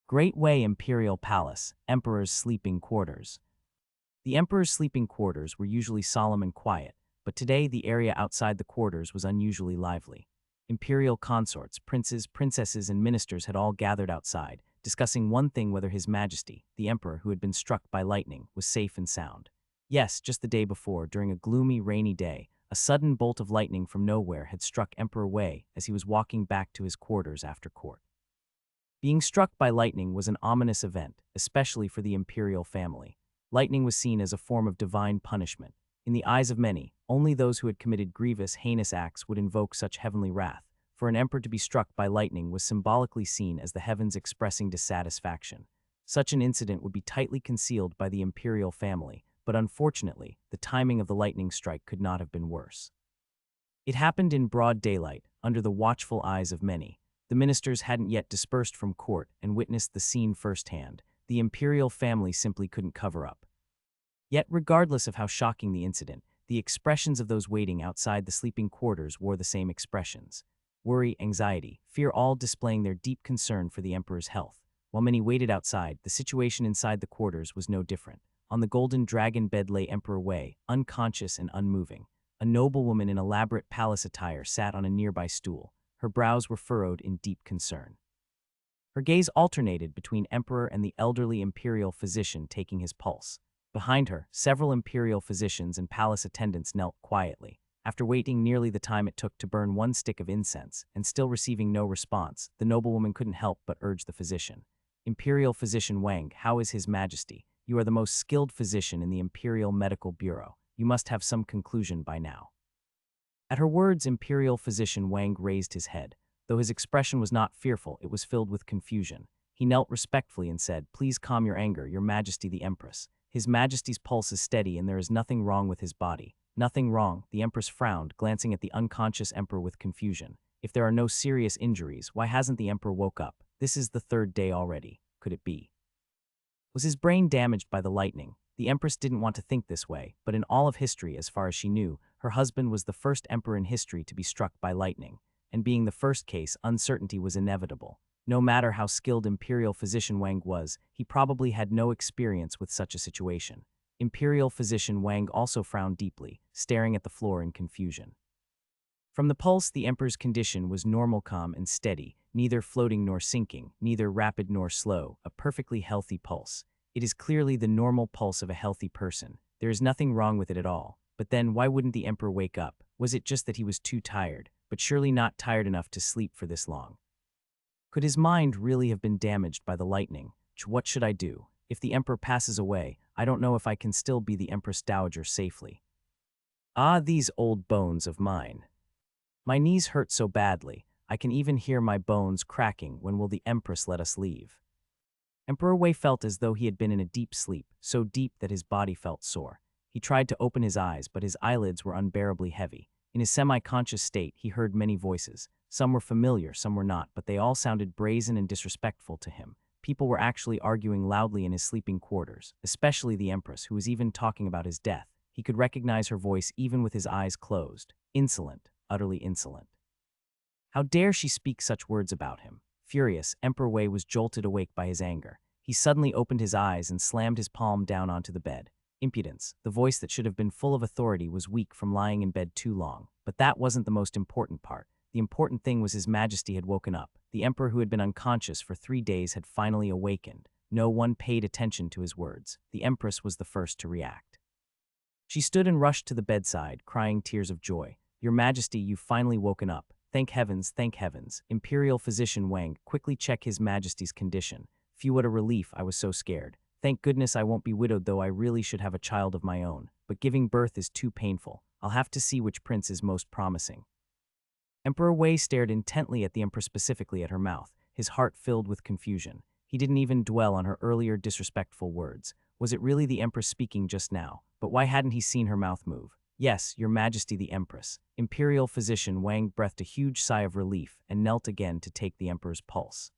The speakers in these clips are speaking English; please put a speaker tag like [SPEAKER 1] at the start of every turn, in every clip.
[SPEAKER 1] Great Way Imperial Palace, Emperor's Sleeping Quarters. The Emperor's sleeping quarters were usually solemn and quiet, but today the area outside the quarters was unusually lively. Imperial consorts, princes, princesses, and ministers had all gathered outside, discussing one thing: whether His Majesty, the Emperor who had been struck by lightning, was safe and sound. Yes, just the day before, during a gloomy, rainy day, a sudden bolt of lightning from nowhere had struck Emperor Wei as he was walking back to his quarters after court. Being struck by lightning was an ominous event, especially for the imperial family. Lightning was seen as a form of divine punishment. In the eyes of many, only those who had committed grievous, heinous acts would invoke such heavenly wrath. For an emperor to be struck by lightning was symbolically seen as the heavens expressing dissatisfaction. Such an incident would be tightly concealed by the imperial family, but unfortunately, the timing of the lightning strike could not have been worse. It happened in broad daylight, under the watchful eyes of many. The ministers hadn't yet dispersed from court and witnessed the scene firsthand. The imperial family simply couldn't cover up. Yet, regardless of how shocking the incident, the expressions of those waiting outside the sleeping quarters wore the same expressions: worry, anxiety, fear, all displaying their deep concern for the emperor's health. While many waited outside, the situation inside the quarters was no different. On the golden dragon bed lay Emperor Wei, unconscious and unmoving. A noblewoman in elaborate palace attire sat on a nearby stool. Her brows were furrowed in deep concern. Her gaze alternated between Emperor and the elderly imperial physician taking his pulse. Behind her, several imperial physicians and palace attendants knelt quietly. After waiting nearly the time it took to burn one stick of incense, and still receiving no response, the noblewoman couldn't help but urge the physician. "Imperial Physician Wang, how is His Majesty? You are the most skilled physician in the Imperial Medical Bureau. You must have some conclusion by now." At her words, Imperial Physician Wang raised his head. Though his expression was not fearful, it was filled with confusion. He knelt respectfully and said, "Please calm your anger, Your Majesty the Empress. His Majesty's pulse is steady and there is nothing wrong with his body." "Nothing wrong?" The Empress frowned, glancing at the unconscious Emperor with confusion. "If there are no serious injuries, why hasn't the Emperor woke up? This is the third day already. Could it be? Was his brain damaged by the lightning?" The Empress didn't want to think this way, but in all of history, as far as she knew, her husband was the first emperor in history to be struck by lightning. And being the first case, uncertainty was inevitable. No matter how skilled Imperial Physician Wang was, he probably had no experience with such a situation. Imperial Physician Wang also frowned deeply, staring at the floor in confusion. From the pulse, the emperor's condition was normal, calm and steady, neither floating nor sinking, neither rapid nor slow, a perfectly healthy pulse. It is clearly the normal pulse of a healthy person. There is nothing wrong with it at all. But then, why wouldn't the emperor wake up? Was it just that he was too tired? But surely not tired enough to sleep for this long. Could his mind really have been damaged by the lightning? What should I do? If the emperor passes away, I don't know if I can still be the Empress Dowager safely. Ah, these old bones of mine. My knees hurt so badly, I can even hear my bones cracking. When will the Empress let us leave? Emperor Wei felt as though he had been in a deep sleep, so deep that his body felt sore. He tried to open his eyes, but his eyelids were unbearably heavy. In his semi-conscious state, he heard many voices. Some were familiar, some were not, but they all sounded brazen and disrespectful to him. People were actually arguing loudly in his sleeping quarters, especially the Empress, who was even talking about his death. He could recognize her voice even with his eyes closed. Insolent, utterly insolent. How dare she speak such words about him? Furious, Emperor Wei was jolted awake by his anger. He suddenly opened his eyes and slammed his palm down onto the bed. Impudence, the voice that should have been full of authority, was weak from lying in bed too long. But that wasn't the most important part. The important thing was His Majesty had woken up. The emperor, who had been unconscious for 3 days, had finally awakened. No one paid attention to his words. The Empress was the first to react. She stood and rushed to the bedside, crying tears of joy. "Your Majesty, you've finally woken up. Thank heavens, thank heavens." Imperial Physician Wang, quickly check His Majesty's condition. "Phew, what a relief, I was so scared. Thank goodness I won't be widowed, though I really should have a child of my own. But giving birth is too painful. I'll have to see which prince is most promising." Emperor Wei stared intently at the Empress, specifically at her mouth, his heart filled with confusion. He didn't even dwell on her earlier disrespectful words. Was it really the Empress speaking just now? But why hadn't he seen her mouth move? "Yes, Your Majesty the Empress." Imperial Physician Wang breathed a huge sigh of relief and knelt again to take the Emperor's pulse.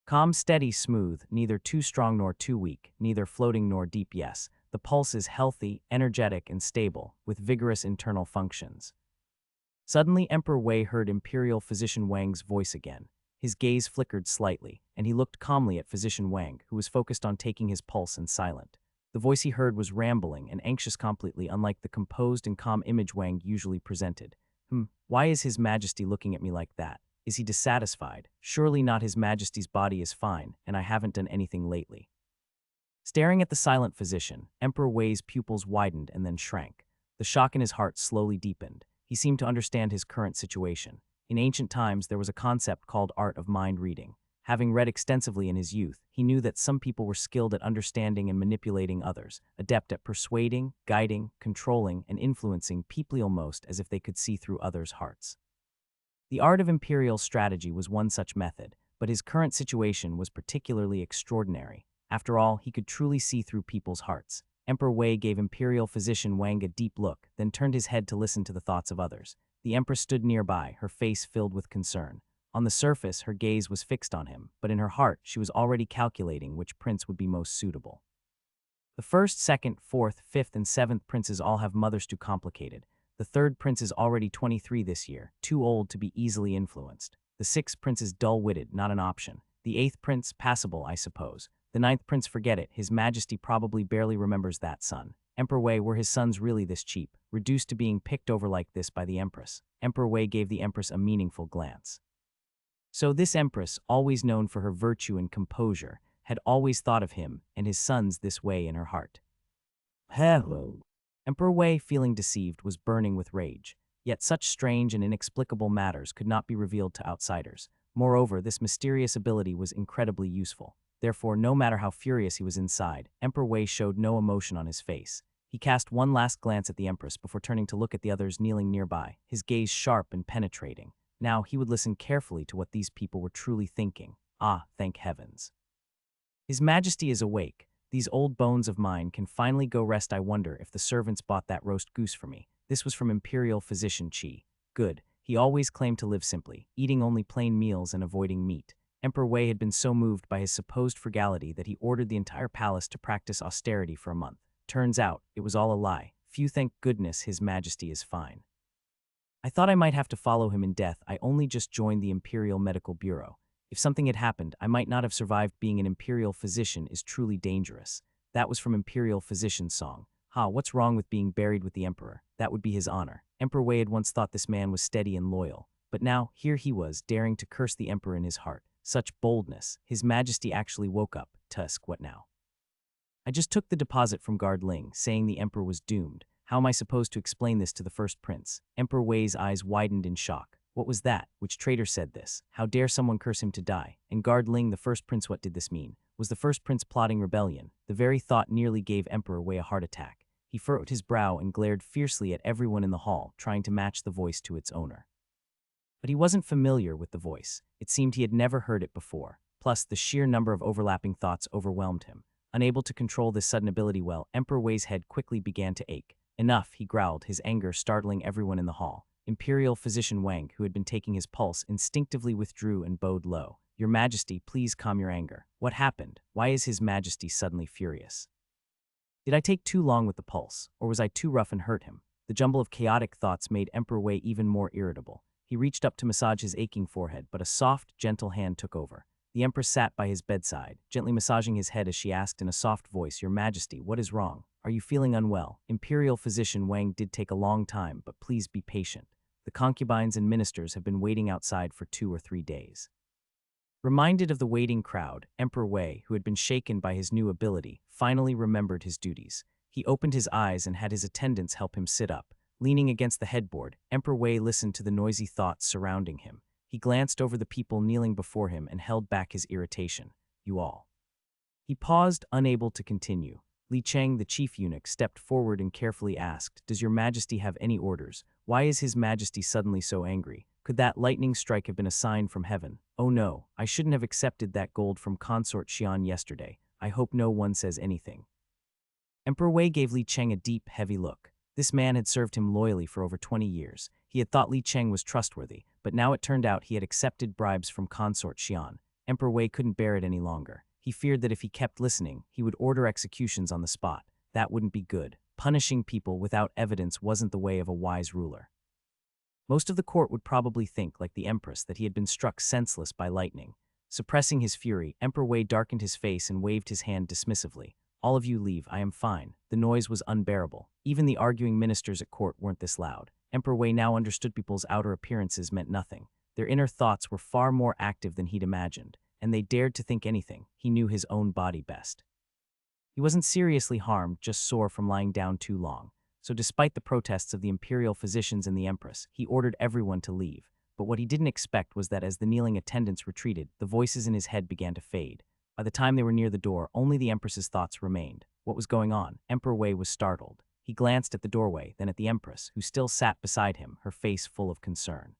[SPEAKER 1] Calm, steady, smooth, neither too strong nor too weak, neither floating nor deep. Yes, the pulse is healthy, energetic, and stable, with vigorous internal functions. Suddenly, Emperor Wei heard Imperial Physician Wang's voice again. His gaze flickered slightly, and he looked calmly at Physician Wang, who was focused on taking his pulse and silent. The voice he heard was rambling and anxious, completely unlike the composed and calm image Wang usually presented. Why is His Majesty looking at me like that? Is he dissatisfied? Surely not. His Majesty's body is fine, and I haven't done anything lately. Staring at the silent physician, Emperor Wei's pupils widened and then shrank. The shock in his heart slowly deepened. He seemed to understand his current situation. In ancient times, there was a concept called art of mind reading. Having read extensively in his youth, he knew that some people were skilled at understanding and manipulating others, adept at persuading, guiding, controlling, and influencing people almost as if they could see through others' hearts. The art of imperial strategy was one such method, but his current situation was particularly extraordinary. After all, he could truly see through people's hearts. Emperor Wei gave Imperial Physician Wang a deep look, then turned his head to listen to the thoughts of others. The Empress stood nearby, her face filled with concern. On the surface, her gaze was fixed on him, but in her heart, she was already calculating which prince would be most suitable. The first, second, fourth, fifth, and seventh princes all have mothers too complicated. The third prince is already 23 this year, too old to be easily influenced. The sixth prince is dull-witted, not an option. The eighth prince, passable, I suppose. The ninth prince, forget it. His Majesty probably barely remembers that son. Emperor Wei, were his sons really this cheap, reduced to being picked over like this by the Empress? Emperor Wei gave the Empress a meaningful glance. So this Empress, always known for her virtue and composure, had always thought of him and his sons this way in her heart. Hello. Emperor Wei, feeling deceived, was burning with rage. Yet such strange and inexplicable matters could not be revealed to outsiders. Moreover, this mysterious ability was incredibly useful. Therefore, no matter how furious he was inside, Emperor Wei showed no emotion on his face. He cast one last glance at the Empress before turning to look at the others kneeling nearby, his gaze sharp and penetrating. Now he would listen carefully to what these people were truly thinking. Ah, thank heavens. His Majesty is awake. These old bones of mine can finally go rest. I wonder if the servants bought that roast goose for me. This was from Imperial Physician Qi. Good. He always claimed to live simply, eating only plain meals and avoiding meat. Emperor Wei had been so moved by his supposed frugality that he ordered the entire palace to practice austerity for a month. Turns out, it was all a lie. Phew, thank goodness His Majesty is fine. I thought I might have to follow him in death. I only just joined the Imperial Medical Bureau. If something had happened, I might not have survived. Being an imperial physician is truly dangerous. That was from Imperial Physician's song. What's wrong with being buried with the Emperor? That would be his honor. Emperor Wei had once thought this man was steady and loyal. But now, here he was, daring to curse the Emperor in his heart. Such boldness. His Majesty actually woke up. Tusk, what now? I just took the deposit from Guard Ling, saying the Emperor was doomed. How am I supposed to explain this to the first prince? Emperor Wei's eyes widened in shock. What was that? Which traitor said this? How dare someone curse him to die? And Guard Ling, the first prince, what did this mean? Was the first prince plotting rebellion? The very thought nearly gave Emperor Wei a heart attack. He furrowed his brow and glared fiercely at everyone in the hall, trying to match the voice to its owner. But he wasn't familiar with the voice. It seemed he had never heard it before. Plus, the sheer number of overlapping thoughts overwhelmed him. Unable to control this sudden ability well, Emperor Wei's head quickly began to ache. Enough, he growled, his anger startling everyone in the hall. Imperial Physician Wang, who had been taking his pulse, instinctively withdrew and bowed low. Your Majesty, please calm your anger. What happened? Why is His Majesty suddenly furious? Did I take too long with the pulse, or was I too rough and hurt him? The jumble of chaotic thoughts made Emperor Wei even more irritable. He reached up to massage his aching forehead, but a soft, gentle hand took over. The Empress sat by his bedside, gently massaging his head as she asked in a soft voice, Your Majesty, what is wrong? Are you feeling unwell? Imperial Physician Wang did take a long time, but please be patient. The concubines and ministers have been waiting outside for 2 or 3 days. Reminded of the waiting crowd, Emperor Wei, who had been shaken by his new ability, finally remembered his duties. He opened his eyes and had his attendants help him sit up. Leaning against the headboard, Emperor Wei listened to the noisy thoughts surrounding him. He glanced over the people kneeling before him and held back his irritation. You all. He paused, unable to continue. Li Cheng, the chief eunuch, stepped forward and carefully asked, Does Your Majesty have any orders? Why is His Majesty suddenly so angry? Could that lightning strike have been a sign from heaven? Oh no, I shouldn't have accepted that gold from Consort Xian yesterday. I hope no one says anything. Emperor Wei gave Li Cheng a deep, heavy look. This man had served him loyally for over 20 years. He had thought Li Cheng was trustworthy, but now it turned out he had accepted bribes from Consort Xian. Emperor Wei couldn't bear it any longer. He feared that if he kept listening, he would order executions on the spot. That wouldn't be good. Punishing people without evidence wasn't the way of a wise ruler. Most of the court would probably think, like the Empress, that he had been struck senseless by lightning. Suppressing his fury, Emperor Wei darkened his face and waved his hand dismissively. All of you leave, I am fine. The noise was unbearable. Even the arguing ministers at court weren't this loud. Emperor Wei now understood people's outer appearances meant nothing. Their inner thoughts were far more active than he'd imagined, and they dared to think anything. He knew his own body best. He wasn't seriously harmed, just sore from lying down too long. So despite the protests of the imperial physicians and the Empress, he ordered everyone to leave. But what he didn't expect was that as the kneeling attendants retreated, the voices in his head began to fade. By the time they were near the door, only the Empress's thoughts remained. What was going on? Emperor Wei was startled. He glanced at the doorway, then at the Empress, who still sat beside him, her face full of concern.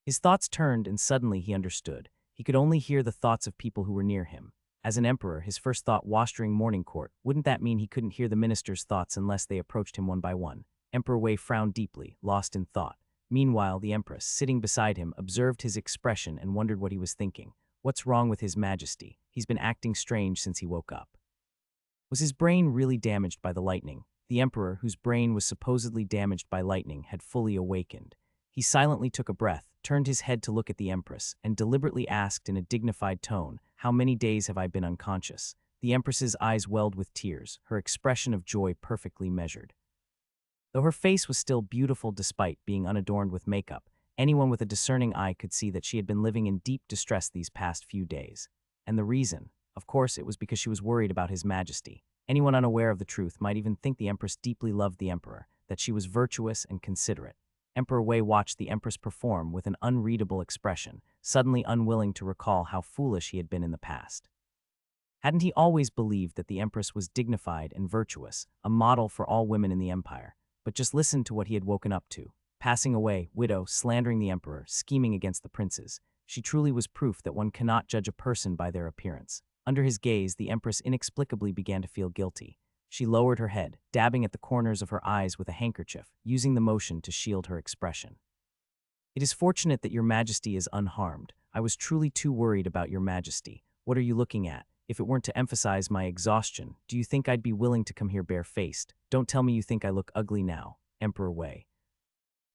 [SPEAKER 1] His thoughts turned, and suddenly he understood. He could only hear the thoughts of people who were near him. As an emperor, his first thought washed during morning court. Wouldn't that mean he couldn't hear the ministers' thoughts unless they approached him one by one? Emperor Wei frowned deeply, lost in thought. Meanwhile, the Empress, sitting beside him, observed his expression and wondered what he was thinking. What's wrong with His Majesty? He's been acting strange since he woke up. Was his brain really damaged by the lightning? The Emperor, whose brain was supposedly damaged by lightning, had fully awakened. He silently took a breath, turned his head to look at the Empress, and deliberately asked in a dignified tone, "How many days have I been unconscious?" The Empress's eyes welled with tears, her expression of joy perfectly measured. Though her face was still beautiful despite being unadorned with makeup, anyone with a discerning eye could see that she had been living in deep distress these past few days. And the reason? Of course, it was because she was worried about His Majesty. Anyone unaware of the truth might even think the Empress deeply loved the Emperor, that she was virtuous and considerate. Emperor Wei watched the Empress perform with an unreadable expression, suddenly unwilling to recall how foolish he had been in the past. Hadn't he always believed that the Empress was dignified and virtuous, a model for all women in the empire? But just listen to what he had woken up to. Passing away, widow, slandering the Emperor, scheming against the princes. She truly was proof that one cannot judge a person by their appearance. Under his gaze, the Empress inexplicably began to feel guilty. She lowered her head, dabbing at the corners of her eyes with a handkerchief, using the motion to shield her expression. "It is fortunate that Your Majesty is unharmed. I was truly too worried about Your Majesty. What are you looking at? If it weren't to emphasize my exhaustion, do you think I'd be willing to come here barefaced? Don't tell me you think I look ugly now." Emperor Wei.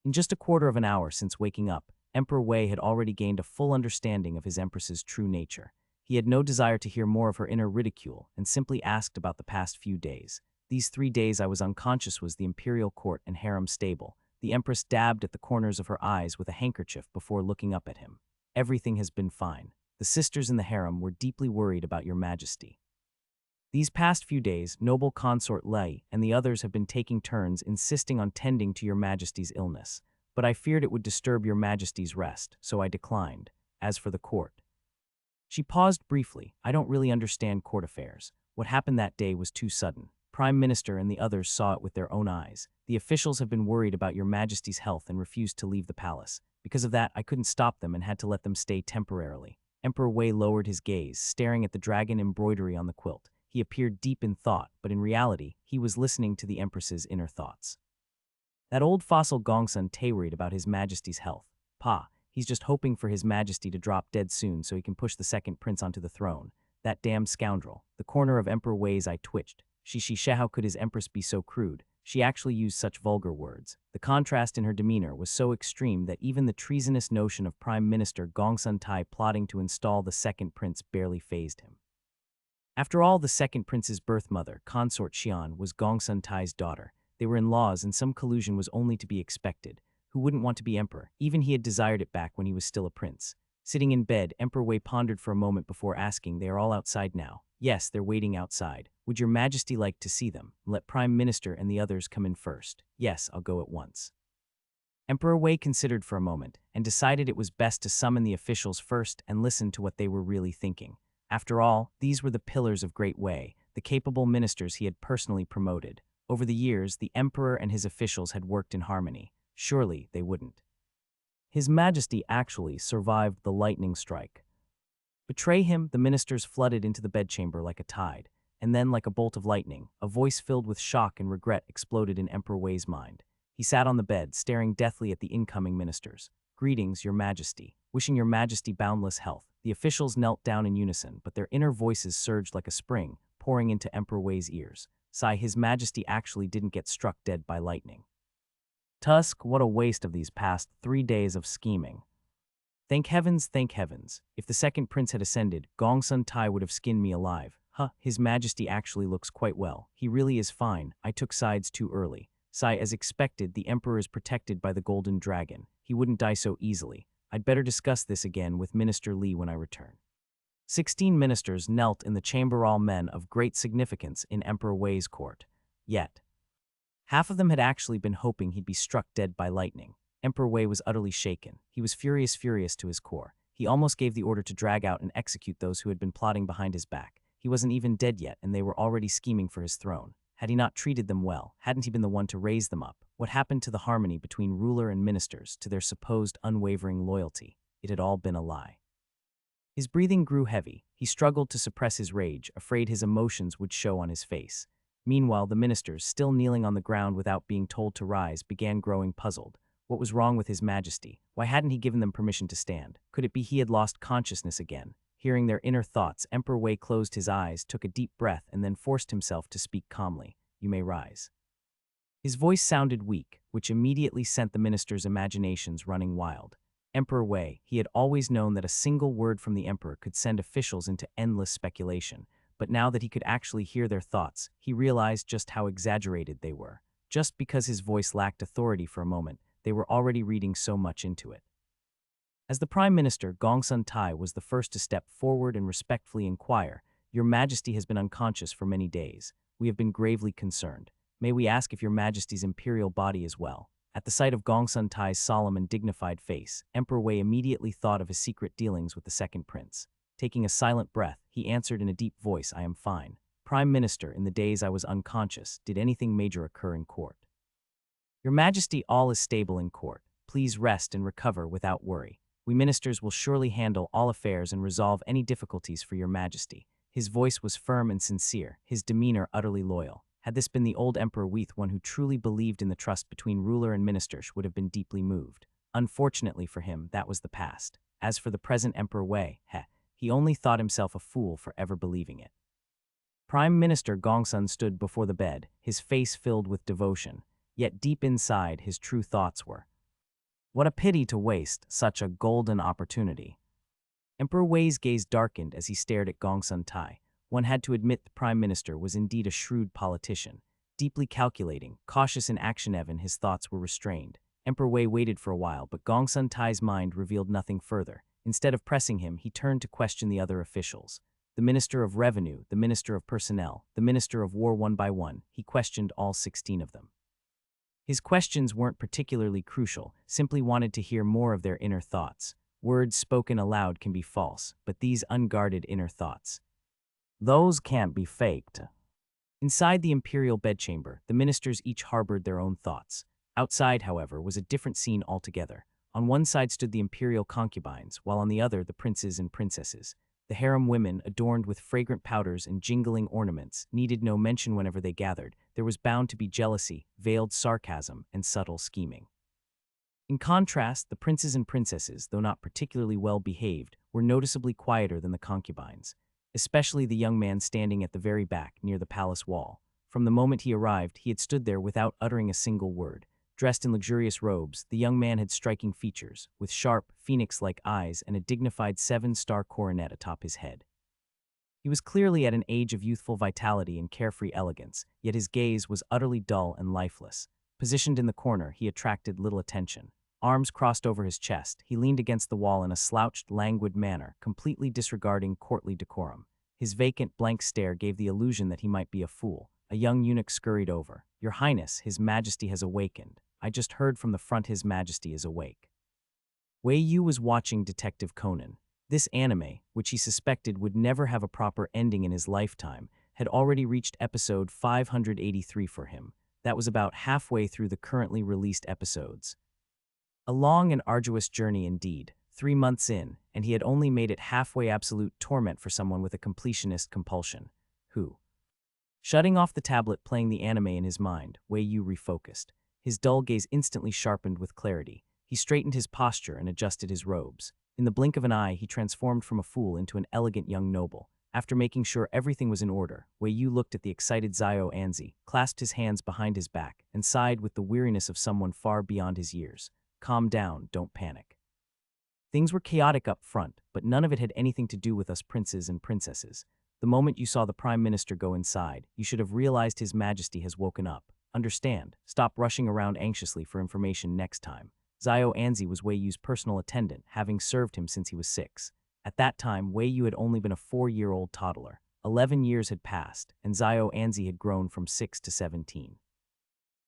[SPEAKER 1] In just a quarter of an hour since waking up, Emperor Wei had already gained a full understanding of his Empress's true nature. He had no desire to hear more of her inner ridicule and simply asked about the past few days. "These 3 days I was unconscious was the imperial court and harem stable." The Empress dabbed at the corners of her eyes with a handkerchief before looking up at him. "Everything has been fine. The sisters in the harem were deeply worried about Your Majesty. These past few days, noble consort Lei and the others have been taking turns insisting on tending to Your Majesty's illness. But I feared it would disturb Your Majesty's rest, so I declined. As for the court..." She paused briefly. "I don't really understand court affairs. What happened that day was too sudden. Prime Minister and the others saw it with their own eyes. The officials have been worried about Your Majesty's health and refused to leave the palace. Because of that, I couldn't stop them and had to let them stay temporarily." Emperor Wei lowered his gaze, staring at the dragon embroidery on the quilt. He appeared deep in thought, but in reality, he was listening to the Empress's inner thoughts. "That old fossil Gongsun worried about His Majesty's health. Pa, he's just hoping for His Majesty to drop dead soon so he can push the second prince onto the throne. That damn scoundrel." The corner of Emperor Wei's eye twitched. How could his Empress be so crude? She actually used such vulgar words. The contrast in her demeanor was so extreme that even the treasonous notion of Prime Minister Gongsun plotting to install the second prince barely fazed him. After all, the second prince's birth mother, consort Xian, was Gongsun daughter. They were in-laws and some collusion was only to be expected. Who wouldn't want to be emperor? Even he had desired it back when he was still a prince. Sitting in bed, Emperor Wei pondered for a moment before asking, "They are all outside now?" "Yes, they're waiting outside. Would Your Majesty like to see them? Let Prime Minister and the others come in first." "Yes, I'll go at once." Emperor Wei considered for a moment and decided it was best to summon the officials first and listen to what they were really thinking. After all, these were the pillars of Great Wei, the capable ministers he had personally promoted. Over the years, the emperor and his officials had worked in harmony. Surely they wouldn't. His Majesty actually survived the lightning strike. Betray him, the ministers flooded into the bedchamber like a tide. And then, like a bolt of lightning, a voice filled with shock and regret exploded in Emperor Wei's mind. He sat on the bed, staring deathly at the incoming ministers. "Greetings, Your Majesty. Wishing Your Majesty boundless health." The officials knelt down in unison, but their inner voices surged like a spring, pouring into Emperor Wei's ears. His Majesty actually didn't get struck dead by lightning. Tusk, what a waste of these past 3 days of scheming. Thank heavens, thank heavens. If the second prince had ascended, Gongsun Tai would have skinned me alive. His Majesty actually looks quite well. He really is fine. I took sides too early. Sai, as expected, the emperor is protected by the golden dragon. He wouldn't die so easily. I'd better discuss this again with Minister Li when I return. 16 ministers knelt in the chamber, all men of great significance in Emperor Wei's court. Yet, half of them had actually been hoping he'd be struck dead by lightning. Emperor Wei was utterly shaken. He was furious to his core. He almost gave the order to drag out and execute those who had been plotting behind his back. He wasn't even dead yet, and they were already scheming for his throne. Had he not treated them well? Hadn't he been the one to raise them up? What happened to the harmony between ruler and ministers, to their supposed unwavering loyalty? It had all been a lie. His breathing grew heavy. He struggled to suppress his rage, afraid his emotions would show on his face. Meanwhile, the ministers, still kneeling on the ground without being told to rise, began growing puzzled. What was wrong with His Majesty? Why hadn't he given them permission to stand? Could it be he had lost consciousness again? Hearing their inner thoughts, Emperor Wei closed his eyes, took a deep breath, and then forced himself to speak calmly. You may rise. His voice sounded weak, which immediately sent the ministers' imaginations running wild. Emperor Wei, he had always known that a single word from the emperor could send officials into endless speculation, but now that he could actually hear their thoughts, he realized just how exaggerated they were. Just because his voice lacked authority for a moment, they were already reading so much into it. As the Prime Minister, Gongsun Tai was the first to step forward and respectfully inquire, Your Majesty has been unconscious for many days. We have been gravely concerned. May we ask if Your Majesty's imperial body is well? At the sight of Gongsun Tai's solemn and dignified face, Emperor Wei immediately thought of his secret dealings with the second prince. Taking a silent breath, he answered in a deep voice, I am fine. Prime Minister, in the days I was unconscious, did anything major occur in court? Your Majesty, all is stable in court. Please rest and recover without worry. We ministers will surely handle all affairs and resolve any difficulties for Your Majesty. His voice was firm and sincere, his demeanor utterly loyal. Had this been the old Emperor Weith, one who truly believed in the trust between ruler and ministers, would have been deeply moved. Unfortunately for him, that was the past. As for the present Emperor Wei, he only thought himself a fool for ever believing it. Prime Minister Gongsun stood before the bed, his face filled with devotion. Yet deep inside, his true thoughts were, what a pity to waste such a golden opportunity. Emperor Wei's gaze darkened as he stared at Gongsun Tai. One had to admit the Prime Minister was indeed a shrewd politician. Deeply calculating, cautious in action, even his thoughts were restrained. Emperor Wei waited for a while, but Gongsun Tai's mind revealed nothing further. Instead of pressing him, he turned to question the other officials. The Minister of Revenue, the Minister of Personnel, the Minister of War, one by one. He questioned all 16 of them. His questions weren't particularly crucial, simply wanted to hear more of their inner thoughts. Words spoken aloud can be false, but these unguarded inner thoughts, those can't be faked. Inside the imperial bedchamber, the ministers each harbored their own thoughts. Outside, however, was a different scene altogether. On one side stood the imperial concubines, while on the other the princes and princesses. The harem women, adorned with fragrant powders and jingling ornaments, needed no mention whenever they gathered. There was bound to be jealousy, veiled sarcasm, and subtle scheming. In contrast, the princes and princesses, though not particularly well behaved, were noticeably quieter than the concubines, especially the young man standing at the very back near the palace wall. From the moment he arrived, he had stood there without uttering a single word. Dressed in luxurious robes, the young man had striking features, with sharp, phoenix-like eyes and a dignified 7-star coronet atop his head. He was clearly at an age of youthful vitality and carefree elegance, yet his gaze was utterly dull and lifeless. Positioned in the corner, he attracted little attention. Arms crossed over his chest, he leaned against the wall in a slouched, languid manner, completely disregarding courtly decorum. His vacant, blank stare gave the illusion that he might be a fool. A young eunuch scurried over. Your Highness, His Majesty has awakened. I just heard from the front His Majesty is awake. Wei Yu was watching Detective Conan. This anime, which he suspected would never have a proper ending in his lifetime, had already reached episode 583 for him. That was about halfway through the currently released episodes. A long and arduous journey indeed, 3 months in, and he had only made it halfway. Absolute torment for someone with a completionist compulsion. Who? Shutting off the tablet playing the anime in his mind, Wei Yu refocused. His dull gaze instantly sharpened with clarity. He straightened his posture and adjusted his robes. In the blink of an eye, he transformed from a fool into an elegant young noble. After making sure everything was in order, Wei Yu looked at the excited Zhao Anzi, clasped his hands behind his back, and sighed with the weariness of someone far beyond his years. Calm down, don't panic. Things were chaotic up front, but none of it had anything to do with us princes and princesses. The moment you saw the Prime Minister go inside, you should have realized His Majesty has woken up. Understand, stop rushing around anxiously for information next time. Zhao Anzi was Wei Yu's personal attendant, having served him since he was 6. At that time, Wei Yu had only been a 4-year-old toddler. 11 years had passed, and Zhao Anzi had grown from 6 to 17.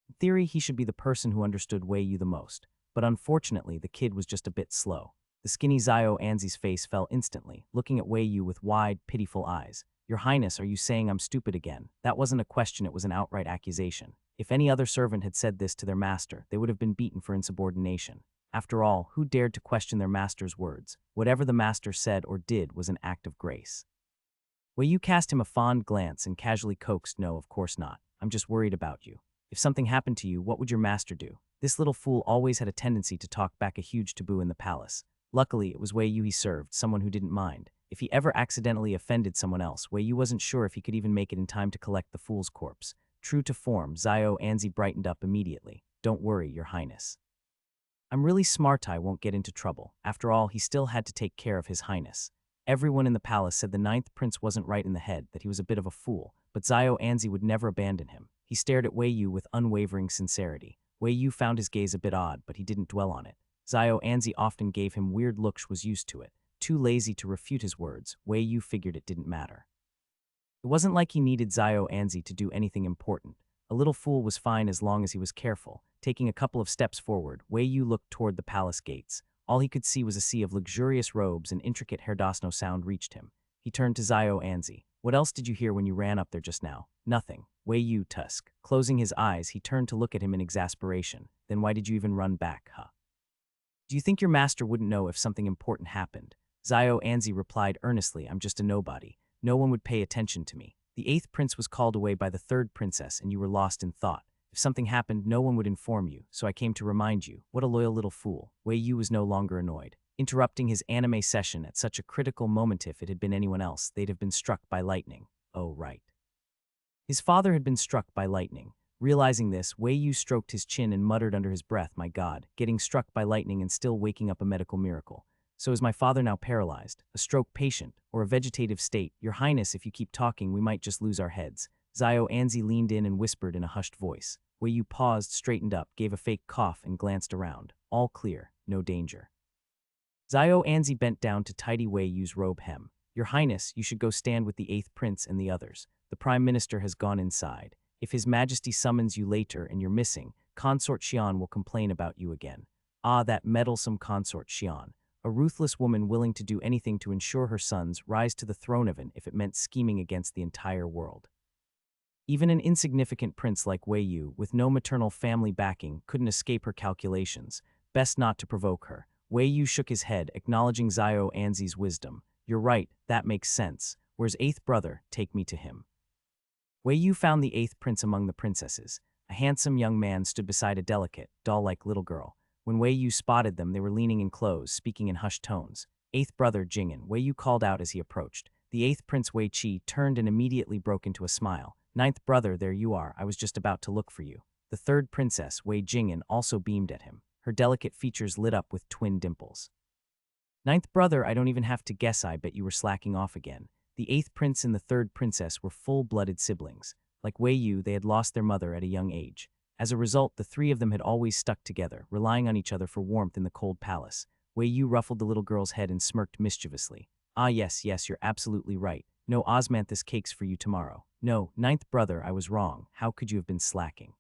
[SPEAKER 1] In theory, he should be the person who understood Wei Yu the most, but unfortunately, the kid was just a bit slow. The skinny Zhao Anzi's face fell instantly, looking at Wei Yu with wide, pitiful eyes. Your Highness, are you saying I'm stupid again? That wasn't a question, it was an outright accusation. If any other servant had said this to their master, they would have been beaten for insubordination. After all, who dared to question their master's words? Whatever the master said or did was an act of grace. Wei Yu cast him a fond glance and casually coaxed, no, of course not. I'm just worried about you. If something happened to you, what would your master do? This little fool always had a tendency to talk back a huge taboo in the palace. Luckily, it was Wei Yu he served, someone who didn't mind. If he ever accidentally offended someone else, Wei Yu wasn't sure if he could even make it in time to collect the fool's corpse. True to form, Zhao Anzi brightened up immediately. Don't worry, Your Highness. I'm really smart, I won't get into trouble. After all, he still had to take care of His Highness. Everyone in the palace said the 9th prince wasn't right in the head, that he was a bit of a fool, but Zhao Anzi would never abandon him. He stared at Wei Yu with unwavering sincerity. Wei Yu found his gaze a bit odd, but he didn't dwell on it. Zhao Anzi often gave him weird looks, was used to it. Too lazy to refute his words, Wei Yu figured it didn't matter. It wasn't like he needed Zhao Anzi to do anything important. A little fool was fine as long as he was careful. Taking a couple of steps forward, Wei Yu looked toward the palace gates. All he could see was a sea of luxurious robes and intricate hair. No sound reached him. He turned to Zhao Anzi. What else did you hear when you ran up there just now? Nothing. Wei Yu tusk. Closing his eyes, he turned to look at him in exasperation. Then why did you even run back, huh? Do you think your master wouldn't know if something important happened? Zhao Anzi replied earnestly, I'm just a nobody. No one would pay attention to me. The 8th prince was called away by the 3rd princess and you were lost in thought. If something happened, no one would inform you, so I came to remind you. What a loyal little fool. Wei Yu was no longer annoyed. Interrupting his anime session at such a critical moment, if it had been anyone else, they'd have been struck by lightning. Oh, right. His father had been struck by lightning. Realizing this, Wei Yu stroked his chin and muttered under his breath, my God, getting struck by lightning and still waking up, a medical miracle. So is my father now paralyzed, a stroke patient, or a vegetative state? Your Highness, if you keep talking, we might just lose our heads. Zhao Anzi leaned in and whispered in a hushed voice. Wei Yu paused, straightened up, gave a fake cough, and glanced around. All clear, no danger. Zhao Anzi bent down to tidy Wei Yu's robe hem. Your Highness, you should go stand with the 8th prince and the others. The Prime Minister has gone inside. If His Majesty summons you later and you're missing, Consort Xian will complain about you again. Ah, that meddlesome Consort Xian. A ruthless woman willing to do anything to ensure her sons rise to the throne of it if it meant scheming against the entire world. Even an insignificant prince like Wei Yu, with no maternal family backing, couldn't escape her calculations. Best not to provoke her. Wei Yu shook his head, acknowledging Zhao Anzi's wisdom. You're right, that makes sense. Where's 8th brother? Take me to him. Wei Yu found the 8th prince among the princesses. A handsome young man stood beside a delicate, doll-like little girl. When Wei Yu spotted them, they were leaning in close, speaking in hushed tones. 8th brother Jing'an, Wei Yu called out as he approached. The 8th prince Wei Qi turned and immediately broke into a smile. 9th brother, there you are, I was just about to look for you. The 3rd princess, Wei Jing'an, also beamed at him. Her delicate features lit up with twin dimples. 9th brother, I don't even have to guess, I bet you were slacking off again. The 8th prince and the 3rd princess were full-blooded siblings. Like Wei Yu, they had lost their mother at a young age. As a result, the 3 of them had always stuck together, relying on each other for warmth in the cold palace. Wei Yu ruffled the little girl's head and smirked mischievously. Ah yes, you're absolutely right. No osmanthus cakes for you tomorrow. No, 9th brother, I was wrong. How could you have been slacking?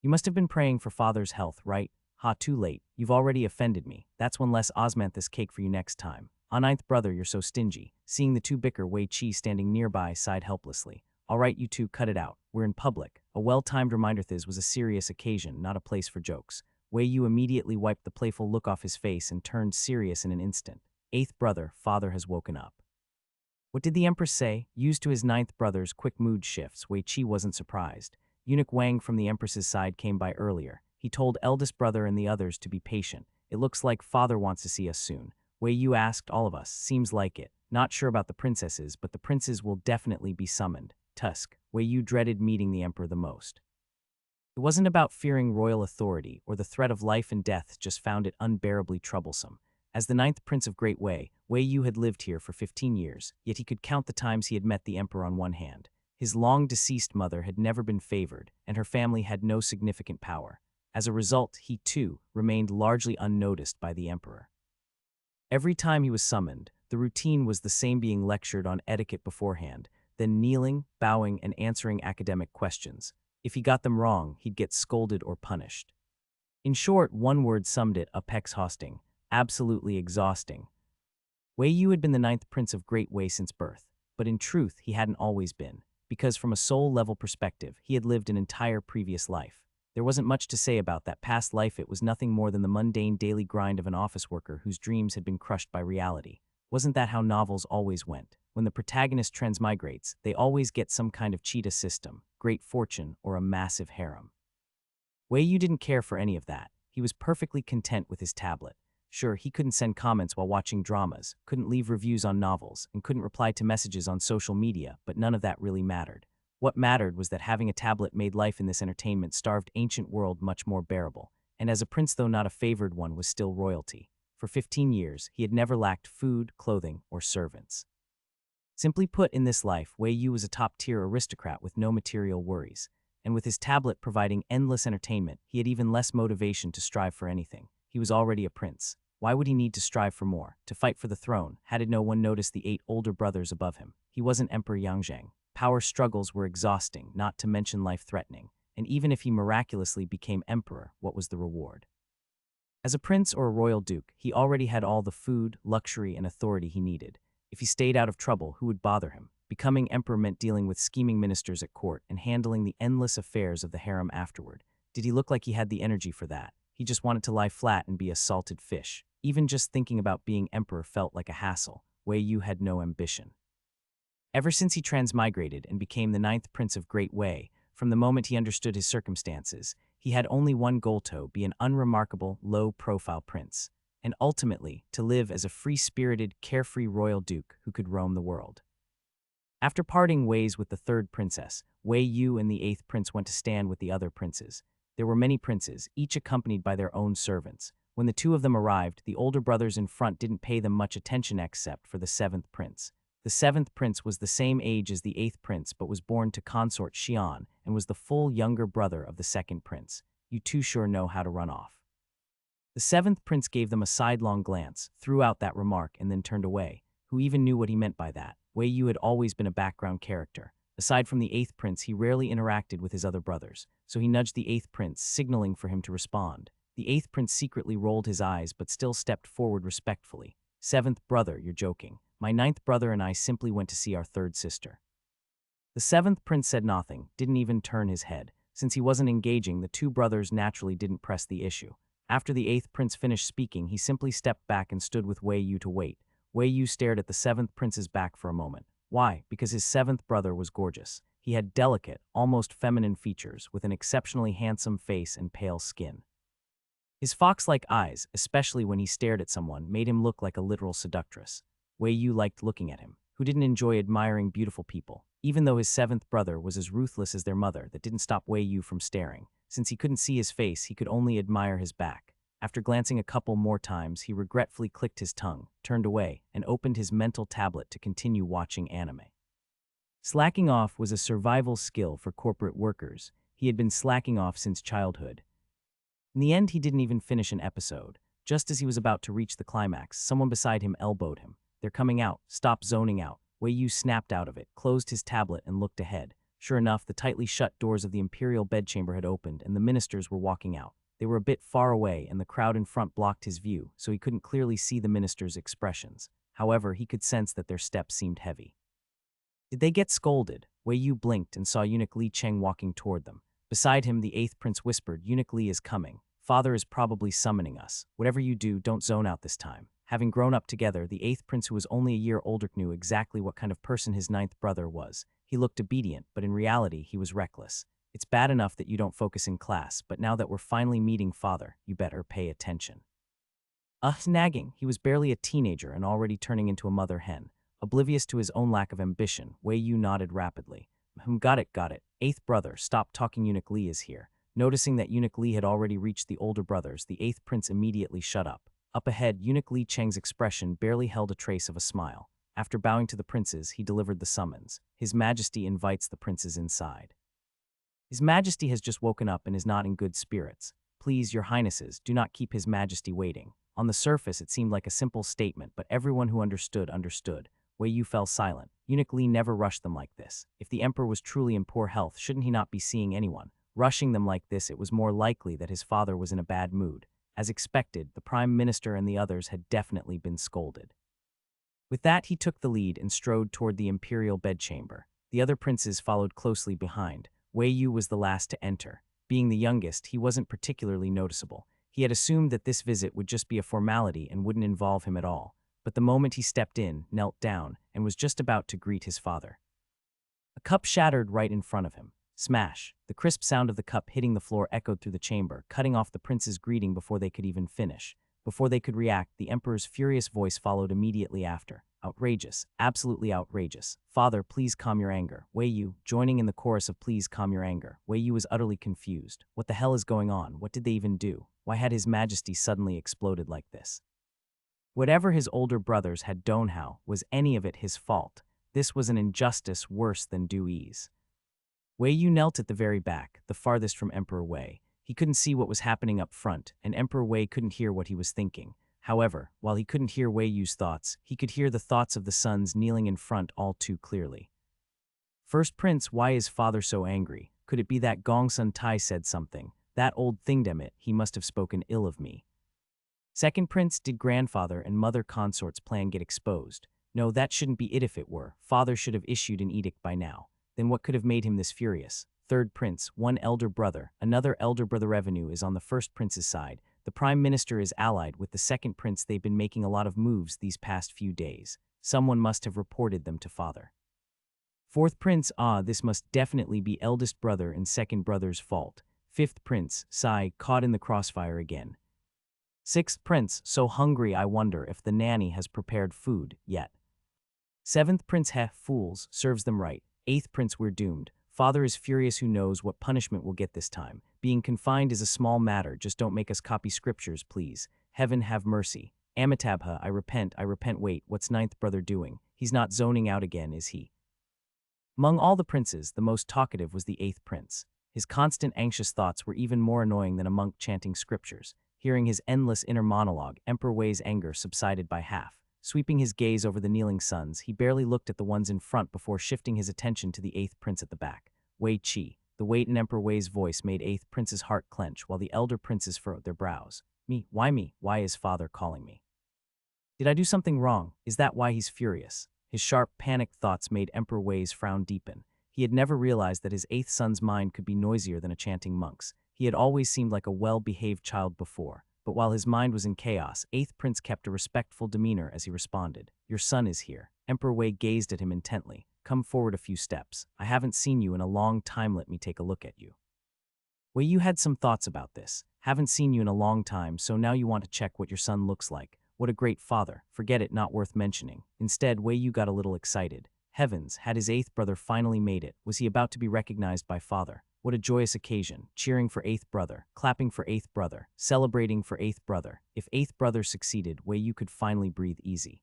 [SPEAKER 1] You must have been praying for father's health, right? Ha, too late. You've already offended me. That's one less osmanthus cake for you next time. Ah, 9th brother, you're so stingy. Seeing the two bicker, Wei Qi standing nearby sighed helplessly. All right, you two, cut it out. We're in public. A well-timed reminder this was a serious occasion, not a place for jokes. Wei Yu immediately wiped the playful look off his face and turned serious in an instant. 8th brother, father has woken up. What did the Empress say? Used to his 9th brother's quick mood shifts, Wei Qi wasn't surprised. Eunuch Wang from the Empress's side came by earlier. He told eldest brother and the others to be patient. It looks like father wants to see us soon. Wei Yu asked all of us, seems like it. Not sure about the princesses, but the princes will definitely be summoned. Tusk, Wei Yu dreaded meeting the emperor the most. It wasn't about fearing royal authority or the threat of life and death, just found it unbearably troublesome. As the ninth prince of Great Wei, Wei Yu had lived here for 15 years, yet he could count the times he had met the emperor on one hand. His long-deceased mother had never been favored, and her family had no significant power. As a result, he, too, remained largely unnoticed by the emperor. Every time he was summoned, the routine was the same, being lectured on etiquette beforehand, then kneeling, bowing, and answering academic questions. If he got them wrong, he'd get scolded or punished. In short, one word summed it up: exhausting. Absolutely exhausting. Wei Yu had been the ninth prince of Great Wei since birth, but in truth he hadn't always been, because from a soul-level perspective, he had lived an entire previous life. There wasn't much to say about that past life. It was nothing more than the mundane daily grind of an office worker whose dreams had been crushed by reality. Wasn't that how novels always went? When the protagonist transmigrates, they always get some kind of cheetah system, great fortune, or a massive harem. Wei Yu didn't care for any of that. He was perfectly content with his tablet. Sure, he couldn't send comments while watching dramas, couldn't leave reviews on novels, and couldn't reply to messages on social media, but none of that really mattered. What mattered was that having a tablet made life in this entertainment-starved ancient world much more bearable, and as a prince, though not a favored one, was still royalty. For 15 years, he had never lacked food, clothing, or servants. Simply put, in this life, Wei Yu was a top-tier aristocrat with no material worries, and with his tablet providing endless entertainment, he had even less motivation to strive for anything. He was already a prince. Why would he need to strive for more, to fight for the throne? Had no one noticed the 8 older brothers above him? He wasn't Emperor Yangzheng. Power struggles were exhausting, not to mention life-threatening, and even if he miraculously became emperor, what was the reward? As a prince or a royal duke, he already had all the food, luxury, and authority he needed. If he stayed out of trouble, who would bother him? Becoming emperor meant dealing with scheming ministers at court and handling the endless affairs of the harem afterward. Did he look like he had the energy for that? He just wanted to lie flat and be a salted fish. Even just thinking about being emperor felt like a hassle. Wei Yu had no ambition. Ever since he transmigrated and became the ninth prince of Great Wei, from the moment he understood his circumstances, he had only one goal: to be an unremarkable, low-profile prince, and ultimately to live as a free-spirited, carefree royal duke who could roam the world. After parting ways with the third princess, Wei Yu and the eighth prince went to stand with the other princes. There were many princes, each accompanied by their own servants. When the two of them arrived, the older brothers in front didn't pay them much attention except for the seventh prince. The seventh prince was the same age as the eighth prince but was born to consort Xian and was the full younger brother of the second prince. You two sure know how to run off. The seventh prince gave them a sidelong glance, threw out that remark, and then turned away. Who even knew what he meant by that? Wei Yu had always been a background character. Aside from the eighth prince, he rarely interacted with his other brothers, so he nudged the eighth prince, signaling for him to respond. The eighth prince secretly rolled his eyes but still stepped forward respectfully. Seventh brother, you're joking. My ninth brother and I simply went to see our third sister. The seventh prince said nothing, didn't even turn his head. Since he wasn't engaging, the two brothers naturally didn't press the issue. After the eighth prince finished speaking, he simply stepped back and stood with Wei Yu to wait. Wei Yu stared at the seventh prince's back for a moment. Why? Because his seventh brother was gorgeous. He had delicate, almost feminine features, with an exceptionally handsome face and pale skin. His fox-like eyes, especially when he stared at someone, made him look like a literal seductress. Wei Yu liked looking at him. Who didn't enjoy admiring beautiful people? Even though his seventh brother was as ruthless as their mother, that didn't stop Wei Yu from staring. Since he couldn't see his face, he could only admire his back. After glancing a couple more times, he regretfully clicked his tongue, turned away, and opened his mental tablet to continue watching anime. Slacking off was a survival skill for corporate workers. He had been slacking off since childhood. In the end, he didn't even finish an episode. Just as he was about to reach the climax, someone beside him elbowed him. They're coming out. Stop zoning out. Wei Yu snapped out of it, closed his tablet, and looked ahead. Sure enough, the tightly shut doors of the imperial bedchamber had opened, and the ministers were walking out. They were a bit far away, and the crowd in front blocked his view, so he couldn't clearly see the ministers' expressions. However, he could sense that their steps seemed heavy. Did they get scolded? Wei Yu blinked and saw eunuch Li Cheng walking toward them. Beside him, the eighth prince whispered, "Eunuch Li is coming. Father is probably summoning us. Whatever you do, don't zone out this time." Having grown up together, the eighth prince, who was only a year older, knew exactly what kind of person his ninth brother was. He looked obedient, but in reality, he was reckless. It's bad enough that you don't focus in class, but now that we're finally meeting father, you better pay attention. Nagging. He was barely a teenager and already turning into a mother hen. Oblivious to his own lack of ambition, Wei Yu nodded rapidly. Got it, got it. Eighth brother, stop talking, Eunuch Li is here. Noticing that Eunuch Li had already reached the older brothers, the eighth prince immediately shut up. Up ahead, Eunuch Li Cheng's expression barely held a trace of a smile. After bowing to the princes, he delivered the summons. His Majesty invites the princes inside. His Majesty has just woken up and is not in good spirits. Please, your highnesses, do not keep His Majesty waiting. On the surface, it seemed like a simple statement, but everyone who understood. Wei Yu fell silent. Eunuch Li never rushed them like this. If the emperor was truly in poor health, shouldn't he not be seeing anyone? Rushing them like this, it was more likely that his father was in a bad mood. As expected, the prime minister and the others had definitely been scolded. With that, he took the lead and strode toward the imperial bedchamber. The other princes followed closely behind. Wei Yu was the last to enter. Being the youngest, he wasn't particularly noticeable. He had assumed that this visit would just be a formality and wouldn't involve him at all. But the moment he stepped in, knelt down, and was just about to greet his father. A cup shattered right in front of him. Smash! The crisp sound of the cup hitting the floor echoed through the chamber, cutting off the prince's greeting before they could even finish. Before they could react, the emperor's furious voice followed immediately after. Outrageous. Absolutely outrageous. Father, please calm your anger. Wei Yu, joining in the chorus of please calm your anger. Wei Yu was utterly confused. What the hell is going on? What did they even do? Why had His Majesty suddenly exploded like this? Whatever his older brothers had done, how was any of it his fault? This was an injustice worse than due ease. Wei Yu knelt at the very back, the farthest from Emperor Wei. He couldn't see what was happening up front, and Emperor Wei couldn't hear what he was thinking. However, while he couldn't hear Wei Yu's thoughts, he could hear the thoughts of the sons kneeling in front all too clearly. First Prince, why is father so angry? Could it be that Gongsun Tai said something? That old thingdammit, he must have spoken ill of me. Second Prince, did grandfather and mother consort's plan get exposed? No, that shouldn't be it if it were. Father should have issued an edict by now. Then what could have made him this furious? Third Prince, one elder brother, another elder brother revenue is on the first prince's side. The prime minister is allied with the second prince. They've been making a lot of moves these past few days. Someone must have reported them to father. Fourth Prince, this must definitely be eldest brother and second brother's fault. Fifth Prince, sigh, caught in the crossfire again. Sixth Prince, so hungry I wonder if the nanny has prepared food yet. Seventh Prince, fools, serves them right. Eighth Prince, we're doomed. Father is furious, who knows what punishment we'll get this time. Being confined is a small matter, just don't make us copy scriptures, please. Heaven have mercy. Amitabha, I repent, wait, what's ninth brother doing? He's not zoning out again, is he? Among all the princes, the most talkative was the eighth prince. His constant anxious thoughts were even more annoying than a monk chanting scriptures. Hearing his endless inner monologue, Emperor Wei's anger subsided by half. Sweeping his gaze over the kneeling sons, he barely looked at the ones in front before shifting his attention to the eighth prince at the back. Wei Qi. The weight in Emperor Wei's voice made eighth prince's heart clench, while the elder princes furrowed their brows. Me? Why is father calling me? Did I do something wrong? Is that why he's furious? His sharp, panicked thoughts made Emperor Wei's frown deepen. He had never realized that his eighth son's mind could be noisier than a chanting monk's. He had always seemed like a well-behaved child before. But while his mind was in chaos, eighth prince kept a respectful demeanor as he responded. Your son is here. Emperor Wei gazed at him intently. Come forward a few steps. I haven't seen you in a long time, let me take a look at you. Wei, you had some thoughts about this. Haven't seen you in a long time, so now you want to check what your son looks like. What a great father. Forget it, not worth mentioning. Instead, Wei Yu got a little excited. Heavens, had his eighth brother finally made it? Was he about to be recognized by father? What a joyous occasion, cheering for eighth brother, clapping for eighth brother, celebrating for eighth brother. If eighth brother succeeded, Wei Yu could finally breathe easy.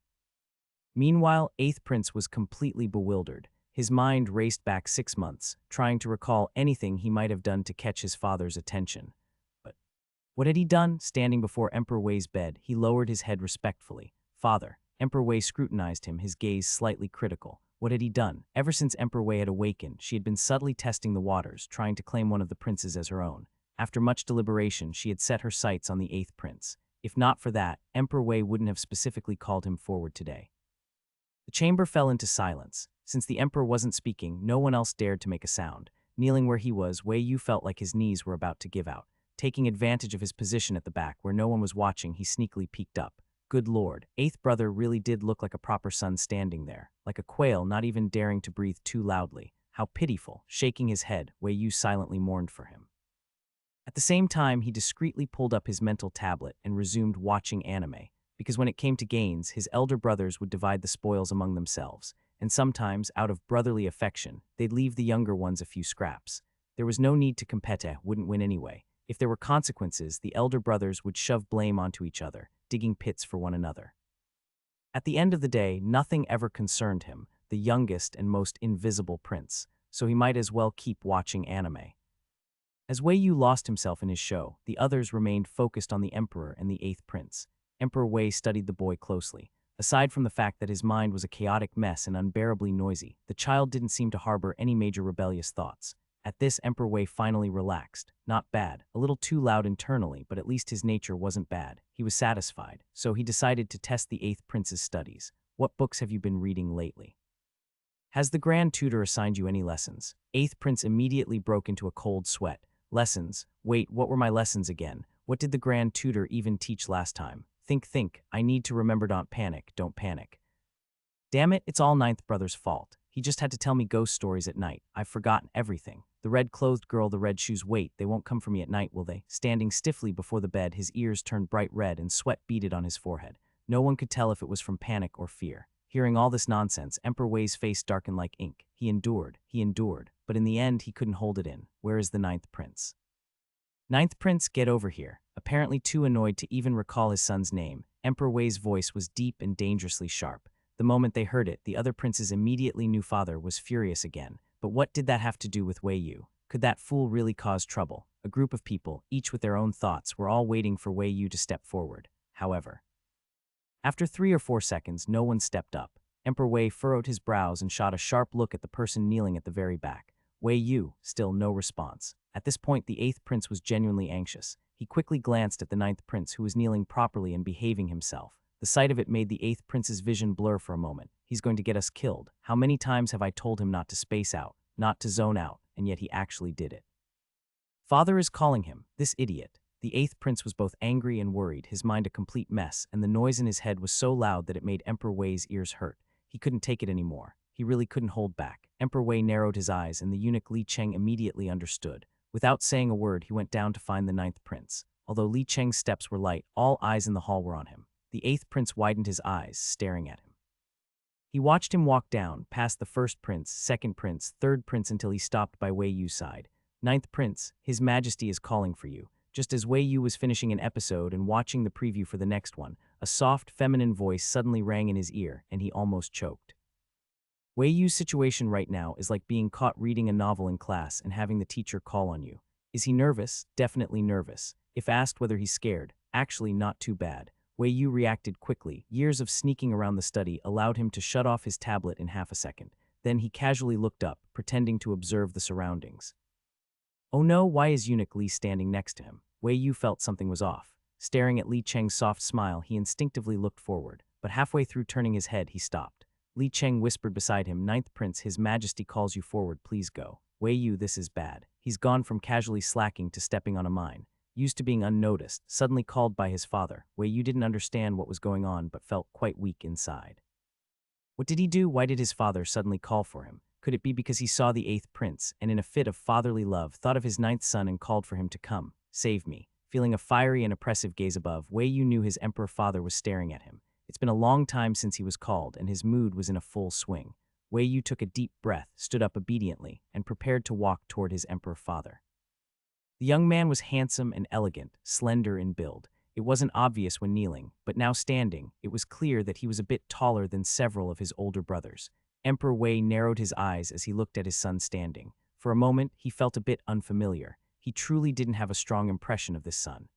[SPEAKER 1] Meanwhile, eighth prince was completely bewildered. His mind raced back 6 months, trying to recall anything he might have done to catch his father's attention. But what had he done? Standing before Emperor Wei's bed, he lowered his head respectfully. Father. Emperor Wei scrutinized him, his gaze slightly critical. What had he done? Ever since Emperor Wei had awakened, she had been subtly testing the waters, trying to claim one of the princes as her own. After much deliberation, she had set her sights on the eighth prince. If not for that, Emperor Wei wouldn't have specifically called him forward today. The chamber fell into silence. Since the emperor wasn't speaking, no one else dared to make a sound. Kneeling where he was, Wei Yu felt like his knees were about to give out. Taking advantage of his position at the back, where no one was watching, he sneakily peeked up. Good lord, eighth brother really did look like a proper son standing there, like a quail not even daring to breathe too loudly. How pitiful. Shaking his head, Wei Yu silently mourned for him. At the same time, he discreetly pulled up his mental tablet and resumed watching anime. because when it came to gains, his elder brothers would divide the spoils among themselves, and sometimes, out of brotherly affection, they'd leave the younger ones a few scraps. There was no need to compete, wouldn't win anyway. If there were consequences, the elder brothers would shove blame onto each other, digging pits for one another. At the end of the day, nothing ever concerned him, the youngest and most invisible prince, so he might as well keep watching anime. As Wei Yu lost himself in his show, the others remained focused on the emperor and the eighth prince. Emperor Wei studied the boy closely. Aside from the fact that his mind was a chaotic mess and unbearably noisy, the child didn't seem to harbor any major rebellious thoughts. At this, Emperor Wei finally relaxed. Not bad, a little too loud internally, but at least his nature wasn't bad. He was satisfied, so he decided to test the eighth prince's studies. What books have you been reading lately? Has the grand tutor assigned you any lessons? Eighth prince immediately broke into a cold sweat. Lessons? Wait, what were my lessons again? What did the grand tutor even teach last time? Think, I need to remember don't panic. Damn it, it's all ninth brother's fault. He just had to tell me ghost stories at night. I've forgotten everything. The red-clothed girl, the red shoes, wait, they won't come for me at night, will they? Standing stiffly before the bed, his ears turned bright red and sweat beaded on his forehead. No one could tell if it was from panic or fear. Hearing all this nonsense, Emperor Wei's face darkened like ink. He endured, but in the end he couldn't hold it in. Where is the ninth prince? Ninth prince, get over here. Apparently too annoyed to even recall his son's name, Emperor Wei's voice was deep and dangerously sharp. The moment they heard it, the other princes immediately knew father was furious again. But what did that have to do with Wei Yu? Could that fool really cause trouble? A group of people, each with their own thoughts, were all waiting for Wei Yu to step forward. However, after 3 or 4 seconds, no one stepped up. Emperor Wei furrowed his brows and shot a sharp look at the person kneeling at the very back. Wei Yu, still no response. At this point, the eighth prince was genuinely anxious. He quickly glanced at the ninth prince, who was kneeling properly and behaving himself. The sight of it made the eighth prince's vision blur for a moment. He's going to get us killed. How many times have I told him not to space out, not to zone out, and yet he actually did it. Father is calling him, this idiot. The eighth prince was both angry and worried, his mind a complete mess, and the noise in his head was so loud that it made Emperor Wei's ears hurt. He couldn't take it anymore. He really couldn't hold back. Emperor Wei narrowed his eyes, and the eunuch Li Cheng immediately understood. Without saying a word, he went down to find the ninth prince. Although Li Cheng's steps were light, all eyes in the hall were on him. The eighth prince widened his eyes, staring at him. He watched him walk down, past the first prince, second prince, third prince, until he stopped by Wei Yu's side. Ninth prince, His Majesty is calling for you. Just as Wei Yu was finishing an episode and watching the preview for the next one, a soft, feminine voice suddenly rang in his ear, and he almost choked. Wei Yu's situation right now is like being caught reading a novel in class and having the teacher call on you. Is he nervous? Definitely nervous. If asked whether he's scared, actually not too bad. Wei Yu reacted quickly. Years of sneaking around the study allowed him to shut off his tablet in half a second. Then he casually looked up, pretending to observe the surroundings. Oh no, why is eunuch Li standing next to him? Wei Yu felt something was off. Staring at Li Cheng's soft smile, he instinctively looked forward, but halfway through turning his head, he stopped. Li Cheng whispered beside him, Ninth Prince, His Majesty calls you forward, please go. Wei Yu, this is bad. He's gone from casually slacking to stepping on a mine. Used to being unnoticed, suddenly called by his father. Wei Yu didn't understand what was going on but felt quite weak inside. What did he do? Why did his father suddenly call for him? Could it be because he saw the eighth prince and in a fit of fatherly love thought of his ninth son and called for him to come, save me? Feeling a fiery and oppressive gaze above, Wei Yu knew his emperor father was staring at him. It's been a long time since he was called and his mood was in a full swing. Wei Yu took a deep breath, stood up obediently, and prepared to walk toward his emperor father. The young man was handsome and elegant, slender in build. It wasn't obvious when kneeling, but now standing, it was clear that he was a bit taller than several of his older brothers. Emperor Wei narrowed his eyes as he looked at his son standing. For a moment, he felt a bit unfamiliar. He truly didn't have a strong impression of this son.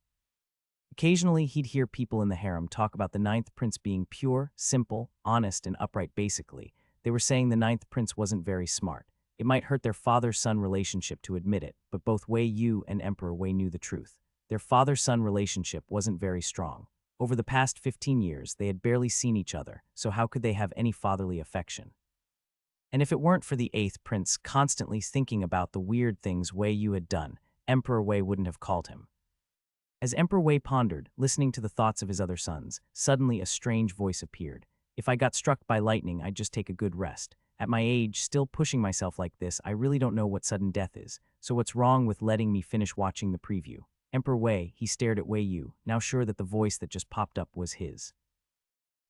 [SPEAKER 1] Occasionally, he'd hear people in the harem talk about the ninth prince being pure, simple, honest, and upright basically. They were saying the ninth prince wasn't very smart. It might hurt their father-son relationship to admit it, but both Wei Yu and Emperor Wei knew the truth. Their father-son relationship wasn't very strong. Over the past 15 years, they had barely seen each other, so how could they have any fatherly affection? And if it weren't for the eighth prince constantly thinking about the weird things Wei Yu had done, Emperor Wei wouldn't have called him. As Emperor Wei pondered, listening to the thoughts of his other sons, suddenly a strange voice appeared. If I got struck by lightning, I'd just take a good rest. At my age, still pushing myself like this, I really don't know what sudden death is, so what's wrong with letting me finish watching the preview? Emperor Wei, he stared at Wei Yu, now sure that the voice that just popped up was his.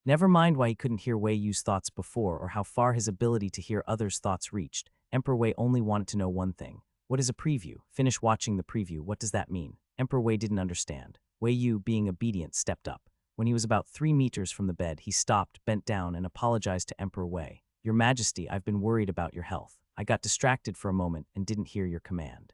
[SPEAKER 1] Never mind why he couldn't hear Wei Yu's thoughts before or how far his ability to hear others' thoughts reached. Emperor Wei only wanted to know one thing. What is a preview? Finish watching the preview. What does that mean? Emperor Wei didn't understand. Wei Yu, being obedient, stepped up. When he was about 3 meters from the bed, he stopped, bent down, and apologized to Emperor Wei. Your Majesty, I've been worried about your health. I got distracted for a moment and didn't hear your command.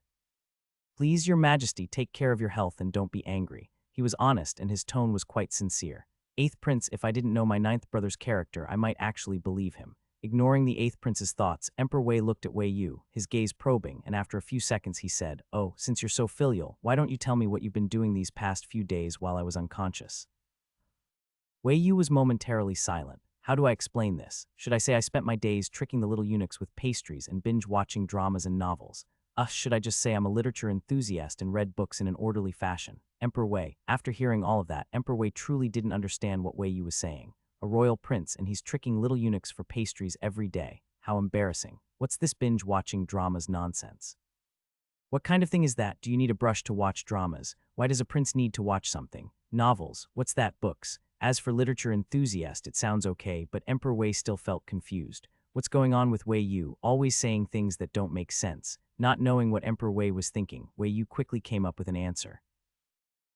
[SPEAKER 1] Please, Your Majesty, take care of your health and don't be angry. He was honest and his tone was quite sincere. Eighth Prince, if I didn't know my ninth brother's character, I might actually believe him. Ignoring the eighth prince's thoughts, Emperor Wei looked at Wei Yu, his gaze probing, and after a few seconds he said, "Oh, since you're so filial, why don't you tell me what you've been doing these past few days while I was unconscious?" Wei Yu was momentarily silent. How do I explain this? Should I say I spent my days tricking the little eunuchs with pastries and binge-watching dramas and novels? Should I just say I'm a literature enthusiast and read books in an orderly fashion? Emperor Wei. After hearing all of that, Emperor Wei truly didn't understand what Wei Yu was saying. A royal prince, and he's tricking little eunuchs for pastries every day. How embarrassing. What's this binge-watching dramas nonsense? What kind of thing is that? Do you need a brush to watch dramas? Why does a prince need to watch something? Novels. What's that? Books. As for literature enthusiast, it sounds okay, but Emperor Wei still felt confused. What's going on with Wei Yu, always saying things that don't make sense? Not knowing what Emperor Wei was thinking, Wei Yu quickly came up with an answer.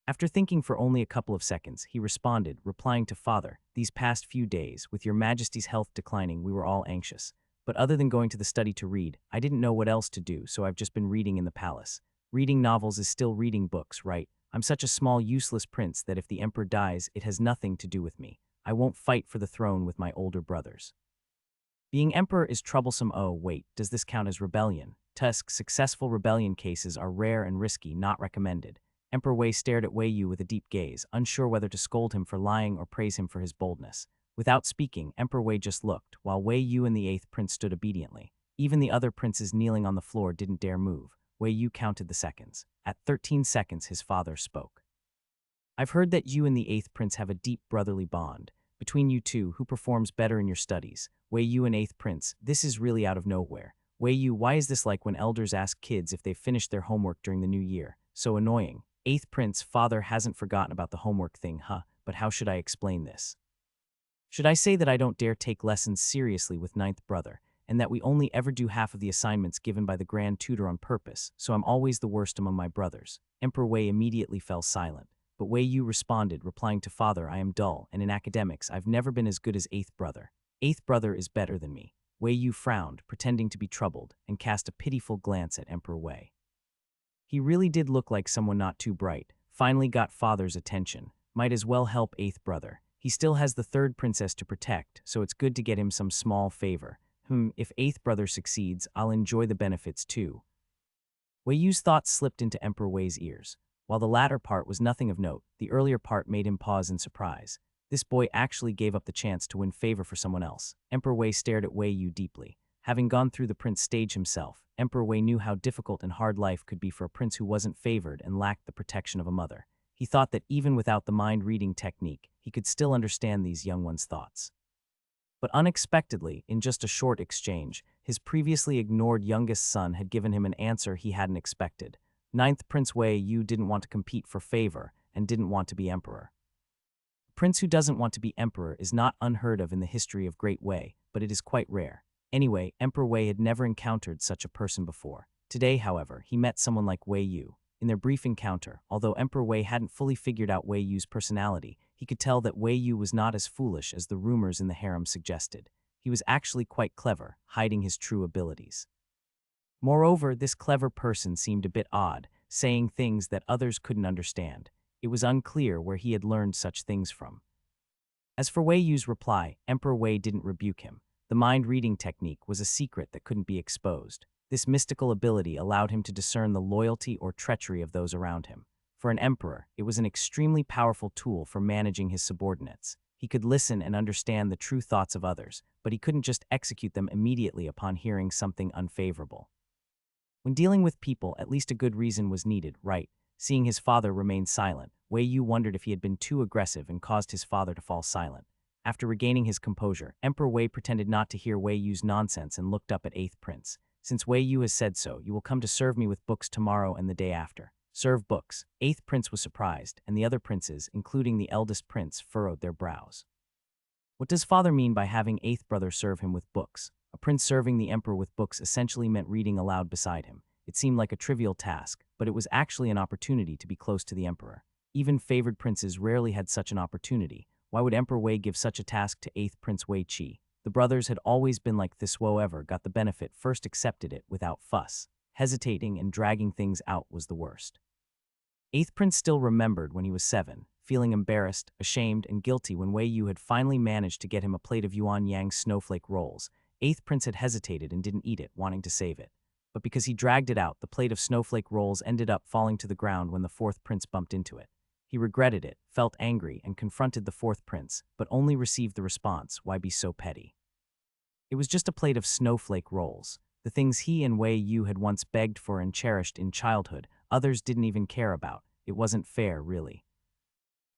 [SPEAKER 1] After thinking for only a couple of seconds, he responded, replying to Father, "These past few days, with your Majesty's health declining, we were all anxious. But other than going to the study to read, I didn't know what else to do, so I've just been reading in the palace. Reading novels is still reading books, right? I'm such a small, useless prince that if the emperor dies, it has nothing to do with me. I won't fight for the throne with my older brothers. Being emperor is troublesome. Oh, wait, does this count as rebellion? Tusk, successful rebellion cases are rare and risky, not recommended." Emperor Wei stared at Wei Yu with a deep gaze, unsure whether to scold him for lying or praise him for his boldness. Without speaking, Emperor Wei just looked, while Wei Yu and the eighth prince stood obediently. Even the other princes kneeling on the floor didn't dare move. Wei Yu counted the seconds. At 13 seconds, his father spoke. "I've heard that you and the eighth prince have a deep brotherly bond. Between you two, who performs better in your studies? Wei Yu and eighth prince, this is really out of nowhere. Wei Yu, why is this like when elders ask kids if they've finished their homework during the new year? So annoying. Eighth prince, father hasn't forgotten about the homework thing, huh? But how should I explain this? Should I say that I don't dare take lessons seriously with ninth brother, and that we only ever do half of the assignments given by the grand tutor on purpose, so I'm always the worst among my brothers?" Emperor Wei immediately fell silent. But Wei Yu responded, replying to Father, "I am dull, and in academics I've never been as good as eighth brother. Eighth brother is better than me." Wei Yu frowned, pretending to be troubled, and cast a pitiful glance at Emperor Wei. He really did look like someone not too bright. Finally got Father's attention. Might as well help eighth brother. He still has the third princess to protect, so it's good to get him some small favor. If eighth brother succeeds, I'll enjoy the benefits too. Wei Yu's thoughts slipped into Emperor Wei's ears. While the latter part was nothing of note, the earlier part made him pause in surprise. This boy actually gave up the chance to win favor for someone else. Emperor Wei stared at Wei Yu deeply. Having gone through the prince stage himself, Emperor Wei knew how difficult and hard life could be for a prince who wasn't favored and lacked the protection of a mother. He thought that even without the mind-reading technique, he could still understand these young ones' thoughts. But unexpectedly, in just a short exchange, his previously ignored youngest son had given him an answer he hadn't expected. Ninth Prince Wei Yu didn't want to compete for favor and didn't want to be emperor. A prince who doesn't want to be emperor is not unheard of in the history of Great Wei, but it is quite rare. Anyway, Emperor Wei had never encountered such a person before. Today, however, he met someone like Wei Yu. In their brief encounter, although Emperor Wei hadn't fully figured out Wei Yu's personality, he could tell that Wei Yu was not as foolish as the rumors in the harem suggested. He was actually quite clever, hiding his true abilities. Moreover, this clever person seemed a bit odd, saying things that others couldn't understand. It was unclear where he had learned such things from. As for Wei Yu's reply, Emperor Wei didn't rebuke him. The mind-reading technique was a secret that couldn't be exposed. This mystical ability allowed him to discern the loyalty or treachery of those around him. For an emperor, it was an extremely powerful tool for managing his subordinates. He could listen and understand the true thoughts of others, but he couldn't just execute them immediately upon hearing something unfavorable. When dealing with people, at least a good reason was needed, right? Seeing his father remain silent, Wei Yu wondered if he had been too aggressive and caused his father to fall silent. After regaining his composure, Emperor Wei pretended not to hear Wei Yu's nonsense and looked up at eighth prince. "Since Wei Yu has said so, you will come to serve me with books tomorrow and the day after." Serve books. Eighth prince was surprised, and the other princes, including the eldest prince, furrowed their brows. What does father mean by having eighth brother serve him with books? A prince serving the emperor with books essentially meant reading aloud beside him. It seemed like a trivial task, but it was actually an opportunity to be close to the emperor. Even favored princes rarely had such an opportunity. Why would Emperor Wei give such a task to eighth Prince Wei Qi? The brothers had always been like this. Whoever got the benefit first accepted it without fuss. Hesitating and dragging things out was the worst. Eighth Prince still remembered when he was 7, feeling embarrassed, ashamed, and guilty when Wei Yu had finally managed to get him a plate of Yuan Yang's snowflake rolls. Eighth Prince had hesitated and didn't eat it, wanting to save it. But because he dragged it out, the plate of snowflake rolls ended up falling to the ground when the fourth prince bumped into it. He regretted it, felt angry, and confronted the fourth prince, but only received the response, "Why be so petty?" It was just a plate of snowflake rolls. The things he and Wei Yu had once begged for and cherished in childhood, others didn't even care about. It wasn't fair, really.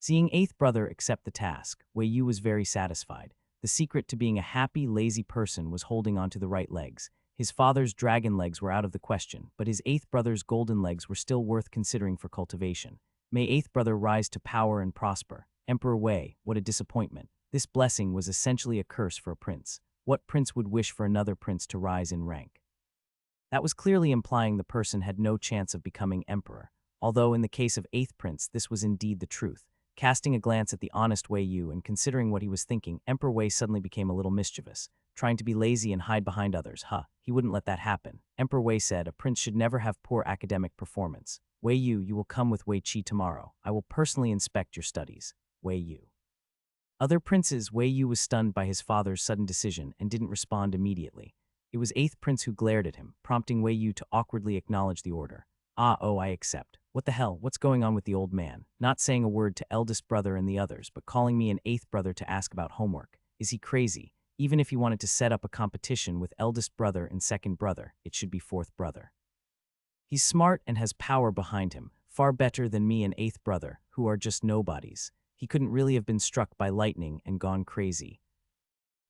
[SPEAKER 1] Seeing eighth brother accept the task, Wei Yu was very satisfied. The secret to being a happy, lazy person was holding onto the right legs. His father's dragon legs were out of the question, but his eighth brother's golden legs were still worth considering for cultivation. May eighth brother rise to power and prosper. Emperor Wei, what a disappointment. This blessing was essentially a curse for a prince. What prince would wish for another prince to rise in rank? That was clearly implying the person had no chance of becoming emperor. Although in the case of eighth prince, this was indeed the truth. Casting a glance at the honest Wei Yu and considering what he was thinking, Emperor Wei suddenly became a little mischievous. Trying to be lazy and hide behind others, he wouldn't let that happen. Emperor Wei said, "A prince should never have poor academic performance. Wei Yu, you will come with Wei Qi tomorrow. I will personally inspect your studies. Wei Yu." Other princes, Wei Yu was stunned by his father's sudden decision and didn't respond immediately. It was eighth prince who glared at him, prompting Wei Yu to awkwardly acknowledge the order. I accept. What the hell, what's going on with the old man? Not saying a word to eldest brother and the others, but calling me an eighth brother to ask about homework. Is he crazy? Even if he wanted to set up a competition with eldest brother and second brother, it should be fourth brother. He's smart and has power behind him, far better than me and eighth brother, who are just nobodies. He couldn't really have been struck by lightning and gone crazy.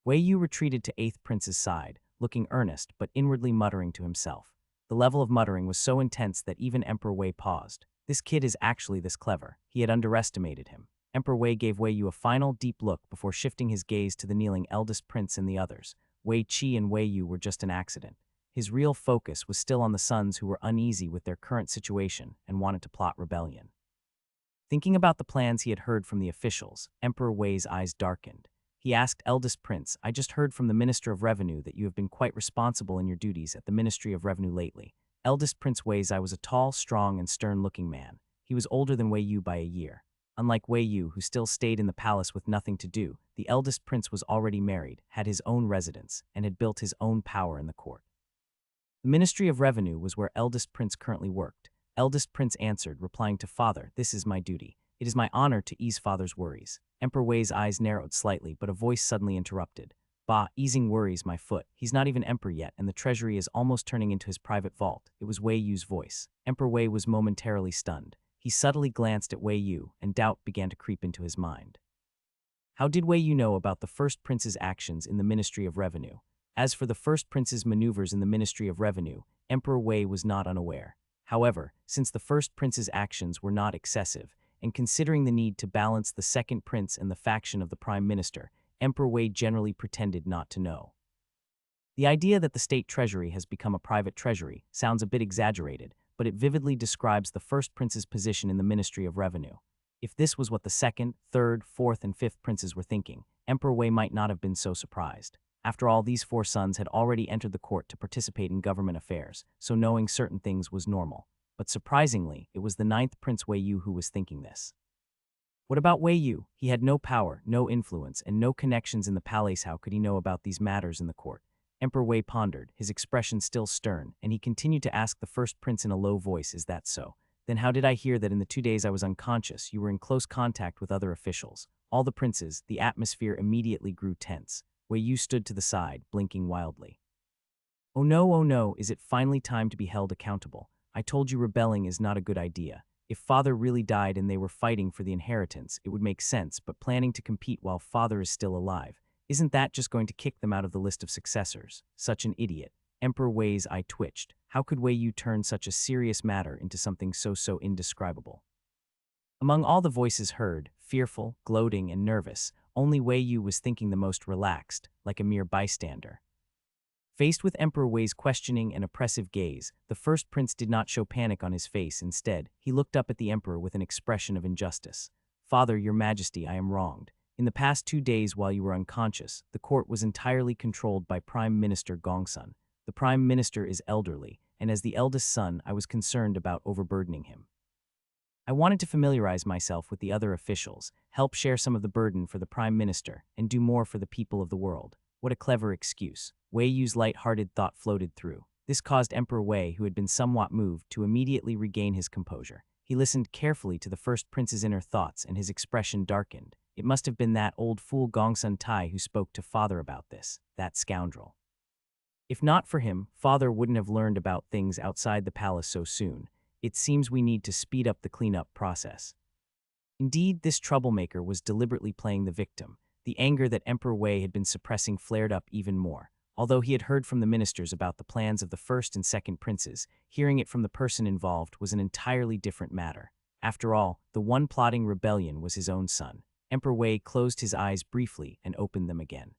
[SPEAKER 1] Wei Yu retreated to eighth prince's side, looking earnest but inwardly muttering to himself. The level of muttering was so intense that even Emperor Wei paused. This kid is actually this clever. He had underestimated him. Emperor Wei gave Wei Yu a final deep look before shifting his gaze to the kneeling eldest prince and the others. Wei Qi and Wei Yu were just an accident. His real focus was still on the sons who were uneasy with their current situation and wanted to plot rebellion. Thinking about the plans he had heard from the officials, Emperor Wei's eyes darkened. He asked eldest prince, "I just heard from the Minister of Revenue that you have been quite responsible in your duties at the Ministry of Revenue lately." Eldest Prince Wei's eye was a tall, strong, and stern-looking man. He was older than Wei Yu by a year. Unlike Wei Yu, who still stayed in the palace with nothing to do, the eldest prince was already married, had his own residence, and had built his own power in the court. The Ministry of Revenue was where eldest prince currently worked. Eldest prince answered, replying to father, "This is my duty. It is my honor to ease father's worries." Emperor Wei's eyes narrowed slightly, but a voice suddenly interrupted. "Bah, easing worries, my foot. He's not even emperor yet, and the treasury is almost turning into his private vault." It was Wei Yu's voice. Emperor Wei was momentarily stunned. He subtly glanced at Wei Yu, and doubt began to creep into his mind. How did Wei Yu know about the first prince's actions in the Ministry of Revenue? As for the first prince's maneuvers in the Ministry of Revenue, Emperor Wei was not unaware. However, since the first prince's actions were not excessive, and considering the need to balance the second prince and the faction of the prime minister, Emperor Wei generally pretended not to know. The idea that the state treasury has become a private treasury sounds a bit exaggerated, but it vividly describes the first prince's position in the Ministry of Revenue. If this was what the second, third, fourth, and fifth princes were thinking, Emperor Wei might not have been so surprised. After all, these 4 sons had already entered the court to participate in government affairs, so knowing certain things was normal. But surprisingly, it was the 9th Prince Wei Yu who was thinking this. What about Wei Yu? He had no power, no influence, and no connections in the palace. How could he know about these matters in the court? Emperor Wei pondered, his expression still stern, and he continued to ask the first prince in a low voice, "Is that so? Then how did I hear that in the 2 days I was unconscious, you were in close contact with other officials?" All the princes, the atmosphere immediately grew tense. Wei Yu stood to the side, blinking wildly. Oh no, is it finally time to be held accountable? I told you rebelling is not a good idea. If father really died and they were fighting for the inheritance, it would make sense, but planning to compete while father is still alive, isn't that just going to kick them out of the list of successors? Such an idiot. Emperor Wei's eye twitched. How could Wei Yu turn such a serious matter into something so indescribable? Among all the voices heard, fearful, gloating, and nervous, Only Wei Yu was thinking the most relaxed, like a mere bystander. Faced with Emperor Wei's questioning and oppressive gaze, the first prince did not show panic on his face. Instead, he looked up at the emperor with an expression of injustice. "Father, your majesty, I am wronged. In the past 2 days while you were unconscious, the court was entirely controlled by Prime Minister Gongsun. The Prime Minister is elderly, and as the eldest son, I was concerned about overburdening him. I wanted to familiarize myself with the other officials, help share some of the burden for the Prime Minister, and do more for the people of the world." What a clever excuse. Wei Yu's light-hearted thought floated through. This caused Emperor Wei, who had been somewhat moved, to immediately regain his composure. He listened carefully to the first prince's inner thoughts, and his expression darkened. It must have been that old fool Gongsun Tai who spoke to father about this, that scoundrel. If not for him, father wouldn't have learned about things outside the palace so soon. It seems we need to speed up the cleanup process. Indeed, this troublemaker was deliberately playing the victim. The anger that Emperor Wei had been suppressing flared up even more. Although he had heard from the ministers about the plans of the first and second princes, hearing it from the person involved was an entirely different matter. After all, the one plotting rebellion was his own son. Emperor Wei closed his eyes briefly and opened them again.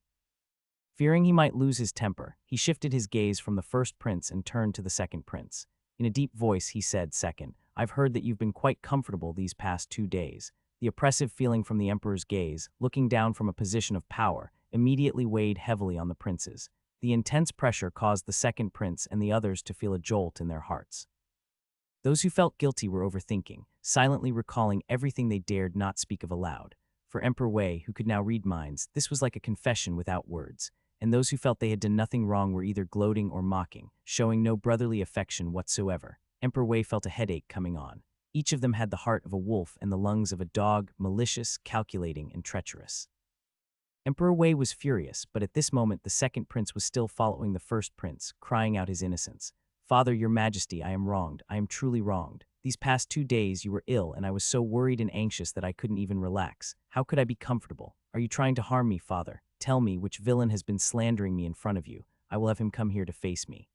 [SPEAKER 1] Fearing he might lose his temper, he shifted his gaze from the first prince and turned to the second prince. In a deep voice, he said, "Second, I've heard that you've been quite comfortable these past 2 days." The oppressive feeling from the emperor's gaze, looking down from a position of power, immediately weighed heavily on the princes. The intense pressure caused the second prince and the others to feel a jolt in their hearts. Those who felt guilty were overthinking, silently recalling everything they dared not speak of aloud. For Emperor Wei, who could now read minds, this was like a confession without words. And those who felt they had done nothing wrong were either gloating or mocking, showing no brotherly affection whatsoever. Emperor Wei felt a headache coming on. Each of them had the heart of a wolf and the lungs of a dog, malicious, calculating, and treacherous. Emperor Wei was furious, but at this moment the second prince was still following the first prince, crying out his innocence. "Father, your majesty, I am wronged. I am truly wronged. These past 2 days you were ill, and I was so worried and anxious that I couldn't even relax. How could I be comfortable? Are you trying to harm me, father? Tell me which villain has been slandering me in front of you. I will have him come here to face me."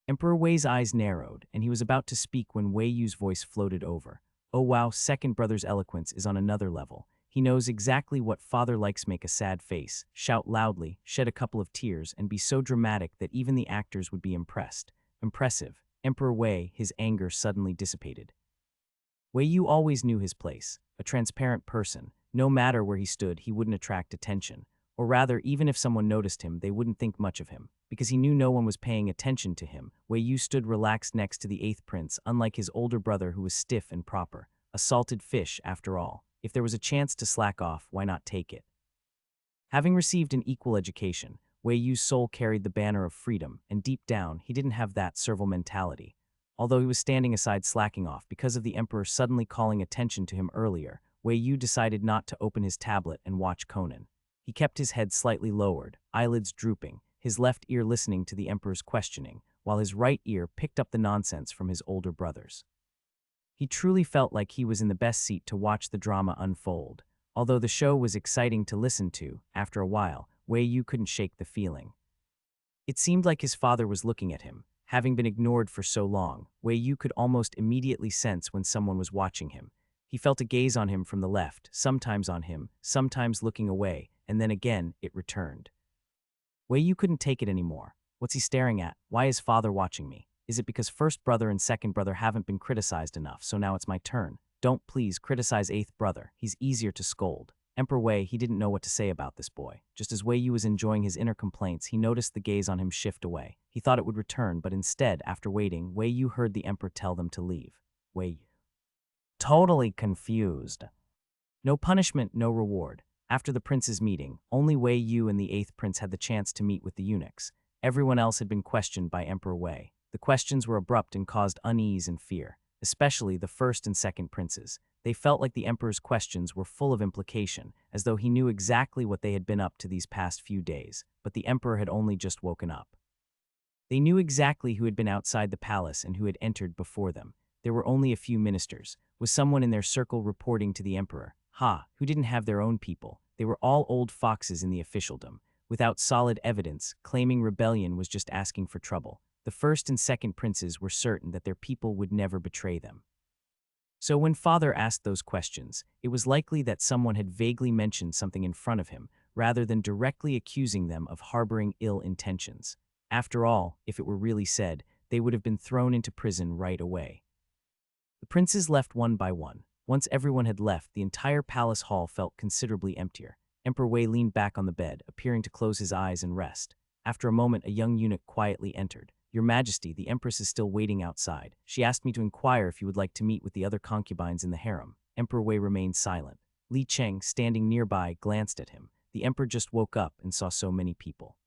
[SPEAKER 1] Emperor Wei's eyes narrowed, and he was about to speak when Wei Yu's voice floated over. "Oh wow, second brother's eloquence is on another level. He knows exactly what father likes. Make a sad face, shout loudly, shed a couple of tears, and be so dramatic that even the actors would be impressed." Impressive. Emperor Wei, his anger suddenly dissipated. Wei Yu always knew his place, a transparent person. No matter where he stood, he wouldn't attract attention. Or rather, even if someone noticed him, they wouldn't think much of him. Because he knew no one was paying attention to him, Wei Yu stood relaxed next to the eighth prince, unlike his older brother who was stiff and proper. A salted fish, after all. If there was a chance to slack off, why not take it? Having received an equal education, Wei Yu's soul carried the banner of freedom, and deep down, he didn't have that servile mentality. Although he was standing aside slacking off because of the emperor suddenly calling attention to him earlier, Wei Yu decided not to open his tablet and watch Conan. He kept his head slightly lowered, eyelids drooping, his left ear listening to the emperor's questioning, while his right ear picked up the nonsense from his older brothers. He truly felt like he was in the best seat to watch the drama unfold. Although the show was exciting to listen to, after a while, Wei Yu couldn't shake the feeling. It seemed like his father was looking at him. Having been ignored for so long, Wei Yu could almost immediately sense when someone was watching him. He felt a gaze on him from the left, sometimes on him, sometimes looking away, and then again, it returned. Wei Yu couldn't take it anymore. What's he staring at? Why is father watching me? Is it because first brother and second brother haven't been criticized enough, so now it's my turn? Don't please criticize eighth brother. He's easier to scold. Emperor Wei, he didn't know what to say about this boy. Just as Wei Yu was enjoying his inner complaints, he noticed the gaze on him shift away. He thought it would return, but instead, after waiting, Wei Yu heard the emperor tell them to leave. Wei Yu, totally confused. No punishment, no reward. After the prince's meeting, only Wei Yu and the eighth prince had the chance to meet with the eunuchs. Everyone else had been questioned by Emperor Wei. The questions were abrupt and caused unease and fear, especially the first and second princes. They felt like the emperor's questions were full of implication, as though he knew exactly what they had been up to these past few days, but the emperor had only just woken up. They knew exactly who had been outside the palace and who had entered before them. There were only a few ministers. Was someone in their circle reporting to the emperor? Who didn't have their own people. They were all old foxes in the officialdom, without solid evidence, claiming rebellion was just asking for trouble. The first and second princes were certain that their people would never betray them. So when father asked those questions, it was likely that someone had vaguely mentioned something in front of him, rather than directly accusing them of harboring ill intentions. After all, if it were really said, they would have been thrown into prison right away. The princes left one by one. Once everyone had left, the entire palace hall felt considerably emptier. Emperor Wei leaned back on the bed, appearing to close his eyes and rest. After a moment, a young eunuch quietly entered. "Your Majesty, the Empress is still waiting outside. She asked me to inquire if you would like to meet with the other concubines in the harem." Emperor Wei remained silent. Li Cheng, standing nearby, glanced at him. The emperor just woke up and saw so many people.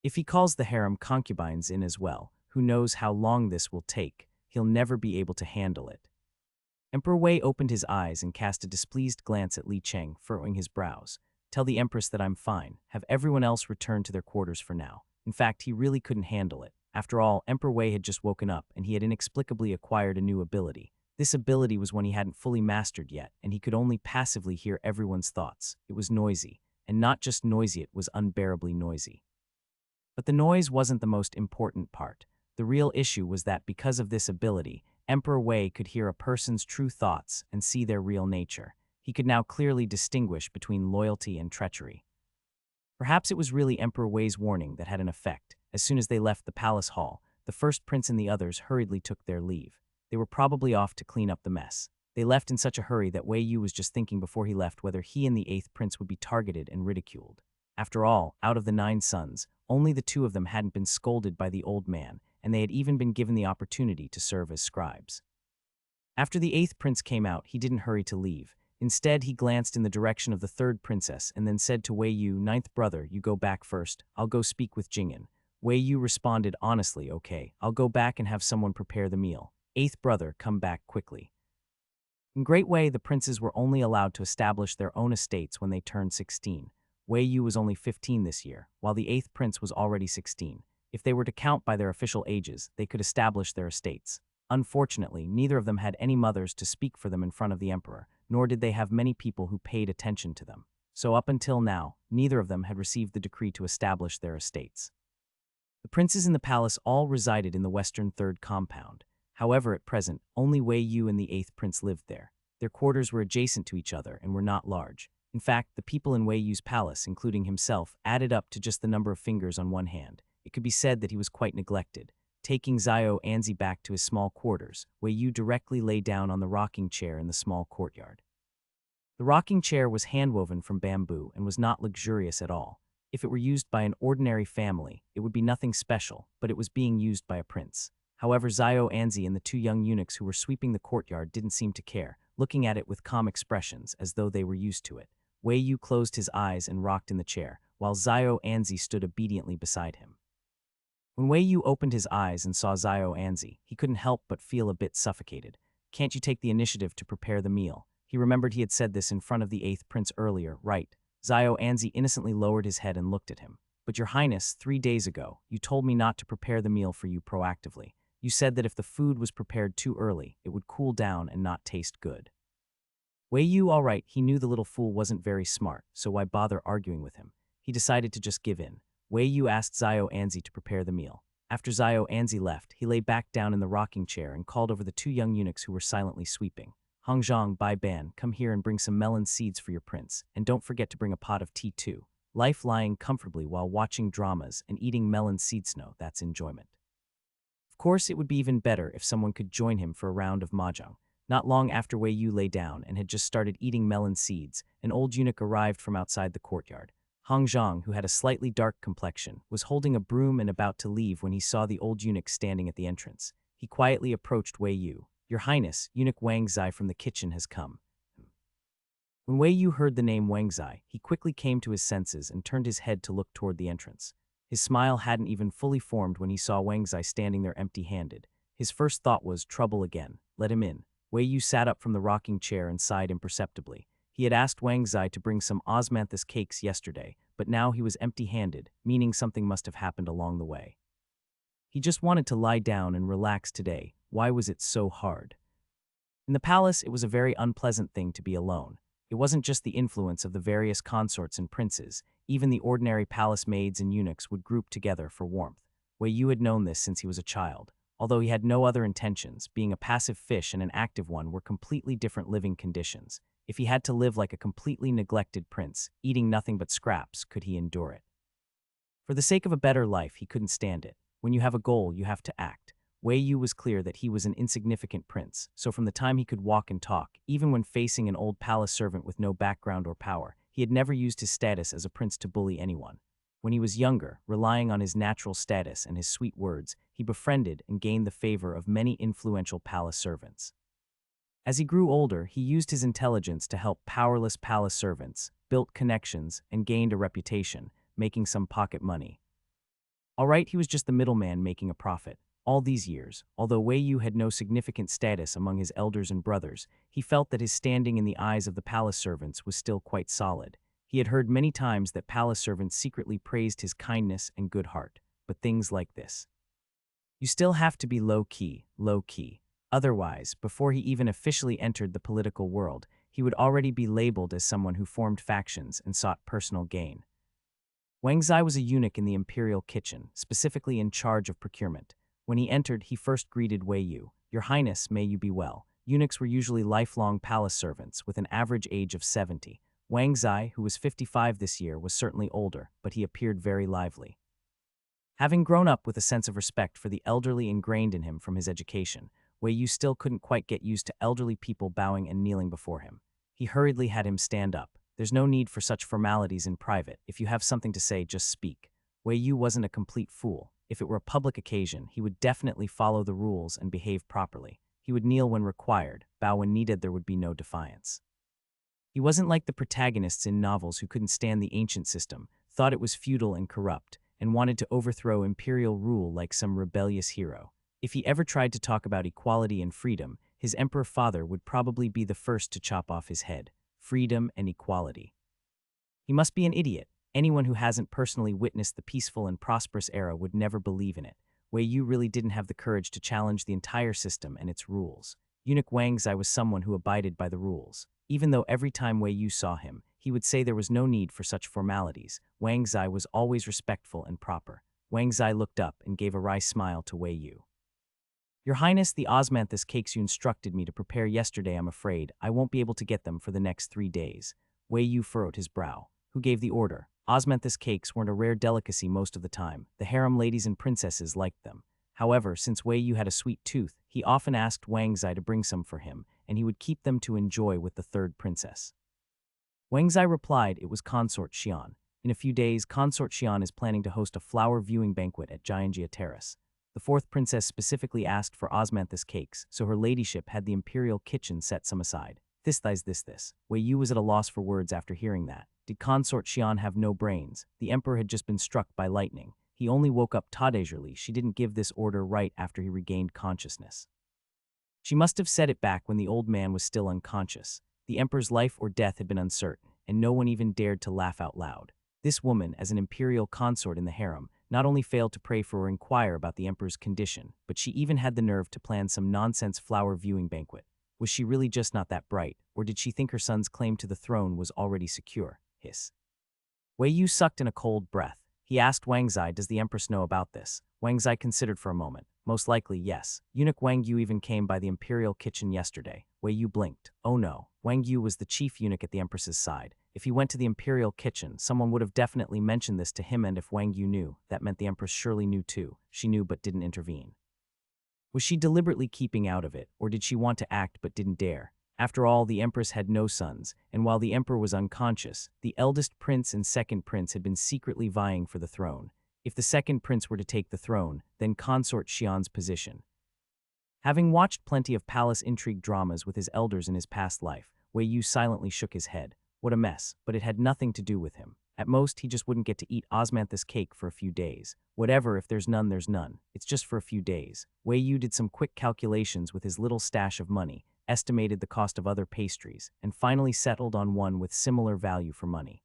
[SPEAKER 1] If he calls the harem concubines in as well, who knows how long this will take? He'll never be able to handle it. Emperor Wei opened his eyes and cast a displeased glance at Li Cheng, furrowing his brows. "Tell the Empress that I'm fine. Have everyone else return to their quarters for now." In fact, he really couldn't handle it. After all, Emperor Wei had just woken up, and he had inexplicably acquired a new ability. This ability was one he hadn't fully mastered yet, and he could only passively hear everyone's thoughts. It was noisy, and not just noisy, it was unbearably noisy. But the noise wasn't the most important part. The real issue was that because of this ability, Emperor Wei could hear a person's true thoughts and see their real nature. He could now clearly distinguish between loyalty and treachery. Perhaps it was really Emperor Wei's warning that had an effect. As soon as they left the palace hall, the first prince and the others hurriedly took their leave. They were probably off to clean up the mess. They left in such a hurry that Wei Yu was just thinking before he left whether he and the eighth prince would be targeted and ridiculed. After all, out of the 9 sons, only the 2 of them hadn't been scolded by the old man, and they had even been given the opportunity to serve as scribes. After the 8th prince came out, he didn't hurry to leave. Instead, he glanced in the direction of the 3rd princess and then said to Wei Yu, "Ninth brother, you go back first. I'll go speak with Jing'an." Wei Yu responded honestly, "Okay, I'll go back and have someone prepare the meal." "Eighth brother, come back quickly." In Great Wei, the princes were only allowed to establish their own estates when they turned 16. Wei Yu was only 15 this year, while the 8th prince was already 16. If they were to count by their official ages, they could establish their estates. Unfortunately, neither of them had any mothers to speak for them in front of the emperor, nor did they have many people who paid attention to them. So up until now, neither of them had received the decree to establish their estates. The princes in the palace all resided in the western 3rd compound. However, at present, only Wei Yu and the 8th prince lived there. Their quarters were adjacent to each other and were not large. In fact, the people in Wei Yu's palace, including himself, added up to just the number of fingers on one hand. It could be said that he was quite neglected. Taking Xiao Anzi back to his small quarters, Wei Yu directly lay down on the rocking chair in the small courtyard. The rocking chair was handwoven from bamboo and was not luxurious at all. If it were used by an ordinary family, it would be nothing special, but it was being used by a prince. However, Xiao Anzi and the 2 young eunuchs who were sweeping the courtyard didn't seem to care, looking at it with calm expressions as though they were used to it. Wei Yu closed his eyes and rocked in the chair, while Xiao Anzi stood obediently beside him. When Wei Yu opened his eyes and saw Xiao Anzi, he couldn't help but feel a bit suffocated. "Can't you take the initiative to prepare the meal?" He remembered he had said this in front of the 8th prince earlier, right? Xiao Anzi innocently lowered his head and looked at him. "But your highness, 3 days ago, you told me not to prepare the meal for you proactively. You said that if the food was prepared too early, it would cool down and not taste good." Wei Yu, all right, he knew the little fool wasn't very smart, so why bother arguing with him? He decided to just give in. Wei Yu asked Xiao Anzi to prepare the meal. After Xiao Anzi left, he lay back down in the rocking chair and called over the 2 young eunuchs who were silently sweeping. "Hongzhang, Bai Ban, come here and bring some melon seeds for your prince, and don't forget to bring a pot of tea too." Life lying comfortably while watching dramas and eating melon seed snow, that's enjoyment. Of course, it would be even better if someone could join him for a round of mahjong. Not long after Wei Yu lay down and had just started eating melon seeds, an old eunuch arrived from outside the courtyard. Hong Zhang, who had a slightly dark complexion, was holding a broom and about to leave when he saw the old eunuch standing at the entrance. He quietly approached Wei Yu. "Your Highness, Eunuch Wang Zai from the kitchen has come." When Wei Yu heard the name Wang Zai, he quickly came to his senses and turned his head to look toward the entrance. His smile hadn't even fully formed when he saw Wang Zai standing there empty-handed. His first thought was, trouble again. Let him in. Wei Yu sat up from the rocking chair and sighed imperceptibly. He had asked Wang Zai to bring some osmanthus cakes yesterday, but now he was empty-handed, meaning something must have happened along the way. He just wanted to lie down and relax today. Why was it so hard? In the palace, it was a very unpleasant thing to be alone. It wasn't just the influence of the various consorts and princes. Even the ordinary palace maids and eunuchs would group together for warmth. Wei Yu had known this since he was a child. Although he had no other intentions, being a passive fish and an active one were completely different living conditions. If he had to live like a completely neglected prince, eating nothing but scraps, could he endure it? For the sake of a better life, he couldn't stand it. When you have a goal, you have to act. Wei Yu was clear that he was an insignificant prince, so from the time he could walk and talk, even when facing an old palace servant with no background or power, he had never used his status as a prince to bully anyone. When he was younger, relying on his natural status and his sweet words, he befriended and gained the favor of many influential palace servants. As he grew older, he used his intelligence to help powerless palace servants, built connections, and gained a reputation, making some pocket money. All right, he was just the middleman making a profit. All these years, although Wei Yu had no significant status among his elders and brothers, he felt that his standing in the eyes of the palace servants was still quite solid. He had heard many times that palace servants secretly praised his kindness and good heart, but things like this. You still have to be low-key, low-key. Otherwise, before he even officially entered the political world, he would already be labeled as someone who formed factions and sought personal gain. Wang Zai was a eunuch in the imperial kitchen, specifically in charge of procurement. When he entered, he first greeted Wei Yu. "Your Highness, may you be well." Eunuchs were usually lifelong palace servants, with an average age of 70. Wang Zai, who was 55 this year, was certainly older, but he appeared very lively. Having grown up with a sense of respect for the elderly ingrained in him from his education, Wei Yu still couldn't quite get used to elderly people bowing and kneeling before him. He hurriedly had him stand up. There's no need for such formalities in private. If you have something to say, just speak. Wei Yu wasn't a complete fool. If it were a public occasion, he would definitely follow the rules and behave properly. He would kneel when required, bow when needed. There would be no defiance. He wasn't like the protagonists in novels who couldn't stand the ancient system, thought it was feudal and corrupt, and wanted to overthrow imperial rule like some rebellious hero. If he ever tried to talk about equality and freedom, his emperor father would probably be the first to chop off his head. Freedom and equality. He must be an idiot. Anyone who hasn't personally witnessed the peaceful and prosperous era would never believe in it. Wei Yu really didn't have the courage to challenge the entire system and its rules. Eunuch Wang Zai was someone who abided by the rules. Even though every time Wei Yu saw him, he would say there was no need for such formalities, Wang Zai was always respectful and proper. Wang Zai looked up and gave a wry smile to Wei Yu. "Your Highness, the osmanthus cakes you instructed me to prepare yesterday, I'm afraid I won't be able to get them for the next 3 days. Wei Yu furrowed his brow. Who gave the order? Osmanthus cakes weren't a rare delicacy most of the time. The harem ladies and princesses liked them. However, since Wei Yu had a sweet tooth, he often asked Wang Zai to bring some for him, and he would keep them to enjoy with the third princess. Wang Zai replied it was Consort Xian. In a few days, Consort Xian is planning to host a flower viewing banquet at Jianjia Terrace. The fourth princess specifically asked for osmanthus cakes, so her ladyship had the imperial kitchen set some aside. This. Wei Yu was at a loss for words after hearing that. Did Consort Xian have no brains? The emperor had just been struck by lightning. He only woke up tardegely. She didn't give this order right after he regained consciousness. She must have said it back when the old man was still unconscious. The emperor's life or death had been uncertain, and no one even dared to laugh out loud. This woman, as an imperial consort in the harem, not only failed to pray for or inquire about the emperor's condition, but she even had the nerve to plan some nonsense flower viewing banquet. Was she really just not that bright, or did she think her son's claim to the throne was already secure? Hiss. Wei Yu sucked in a cold breath. He asked Wang Zai, does the empress know about this? Wang Zai considered for a moment. Most likely, yes. Eunuch Wang Yu even came by the imperial kitchen yesterday. Wei Yu blinked. Oh no. Wang Yu was the chief eunuch at the empress's side. If he went to the imperial kitchen, someone would have definitely mentioned this to him, and if Wang Yu knew, that meant the empress surely knew too. She knew but didn't intervene. Was she deliberately keeping out of it, or did she want to act but didn't dare? After all, the empress had no sons, and while the emperor was unconscious, the eldest prince and second prince had been secretly vying for the throne. If the second prince were to take the throne, then Consort Xian's position. Having watched plenty of palace intrigue dramas with his elders in his past life, Wei Yu silently shook his head. What a mess, but it had nothing to do with him. At most, he just wouldn't get to eat osmanthus cake for a few days. Whatever, if there's none, there's none. It's just for a few days. Wei Yu did some quick calculations with his little stash of money, estimated the cost of other pastries, and finally settled on one with similar value for money.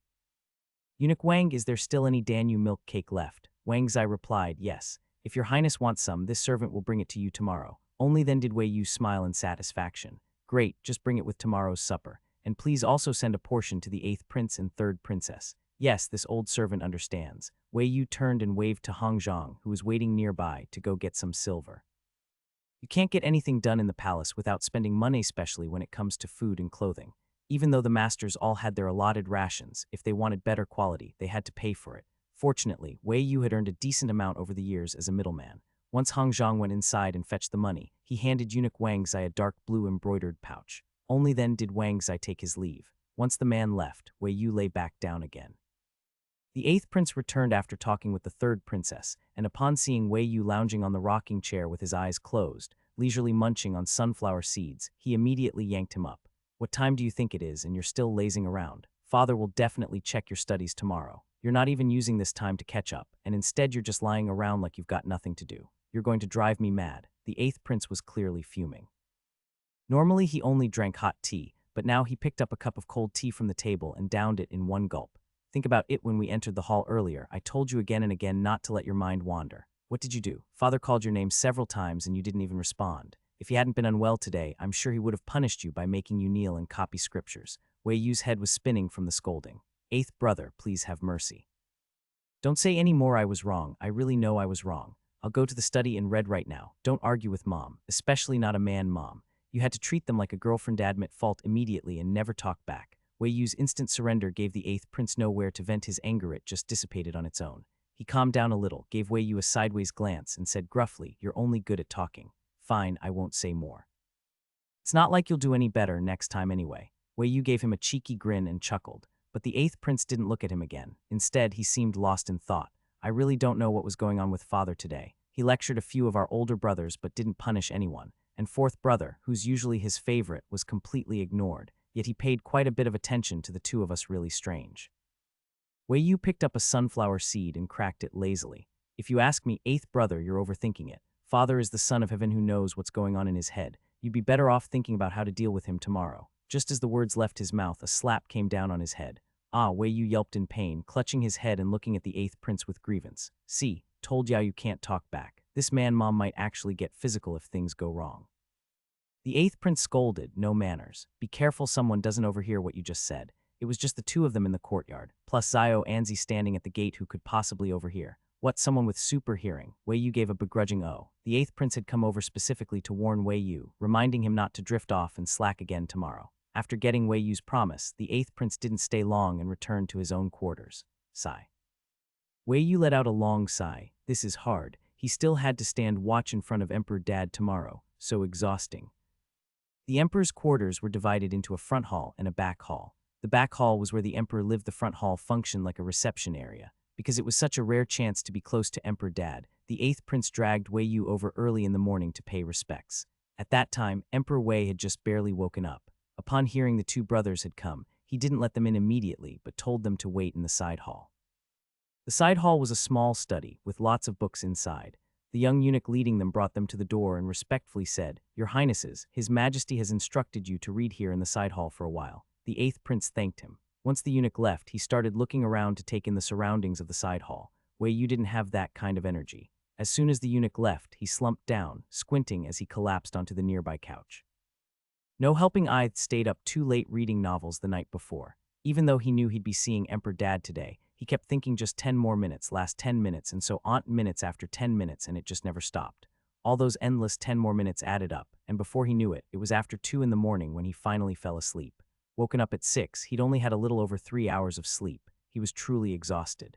[SPEAKER 1] Eunuch Wang, is there still any Danyu milk cake left? Wang Zai replied, yes. If your highness wants some, this servant will bring it to you tomorrow. Only then did Wei Yu smile in satisfaction. Great, just bring it with tomorrow's supper. And please also send a portion to the 8th prince and 3rd princess. Yes, this old servant understands. Wei Yu turned and waved to Hong Zhang, who was waiting nearby, to go get some silver. You can't get anything done in the palace without spending money, especially when it comes to food and clothing. Even though the masters all had their allotted rations, if they wanted better quality, they had to pay for it. Fortunately, Wei Yu had earned a decent amount over the years as a middleman. Once Hong Zhang went inside and fetched the money, he handed eunuch Wang Zai a dark blue embroidered pouch. Only then did Wang Zai take his leave. Once the man left, Wei Yu lay back down again. The eighth prince returned after talking with the third princess, and upon seeing Wei Yu lounging on the rocking chair with his eyes closed, leisurely munching on sunflower seeds, he immediately yanked him up. What time do you think it is, and you're still lazing around? Father will definitely check your studies tomorrow. You're not even using this time to catch up, and instead you're just lying around like you've got nothing to do. You're going to drive me mad. The eighth prince was clearly fuming. Normally he only drank hot tea, but now he picked up a cup of cold tea from the table and downed it in one gulp. Think about it. When we entered the hall earlier, I told you again and again not to let your mind wander. What did you do? Father called your name several times and you didn't even respond. If he hadn't been unwell today, I'm sure he would have punished you by making you kneel and copy scriptures. Wei Yu's head was spinning from the scolding. Eighth brother, please have mercy. Don't say any more. I was wrong. I really know I was wrong. I'll go to the study in red right now. Don't argue with Mom, especially not a man, Mom. You had to treat them like a girlfriend. Admit fault immediately and never talk back. Wei Yu's instant surrender gave the eighth prince nowhere to vent his anger. It just dissipated on its own. He calmed down a little, gave Wei Yu a sideways glance, and said gruffly, "You're only good at talking. Fine, I won't say more. It's not like you'll do any better next time anyway." Wei Yu gave him a cheeky grin and chuckled, but the eighth prince didn't look at him again. Instead, he seemed lost in thought. I really don't know what was going on with Father today. He lectured a few of our older brothers but didn't punish anyone, and fourth brother, who's usually his favorite, was completely ignored, yet he paid quite a bit of attention to the two of us. Really strange. Wei Yu picked up a sunflower seed and cracked it lazily. If you ask me, eighth brother, you're overthinking it. Father is the son of heaven who knows what's going on in his head. You'd be better off thinking about how to deal with him tomorrow. Just as the words left his mouth, a slap came down on his head. Ah, Wei Yu yelped in pain, clutching his head and looking at the eighth prince with grievance. See, told ya you can't talk back. This man Mom might actually get physical if things go wrong. The eighth prince scolded, no manners. Be careful someone doesn't overhear what you just said. It was just the two of them in the courtyard, plus Zio Anzi standing at the gate who could possibly overhear. What, someone with super hearing? Wei Yu gave a begrudging "oh." The eighth prince had come over specifically to warn Wei Yu, reminding him not to drift off and slack again tomorrow. After getting Wei Yu's promise, the eighth prince didn't stay long and returned to his own quarters. Sigh. Wei Yu let out a long sigh. This is hard. He still had to stand watch in front of Emperor Dad tomorrow. So exhausting. The emperor's quarters were divided into a front hall and a back hall. The back hall was where the emperor lived. The front hall functioned like a reception area. Because it was such a rare chance to be close to Emperor Dad, the eighth prince dragged Wei Yu over early in the morning to pay respects. At that time, Emperor Wei had just barely woken up. Upon hearing the two brothers had come, he didn't let them in immediately, but told them to wait in the side hall. The side hall was a small study, with lots of books inside. The young eunuch leading them brought them to the door and respectfully said, "Your Highnesses, His Majesty has instructed you to read here in the side hall for a while." The eighth prince thanked him. Once the eunuch left, he started looking around to take in the surroundings of the side hall. Wei Yu didn't have that kind of energy. As soon as the eunuch left, he slumped down, squinting as he collapsed onto the nearby couch. No helping I stayed up too late reading novels the night before. Even though he knew he'd be seeing Emperor Dad today, he kept thinking just 10 more minutes, last 10 minutes, and so on minutes after 10 minutes, and it just never stopped. All those endless 10 more minutes added up, and before he knew it, it was after 2 in the morning when he finally fell asleep. Woken up at 6, he'd only had a little over 3 hours of sleep. He was truly exhausted.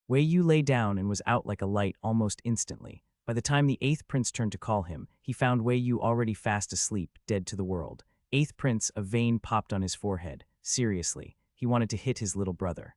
[SPEAKER 1] Wei Yu lay down and was out like a light almost instantly. By the time the eighth prince turned to call him, he found Wei Yu already fast asleep, dead to the world. Eighth prince, a vein popped on his forehead. Seriously, he wanted to hit his little brother.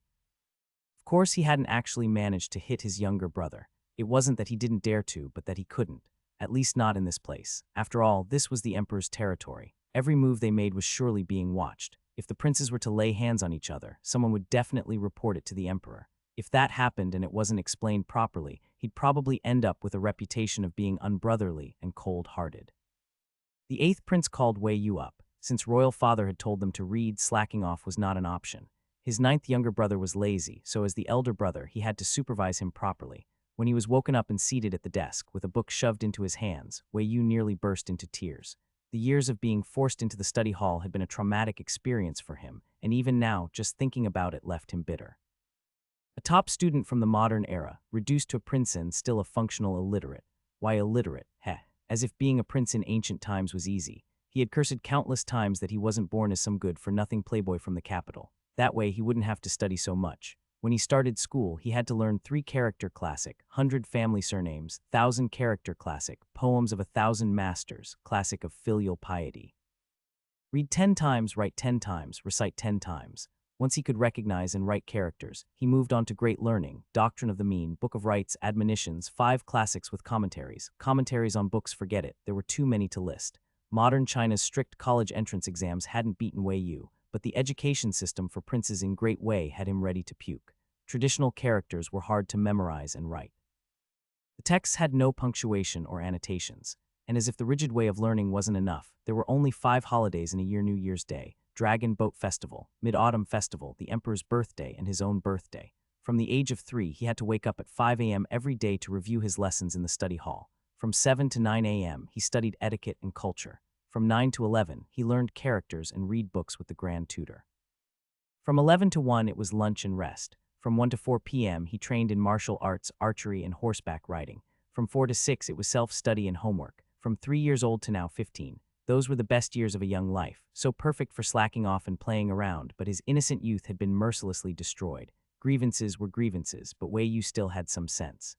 [SPEAKER 1] Of course, he hadn't actually managed to hit his younger brother. It wasn't that he didn't dare to, but that he couldn't. At least not in this place. After all, this was the emperor's territory. Every move they made was surely being watched. If the princes were to lay hands on each other, someone would definitely report it to the emperor. If that happened and it wasn't explained properly, he'd probably end up with a reputation of being unbrotherly and cold-hearted. The eighth prince called Wei Yu up. Since royal father had told them to read, slacking off was not an option. His ninth younger brother was lazy, so as the elder brother, he had to supervise him properly. When he was woken up and seated at the desk, with a book shoved into his hands, Wei Yu nearly burst into tears. The years of being forced into the study hall had been a traumatic experience for him, and even now, just thinking about it left him bitter. A top student from the modern era, reduced to a prince and still a functional illiterate. Why illiterate? as if being a prince in ancient times was easy. He had cursed countless times that he wasn't born as some good-for-nothing playboy from the capital. That way he wouldn't have to study so much. When he started school, he had to learn 3-character classic, 100 family surnames, 1,000-character classic, poems of 1,000 masters, classic of filial piety. Read 10 times, write 10 times, recite 10 times. Once he could recognize and write characters, he moved on to Great Learning, Doctrine of the Mean, Book of Rights, Admonitions, 5 classics with commentaries. Commentaries on books, forget it, there were too many to list. Modern China's strict college entrance exams hadn't beaten Wei Yu, but the education system for princes in Great Wei had him ready to puke. Traditional characters were hard to memorize and write. The texts had no punctuation or annotations, and as if the rigid way of learning wasn't enough, there were only 5 holidays in a year: New Year's Day, Dragon Boat Festival, Mid-Autumn Festival, the Emperor's birthday, and his own birthday. From the age of 3, he had to wake up at 5 a.m. every day to review his lessons in the study hall. From 7 to 9 a.m., he studied etiquette and culture. From 9 to 11, he learned characters and read books with the Grand Tutor. From 11 to 1, it was lunch and rest. From 1 to 4 p.m., he trained in martial arts, archery, and horseback riding. From 4 to 6, it was self-study and homework. From 3 years old to now 15, those were the best years of a young life, so perfect for slacking off and playing around, but his innocent youth had been mercilessly destroyed. Grievances were grievances, but Wei Yu still had some sense.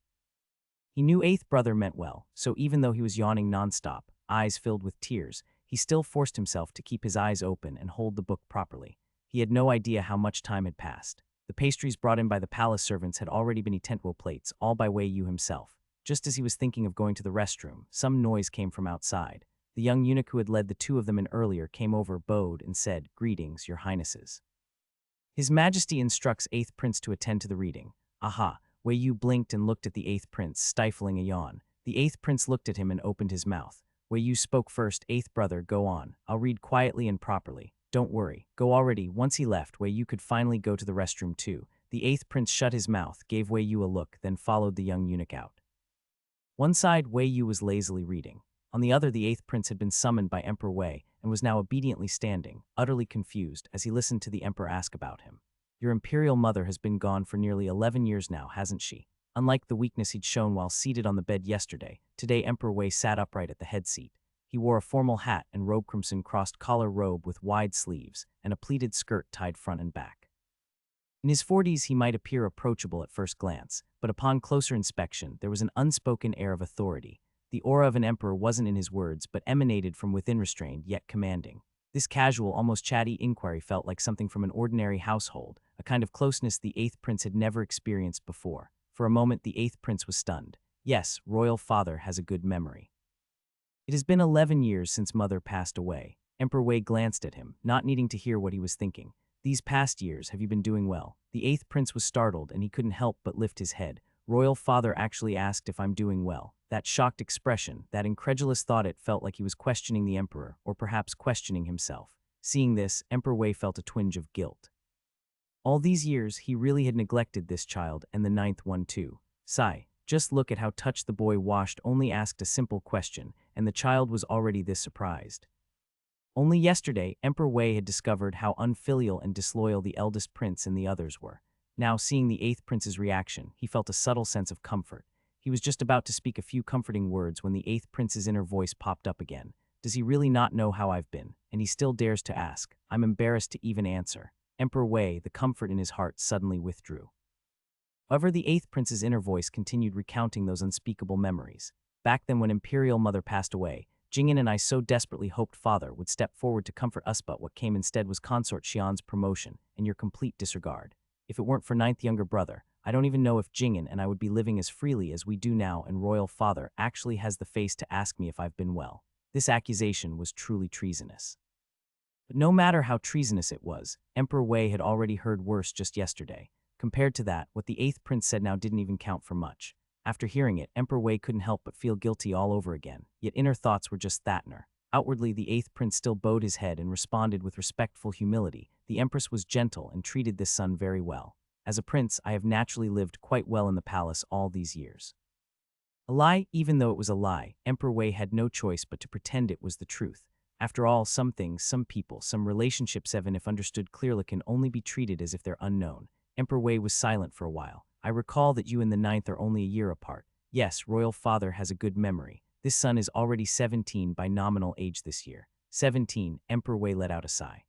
[SPEAKER 1] He knew eighth brother meant well, so even though he was yawning nonstop, eyes filled with tears, he still forced himself to keep his eyes open and hold the book properly. He had no idea how much time had passed. The pastries brought in by the palace servants had already been eaten with plates, all by Wei Yu himself. Just as he was thinking of going to the restroom, some noise came from outside. The young eunuch who had led the 2 of them in earlier came over, bowed, and said, "Greetings, your highnesses." His Majesty instructs 8th Prince to attend to the reading. Aha! Wei Yu blinked and looked at the 8th Prince, stifling a yawn. The 8th Prince looked at him and opened his mouth. Wei Yu spoke first. "8th brother, go on. I'll read quietly and properly. Don't worry. Go already." Once he left, Wei Yu could finally go to the restroom too. The 8th Prince shut his mouth, gave Wei Yu a look, then followed the young eunuch out. One side, Wei Yu was lazily reading. On the other, the 8th Prince had been summoned by Emperor Wei and was now obediently standing, utterly confused, as he listened to the Emperor ask about him. "Your imperial mother has been gone for nearly 11 years now, hasn't she?" Unlike the weakness he'd shown while seated on the bed yesterday, today Emperor Wei sat upright at the head seat. He wore a formal hat and robe, crimson crossed collar robe with wide sleeves, and a pleated skirt tied front and back. In his 40s, he might appear approachable at first glance, but upon closer inspection, there was an unspoken air of authority. The aura of an emperor wasn't in his words, but emanated from within, restrained yet commanding. This casual, almost chatty inquiry felt like something from an ordinary household, a kind of closeness the 8th Prince had never experienced before. For a moment, the 8th Prince was stunned. Yes, royal father has a good memory. It has been 11 years since mother passed away. Emperor Wei glanced at him, not needing to hear what he was thinking. "These past years, have you been doing well?" The 8th Prince was startled, and he couldn't help but lift his head. Royal father actually asked if I'm doing well. That shocked expression, that incredulous thought, it felt like he was questioning the emperor, or perhaps questioning himself. Seeing this, Emperor Wei felt a twinge of guilt. All these years, he really had neglected this child, and the 9th one too. Sigh. Just look at how touched the boy washed, only asked a simple question, and the child was already this surprised. Only yesterday, Emperor Wei had discovered how unfilial and disloyal the eldest prince and the others were. Now, seeing the 8th Prince's reaction, he felt a subtle sense of comfort. He was just about to speak a few comforting words when the 8th Prince's inner voice popped up again. Does he really not know how I've been? And he still dares to ask. I'm embarrassed to even answer. Emperor Wei, the comfort in his heart, suddenly withdrew. However, the 8th Prince's inner voice continued recounting those unspeakable memories. Back then, when Imperial Mother passed away, Jingyan and I so desperately hoped Father would step forward to comfort us, but what came instead was Consort Xian's promotion and your complete disregard. If it weren't for 9th younger brother, I don't even know if Jingyan and I would be living as freely as we do now, and Royal Father actually has the face to ask me if I've been well. This accusation was truly treasonous. But no matter how treasonous it was, Emperor Wei had already heard worse just yesterday. Compared to that, what the 8th Prince said now didn't even count for much. After hearing it, Emperor Wei couldn't help but feel guilty all over again, yet inner thoughts were just Thatner. Outwardly, the 8th Prince still bowed his head and responded with respectful humility. The Empress was gentle and treated this son very well. As a prince, I have naturally lived quite well in the palace all these years. A lie, even though it was a lie, Emperor Wei had no choice but to pretend it was the truth. After all, some things, some people, some relationships, even if understood clearly, can only be treated as if they're unknown. Emperor Wei was silent for a while. I recall that you and the 9th are only a year apart. Yes, Royal Father has a good memory. This son is already 17 by nominal age this year. 17, Emperor Wei let out a sigh.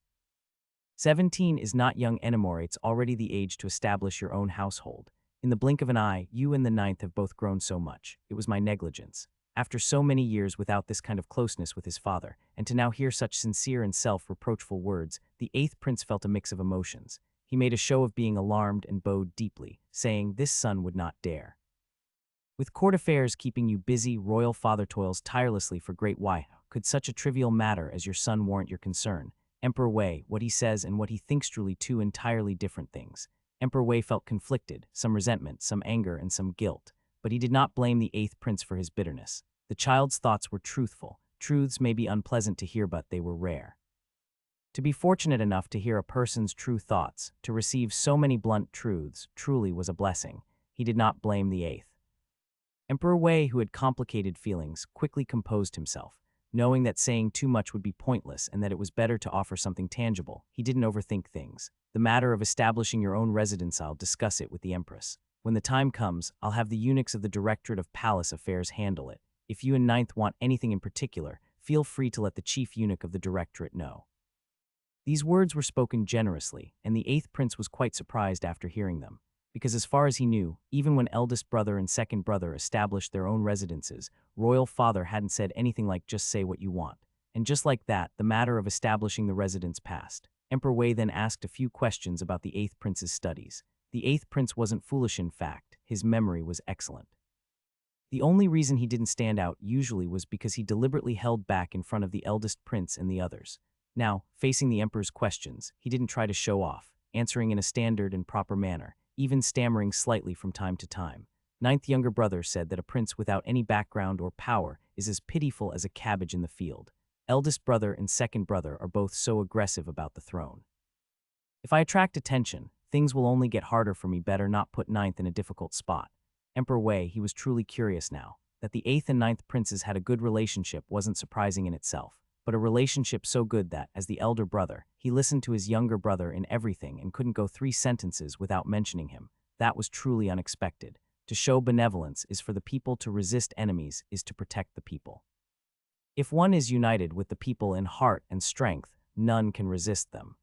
[SPEAKER 1] 17 is not young anymore, it's already the age to establish your own household. In the blink of an eye, you and the ninth have both grown so much. It was my negligence. After so many years without this kind of closeness with his father, and to now hear such sincere and self-reproachful words, the eighth prince felt a mix of emotions. He made a show of being alarmed and bowed deeply, saying this son would not dare. With court affairs keeping you busy, royal father toils tirelessly for great why could such a trivial matter as your son warrant your concern? Emperor Wei, what he says and what he thinks truly two entirely different things. Emperor Wei felt conflicted, some resentment, some anger, and some guilt. But he did not blame the eighth prince for his bitterness. The child's thoughts were truthful. Truths may be unpleasant to hear, but they were rare. To be fortunate enough to hear a person's true thoughts, to receive so many blunt truths, truly was a blessing. He did not blame the eighth. Emperor Wei, who had complicated feelings, quickly composed himself. Knowing that saying too much would be pointless and that it was better to offer something tangible, he didn't overthink things. The matter of establishing your own residence, I'll discuss it with the Empress. When the time comes, I'll have the eunuchs of the Directorate of Palace Affairs handle it. If you and Ninth want anything in particular, feel free to let the chief eunuch of the Directorate know. These words were spoken generously, and the eighth prince was quite surprised after hearing them. Because as far as he knew, even when eldest brother and second brother established their own residences, royal father hadn't said anything like just say what you want. And just like that, the matter of establishing the residence passed. Emperor Wei then asked a few questions about the eighth prince's studies. The eighth prince wasn't foolish, in fact. His memory was excellent. The only reason he didn't stand out usually was because he deliberately held back in front of the eldest prince and the others. Now, facing the emperor's questions, he didn't try to show off, answering in a standard and proper manner, even stammering slightly from time to time. Ninth younger brother said that a prince without any background or power is as pitiful as a cabbage in the field. Eldest brother and second brother are both so aggressive about the throne. If I attract attention, things will only get harder for me. Better not put ninth in a difficult spot. Emperor Wei, he was truly curious now. That the eighth and ninth princes had a good relationship wasn't surprising in itself, but a relationship so good that, as the elder brother, he listened to his younger brother in everything and couldn't go 3 sentences without mentioning him. That was truly unexpected. To show benevolence is for the people, to resist enemies is to protect the people. If one is united with the people in heart and strength, none can resist them.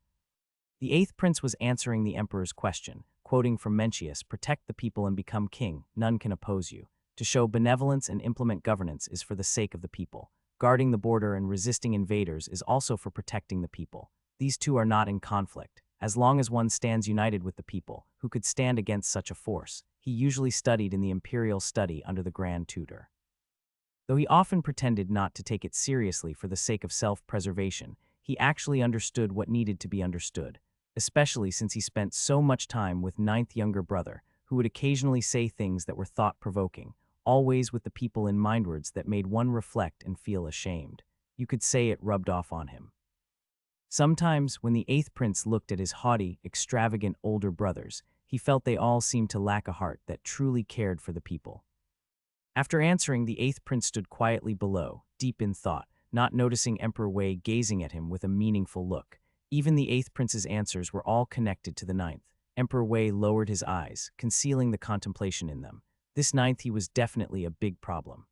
[SPEAKER 1] The eighth prince was answering the emperor's question, quoting from Mencius, protect the people and become king, none can oppose you. To show benevolence and implement governance is for the sake of the people. Guarding the border and resisting invaders is also for protecting the people. These two are not in conflict. As long as one stands united with the people, who could stand against such a force? He usually studied in the imperial study under the Grand Tutor. Though he often pretended not to take it seriously for the sake of self-preservation, he actually understood what needed to be understood, especially since he spent so much time with ninth younger brother, who would occasionally say things that were thought-provoking, always with the people in mind, words that made one reflect and feel ashamed. You could say it rubbed off on him. Sometimes, when the eighth prince looked at his haughty, extravagant older brothers, he felt they all seemed to lack a heart that truly cared for the people. After answering, the eighth prince stood quietly below, deep in thought, not noticing Emperor Wei gazing at him with a meaningful look. Even the eighth prince's answers were all connected to the ninth. Emperor Wei lowered his eyes, concealing the contemplation in them. This ninth, he was definitely a big problem.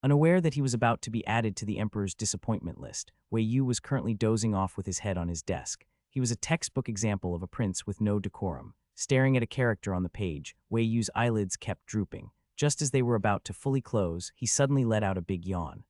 [SPEAKER 1] Unaware that he was about to be added to the emperor's disappointment list, Wei Yu was currently dozing off with his head on his desk. He was a textbook example of a prince with no decorum. Staring at a character on the page, Wei Yu's eyelids kept drooping. Just as they were about to fully close, he suddenly let out a big yawn.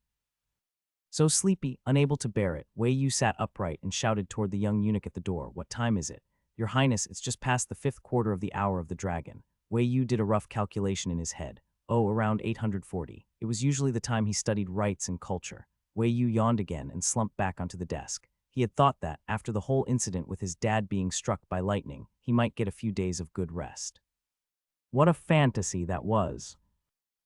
[SPEAKER 1] So sleepy, unable to bear it, Wei Yu sat upright and shouted toward the young eunuch at the door, "What time is it?" "Your Highness, it's just past the 5th quarter of the hour of the dragon." Wei Yu did a rough calculation in his head. Oh, around 840. It was usually the time he studied rites and culture. Wei Yu yawned again and slumped back onto the desk. He had thought that, after the whole incident with his dad being struck by lightning, he might get a few days of good rest. What a fantasy that was.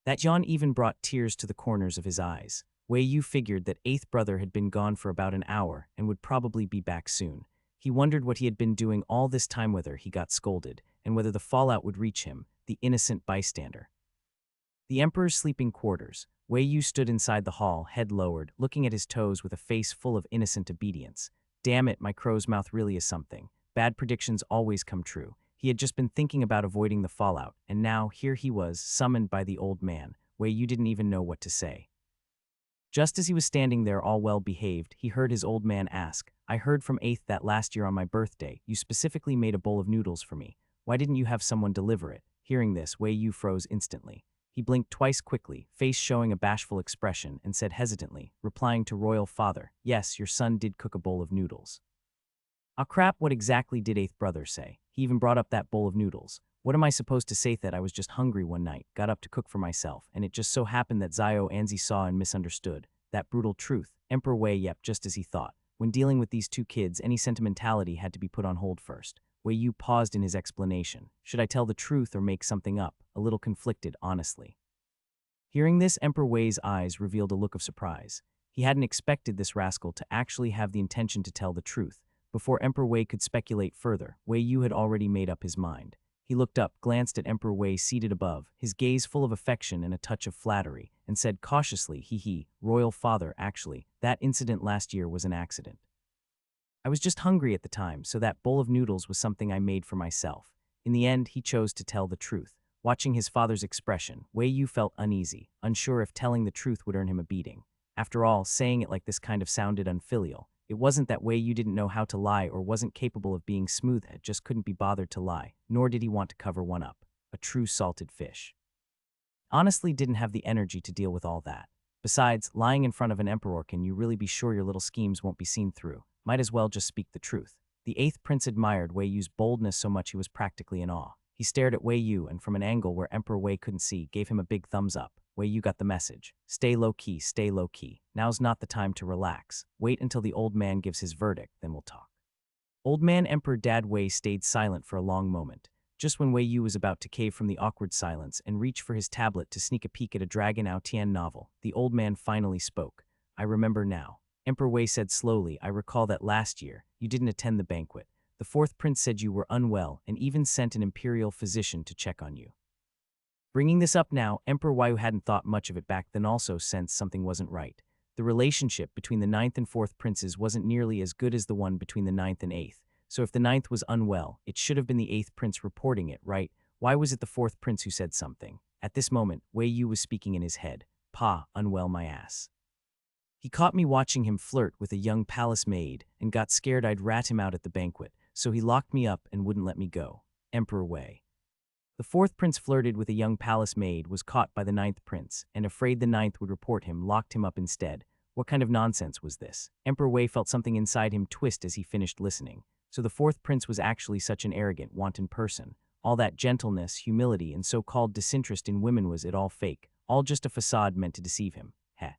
[SPEAKER 1] That yawn even brought tears to the corners of his eyes. Wei Yu figured that eighth brother had been gone for about an hour and would probably be back soon. He wondered what he had been doing all this time, whether he got scolded, and whether the fallout would reach him, the innocent bystander. The emperor's sleeping quarters. Wei Yu stood inside the hall, head lowered, looking at his toes with a face full of innocent obedience. Damn it, my crow's mouth really is something. Bad predictions always come true. He had just been thinking about avoiding the fallout, and now here he was, summoned by the old man. Wei Yu didn't even know what to say. Just as he was standing there all well behaved, he heard his old man ask, "I heard from Eighth that last year on my birthday, you specifically made a bowl of noodles for me. Why didn't you have someone deliver it?" Hearing this, Wei Yu froze instantly. He blinked twice quickly, face showing a bashful expression, and said hesitantly, replying to Royal Father, "Yes, your son did cook a bowl of noodles." "Ah crap, what exactly did Eighth Brother say? He even brought up that bowl of noodles. What am I supposed to say that I was just hungry one night, got up to cook for myself, and it just so happened that Zio Anzi saw and misunderstood. That brutal truth, Emperor Wei yep, just as he thought. When dealing with these two kids, any sentimentality had to be put on hold first. Wei Yu paused in his explanation. Should I tell the truth or make something up? A little conflicted, honestly. Hearing this, Emperor Wei's eyes revealed a look of surprise. He hadn't expected this rascal to actually have the intention to tell the truth. Before Emperor Wei could speculate further, Wei Yu had already made up his mind. He looked up, glanced at Emperor Wei seated above, his gaze full of affection and a touch of flattery, and said cautiously, "Hee, Royal Father, actually, that incident last year was an accident. I was just hungry at the time, so that bowl of noodles was something I made for myself." In the end, he chose to tell the truth. Watching his father's expression, Wei Yu felt uneasy, unsure if telling the truth would earn him a beating. After all, saying it like this kind of sounded unfilial. It wasn't that Wei Yu didn't know how to lie or wasn't capable of being smooth-head, just couldn't be bothered to lie, nor did he want to cover one up. A true salted fish. Honestly, didn't have the energy to deal with all that. Besides, lying in front of an emperor, can you really be sure your little schemes won't be seen through? Might as well just speak the truth. The eighth prince admired Wei Yu's boldness so much he was practically in awe. He stared at Wei Yu and from an angle where Emperor Wei couldn't see, gave him a big thumbs up. Wei Yu got the message. Stay low-key, stay low-key. Now's not the time to relax. Wait until the old man gives his verdict, then we'll talk. Old man Emperor Dad Wei stayed silent for a long moment. Just when Wei Yu was about to cave from the awkward silence and reach for his tablet to sneak a peek at a Dragon Ao Tian novel, the old man finally spoke. "I remember now." Emperor Wei said slowly, "I recall that last year, you didn't attend the banquet. The fourth prince said you were unwell and even sent an imperial physician to check on you." Bringing this up now, Emperor Wei, who hadn't thought much of it back then, also sensed something wasn't right. The relationship between the ninth and fourth princes wasn't nearly as good as the one between the ninth and eighth. So if the ninth was unwell, it should have been the eighth prince reporting it, right? Why was it the fourth prince who said something? At this moment, Wei Yu was speaking in his head. "Pa, unwell my ass. He caught me watching him flirt with a young palace maid and got scared I'd rat him out at the banquet, so he locked me up and wouldn't let me go." Emperor Wei. The fourth prince flirted with a young palace maid, was caught by the ninth prince, and afraid the ninth would report him, locked him up instead. What kind of nonsense was this? Emperor Wei felt something inside him twist as he finished listening. So the fourth prince was actually such an arrogant, wanton person. All that gentleness, humility, and so-called disinterest in women, was it all fake? All just a facade meant to deceive him? Heh.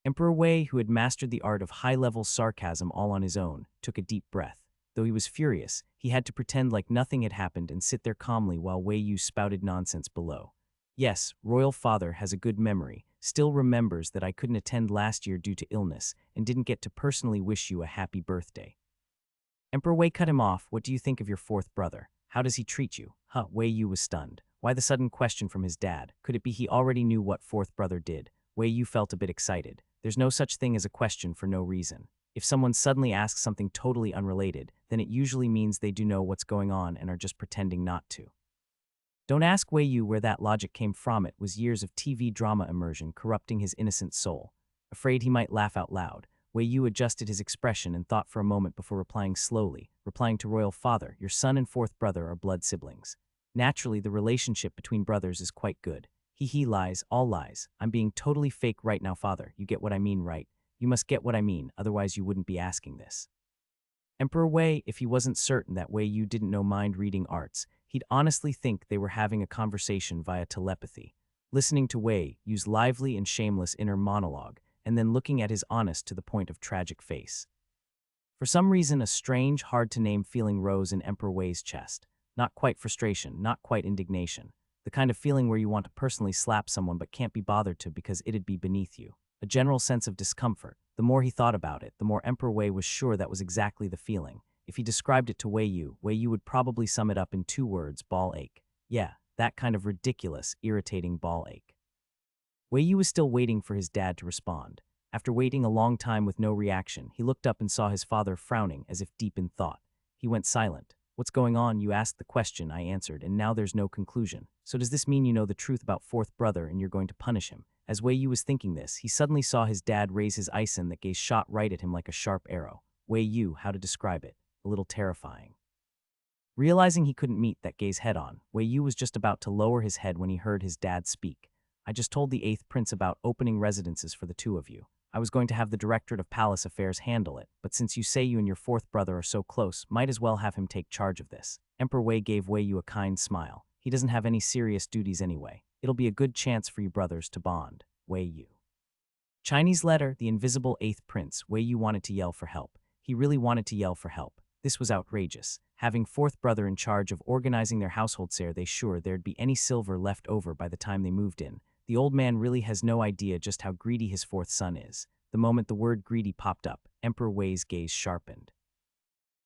[SPEAKER 1] Emperor Wei, who had mastered the art of high-level sarcasm all on his own, took a deep breath. Though he was furious, he had to pretend like nothing had happened and sit there calmly while Wei Yu spouted nonsense below. "Yes, Royal Father has a good memory, still remembers that I couldn't attend last year due to illness, and didn't get to personally wish you a happy birthday." Emperor Wei cut him off. "What do you think of your fourth brother? How does he treat you?" Wei Yu was stunned. Why the sudden question from his dad? Could it be he already knew what fourth brother did? Wei Yu felt a bit excited. There's no such thing as a question for no reason. If someone suddenly asks something totally unrelated, then it usually means they do know what's going on and are just pretending not to. Don't ask Wei Yu where that logic came from. It was years of TV drama immersion corrupting his innocent soul. Afraid he might laugh out loud, Wei Yu adjusted his expression and thought for a moment before replying slowly, replying to Royal Father, "Your son and fourth brother are blood siblings. Naturally, the relationship between brothers is quite good. He lies, all lies. I'm being totally fake right now, Father. You get what I mean, right? You must get what I mean, otherwise you wouldn't be asking this." Emperor Wei, if he wasn't certain that Wei Yu didn't know mind-reading arts, he'd honestly think they were having a conversation via telepathy. Listening to Wei Yu's lively and shameless inner monologue, and then looking at his honest to the point of tragic face. For some reason, a strange, hard-to-name feeling rose in Emperor Wei's chest. Not quite frustration, not quite indignation. The kind of feeling where you want to personally slap someone but can't be bothered to because it'd be beneath you. A general sense of discomfort. The more he thought about it, the more Emperor Wei was sure that was exactly the feeling. If he described it to Wei Yu would probably sum it up in 2 words: ball ache. Yeah, that kind of ridiculous, irritating ball ache. Wei Yu was still waiting for his dad to respond. After waiting a long time with no reaction, he looked up and saw his father frowning as if deep in thought. He went silent. "What's going on? You asked the question," I answered, "and now there's no conclusion. So does this mean you know the truth about fourth brother and you're going to punish him?" As Wei Yu was thinking this, he suddenly saw his dad raise his Ison that gaze shot right at him like a sharp arrow. Wei Yu, how to describe it? A little terrifying. Realizing he couldn't meet that gaze head-on, Wei Yu was just about to lower his head when he heard his dad speak. I just told the 8th Prince about opening residences for the two of you. I was going to have the Directorate of Palace Affairs handle it, but since you say you and your 4th brother are so close, might as well have him take charge of this. Emperor Wei gave Wei Yu a kind smile. He doesn't have any serious duties anyway. It'll be a good chance for you brothers to bond. Wei Yu. Chinese letter, the invisible 8th Prince. Wei Yu wanted to yell for help. He really wanted to yell for help. This was outrageous. Having 4th brother in charge of organizing their household, they sure there'd be any silver left over by the time they moved in. The old man really has no idea just how greedy his 4th son is. The moment the word greedy popped up, Emperor Wei's gaze sharpened.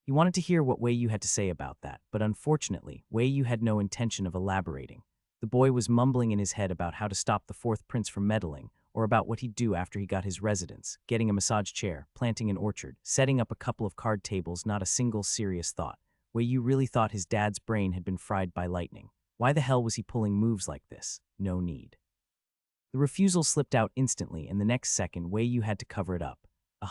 [SPEAKER 1] He wanted to hear what Wei Yu had to say about that, but unfortunately, Wei Yu had no intention of elaborating. The boy was mumbling in his head about how to stop the 4th prince from meddling, or about what he'd do after he got his residence, getting a massage chair, planting an orchard, setting up a couple of card tables, not a single serious thought. Wei Yu really thought his dad's brain had been fried by lightning. Why the hell was he pulling moves like this? No need. The refusal slipped out instantly, and the next second Wei Yu had to cover it up.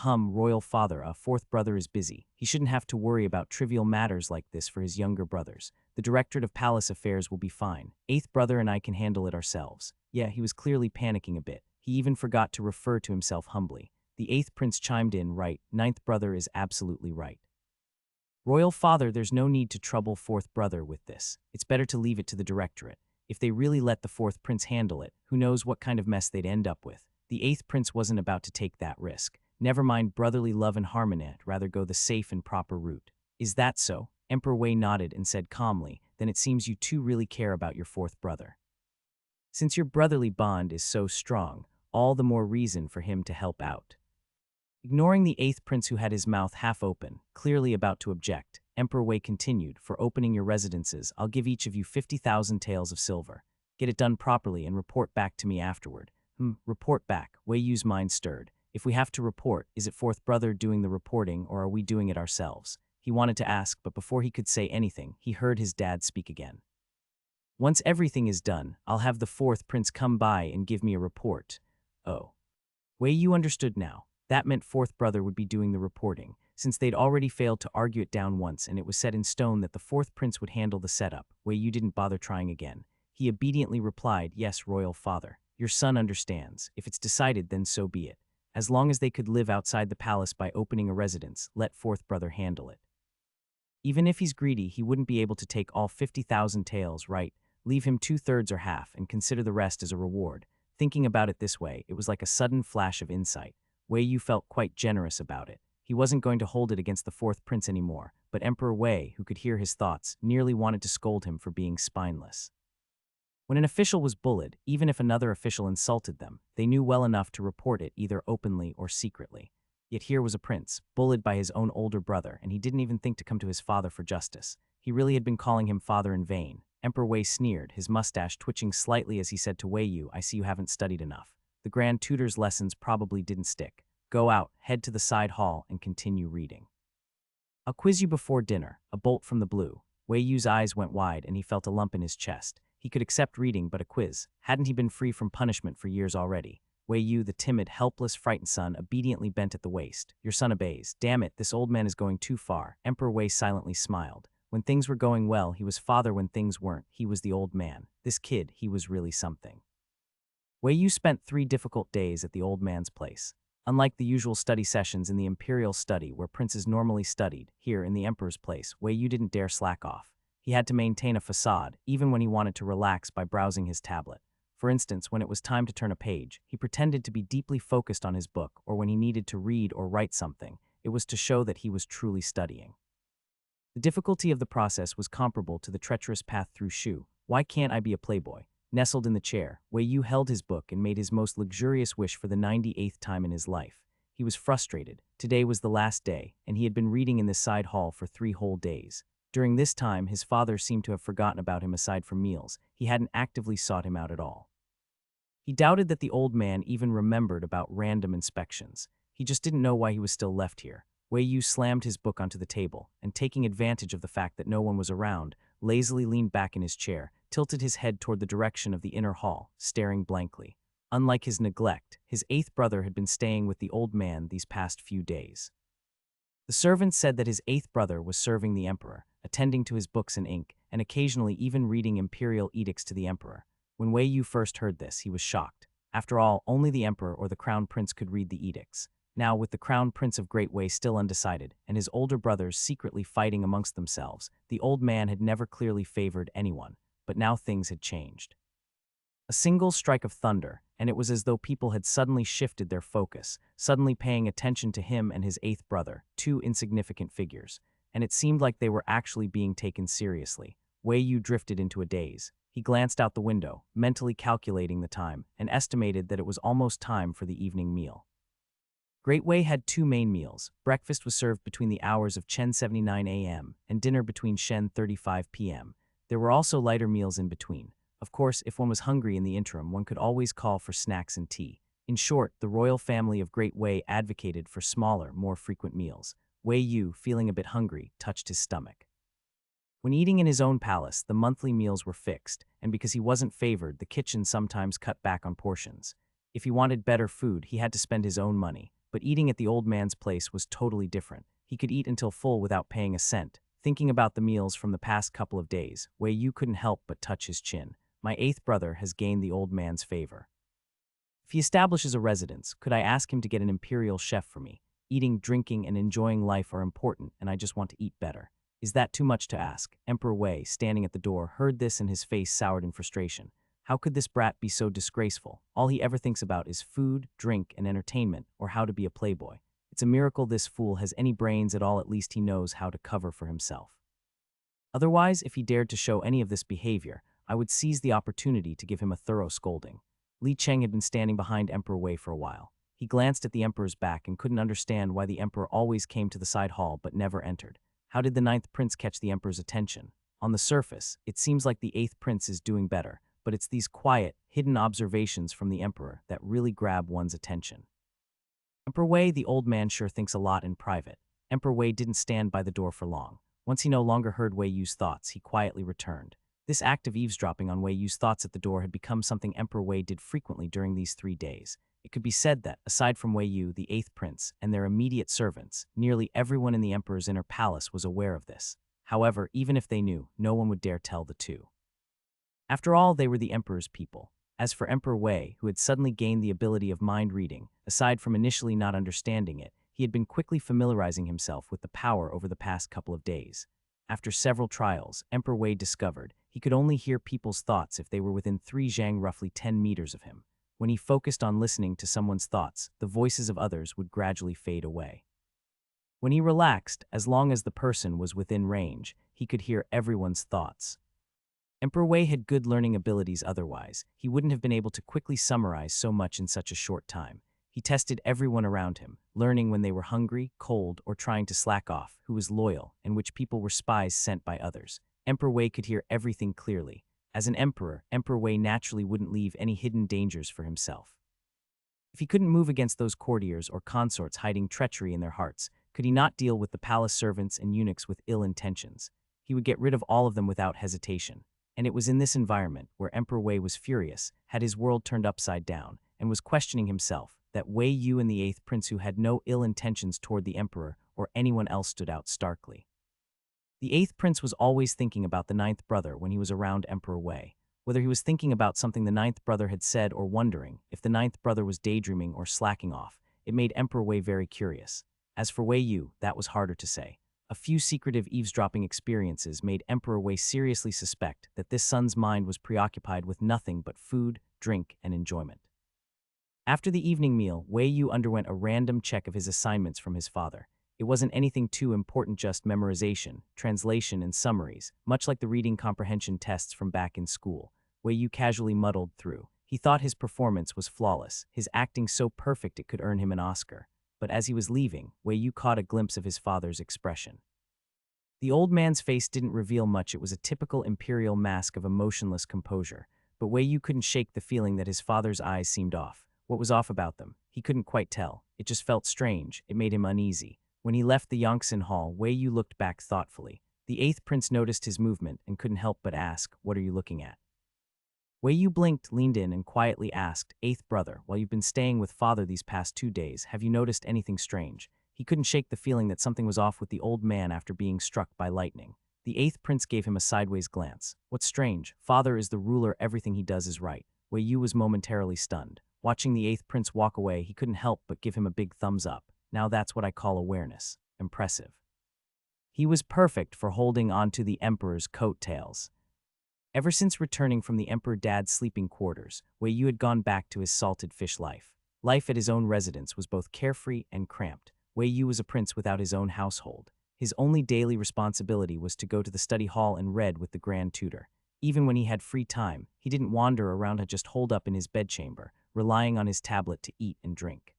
[SPEAKER 1] Royal father, a 4th brother is busy. He shouldn't have to worry about trivial matters like this for his younger brothers. The Directorate of Palace Affairs will be fine. 8th brother and I can handle it ourselves. Yeah, he was clearly panicking a bit. He even forgot to refer to himself humbly. The 8th prince chimed in, right, 9th brother is absolutely right. Royal father, there's no need to trouble 4th brother with this. It's better to leave it to the Directorate. If they really let the 4th prince handle it, who knows what kind of mess they'd end up with. The 8th prince wasn't about to take that risk. Never mind brotherly love and harmony, rather go the safe and proper route. Is that so? Emperor Wei nodded and said calmly, then it seems you two really care about your 4th brother. Since your brotherly bond is so strong, all the more reason for him to help out. Ignoring the 8th prince who had his mouth half open, clearly about to object, Emperor Wei continued, for opening your residences, I'll give each of you 50,000 taels of silver. Get it done properly and report back to me afterward. Report back. Wei Yu's mind stirred. If we have to report, is it 4th brother doing the reporting or are we doing it ourselves? He wanted to ask, but before he could say anything, he heard his dad speak again. Once everything is done, I'll have the 4th prince come by and give me a report. Oh. Wei Yu understood now. That meant 4th brother would be doing the reporting, since they'd already failed to argue it down once and it was set in stone that the 4th prince would handle the setup. Wei Yu didn't bother trying again. He obediently replied, yes, royal father. Your son understands. If it's decided, then so be it. As long as they could live outside the palace by opening a residence, let 4th brother handle it. Even if he's greedy, he wouldn't be able to take all 50,000 taels, right? Leave him 2/3 or half and consider the rest as a reward. Thinking about it this way, it was like a sudden flash of insight. Wei Yu felt quite generous about it. He wasn't going to hold it against the 4th prince anymore, but Emperor Wei, who could hear his thoughts, nearly wanted to scold him for being spineless. When an official was bullied, even if another official insulted them, they knew well enough to report it either openly or secretly. Yet here was a prince, bullied by his own older brother, and he didn't even think to come to his father for justice. He really had been calling him father in vain. Emperor Wei sneered, his mustache twitching slightly as he said to Wei Yu, I see you haven't studied enough. The Grand Tutor's lessons probably didn't stick. Go out, head to the side hall, and continue reading. I'll quiz you before dinner, a bolt from the blue. Wei Yu's eyes went wide and he felt a lump in his chest. He could accept reading, but a quiz. Hadn't he been free from punishment for years already? Wei Yu, the timid, helpless, frightened son, obediently bent at the waist. Your son obeys. Damn it, this old man is going too far. Emperor Wei silently smiled. When things were going well, he was father. When things weren't, he was the old man. This kid, he was really something. Wei Yu spent 3 difficult days at the old man's place. Unlike the usual study sessions in the imperial study where princes normally studied, here in the emperor's place, Wei Yu didn't dare slack off. He had to maintain a facade, even when he wanted to relax by browsing his tablet. For instance, when it was time to turn a page, he pretended to be deeply focused on his book, or when he needed to read or write something, it was to show that he was truly studying. The difficulty of the process was comparable to the treacherous path through Shu. Why can't I be a playboy? Nestled in the chair, Wei Yu held his book and made his most luxurious wish for the 98th time in his life. He was frustrated. Today was the last day, and he had been reading in this side hall for 3 whole days. During this time, his father seemed to have forgotten about him aside from meals. He hadn't actively sought him out at all. He doubted that the old man even remembered about random inspections. He just didn't know why he was still left here. Wei Yu slammed his book onto the table, and taking advantage of the fact that no one was around, lazily leaned back in his chair, tilted his head toward the direction of the inner hall, staring blankly. Unlike his neglect, his eighth brother had been staying with the old man these past few days. The servant said that his eighth brother was serving the emperor, attending to his books and ink, and occasionally even reading imperial edicts to the emperor. When Wei Yu first heard this, he was shocked. After all, only the emperor or the crown prince could read the edicts. Now, with the crown prince of Great Wei still undecided, and his older brothers secretly fighting amongst themselves, the old man had never clearly favored anyone, but now things had changed. A single strike of thunder, and it was as though people had suddenly shifted their focus, suddenly paying attention to him and his eighth brother, two insignificant figures, and it seemed like they were actually being taken seriously. Wei Yu drifted into a daze. He glanced out the window, mentally calculating the time, and estimated that it was almost time for the evening meal. Great Wei had two main meals. Breakfast was served between the hours of 10:79 a.m. and dinner between 10:35 p.m. There were also lighter meals in between. Of course, if one was hungry in the interim, one could always call for snacks and tea. In short, the royal family of Great Wei advocated for smaller, more frequent meals. Wei Yu, feeling a bit hungry, touched his stomach. When eating in his own palace, the monthly meals were fixed, and because he wasn't favored, the kitchen sometimes cut back on portions. If he wanted better food, he had to spend his own money. But eating at the old man's place was totally different. He could eat until full without paying a cent. Thinking about the meals from the past couple of days, Wei Yu couldn't help but touch his chin. My eighth brother has gained the old man's favor. If he establishes a residence, could I ask him to get an imperial chef for me? Eating, drinking, and enjoying life are important, and I just want to eat better. Is that too much to ask? Emperor Wei, standing at the door, heard this and his face soured in frustration. How could this brat be so disgraceful? All he ever thinks about is food, drink, and entertainment, or how to be a playboy. It's a miracle this fool has any brains at all. At least he knows how to cover for himself. Otherwise, if he dared to show any of this behavior, I would seize the opportunity to give him a thorough scolding. Li Cheng had been standing behind Emperor Wei for a while. He glanced at the emperor's back and couldn't understand why the emperor always came to the side hall but never entered. How did the ninth prince catch the emperor's attention? On the surface, it seems like the eighth prince is doing better, but it's these quiet, hidden observations from the emperor that really grab one's attention. Emperor Wei, the old man, sure thinks a lot in private. Emperor Wei didn't stand by the door for long. Once he no longer heard Wei Yu's thoughts, he quietly returned. This act of eavesdropping on Wei Yu's thoughts at the door had become something Emperor Wei did frequently during these 3 days. It could be said that, aside from Wei Yu, the eighth prince, and their immediate servants, nearly everyone in the emperor's inner palace was aware of this. However, even if they knew, no one would dare tell the two. After all, they were the emperor's people. As for Emperor Wei, who had suddenly gained the ability of mind reading, aside from initially not understanding it, he had been quickly familiarizing himself with the power over the past couple of days. After several trials, Emperor Wei discovered he could only hear people's thoughts if they were within 3 zhang, roughly 10 meters of him. When he focused on listening to someone's thoughts, the voices of others would gradually fade away. When he relaxed, as long as the person was within range, he could hear everyone's thoughts. Emperor Wei had good learning abilities otherwise. He wouldn't have been able to quickly summarize so much in such a short time. He tested everyone around him, learning when they were hungry, cold, or trying to slack off, who was loyal, and which people were spies sent by others. Emperor Wei could hear everything clearly. As an emperor, Emperor Wei naturally wouldn't leave any hidden dangers for himself. If he couldn't move against those courtiers or consorts hiding treachery in their hearts, could he not deal with the palace servants and eunuchs with ill intentions? He would get rid of all of them without hesitation. And it was in this environment, where Emperor Wei was furious, had his world turned upside down, and was questioning himself, that Wei Yu and the eighth prince, who had no ill intentions toward the emperor or anyone else, stood out starkly. The eighth prince was always thinking about the ninth brother when he was around Emperor Wei. Whether he was thinking about something the ninth brother had said or wondering if the ninth brother was daydreaming or slacking off, it made Emperor Wei very curious. As for Wei Yu, that was harder to say. A few secretive eavesdropping experiences made Emperor Wei seriously suspect that this son's mind was preoccupied with nothing but food, drink, and enjoyment. After the evening meal, Wei Yu underwent a random check of his assignments from his father. It wasn't anything too important, just memorization, translation, and summaries, much like the reading comprehension tests from back in school. Wei Yu casually muddled through. He thought his performance was flawless, his acting so perfect it could earn him an Oscar. But as he was leaving, Wei Yu caught a glimpse of his father's expression. The old man's face didn't reveal much. It was a typical imperial mask of emotionless composure. But Wei Yu couldn't shake the feeling that his father's eyes seemed off. What was off about them? He couldn't quite tell. It just felt strange. It made him uneasy. When he left the Yongxin Hall, Wei Yu looked back thoughtfully. The eighth prince noticed his movement and couldn't help but ask, "What are you looking at?" Wei Yu blinked, leaned in, and quietly asked, "Eighth brother, while you've been staying with father these past 2 days, have you noticed anything strange?" He couldn't shake the feeling that something was off with the old man after being struck by lightning. The eighth prince gave him a sideways glance. "What's strange? Father is the ruler, everything he does is right." Wei Yu was momentarily stunned. Watching the eighth prince walk away, he couldn't help but give him a big thumbs up. Now that's what I call awareness. Impressive. He was perfect for holding onto the emperor's coattails. Ever since returning from the Emperor Dad's sleeping quarters, Wei Yu had gone back to his salted fish life. Life at his own residence was both carefree and cramped. Wei Yu was a prince without his own household. His only daily responsibility was to go to the study hall and read with the grand tutor. Even when he had free time, he didn't wander around just holed up in his bedchamber, relying on his tablet to eat and drink.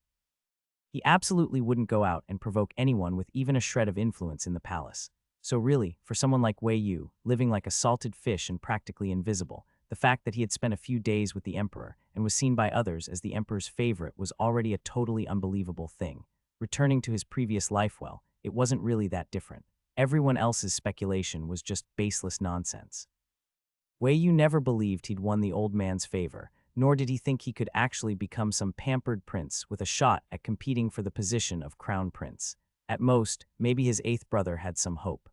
[SPEAKER 1] He absolutely wouldn't go out and provoke anyone with even a shred of influence in the palace. So really, for someone like Wei Yu, living like a salted fish and practically invisible, the fact that he had spent a few days with the emperor and was seen by others as the emperor's favorite was already a totally unbelievable thing. Returning to his previous life, well, it wasn't really that different. Everyone else's speculation was just baseless nonsense. Wei Yu never believed he'd won the old man's favor, nor did he think he could actually become some pampered prince with a shot at competing for the position of crown prince. At most, maybe his eighth brother had some hope.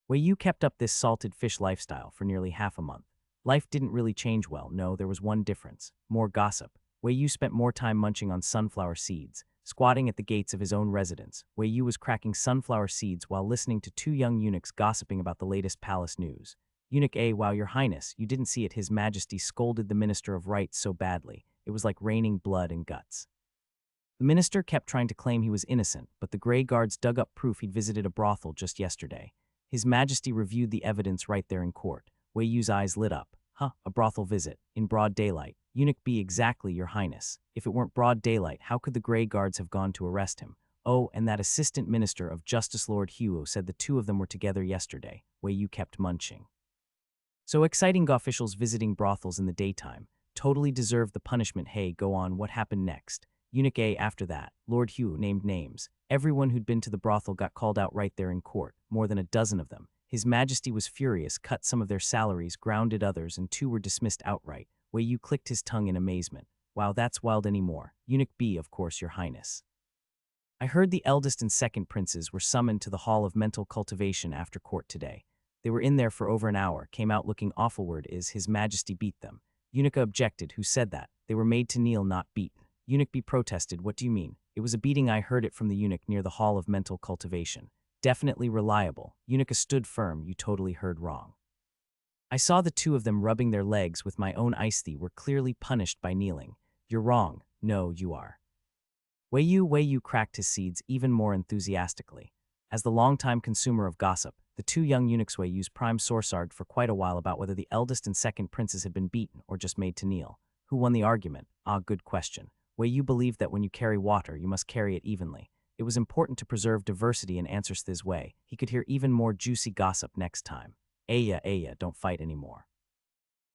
[SPEAKER 1] Wei Yu kept up this salted fish lifestyle for nearly half a month. Life didn't really change well. No, there was one difference: more gossip. Wei Yu spent more time munching on sunflower seeds. Squatting at the gates of his own residence, Wei Yu was cracking sunflower seeds while listening to two young eunuchs gossiping about the latest palace news. Eunuch A: "Wow, your highness, you didn't see it. His Majesty scolded the Minister of Rights so badly. It was like raining blood and guts." The minister kept trying to claim he was innocent, but the Grey Guards dug up proof he'd visited a brothel just yesterday. His Majesty reviewed the evidence right there in court. Wei Yu's eyes lit up. "Huh, a brothel visit, in broad daylight. Eunuch B: "Exactly, your highness. If it weren't broad daylight, how could the Grey Guards have gone to arrest him? Oh, and that assistant minister of justice, Lord Huo, said the two of them were together yesterday." Wei Yu kept munching. So exciting, officials visiting brothels in the daytime. Totally deserved the punishment. Hey, go on, what happened next? Eunuch A: "After that, Lord Huo named names. Everyone who'd been to the brothel got called out right there in court, more than a dozen of them. His Majesty was furious, cut some of their salaries, grounded others, and 2 were dismissed outright." Wei Yu clicked his tongue in amazement. "Wow, that's wild anymore. Eunuch B: "Of course, your highness. I heard the eldest and second princes were summoned to the Hall of Mental Cultivation after court today. They were in there for over an hour, came out looking awfulward is His Majesty beat them." Eunuch A objected. "Who said that? They were made to kneel, not beat." Eunuch B protested. "What do you mean? It was a beating. I heard it from the eunuch near the Hall of Mental Cultivation. Definitely reliable." Eunuch A stood firm. "You totally heard wrong. I saw the two of them rubbing their legs with my own eyes. They were clearly punished by kneeling." "You're wrong." "No, you are." Wei Yu cracked his seeds even more enthusiastically. As the longtime consumer of gossip, the two young eunuchs Wei Yu's prime source argued for quite a while about whether the eldest and second princes had been beaten or just made to kneel. Who won the argument? Ah, good question. Wei Yu believed that when you carry water, you must carry it evenly. It was important to preserve diversity in answers this way. He could hear even more juicy gossip next time. Aya, don't fight anymore.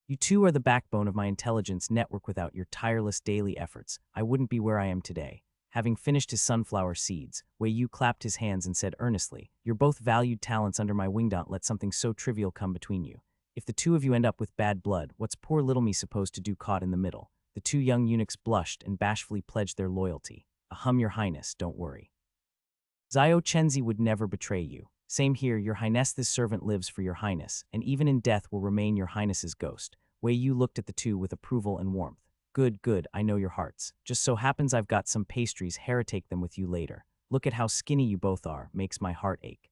[SPEAKER 1] You two are the backbone of my intelligence network. Without your tireless daily efforts, I wouldn't be where I am today." Having finished his sunflower seeds, Wei Yu clapped his hands and said earnestly, "You're both valued talents under my wing. Don't let something so trivial come between you. If the two of you end up with bad blood, what's poor little me supposed to do caught in the middle?" The two young eunuchs blushed and bashfully pledged their loyalty. "Ahem, your highness, don't worry. Zhao Chenzi would never betray you. Same here, your highness. This servant lives for your highness, and even in death will remain your highness's ghost." Wei Yu looked at the two with approval and warmth. Good, I know your hearts. Just so happens I've got some pastries. Take them with you later. Look at how skinny you both are, makes my heart ache."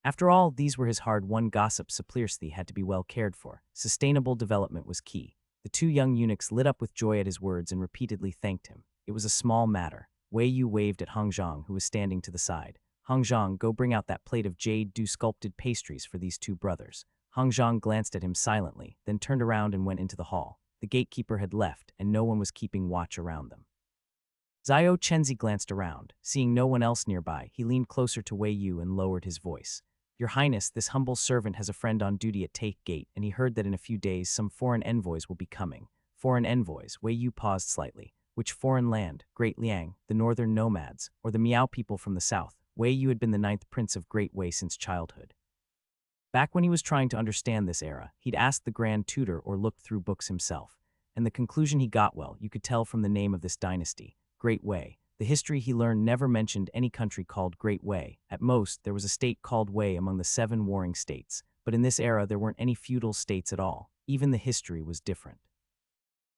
[SPEAKER 1] After all, these were his hard-won gossips. Saplersky had to be well cared for. Sustainable development was key. The two young eunuchs lit up with joy at his words and repeatedly thanked him. It was a small matter. Wei Yu waved at Hong Zhang, who was standing to the side. "Hong Zhang, go bring out that plate of jade-dew sculpted pastries for these two brothers." Hong Zhang glanced at him silently, then turned around and went into the hall. The gatekeeper had left, and no one was keeping watch around them. Zhao Chenzi glanced around. Seeing no one else nearby, he leaned closer to Wei Yu and lowered his voice. "Your Highness, this humble servant has a friend on duty at Take Gate, and he heard that in a few days some foreign envoys will be coming." "Foreign envoys?" Wei Yu paused slightly. "Which foreign land? Great Liang, the northern nomads, or the Miao people from the south?" Wei Yu had been the 9th prince of Great Wei since childhood. Back when he was trying to understand this era, he'd asked the Grand Tutor or looked through books himself. And the conclusion he got, well, you could tell from the name of this dynasty, Great Wei. The history he learned never mentioned any country called Great Wei. At most, there was a state called Wei among the 7 warring states. But in this era, there weren't any feudal states at all. Even the history was different.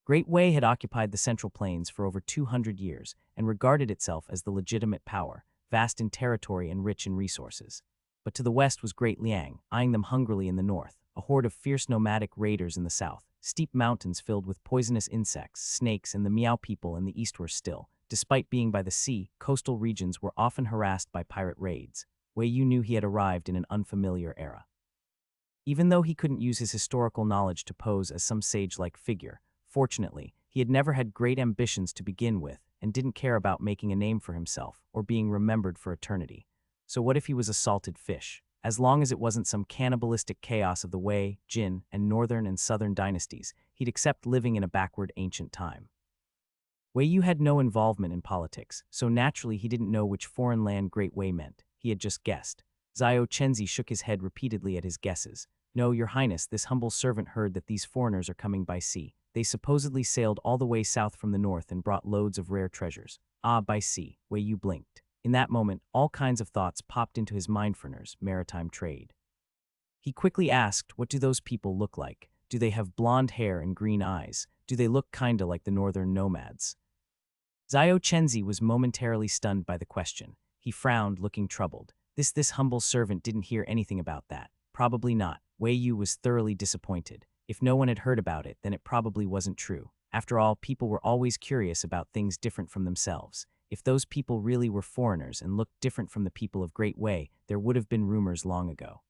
[SPEAKER 1] Great Wei had occupied the Central Plains for over 200 years and regarded itself as the legitimate power, vast in territory and rich in resources. But to the west was Great Liang, eyeing them hungrily in the north, a horde of fierce nomadic raiders in the south, steep mountains filled with poisonous insects, snakes, and the Miao people in the east were still. Despite being by the sea, coastal regions were often harassed by pirate raids. Wei Yu knew he had arrived in an unfamiliar era. Even though he couldn't use his historical knowledge to pose as some sage-like figure, fortunately, he had never had great ambitions to begin with and didn't care about making a name for himself or being remembered for eternity. So what if he was a salted fish? As long as it wasn't some cannibalistic chaos of the Wei, Jin, and northern and southern dynasties, he'd accept living in a backward ancient time. Wei Yu had no involvement in politics, so naturally he didn't know which foreign land Great Wei meant. He had just guessed. Zhao Chenzi shook his head repeatedly at his guesses. No, Your Highness, this humble servant heard that these foreigners are coming by sea. They supposedly sailed all the way south from the north and brought loads of rare treasures. Ah, by sea. Wei Yu blinked. In that moment, all kinds of thoughts popped into his mind. Foreigners, maritime trade. He quickly asked, what do those people look like? Do they have blonde hair and green eyes? Do they look kinda like the northern nomads? Zhao Chenzi was momentarily stunned by the question. He frowned, looking troubled. This humble servant didn't hear anything about that. Probably not. Wei Yu was thoroughly disappointed. If no one had heard about it, then it probably wasn't true. After all, people were always curious about things different from themselves. If those people really were foreigners and looked different from the people of Great Wei, there would have been rumors long ago.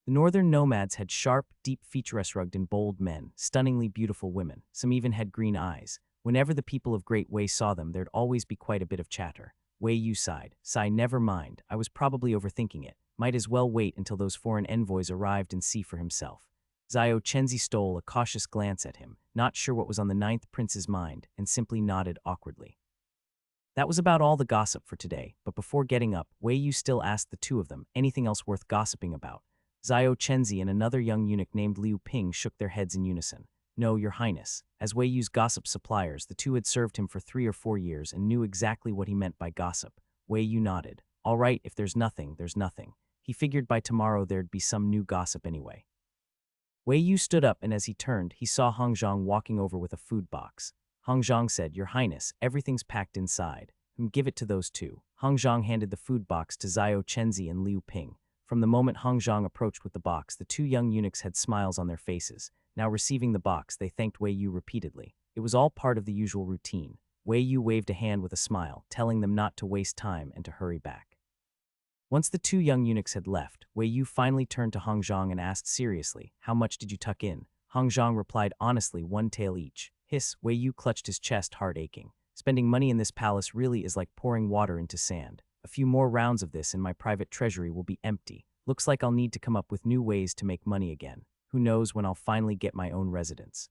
[SPEAKER 1] The northern nomads had sharp, deep features, rugged and bold men, stunningly beautiful women. Some even had green eyes. Whenever the people of Great Wei saw them, there'd always be quite a bit of chatter. Wei Yu sighed. Sigh, never mind. I was probably overthinking it. Might as well wait until those foreign envoys arrived and see for himself. Zhao Chenzi stole a cautious glance at him, not sure what was on the 9th prince's mind, and simply nodded awkwardly. That was about all the gossip for today, but before getting up, Wei Yu still asked the two of them anything else worth gossiping about. Zhao Chenzi and another young eunuch named Liu Ping shook their heads in unison. No, Your Highness. As Wei Yu's gossip suppliers, the two had served him for 3 or 4 years and knew exactly what he meant by gossip. Wei Yu nodded. All right, if there's nothing, there's nothing. He figured by tomorrow there'd be some new gossip anyway. Wei Yu stood up, and as he turned, he saw Hong Zhang walking over with a food box. Hong Zhang said, Your Highness, everything's packed inside. Give it to those two. Hong Zhang handed the food box to Zhao Chenzi and Liu Ping. From the moment Hong Zhang approached with the box, the 2 young eunuchs had smiles on their faces. Now receiving the box, they thanked Wei Yu repeatedly. It was all part of the usual routine. Wei Yu waved a hand with a smile, telling them not to waste time and to hurry back. Once the 2 young eunuchs had left, Wei Yu finally turned to Hong Zhang and asked seriously, how much did you tuck in? Hong Zhang replied honestly, 1 tael each. Hiss, Wei Yu clutched his chest, heart aching. Spending money in this palace really is like pouring water into sand. A few more rounds of this and my private treasury will be empty. Looks like I'll need to come up with new ways to make money again. Who knows when I'll finally get my own residence.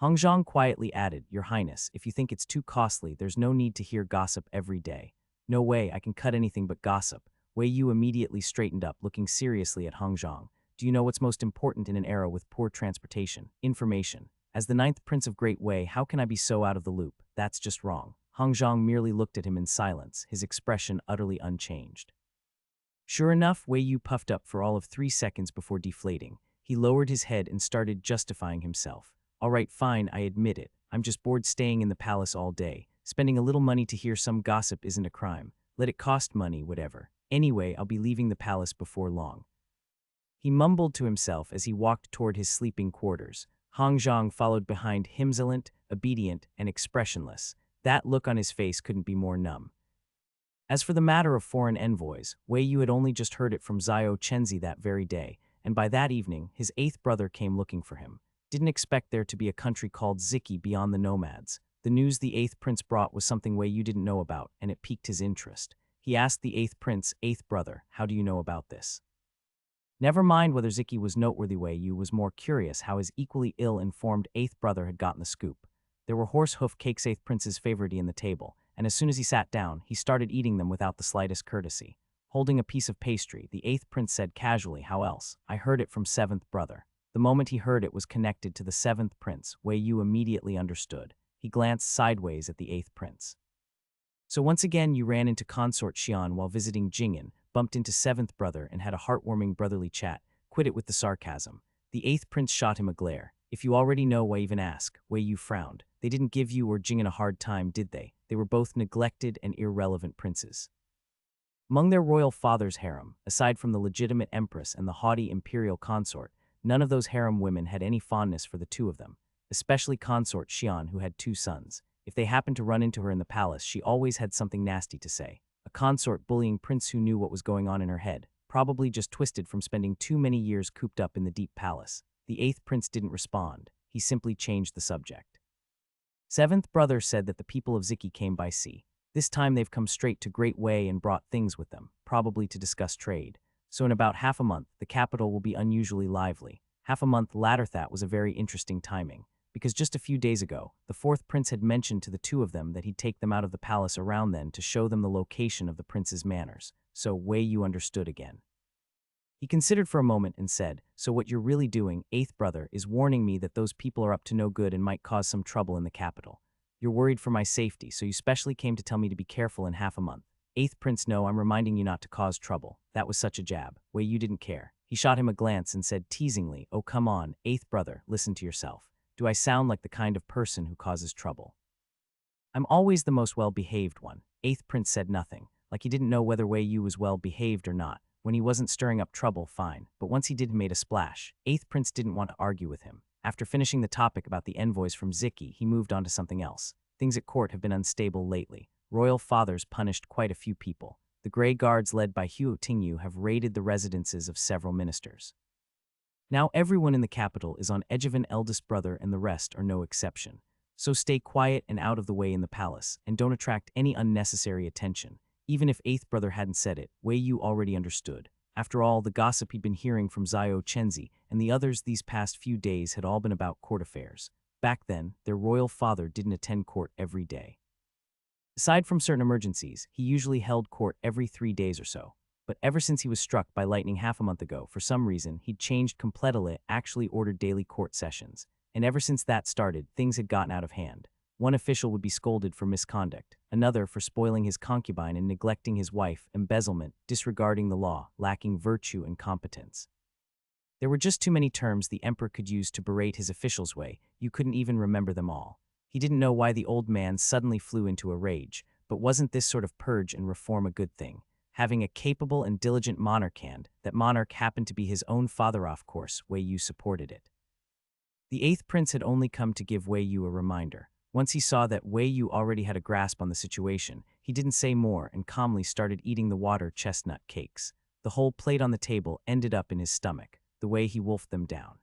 [SPEAKER 1] Hong Zhang quietly added, Your Highness, if you think it's too costly, there's no need to hear gossip every day. No way, I can cut anything but gossip. Wei Yu immediately straightened up, looking seriously at Hong Zhang. Do you know what's most important in an era with poor transportation? Information. As the 9th Prince of Great Wei, how can I be so out of the loop? That's just wrong. Hong Zhang merely looked at him in silence, his expression utterly unchanged. Sure enough, Wei Yu puffed up for all of 3 seconds before deflating. He lowered his head and started justifying himself. All right, fine, I admit it. I'm just bored staying in the palace all day. Spending a little money to hear some gossip isn't a crime. Let it cost money, whatever. Anyway, I'll be leaving the palace before long. He mumbled to himself as he walked toward his sleeping quarters. Hong Zhang followed behind, himself, obedient, and expressionless. That look on his face couldn't be more numb. As for the matter of foreign envoys, Wei Yu had only just heard it from Zhao Chenzi that very day, and by that evening, his 8th brother came looking for him. Didn't expect there to be a country called Ziki beyond the nomads. The news the 8th prince brought was something Wei Yu didn't know about, and it piqued his interest. He asked the 8th prince, 8th brother, how do you know about this? Never mind whether Ziki was noteworthy, Wei Yu was more curious how his equally ill-informed 8th brother had gotten the scoop. There were horse hoof cakes 8th prince's favorite on the table, and as soon as he sat down, he started eating them without the slightest courtesy. Holding a piece of pastry, the eighth prince said casually, "How else? I heard it from seventh brother." The moment he heard it was connected to the seventh prince, Wei Yu immediately understood. He glanced sideways at the eighth prince. "So once again you ran into consort Xian while visiting Jing'an, bumped into seventh brother and had a heartwarming brotherly chat. Quit it with the sarcasm." The eighth prince shot him a glare. "If you already know, why even ask?" Wei Yu frowned. "They didn't give you or Jing'an a hard time, did they? They were both neglected and irrelevant princes." Among their royal father's harem, aside from the legitimate empress and the haughty imperial consort, none of those harem women had any fondness for the two of them, especially consort Xian, who had two sons. If they happened to run into her in the palace, she always had something nasty to say. A consort bullying prince who knew what was going on in her head, probably just twisted from spending too many years cooped up in the deep palace. The eighth prince didn't respond. He simply changed the subject. Seventh brother said that the people of Ziki came by sea. This time they've come straight to Great Way and brought things with them, probably to discuss trade. So in about half a month, the capital will be unusually lively. Half a month latter, that was a very interesting timing, because just a few days ago, the fourth prince had mentioned to the two of them that he'd take them out of the palace around then to show them the location of the prince's manors. So Wei Yu understood again. He considered for a moment and said, "So what you're really doing, eighth brother, is warning me that those people are up to no good and might cause some trouble in the capital. You're worried for my safety, so you specially came to tell me to be careful in half a month." Eighth prince, "No, I'm reminding you not to cause trouble." That was such a jab. Wei Yu didn't care. He shot him a glance and said teasingly, "Oh, come on, eighth brother, listen to yourself. Do I sound like the kind of person who causes trouble?" "I'm always the most well-behaved one." Eighth prince said nothing, like he didn't know whether Wei Yu was well-behaved or not. When he wasn't stirring up trouble, fine, but once he did, he made a splash. Eighth prince didn't want to argue with him. After finishing the topic about the envoys from Ziki, he moved on to something else. Things at court have been unstable lately. Royal fathers punished quite a few people. The Grey Guards led by Huo Tingyu have raided the residences of several ministers. Now everyone in the capital is on edge of an eldest brother, and the rest are no exception. So stay quiet and out of the way in the palace, and don't attract any unnecessary attention. Even if eighth brother hadn't said it, Wei Yu already understood. After all, the gossip he'd been hearing from Zhao Chenzi and the others these past few days had all been about court affairs. Back then, their royal father didn't attend court every day. Aside from certain emergencies, he usually held court every 3 days or so. But ever since he was struck by lightning half a month ago, for some reason, he'd changed completely, actually ordered daily court sessions. And ever since that started, things had gotten out of hand. One official would be scolded for misconduct, another for spoiling his concubine and neglecting his wife, embezzlement, disregarding the law, lacking virtue and competence. There were just too many terms the emperor could use to berate his officials. Wei Yu couldn't even remember them all. He didn't know why the old man suddenly flew into a rage, but wasn't this sort of purge and reform a good thing? Having a capable and diligent monarch, and that monarch happened to be his own father. Of course, Wei Yu supported it. The eighth prince had only come to give Wei Yu a reminder. Once he saw that Wei Yu already had a grasp on the situation, he didn't say more and calmly started eating the water chestnut cakes. The whole plate on the table ended up in his stomach, the way he wolfed them down.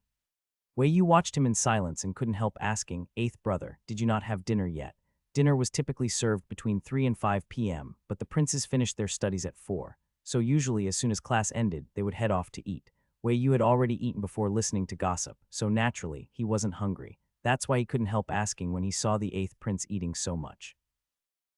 [SPEAKER 1] Wei Yu watched him in silence and couldn't help asking, "Eighth brother, did you not have dinner yet?" Dinner was typically served between 3 and 5 p.m., but the princes finished their studies at 4, so usually as soon as class ended, they would head off to eat. Wei Yu had already eaten before listening to gossip, so naturally, he wasn't hungry. That's why he couldn't help asking when he saw the eighth prince eating so much.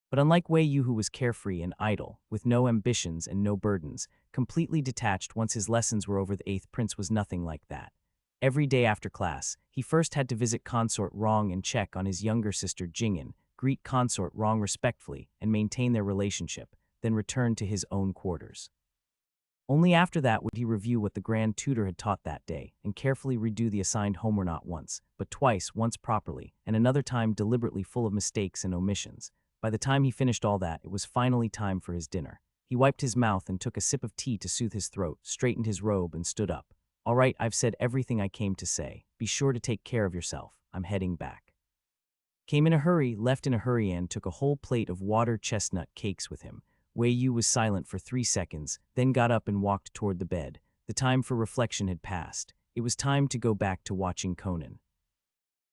[SPEAKER 1] But unlike Wei Yu, who was carefree and idle, with no ambitions and no burdens, completely detached once his lessons were over, the eighth prince was nothing like that. Every day after class, he first had to visit consort Rong and check on his younger sister Jing'an, greet consort Rong respectfully, and maintain their relationship, then return to his own quarters. Only after that would he review what the grand tutor had taught that day, and carefully redo the assigned homework not once, but twice, once properly, and another time deliberately full of mistakes and omissions. By the time he finished all that, it was finally time for his dinner. He wiped his mouth and took a sip of tea to soothe his throat, straightened his robe, and stood up. "All right, I've said everything I came to say. Be sure to take care of yourself. I'm heading back." Came in a hurry, left in a hurry, and took a whole plate of water chestnut cakes with him. Wei Yu was silent for 3 seconds, then got up and walked toward the bed. The time for reflection had passed. It was time to go back to watching Conan.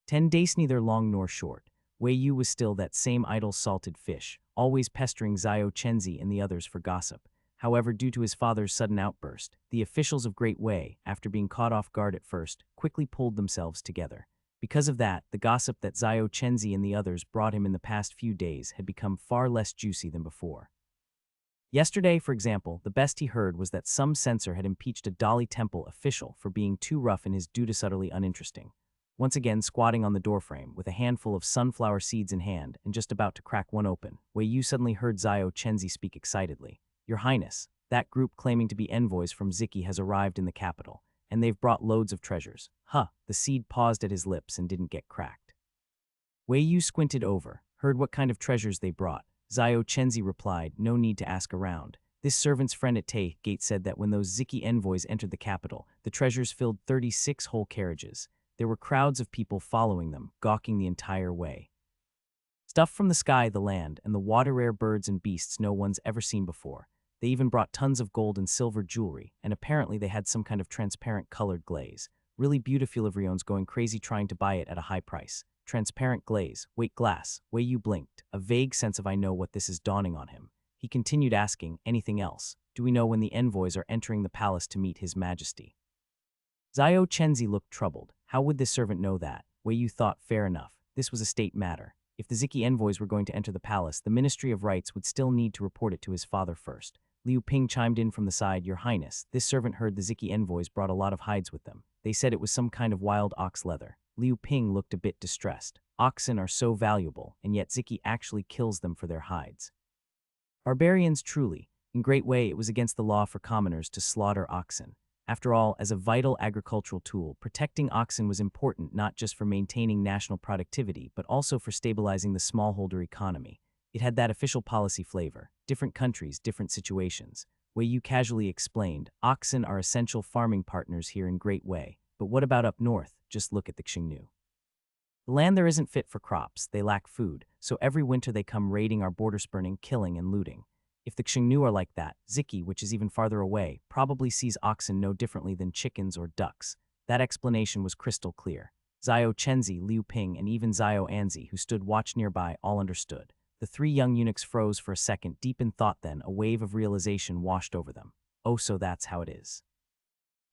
[SPEAKER 1] 10 days neither long nor short. Wei Yu was still that same idle salted fish, always pestering Zhao Chenzi and the others for gossip. However, due to his father's sudden outburst, the officials of Great Wei, after being caught off guard at first, quickly pulled themselves together. Because of that, the gossip that Zhao Chenzi and the others brought him in the past few days had become far less juicy than before. Yesterday, for example, the best he heard was that some censor had impeached a Dali Temple official for being too rough in his duties utterly uninteresting. Once again squatting on the doorframe with a handful of sunflower seeds in hand and just about to crack one open, Wei Yu suddenly heard Zhao Chenzi speak excitedly. Your Highness, that group claiming to be envoys from Ziki has arrived in the capital, and they've brought loads of treasures. Huh, the seed paused at his lips and didn't get cracked. Wei Yu squinted over, heard what kind of treasures they brought. Zhao Chenzi replied, no need to ask around. This servant's friend at Tai Gate said that when those Ziki envoys entered the capital, the treasures filled 36 whole carriages. There were crowds of people following them, gawking the entire way. Stuff from the sky, the land, and the water-rare birds and beasts no one's ever seen before. They even brought tons of gold and silver jewelry, and apparently they had some kind of transparent colored glaze. Really beautiful. Livrion's going crazy trying to buy it at a high price. Transparent glaze, wait glass, Wei Yu blinked, a vague sense of I know what this is dawning on him. He continued asking, anything else? Do we know when the envoys are entering the palace to meet His Majesty? Zhao Chenzi looked troubled. How would this servant know that? Wei Yu thought, fair enough. This was a state matter. If the Ziki envoys were going to enter the palace, the Ministry of Rights would still need to report it to his father first. Liu Ping chimed in from the side, Your Highness, this servant heard the Ziki envoys brought a lot of hides with them. They said it was some kind of wild ox leather. Liu Ping looked a bit distressed. Oxen are so valuable, and yet Ziki actually kills them for their hides. Barbarians truly. In great way it was against the law for commoners to slaughter oxen. After all, as a vital agricultural tool, protecting oxen was important not just for maintaining national productivity, but also for stabilizing the smallholder economy. It had that official policy flavor. Different countries, different situations. Wei Yu casually explained, oxen are essential farming partners here in great way. But what about up north? Just look at the Xingnu. The land there isn't fit for crops, they lack food, so every winter they come raiding our border, spurning, killing, and looting. If the Xingnu are like that, Ziki, which is even farther away, probably sees oxen no differently than chickens or ducks. That explanation was crystal clear. Zhao Chenzi, Liu Ping, and even Zhao Anzi, who stood watch nearby, all understood. The three young eunuchs froze for a second, deep in thought. Then a wave of realization washed over them. Oh, so that's how it is.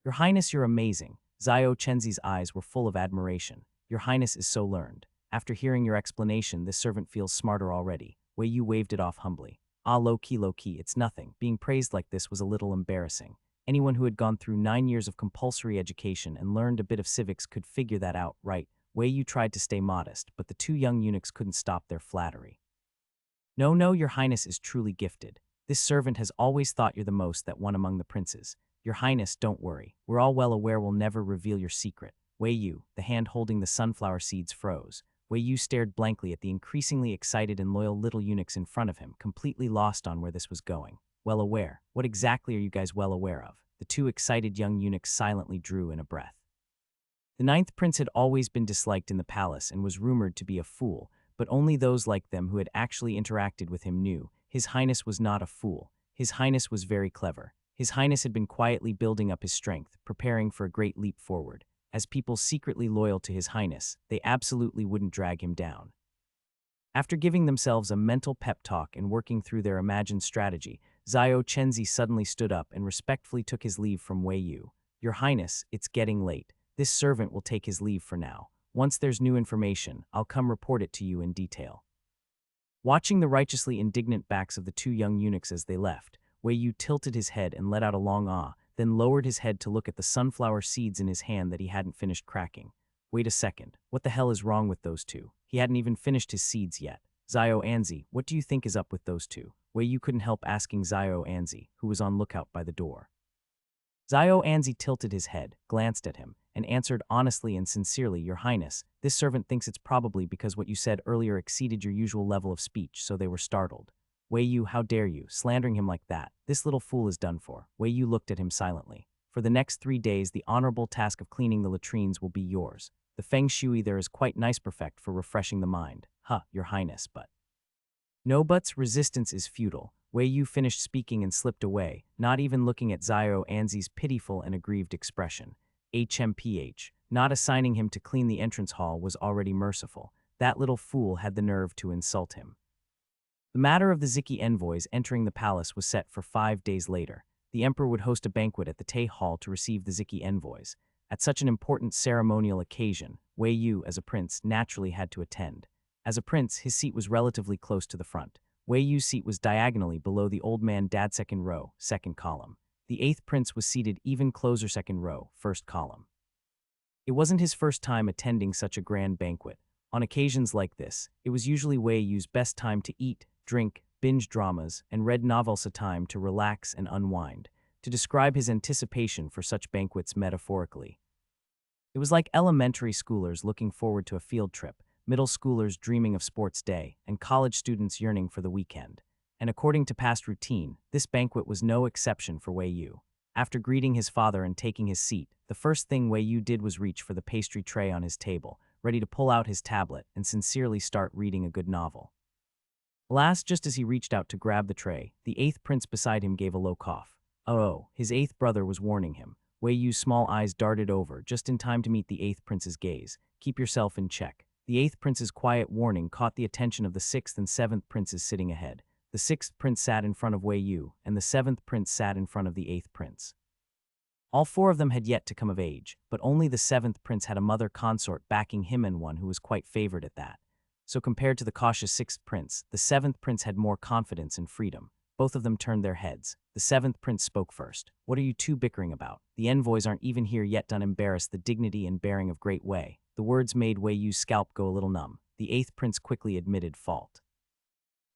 [SPEAKER 1] Your Highness, you're amazing. Zhao Chenzi's eyes were full of admiration. Your Highness is so learned. After hearing your explanation, this servant feels smarter already. Wei Yu waved it off humbly. Ah, low-key, it's nothing. Being praised like this was a little embarrassing. Anyone who had gone through 9 years of compulsory education and learned a bit of civics could figure that out, right? Wei Yu tried to stay modest, but the two young eunuchs couldn't stop their flattery. No, Your Highness is truly gifted. This servant has always thought you're the most that one among the princes. Your Highness, don't worry. We're all well aware we'll never reveal your secret. Wei Yu, the hand holding the sunflower seeds, froze. Wei Yu stared blankly at the increasingly excited and loyal little eunuchs in front of him, completely lost on where this was going. Well aware. What exactly are you guys well aware of? The two excited young eunuchs silently drew in a breath. The ninth prince had always been disliked in the palace and was rumored to be a fool, but only those like them who had actually interacted with him knew. His Highness was not a fool. His Highness was very clever. His Highness had been quietly building up his strength, preparing for a great leap forward. As people secretly loyal to His Highness, they absolutely wouldn't drag him down. After giving themselves a mental pep talk and working through their imagined strategy, Zhao Chenzi suddenly stood up and respectfully took his leave from Wei Yu. Your Highness, it's getting late. This servant will take his leave for now. Once there's new information, I'll come report it to you in detail. Watching the righteously indignant backs of the two young eunuchs as they left, Wei Yu tilted his head and let out a long ah, then lowered his head to look at the sunflower seeds in his hand that he hadn't finished cracking. Wait a second, what the hell is wrong with those two? He hadn't even finished his seeds yet. Zhao Anzi, what do you think is up with those two? Wei Yu couldn't help asking Zhao Anzi, who was on lookout by the door. Zhao Anzi tilted his head, glanced at him, and answered honestly and sincerely, Your Highness, this servant thinks it's probably because what you said earlier exceeded your usual level of speech, so they were startled. Wei Yu, how dare you, slandering him like that? This little fool is done for. Wei Yu looked at him silently. For the next 3 days, the honorable task of cleaning the latrines will be yours. The feng shui there is quite nice, perfect for refreshing the mind. Your Highness, but... No buts, resistance is futile. Wei Yu finished speaking and slipped away, not even looking at Zhao Anzi's pitiful and aggrieved expression. HMPH, not assigning him to clean the entrance hall was already merciful. That little fool had the nerve to insult him. The matter of the Ziki envoys entering the palace was set for 5 days later. The emperor would host a banquet at the Tai Hall to receive the Ziki envoys. At such an important ceremonial occasion, Wei Yu, as a prince, naturally had to attend. As a prince, his seat was relatively close to the front. Wei Yu's seat was diagonally below the old man dad's second row, second column. The eighth prince was seated even closer second row, first column. It wasn't his first time attending such a grand banquet. On occasions like this, it was usually Wei Yu's best time to eat, drink, binge dramas, and read novels, a time to relax and unwind, to describe his anticipation for such banquets metaphorically. It was like elementary schoolers looking forward to a field trip, middle schoolers dreaming of sports day, and college students yearning for the weekend. And according to past routine, this banquet was no exception for Wei Yu. After greeting his father and taking his seat, the first thing Wei Yu did was reach for the pastry tray on his table, ready to pull out his tablet and sincerely start reading a good novel. Alas, just as he reached out to grab the tray, the eighth prince beside him gave a low cough. Oh, his eighth brother was warning him. Wei Yu's small eyes darted over, just in time to meet the eighth prince's gaze. Keep yourself in check. The eighth prince's quiet warning caught the attention of the sixth and seventh princes sitting ahead. The sixth prince sat in front of Wei Yu, and the seventh prince sat in front of the eighth prince. All four of them had yet to come of age, but only the seventh prince had a mother consort backing him, and one who was quite favored at that. So compared to the cautious sixth prince, the seventh prince had more confidence and freedom. Both of them turned their heads. The seventh prince spoke first. What are you two bickering about? The envoys aren't even here yet. Don't embarrass the dignity and bearing of Great Wei. The words made Wei Yu's scalp go a little numb. The eighth prince quickly admitted fault.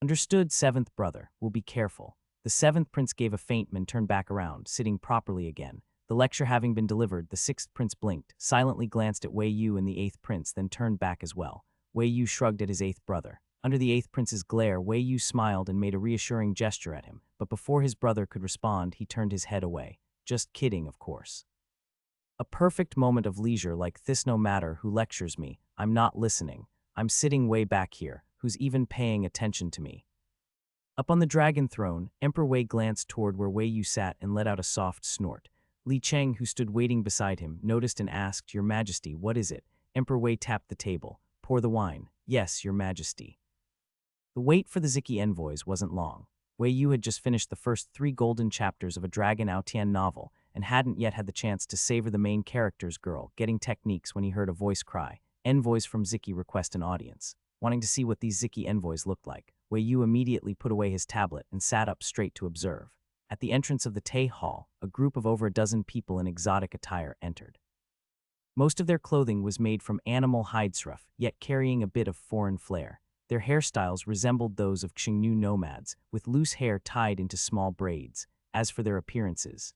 [SPEAKER 1] Understood, seventh brother. We'll be careful. The seventh prince gave a faint and turned back around, sitting properly again. The lecture having been delivered, the sixth prince blinked, silently glanced at Wei Yu and the eighth prince, then turned back as well. Wei Yu shrugged at his eighth brother. Under the eighth prince's glare, Wei Yu smiled and made a reassuring gesture at him, but before his brother could respond, he turned his head away. Just kidding, of course. A perfect moment of leisure like this. No matter who lectures me, I'm not listening. I'm sitting way back here. Who's even paying attention to me? Up on the dragon throne, Emperor Wei glanced toward where Wei Yu sat and let out a soft snort. Li Cheng, who stood waiting beside him, noticed and asked, Your Majesty, what is it? Emperor Wei tapped the table. Pour the wine. Yes, Your Majesty. The wait for the Ziki envoys wasn't long. Wei Yu had just finished the first 3 golden chapters of a Dragon Aotian novel and hadn't yet had the chance to savor the main character's girl getting techniques when he heard a voice cry, Envoys from Ziki request an audience. Wanting to see what these Ziki envoys looked like, Wei Yu immediately put away his tablet and sat up straight to observe. At the entrance of the Tay Hall, a group of over a dozen people in exotic attire entered. Most of their clothing was made from animal hide stuff, yet carrying a bit of foreign flair. Their hairstyles resembled those of Xingnu nomads, with loose hair tied into small braids. As for their appearances,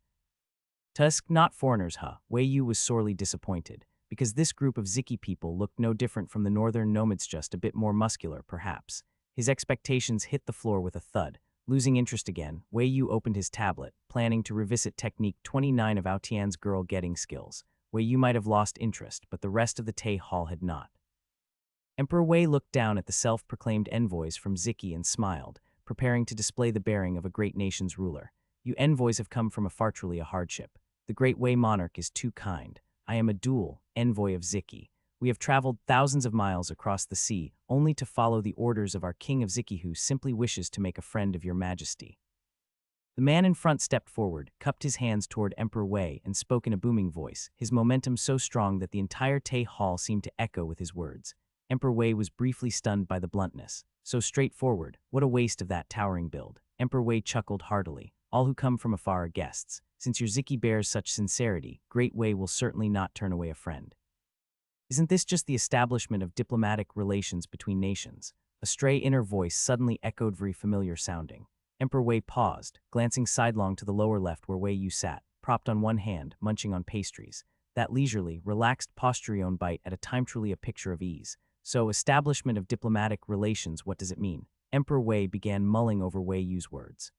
[SPEAKER 1] Tusk, not foreigners, Wei Yu was sorely disappointed, because this group of Ziki people looked no different from the northern nomads, just a bit more muscular, perhaps. His expectations hit the floor with a thud. Losing interest again, Wei Yu opened his tablet, planning to revisit Technique 29 of Aotian's girl getting skills. Wei Yu might have lost interest, but the rest of the Tay Hall had not. Emperor Wei looked down at the self-proclaimed envoys from Ziki and smiled, preparing to display the bearing of a great nation's ruler. You envoys have come from afar, truly a hardship. The great Wei monarch is too kind. I am a dual envoy of Ziki. We have traveled thousands of miles across the sea, only to follow the orders of our king of Ziki, who simply wishes to make a friend of your majesty. The man in front stepped forward, cupped his hands toward Emperor Wei, and spoke in a booming voice, his momentum so strong that the entire Tay Hall seemed to echo with his words. Emperor Wei was briefly stunned by the bluntness. So straightforward, what a waste of that towering build. Emperor Wei chuckled heartily. All who come from afar are guests. Since your Ziki bears such sincerity, Great Wei will certainly not turn away a friend. Isn't this just the establishment of diplomatic relations between nations? A stray inner voice suddenly echoed, very familiar sounding. Emperor Wei paused, glancing sidelong to the lower left where Wei Yu sat, propped on one hand, munching on pastries. That leisurely, relaxed posture bite at a time, truly a picture of ease. So, establishment of diplomatic relations, what does it mean? Emperor Wei began mulling over Wei Yu's words.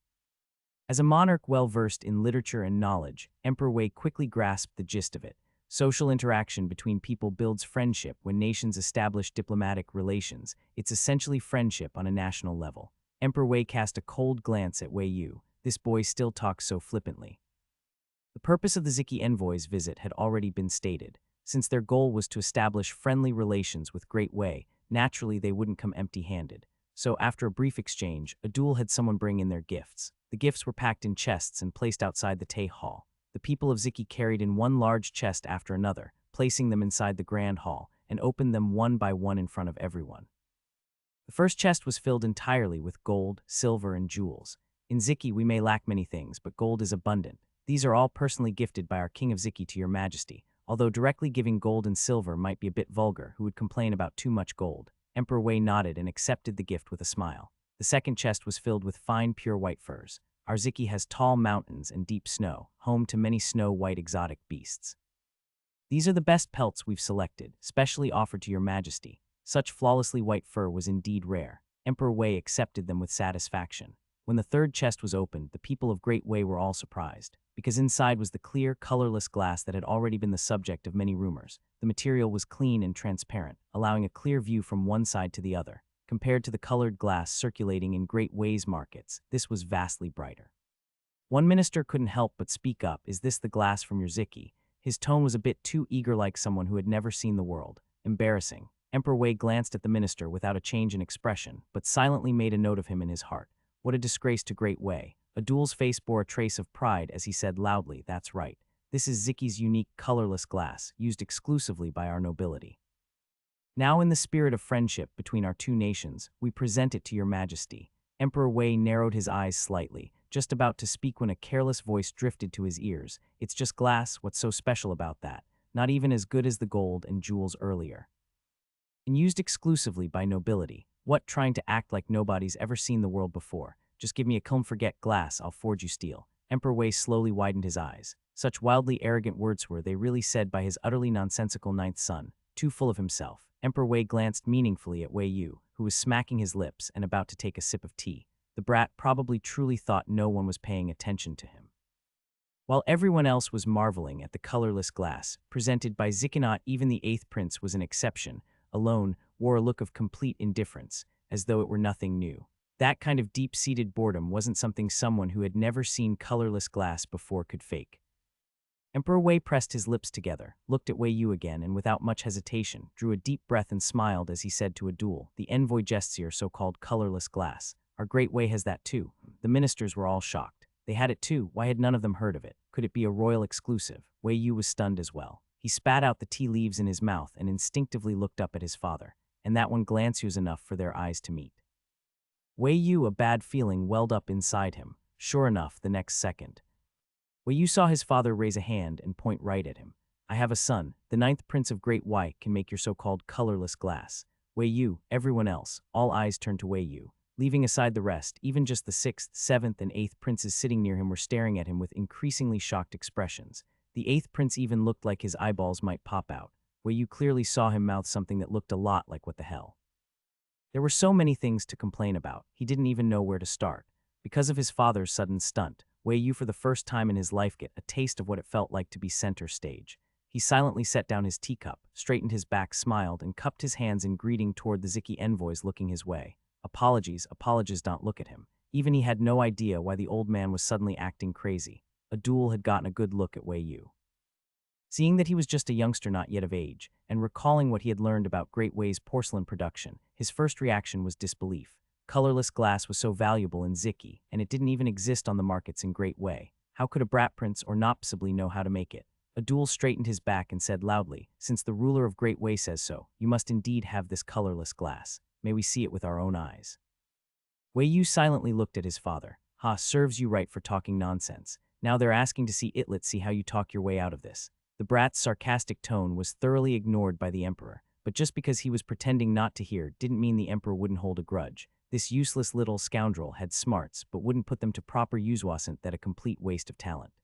[SPEAKER 1] As a monarch well-versed in literature and knowledge, Emperor Wei quickly grasped the gist of it. Social interaction between people builds friendship. When nations establish diplomatic relations, it's essentially friendship on a national level. Emperor Wei cast a cold glance at Wei Yu. This boy still talks so flippantly. The purpose of the Ziki envoys' visit had already been stated. Since their goal was to establish friendly relations with Great Wei, naturally they wouldn't come empty-handed. So after a brief exchange, Adul had someone bring in their gifts. The gifts were packed in chests and placed outside the Tay Hall. The people of Ziki carried in one large chest after another, placing them inside the Grand Hall, and opened them one by one in front of everyone. The first chest was filled entirely with gold, silver, and jewels. In Ziki we may lack many things, but gold is abundant. These are all personally gifted by our King of Ziki to your majesty, although directly giving gold and silver might be a bit vulgar, who would complain about too much gold. Emperor Wei nodded and accepted the gift with a smile. The second chest was filled with fine, pure white furs. Our Ziki has tall mountains and deep snow, home to many snow-white exotic beasts. These are the best pelts we've selected, specially offered to your majesty. Such flawlessly white fur was indeed rare. Emperor Wei accepted them with satisfaction. When the third chest was opened, the people of Great Wei were all surprised, because inside was the clear, colorless glass that had already been the subject of many rumors. The material was clean and transparent, allowing a clear view from one side to the other. Compared to the colored glass circulating in Great Wei's markets, this was vastly brighter. One minister couldn't help but speak up, "Is this the glass from your Ziki?" His tone was a bit too eager, like someone who had never seen the world. Embarrassing. Emperor Wei glanced at the minister without a change in expression, but silently made a note of him in his heart. What a disgrace to Great Wei. Adul's face bore a trace of pride as he said loudly, "That's right. This is Ziki's unique colorless glass, used exclusively by our nobility. Now in the spirit of friendship between our two nations, we present it to your majesty." Emperor Wei narrowed his eyes slightly, just about to speak when a careless voice drifted to his ears. "It's just glass, what's so special about that? Not even as good as the gold and jewels earlier. And used exclusively by nobility. What, trying to act like nobody's ever seen the world before? Just give me a calm forget glass, I'll forge you steel." Emperor Wei slowly widened his eyes. Such wildly arrogant words were they really said by his utterly nonsensical ninth son, too full of himself. Emperor Wei glanced meaningfully at Wei Yu, who was smacking his lips and about to take a sip of tea. The brat probably truly thought no one was paying attention to him. While everyone else was marveling at the colorless glass presented by Zikinot, even the eighth prince was an exception. Alone, wore a look of complete indifference, as though it were nothing new. That kind of deep-seated boredom wasn't something someone who had never seen colorless glass before could fake. Emperor Wei pressed his lips together, looked at Wei Yu again, and without much hesitation, drew a deep breath and smiled as he said to Adul, "The envoy gesture, so-called colorless glass. Our Great Wei has that too." The ministers were all shocked. They had it too. Why had none of them heard of it? Could it be a royal exclusive? Wei Yu was stunned as well. He spat out the tea leaves in his mouth and instinctively looked up at his father, and that one glance was enough for their eyes to meet. Wei Yu, a bad feeling welled up inside him. Sure enough, the next second, Wei Yu saw his father raise a hand and point right at him. "I have a son. The ninth prince of Great Wei can make your so-called colorless glass." Wei Yu, everyone else, all eyes turned to Wei Yu. Leaving aside the rest, even just the sixth, seventh, and eighth princes sitting near him were staring at him with increasingly shocked expressions. The eighth prince even looked like his eyeballs might pop out. Wei Yu clearly saw him mouth something that looked a lot like "what the hell." There were so many things to complain about, he didn't even know where to start. Because of his father's sudden stunt, Wei Yu for the first time in his life get a taste of what it felt like to be center stage. He silently set down his teacup, straightened his back, smiled, and cupped his hands in greeting toward the Ziki envoys looking his way. Apologies, don't look at him. Even he had no idea why the old man was suddenly acting crazy. Adul had gotten a good look at Wei Yu. Seeing that he was just a youngster not yet of age, and recalling what he had learned about Great Wei's porcelain production, his first reaction was disbelief. Colorless glass was so valuable in Ziki, and it didn't even exist on the markets in Great Wei. How could a brat prince or possibly know how to make it? Adul straightened his back and said loudly, "Since the ruler of Great Wei says so, you must indeed have this colorless glass. May we see it with our own eyes." Wei Yu silently looked at his father. "Ha, serves you right for talking nonsense. Now they're asking to see it, let's see how you talk your way out of this." The brat's sarcastic tone was thoroughly ignored by the emperor, but just because he was pretending not to hear didn't mean the emperor wouldn't hold a grudge. This useless little scoundrel had smarts, but wouldn't put them to proper use, wasn't that a complete waste of talent.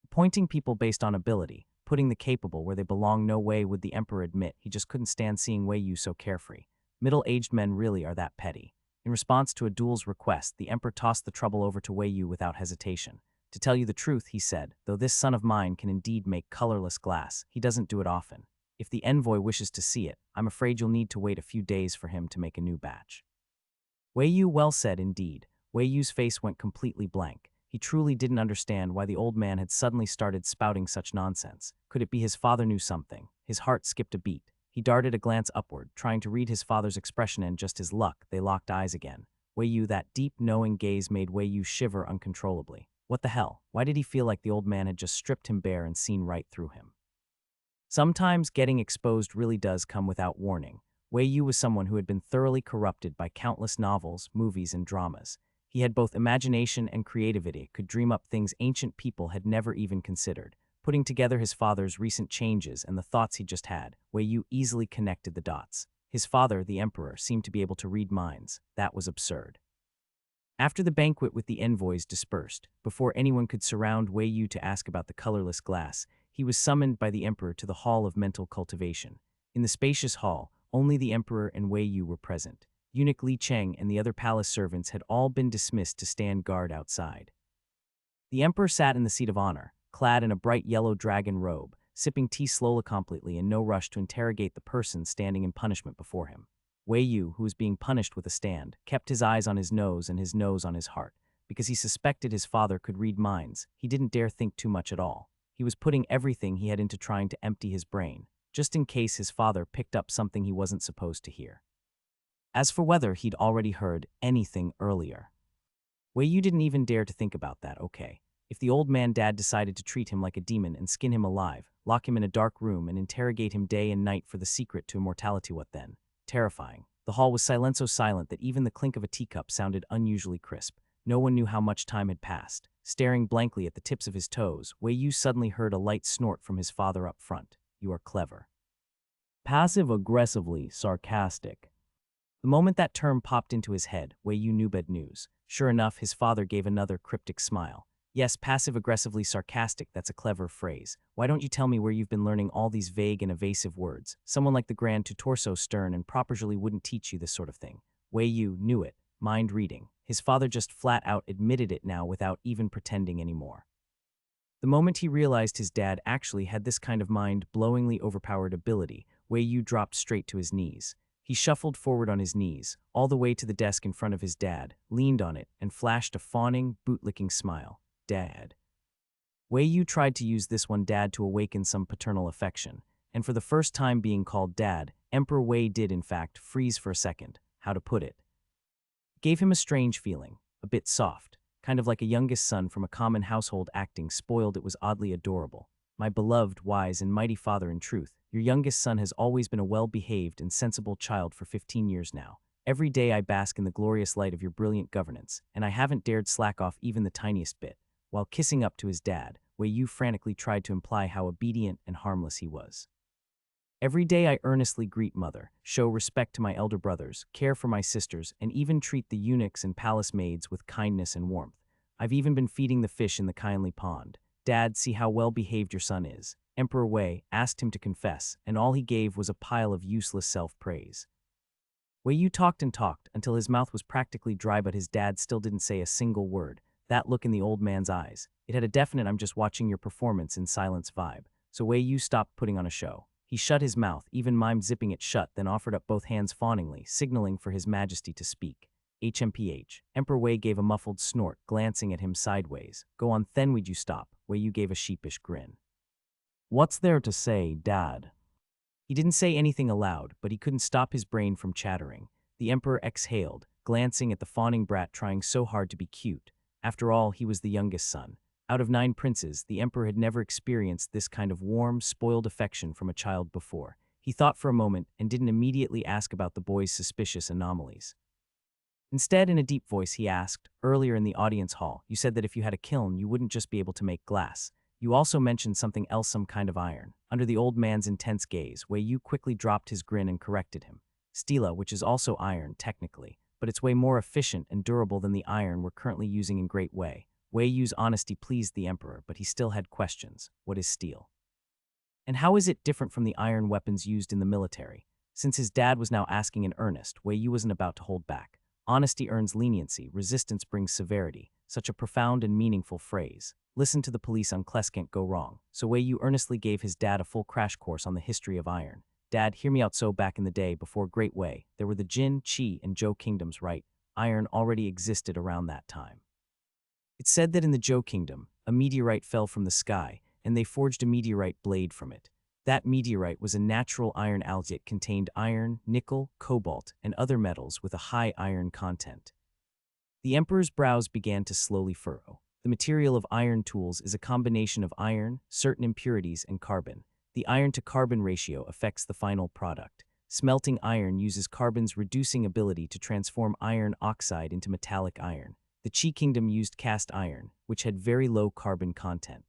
[SPEAKER 1] Appointing people based on ability, putting the capable where they belong, no way would the emperor admit. He just couldn't stand seeing Wei Yu so carefree. Middle-aged men really are that petty. In response to Adul's request, the emperor tossed the trouble over to Wei Yu without hesitation. "To tell you the truth," he said, "though this son of mine can indeed make colorless glass, he doesn't do it often. If the envoy wishes to see it, I'm afraid you'll need to wait a few days for him to make a new batch." Wei Yu, well said indeed. Wei Yu's face went completely blank. He truly didn't understand why the old man had suddenly started spouting such nonsense. Could it be his father knew something? His heart skipped a beat. He darted a glance upward, trying to read his father's expression, and just his luck, they locked eyes again. Wei Yu, that deep, knowing gaze made Wei Yu shiver uncontrollably. What the hell? Why did he feel like the old man had just stripped him bare and seen right through him? Sometimes getting exposed really does come without warning. Wei Yu was someone who had been thoroughly corrupted by countless novels, movies, and dramas. He had both imagination and creativity, could dream up things ancient people had never even considered. Putting together his father's recent changes and the thoughts he'd just had, Wei Yu easily connected the dots. His father, the emperor, seemed to be able to read minds. That was absurd. After the banquet with the envoys dispersed, before anyone could surround Wei Yu to ask about the colorless glass, he was summoned by the emperor to the Hall of Mental Cultivation. In the spacious hall, only the emperor and Wei Yu were present. Eunuch Li Cheng and the other palace servants had all been dismissed to stand guard outside. The emperor sat in the seat of honor, clad in a bright yellow dragon robe, sipping tea slowly completely in no rush to interrogate the person standing in punishment before him. Wei Yu, who was being punished with a stand, kept his eyes on his nose and his nose on his heart. Because he suspected his father could read minds, he didn't dare think too much at all. He was putting everything he had into trying to empty his brain, just in case his father picked up something he wasn't supposed to hear. As for whether he'd already heard anything earlier, Wei Yu didn't even dare to think about that. Okay, if the old man dad decided to treat him like a demon and skin him alive, lock him in a dark room and interrogate him day and night for the secret to immortality, what then? Terrifying. The hall was so silent that even the clink of a teacup sounded unusually crisp. No one knew how much time had passed. Staring blankly at the tips of his toes, Wei Yu suddenly heard a light snort from his father up front. You are clever. Passive-aggressively sarcastic. The moment that term popped into his head, Wei Yu knew bad news. Sure enough, his father gave another cryptic smile. Yes, passive-aggressively sarcastic, that's a clever phrase. Why don't you tell me where you've been learning all these vague and evasive words? Someone like the Grand Tutor so stern and properly wouldn't teach you this sort of thing. Wei Yu knew it. Mind reading. His father just flat out admitted it now without even pretending anymore. The moment he realized his dad actually had this kind of mind-blowingly overpowered ability, Wei Yu dropped straight to his knees. He shuffled forward on his knees, all the way to the desk in front of his dad, leaned on it, and flashed a fawning, boot-licking smile. Dad. Wei Yu tried to use this one dad to awaken some paternal affection, and for the first time being called dad, Emperor Wei did in fact freeze for a second. How to put it? Gave him a strange feeling, a bit soft, kind of like a youngest son from a common household acting spoiled. It was oddly adorable. My beloved, wise, and mighty father, in truth, your youngest son has always been a well-behaved and sensible child for 15 years now. Every day I bask in the glorious light of your brilliant governance, and I haven't dared slack off even the tiniest bit. While kissing up to his dad, Wei Yu frantically tried to imply how obedient and harmless he was. Every day I earnestly greet mother, show respect to my elder brothers, care for my sisters, and even treat the eunuchs and palace maids with kindness and warmth. I've even been feeding the fish in the kindly pond. Dad, see how well-behaved your son is. Emperor Wei asked him to confess, and all he gave was a pile of useless self-praise. Wei Yu talked and talked until his mouth was practically dry, but his dad still didn't say a single word. That look in the old man's eyes, it had a definite I'm just watching your performance in silence vibe. So Wei Yu stopped putting on a show. He shut his mouth, even mimed zipping it shut, then offered up both hands fawningly, signaling for his majesty to speak. HMPH. Emperor Wei gave a muffled snort, glancing at him sideways. Go on, then would you stop? Wei Yu gave a sheepish grin. What's there to say, Dad? He didn't say anything aloud, but he couldn't stop his brain from chattering. The emperor exhaled, glancing at the fawning brat trying so hard to be cute. After all, he was the youngest son. Out of 9 princes, the emperor had never experienced this kind of warm, spoiled affection from a child before. He thought for a moment and didn't immediately ask about the boy's suspicious anomalies. Instead, in a deep voice, he asked, earlier in the audience hall, you said that if you had a kiln, you wouldn't just be able to make glass. You also mentioned something else, some kind of iron. Under the old man's intense gaze, Wei Yu quickly dropped his grin and corrected him. Stela, which is also iron, technically, but it's way more efficient and durable than the iron we're currently using in Great Wei. Wei Yu's honesty pleased the emperor, but he still had questions. What is steel? And how is it different from the iron weapons used in the military? Since his dad was now asking in earnest, Wei Yu wasn't about to hold back. Honesty earns leniency, resistance brings severity. Such a profound and meaningful phrase. Listen to the police on Kless can't go wrong. So Wei Yu earnestly gave his dad a full crash course on the history of iron. Dad, hear me out. So back in the day, before Great Wei, there were the Jin, Qi, and Zhou kingdoms, right? Iron already existed around that time. It's said that in the Zhou kingdom, a meteorite fell from the sky, and they forged a meteorite blade from it. That meteorite was a natural iron alloy. It contained iron, nickel, cobalt, and other metals with a high iron content. The emperor's brows began to slowly furrow. The material of iron tools is a combination of iron, certain impurities, and carbon. The iron-to-carbon ratio affects the final product. Smelting iron uses carbon's reducing ability to transform iron oxide into metallic iron. The Qi Kingdom used cast iron, which had very low carbon content.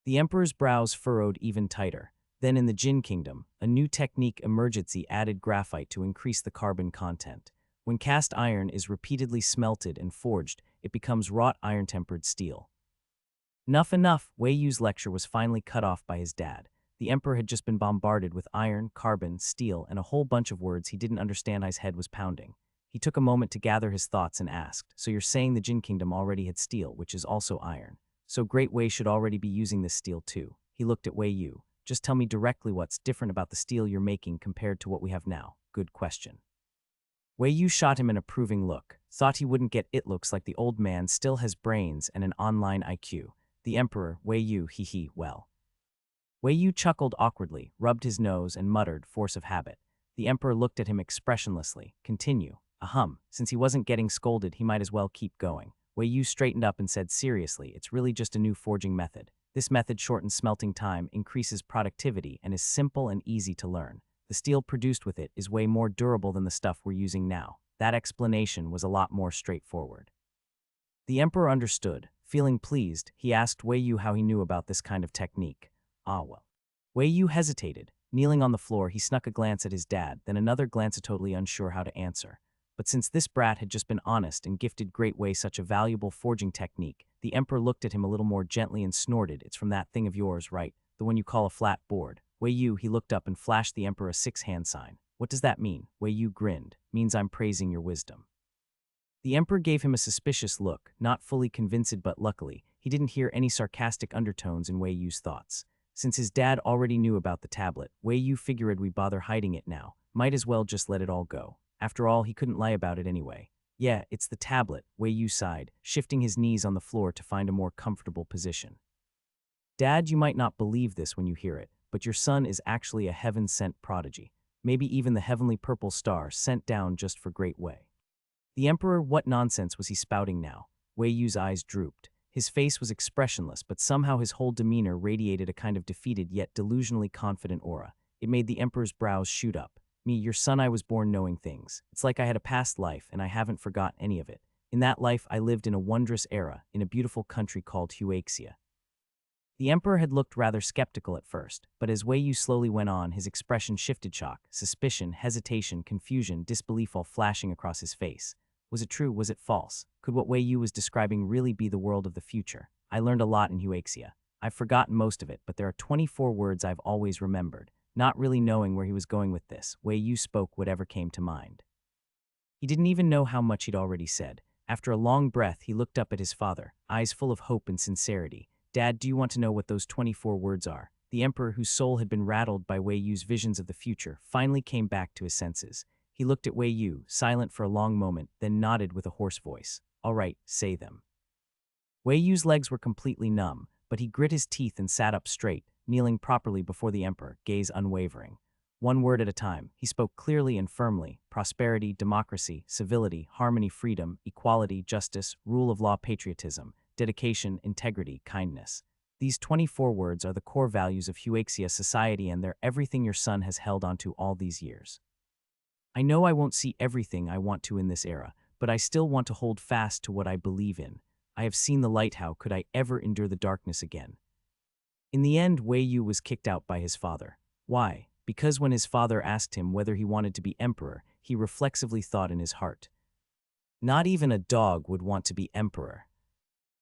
[SPEAKER 1] The emperor's brows furrowed even tighter. Then in the Jin Kingdom, a new technique emergency added graphite to increase the carbon content. When cast iron is repeatedly smelted and forged, it becomes wrought iron-tempered steel. Enough, Wei Yu's lecture was finally cut off by his dad. The emperor had just been bombarded with iron, carbon, steel, and a whole bunch of words he didn't understand. His head was pounding. He took a moment to gather his thoughts and asked, "So you're saying the Jin Kingdom already had steel, which is also iron? So Great Wei should already be using this steel too." He looked at Wei Yu. "Just tell me directly what's different about the steel you're making compared to what we have now." "Good question." Wei Yu shot him an approving look. Thought he wouldn't get it. Looks like the old man still has brains and an online IQ. The emperor, Wei Yu, well. Wei Yu chuckled awkwardly, rubbed his nose, and muttered, "Force of habit." The emperor looked at him expressionlessly. "Continue." Since he wasn't getting scolded, he might as well keep going. Wei Yu straightened up and said, "Seriously, it's really just a new forging method. This method shortens smelting time, increases productivity, and is simple and easy to learn. The steel produced with it is way more durable than the stuff we're using now." That explanation was a lot more straightforward. The emperor understood. Feeling pleased, he asked Wei Yu how he knew about this kind of technique. Well. Wei Yu hesitated. Kneeling on the floor, he snuck a glance at his dad, then another glance, totally unsure how to answer. But since this brat had just been honest and gifted Great Wei such a valuable forging technique, the emperor looked at him a little more gently and snorted, "It's from that thing of yours, right? The one you call a flat board." Wei Yu, he looked up and flashed the emperor a 6-hand sign. "What does that mean?" Wei Yu grinned. "Means I'm praising your wisdom." The emperor gave him a suspicious look, not fully convinced, but luckily, he didn't hear any sarcastic undertones in Wei Yu's thoughts. Since his dad already knew about the tablet, Wei Yu figured we'd bother hiding it now. Might as well just let it all go. After all, he couldn't lie about it anyway. "Yeah, it's the tablet," Wei Yu sighed, shifting his knees on the floor to find a more comfortable position. "Dad, you might not believe this when you hear it, but your son is actually a heaven-sent prodigy. Maybe even the heavenly purple star sent down just for Great Wei." The emperor, what nonsense was he spouting now? Wei Yu's eyes drooped. His face was expressionless, but somehow his whole demeanor radiated a kind of defeated yet delusionally confident aura. It made the emperor's brows shoot up. "Me, your son, I was born knowing things. It's like I had a past life, and I haven't forgotten any of it. In that life, I lived in a wondrous era, in a beautiful country called Huaxia." The emperor had looked rather skeptical at first, but as Wei Yu slowly went on, his expression shifted. Shock, suspicion, hesitation, confusion, disbelief all flashing across his face. Was it true? Was it false? Could what Wei Yu was describing really be the world of the future? "I learned a lot in Huaxia. I've forgotten most of it, but there are 24 words I've always remembered." Not really knowing where he was going with this, Wei Yu spoke whatever came to mind. He didn't even know how much he'd already said. After a long breath, he looked up at his father, eyes full of hope and sincerity. "Dad, do you want to know what those 24 words are?" The emperor, whose soul had been rattled by Wei Yu's visions of the future, finally came back to his senses. He looked at Wei Yu, silent for a long moment, then nodded with a hoarse voice. "All right, say them." Wei Yu's legs were completely numb, but he grit his teeth and sat up straight, kneeling properly before the emperor, gaze unwavering. One word at a time, he spoke clearly and firmly: prosperity, democracy, civility, harmony, freedom, equality, justice, rule of law, patriotism, dedication, integrity, kindness. These 24 words are the core values of Huaxia society, and they're everything your son has held onto all these years. I know I won't see everything I want to in this era, but I still want to hold fast to what I believe in. I have seen the light. How could I ever endure the darkness again? In the end, Wei Yu was kicked out by his father. Why? Because when his father asked him whether he wanted to be emperor, he reflexively thought in his heart, "Not even a dog would want to be emperor."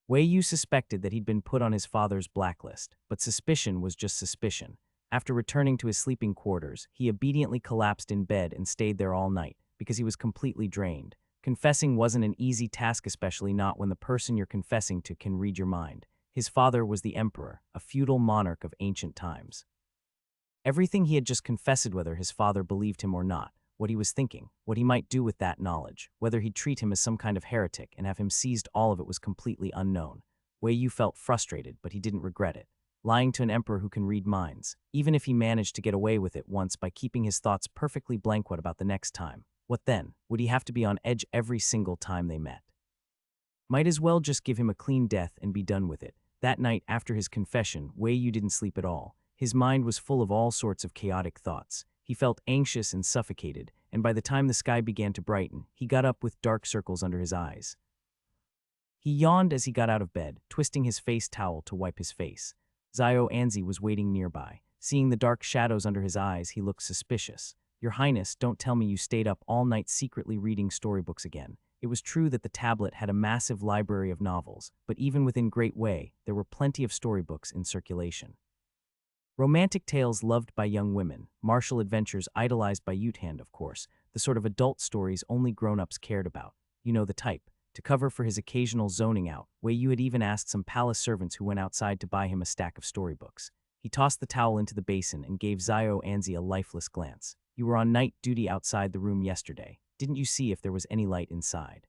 [SPEAKER 1] Wei Yu suspected that he'd been put on his father's blacklist, but suspicion was just suspicion. After returning to his sleeping quarters, he obediently collapsed in bed and stayed there all night, because he was completely drained. Confessing wasn't an easy task, especially not when the person you're confessing to can read your mind. His father was the emperor, a feudal monarch of ancient times. Everything he had just confessed, whether his father believed him or not, what he was thinking, what he might do with that knowledge, whether he'd treat him as some kind of heretic and have him seized, all of it was completely unknown. Wei Yu felt frustrated, but he didn't regret it. Lying to an emperor who can read minds, even if he managed to get away with it once by keeping his thoughts perfectly blank, what about the next time? What then? Would he have to be on edge every single time they met? Might as well just give him a clean death and be done with it. That night, after his confession, Wei Yu didn't sleep at all. His mind was full of all sorts of chaotic thoughts. He felt anxious and suffocated, and by the time the sky began to brighten, he got up with dark circles under his eyes. He yawned as he got out of bed, twisting his face towel to wipe his face. Zio Anzi was waiting nearby. Seeing the dark shadows under his eyes, he looked suspicious. "Your Highness, don't tell me you stayed up all night secretly reading storybooks again." It was true that the tablet had a massive library of novels, but even within Great Way, there were plenty of storybooks in circulation. Romantic tales loved by young women, martial adventures idolized by Yuthand, of course, the sort of adult stories only grown-ups cared about. You know the type. To cover for his occasional zoning out, Wei Yu had even asked some palace servants who went outside to buy him a stack of storybooks. He tossed the towel into the basin and gave Zio Anzi a lifeless glance. "You were on night duty outside the room yesterday. Didn't you see if there was any light inside?"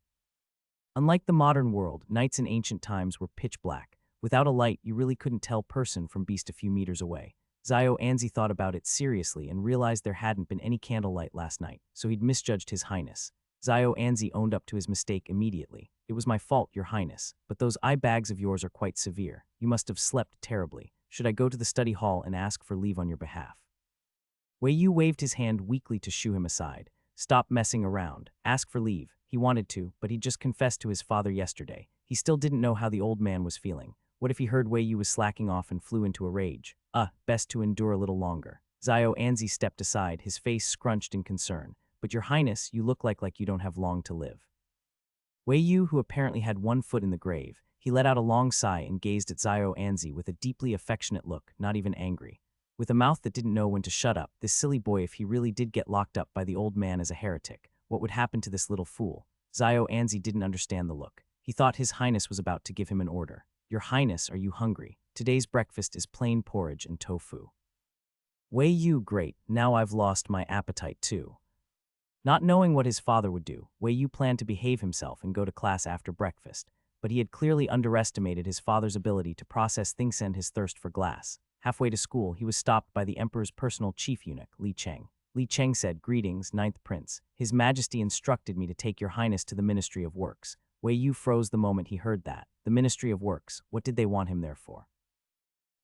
[SPEAKER 1] Unlike the modern world, nights in ancient times were pitch black. Without a light, you really couldn't tell person from beast a few meters away. Zio Anzi thought about it seriously and realized there hadn't been any candlelight last night, so he'd misjudged His Highness. Zio Anzi owned up to his mistake immediately. "It was my fault, Your Highness, but those eye bags of yours are quite severe. You must have slept terribly. Should I go to the study hall and ask for leave on your behalf?" Wei Yu waved his hand weakly to shoo him aside. "Stop messing around. Ask for leave." He wanted to, but he just confessed to his father yesterday. He still didn't know how the old man was feeling. What if he heard Wei Yu was slacking off and flew into a rage? Best to endure a little longer. Zio Anzi stepped aside, his face scrunched in concern. "But Your Highness, you look like you don't have long to live." Wei Yu, who apparently had one foot in the grave, he let out a long sigh and gazed at Zio Anzi with a deeply affectionate look, not even angry. With a mouth that didn't know when to shut up, this silly boy, if he really did get locked up by the old man as a heretic, what would happen to this little fool? Zio Anzi didn't understand the look. He thought His Highness was about to give him an order. "Your Highness, are you hungry? Today's breakfast is plain porridge and tofu." Wei Yu, great, now I've lost my appetite too. Not knowing what his father would do, Wei Yu planned to behave himself and go to class after breakfast, but he had clearly underestimated his father's ability to process things and his thirst for glass. Halfway to school, he was stopped by the emperor's personal chief eunuch, Li Cheng. Li Cheng said, "Greetings, Ninth Prince. His Majesty instructed me to take Your Highness to the Ministry of Works." Wei Yu froze the moment he heard that. The Ministry of Works, what did they want him there for?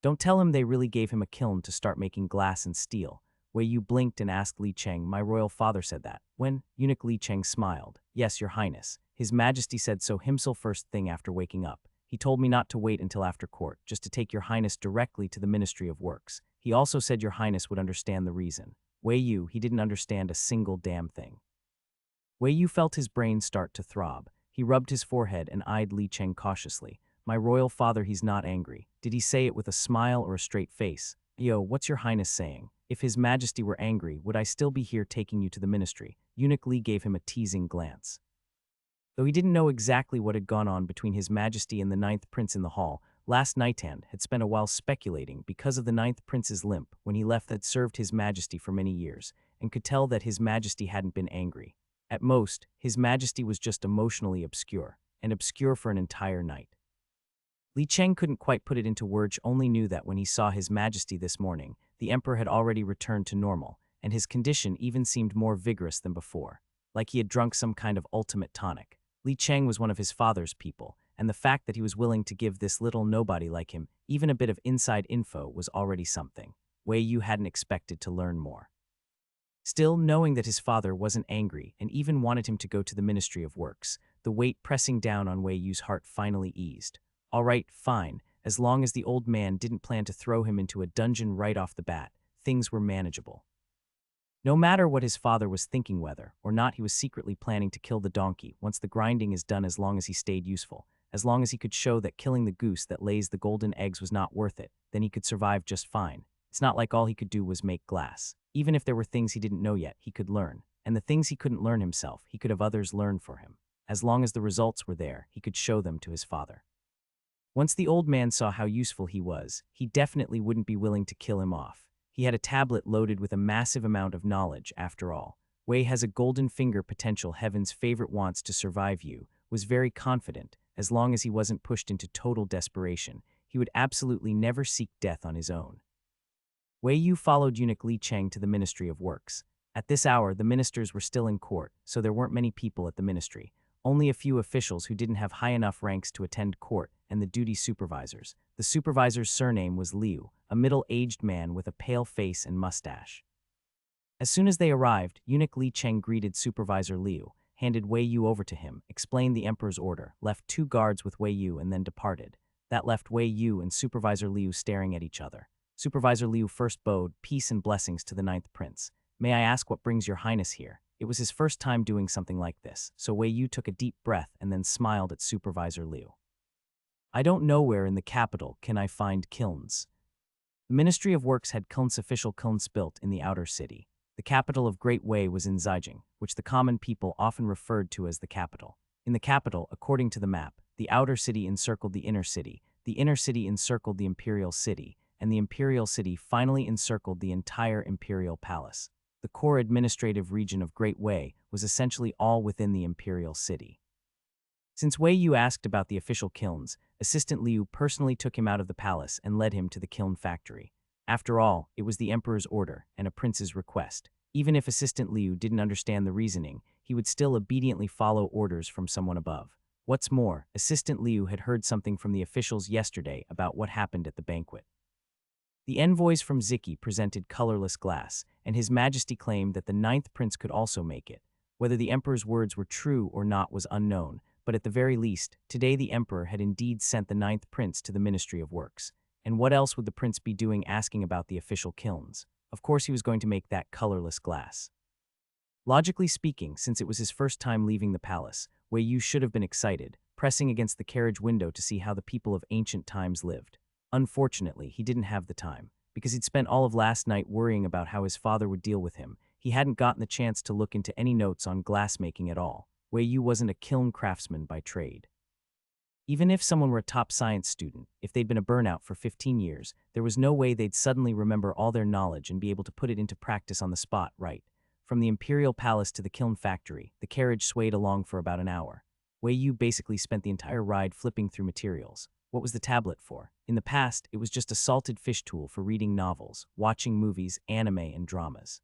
[SPEAKER 1] Don't tell him they really gave him a kiln to start making glass and steel. Wei Yu blinked and asked Li Cheng, "My royal father said that." When? Eunuch Li Cheng smiled. "Yes, Your Highness. His Majesty said so himself first thing after waking up. He told me not to wait until after court, just to take Your Highness directly to the Ministry of Works. He also said Your Highness would understand the reason." Wei Yu, he didn't understand a single damn thing. Wei Yu felt his brain start to throb. He rubbed his forehead and eyed Li Cheng cautiously. "My royal father, he's not angry. Did he say it with a smile or a straight face?" "Yo, what's Your Highness saying? If His Majesty were angry, would I still be here taking you to the ministry?" Eunuch Li gave him a teasing glance. Though he didn't know exactly what had gone on between His Majesty and the Ninth Prince in the hall, last Nighthand had spent a while speculating because of the Ninth Prince's limp when he left had served His Majesty for many years, and could tell that His Majesty hadn't been angry. At most, His Majesty was just emotionally obscure, and obscure for an entire night. Li Cheng couldn't quite put it into words, only knew that when he saw His Majesty this morning, the Emperor had already returned to normal, and his condition even seemed more vigorous than before, like he had drunk some kind of ultimate tonic. Li Cheng was one of his father's people, and the fact that he was willing to give this little nobody like him even a bit of inside info was already something. Wei Yu hadn't expected to learn more. Still, knowing that his father wasn't angry and even wanted him to go to the Ministry of Works, the weight pressing down on Wei Yu's heart finally eased. All right, fine, as long as the old man didn't plan to throw him into a dungeon right off the bat, things were manageable. No matter what his father was thinking, whether or not he was secretly planning to kill the donkey once the grinding is done, as long as he stayed useful, as long as he could show that killing the goose that lays the golden eggs was not worth it, then he could survive just fine. It's not like all he could do was make glass. Even if there were things he didn't know yet, he could learn. And the things he couldn't learn himself, he could have others learn for him. As long as the results were there, he could show them to his father. Once the old man saw how useful he was, he definitely wouldn't be willing to kill him off. He had a tablet loaded with a massive amount of knowledge, after all. Wei has a golden finger potential. Heaven's favorite wants to survive you, was very confident. As long as he wasn't pushed into total desperation, he would absolutely never seek death on his own. Wei Yu followed Eunuch Li Cheng to the Ministry of Works. At this hour, the ministers were still in court, so there weren't many people at the ministry. Only a few officials who didn't have high enough ranks to attend court, and the duty supervisors. The supervisor's surname was Liu, a middle-aged man with a pale face and mustache. As soon as they arrived, eunuch Li Cheng greeted Supervisor Liu, handed Wei Yu over to him, explained the emperor's order, left 2 guards with Wei Yu and then departed. That left Wei Yu and Supervisor Liu staring at each other. Supervisor Liu first bowed, peace and blessings to the 9th prince. May I ask what brings your highness here? It was his first time doing something like this, so Wei Yu took a deep breath and then smiled at Supervisor Liu. I don't know where in the capital can I find kilns. The Ministry of Works had official kilns built in the outer city. The capital of Great Wei was in Zhejiang, which the common people often referred to as the capital. In the capital, according to the map, the outer city encircled the inner city encircled the imperial city, and the imperial city finally encircled the entire imperial palace. The core administrative region of Great Wei was essentially all within the imperial city. Since Wei Yu asked about the official kilns, Assistant Liu personally took him out of the palace and led him to the kiln factory. After all, it was the emperor's order and a prince's request. Even if Assistant Liu didn't understand the reasoning, he would still obediently follow orders from someone above. What's more, Assistant Liu had heard something from the officials yesterday about what happened at the banquet. The envoys from Ziki presented colorless glass, and His Majesty claimed that the 9th prince could also make it. Whether the emperor's words were true or not was unknown, but at the very least, today the emperor had indeed sent the 9th prince to the Ministry of Works. And what else would the prince be doing asking about the official kilns? Of course he was going to make that colorless glass. Logically speaking, since it was his first time leaving the palace, Wei Yu should have been excited, pressing against the carriage window to see how the people of ancient times lived. Unfortunately, he didn't have the time. Because he'd spent all of last night worrying about how his father would deal with him, he hadn't gotten the chance to look into any notes on glassmaking at all. Wei Yu wasn't a kiln craftsman by trade. Even if someone were a top science student, if they'd been a burnout for 15 years, there was no way they'd suddenly remember all their knowledge and be able to put it into practice on the spot, right? From the imperial palace to the kiln factory, the carriage swayed along for about an hour. Wei Yu basically spent the entire ride flipping through materials. What was the tablet for? In the past, it was just a salted fish tool for reading novels, watching movies, anime, and dramas.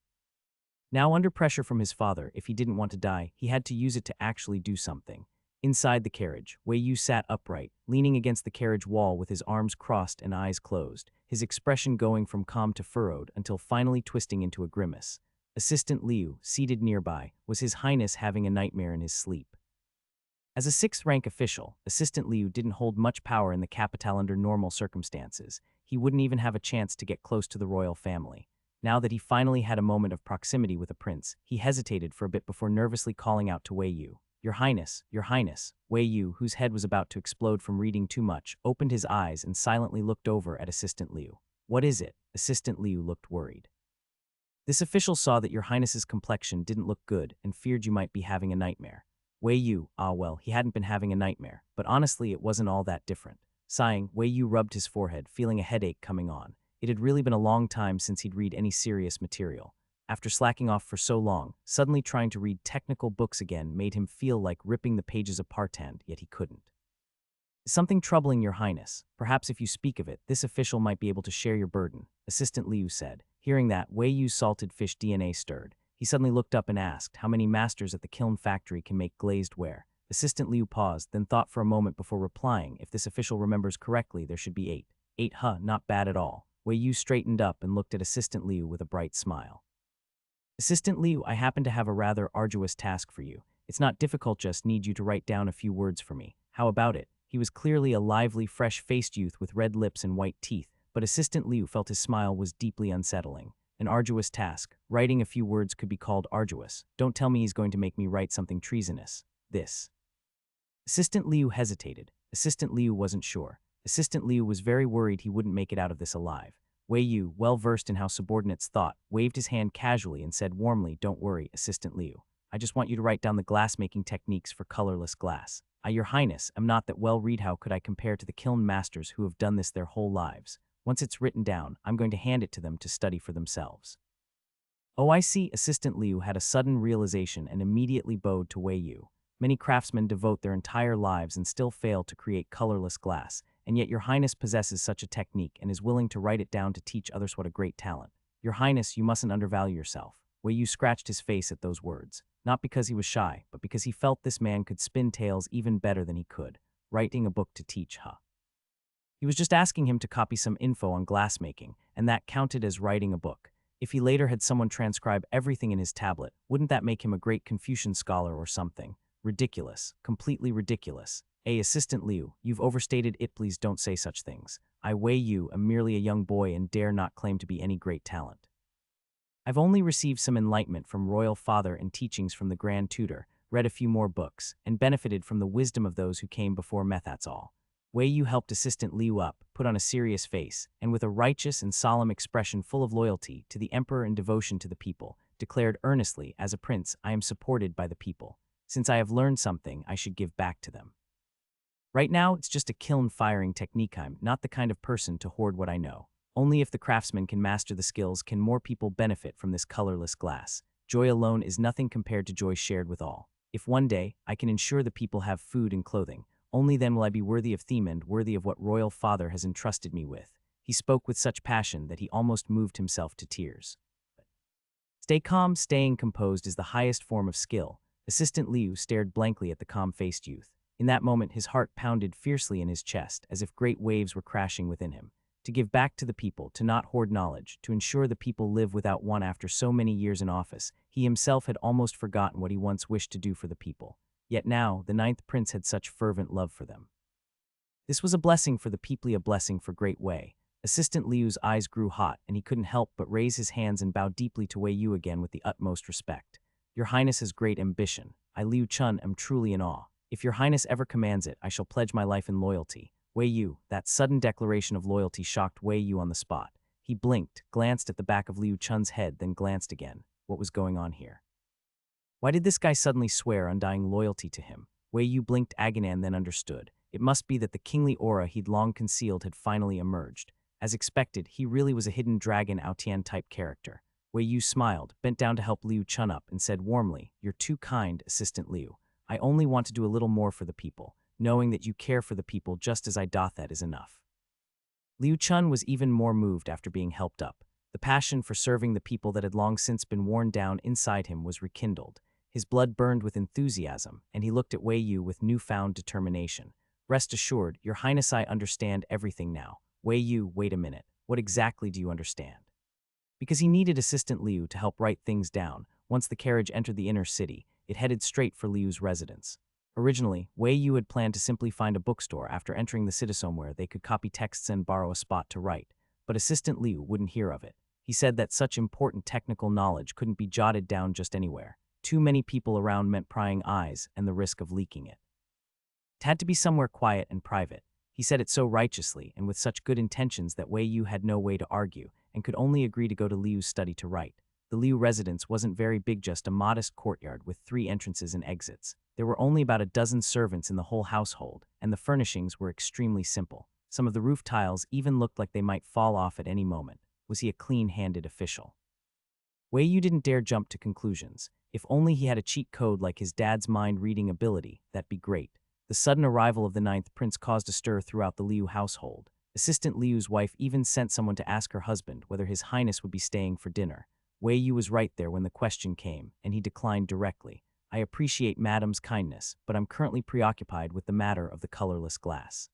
[SPEAKER 1] Now, under pressure from his father, if he didn't want to die, he had to use it to actually do something. Inside the carriage, Wei Yu sat upright, leaning against the carriage wall with his arms crossed and eyes closed, his expression going from calm to furrowed until finally twisting into a grimace. Assistant Liu, seated nearby, was His Highness having a nightmare in his sleep. As a 6th-rank official, Assistant Liu didn't hold much power in the capital under normal circumstances. He wouldn't even have a chance to get close to the royal family. Now that he finally had a moment of proximity with a prince, he hesitated for a bit before nervously calling out to Wei Yu. Your Highness, Your Highness. Wei Yu, whose head was about to explode from reading too much, opened his eyes and silently looked over at Assistant Liu. What is it? Assistant Liu looked worried. This official saw that Your Highness's complexion didn't look good and feared you might be having a nightmare. Wei Yu, well, he hadn't been having a nightmare, but honestly it wasn't all that different. Sighing, Wei Yu rubbed his forehead, feeling a headache coming on. It had really been a long time since he'd read any serious material. After slacking off for so long, suddenly trying to read technical books again made him feel like ripping the pages apart, and yet he couldn't. Is something troubling Your Highness? Perhaps if you speak of it, this official might be able to share your burden, Assistant Liu said. Hearing that, Wei Yu's salted fish DNA stirred. He suddenly looked up and asked how many masters at the kiln factory can make glazed ware. Assistant Liu paused, then thought for a moment before replying. If this official remembers correctly, there should be 8. 8, not bad at all. Wei Yu straightened up and looked at Assistant Liu with a bright smile. Assistant Liu, I happen to have a rather arduous task for you. It's not difficult, just need you to write down a few words for me. How about it? He was clearly a lively, fresh-faced youth with red lips and white teeth, but Assistant Liu felt his smile was deeply unsettling. An arduous task. Writing a few words could be called arduous. Don't tell me he's going to make me write something treasonous. This. Assistant Liu hesitated. Assistant Liu wasn't sure. Assistant Liu was very worried he wouldn't make it out of this alive. Wei Yu, well-versed in how subordinates thought, waved his hand casually and said warmly, Don't worry, Assistant Liu. I just want you to write down the glass-making techniques for colorless glass. Your Highness, am not that well-read. How could I compare to the kiln masters who have done this their whole lives? Once it's written down, I'm going to hand it to them to study for themselves. Oh, I see. Assistant Liu had a sudden realization and immediately bowed to Wei Yu. Many craftsmen devote their entire lives and still fail to create colorless glass, and yet Your Highness possesses such a technique and is willing to write it down to teach others. What a great talent. Your Highness, you mustn't undervalue yourself. Wei Yu scratched his face at those words, not because he was shy, but because he felt this man could spin tales even better than he could. Writing a book to teach, He was just asking him to copy some info on glassmaking, and that counted as writing a book. If he later had someone transcribe everything in his tablet, wouldn't that make him a great Confucian scholar or something? Ridiculous. Completely ridiculous. Assistant Liu, you've overstated it. Please don't say such things. I Wei Yu am merely a young boy and dare not claim to be any great talent. I've only received some enlightenment from royal father and teachings from the grand tutor, read a few more books, and benefited from the wisdom of those who came before me. That's all. Wei Yu helped Assistant Liu up, put on a serious face, and with a righteous and solemn expression full of loyalty to the emperor and devotion to the people, declared earnestly, as a prince, I am supported by the people. Since I have learned something, I should give back to them. Right now, it's just a kiln firing technique. I'm not the kind of person to hoard what I know. Only if the craftsman can master the skills can more people benefit from this colorless glass. Joy alone is nothing compared to joy shared with all. If one day I can ensure the people have food and clothing, only then will I be worthy of theme and worthy of what royal father has entrusted me with. He spoke with such passion that he almost moved himself to tears. Stay calm. Staying composed is the highest form of skill. Assistant Liu stared blankly at the calm-faced youth. In that moment, his heart pounded fiercely in his chest, as if great waves were crashing within him. To give back to the people, to not hoard knowledge, to ensure the people live without want after so many years in office, he himself had almost forgotten what he once wished to do for the people. Yet now, the ninth prince had such fervent love for them. This was a blessing for the people, a blessing for Great Wei. Assistant Liu's eyes grew hot, and he couldn't help but raise his hands and bow deeply to Wei Yu again with the utmost respect. Your Highness has great ambition. I, Liu Chun, am truly in awe. If your Highness ever commands it, I shall pledge my life in loyalty. Wei Yu, that sudden declaration of loyalty shocked Wei Yu on the spot. He blinked, glanced at the back of Liu Chun's head, then glanced again. What was going on here? Why did this guy suddenly swear undying loyalty to him? Wei Yu blinked agony and then understood. It must be that the kingly aura he'd long concealed had finally emerged. As expected, he really was a hidden dragon Aotian-type character. Wei Yu smiled, bent down to help Liu Chun up, and said warmly, You're too kind, Assistant Liu. I only want to do a little more for the people. Knowing that you care for the people just as I doth, that is enough. Liu Chun was even more moved after being helped up. The passion for serving the people that had long since been worn down inside him was rekindled. His blood burned with enthusiasm, and he looked at Wei Yu with newfound determination. Rest assured, Your Highness, I understand everything now. Wei Yu, wait a minute. What exactly do you understand? Because he needed Assistant Liu to help write things down. Once the carriage entered the inner city, it headed straight for Liu's residence. Originally, Wei Yu had planned to simply find a bookstore after entering the city somewhere they could copy texts and borrow a spot to write, but Assistant Liu wouldn't hear of it. He said that such important technical knowledge couldn't be jotted down just anywhere. Too many people around meant prying eyes and the risk of leaking it. It had to be somewhere quiet and private. He said it so righteously and with such good intentions that Wei Yu had no way to argue and could only agree to go to Liu's study to write. The Liu residence wasn't very big, just a modest courtyard with 3 entrances and exits. There were only about a dozen servants in the whole household, and the furnishings were extremely simple. Some of the roof tiles even looked like they might fall off at any moment. Was he a clean-handed official? Wei Yu didn't dare jump to conclusions. If only he had a cheat code like his dad's mind-reading ability, that'd be great. The sudden arrival of the ninth prince caused a stir throughout the Liu household. Assistant Liu's wife even sent someone to ask her husband whether His Highness would be staying for dinner. Wei Yu was right there when the question came, and he declined directly. I appreciate Madam's kindness, but I'm currently preoccupied with the matter of the colorless glass.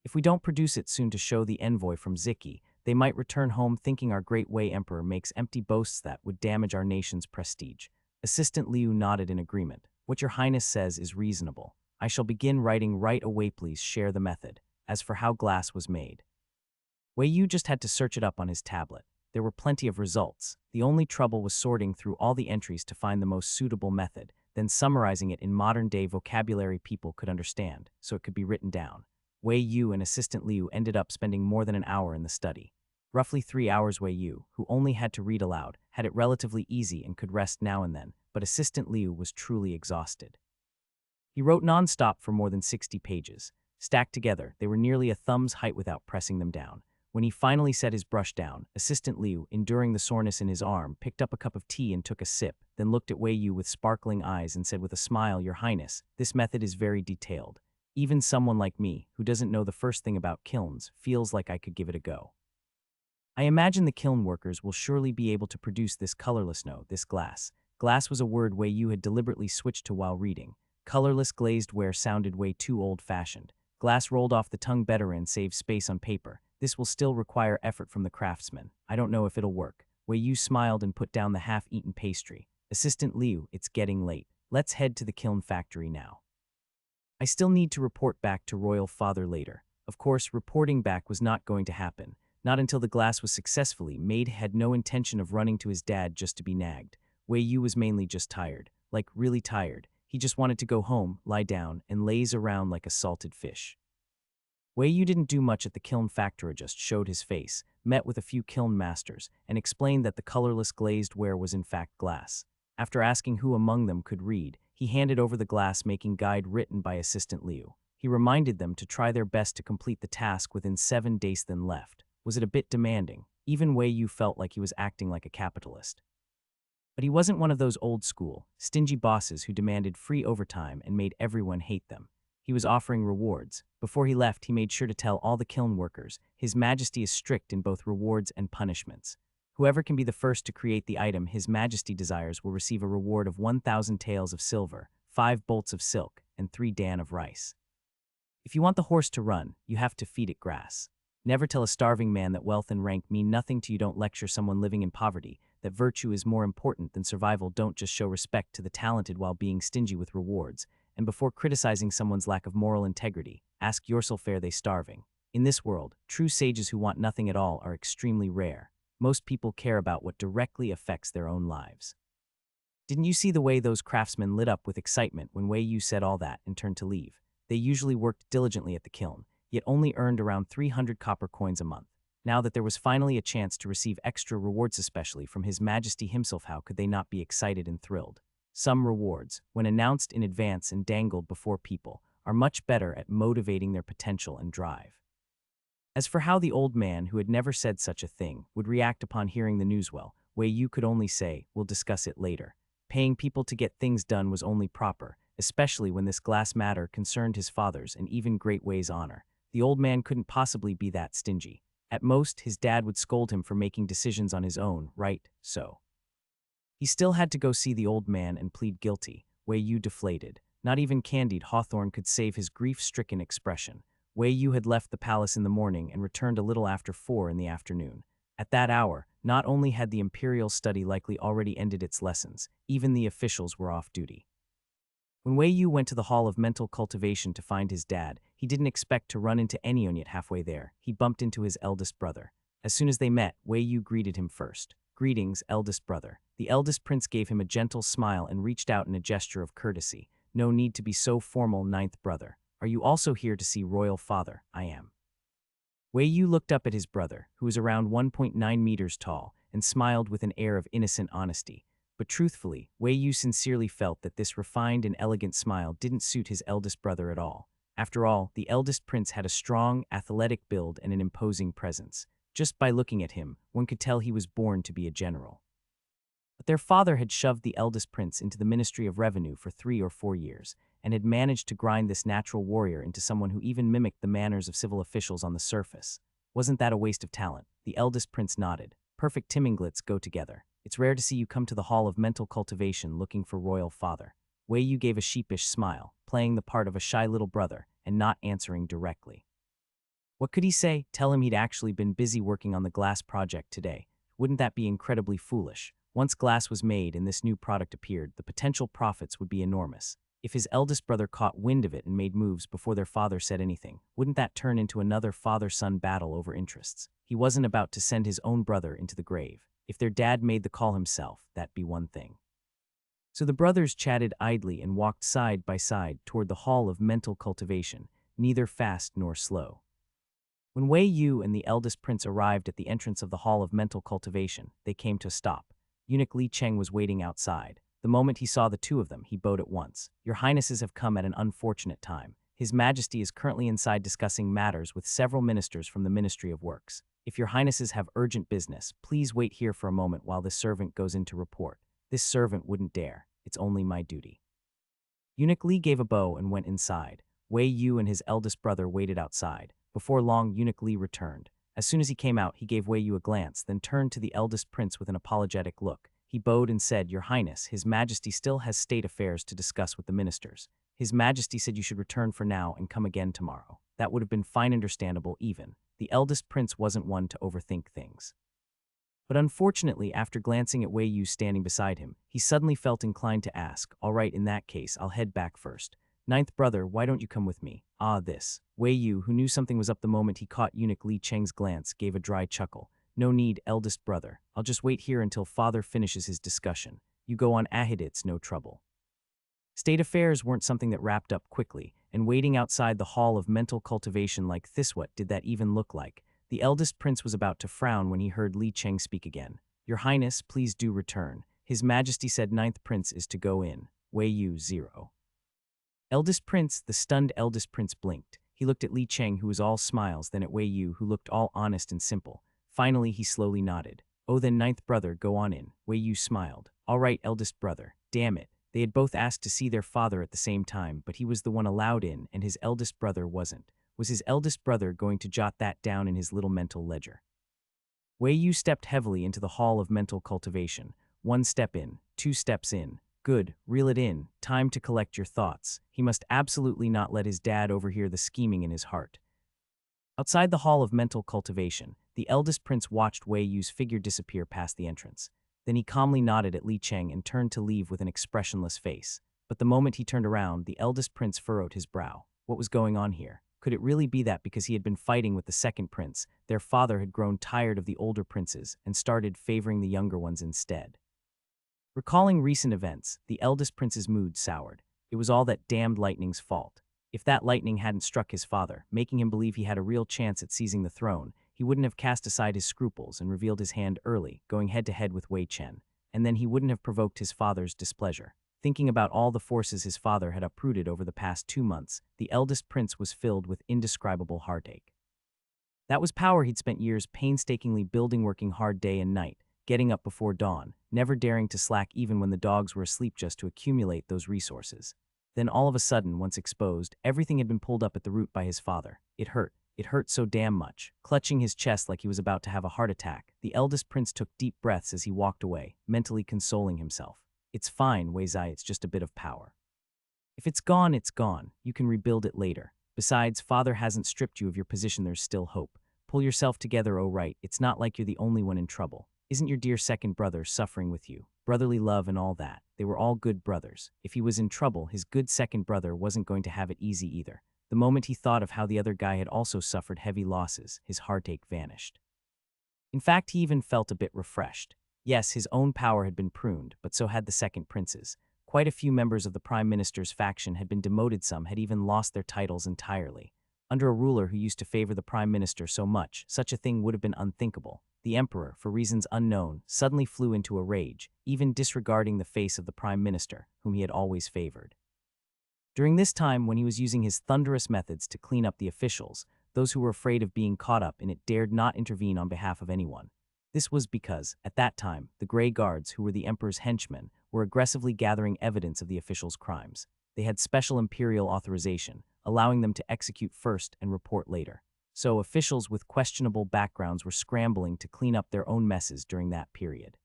[SPEAKER 1] If we don't produce it soon to show the envoy from Ziki, they might return home thinking our great Wei Emperor makes empty boasts that would damage our nation's prestige. Assistant Liu nodded in agreement. What Your Highness says is reasonable. I shall begin writing right away. Please share the method. As for how glass was made, Wei Yu just had to search it up on his tablet. There were plenty of results. The only trouble was sorting through all the entries to find the most suitable method, then summarizing it in modern-day vocabulary people could understand, so it could be written down. Wei Yu and Assistant Liu ended up spending more than an hour in the study. Roughly 3 hours. Wei Yu, who only had to read aloud, had it relatively easy and could rest now and then, but Assistant Liu was truly exhausted. He wrote non-stop for more than 60 pages. Stacked together, they were nearly a thumb's height without pressing them down. When he finally set his brush down, Assistant Liu, enduring the soreness in his arm, picked up a cup of tea and took a sip, then looked at Wei Yu with sparkling eyes and said with a smile, Your Highness, this method is very detailed. Even someone like me, who doesn't know the first thing about kilns, feels like I could give it a go. I imagine the kiln workers will surely be able to produce this colorless this glass. Glass was a word Wei Yu had deliberately switched to while reading. Colorless glazed ware sounded way too old-fashioned. Glass rolled off the tongue better and saved space on paper. This will still require effort from the craftsman. I don't know if it'll work. Wei Yu smiled and put down the half-eaten pastry. Assistant Liu, it's getting late. Let's head to the kiln factory now. I still need to report back to Royal Father later. Of course, reporting back was not going to happen. Not until the glass was successfully made. Had no intention of running to his dad just to be nagged. Wei Yu was mainly just tired. Like, really tired. He just wanted to go home, lie down, and laze around like a salted fish. Wei Yu didn't do much at the kiln factory, just showed his face, met with a few kiln masters, and explained that the colorless glazed ware was in fact glass. After asking who among them could read, he handed over the glass-making guide written by Assistant Liu. He reminded them to try their best to complete the task within 7 days then left. Was it a bit demanding? Even Wei Yu felt like he was acting like a capitalist. But he wasn't one of those old-school, stingy bosses who demanded free overtime and made everyone hate them. He was offering rewards. Before he left, he made sure to tell all the kiln workers, His Majesty is strict in both rewards and punishments. Whoever can be the first to create the item His Majesty desires will receive a reward of 1,000 taels of silver, 5 bolts of silk, and 3 dan of rice. If you want the horse to run, you have to feed it grass. Never tell a starving man that wealth and rank mean nothing to you. Don't lecture someone living in poverty that virtue is more important than survival. Don't just show respect to the talented while being stingy with rewards. And before criticizing someone's lack of moral integrity, ask yourself, are they starving? In this world, true sages who want nothing at all are extremely rare. Most people care about what directly affects their own lives. Didn't you see the way those craftsmen lit up with excitement when Wei Yu said all that and turned to leave? They usually worked diligently at the kiln, yet only earned around 300 copper coins a month. Now that there was finally a chance to receive extra rewards, especially from His Majesty himself, how could they not be excited and thrilled? Some rewards, when announced in advance and dangled before people, are much better at motivating their potential and drive. As for how the old man, who had never said such a thing, would react upon hearing the news, well, Wei Yu could only say, we'll discuss it later. Paying people to get things done was only proper, especially when this glass matter concerned his father's and even Great Wei's honor. The old man couldn't possibly be that stingy. At most, his dad would scold him for making decisions on his own, right? So he still had to go see the old man and plead guilty. Wei Yu deflated. Not even Candide Hawthorne could save his grief-stricken expression. Wei Yu had left the palace in the morning and returned a little after 4 in the afternoon. At that hour, not only had the imperial study likely already ended its lessons, even the officials were off duty. When Wei Yu went to the Hall of Mental Cultivation to find his dad, he didn't expect to run into anyone. Yet halfway there, he bumped into his eldest brother. As soon as they met, Wei Yu greeted him first. Greetings, eldest brother. The eldest prince gave him a gentle smile and reached out in a gesture of courtesy. No need to be so formal, ninth brother. Are you also here to see royal father? I am. Wei Yu looked up at his brother, who was around 1.9 meters tall, and smiled with an air of innocent honesty. But truthfully, Wei Yu sincerely felt that this refined and elegant smile didn't suit his eldest brother at all. After all, the eldest prince had a strong, athletic build and an imposing presence. Just by looking at him, one could tell he was born to be a general. But their father had shoved the eldest prince into the Ministry of Revenue for 3 or 4 years, and had managed to grind this natural warrior into someone who even mimicked the manners of civil officials on the surface. Wasn't that a waste of talent? The eldest prince nodded. Perfect timinglets go together. It's rare to see you come to the Hall of Mental Cultivation looking for royal father. Wei Yu gave a sheepish smile, playing the part of a shy little brother and not answering directly. What could he say? Tell him he'd actually been busy working on the glass project today. Wouldn't that be incredibly foolish? Once glass was made and this new product appeared, the potential profits would be enormous. If his eldest brother caught wind of it and made moves before their father said anything, wouldn't that turn into another father-son battle over interests? He wasn't about to send his own brother into the grave. If their dad made the call himself, that'd be one thing. So the brothers chatted idly and walked side by side toward the Hall of Mental Cultivation, neither fast nor slow. When Wei Yu and the eldest prince arrived at the entrance of the Hall of Mental Cultivation, they came to a stop. Eunuch Li Cheng was waiting outside. The moment he saw the two of them, he bowed at once. Your Highnesses have come at an unfortunate time. His Majesty is currently inside discussing matters with several ministers from the Ministry of Works. If your Highnesses have urgent business, please wait here for a moment while this servant goes in to report. This servant wouldn't dare. It's only my duty. Eunuch Li gave a bow and went inside. Wei Yu and his eldest brother waited outside. Before long, Eunuch Li returned. As soon as he came out, he gave Wei Yu a glance, then turned to the eldest prince with an apologetic look. He bowed and said, Your Highness, His Majesty still has state affairs to discuss with the ministers. His Majesty said you should return for now and come again tomorrow. That would have been fine, understandable even. The eldest prince wasn't one to overthink things. But unfortunately, after glancing at Wei Yu standing beside him, he suddenly felt inclined to ask, "All right, in that case, I'll head back first. Ninth brother, why don't you come with me?" Ah, this. Wei Yu, who knew something was up the moment he caught eunuch Li Cheng's glance, gave a dry chuckle. "No need, eldest brother. I'll just wait here until father finishes his discussion. You go on ahead, it's no trouble." State affairs weren't something that wrapped up quickly, and waiting outside the hall of mental cultivation like this, what did that even look like? The eldest prince was about to frown when he heard Li Cheng speak again. "Your Highness, please do return." His Majesty said ninth prince is to go in. Wei Yu 0. Eldest prince, the stunned eldest prince blinked. He looked at Li Cheng, who was all smiles, then at Wei Yu, who looked all honest and simple. Finally, he slowly nodded. "Oh, then ninth brother, go on in." Wei Yu smiled. "All right, eldest brother." Damn it. They had both asked to see their father at the same time, but he was the one allowed in, and his eldest brother wasn't. Was his eldest brother going to jot that down in his little mental ledger? Wei Yu stepped heavily into the hall of mental cultivation. 1 step in, 2 steps in. Good, reel it in, time to collect your thoughts. He must absolutely not let his dad overhear the scheming in his heart. Outside the hall of mental cultivation, the eldest prince watched Wei Yu's figure disappear past the entrance. Then he calmly nodded at Li Cheng and turned to leave with an expressionless face. But the moment he turned around, the eldest prince furrowed his brow. What was going on here? Could it really be that because he had been fighting with the second prince, their father had grown tired of the older princes and started favoring the younger ones instead? Recalling recent events, the eldest prince's mood soured. It was all that damned lightning's fault. If that lightning hadn't struck his father, making him believe he had a real chance at seizing the throne, he wouldn't have cast aside his scruples and revealed his hand early, going head-to-head with Wei Chen, and then he wouldn't have provoked his father's displeasure. Thinking about all the forces his father had uprooted over the past 2 months, the eldest prince was filled with indescribable heartache. That was power he'd spent years painstakingly building, working hard day and night, getting up before dawn, never daring to slack even when the dogs were asleep just to accumulate those resources. Then all of a sudden, once exposed, everything had been pulled up at the root by his father. It hurt. It hurt so damn much. Clutching his chest like he was about to have a heart attack, the eldest prince took deep breaths as he walked away, mentally consoling himself. "It's fine, Wei Zai, it's just a bit of power. If it's gone, it's gone. You can rebuild it later. Besides, father hasn't stripped you of your position, there's still hope. Pull yourself together, oh right, it's not like you're the only one in trouble. Isn't your dear second brother suffering with you? Brotherly love and all that. They were all good brothers. If he was in trouble, his good second brother wasn't going to have it easy either." The moment he thought of how the other guy had also suffered heavy losses, his heartache vanished. In fact, he even felt a bit refreshed. Yes, his own power had been pruned, but so had the second prince's. Quite a few members of the prime minister's faction had been demoted, some had even lost their titles entirely. Under a ruler who used to favor the prime minister so much, such a thing would have been unthinkable. The emperor, for reasons unknown, suddenly flew into a rage, even disregarding the face of the prime minister, whom he had always favored. During this time, when he was using his thunderous methods to clean up the officials, those who were afraid of being caught up in it dared not intervene on behalf of anyone. This was because, at that time, the Grey Guards, who were the emperor's henchmen, were aggressively gathering evidence of the officials' crimes. They had special imperial authorization, allowing them to execute first and report later. So officials with questionable backgrounds were scrambling to clean up their own messes during that period.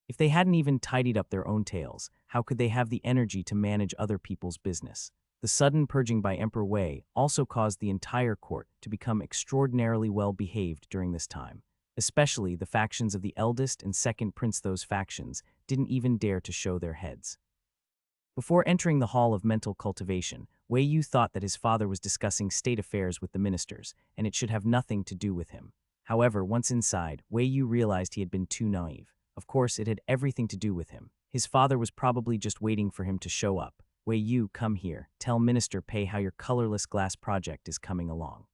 [SPEAKER 1] If they hadn't even tidied up their own tails, how could they have the energy to manage other people's business? The sudden purging by Emperor Wei also caused the entire court to become extraordinarily well-behaved during this time. Especially the factions of the eldest and second prince, those factions didn't even dare to show their heads. Before entering the hall of mental cultivation, Wei Yu thought that his father was discussing state affairs with the ministers, and it should have nothing to do with him. However, once inside, Wei Yu realized he had been too naive. Of course, it had everything to do with him. His father was probably just waiting for him to show up. "Wei Yu, come here. Tell Minister Pei how your colorless glass project is coming along."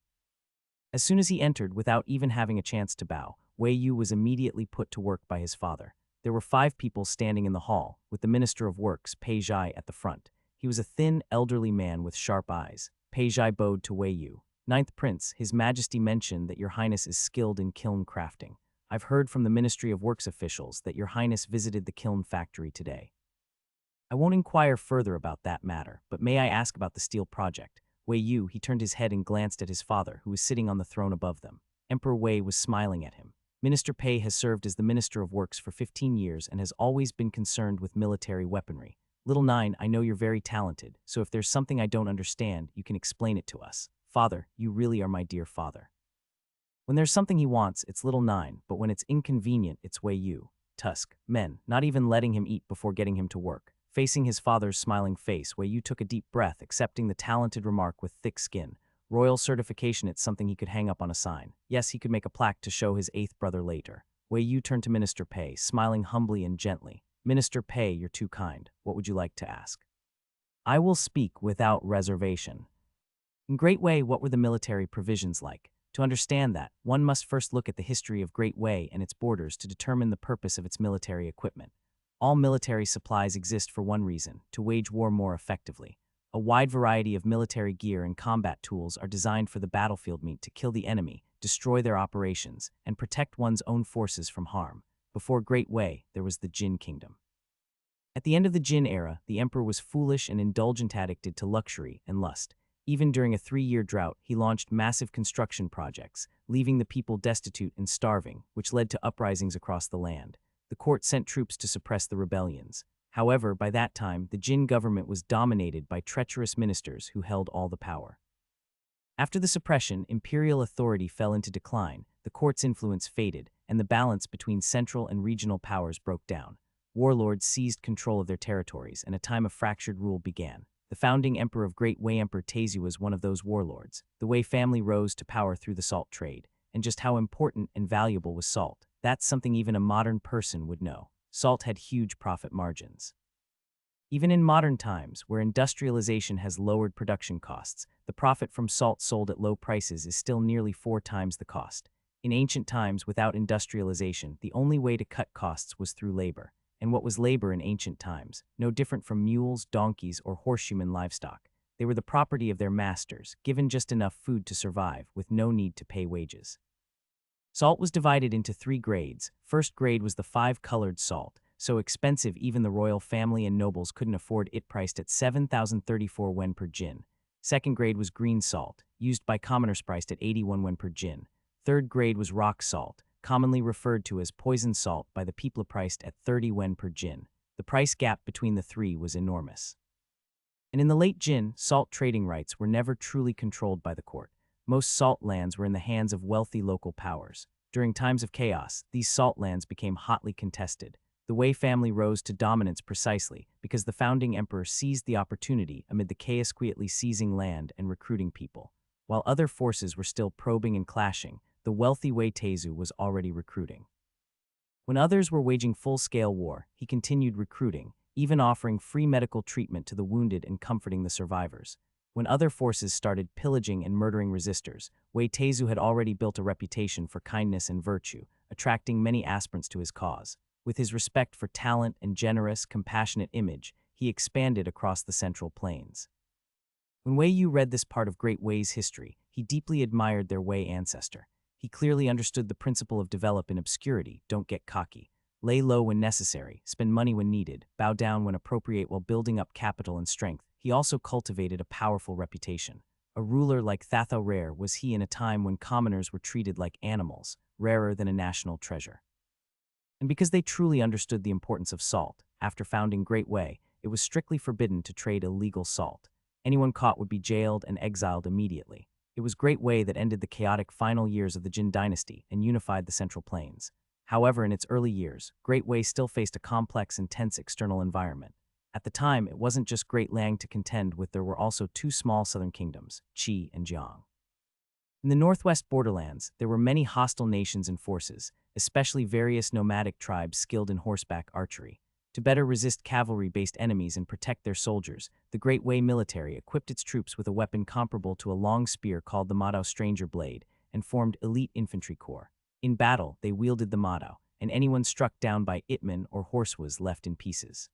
[SPEAKER 1] As soon as he entered, without even having a chance to bow, Wei Yu was immediately put to work by his father. There were 5 people standing in the hall, with the Minister of Works, Pei Zhai, at the front. He was a thin, elderly man with sharp eyes. Pei Zhai bowed to Wei Yu. "Ninth Prince, His Majesty mentioned that your Highness is skilled in kiln crafting. I've heard from the Ministry of Works officials that your Highness visited the kiln factory today. I won't inquire further about that matter, but may I ask about the steel project?" Wei Yu, he turned his head and glanced at his father, who was sitting on the throne above them. Emperor Wei was smiling at him. Minister Pei has served as the Minister of Works for 15 years and has always been concerned with military weaponry. "Little Nine, I know you're very talented, so if there's something I don't understand, you can explain it to us. Father, you really are my dear father." When there's something he wants, it's little 9, but when it's inconvenient, it's Wei Yu. Tusk, men, not even letting him eat before getting him to work. Facing his father's smiling face, Wei Yu took a deep breath, accepting the talented remark with thick skin. Royal certification, it's something he could hang up on a sign. Yes, he could make a plaque to show his 8th brother later. Wei Yu turned to Minister Pei, smiling humbly and gently. Minister Pei, you're too kind. What would you like to ask? I will speak without reservation. In Great Wei, what were the military provisions like? To understand that, one must first look at the history of Great Wei and its borders to determine the purpose of its military equipment. All military supplies exist for one reason: to wage war more effectively. A wide variety of military gear and combat tools are designed for the battlefield meant to kill the enemy, destroy their operations, and protect one's own forces from harm. Before Great Wei, there was the Jin Kingdom. At the end of the Jin era, the emperor was foolish and indulgent, addicted to luxury and lust. Even during a 3-year drought, he launched massive construction projects, leaving the people destitute and starving, which led to uprisings across the land. The court sent troops to suppress the rebellions. However, by that time, the Jin government was dominated by treacherous ministers who held all the power. After the suppression, imperial authority fell into decline, the court's influence faded, and the balance between central and regional powers broke down. Warlords seized control of their territories, and a time of fractured rule began. The founding emperor of Great Wei, Emperor Taizong, was one of those warlords. The Wei family rose to power through the salt trade. And just how important and valuable was salt? That's something even a modern person would know. Salt had huge profit margins. Even in modern times, where industrialization has lowered production costs, the profit from salt sold at low prices is still nearly 4 times the cost. In ancient times, without industrialization, the only way to cut costs was through labor. And what was labor in ancient times? No different from mules, donkeys, or horsehuman livestock. They were the property of their masters, given just enough food to survive, with no need to pay wages. Salt was divided into 3 grades. First grade was the 5-colored salt, so expensive even the royal family and nobles couldn't afford it, priced at 7,034 yen per jin. Second grade was green salt, used by commoners, priced at 81 yen per jin. Third grade was rock salt, commonly referred to as poison salt by the people, priced at 30 yen per jin. The price gap between the 3 was enormous. And in the late Jin, salt trading rights were never truly controlled by the court. Most salt lands were in the hands of wealthy local powers. During times of chaos, these salt lands became hotly contested. The Wei family rose to dominance precisely because the founding emperor seized the opportunity amid the chaos, quietly seizing land and recruiting people. While other forces were still probing and clashing, the wealthy Wei Taizong was already recruiting. When others were waging full-scale war, he continued recruiting, even offering free medical treatment to the wounded and comforting the survivors. When other forces started pillaging and murdering resistors, Wei Taizong had already built a reputation for kindness and virtue, attracting many aspirants to his cause. With his respect for talent and generous, compassionate image, he expanded across the Central Plains. When Wei Yu read this part of Great Wei's history, he deeply admired their Wei ancestor. He clearly understood the principle of develop in obscurity, don't get cocky. Lay low when necessary, spend money when needed, bow down when appropriate while building up capital and strength. He also cultivated a powerful reputation. A ruler like Thato Rare was he in a time when commoners were treated like animals, rarer than a national treasure. And because they truly understood the importance of salt, after founding Great Wei, it was strictly forbidden to trade illegal salt. Anyone caught would be jailed and exiled immediately. It was Great Wei that ended the chaotic final years of the Jin dynasty and unified the Central Plains. However, in its early years, Great Wei still faced a complex and tense external environment. At the time, it wasn't just Great Lang to contend with, there were also 2 small southern kingdoms, Qi and Jiang. In the northwest borderlands, there were many hostile nations and forces, especially various nomadic tribes skilled in horseback archery. To better resist cavalry-based enemies and protect their soldiers, the Great Wei military equipped its troops with a weapon comparable to a long spear called the Madao Stranger Blade and formed elite infantry corps. In battle, they wielded the Madao, and anyone struck down by Itman or horse was left in pieces.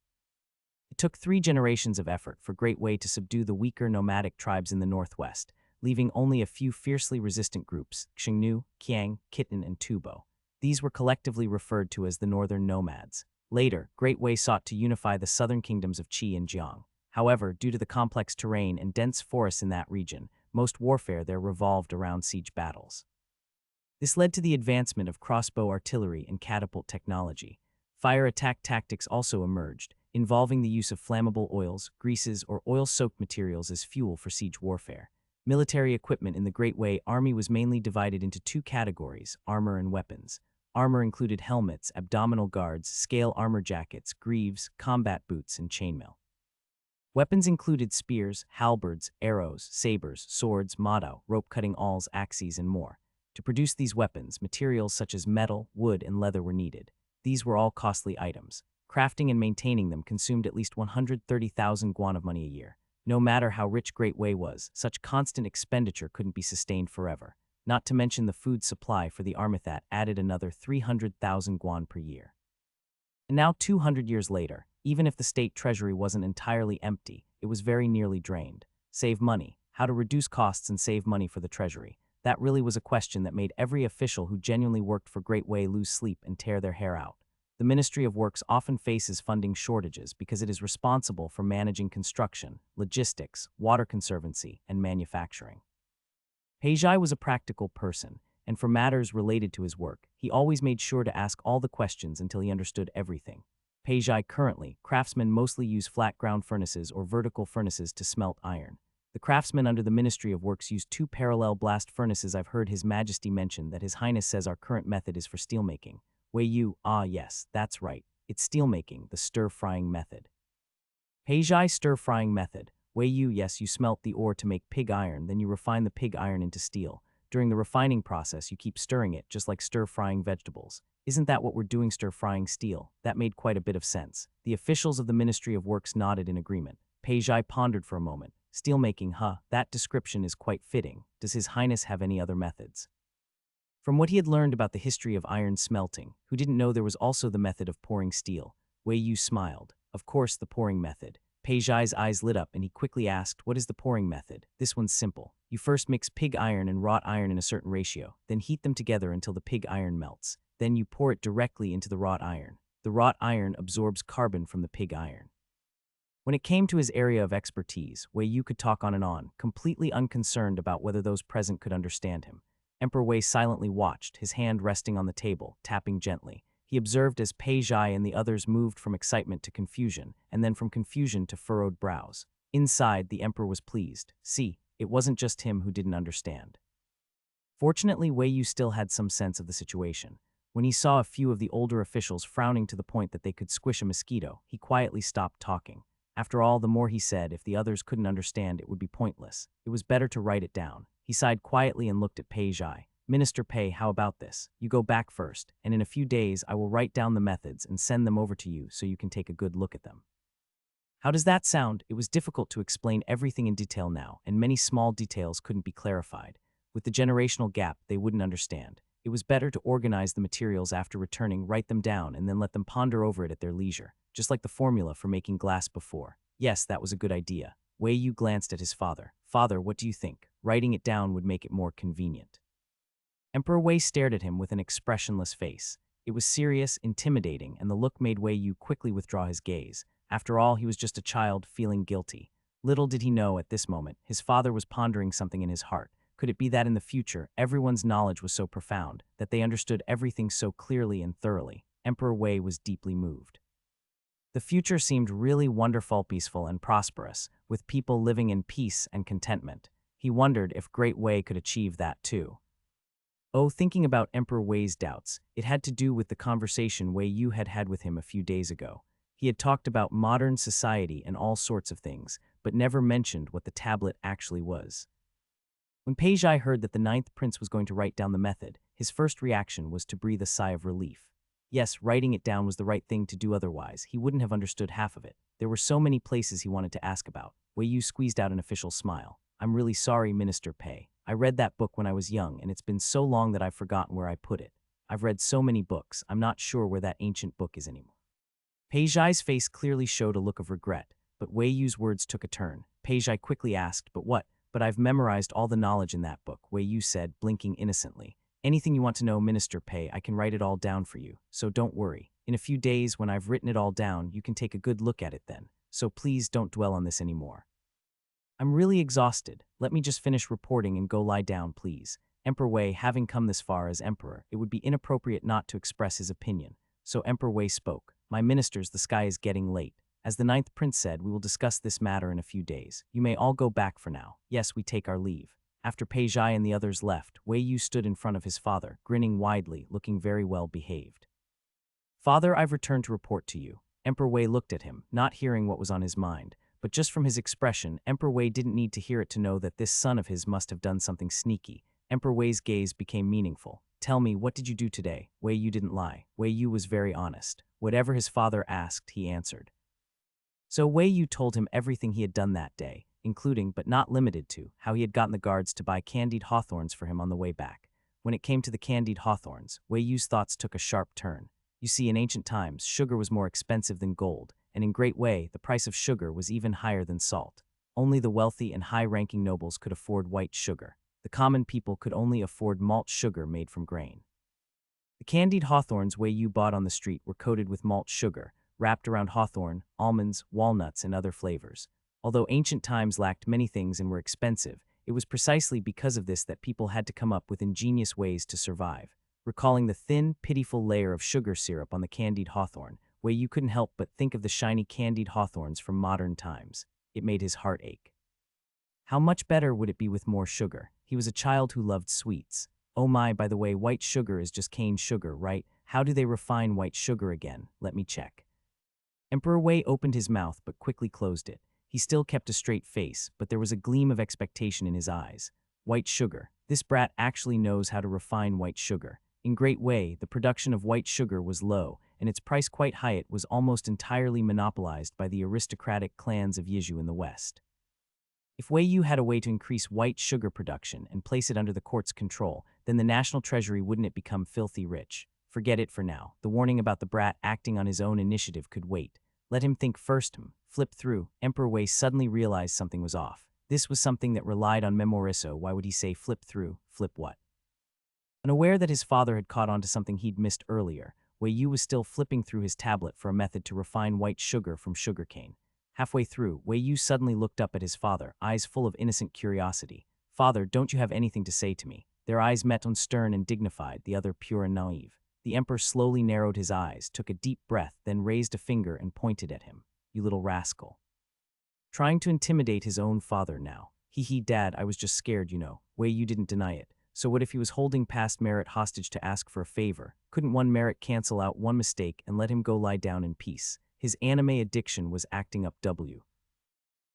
[SPEAKER 1] It took 3 generations of effort for Great Wei to subdue the weaker nomadic tribes in the northwest, leaving only a few fiercely resistant groups, Xingnu, Qiang, Khitan, and Tubo. These were collectively referred to as the Northern Nomads. Later, Great Wei sought to unify the southern kingdoms of Qi and Jiang. However, due to the complex terrain and dense forests in that region, most warfare there revolved around siege battles. This led to the advancement of crossbow artillery and catapult technology. Fire attack tactics also emerged, involving the use of flammable oils, greases, or oil-soaked materials as fuel for siege warfare. Military equipment in the Great Wei Army was mainly divided into two categories, armor and weapons. Armor included helmets, abdominal guards, scale armor jackets, greaves, combat boots, and chainmail. Weapons included spears, halberds, arrows, sabers, swords, mado, rope-cutting awls, axes, and more. To produce these weapons, materials such as metal, wood, and leather were needed. These were all costly items. Crafting and maintaining them consumed at least 130,000 guan of money a year. No matter how rich Great Wei was, such constant expenditure couldn't be sustained forever. Not to mention the food supply for the Armithat added another 300,000 guan per year. And now 200 years later, even if the state treasury wasn't entirely empty, it was very nearly drained. Save money. How to reduce costs and save money for the treasury. That really was a question that made every official who genuinely worked for Great Wei lose sleep and tear their hair out. The Ministry of Works often faces funding shortages because it is responsible for managing construction, logistics, water conservancy, and manufacturing. Peijai was a practical person, and for matters related to his work, he always made sure to ask all the questions until he understood everything. Peijai currently, craftsmen mostly use flat ground furnaces or vertical furnaces to smelt iron. The craftsmen under the Ministry of Works use two parallel blast furnaces. I've heard His Majesty mention that His Highness says our current method is for steelmaking. Wei Yu, yes, that's right. It's steelmaking, the stir-frying method. Peijai stir-frying method. Wei Yu, yes, you smelt the ore to make pig iron, then you refine the pig iron into steel. During the refining process, you keep stirring it, just like stir-frying vegetables. Isn't that what we're doing, stir-frying steel? That made quite a bit of sense. The officials of the Ministry of Works nodded in agreement. Peijai pondered for a moment. Steelmaking, that description is quite fitting. Does His Highness have any other methods? From what he had learned about the history of iron smelting, who didn't know there was also the method of pouring steel? Wei Yu smiled. Of course, the pouring method. Peijai's eyes lit up and he quickly asked, what is the pouring method? This one's simple. You first mix pig iron and wrought iron in a certain ratio, then heat them together until the pig iron melts. Then you pour it directly into the wrought iron. The wrought iron absorbs carbon from the pig iron. When it came to his area of expertise, Wei Yu could talk on and on, completely unconcerned about whether those present could understand him. Emperor Wei silently watched, his hand resting on the table, tapping gently. He observed as Peijai and the others moved from excitement to confusion, and then from confusion to furrowed brows. Inside, the emperor was pleased. See, it wasn't just him who didn't understand. Fortunately, Wei Yu still had some sense of the situation. When he saw a few of the older officials frowning to the point that they could squish a mosquito, he quietly stopped talking. After all, the more he said, if the others couldn't understand, it would be pointless. It was better to write it down. He sighed quietly and looked at Peijai. Minister Pei, how about this? You go back first, and in a few days I will write down the methods and send them over to you so you can take a good look at them. How does that sound? It was difficult to explain everything in detail now, and many small details couldn't be clarified. With the generational gap, they wouldn't understand. It was better to organize the materials after returning, write them down, and then let them ponder over it at their leisure, just like the formula for making glass before. Yes, that was a good idea. Wei Yu glanced at his father. Father, what do you think? Writing it down would make it more convenient. Emperor Wei stared at him with an expressionless face. It was serious, intimidating, and the look made Wei Yu quickly withdraw his gaze. After all, he was just a child feeling guilty. Little did he know at this moment, his father was pondering something in his heart. Could it be that in the future, everyone's knowledge was so profound, that they understood everything so clearly and thoroughly? Emperor Wei was deeply moved. The future seemed really wonderful, peaceful, and prosperous, with people living in peace and contentment. He wondered if Great Wei could achieve that too. Thinking about Emperor Wei's doubts, it had to do with the conversation Wei Yu had had with him a few days ago. He had talked about modern society and all sorts of things, but never mentioned what the tablet actually was. When Peijai heard that the 9th prince was going to write down the method, his first reaction was to breathe a sigh of relief. Yes, writing it down was the right thing to do, otherwise he wouldn't have understood half of it. There were so many places he wanted to ask about. Wei Yu squeezed out an official smile. I'm really sorry, Minister Pei. I read that book when I was young, and it's been so long that I've forgotten where I put it. I've read so many books, I'm not sure where that ancient book is anymore. Peijai's face clearly showed a look of regret, but Wei Yu's words took a turn. Peijai quickly asked, but what? But I've memorized all the knowledge in that book, Wei Yu said, blinking innocently. Anything you want to know, Minister Pei, I can write it all down for you, so don't worry. In a few days, when I've written it all down, you can take a good look at it then, so please don't dwell on this anymore. I'm really exhausted. Let me just finish reporting and go lie down, please. Emperor Wei, having come this far as emperor, it would be inappropriate not to express his opinion. So Emperor Wei spoke. My ministers, the sky is getting late. As the ninth prince said, we will discuss this matter in a few days. You may all go back for now. Yes, we take our leave. After Pei Zhai and the others left, Wei Yu stood in front of his father, grinning widely, looking very well behaved. Father, I've returned to report to you. Emperor Wei looked at him, not hearing what was on his mind. But just from his expression, Emperor Wei didn't need to hear it to know that this son of his must have done something sneaky. Emperor Wei's gaze became meaningful. Tell me, what did you do today? Wei Yu didn't lie. Wei Yu was very honest. Whatever his father asked, he answered. So Wei Yu told him everything he had done that day, including, but not limited to, how he had gotten the guards to buy candied hawthorns for him on the way back. When it came to the candied hawthorns, Wei Yu's thoughts took a sharp turn. You see, in ancient times, sugar was more expensive than gold, and in Great Wei, the price of sugar was even higher than salt. Only the wealthy and high-ranking nobles could afford white sugar. The common people could only afford malt sugar made from grain. The candied hawthorns Wei Yu bought on the street were coated with malt sugar, wrapped around hawthorn, almonds, walnuts, and other flavors. Although ancient times lacked many things and were expensive, it was precisely because of this that people had to come up with ingenious ways to survive. Recalling the thin, pitiful layer of sugar syrup on the candied hawthorn, Wei Yu couldn't help but think of the shiny candied hawthorns from modern times. It made his heart ache. How much better would it be with more sugar? He was a child who loved sweets. Oh my, by the way, white sugar is just cane sugar, right? How do they refine white sugar again? Let me check. Emperor Wei opened his mouth but quickly closed it. He still kept a straight face, but there was a gleam of expectation in his eyes. White sugar. This brat actually knows how to refine white sugar. In Great Wei, the production of white sugar was low, and its price quite high. It was almost entirely monopolized by the aristocratic clans of Yizhu in the West. If Wei Yu had a way to increase white sugar production and place it under the court's control, then the national treasury wouldn't it become filthy rich. Forget it for now. The warning about the brat acting on his own initiative could wait. Let him think first. Flip through. Emperor Wei suddenly realized something was off. This was something that relied on memorizo. Why would he say flip through? Flip what? Unaware that his father had caught on to something he'd missed earlier, Wei Yu was still flipping through his tablet for a method to refine white sugar from sugarcane. Halfway through, Wei Yu suddenly looked up at his father, eyes full of innocent curiosity. Father, don't you have anything to say to me? Their eyes met, one stern and dignified, the other pure and naive. The emperor slowly narrowed his eyes, took a deep breath, then raised a finger and pointed at him. You little rascal. Trying to intimidate his own father now. Hee, Dad, I was just scared, you know. Wei Yu didn't deny it. So what if he was holding past Merit hostage to ask for a favor? Couldn't one Merit cancel out one mistake and let him go lie down in peace? His anime addiction was acting up.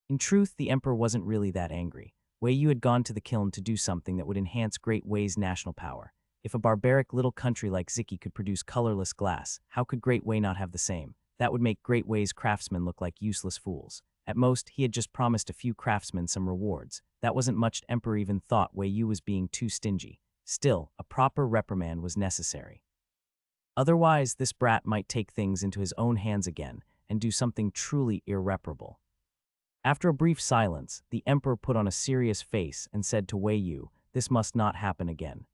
[SPEAKER 1] In truth, the emperor wasn't really that angry. Wei Yu had gone to the kiln to do something that would enhance Great Wei's national power. If a barbaric little country like Ziki could produce colorless glass, how could Great Wei not have the same? That would make Great Wei's craftsmen look like useless fools. At most, he had just promised a few craftsmen some rewards. That wasn't much. Emperor even thought Wei Yu was being too stingy. Still, a proper reprimand was necessary. Otherwise, this brat might take things into his own hands again and do something truly irreparable. After a brief silence, the emperor put on a serious face and said to Wei Yu, "This must not happen again."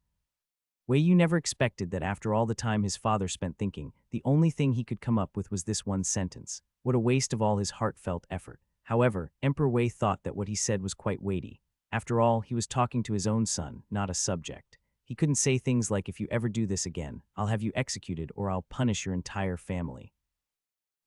[SPEAKER 1] Wei Yu never expected that after all the time his father spent thinking, the only thing he could come up with was this one sentence. What a waste of all his heartfelt effort. However, Emperor Wei thought that what he said was quite weighty. After all, he was talking to his own son, not a subject. He couldn't say things like, if you ever do this again, I'll have you executed or I'll punish your entire family.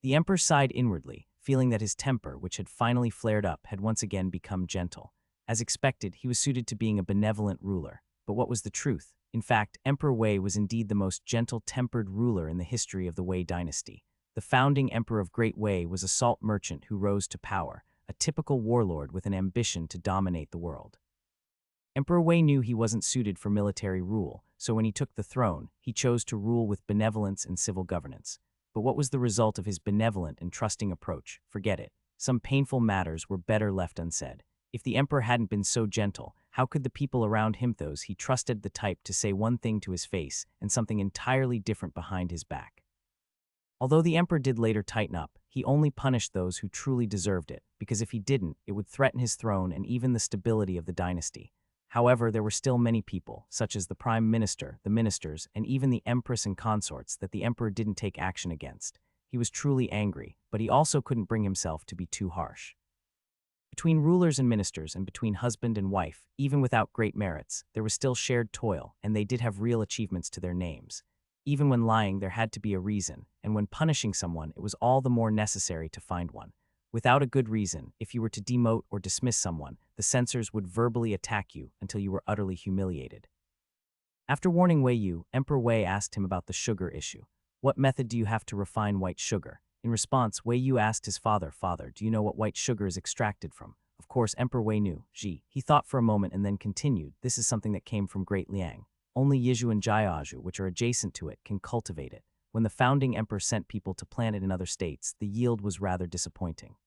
[SPEAKER 1] The emperor sighed inwardly, feeling that his temper, which had finally flared up, had once again become gentle. As expected, he was suited to being a benevolent ruler. But what was the truth? In fact, Emperor Wei was indeed the most gentle-tempered ruler in the history of the Wei dynasty. The founding emperor of Great Wei was a salt merchant who rose to power, a typical warlord with an ambition to dominate the world. Emperor Wei knew he wasn't suited for military rule, so when he took the throne, he chose to rule with benevolence and civil governance. But what was the result of his benevolent and trusting approach? Forget it. Some painful matters were better left unsaid. If the emperor hadn't been so gentle, how could the people around him, those he trusted, the type to say one thing to his face and something entirely different behind his back? Although the emperor did later tighten up, he only punished those who truly deserved it, because if he didn't, it would threaten his throne and even the stability of the dynasty. However, there were still many people, such as the prime minister, the ministers, and even the empress and consorts, that the emperor didn't take action against. He was truly angry, but he also couldn't bring himself to be too harsh. Between rulers and ministers and between husband and wife, even without great merits, there was still shared toil, and they did have real achievements to their names. Even when lying, there had to be a reason, and when punishing someone, it was all the more necessary to find one. Without a good reason, if you were to demote or dismiss someone, the censors would verbally attack you until you were utterly humiliated. After warning Wei Yu, Emperor Wei asked him about the sugar issue. What method do you have to refine white sugar? In response, Wei Yu asked his father, "Father, do you know what white sugar is extracted from?" Of course, Emperor Wei knew. He thought for a moment and then continued, "This is something that came from Great Liang. Only Yizhu and Jiaozhu, which are adjacent to it, can cultivate it. When the founding emperor sent people to plant it in other states, the yield was rather disappointing."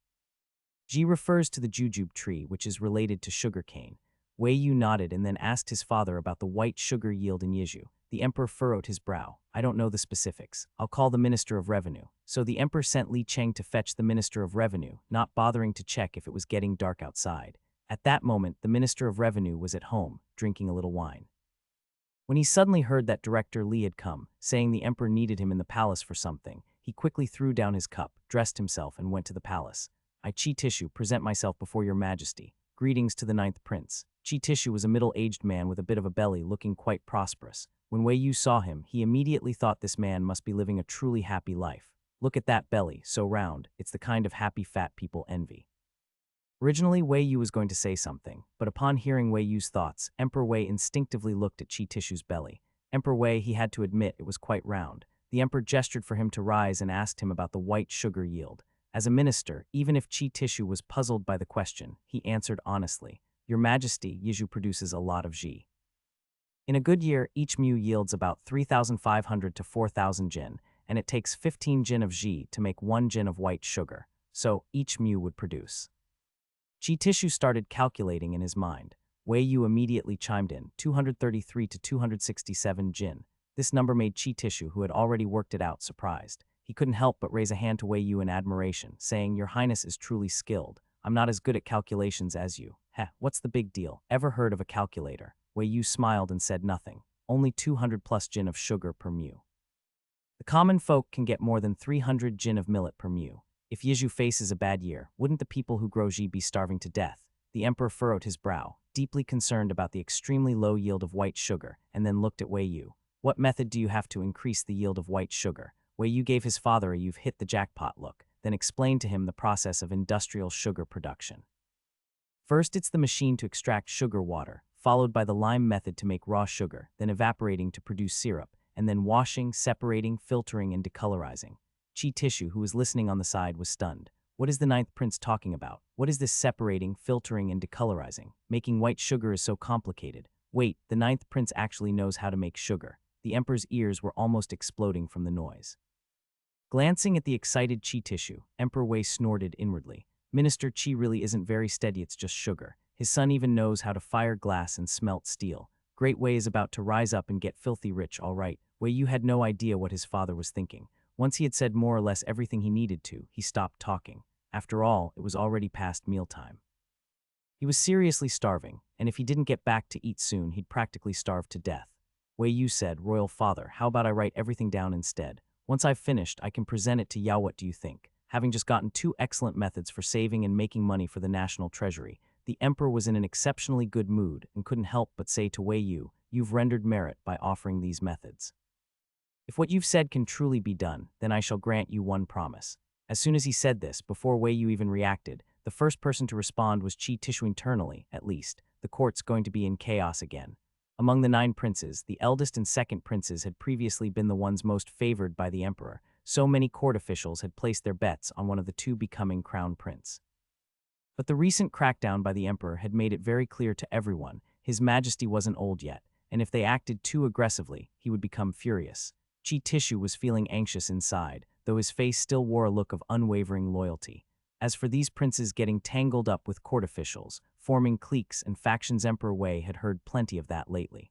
[SPEAKER 1] Ji refers to the jujube tree, which is related to sugarcane. Wei Yu nodded and then asked his father about the white sugar yield in Yizhu. The emperor furrowed his brow. "I don't know the specifics. I'll call the Minister of Revenue." So the emperor sent Li Cheng to fetch the Minister of Revenue, not bothering to check if it was getting dark outside. At that moment, the Minister of Revenue was at home, drinking a little wine. When he suddenly heard that Director Li had come, saying the emperor needed him in the palace for something, he quickly threw down his cup, dressed himself, and went to the palace. "I, Chi Tishu, present myself before your majesty. Greetings to the 9th prince." Chi Tishu was a middle-aged man with a bit of a belly, looking quite prosperous. When Wei Yu saw him, he immediately thought this man must be living a truly happy life. Look at that belly, so round. It's the kind of happy fat people envy. Originally, Wei Yu was going to say something, but upon hearing Wei Yu's thoughts, Emperor Wei instinctively looked at Chi Tishu's belly. Emperor Wei, he had to admit, it was quite round. The emperor gestured for him to rise and asked him about the white sugar yield. As a minister, even if Chi Tishu was puzzled by the question, he answered honestly, "Your Majesty, Yizhu produces a lot of ji. In a good year, each mu yields about 3,500 to 4,000 jin, and it takes 15 jin of ji to make 1 jin of white sugar, so each mu would produce." Chi Tishu started calculating in his mind. Wei Yu immediately chimed in, 233 to 267 jin. This number made Chi Tishu, who had already worked it out, surprised. He couldn't help but raise a hand to Wei Yu in admiration, saying, "Your Highness is truly skilled. I'm not as good at calculations as you." "Heh, what's the big deal? Ever heard of a calculator?" Wei Yu smiled and said nothing. "Only 200 plus jin of sugar per mu. The common folk can get more than 300 jin of millet per mu. If Yizhu faces a bad year, wouldn't the people who grow ji be starving to death?" The emperor furrowed his brow, deeply concerned about the extremely low yield of white sugar, and then looked at Wei Yu. "What method do you have to increase the yield of white sugar?" Wei Yu gave his father a "you've hit the jackpot" look, then explained to him the process of industrial sugar production. First, it's the machine to extract sugar water, followed by the lime method to make raw sugar, then evaporating to produce syrup, and then washing, separating, filtering, and decolorizing. Chi Tishu, who was listening on the side, was stunned. What is the 9th prince talking about? What is this separating, filtering, and decolorizing? Making white sugar is so complicated. Wait, the 9th prince actually knows how to make sugar. The emperor's ears were almost exploding from the noise. Glancing at the excited Chi Tishu, Emperor Wei snorted inwardly. Minister Chi really isn't very steady, it's just sugar. His son even knows how to fire glass and smelt steel. Great Wei is about to rise up and get filthy rich, all right. Wei Yu had no idea what his father was thinking. Once he had said more or less everything he needed to, he stopped talking. After all, it was already past mealtime. He was seriously starving, and if he didn't get back to eat soon, he'd practically starve to death. Wei Yu said, "Royal father, how about I write everything down instead? Once I've finished, I can present it to Yao. What do you think?" Having just gotten 2 excellent methods for saving and making money for the national treasury, the emperor was in an exceptionally good mood and couldn't help but say to Wei Yu, "You've rendered merit by offering these methods. If what you've said can truly be done, then I shall grant you one promise." As soon as he said this, before Wei Yu even reacted, the first person to respond was Chi Tishu. Internally, at least, the court's going to be in chaos again. Among the 9 princes, the eldest and second princes had previously been the ones most favored by the emperor. So many court officials had placed their bets on one of the 2 becoming crown prince. But the recent crackdown by the emperor had made it very clear to everyone His Majesty wasn't old yet, and if they acted too aggressively, he would become furious. Chi Tishu was feeling anxious inside, though his face still wore a look of unwavering loyalty. As for these princes getting tangled up with court officials, forming cliques and factions, Emperor Wei had heard plenty of that lately.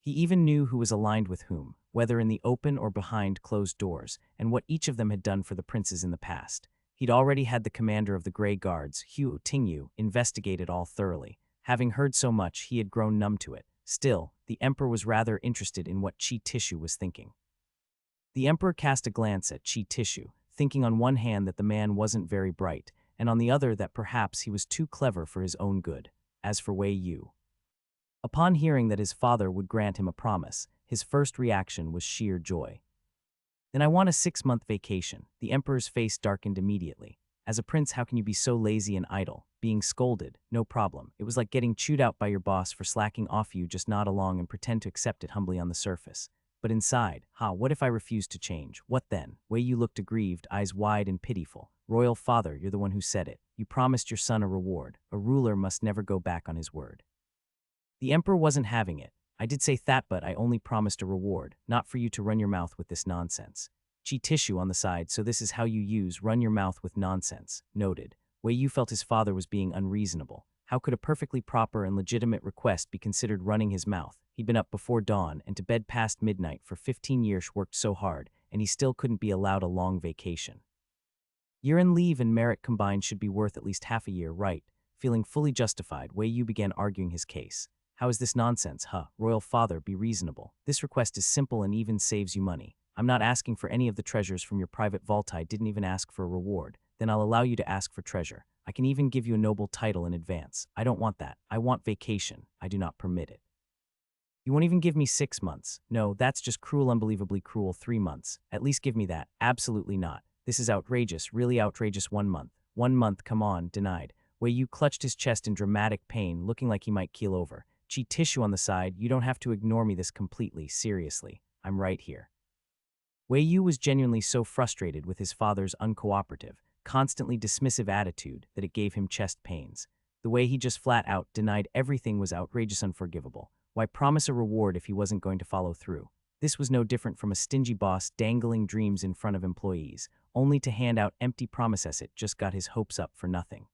[SPEAKER 1] He even knew who was aligned with whom, whether in the open or behind closed doors, and what each of them had done for the princes in the past. He'd already had the commander of the Grey Guards, Hu Tingyu, investigate it all thoroughly. Having heard so much, he had grown numb to it. Still, the emperor was rather interested in what Chi Tishu was thinking. The emperor cast a glance at Chi Tishu, thinking on one hand that the man wasn't very bright, and on the other that perhaps he was too clever for his own good. As for Wei Yu, upon hearing that his father would grant him a promise, his first reaction was sheer joy. Then I want a 6-month vacation. The emperor's face darkened immediately. As a prince, how can you be so lazy and idle? Being scolded, no problem. It was like getting chewed out by your boss for slacking off. You just nod along and pretend to accept it humbly on the surface. But inside, what if I refuse to change? What then? Wei Yu looked aggrieved, eyes wide and pitiful. Royal father, you're the one who said it. You promised your son a reward. A ruler must never go back on his word. The emperor wasn't having it. I did say that, but I only promised a reward, not for you to run your mouth with this nonsense. Chi tissue on the side, so this is how you use run your mouth with nonsense. Noted. Wei Yu felt his father was being unreasonable. How could a perfectly proper and legitimate request be considered running his mouth? He'd been up before dawn and to bed past midnight for 15 years, worked so hard, and he still couldn't be allowed a long vacation. Year-end leave and merit combined should be worth at least half a year, right? Feeling fully justified, Wei Yu began arguing his case. How is this nonsense, Royal father, be reasonable. This request is simple and even saves you money. I'm not asking for any of the treasures from your private vault. I didn't even ask for a reward. Then I'll allow you to ask for treasure. I can even give you a noble title in advance. I don't want that. I want vacation. I do not permit it. You won't even give me 6 months. No, that's just cruel, unbelievably cruel. 3 months. At least give me that. Absolutely not. This is outrageous, really outrageous. 1 month. 1 month, come on, denied. Wei Yu clutched his chest in dramatic pain, looking like he might keel over. Chi tissue on the side, you don't have to ignore me this completely, seriously. I'm right here. Wei Yu was genuinely so frustrated with his father's uncooperative, constantly dismissive attitude that it gave him chest pains. The way he just flat out denied everything was outrageous, unforgivable. Why promise a reward if he wasn't going to follow through? This was no different from a stingy boss dangling dreams in front of employees, only to hand out empty promises. It just got his hopes up for nothing.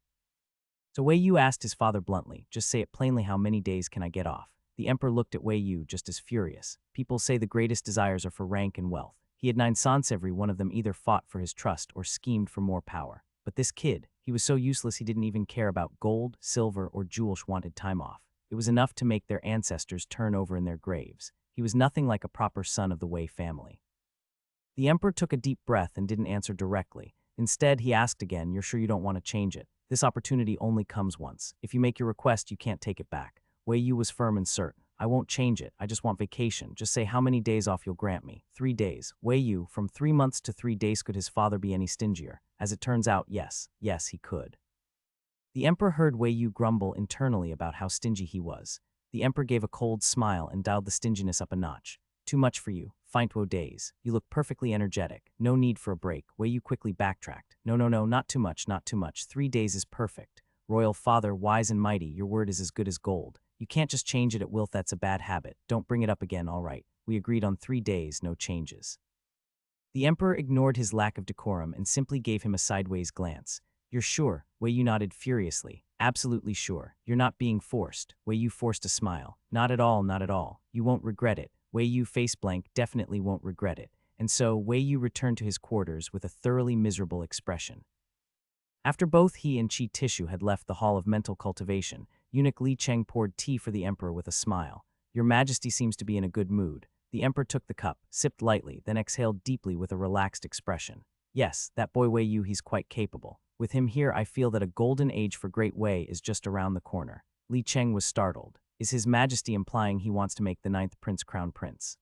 [SPEAKER 1] So Wei Yu asked his father bluntly, just say it plainly, how many days can I get off? The emperor looked at Wei Yu just as furious. People say the greatest desires are for rank and wealth. He had 9 sons, every one of them either fought for his trust or schemed for more power. But this kid, he was so useless he didn't even care about gold, silver, or jewels. Wanted time off. It was enough to make their ancestors turn over in their graves. He was nothing like a proper son of the Wei family. The emperor took a deep breath and didn't answer directly. Instead, he asked again, you're sure you don't want to change it? This opportunity only comes once. If you make your request, you can't take it back. Wei Yu was firm and certain. I won't change it. I just want vacation. Just say how many days off you'll grant me. 3 days. Wei Yu, from 3 months to 3 days. Could his father be any stingier? As it turns out, yes, he could. The emperor heard Wei Yu grumble internally about how stingy he was. The emperor gave a cold smile and dialed the stinginess up a notch. Too much for you. 5 days. You look perfectly energetic. No need for a break. Wei Yu quickly backtracked. No, not too much, not too much. 3 days is perfect. Royal father, wise and mighty, your word is as good as gold. You can't just change it at will. That's a bad habit. Don't bring it up again, all right. We agreed on 3 days, no changes. The emperor ignored his lack of decorum and simply gave him a sideways glance. You're sure? Wei Yu nodded furiously. Absolutely sure. You're not being forced. Wei Yu forced a smile. Not at all, not at all. You won't regret it. Wei Yu face blank, definitely won't regret it. And so Wei Yu returned to his quarters with a thoroughly miserable expression. After both he and Chi Tissue had left the Hall of Mental Cultivation, eunuch Li Cheng poured tea for the emperor with a smile. Your Majesty seems to be in a good mood. The emperor took the cup, sipped lightly, then exhaled deeply with a relaxed expression. Yes, that boy Wei Yu, he's quite capable. With him here, I feel that a golden age for Great Wei is just around the corner. Li Cheng was startled. Is His Majesty implying he wants to make the 9th prince crown prince?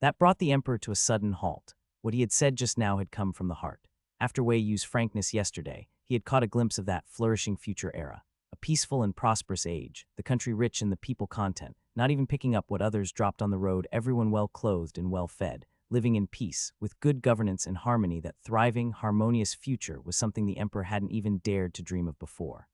[SPEAKER 1] That brought the emperor to a sudden halt. What he had said just now had come from the heart. After Wei Yu's frankness yesterday, he had caught a glimpse of that flourishing future era. A peaceful and prosperous age, the country rich in the people content, not even picking up what others dropped on the road, everyone well-clothed and well-fed, living in peace, with good governance and harmony. That thriving, harmonious future was something the emperor hadn't even dared to dream of before.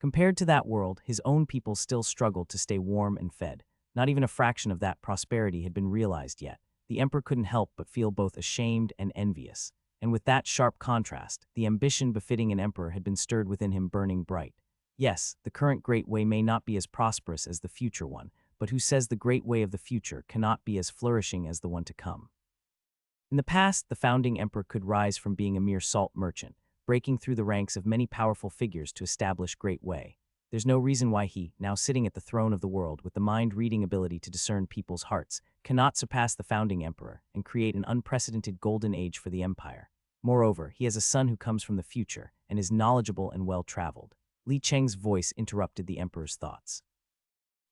[SPEAKER 1] Compared to that world, his own people still struggled to stay warm and fed. Not even a fraction of that prosperity had been realized yet. The emperor couldn't help but feel both ashamed and envious. And with that sharp contrast, the ambition befitting an emperor had been stirred within him, burning bright. Yes, the current Great Way may not be as prosperous as the future one, but who says the Great Way of the future cannot be as flourishing as the one to come? In the past, the founding emperor could rise from being a mere salt merchant, breaking through the ranks of many powerful figures to establish Great Way. There's no reason why he, now sitting at the throne of the world with the mind-reading ability to discern people's hearts, cannot surpass the founding emperor and create an unprecedented golden age for the empire. Moreover, he has a son who comes from the future and is knowledgeable and well-traveled. Li Cheng's voice interrupted the emperor's thoughts.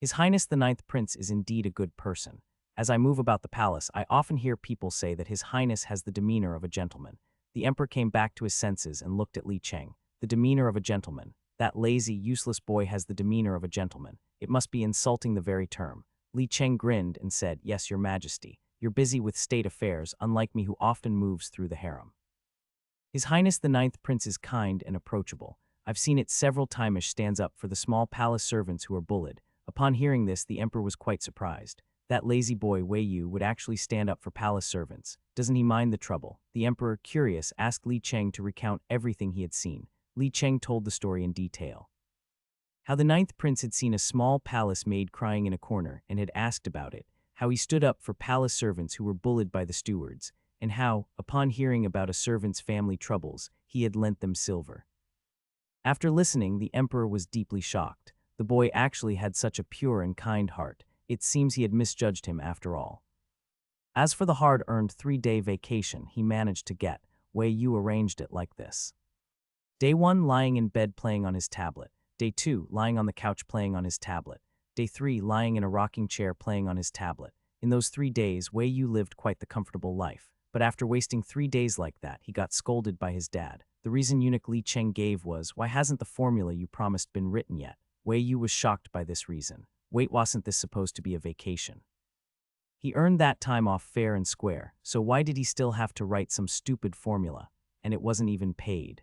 [SPEAKER 1] His Highness the 9th Prince is indeed a good person. As I move about the palace, I often hear people say that His Highness has the demeanor of a gentleman. The emperor came back to his senses and looked at Li Cheng. The demeanor of a gentleman. That lazy, useless boy has the demeanor of a gentleman. It must be insulting the very term. Li Cheng grinned and said, "Yes, your majesty. You're busy with state affairs, unlike me who often moves through the harem. His Highness the Ninth Prince is kind and approachable. I've seen it several times. Stands up for the small palace servants who are bullied." Upon hearing this, the emperor was quite surprised. That lazy boy Wei Yu would actually stand up for palace servants. Doesn't he mind the trouble? The emperor, curious, asked Li Cheng to recount everything he had seen. Li Cheng told the story in detail. How the Ninth Prince had seen a small palace maid crying in a corner and had asked about it, how he stood up for palace servants who were bullied by the stewards, and how, upon hearing about a servant's family troubles, he had lent them silver. After listening, the emperor was deeply shocked. The boy actually had such a pure and kind heart. It seems he had misjudged him after all. As for the hard-earned 3-day vacation he managed to get, Wei Yu arranged it like this. Day 1, lying in bed playing on his tablet. Day 2, lying on the couch playing on his tablet. Day 3, lying in a rocking chair playing on his tablet. In those 3 days, Wei Yu lived quite the comfortable life. But after wasting 3 days like that, he got scolded by his dad. The reason eunuch Li Cheng gave was, "Why hasn't the formula you promised been written yet?" Wei Yu was shocked by this reason. Wait, wasn't this supposed to be a vacation? He earned that time off fair and square, so why did he still have to write some stupid formula? And it wasn't even paid.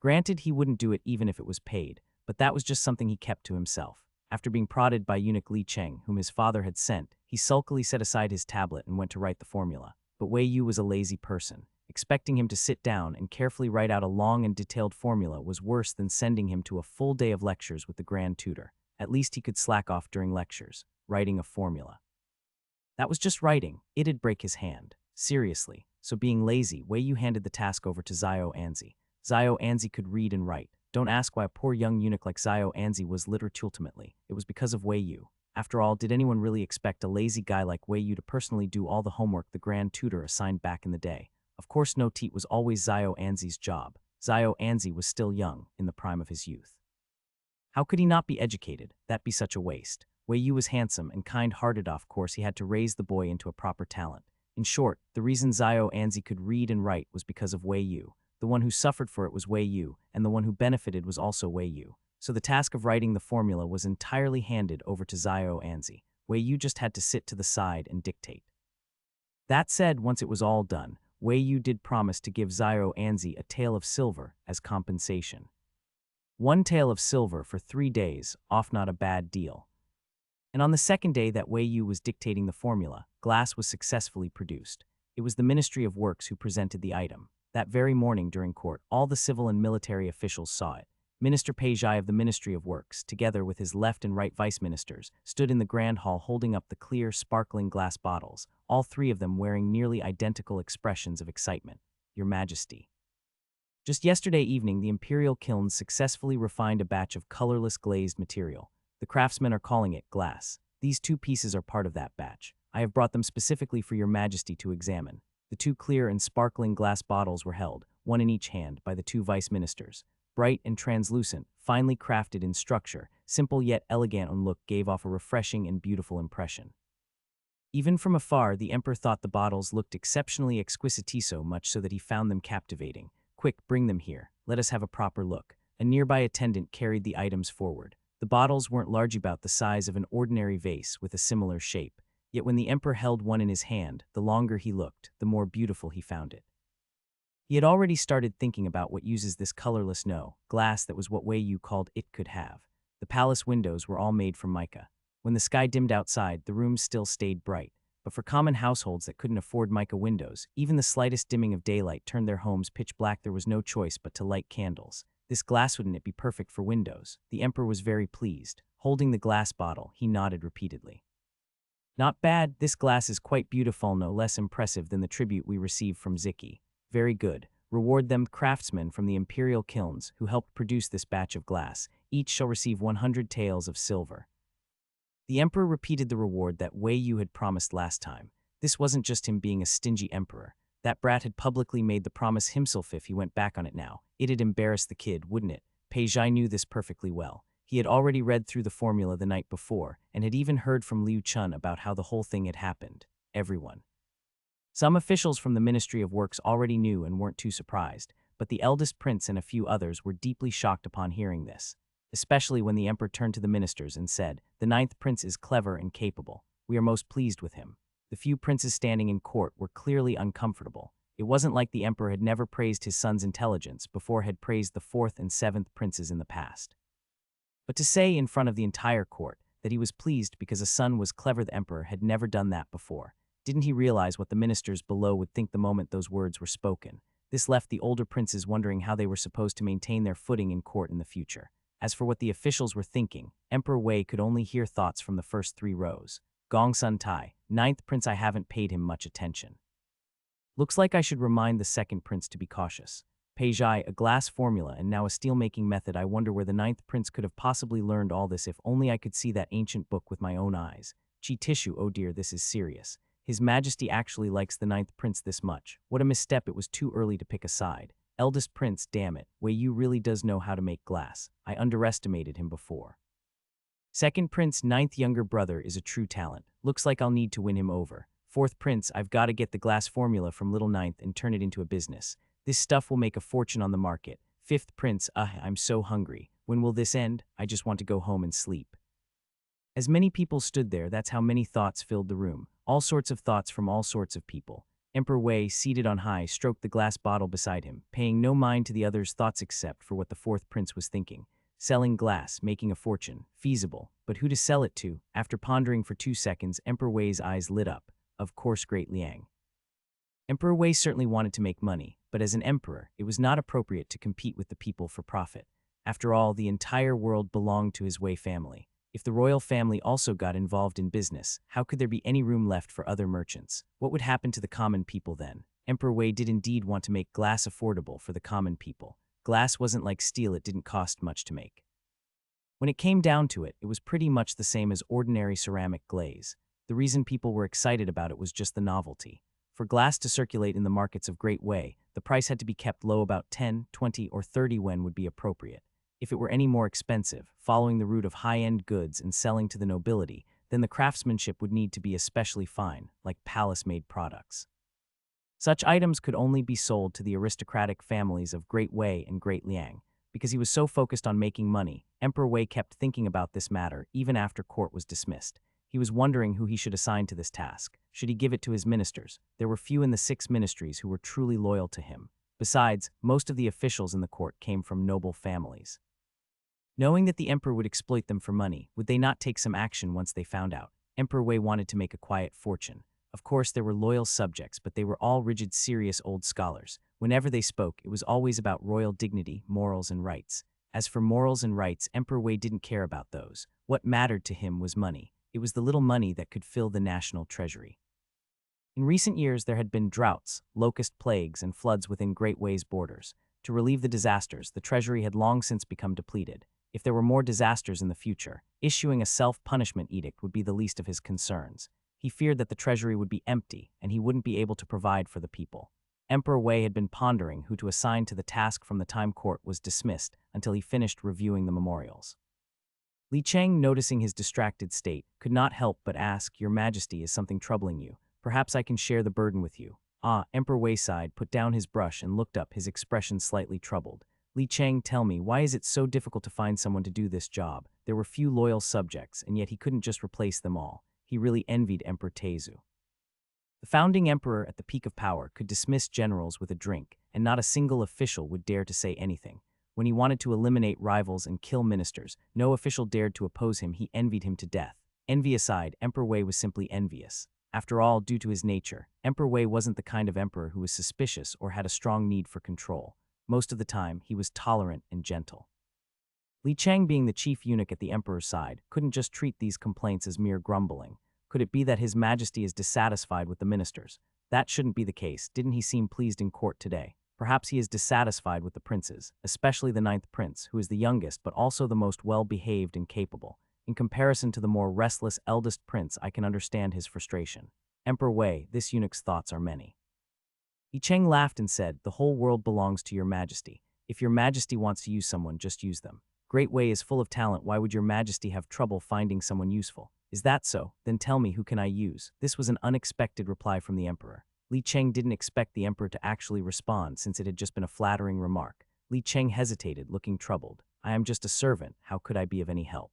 [SPEAKER 1] Granted, he wouldn't do it even if it was paid, but that was just something he kept to himself. After being prodded by eunuch Li Cheng, whom his father had sent, he sulkily set aside his tablet and went to write the formula. But Wei Yu was a lazy person. Expecting him to sit down and carefully write out a long and detailed formula was worse than sending him to a full day of lectures with the grand tutor. At least he could slack off during lectures, writing a formula. That was just writing. It'd break his hand. Seriously. So being lazy, Wei Yu handed the task over to Xiao Anzi. Xiao Anzi could read and write. Don't ask why a poor young eunuch like Xiao Anzi was literate. Ultimately, it was because of Wei Yu. After all, did anyone really expect a lazy guy like Wei Yu to personally do all the homework the grand tutor assigned back in the day? Of course, no, teat was always Xiao Anzi's job. Xiao Anzi was still young, in the prime of his youth. How could he not be educated? That'd be such a waste. Wei Yu was handsome and kind-hearted. Of course, he had to raise the boy into a proper talent. In short, the reason Xiao Anzi could read and write was because of Wei Yu. The one who suffered for it was Wei Yu, and the one who benefited was also Wei Yu. So the task of writing the formula was entirely handed over to Xiao Anzi. Wei Yu just had to sit to the side and dictate. That said, once it was all done, Wei Yu did promise to give Xiao Anzi a tael of silver as compensation. 1 tael of silver for 3 days, off not a bad deal. And on the second day that Wei Yu was dictating the formula, glass was successfully produced. It was the Ministry of Works who presented the item. That very morning during court, all the civil and military officials saw it. Minister Peijai of the Ministry of Works, together with his left and right vice ministers, stood in the grand hall holding up the clear, sparkling glass bottles, all 3 of them wearing nearly identical expressions of excitement. Your Majesty. Just yesterday evening, the imperial kilns successfully refined a batch of colorless glazed material. The craftsmen are calling it glass. These 2 pieces are part of that batch. I have brought them specifically for your Majesty to examine. The 2 clear and sparkling glass bottles were held, one in each hand, by the 2 vice ministers. Bright and translucent, finely crafted in structure, simple yet elegant in look, gave off a refreshing and beautiful impression. Even from afar, the emperor thought the bottles looked exceptionally exquisite, so much so that he found them captivating. Quick, bring them here. Let us have a proper look. A nearby attendant carried the items forward. The bottles weren't large, about the size of an ordinary vase with a similar shape. Yet when the emperor held one in his hand, the longer he looked, the more beautiful he found it. He had already started thinking about what uses this colorless glass that was what Wei Yu called it could have. The palace windows were all made from mica. When the sky dimmed outside, the rooms still stayed bright. But for common households that couldn't afford mica windows, even the slightest dimming of daylight turned their homes pitch black. There was no choice but to light candles. This glass, wouldn't it be perfect for windows? The emperor was very pleased. Holding the glass bottle, he nodded repeatedly. Not bad, this glass is quite beautiful, no less impressive than the tribute we received from Ziki. Very good. Reward them craftsmen from the imperial kilns who helped produce this batch of glass. Each shall receive 100 taels of silver. The emperor repeated the reward that Wei Yu had promised last time. This wasn't just him being a stingy emperor. That brat had publicly made the promise himself. If he went back on it now, it'd embarrass the kid, wouldn't it? Peijai knew this perfectly well. He had already read through the formula the night before and had even heard from Liu Chun about how the whole thing had happened. Everyone. Some officials from the Ministry of Works already knew and weren't too surprised, but the eldest prince and a few others were deeply shocked upon hearing this, especially when the emperor turned to the ministers and said, "The ninth prince is clever and capable. We are most pleased with him." The few princes standing in court were clearly uncomfortable. It wasn't like the emperor had never praised his son's intelligence before had praised the fourth and seventh princes in the past. But to say in front of the entire court that he was pleased because a son was clever, the emperor had never done that before. Didn't he realize what the ministers below would think the moment those words were spoken? This left the older princes wondering how they were supposed to maintain their footing in court in the future. As for what the officials were thinking, Emperor Wei could only hear thoughts from the first 3 rows. Gong Sun Tai, ninth prince, I haven't paid him much attention. Looks like I should remind the second prince to be cautious. Peijai, a glass formula and now a steel-making method. I wonder where the ninth prince could have possibly learned all this. If only I could see that ancient book with my own eyes. Chi Tissue, oh dear, this is serious. His Majesty actually likes the ninth prince this much. What a misstep, it was too early to pick a side. Eldest prince, damn it, Wei Yu really does know how to make glass. I underestimated him before. Second prince, ninth younger brother, is a true talent. Looks like I'll need to win him over. Fourth prince, I've got to get the glass formula from little ninth and turn it into a business. This stuff will make a fortune on the market. Fifth prince, I'm so hungry. When will this end? I just want to go home and sleep. As many people stood there, that's how many thoughts filled the room. All sorts of thoughts from all sorts of people. Emperor Wei, seated on high, stroked the glass bottle beside him, paying no mind to the others' thoughts except for what the fourth prince was thinking. Selling glass, making a fortune, feasible, but who to sell it to? After pondering for 2 seconds, Emperor Wei's eyes lit up. Of course, Great Liang. Emperor Wei certainly wanted to make money, but as an emperor, it was not appropriate to compete with the people for profit. After all, the entire world belonged to his Wei family. If the royal family also got involved in business, how could there be any room left for other merchants? What would happen to the common people then? Emperor Wei did indeed want to make glass affordable for the common people. Glass wasn't like steel, it didn't cost much to make. When it came down to it, it was pretty much the same as ordinary ceramic glaze. The reason people were excited about it was just the novelty. For glass to circulate in the markets of Great Wei, the price had to be kept low. About 10, 20, or 30 yuan would be appropriate. If it were any more expensive, following the route of high-end goods and selling to the nobility, then the craftsmanship would need to be especially fine, like palace-made products. Such items could only be sold to the aristocratic families of Great Wei and Great Liang. Because he was so focused on making money, Emperor Wei kept thinking about this matter even after court was dismissed. He was wondering who he should assign to this task. Should he give it to his ministers? There were few in the 6 ministries who were truly loyal to him. Besides, most of the officials in the court came from noble families. Knowing that the emperor would exploit them for money, would they not take some action once they found out? Emperor Wei wanted to make a quiet fortune. Of course, there were loyal subjects, but they were all rigid, serious old scholars. Whenever they spoke, it was always about royal dignity, morals, and rights. As for morals and rights, Emperor Wei didn't care about those. What mattered to him was money. It was the little money that could fill the national treasury. In recent years, there had been droughts, locust plagues, and floods within Great Wei's borders. To relieve the disasters, the treasury had long since become depleted. If there were more disasters in the future, issuing a self-punishment edict would be the least of his concerns. He feared that the treasury would be empty, and he wouldn't be able to provide for the people. Emperor Wei had been pondering who to assign to the task from the time court was dismissed until he finished reviewing the memorials. Li Cheng, noticing his distracted state, could not help but ask, "Your Majesty, is something troubling you? Perhaps I can share the burden with you." Emperor Wei sighed, put down his brush, and looked up, his expression slightly troubled. "Li Cheng, tell me, why is it so difficult to find someone to do this job? There were few loyal subjects, and yet he couldn't just replace them all." He really envied Emperor Taizu. The founding emperor at the peak of power could dismiss generals with a drink, and not a single official would dare to say anything. When he wanted to eliminate rivals and kill ministers, no official dared to oppose him. He envied him to death. Envy aside, Emperor Wei was simply envious. After all, due to his nature, Emperor Wei wasn't the kind of emperor who was suspicious or had a strong need for control. Most of the time, he was tolerant and gentle. Li Cheng, being the chief eunuch at the emperor's side, couldn't just treat these complaints as mere grumbling. Could it be that His Majesty is dissatisfied with the ministers? That shouldn't be the case. Didn't he seem pleased in court today? Perhaps he is dissatisfied with the princes, especially the ninth prince, who is the youngest but also the most well-behaved and capable. In comparison to the more restless eldest prince, I can understand his frustration. Emperor Wei, this eunuch's thoughts are many. Li Cheng laughed and said, "The whole world belongs to your Majesty. If your Majesty wants to use someone, just use them." Great Wei is full of talent. Why would your majesty have trouble finding someone useful? Is that so? Then tell me, who can I use? This was an unexpected reply from the emperor. Li Cheng didn't expect the emperor to actually respond since it had just been a flattering remark. Li Cheng hesitated, looking troubled. I am just a servant. How could I be of any help?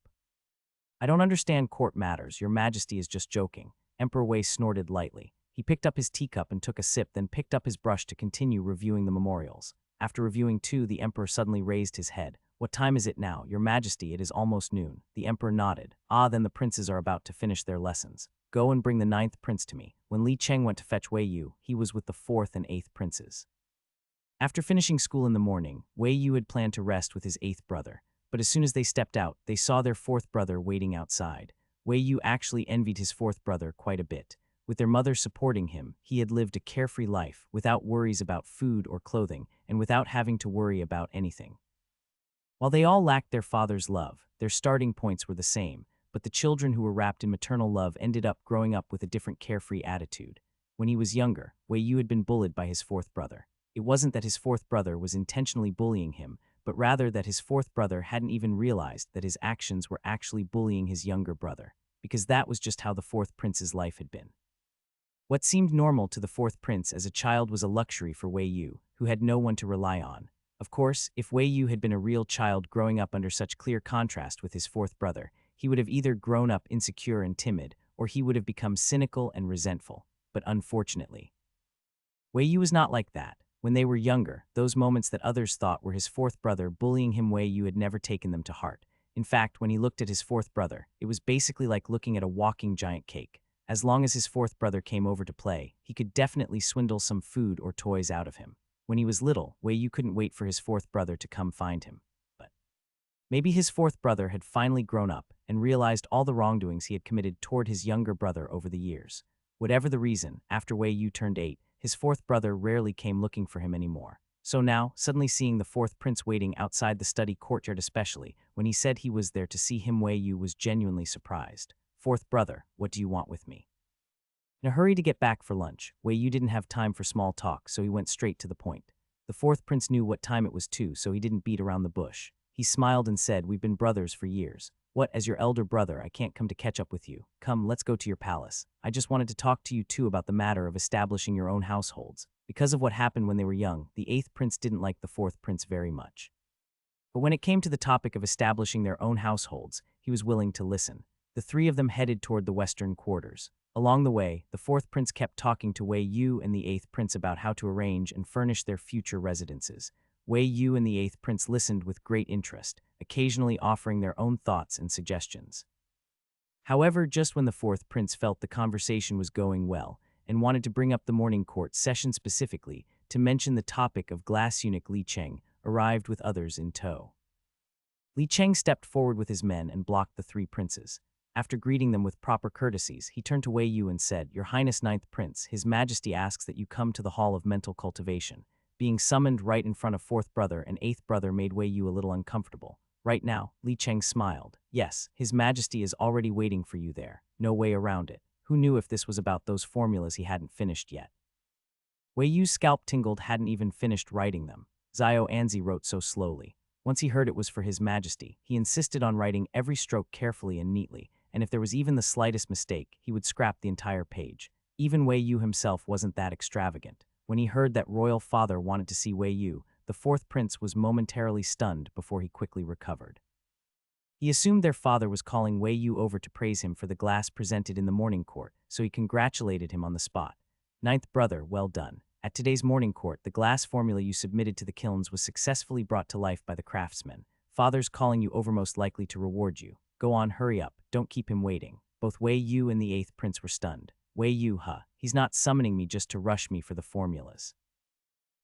[SPEAKER 1] I don't understand court matters. Your majesty is just joking. Emperor Wei snorted lightly. He picked up his teacup and took a sip, then picked up his brush to continue reviewing the memorials. After reviewing two, the emperor suddenly raised his head. What time is it now? Your majesty, it is almost noon. The emperor nodded. Ah, then the princes are about to finish their lessons. Go and bring the 9th prince to me. When Li Cheng went to fetch Wei Yu, he was with the 4th and 8th princes. After finishing school in the morning, Wei Yu had planned to rest with his 8th brother. But as soon as they stepped out, they saw their 4th brother waiting outside. Wei Yu actually envied his 4th brother quite a bit. With their mother supporting him, he had lived a carefree life, without worries about food or clothing, and without having to worry about anything. While they all lacked their father's love, their starting points were the same, but the children who were wrapped in maternal love ended up growing up with a different carefree attitude. When he was younger, Wei Yu had been bullied by his 4th brother. It wasn't that his 4th brother was intentionally bullying him, but rather that his 4th brother hadn't even realized that his actions were actually bullying his younger brother, because that was just how the 4th prince's life had been. What seemed normal to the 4th prince as a child was a luxury for Wei Yu, who had no one to rely on. Of course, if Wei Yu had been a real child growing up under such clear contrast with his 4th brother, he would have either grown up insecure and timid, or he would have become cynical and resentful. But unfortunately, Wei Yu was not like that. When they were younger, those moments that others thought were his 4th brother bullying him, Wei Yu had never taken them to heart. In fact, when he looked at his 4th brother, it was basically like looking at a walking giant cake. As long as his 4th brother came over to play, he could definitely swindle some food or toys out of him. When he was little, Wei Yu couldn't wait for his 4th brother to come find him. But maybe his 4th brother had finally grown up and realized all the wrongdoings he had committed toward his younger brother over the years. Whatever the reason, after Wei Yu turned 8, his 4th brother rarely came looking for him anymore. So now, suddenly seeing the 4th prince waiting outside the study courtyard, especially when he said he was there to see him, Wei Yu was genuinely surprised. 4th brother, what do you want with me? In a hurry to get back for lunch, Wei Yu didn't have time for small talk, so he went straight to the point. The 4th prince knew what time it was too, so he didn't beat around the bush. He smiled and said, we've been brothers for years. What, as your elder brother, I can't come to catch up with you. Come, let's go to your palace. I just wanted to talk to you too about the matter of establishing your own households. Because of what happened when they were young, the 8th prince didn't like the 4th prince very much. But when it came to the topic of establishing their own households, he was willing to listen. The three of them headed toward the western quarters. Along the way, the 4th prince kept talking to Wei Yu and the 8th prince about how to arrange and furnish their future residences. Wei Yu and the 8th prince listened with great interest, occasionally offering their own thoughts and suggestions. However, just when the 4th prince felt the conversation was going well and wanted to bring up the morning court session specifically to mention the topic of glass eunuch Li Cheng, arrived with others in tow. Li Cheng stepped forward with his men and blocked the three princes. After greeting them with proper courtesies, he turned to Wei Yu and said, Your Highness 9th Prince, His Majesty asks that you come to the Hall of Mental Cultivation. Being summoned right in front of 4th brother and 8th brother made Wei Yu a little uncomfortable. Right now, Li Cheng smiled. Yes, His Majesty is already waiting for you there. No way around it. Who knew if this was about those formulas he hadn't finished yet? Wei Yu's scalp tingled, hadn't even finished writing them. Zhao Anzi wrote so slowly. Once he heard it was for His Majesty, he insisted on writing every stroke carefully and neatly, and if there was even the slightest mistake, he would scrap the entire page. Even Wei Yu himself wasn't that extravagant. When he heard that royal father wanted to see Wei Yu, the 4th prince was momentarily stunned before he quickly recovered. He assumed their father was calling Wei Yu over to praise him for the glass presented in the morning court, so he congratulated him on the spot. 9th brother, well done. At today's morning court, the glass formula you submitted to the kilns was successfully brought to life by the craftsmen. Father's calling you over, most likely to reward you. Go on, hurry up, don't keep him waiting. Both Wei Yu and the 8th prince were stunned. Wei Yu, huh? He's not summoning me just to rush me for the formulas.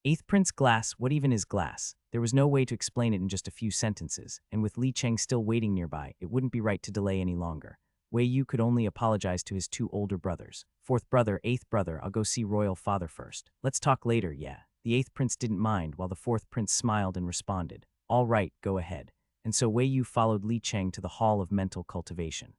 [SPEAKER 1] 8th prince, glass, what even is glass? There was no way to explain it in just a few sentences, and with Li Cheng still waiting nearby, it wouldn't be right to delay any longer. Wei Yu could only apologize to his two older brothers. 4th brother, 8th brother, I'll go see royal father first. Let's talk later, yeah. The 8th prince didn't mind, while the 4th prince smiled and responded. All right, go ahead. And so Wei Yu followed Li Cheng to the Hall of Mental Cultivation.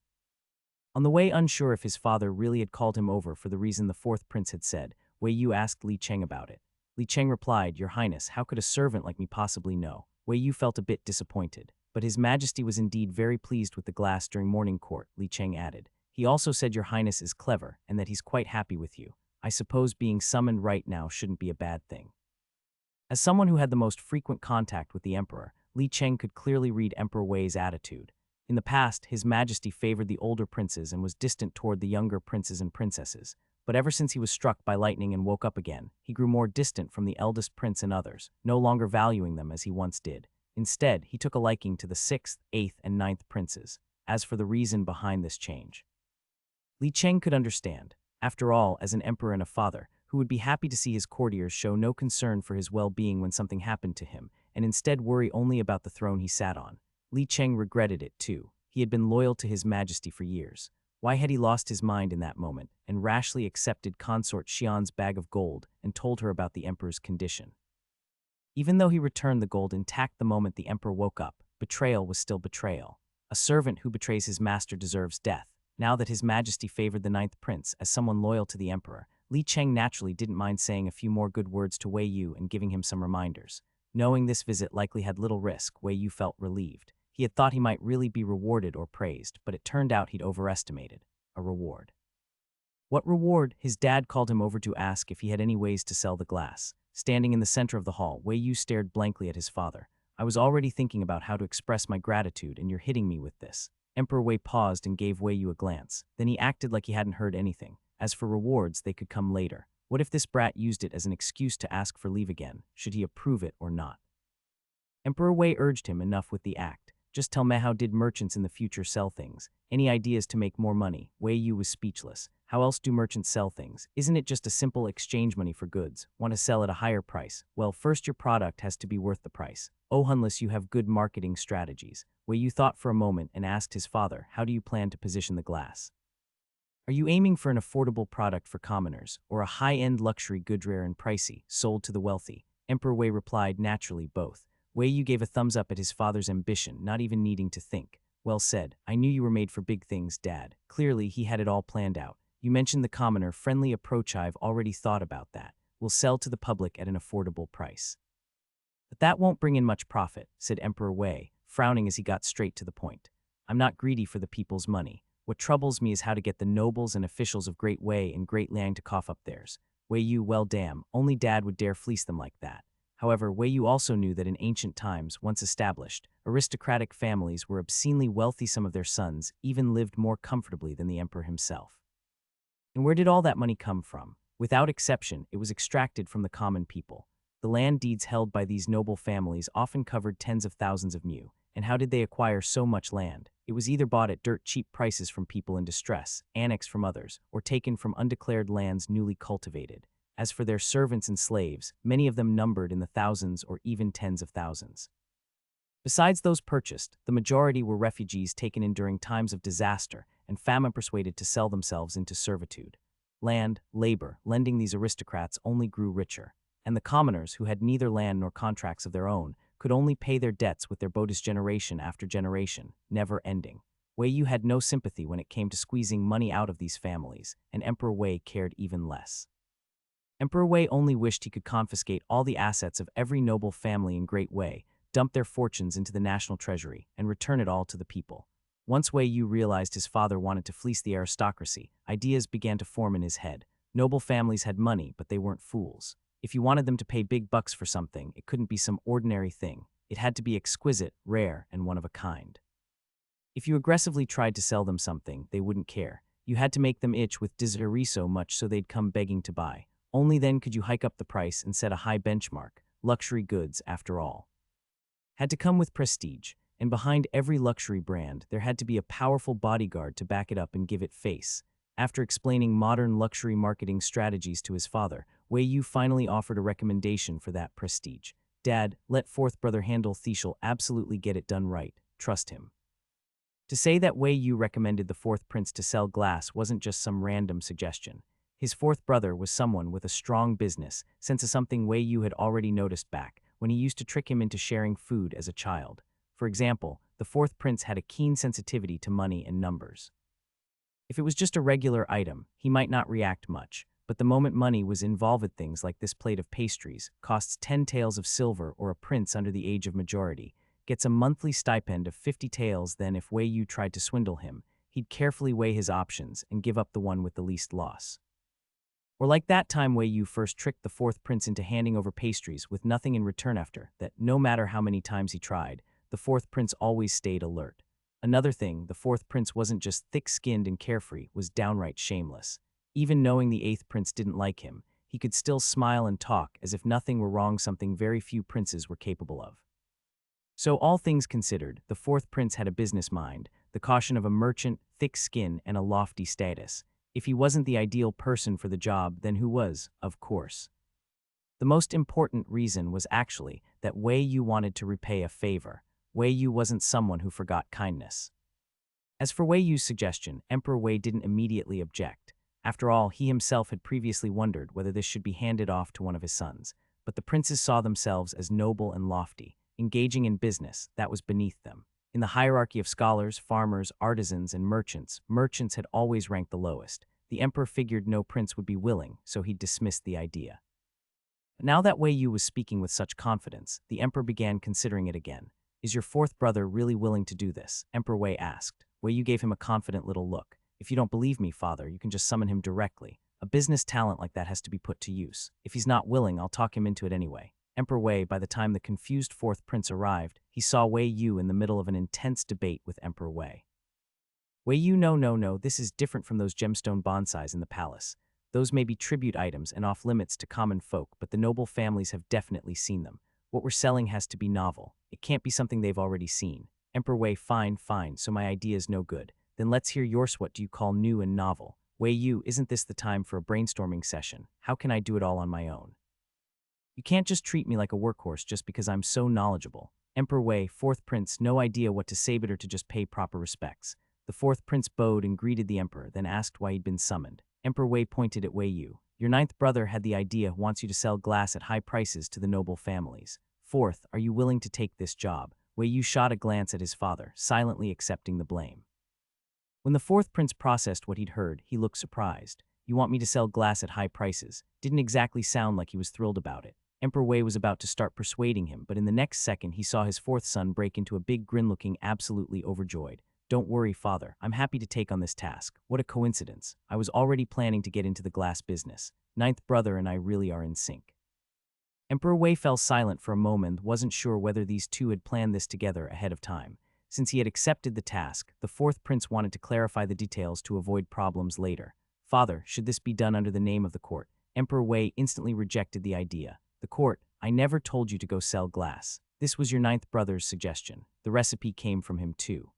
[SPEAKER 1] On the way, unsure if his father really had called him over for the reason the 4th prince had said, Wei Yu asked Li Cheng about it. Li Cheng replied, Your Highness, how could a servant like me possibly know? Wei Yu felt a bit disappointed. but His Majesty was indeed very pleased with the glass during morning court, Li Cheng added. He also said Your Highness is clever and that he's quite happy with you. I suppose being summoned right now shouldn't be a bad thing. As someone who had the most frequent contact with the Emperor, Li Cheng could clearly read Emperor Wei's attitude. In the past, His Majesty favored the older princes and was distant toward the younger princes and princesses. But ever since he was struck by lightning and woke up again, he grew more distant from the eldest prince and others, no longer valuing them as he once did. Instead, he took a liking to the 6th, 8th, and 9th princes. As for the reason behind this change, Li Cheng could understand. After all, as an emperor and a father, who would be happy to see his courtiers show no concern for his well-being when something happened to him, and instead worry only about the throne he sat on. Li Cheng regretted it, too. He had been loyal to His Majesty for years. Why had he lost his mind in that moment, and rashly accepted consort Xian's bag of gold and told her about the emperor's condition? Even though he returned the gold intact the moment the emperor woke up, betrayal was still betrayal. A servant who betrays his master deserves death. Now that His Majesty favored the 9th prince as someone loyal to the emperor, Li Cheng naturally didn't mind saying a few more good words to Wei Yu and giving him some reminders. Knowing this visit likely had little risk, Wei Yu felt relieved. He had thought he might really be rewarded or praised, but it turned out he'd overestimated a reward. What reward? His dad called him over to ask if he had any ways to sell the glass. Standing in the center of the hall, Wei Yu stared blankly at his father. I was already thinking about how to express my gratitude, and you're hitting me with this. Emperor Wei paused and gave Wei Yu a glance. Then he acted like he hadn't heard anything. As for rewards, they could come later. What if this brat used it as an excuse to ask for leave again? Should he approve it or not? Emperor Wei urged him enough with the act. Just tell me, how did merchants in the future sell things? Any ideas to make more money? Wei Yu was speechless. How else do merchants sell things? Isn't it just a simple exchange money for goods? Want to sell at a higher price? Well, first your product has to be worth the price. Oh, unless you have good marketing strategies. Wei Yu thought for a moment and asked his father, how do you plan to position the glass? Are you aiming for an affordable product for commoners, or a high-end luxury good, rare and pricey, sold to the wealthy? Emperor Wei replied, naturally both. Wei Yu gave a thumbs up at his father's ambition, not even needing to think. Well said. I knew you were made for big things, Dad. Clearly, he had it all planned out. You mentioned the commoner-friendly approach. I've already thought about that. We'll sell to the public at an affordable price. But that won't bring in much profit, said Emperor Wei, frowning as he got straight to the point. I'm not greedy for the people's money. What troubles me is how to get the nobles and officials of Great Wei and Great Liang to cough up theirs. Wei Yu, well damn, only Dad would dare fleece them like that. However, Wei Yu also knew that in ancient times, once established, aristocratic families were obscenely wealthy. Some of their sons even lived more comfortably than the emperor himself. And where did all that money come from? Without exception, it was extracted from the common people. The land deeds held by these noble families often covered tens of thousands of mu. And how did they acquire so much land? It was either bought at dirt cheap prices from people in distress, annexed from others, or taken from undeclared lands newly cultivated. As for their servants and slaves, many of them numbered in the thousands or even tens of thousands. Besides those purchased, the majority were refugees taken in during times of disaster and famine, persuaded to sell themselves into servitude. Land, labor, lending these aristocrats only grew richer, and the commoners, who had neither land nor contracts of their own, could only pay their debts with their bodis generation after generation, never ending. Wei Yu had no sympathy when it came to squeezing money out of these families, and Emperor Wei cared even less. Emperor Wei only wished he could confiscate all the assets of every noble family in Great Wei, dump their fortunes into the national treasury, and return it all to the people. Once Wei Yu realized his father wanted to fleece the aristocracy, ideas began to form in his head. Noble families had money, but they weren't fools. If you wanted them to pay big bucks for something, it couldn't be some ordinary thing. It had to be exquisite, rare, and one of a kind. If you aggressively tried to sell them something, they wouldn't care. You had to make them itch with desire so much so they'd come begging to buy. Only then could you hike up the price and set a high benchmark. Luxury goods, after all, had to come with prestige, and behind every luxury brand, there had to be a powerful bodyguard to back it up and give it face. After explaining modern luxury marketing strategies to his father, Wei Yu finally offered a recommendation for that prestige. Dad, let fourth brother handle Thesh'll absolutely get it done right. Trust him. To say that Wei Yu recommended the fourth prince to sell glass wasn't just some random suggestion. His fourth brother was someone with a strong business sense, of something Wei Yu had already noticed back when he used to trick him into sharing food as a child. For example, the fourth prince had a keen sensitivity to money and numbers. If it was just a regular item, he might not react much, but the moment money was involved, things like this plate of pastries costs 10 taels of silver or a prince under the age of majority gets a monthly stipend of 50 taels. Then if Wei Yu tried to swindle him, he'd carefully weigh his options and give up the one with the least loss. Or like that time Wei Yu first tricked the fourth prince into handing over pastries with nothing in return after that. No matter how many times he tried, the fourth prince always stayed alert. Another thing, the fourth prince wasn't just thick-skinned and carefree, was downright shameless. Even knowing the eighth prince didn't like him, he could still smile and talk as if nothing were wrong, something very few princes were capable of. So all things considered, the fourth prince had a business mind, the caution of a merchant, thick skin, and a lofty status. If he wasn't the ideal person for the job, then who was, of course? The most important reason was actually that Wei Yu wanted to repay a favor. Wei Yu wasn't someone who forgot kindness. As for Wei Yu's suggestion, Emperor Wei didn't immediately object. After all, he himself had previously wondered whether this should be handed off to one of his sons. But the princes saw themselves as noble and lofty. Engaging in business, that was beneath them. In the hierarchy of scholars, farmers, artisans, and merchants, merchants had always ranked the lowest. The emperor figured no prince would be willing, so he dismissed the idea. Now that Wei Yu was speaking with such confidence, the emperor began considering it again. Is your fourth brother really willing to do this? Emperor Wei asked. Wei Yu gave him a confident little look. If you don't believe me, father, you can just summon him directly. A business talent like that has to be put to use. If he's not willing, I'll talk him into it anyway. Emperor Wei, by the time the confused fourth prince arrived, he saw Wei Yu in the middle of an intense debate with Emperor Wei. Wei Yu, no, this is different from those gemstone bonsais in the palace. Those may be tribute items and off-limits to common folk, but the noble families have definitely seen them. What we're selling has to be novel. It can't be something they've already seen. Emperor Wei, fine, so my idea's no good. Then let's hear yours. What do you call new and novel? Wei Yu, isn't this the time for a brainstorming session? How can I do it all on my own? You can't just treat me like a workhorse just because I'm so knowledgeable. Emperor Wei, fourth prince, no idea what to say better to just pay proper respects. The fourth prince bowed and greeted the emperor, then asked why he'd been summoned. Emperor Wei pointed at Wei Yu. Your ninth brother had the idea, wants you to sell glass at high prices to the noble families. Fourth, are you willing to take this job? Wei Yu shot a glance at his father, silently accepting the blame. When the fourth prince processed what he'd heard, he looked surprised. You want me to sell glass at high prices? Didn't exactly sound like he was thrilled about it. Emperor Wei was about to start persuading him, but in the next second he saw his fourth son break into a big grin, looking absolutely overjoyed. Don't worry, father, I'm happy to take on this task. What a coincidence. I was already planning to get into the glass business. Ninth brother and I really are in sync. Emperor Wei fell silent for a moment, wasn't sure whether these two had planned this together ahead of time. Since he had accepted the task, the fourth prince wanted to clarify the details to avoid problems later. Father, should this be done under the name of the court? Emperor Wei instantly rejected the idea. The court, I never told you to go sell glass. This was your ninth brother's suggestion. The recipe came from him too.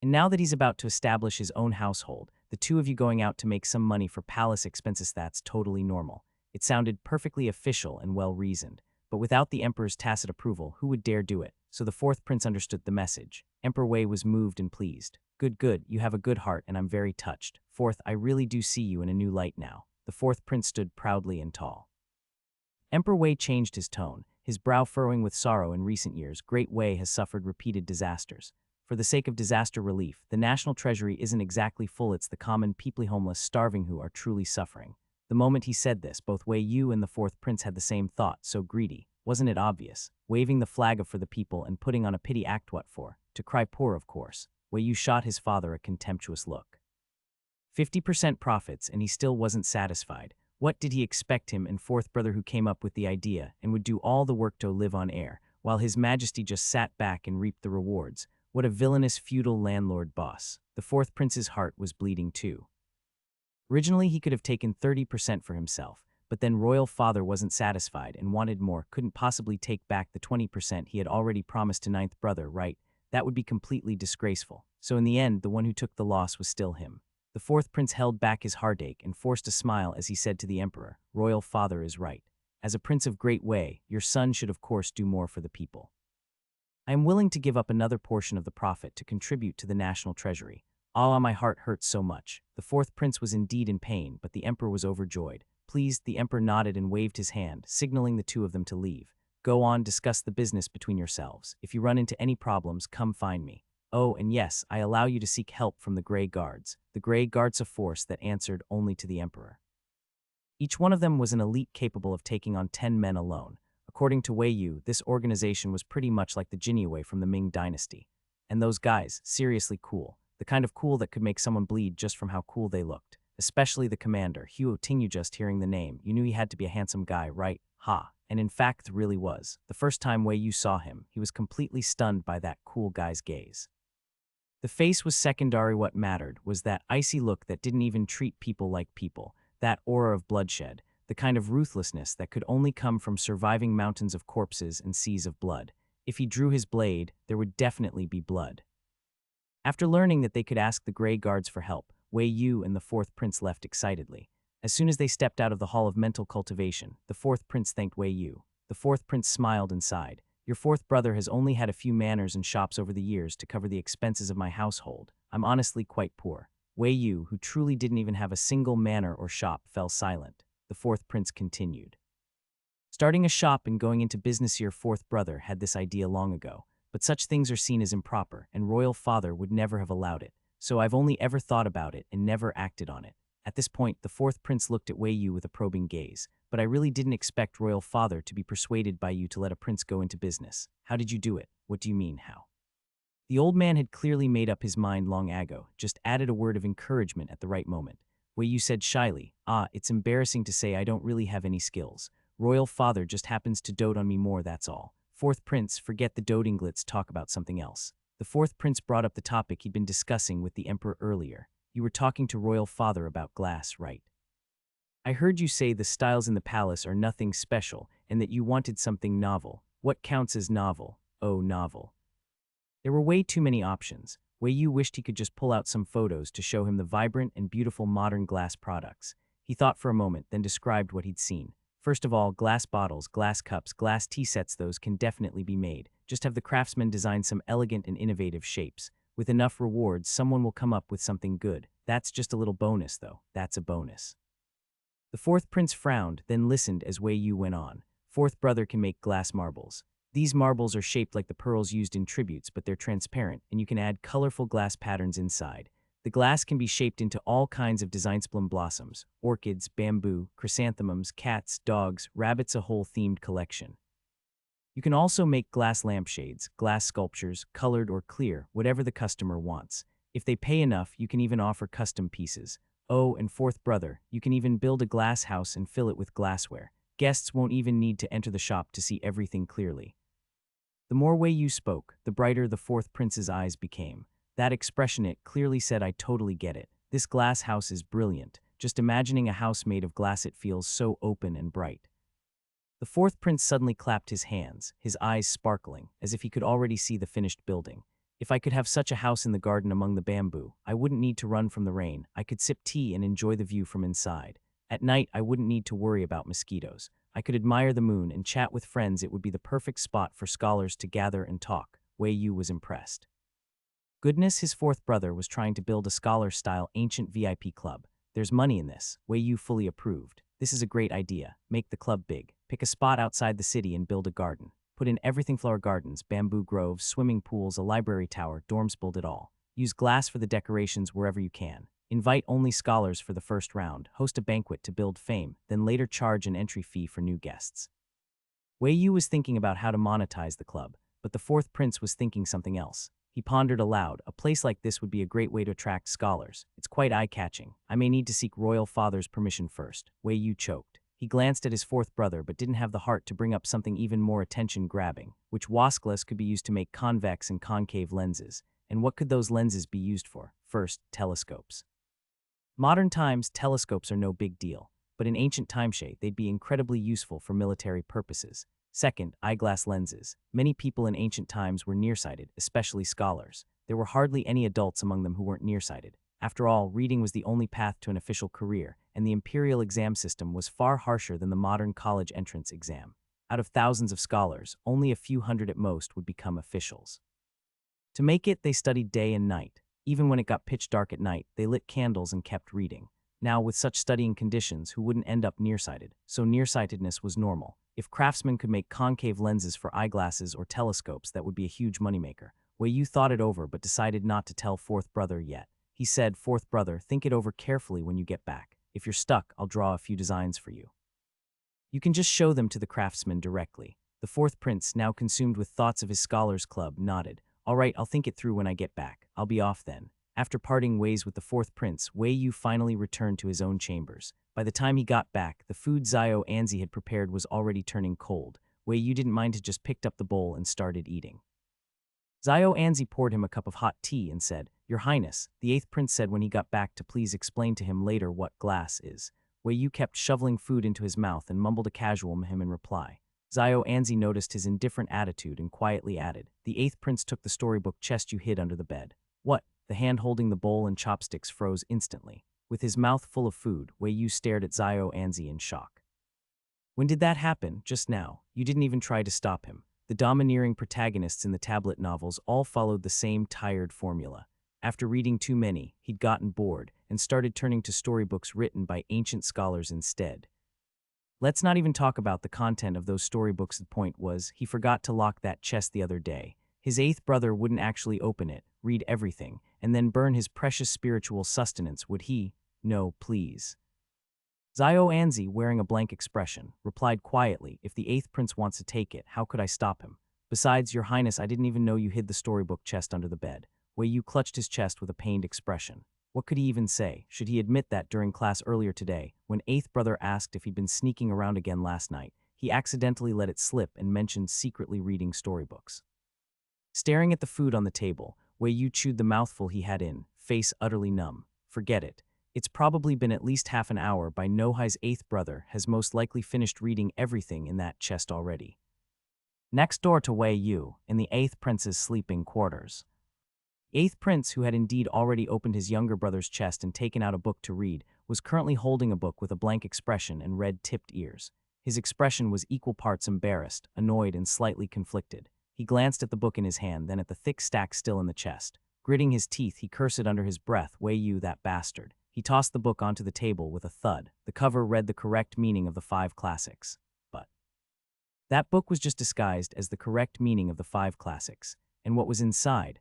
[SPEAKER 1] And now that he's about to establish his own household, the two of you going out to make some money for palace expenses, that's totally normal. It sounded perfectly official and well-reasoned, but without the emperor's tacit approval, who would dare do it? So the fourth prince understood the message. Emperor Wei was moved and pleased. Good, you have a good heart and I'm very touched. Fourth, I really do see you in a new light now. The fourth prince stood proudly and tall. Emperor Wei changed his tone, his brow furrowing with sorrow. In recent years, Great Wei has suffered repeated disasters. For the sake of disaster relief, the national treasury isn't exactly full. It's the common people, homeless, starving, who are truly suffering. The moment he said this, both Wei Yu and the fourth prince had the same thought. So greedy. Wasn't it obvious? Waving the flag for the people and putting on a pity act. What for? To cry poor, of course. Wei Yu shot his father a contemptuous look. 50% profits, and he still wasn't satisfied. What did he expect? Him and fourth brother who came up with the idea and would do all the work to live on air, while his majesty just sat back and reaped the rewards. What a villainous feudal landlord boss. The fourth prince's heart was bleeding too. Originally he could have taken 30% for himself, but then royal father wasn't satisfied and wanted more, couldn't possibly take back the 20% he had already promised to ninth brother, right? That would be completely disgraceful. So in the end, the one who took the loss was still him. The fourth prince held back his heartache and forced a smile as he said to the emperor, royal father is right. As a prince of Great Wei, your son should of course do more for the people. I am willing to give up another portion of the profit to contribute to the national treasury. Ah, my heart hurts so much. The fourth prince was indeed in pain, but the emperor was overjoyed. Pleased, the emperor nodded and waved his hand, signaling the two of them to leave. Go on, discuss the business between yourselves. If you run into any problems, come find me. Oh, and yes, I allow you to seek help from the Grey Guards. The Grey Guards, a force that answered only to the emperor. Each one of them was an elite capable of taking on 10 men alone. According to Wei Yu, this organization was pretty much like the Jinyue from the Ming Dynasty. And those guys, seriously cool. The kind of cool that could make someone bleed just from how cool they looked. Especially the commander, Huo Tingyu. Just hearing the name, you knew he had to be a handsome guy, right? Ha. And in fact, really was. The first time Wei Yu saw him, he was completely stunned by that cool guy's gaze. The face was secondary. What mattered was that icy look that didn't even treat people like people, that aura of bloodshed, the kind of ruthlessness that could only come from surviving mountains of corpses and seas of blood. If he drew his blade, there would definitely be blood. After learning that they could ask the Grey Guards for help, Wei Yu and the fourth prince left excitedly. As soon as they stepped out of the Hall of Mental Cultivation, the fourth prince thanked Wei Yu. The fourth prince smiled and sighed. Your fourth brother has only had a few manors and shops over the years to cover the expenses of my household. I'm honestly quite poor. Wei Yu, who truly didn't even have a single manor or shop, fell silent. The fourth prince continued. Starting a shop and going into business, your fourth brother had this idea long ago, but such things are seen as improper, and royal father would never have allowed it. So I've only ever thought about it and never acted on it. At this point, the fourth prince looked at Wei Yu with a probing gaze. But I really didn't expect royal father to be persuaded by you to let a prince go into business. How did you do it? What do you mean, how? The old man had clearly made up his mind long ago, just added a word of encouragement at the right moment. Wei Yu said shyly, it's embarrassing to say I don't really have any skills. Royal father just happens to dote on me more, that's all. Fourth prince, forget the doting, let's talk about something else. The fourth prince brought up the topic he'd been discussing with the emperor earlier. You were talking to royal father about glass, right? I heard you say the styles in the palace are nothing special and that you wanted something novel. What counts as novel? Oh, novel. There were way too many options. Wei Yu wished he could just pull out some photos to show him the vibrant and beautiful modern glass products. He thought for a moment, then described what he'd seen. First of all, glass bottles, glass cups, glass tea sets. Those can definitely be made. Just have the craftsman design some elegant and innovative shapes. With enough rewards, someone will come up with something good. That's just a little bonus, though. That's a bonus. The fourth prince frowned, then listened as Wei Yu went on. Fourth brother can make glass marbles. These marbles are shaped like the pearls used in tributes, but they're transparent, and you can add colorful glass patterns inside. The glass can be shaped into all kinds of designs: plum blossoms, orchids, bamboo, chrysanthemums, cats, dogs, rabbits, a whole themed collection. You can also make glass lampshades, glass sculptures, colored or clear, whatever the customer wants. If they pay enough, you can even offer custom pieces. Oh, and fourth brother, you can even build a glass house and fill it with glassware. Guests won't even need to enter the shop to see everything clearly. The more Wei Yu spoke, the brighter the fourth prince's eyes became. That expression, it clearly said, I totally get it. This glass house is brilliant. Just imagining a house made of glass, it feels so open and bright. The fourth prince suddenly clapped his hands, his eyes sparkling, as if he could already see the finished building. If I could have such a house in the garden among the bamboo, I wouldn't need to run from the rain. I could sip tea and enjoy the view from inside. At night, I wouldn't need to worry about mosquitoes. I could admire the moon and chat with friends. It would be the perfect spot for scholars to gather and talk. Wei Yu was impressed. Goodness, his fourth brother was trying to build a scholar-style ancient VIP club. There's money in this. Wei Yu fully approved. This is a great idea. Make the club big. Pick a spot outside the city and build a garden. Put in everything: flower gardens, bamboo groves, swimming pools, a library tower, dorms, build it all. Use glass for the decorations wherever you can. Invite only scholars for the first round. Host a banquet to build fame, then later charge an entry fee for new guests. Wei Yu was thinking about how to monetize the club, but the fourth prince was thinking something else. He pondered aloud. A place like this would be a great way to attract scholars. It's quite eye-catching. I may need to seek royal father's permission first. Wei Yu choked. He glanced at his fourth brother but didn't have the heart to bring up something even more attention-grabbing, which was glass could be used to make convex and concave lenses. And what could those lenses be used for? First, telescopes. Modern times, telescopes are no big deal, but in ancient times they'd be incredibly useful for military purposes. Second, eyeglass lenses. Many people in ancient times were nearsighted, especially scholars. There were hardly any adults among them who weren't nearsighted. After all, reading was the only path to an official career, and the imperial exam system was far harsher than the modern college entrance exam. Out of thousands of scholars, only a few hundred at most would become officials. To make it, they studied day and night. Even when it got pitch dark at night, they lit candles and kept reading. Now, with such studying conditions, who wouldn't end up nearsighted? So nearsightedness was normal. If craftsmen could make concave lenses for eyeglasses or telescopes, that would be a huge moneymaker. Wei Yu thought it over but decided not to tell fourth brother yet. He said, fourth brother, think it over carefully when you get back. If you're stuck, I'll draw a few designs for you. You can just show them to the craftsman directly. The fourth prince, now consumed with thoughts of his scholars' club, nodded. All right, I'll think it through when I get back. I'll be off then. After parting ways with the fourth prince, Wei Yu finally returned to his own chambers. By the time he got back, the food Zhao Anzi had prepared was already turning cold. Wei Yu didn't mind to just picked up the bowl and started eating. Zhao Anzi poured him a cup of hot tea and said, Your Highness, the eighth prince said when he got back to please explain to him later what glass is. Wei Yu kept shoveling food into his mouth and mumbled a casual mhm in reply. Zhao Anzi noticed his indifferent attitude and quietly added, The eighth prince took the storybook chest you hid under the bed. What? The hand holding the bowl and chopsticks froze instantly. With his mouth full of food, Wei Yu stared at Zhao Anzi in shock. When did that happen? Just now. You didn't even try to stop him. The domineering protagonists in the tablet novels all followed the same tired formula. After reading too many, he'd gotten bored and started turning to storybooks written by ancient scholars instead. Let's not even talk about the content of those storybooks. The point was, he forgot to lock that chest the other day. His eighth brother wouldn't actually open it, read everything, and then burn his precious spiritual sustenance, would he? No, please. Zhao Anzi, wearing a blank expression, replied quietly, If the eighth prince wants to take it, how could I stop him? Besides, Your Highness, I didn't even know you hid the storybook chest under the bed. Wei Yu clutched his chest with a pained expression. What could he even say? Should he admit that during class earlier today, when eighth brother asked if he'd been sneaking around again last night, he accidentally let it slip and mentioned secretly reading storybooks? Staring at the food on the table, Wei Yu chewed the mouthful he had in, face utterly numb. Forget it. It's probably been at least half an hour by Nohai's eighth brother has most likely finished reading everything in that chest already. Next door to Wei Yu, in the eighth prince's sleeping quarters. The eighth prince, who had indeed already opened his younger brother's chest and taken out a book to read, was currently holding a book with a blank expression and red-tipped ears. His expression was equal parts embarrassed, annoyed, and slightly conflicted. He glanced at the book in his hand, then at the thick stack still in the chest. Gritting his teeth, he cursed under his breath, Wei Yu, that bastard. He tossed the book onto the table with a thud. The cover read the correct meaning of the 5 classics. But that book was just disguised as the correct meaning of the 5 classics. And what was inside?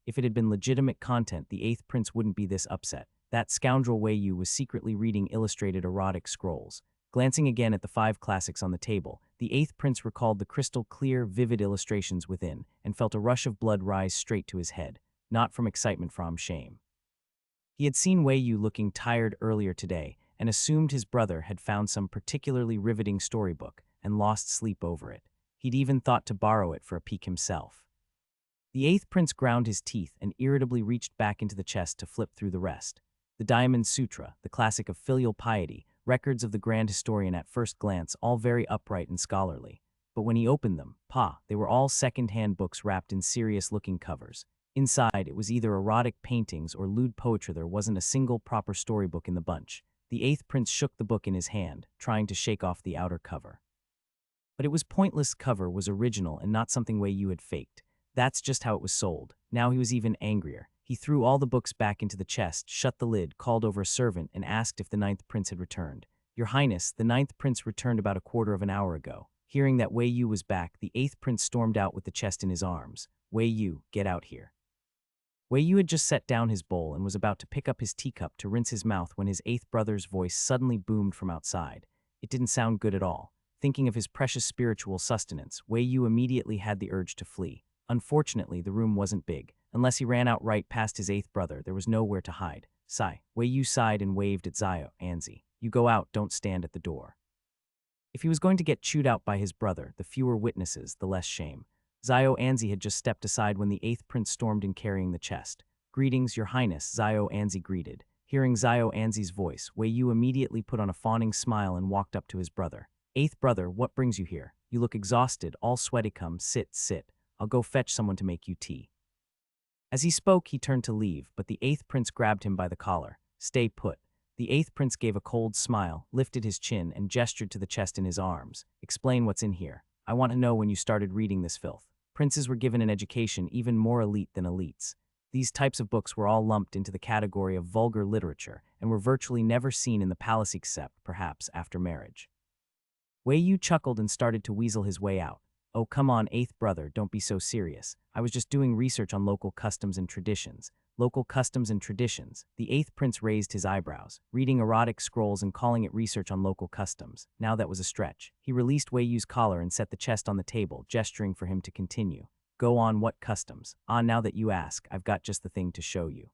[SPEAKER 1] If it had been legitimate content, the eighth prince wouldn't be this upset. That scoundrel Wei Yu was secretly reading illustrated erotic scrolls. Glancing again at the 5 classics on the table, the eighth prince recalled the crystal-clear, vivid illustrations within and felt a rush of blood rise straight to his head, not from excitement, from shame. He had seen Wei Yu looking tired earlier today and assumed his brother had found some particularly riveting storybook and lost sleep over it. He'd even thought to borrow it for a peek himself. The eighth prince ground his teeth and irritably reached back into the chest to flip through the rest. The Diamond Sutra, the classic of filial piety, records of the grand historian at first glance, all very upright and scholarly. But when he opened them, they were all second-hand books wrapped in serious-looking covers. Inside, it was either erotic paintings or lewd poetry. There wasn't a single proper storybook in the bunch. The eighth prince shook the book in his hand, trying to shake off the outer cover. But it was pointless. Cover was original and not something Wei Yu had faked. That's just how it was sold. Now he was even angrier. He threw all the books back into the chest, shut the lid, called over a servant, and asked if the ninth prince had returned. Your Highness, the ninth prince returned about a quarter of an hour ago. Hearing that Wei Yu was back, the eighth prince stormed out with the chest in his arms. Wei Yu, get out here. Wei Yu had just set down his bowl and was about to pick up his teacup to rinse his mouth when his eighth brother's voice suddenly boomed from outside. It didn't sound good at all. Thinking of his precious spiritual sustenance, Wei Yu immediately had the urge to flee. Unfortunately, the room wasn't big. Unless he ran out right past his eighth brother, there was nowhere to hide. Sigh. Wei Yu sighed and waved at Zhao Anzi. You go out, don't stand at the door. If he was going to get chewed out by his brother, the fewer witnesses, the less shame. Zhao Anzi had just stepped aside when the eighth prince stormed in carrying the chest. Greetings, Your Highness, Zhao Anzi greeted. Hearing Zhao Anzi's voice, Wei Yu immediately put on a fawning smile and walked up to his brother. Eighth brother, what brings you here? You look exhausted, all sweaty. Come, sit. I'll go fetch someone to make you tea. As he spoke, he turned to leave, but the eighth prince grabbed him by the collar. Stay put. The eighth prince gave a cold smile, lifted his chin, and gestured to the chest in his arms. Explain what's in here. I want to know when you started reading this filth. Princes were given an education even more elite than elites. These types of books were all lumped into the category of vulgar literature and were virtually never seen in the palace except, perhaps, after marriage. Wei Yu chuckled and started to weasel his way out. Oh, come on, eighth brother, don't be so serious. I was just doing research on local customs and traditions. local customs and traditions. The eighth prince raised his eyebrows, reading erotic scrolls and calling it research on local customs. Now that was a stretch. He released Wei Yu's collar and set the chest on the table, gesturing for him to continue. Go on, what customs? Ah, now that you ask, I've got just the thing to show you.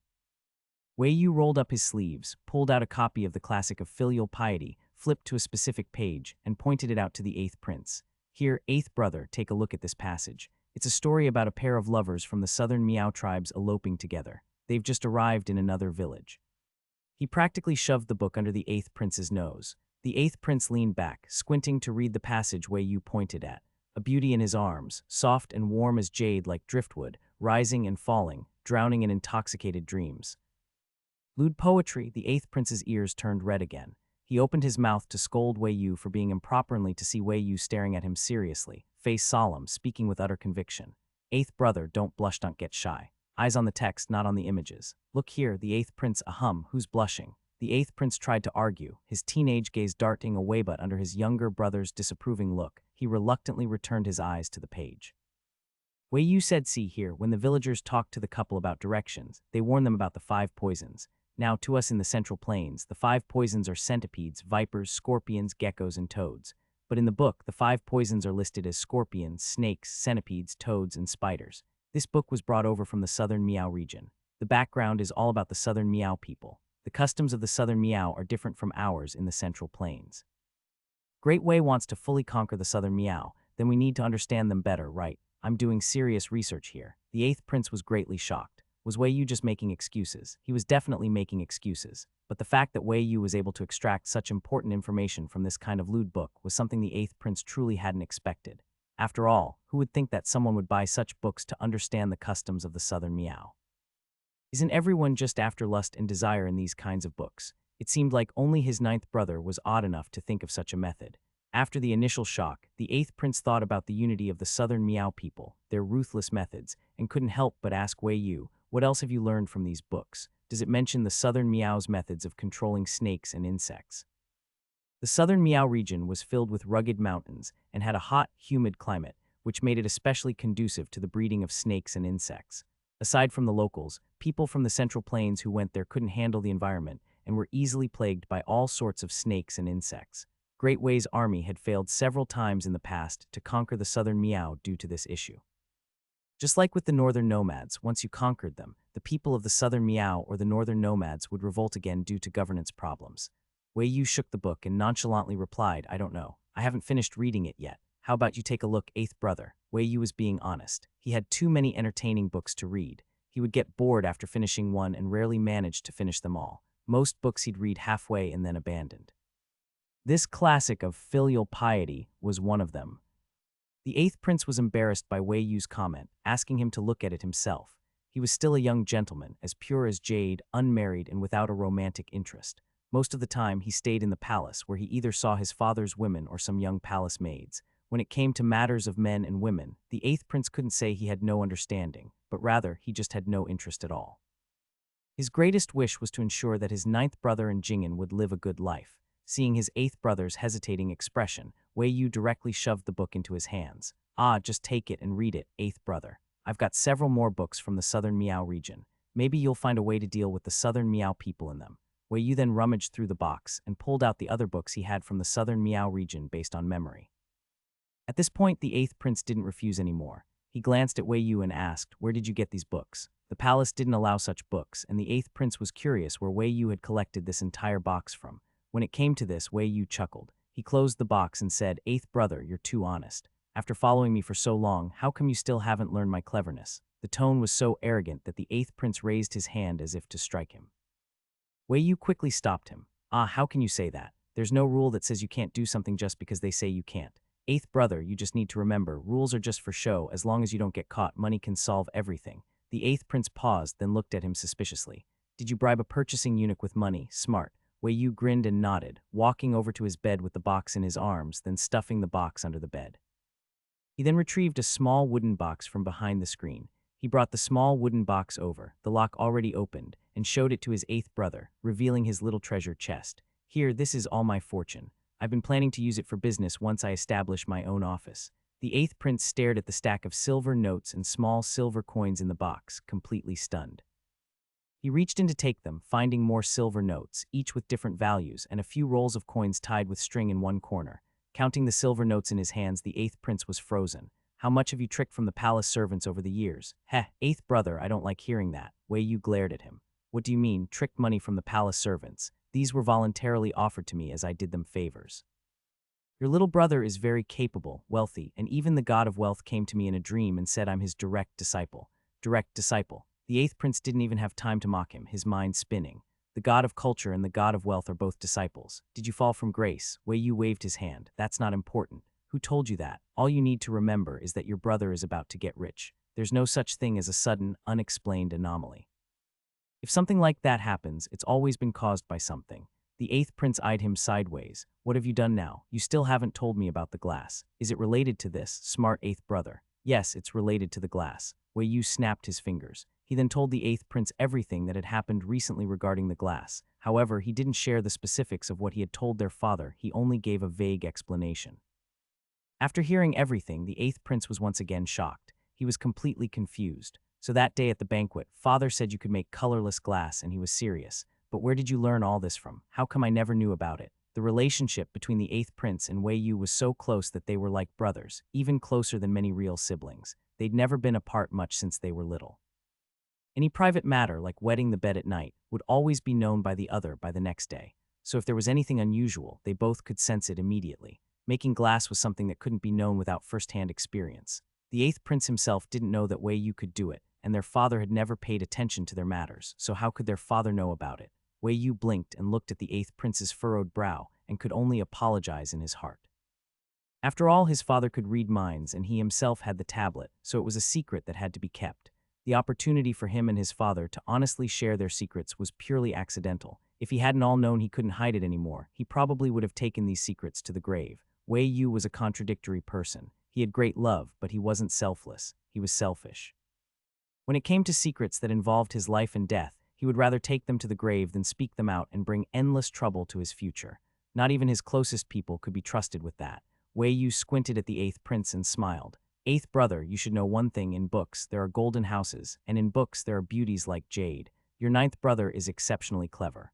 [SPEAKER 1] Wei Yu rolled up his sleeves, pulled out a copy of the classic of filial piety, flipped to a specific page, and pointed it out to the eighth prince. Here, eighth brother, take a look at this passage. It's a story about a pair of lovers from the southern Miao tribes eloping together. They've just arrived in another village. He practically shoved the book under the eighth prince's nose. The eighth prince leaned back, squinting to read the passage Wei Yu pointed at. A beauty in his arms, soft and warm as jade like driftwood, rising and falling, drowning in intoxicated dreams. Lewd poetry. The eighth prince's ears turned red again. He opened his mouth to scold Wei Yu for being improper only to see Wei Yu staring at him seriously, face solemn, speaking with utter conviction. Eighth brother, don't blush, don't get shy. Eyes on the text, not on the images. Look here, the eighth prince, ahem, who's blushing? The eighth prince tried to argue, his teenage gaze darting away, but under his younger brother's disapproving look, he reluctantly returned his eyes to the page. Wei Yu said, see here, when the villagers talked to the couple about directions, they warned them about the 5 poisons. Now, to us in the Central Plains, the 5 poisons are centipedes, vipers, scorpions, geckos, and toads. But in the book, the 5 poisons are listed as scorpions, snakes, centipedes, toads, and spiders. This book was brought over from the southern Miao region. The background is all about the southern Miao people. The customs of the southern Miao are different from ours in the Central Plains. Great Wei wants to fully conquer the southern Miao, then we need to understand them better, right? I'm doing serious research here. The eighth prince was greatly shocked. Was Wei Yu just making excuses? He was definitely making excuses. But the fact that Wei Yu was able to extract such important information from this kind of lewd book was something the eighth prince truly hadn't expected. After all, who would think that someone would buy such books to understand the customs of the southern Miao? Isn't everyone just after lust and desire in these kinds of books? It seemed like only his ninth brother was odd enough to think of such a method. After the initial shock, the eighth prince thought about the unity of the southern Miao people, their ruthless methods, and couldn't help but ask Wei Yu, what else have you learned from these books? Does it mention the southern Miao's methods of controlling snakes and insects? The southern Miao region was filled with rugged mountains and had a hot, humid climate, which made it especially conducive to the breeding of snakes and insects. Aside from the locals, people from the Central Plains who went there couldn't handle the environment and were easily plagued by all sorts of snakes and insects. Great Wei's army had failed several times in the past to conquer the southern Miao due to this issue. Just like with the northern nomads, once you conquered them, the people of the southern Miao or the northern nomads would revolt again due to governance problems. Wei Yu shook the book and nonchalantly replied, I don't know. I haven't finished reading it yet. How about you take a look, eighth brother? Wei Yu was being honest. He had too many entertaining books to read. He would get bored after finishing one and rarely managed to finish them all. Most books he'd read halfway and then abandoned. This classic of filial piety was one of them. The eighth prince was embarrassed by Wei Yu's comment, asking him to look at it himself. He was still a young gentleman, as pure as jade, unmarried, and without a romantic interest. Most of the time, he stayed in the palace, where he either saw his father's women or some young palace maids. When it came to matters of men and women, the eighth prince couldn't say he had no understanding, but rather he just had no interest at all. His greatest wish was to ensure that his ninth brother and Jing'an would live a good life. Seeing his eighth brother's hesitating expression, Wei Yu directly shoved the book into his hands. Ah, just take it and read it, eighth brother. I've got several more books from the southern Miao region. Maybe you'll find a way to deal with the southern Miao people in them. Wei Yu then rummaged through the box and pulled out the other books he had from the southern Miao region based on memory. At this point, the eighth prince didn't refuse anymore. He glanced at Wei Yu and asked, where did you get these books? The palace didn't allow such books, and the eighth prince was curious where Wei Yu had collected this entire box from. When it came to this, Wei Yu chuckled. He closed the box and said, eighth brother, you're too honest. After following me for so long, how come you still haven't learned my cleverness? The tone was so arrogant that the eighth prince raised his hand as if to strike him. Wei Yu quickly stopped him. Ah, how can you say that? There's no rule that says you can't do something just because they say you can't. Eighth brother, you just need to remember, rules are just for show. As long as you don't get caught, money can solve everything. The eighth prince paused, then looked at him suspiciously. Did you bribe a purchasing eunuch with money? Smart. Wei Yu grinned and nodded, walking over to his bed with the box in his arms, then stuffing the box under the bed. He then retrieved a small wooden box from behind the screen. He brought the small wooden box over, the lock already opened, and showed it to his eighth brother, revealing his little treasure chest. Here, this is all my fortune. I've been planning to use it for business once I establish my own office. The eighth prince stared at the stack of silver notes and small silver coins in the box, completely stunned. He reached in to take them, finding more silver notes, each with different values, and a few rolls of coins tied with string in one corner. Counting the silver notes in his hands, the eighth prince was frozen. How much have you tricked from the palace servants over the years? Heh, eighth brother, I don't like hearing that. Wei Yu glared at him. What do you mean, tricked money from the palace servants? These were voluntarily offered to me as I did them favors. Your little brother is very capable, wealthy, and even the god of wealth came to me in a dream and said I'm his direct disciple. Direct disciple. The eighth prince didn't even have time to mock him, his mind spinning. The god of culture and the god of wealth are both disciples. Did you fall from grace? Wei Yu waved his hand. That's not important. Who told you that? All you need to remember is that your brother is about to get rich. There's no such thing as a sudden, unexplained anomaly. If something like that happens, it's always been caused by something. The eighth prince eyed him sideways. What have you done now? You still haven't told me about the glass. Is it related to this, smart eighth brother? Yes, it's related to the glass. Wei Yu snapped his fingers. He then told the eighth prince everything that had happened recently regarding the glass. However, he didn't share the specifics of what he had told their father, he only gave a vague explanation. After hearing everything, the eighth prince was once again shocked. He was completely confused. So that day at the banquet, father said you could make colorless glass and he was serious. But where did you learn all this from? How come I never knew about it? The relationship between the eighth prince and Wei Yu was so close that they were like brothers, even closer than many real siblings. They'd never been apart much since they were little. Any private matter, like wetting the bed at night, would always be known by the other by the next day. So if there was anything unusual, they both could sense it immediately. Making glass was something that couldn't be known without first-hand experience. The eighth prince himself didn't know that Wei Yu could do it, and their father had never paid attention to their matters, so how could their father know about it? Wei Yu blinked and looked at the eighth prince's furrowed brow and could only apologize in his heart. After all, his father could read minds and he himself had the tablet, so it was a secret that had to be kept. The opportunity for him and his father to honestly share their secrets was purely accidental. If he hadn't all known he couldn't hide it anymore, he probably would have taken these secrets to the grave. Wei Yu was a contradictory person. He had great love, but he wasn't selfless. He was selfish. When it came to secrets that involved his life and death, he would rather take them to the grave than speak them out and bring endless trouble to his future. Not even his closest people could be trusted with that. Wei Yu squinted at the eighth prince and smiled. Eighth brother, you should know one thing, in books there are golden houses, and in books there are beauties like jade. Your ninth brother is exceptionally clever.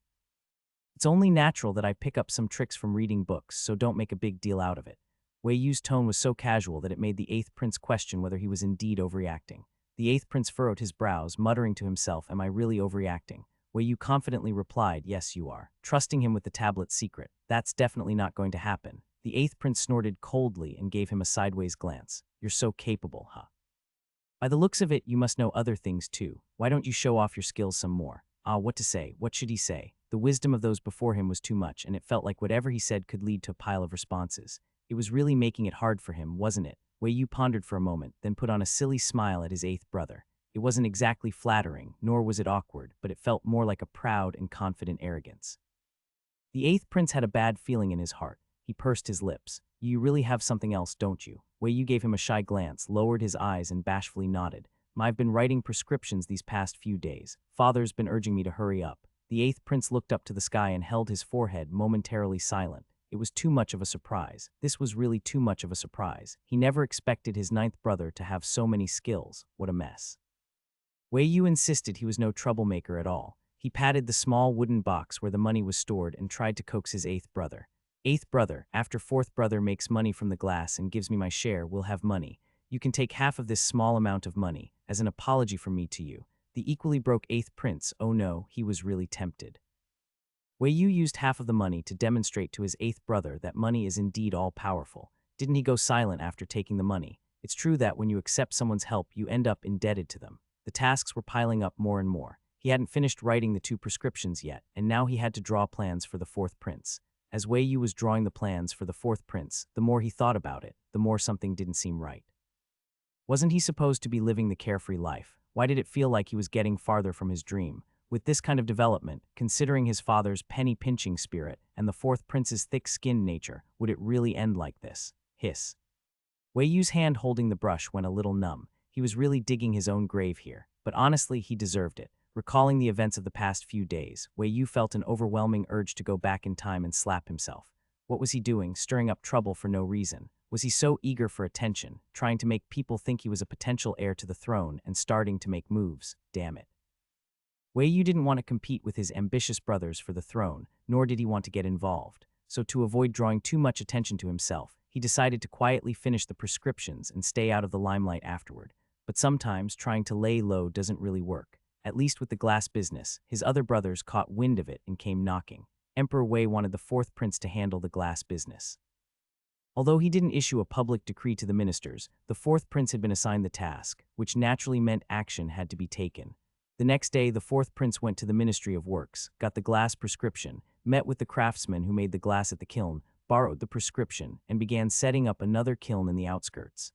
[SPEAKER 1] It's only natural that I pick up some tricks from reading books, so don't make a big deal out of it. Wei Yu's tone was so casual that it made the eighth prince question whether he was indeed overreacting. The eighth prince furrowed his brows, muttering to himself, am I really overreacting? Wei Yu confidently replied, yes you are. Trusting him with the tablet's secret. That's definitely not going to happen. The eighth prince snorted coldly and gave him a sideways glance. You're so capable, huh? By the looks of it, you must know other things too. Why don't you show off your skills some more? What to say? What should he say? The wisdom of those before him was too much, and it felt like whatever he said could lead to a pile of responses. It was really making it hard for him, wasn't it? Wei Yu pondered for a moment, then put on a silly smile at his eighth brother. It wasn't exactly flattering, nor was it awkward, but it felt more like a proud and confident arrogance. The eighth prince had a bad feeling in his heart. He pursed his lips. You really have something else, don't you? Wei Yu gave him a shy glance, lowered his eyes, and bashfully nodded. I've been writing prescriptions these past few days. Father's been urging me to hurry up. The eighth prince looked up to the sky and held his forehead, momentarily silent. It was too much of a surprise. This was really too much of a surprise. He never expected his ninth brother to have so many skills. What a mess. Wei Yu insisted he was no troublemaker at all. He patted the small wooden box where the money was stored and tried to coax his eighth brother. Eighth brother, after fourth brother makes money from the glass and gives me my share, we'll have money. You can take half of this small amount of money, as an apology from me to you. The equally broke eighth prince, oh no, he was really tempted. Wei Yu used half of the money to demonstrate to his eighth brother that money is indeed all-powerful. Didn't he go silent after taking the money? It's true that when you accept someone's help, you end up indebted to them. The tasks were piling up more and more. He hadn't finished writing the 2 prescriptions yet, and now he had to draw plans for the 4th prince. As Wei Yu was drawing the plans for the 4th prince, the more he thought about it, the more something didn't seem right. Wasn't he supposed to be living the carefree life? Why did it feel like he was getting farther from his dream? With this kind of development, considering his father's penny-pinching spirit and the 4th prince's thick-skinned nature, would it really end like this? Hiss. Wei Yu's hand holding the brush went a little numb. He was really digging his own grave here, but honestly, he deserved it. Recalling the events of the past few days, Wei Yu felt an overwhelming urge to go back in time and slap himself. What was he doing, stirring up trouble for no reason? Was he so eager for attention, trying to make people think he was a potential heir to the throne and starting to make moves? Damn it. Wei Yu didn't want to compete with his ambitious brothers for the throne, nor did he want to get involved. So to avoid drawing too much attention to himself, he decided to quietly finish the prescriptions and stay out of the limelight afterward. But sometimes trying to lay low doesn't really work. At least with the glass business, his other brothers caught wind of it and came knocking. Emperor Wei wanted the fourth prince to handle the glass business. Although he didn't issue a public decree to the ministers, the fourth prince had been assigned the task, which naturally meant action had to be taken. The next day, the fourth prince went to the Ministry of Works, got the glass prescription, met with the craftsman who made the glass at the kiln, borrowed the prescription, and began setting up another kiln in the outskirts.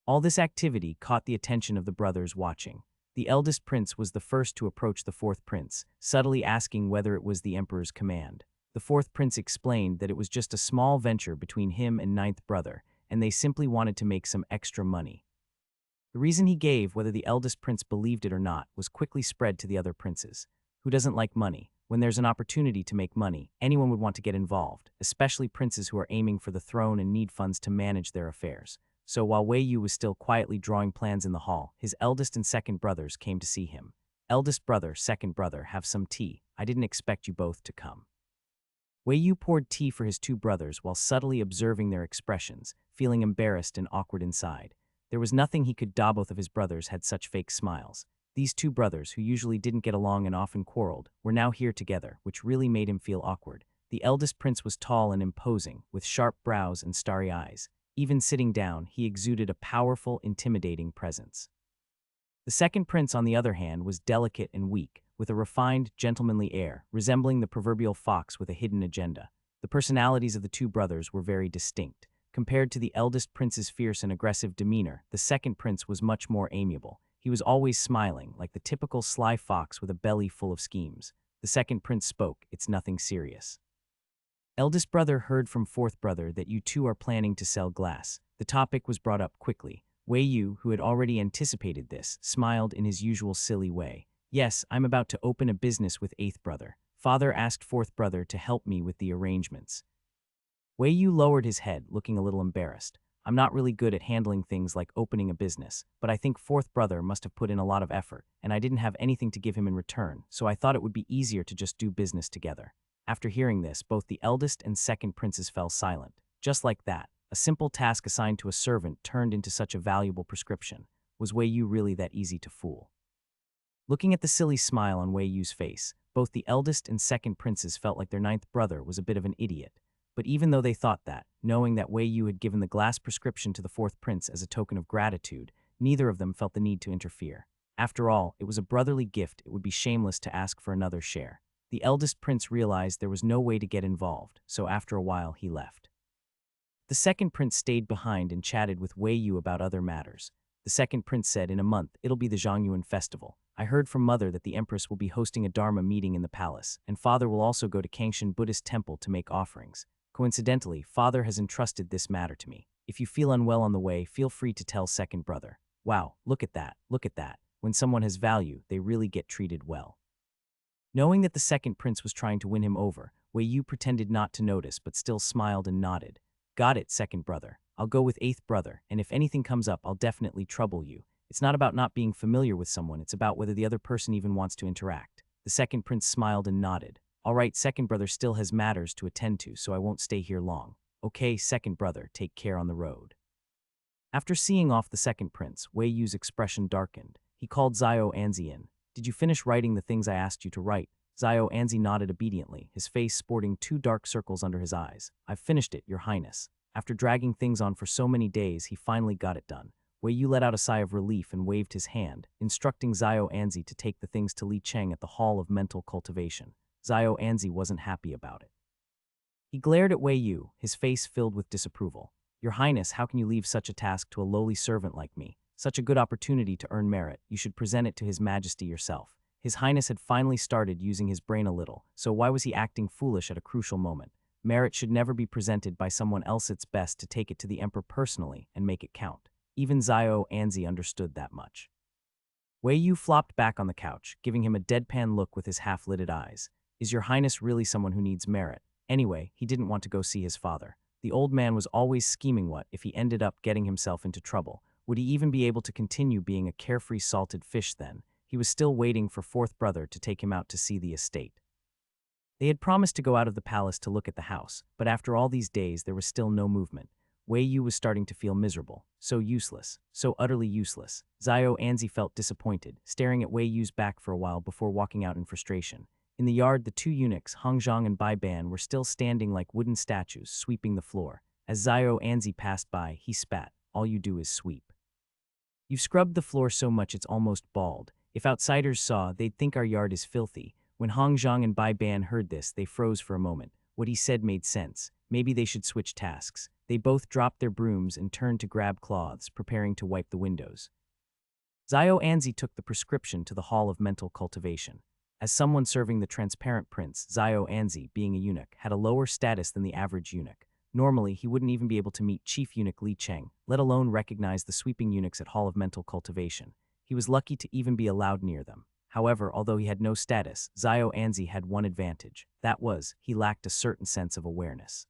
[SPEAKER 1] All this activity caught the attention of the brothers watching. The eldest prince was the first to approach the fourth prince, subtly asking whether it was the emperor's command. The fourth prince explained that it was just a small venture between him and ninth brother, and they simply wanted to make some extra money. The reason he gave, whether the eldest prince believed it or not, was quickly spread to the other princes. Who doesn't like money? When there's an opportunity to make money, anyone would want to get involved, especially princes who are aiming for the throne and need funds to manage their affairs. So while Wei Yu was still quietly drawing plans in the hall, his eldest and second brothers came to see him. Eldest brother, second brother, have some tea. I didn't expect you both to come. Wei Yu poured tea for his two brothers while subtly observing their expressions, feeling embarrassed and awkward inside. There was nothing he could do. Both of his brothers had such fake smiles. These two brothers, who usually didn't get along and often quarreled, were now here together, which really made him feel awkward. The eldest prince was tall and imposing, with sharp brows and starry eyes. Even sitting down, he exuded a powerful, intimidating presence. The second prince, on the other hand, was delicate and weak, with a refined, gentlemanly air, resembling the proverbial fox with a hidden agenda. The personalities of the two brothers were very distinct. Compared to the eldest prince's fierce and aggressive demeanor, the second prince was much more amiable. He was always smiling, like the typical sly fox with a belly full of schemes. The second prince spoke. It's nothing serious. Eldest brother heard from fourth brother that you two are planning to sell glass. The topic was brought up quickly. Wei Yu, who had already anticipated this, smiled in his usual silly way. Yes, I'm about to open a business with eighth brother. Father asked fourth brother to help me with the arrangements. Wei Yu lowered his head, looking a little embarrassed. I'm not really good at handling things like opening a business, but I think fourth brother must have put in a lot of effort, and I didn't have anything to give him in return, so I thought it would be easier to just do business together. After hearing this, both the eldest and second princes fell silent. Just like that, a simple task assigned to a servant turned into such a valuable prescription. Was Wei Yu really that easy to fool? Looking at the silly smile on Wei Yu's face, both the eldest and second princes felt like their ninth brother was a bit of an idiot. But even though they thought that, knowing that Wei Yu had given the glass prescription to the fourth prince as a token of gratitude, neither of them felt the need to interfere. After all, it was a brotherly gift. It would be shameless to ask for another share. The eldest prince realized there was no way to get involved, so after a while he left. The second prince stayed behind and chatted with Wei Yu about other matters. The second prince said, in a month, it'll be the Zhongyuan festival. I heard from mother that the empress will be hosting a dharma meeting in the palace, and father will also go to Kangshan Buddhist temple to make offerings. Coincidentally, father has entrusted this matter to me. If you feel unwell on the way, feel free to tell second brother. Wow, look at that, look at that. When someone has value, they really get treated well. Knowing that the second prince was trying to win him over, Wei Yu pretended not to notice but still smiled and nodded. Got it, second brother. I'll go with eighth brother, and if anything comes up, I'll definitely trouble you. It's not about not being familiar with someone, it's about whether the other person even wants to interact. The second prince smiled and nodded. All right, second brother still has matters to attend to, so I won't stay here long. Okay, second brother, take care on the road. After seeing off the second prince, Wei Yu's expression darkened. He called Xiao Anzi in. Did you finish writing the things I asked you to write? Xiao Anzi nodded obediently, his face sporting two dark circles under his eyes. I've finished it, your highness. After dragging things on for so many days, he finally got it done. Wei Yu let out a sigh of relief and waved his hand, instructing Xiao Anzi to take the things to Li Cheng at the Hall of Mental Cultivation. Xiao Anzi wasn't happy about it. He glared at Wei Yu, his face filled with disapproval. Your highness, how can you leave such a task to a lowly servant like me? Such a good opportunity to earn merit, you should present it to his majesty yourself. His highness had finally started using his brain a little, so why was he acting foolish at a crucial moment? Merit should never be presented by someone else. It's best to take it to the emperor personally and make it count. Even Xiao Anzi understood that much. Wei Yu flopped back on the couch, giving him a deadpan look with his half-lidded eyes. Is your highness really someone who needs merit? Anyway, he didn't want to go see his father. The old man was always scheming. What if he ended up getting himself into trouble? Would he even be able to continue being a carefree salted fish then? He was still waiting for fourth brother to take him out to see the estate. They had promised to go out of the palace to look at the house, but after all these days there was still no movement. Wei Yu was starting to feel miserable, so useless, so utterly useless. Zhao Anzi felt disappointed, staring at Wei Yu's back for a while before walking out in frustration. In the yard, the two eunuchs, Hongzhang and Bai Ban, were still standing like wooden statues, sweeping the floor. As Zhao Anzi passed by, he spat, "All you do is sweep. You've scrubbed the floor so much it's almost bald. If outsiders saw, they'd think our yard is filthy." When Hongzhang and Bai Ban heard this, they froze for a moment. What he said made sense. Maybe they should switch tasks. They both dropped their brooms and turned to grab cloths, preparing to wipe the windows. Zhao Anzi took the prescription to the Hall of Mental Cultivation. As someone serving the transparent prince, Zhao Anzi, being a eunuch, had a lower status than the average eunuch. Normally, he wouldn't even be able to meet Chief Eunuch Li Cheng, let alone recognize the sweeping eunuchs at Hall of Mental Cultivation. He was lucky to even be allowed near them. However, although he had no status, Zhao Anzi had one advantage. That was, he lacked a certain sense of awareness.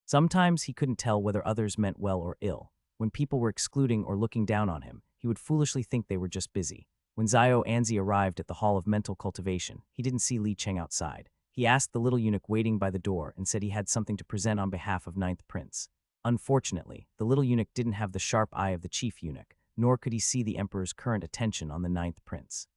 [SPEAKER 1] Sometimes he couldn't tell whether others meant well or ill. When people were excluding or looking down on him, he would foolishly think they were just busy. When Zhao Anzi arrived at the Hall of Mental Cultivation, he didn't see Li Cheng outside. He asked the little eunuch waiting by the door and said he had something to present on behalf of Ninth Prince. Unfortunately, the little eunuch didn't have the sharp eye of the chief eunuch, nor could he see the emperor's current attention on the Ninth Prince.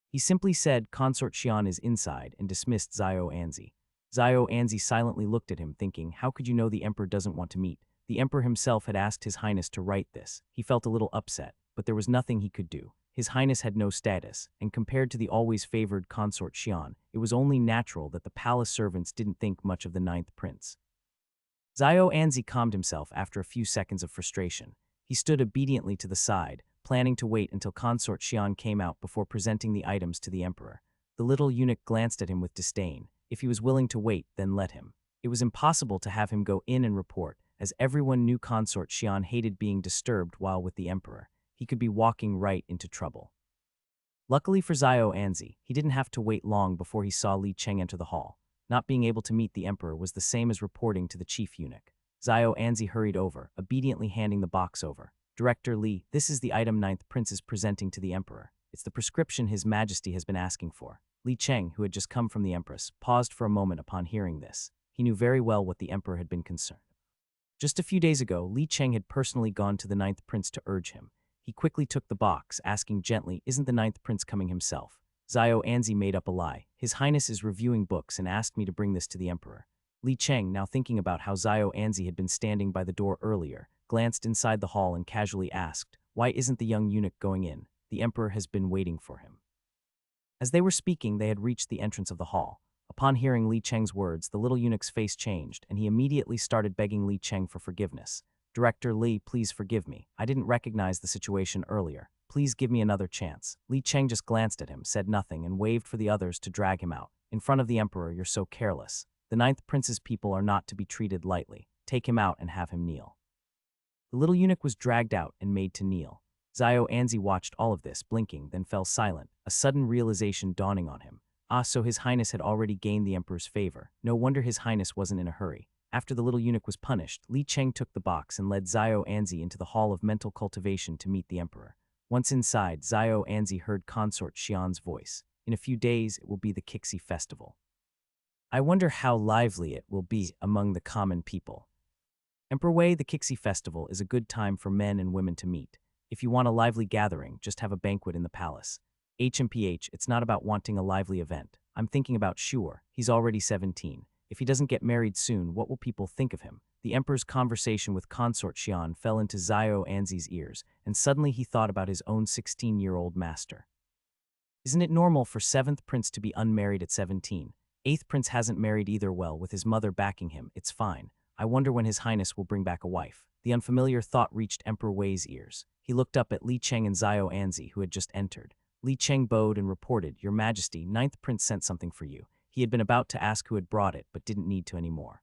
[SPEAKER 1] He simply said, "Consort Xian is inside," and dismissed Zhao Anzi. Zhao Anzi silently looked at him, thinking, how could you know the emperor doesn't want to meet? The emperor himself had asked His Highness to write this. He felt a little upset, but there was nothing he could do. His Highness had no status, and compared to the always favored Consort Xian, it was only natural that the palace servants didn't think much of the Ninth Prince. Zhao Anzi calmed himself after a few seconds of frustration. He stood obediently to the side, planning to wait until Consort Xian came out before presenting the items to the emperor. The little eunuch glanced at him with disdain. If he was willing to wait, then let him. It was impossible to have him go in and report, as everyone knew Consort Xian hated being disturbed while with the emperor. He could be walking right into trouble. Luckily for Zhao Anzi, he didn't have to wait long before he saw Li Cheng enter the hall. Not being able to meet the emperor was the same as reporting to the chief eunuch. Zhao Anzi hurried over, obediently handing the box over. "Director Li, this is the item Ninth Prince is presenting to the emperor. It's the prescription His Majesty has been asking for." Li Cheng, who had just come from the empress, paused for a moment upon hearing this. He knew very well what the emperor had been concerned. Just a few days ago, Li Cheng had personally gone to the Ninth Prince to urge him. He quickly took the box, asking gently, "Isn't the Ninth Prince coming himself?" Zhao Anzi made up a lie. "His Highness is reviewing books and asked me to bring this to the emperor." Li Cheng, now thinking about how Zhao Anzi had been standing by the door earlier, glanced inside the hall and casually asked, "Why isn't the young eunuch going in? The emperor has been waiting for him." As they were speaking, they had reached the entrance of the hall. Upon hearing Li Cheng's words, the little eunuch's face changed, and he immediately started begging Li Cheng for forgiveness. "Director Li, please forgive me. I didn't recognize the situation earlier. Please give me another chance." Li Cheng just glanced at him, said nothing, and waved for the others to drag him out. "In front of the emperor, you're so careless. The Ninth Prince's people are not to be treated lightly. Take him out and have him kneel." The little eunuch was dragged out and made to kneel. Zhao Anzi watched all of this, blinking, then fell silent, a sudden realization dawning on him. So His Highness had already gained the emperor's favor. No wonder His Highness wasn't in a hurry. After the little eunuch was punished, Li Cheng took the box and led Zhao Anzi into the Hall of Mental Cultivation to meet the emperor. Once inside, Zhao Anzi heard Consort Xian's voice. "In a few days, it will be the Kixi Festival. I wonder how lively it will be among the common people. Emperor Wei, the Kixi Festival is a good time for men and women to meet. If you want a lively gathering, just have a banquet in the palace. HMPH, it's not about wanting a lively event. I'm thinking about Shuor. He's already 17. If he doesn't get married soon, what will people think of him?" The emperor's conversation with Consort Xian fell into Zhao Anzi's ears, and suddenly he thought about his own 16-year-old master. Isn't it normal for 7th Prince to be unmarried at 17? 8th Prince hasn't married either. Well, with his mother backing him, it's fine. I wonder when His Highness will bring back a wife. The unfamiliar thought reached Emperor Wei's ears. He looked up at Li Cheng and Zhao Anzi, who had just entered. Li Cheng bowed and reported, "Your Majesty, 9th Prince sent something for you." He had been about to ask who had brought it, but didn't need to anymore.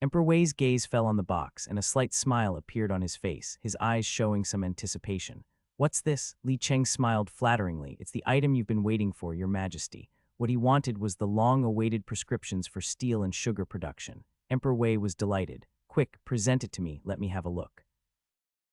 [SPEAKER 1] Emperor Wei's gaze fell on the box, and a slight smile appeared on his face, his eyes showing some anticipation. "What's this?" Li Cheng smiled flatteringly. "It's the item you've been waiting for, Your Majesty." What he wanted was the long-awaited prescriptions for steel and sugar production. Emperor Wei was delighted. "Quick, present it to me, let me have a look."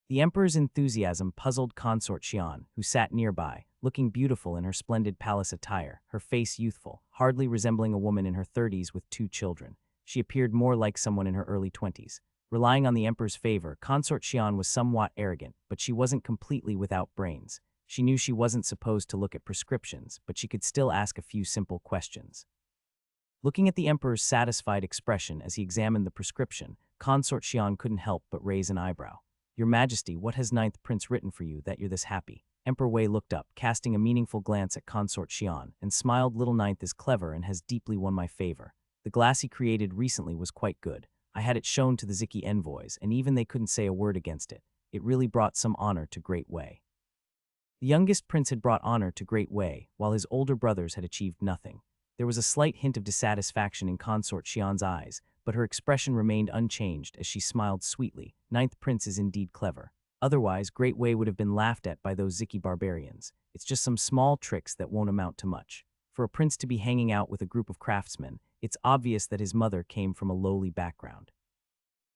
[SPEAKER 1] The emperor's enthusiasm puzzled Consort Xian, who sat nearby. looking beautiful in her splendid palace attire, her face youthful, hardly resembling a woman in her 30s with 2 children. She appeared more like someone in her early 20s. Relying on the emperor's favor, Consort Xian was somewhat arrogant, but she wasn't completely without brains. She knew she wasn't supposed to look at prescriptions, but she could still ask a few simple questions. Looking at the emperor's satisfied expression as he examined the prescription, Consort Xian couldn't help but raise an eyebrow. "Your Majesty, what has Ninth Prince written for you that you're this happy?" Emperor Wei looked up, casting a meaningful glance at Consort Xian, and smiled. "Little Ninth is clever and has deeply won my favor. The glass he created recently was quite good. I had it shown to the Ziki envoys, and even they couldn't say a word against it. It really brought some honor to Great Wei." The youngest prince had brought honor to Great Wei, while his older brothers had achieved nothing. There was a slight hint of dissatisfaction in Consort Xian's eyes, but her expression remained unchanged as she smiled sweetly. "Ninth Prince is indeed clever. Otherwise, Great Wei would have been laughed at by those Ziki barbarians. It's just some small tricks that won't amount to much. For a prince to be hanging out with a group of craftsmen, it's obvious that his mother came from a lowly background.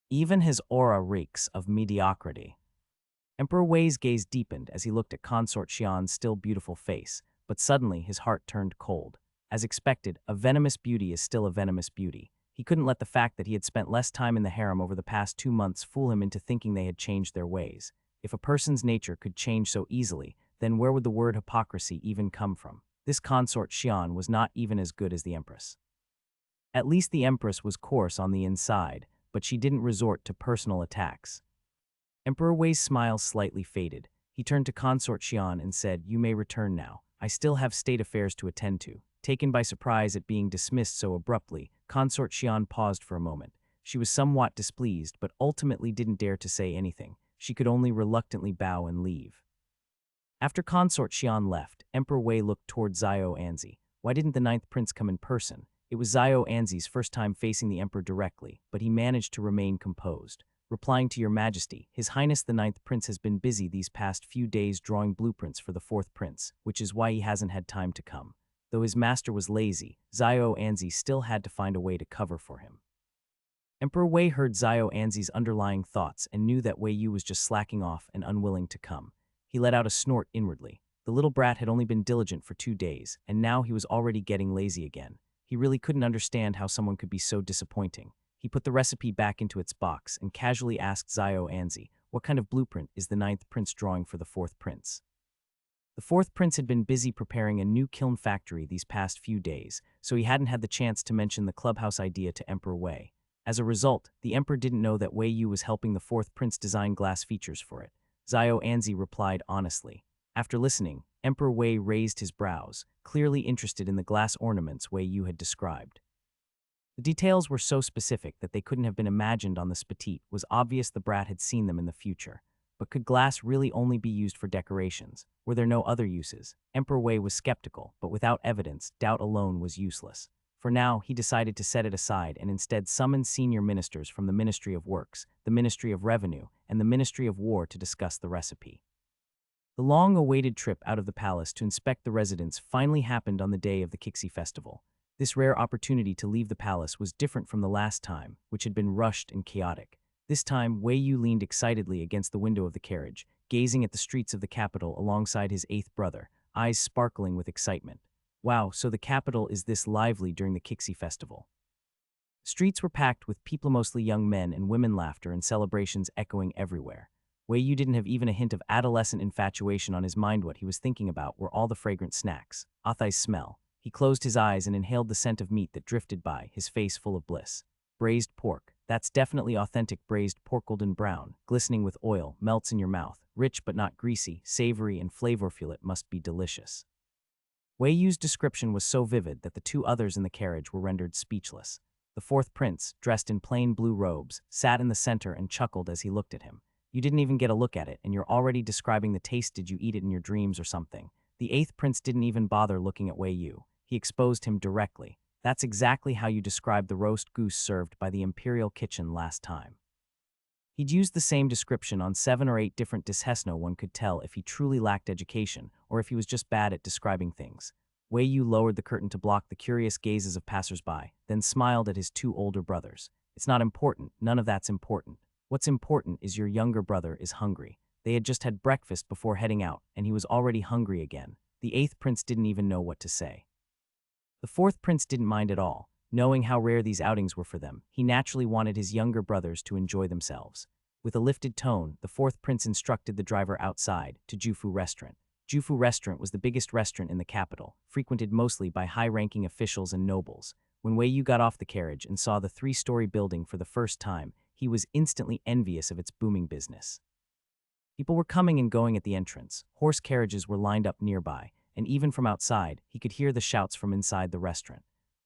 [SPEAKER 1] Even his aura reeks of mediocrity." Emperor Wei's gaze deepened as he looked at Consort Xian's still beautiful face, but suddenly his heart turned cold. As expected, a venomous beauty is still a venomous beauty. He couldn't let the fact that he had spent less time in the harem over the past 2 months fool him into thinking they had changed their ways. If a person's nature could change so easily, then where would the word hypocrisy even come from? This Consort Xian was not even as good as the Empress. At least the Empress was coarse on the inside, but she didn't resort to personal attacks. Emperor Wei's smile slightly faded. He turned to Consort Xian and said, "You may return now. I still have state affairs to attend to." Taken by surprise at being dismissed so abruptly, Consort Xian paused for a moment. She was somewhat displeased, but ultimately didn't dare to say anything. She could only reluctantly bow and leave. After Consort Xian left, Emperor Wei looked toward Zhao Anzi. Why didn't the Ninth Prince come in person? It was Zhao Anzi's first time facing the Emperor directly, but he managed to remain composed. Replying to Your Majesty, His Highness the Ninth Prince has been busy these past few days drawing blueprints for the Fourth Prince, which is why he hasn't had time to come. Though his master was lazy, Zhao Anzi still had to find a way to cover for him. Emperor Wei heard Zhao Anzi's underlying thoughts and knew that Wei Yu was just slacking off and unwilling to come. He let out a snort inwardly. The little brat had only been diligent for 2 days, and now he was already getting lazy again. He really couldn't understand how someone could be so disappointing. He put the recipe back into its box and casually asked Zhao Anzi, "What kind of blueprint is the Ninth Prince drawing for the Fourth Prince?" The Fourth Prince had been busy preparing a new kiln factory these past few days, so he hadn't had the chance to mention the clubhouse idea to Emperor Wei. As a result, the Emperor didn't know that Wei Yu was helping the Fourth Prince design glass features for it. Zhao Anzi replied honestly. After listening, Emperor Wei raised his brows, clearly interested in the glass ornaments Wei Yu had described. The details were so specific that they couldn't have been imagined on the spatite. Was obvious the brat had seen them in the future. But could glass really only be used for decorations? Were there no other uses? Emperor Wei was skeptical, but without evidence, doubt alone was useless. For now, he decided to set it aside and instead summon senior ministers from the Ministry of Works, the Ministry of Revenue, and the Ministry of War to discuss the recipe. The long-awaited trip out of the palace to inspect the residence finally happened on the day of the Kixi festival. This rare opportunity to leave the palace was different from the last time, which had been rushed and chaotic. This time, Wei Yu leaned excitedly against the window of the carriage, gazing at the streets of the capital alongside his 8th brother, eyes sparkling with excitement. Wow, so the capital is this lively during the Kixi festival. Streets were packed with people, mostly young men and women, laughter and celebrations echoing everywhere. Wei Yu didn't have even a hint of adolescent infatuation on his mind. What he was thinking about were all the fragrant snacks. Athai's smell. He closed his eyes and inhaled the scent of meat that drifted by, his face full of bliss. Braised pork. That's definitely authentic braised pork, golden brown, glistening with oil, melts in your mouth, rich but not greasy, savory and flavorful. It must be delicious. Wei Yu's description was so vivid that the 2 others in the carriage were rendered speechless. The Fourth Prince, dressed in plain blue robes, sat in the center and chuckled as he looked at him. "You didn't even get a look at it, and you're already describing the taste. Did you eat it in your dreams or something?" The 8th Prince didn't even bother looking at Wei Yu. He exposed him directly. "That's exactly how you described the roast goose served by the Imperial Kitchen last time." He'd used the same description on 7 or 8 different dishes. No one could tell if he truly lacked education or if he was just bad at describing things. Wei Yu lowered the curtain to block the curious gazes of passersby, then smiled at his 2 older brothers. "It's not important. None of that's important. What's important is your younger brother is hungry." They had just had breakfast before heading out, and he was already hungry again. The eighth prince didn't even know what to say. The fourth prince didn't mind at all. Knowing how rare these outings were for them, he naturally wanted his younger brothers to enjoy themselves. With a lifted tone, the fourth prince instructed the driver outside to Jufu Restaurant. Jufu Restaurant was the biggest restaurant in the capital, frequented mostly by high-ranking officials and nobles. When Wei Yu got off the carriage and saw the three-story building for the first time, he was instantly envious of its booming business. People were coming and going at the entrance. Horse carriages were lined up nearby, and even from outside, he could hear the shouts from inside the restaurant.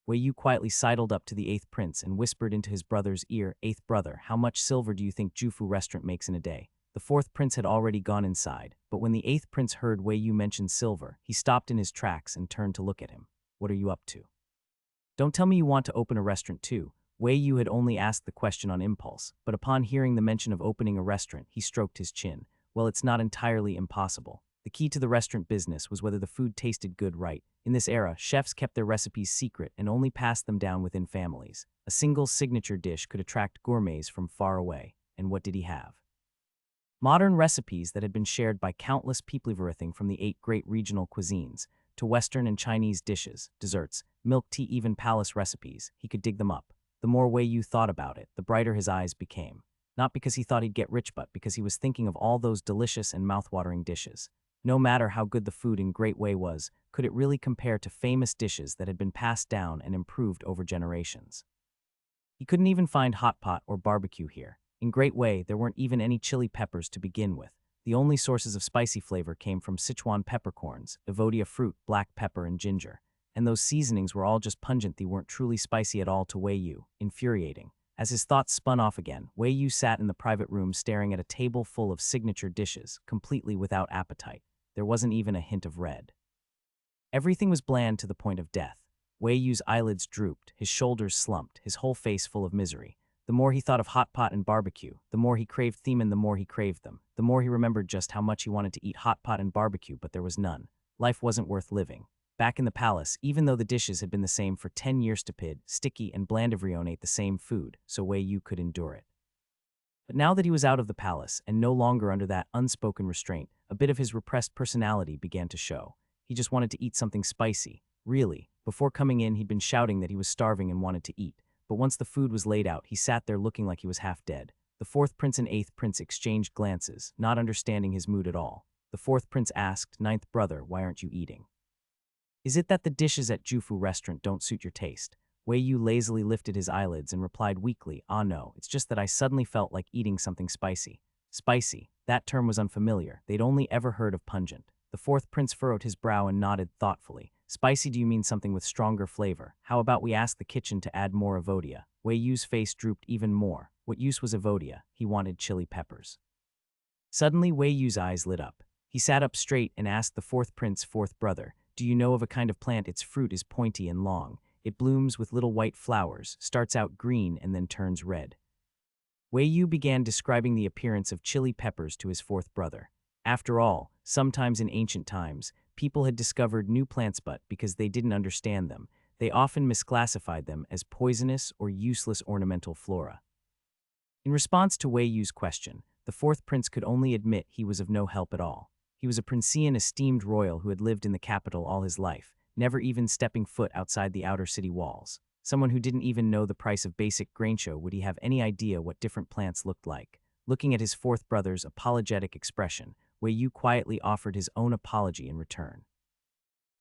[SPEAKER 1] Wei Yu quietly sidled up to the eighth prince and whispered into his brother's ear, "Eighth brother, how much silver do you think Jufu Restaurant makes in a day?" The fourth prince had already gone inside, but when the eighth prince heard Wei Yu mention silver, he stopped in his tracks and turned to look at him. "What are you up to? Don't tell me you want to open a restaurant too." Wei Yu had only asked the question on impulse, but upon hearing the mention of opening a restaurant, he stroked his chin. "Well, it's not entirely impossible. The key to the restaurant business was whether the food tasted good, right? In this era, chefs kept their recipes secret and only passed them down within families. A single signature dish could attract gourmets from far away. And what did he have? Modern recipes that had been shared by countless people, everything from the 8 great regional cuisines to Western and Chinese dishes, desserts, milk tea, even palace recipes. He could dig them up. The more Wei Yu thought about it, the brighter his eyes became. Not because he thought he'd get rich, but because he was thinking of all those delicious and mouth-watering dishes. No matter how good the food in Great Wei was, could it really compare to famous dishes that had been passed down and improved over generations? He couldn't even find hot pot or barbecue here. In Great Wei, there weren't even any chili peppers to begin with. The only sources of spicy flavor came from Sichuan peppercorns, Evodia fruit, black pepper, and ginger. And those seasonings were all just pungent, they weren't truly spicy at all to Wei Yu. Infuriating. As his thoughts spun off again, Wei Yu sat in the private room staring at a table full of signature dishes, completely without appetite. There wasn't even a hint of red. Everything was bland to the point of death. Wei Yu's eyelids drooped, his shoulders slumped, his whole face full of misery. The more he thought of hot pot and barbecue, the more he craved them, and the more he craved them. The more he remembered just how much he wanted to eat hot pot and barbecue, but there was none. Life wasn't worth living. Back in the palace, even though the dishes had been the same for 10 years, stupid, sticky, and bland, everyone ate the same food, so Wei Yu could endure it. But now that he was out of the palace and no longer under that unspoken restraint, a bit of his repressed personality began to show. He just wanted to eat something spicy. Really, before coming in, he'd been shouting that he was starving and wanted to eat. But once the food was laid out, he sat there looking like he was half dead. The fourth prince and eighth prince exchanged glances, not understanding his mood at all. The fourth prince asked, "Ninth brother, why aren't you eating? Is it that the dishes at Jufu Restaurant don't suit your taste?" Wei Yu lazily lifted his eyelids and replied weakly, "Ah no, it's just that I suddenly felt like eating something spicy." Spicy, that term was unfamiliar. They'd only ever heard of pungent. The fourth prince furrowed his brow and nodded thoughtfully. "Spicy, do you mean something with stronger flavor? How about we ask the kitchen to add more Evodia?" Wei Yu's face drooped even more. What use was Evodia? He wanted chili peppers. Suddenly, Wei Yu's eyes lit up. He sat up straight and asked the fourth prince, "Fourth brother, do you know of a kind of plant? Its fruit is pointy and long. It blooms with little white flowers, starts out green and then turns red." Wei Yu began describing the appearance of chili peppers to his fourth brother. After all, sometimes in ancient times, people had discovered new plants, but because they didn't understand them, they often misclassified them as poisonous or useless ornamental flora. In response to Wei Yu's question, the fourth prince could only admit he was of no help at all. He was a Princian esteemed royal who had lived in the capital all his life, never even stepping foot outside the outer city walls. Someone who didn't even know the price of basic grain. Show would he have any idea what different plants looked like? Looking at his fourth brother's apologetic expression, Wei Yu quietly offered his own apology in return.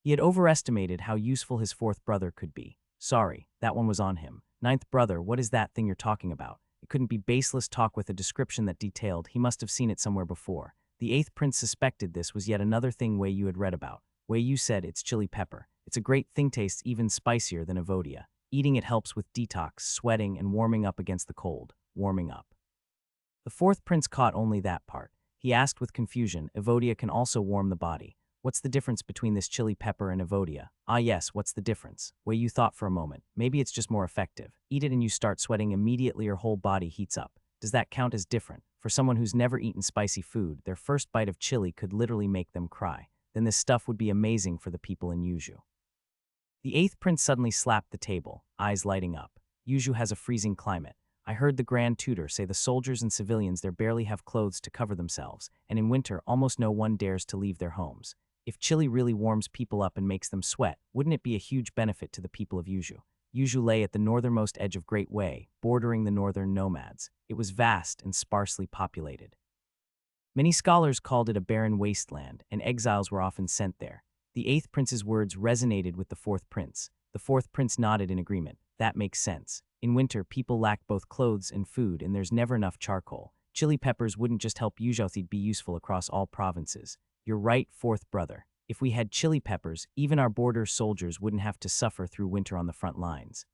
[SPEAKER 1] He had overestimated how useful his fourth brother could be. "Sorry, that one was on him. Ninth brother, what is that thing you're talking about?" It couldn't be baseless talk with a description that detailed. He must have seen it somewhere before. The eighth prince suspected this was yet another thing Wei Yu had read about. Wei Yu said, "It's chili pepper. It's a great thing, tastes even spicier than Evodia. Eating it helps with detox, sweating, and warming up against the cold." Warming up. The fourth prince caught only that part. He asked with confusion, "Evodia can also warm the body. What's the difference between this chili pepper and Evodia?" "Ah yes, what's the difference?" Wei Yu thought for a moment. "Maybe it's just more effective. Eat it and you start sweating immediately, your whole body heats up. Does that count as different? For someone who's never eaten spicy food, their first bite of chili could literally make them cry. Then this stuff would be amazing for the people in Yuju." The eighth prince suddenly slapped the table, eyes lighting up. "Yuju has a freezing climate. I heard the Grand Tutor say the soldiers and civilians there barely have clothes to cover themselves, and in winter almost no one dares to leave their homes. If chili really warms people up and makes them sweat, wouldn't it be a huge benefit to the people of Yuzu? Yuzu lay at the northernmost edge of Great Way, bordering the northern nomads. It was vast and sparsely populated. Many scholars called it a barren wasteland, and exiles were often sent there. The eighth prince's words resonated with the fourth prince. The fourth prince nodded in agreement. That makes sense. In winter, people lack both clothes and food, and there's never enough charcoal. Chili peppers wouldn't just help Yuzu, they'd be useful across all provinces. You're right, fourth brother. If we had chili peppers, even our border soldiers wouldn't have to suffer through winter on the front lines.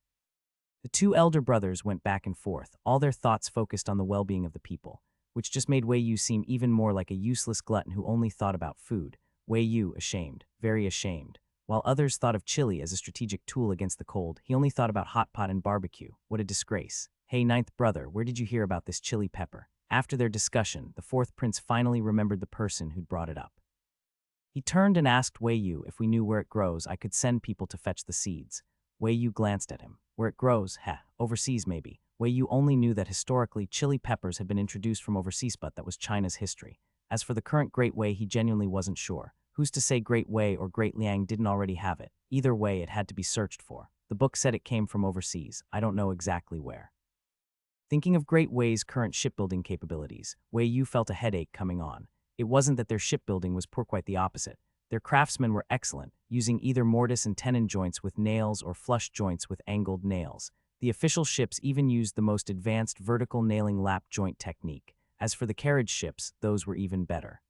[SPEAKER 1] The two elder brothers went back and forth, all their thoughts focused on the well-being of the people, which just made Wei Yu seem even more like a useless glutton who only thought about food. Wei Yu, ashamed, very ashamed. While others thought of chili as a strategic tool against the cold, he only thought about hot pot and barbecue. What a disgrace. Hey, ninth brother, where did you hear about this chili pepper? After their discussion, the fourth prince finally remembered the person who'd brought it up. He turned and asked Wei Yu if we knew where it grows, I could send people to fetch the seeds. Wei Yu glanced at him. Where it grows? Heh, overseas maybe. Wei Yu only knew that historically chili peppers had been introduced from overseas, but that was China's history. As for the current Great Way, he genuinely wasn't sure. Who's to say Great Way or Great Liang didn't already have it? Either way, it had to be searched for. The book said it came from overseas. I don't know exactly where. Thinking of Great Way's current shipbuilding capabilities, Wei Yu felt a headache coming on. It wasn't that their shipbuilding was poor, quite the opposite. Their craftsmen were excellent, using either mortise and tenon joints with nails or flush joints with angled nails. The official ships even used the most advanced vertical nailing lap joint technique. As for the carriage ships, those were even better.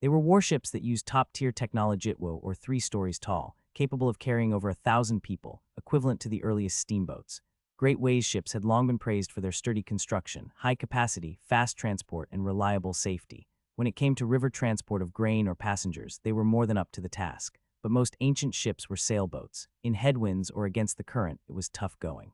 [SPEAKER 1] They were warships that used top-tier technology, or 3 stories tall, capable of carrying over 1,000 people, equivalent to the earliest steamboats. Great Way's ships had long been praised for their sturdy construction, high capacity, fast transport, and reliable safety. When it came to river transport of grain or passengers, they were more than up to the task. But most ancient ships were sailboats. In headwinds or against the current, it was tough going.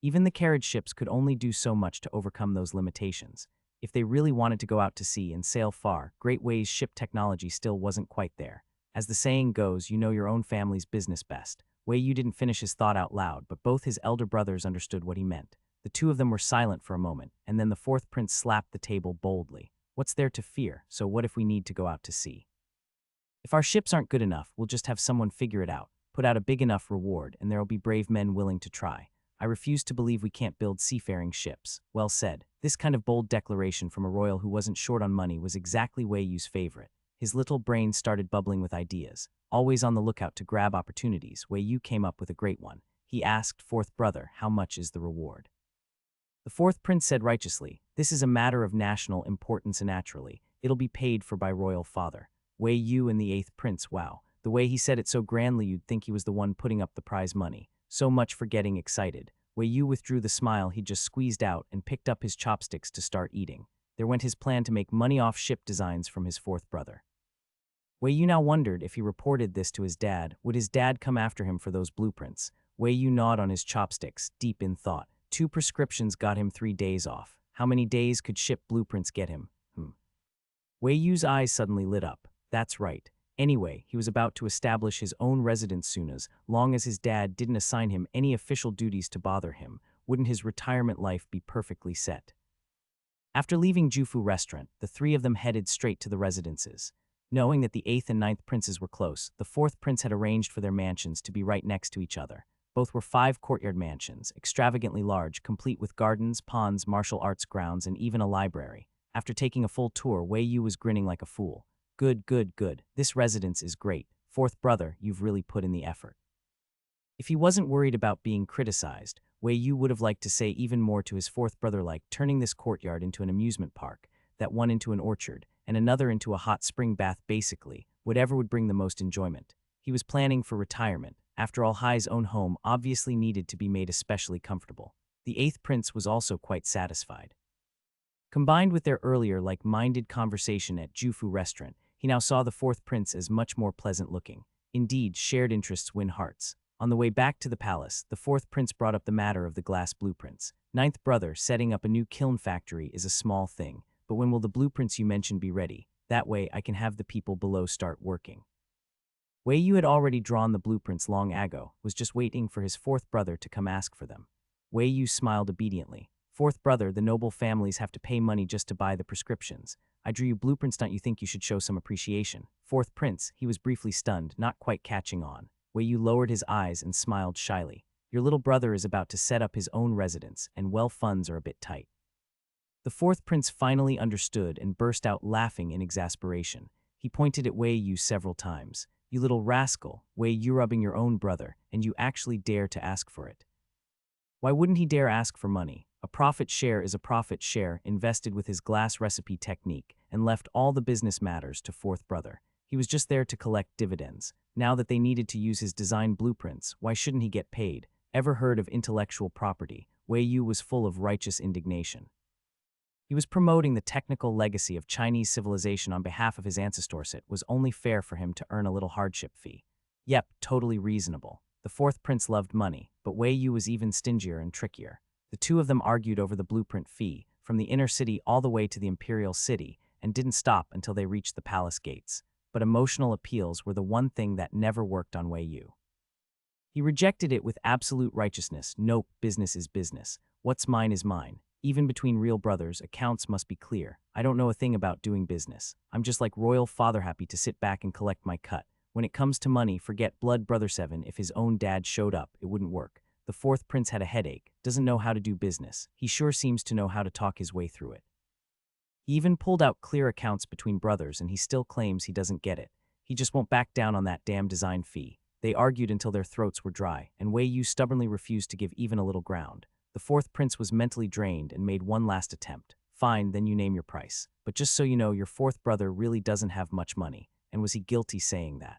[SPEAKER 1] Even the carriage ships could only do so much to overcome those limitations. If they really wanted to go out to sea and sail far, Great Way's ship technology still wasn't quite there. As the saying goes, you know your own family's business best. Wei Yu didn't finish his thought out loud, but both his elder brothers understood what he meant. The two of them were silent for a moment, and then the fourth prince slapped the table boldly. What's there to fear? So what if we need to go out to sea? If our ships aren't good enough, we'll just have someone figure it out, put out a big enough reward, and there'll be brave men willing to try. I refuse to believe we can't build seafaring ships. Well said. This kind of bold declaration from a royal who wasn't short on money was exactly Wei Yu's favorite. His little brain started bubbling with ideas. Always on the lookout to grab opportunities, Wei Yu came up with a great one. He asked fourth brother, how much is the reward? The fourth prince said righteously, this is a matter of national importance and naturally, it'll be paid for by royal father. Wei Yu and the eighth prince, wow. The way he said it so grandly you'd think he was the one putting up the prize money. So much for getting excited. Wei Yu withdrew the smile he'd just squeezed out and picked up his chopsticks to start eating. There went his plan to make money off ship designs from his fourth brother. Wei Yu now wondered if he reported this to his dad, would his dad come after him for those blueprints? Wei Yu gnawed on his chopsticks, deep in thought. 2 prescriptions got him 3 days off. How many days could ship blueprints get him? Wei Yu's eyes suddenly lit up. That's right. Anyway, he was about to establish his own residence soon as long as his dad didn't assign him any official duties to bother him, wouldn't his retirement life be perfectly set? After leaving Jufu restaurant, the 3 of them headed straight to the residences. Knowing that the 8th and 9th princes were close, the 4th prince had arranged for their mansions to be right next to each other. Both were 5 courtyard mansions, extravagantly large, complete with gardens, ponds, martial arts grounds, and even a library. After taking a full tour, Wei Yu was grinning like a fool. Good, good, good. This residence is great. Fourth brother, you've really put in the effort. If he wasn't worried about being criticized, Wei Yu would have liked to say even more to his fourth brother, like turning this courtyard into an amusement park, that one into an orchard, and another into a hot spring bath, basically, whatever would bring the most enjoyment. He was planning for retirement. After all, Hai's own home obviously needed to be made especially comfortable. The 8th prince was also quite satisfied. Combined with their earlier like-minded conversation at Jufu restaurant, he now saw the 4th prince as much more pleasant-looking. Indeed, shared interests win hearts. On the way back to the palace, the 4th prince brought up the matter of the glass blueprints. 9th brother, setting up a new kiln factory is a small thing, but when will the blueprints you mentioned be ready? That way I can have the people below start working. Wei Yu had already drawn the blueprints long ago, was just waiting for his 4th brother to come ask for them. Wei Yu smiled obediently. Fourth brother, the noble families have to pay money just to buy the prescriptions. I drew you blueprints, don't you think you should show some appreciation? Fourth prince, he was briefly stunned, not quite catching on. Wei Yu lowered his eyes and smiled shyly. Your little brother is about to set up his own residence, and well, funds are a bit tight. The fourth prince finally understood and burst out laughing in exasperation. He pointed at Wei Yu several times. You little rascal, Wei Yu, robbing your own brother, and you actually dare to ask for it. Why wouldn't he dare ask for money? A profit share is a profit share, invested with his glass recipe technique, and left all the business matters to fourth brother. He was just there to collect dividends. Now that they needed to use his design blueprints, why shouldn't he get paid? Ever heard of intellectual property? Wei Yu was full of righteous indignation. He was promoting the technical legacy of Chinese civilization on behalf of his ancestors. It was only fair for him to earn a little hardship fee. Yep, totally reasonable. The fourth prince loved money, but Wei Yu was even stingier and trickier. The two of them argued over the blueprint fee, from the inner city all the way to the imperial city, and didn't stop until they reached the palace gates. But emotional appeals were the one thing that never worked on Wei Yu. He rejected it with absolute righteousness. Nope, business is business. What's mine is mine. Even between real brothers, accounts must be clear. I don't know a thing about doing business. I'm just like royal father, happy to sit back and collect my cut. When it comes to money, forget blood brother 7. If his own dad showed up, it wouldn't work. The fourth prince had a headache, doesn't know how to do business. He sure seems to know how to talk his way through it. He even pulled out clear accounts between brothers, and he still claims he doesn't get it. He just won't back down on that damn design fee. They argued until their throats were dry, and Wei Yu stubbornly refused to give even a little ground. The fourth prince was mentally drained and made one last attempt. Fine, then you name your price. But just so you know, your fourth brother really doesn't have much money. And was he guilty saying that?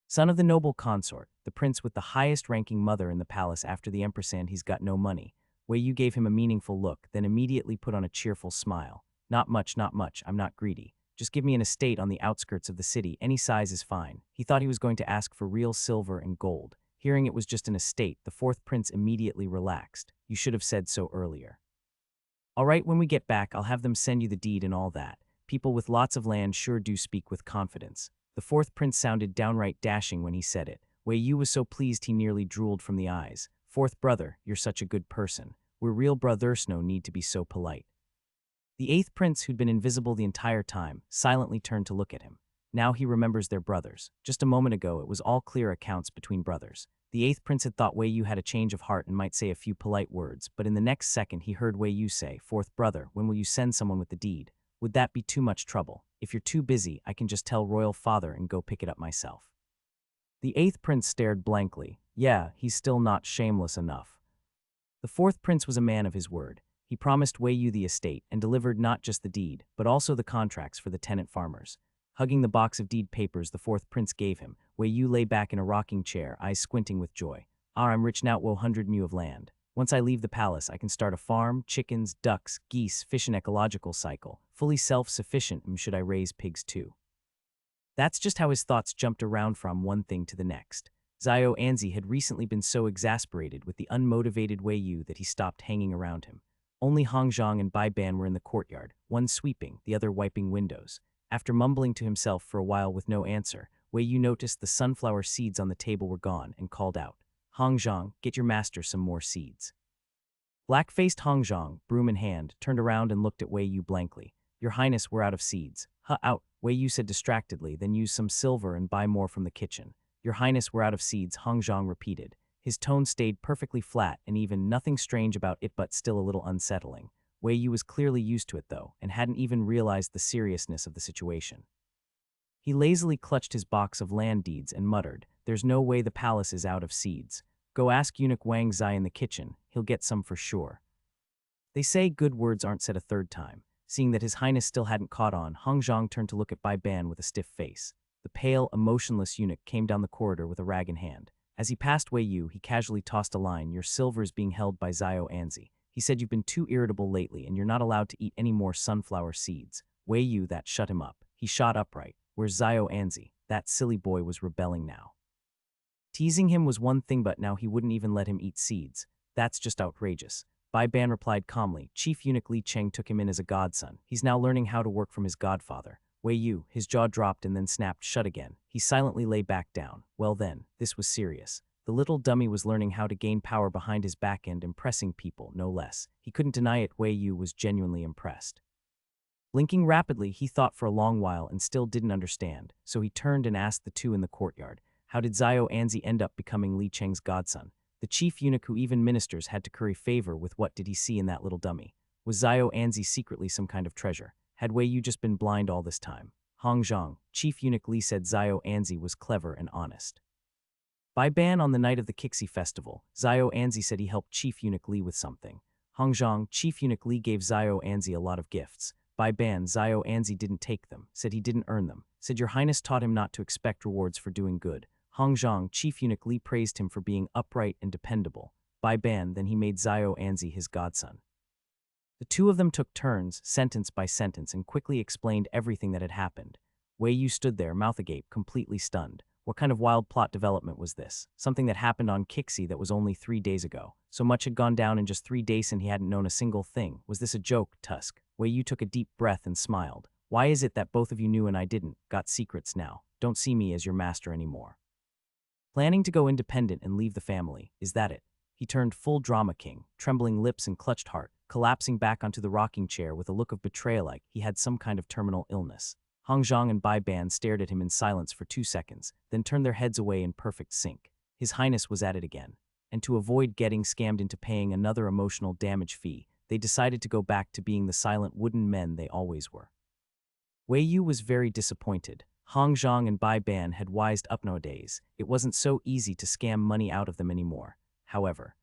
[SPEAKER 1] Son of the noble consort, the prince with the highest-ranking mother in the palace after the empress, and he's got no money. Wei Yu gave him a meaningful look, then immediately put on a cheerful smile. Not much, not much. I'm not greedy. Just give me an estate on the outskirts of the city. Any size is fine. He thought he was going to ask for real silver and gold. Hearing it was just an estate, the fourth prince immediately relaxed. You should have said so earlier. All right, when we get back, I'll have them send you the deed and all that. People with lots of land sure do speak with confidence. The fourth prince sounded downright dashing when he said it. Wei Yu was so pleased he nearly drooled from the eyes. Fourth brother, you're such a good person. We're real brothers, no need to be so polite. The eighth prince, who'd been invisible the entire time, silently turned to look at him. Now he remembers they're brothers. Just a moment ago, it was all clear accounts between brothers. The eighth prince had thought Wei Yu had a change of heart and might say a few polite words, but in the next second he heard Wei Yu say, Fourth brother, when will you send someone with the deed? Would that be too much trouble? If you're too busy, I can just tell royal father and go pick it up myself. The eighth prince stared blankly. Yeah, he's still not shameless enough. The fourth prince was a man of his word. He promised Wei Yu the estate and delivered not just the deed, but also the contracts for the tenant farmers. Hugging the box of deed papers the fourth prince gave him, Wei Yu lay back in a rocking chair, eyes squinting with joy. I'm rich now, 100 mu of land. Once I leave the palace, I can start a farm, chickens, ducks, geese, fish, an ecological cycle. Fully self-sufficient, should I raise pigs too? That's just how his thoughts jumped around from one thing to the next. Xiao Anzi had recently been so exasperated with the unmotivated Wei Yu that he stopped hanging around him. Only Hong Zhang and Bai Ban were in the courtyard, one sweeping, the other wiping windows. After mumbling to himself for a while with no answer, Wei Yu noticed the sunflower seeds on the table were gone and called out, Hong Zhang, get your master some more seeds. Black-faced Hong Zhang, broom in hand, turned around and looked at Wei Yu blankly. Your Highness, we're out of seeds. Out, Wei Yu said distractedly, then use some silver and buy more from the kitchen. Your Highness, we're out of seeds, Hong Zhang repeated. His tone stayed perfectly flat and even nothing strange about it, but still a little unsettling. Wei Yu was clearly used to it though, and hadn't even realized the seriousness of the situation. He lazily clutched his box of land deeds and muttered, there's no way the palace is out of seeds. Go ask eunuch Wang Zai in the kitchen, he'll get some for sure. They say good words aren't said a third time. Seeing that his highness still hadn't caught on, Hong Zhang turned to look at Bai Ban with a stiff face. The pale, emotionless eunuch came down the corridor with a rag in hand. As he passed Wei Yu, he casually tossed a line, your silver is being held by Xiao Anzi. He said you've been too irritable lately and you're not allowed to eat any more sunflower seeds. Wei Yu, that shut him up. He shot upright. Where's Xiao Anzi? That silly boy was rebelling now. Teasing him was one thing, but now he wouldn't even let him eat seeds. That's just outrageous. Bai Ban replied calmly. Chief Eunuch Li Cheng took him in as a godson. He's now learning how to work from his godfather. Wei Yu, his jaw dropped and then snapped shut again. He silently lay back down. Well then, this was serious. The little dummy was learning how to gain power behind his back end, impressing people, no less. He couldn't deny it, Wei Yu was genuinely impressed. Blinking rapidly, he thought for a long while and still didn't understand, so he turned and asked the two in the courtyard, how did Zhao Anzi end up becoming Li Cheng's godson? The chief eunuch who even ministers had to curry favor with. What did he see in that little dummy? Was Zhao Anzi secretly some kind of treasure? Had Wei Yu just been blind all this time? Hong Zhang, chief eunuch Li, said Zhao Anzi was clever and honest. By ban on the night of the Kixi festival, Zhao Anzi said he helped chief eunuch Li with something. Hong Zhang, chief eunuch Li, gave Zhao Anzi a lot of gifts. By ban, Zhao Anzi didn't take them, said he didn't earn them, said Your Highness taught him not to expect rewards for doing good. Hong Zhang, chief eunuch Li, praised him for being upright and dependable. By ban, then he made Zhao Anzi his godson. The two of them took turns, sentence by sentence, and quickly explained everything that had happened. Wei Yu stood there, mouth agape, completely stunned. What kind of wild plot development was this? Something that happened on Kixi that was only 3 days ago. So much had gone down in just 3 days and he hadn't known a single thing. Was this a joke, Tusk? Wei Yu took a deep breath and smiled. Why is it that both of you knew and I didn't? Got secrets now. Don't see me as your master anymore. Planning to go independent and leave the family, is that it? He turned full drama king, trembling lips and clutched heart, collapsing back onto the rocking chair with a look of betrayal like he had some kind of terminal illness. Hong Zhang and Bai Ban stared at him in silence for 2 seconds, then turned their heads away in perfect sync. His Highness was at it again. And to avoid getting scammed into paying another emotional damage fee, they decided to go back to being the silent wooden men they always were. Wei Yu was very disappointed. Hong Zhang and Bai Ban had wised up nowadays. It wasn't so easy to scam money out of them anymore. However,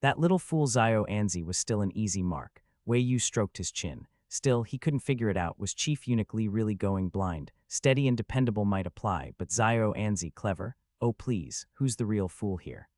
[SPEAKER 1] that little fool Zhao Anzi was still an easy mark. Wei Yu stroked his chin. Still, he couldn't figure it out. Was Chief Eunuch Li really going blind? Steady and dependable might apply, but Zhao Anzi clever? Oh please, who's the real fool here?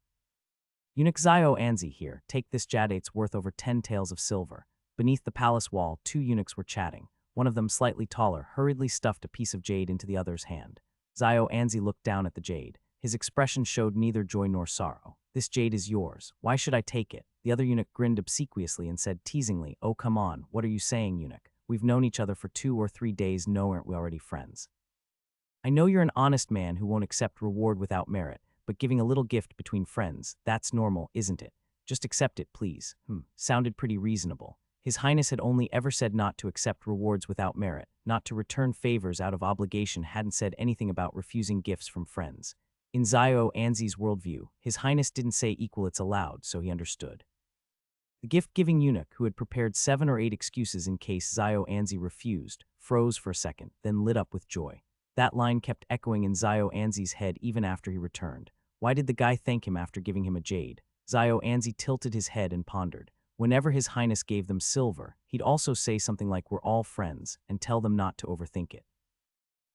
[SPEAKER 1] Eunuch Zhao Anzi here, take this jade, it's worth over 10 taels of silver. Beneath the palace wall, 2 eunuchs were chatting. One of them, slightly taller, hurriedly stuffed a piece of jade into the other's hand. Zhao Anzi looked down at the jade. His expression showed neither joy nor sorrow. This jade is yours. Why should I take it? The other eunuch grinned obsequiously and said teasingly, oh come on, what are you saying, eunuch? We've known each other for 2 or 3 days, no, aren't we already friends? I know you're an honest man who won't accept reward without merit, but giving a little gift between friends, that's normal, isn't it? Just accept it, please. Sounded pretty reasonable. His Highness had only ever said not to accept rewards without merit, not to return favors out of obligation, hadn't said anything about refusing gifts from friends. In Zhao Anzi's worldview, His Highness didn't say equal, it's allowed, so he understood. The gift-giving eunuch, who had prepared 7 or 8 excuses in case Zhao Anzi refused, froze for a second, then lit up with joy. That line kept echoing in Zhao Anzi's head even after he returned. Why did the guy thank him after giving him a jade? Zhao Anzi tilted his head and pondered. Whenever His Highness gave them silver, he'd also say something like, we're all friends, and tell them not to overthink it.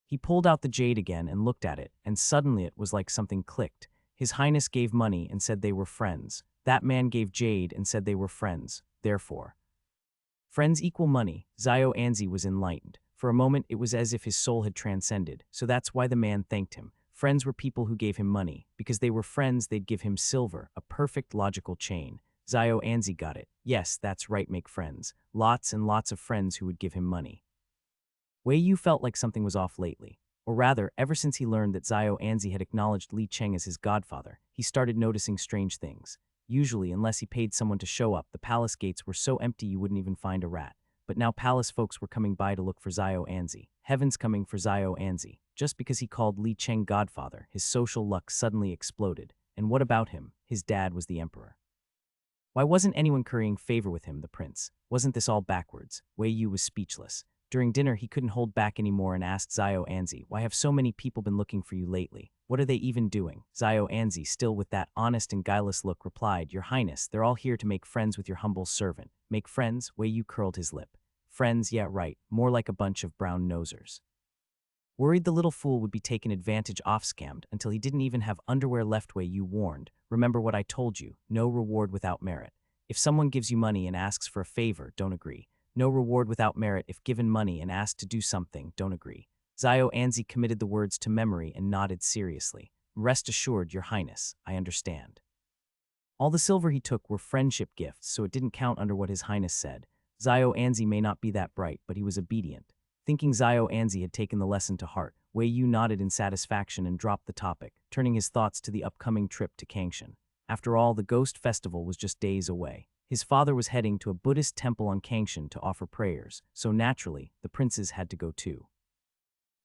[SPEAKER 1] He pulled out the jade again and looked at it, and suddenly it was like something clicked. His Highness gave money and said they were friends. That man gave jade and said they were friends. Therefore, friends equal money. Zhao Anzi was enlightened. For a moment, it was as if his soul had transcended, so that's why the man thanked him. Friends were people who gave him money. Because they were friends, they'd give him silver, a perfect logical chain. Zhao Anzi got it. Yes, that's right, make friends. Lots and lots of friends who would give him money. Wei Yu felt like something was off lately. Or rather, ever since he learned that Zhao Anzi had acknowledged Li Cheng as his godfather, he started noticing strange things. Usually, unless he paid someone to show up, the palace gates were so empty you wouldn't even find a rat. But now palace folks were coming by to look for Zhao Anzi. Heavens coming for Zhao Anzi. Just because he called Li Cheng godfather, his social luck suddenly exploded. And what about him? His dad was the emperor. Why wasn't anyone currying favor with him, the prince? Wasn't this all backwards? Wei Yu was speechless. During dinner, he couldn't hold back anymore and asked Zhao Anzi, why have so many people been looking for you lately? What are they even doing? Zhao Anzi, still with that honest and guileless look, replied, Your Highness, they're all here to make friends with your humble servant. Make friends? Wei Yu curled his lip. Friends, yeah right, more like a bunch of brown nosers. Worried the little fool would be taken advantage of, scammed, until he didn't even have underwear left. Wei Yu warned, remember what I told you, no reward without merit. If someone gives you money and asks for a favor, don't agree. No reward without merit. If given money and asked to do something, don't agree. Zhao Anzi committed the words to memory and nodded seriously. Rest assured, Your Highness, I understand. All the silver he took were friendship gifts, so it didn't count under what His Highness said. Zhao Anzi may not be that bright, but he was obedient. Thinking Zhao Anzi had taken the lesson to heart, Wei Yu nodded in satisfaction and dropped the topic, turning his thoughts to the upcoming trip to Kangshan. After all, the Ghost Festival was just days away. His father was heading to a Buddhist temple on Kangshan to offer prayers, so naturally, the princes had to go too.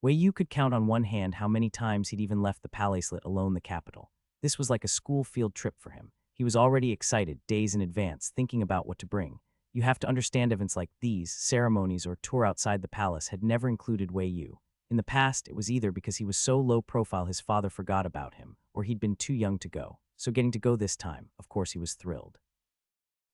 [SPEAKER 1] Wei Yu could count on one hand how many times he'd even left the palace, let alone the capital. This was like a school field trip for him. He was already excited, days in advance, thinking about what to bring. You have to understand, events like these, ceremonies or tour outside the palace, had never included Wei Yu. In the past, it was either because he was so low profile his father forgot about him, or he'd been too young to go. So getting to go this time, of course he was thrilled.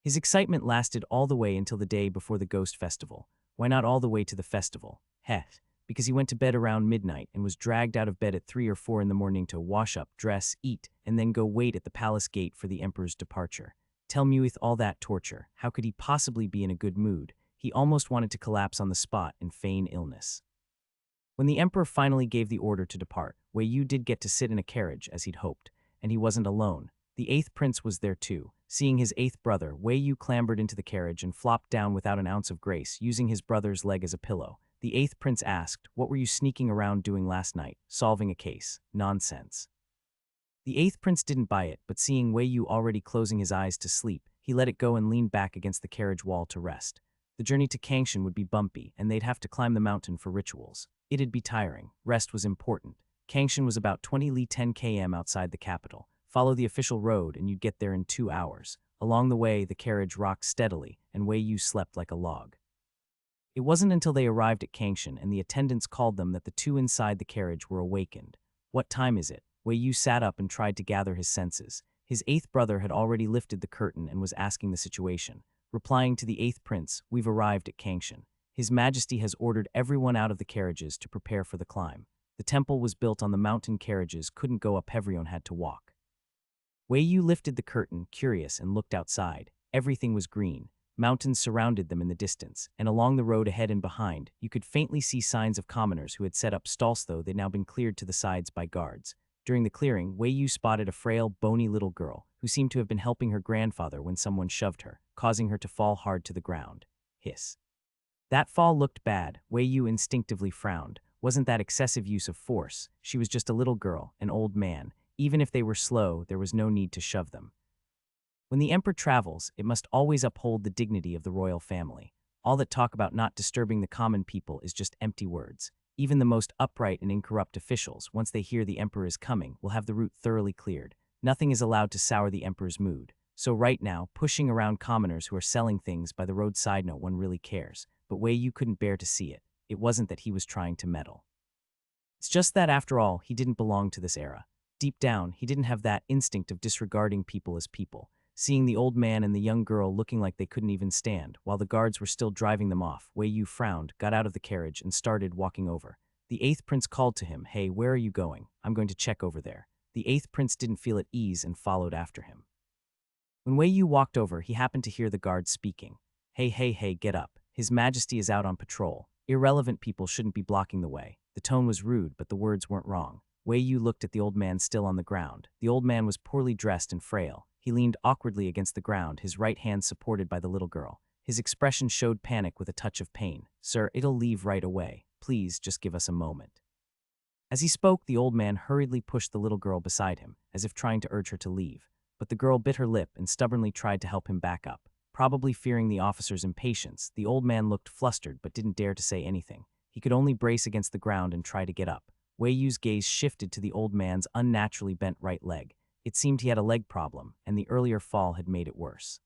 [SPEAKER 1] His excitement lasted all the way until the day before the Ghost Festival. Why not all the way to the festival? Heh. Because he went to bed around midnight and was dragged out of bed at 3 or 4 in the morning to wash up, dress, eat, and then go wait at the palace gate for the emperor's departure. Tell me, with all that torture, how could he possibly be in a good mood? He almost wanted to collapse on the spot and feign illness. When the emperor finally gave the order to depart, Wei Yu did get to sit in a carriage as he'd hoped, and he wasn't alone. The 8th prince was there too. Seeing his 8th brother, Wei Yu clambered into the carriage and flopped down without an ounce of grace, using his brother's leg as a pillow. The 8th prince asked, "What were you sneaking around doing last night? Solving a case? Nonsense." The 8th prince didn't buy it, but seeing Wei Yu already closing his eyes to sleep, he let it go and leaned back against the carriage wall to rest. The journey to Kangshan would be bumpy, and they'd have to climb the mountain for rituals. It'd be tiring. Rest was important. Kangshan was about 20 li 10 km outside the capital. Follow the official road and you'd get there in 2 hours. Along the way, the carriage rocked steadily, and Wei Yu slept like a log. It wasn't until they arrived at Kangshan and the attendants called them that the two inside the carriage were awakened. "What time is it?" Wei Yu sat up and tried to gather his senses. His 8th brother had already lifted the curtain and was asking the situation. Replying to the 8th prince, "We've arrived at Kangshan. His Majesty has ordered everyone out of the carriages to prepare for the climb. The temple was built on the mountain, carriages couldn't go up, everyone had to walk." Wei Yu lifted the curtain, curious, and looked outside. Everything was green. Mountains surrounded them in the distance, and along the road ahead and behind, you could faintly see signs of commoners who had set up stalls, though they'd now been cleared to the sides by guards. During the clearing, Wei Yu spotted a frail, bony little girl who seemed to have been helping her grandfather when someone shoved her, causing her to fall hard to the ground. Hiss. That fall looked bad. Wei Yu instinctively frowned. Wasn't that excessive use of force? She was just a little girl, an old man. Even if they were slow, there was no need to shove them. When the emperor travels, it must always uphold the dignity of the royal family. All that talk about not disturbing the common people is just empty words. Even the most upright and incorrupt officials, once they hear the emperor is coming, will have the route thoroughly cleared. Nothing is allowed to sour the emperor's mood. So right now, pushing around commoners who are selling things by the roadside, no one really cares. But Wei Yu couldn't bear to see it. It wasn't that he was trying to meddle. It's just that, after all, he didn't belong to this era. Deep down, he didn't have that instinct of disregarding people as people. Seeing the old man and the young girl looking like they couldn't even stand, while the guards were still driving them off, Wei Yu frowned, got out of the carriage, and started walking over. The 8th prince called to him, "Hey, where are you going? I'm going to check over there." The 8th prince didn't feel at ease and followed after him. When Wei Yu walked over, he happened to hear the guards speaking. Hey, get up. His Majesty is out on patrol. Irrelevant people shouldn't be blocking the way." The tone was rude, but the words weren't wrong. Wei Yu looked at the old man still on the ground. The old man was poorly dressed and frail. He leaned awkwardly against the ground, his right hand supported by the little girl. His expression showed panic with a touch of pain. "Sir, it'll leave right away. Please, just give us a moment." As he spoke, the old man hurriedly pushed the little girl beside him, as if trying to urge her to leave. But the girl bit her lip and stubbornly tried to help him back up. Probably fearing the officer's impatience, the old man looked flustered but didn't dare to say anything. He could only brace against the ground and try to get up. Wei Yu's gaze shifted to the old man's unnaturally bent right leg. It seemed he had a leg problem, and the earlier fall had made it worse.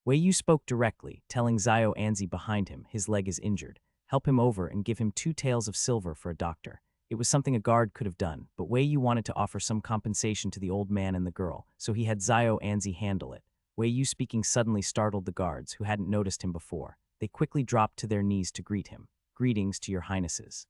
[SPEAKER 1] Wei Yu spoke directly, telling Xiao Anzi behind him his leg is injured. Help him over and give him 2 taels of silver for a doctor. It was something a guard could have done, but Wei Yu wanted to offer some compensation to the old man and the girl, so he had Xiao Anzi handle it. Wei Yu speaking suddenly startled the guards, who hadn't noticed him before. They quickly dropped to their knees to greet him. "Greetings to your highnesses."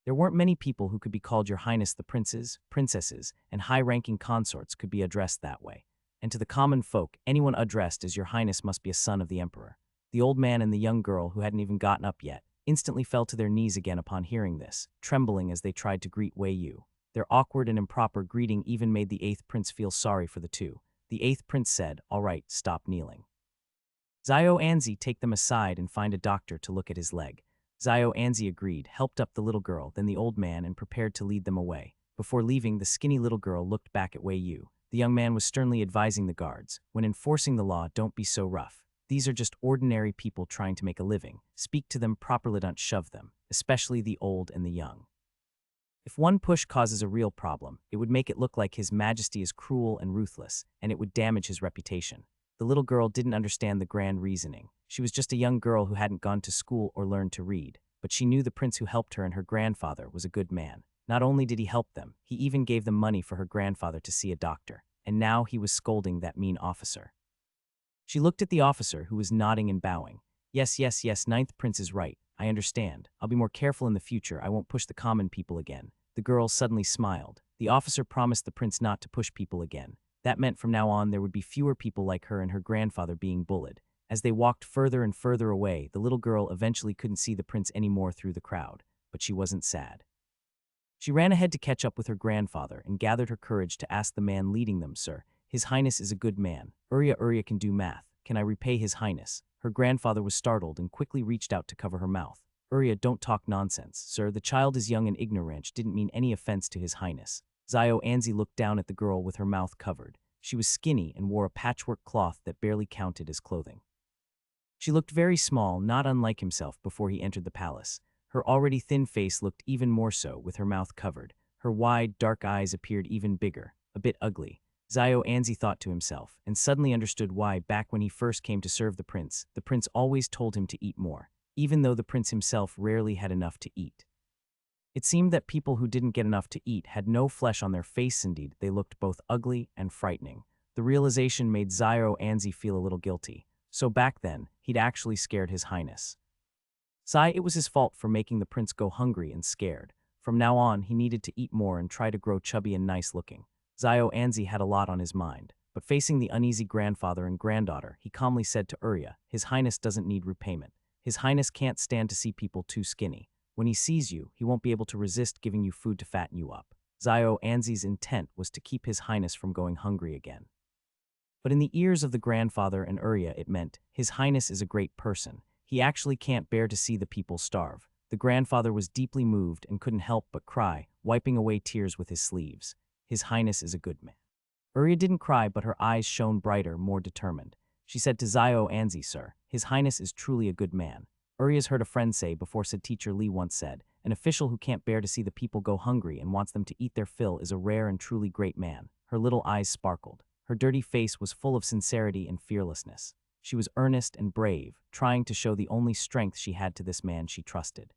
[SPEAKER 1] There weren't many people who could be called Your Highness. The princes, princesses, and high-ranking consorts could be addressed that way. And to the common folk, anyone addressed as Your Highness must be a son of the emperor. The old man and the young girl, who hadn't even gotten up yet, instantly fell to their knees again upon hearing this, trembling as they tried to greet Wei Yu. Their awkward and improper greeting even made the 8th prince feel sorry for the two. The 8th prince said, "All right, stop kneeling. Xiao Anzi, take them aside and find a doctor to look at his leg." Zio Anzi agreed, helped up the little girl, then the old man, and prepared to lead them away. Before leaving, the skinny little girl looked back at Wei Yu. The young man was sternly advising the guards, when enforcing the law, don't be so rough. These are just ordinary people trying to make a living. Speak to them properly, don't shove them, especially the old and the young. If one push causes a real problem, it would make it look like His Majesty is cruel and ruthless, and it would damage his reputation. The little girl didn't understand the grand reasoning. She was just a young girl who hadn't gone to school or learned to read, but she knew the prince who helped her and her grandfather was a good man. Not only did he help them, he even gave them money for her grandfather to see a doctor, and now he was scolding that mean officer. She looked at the officer, who was nodding and bowing. Yes, yes, yes, Ninth Prince is right. I understand. I'll be more careful in the future. I won't push the common people again. The girl suddenly smiled. The officer promised the prince not to push people again. That meant from now on there would be fewer people like her and her grandfather being bullied. As they walked further and further away, the little girl eventually couldn't see the prince anymore through the crowd, but she wasn't sad. She ran ahead to catch up with her grandfather and gathered her courage to ask the man leading them, Sir, His Highness is a good man. Urya can do math. Can I repay His Highness? Her grandfather was startled and quickly reached out to cover her mouth. Urya, don't talk nonsense, sir. The child is young and ignorant, didn't mean any offense to His Highness. Zio Anzi looked down at the girl with her mouth covered. She was skinny and wore a patchwork cloth that barely counted as clothing. She looked very small, not unlike himself before he entered the palace. Her already thin face looked even more so, with her mouth covered. Her wide, dark eyes appeared even bigger, a bit ugly. Zio Anzi thought to himself, and suddenly understood why, back when he first came to serve the prince always told him to eat more, even though the prince himself rarely had enough to eat. It seemed that people who didn't get enough to eat had no flesh on their face. Indeed, they looked both ugly and frightening. The realization made Zio Anzi feel a little guilty. So back then, he'd actually scared His Highness. It was his fault for making the prince go hungry and scared. From now on, he needed to eat more and try to grow chubby and nice looking. Zio Anzi had a lot on his mind, but facing the uneasy grandfather and granddaughter, he calmly said to Urya, His Highness doesn't need repayment. His Highness can't stand to see people too skinny. When he sees you, he won't be able to resist giving you food to fatten you up. Zio Anzi's intent was to keep His Highness from going hungry again. But in the ears of the grandfather and Urya, it meant, His Highness is a great person. He actually can't bear to see the people starve. The grandfather was deeply moved and couldn't help but cry, wiping away tears with his sleeves. His Highness is a good man. Urya didn't cry, but her eyes shone brighter, more determined. She said to Zio Anzi, Sir, His Highness is truly a good man. Urya's heard a friend say before, said Teacher Li once said, an official who can't bear to see the people go hungry and wants them to eat their fill is a rare and truly great man. Her little eyes sparkled. Her dirty face was full of sincerity and fearlessness. She was earnest and brave, trying to show the only strength she had to this man she trusted.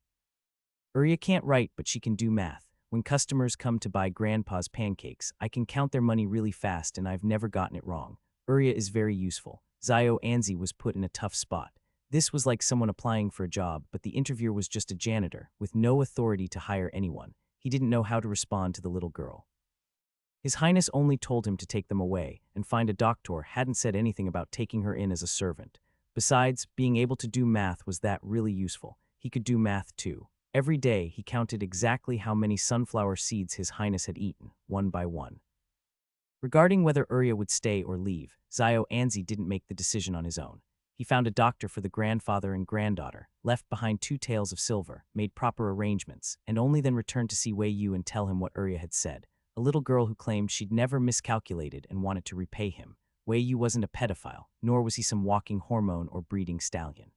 [SPEAKER 1] Urya can't write, but she can do math. When customers come to buy Grandpa's pancakes, I can count their money really fast and I've never gotten it wrong. Urya is very useful. Zio Anzi was put in a tough spot. This was like someone applying for a job, but the interviewer was just a janitor, with no authority to hire anyone. He didn't know how to respond to the little girl. His Highness only told him to take them away and find a doctor, hadn't said anything about taking her in as a servant. Besides, being able to do math was that really useful. He could do math too. Every day, he counted exactly how many sunflower seeds His Highness had eaten, one by one. Regarding whether Urya would stay or leave, Zio Anzi didn't make the decision on his own. He found a doctor for the grandfather and granddaughter, left behind 2 taels of silver, made proper arrangements, and only then returned to see Wei Yu and tell him what Urya had said. A little girl who claimed she'd never miscalculated and wanted to repay him. Wei Yu wasn't a pedophile, nor was he some walking hormone or breeding stallion.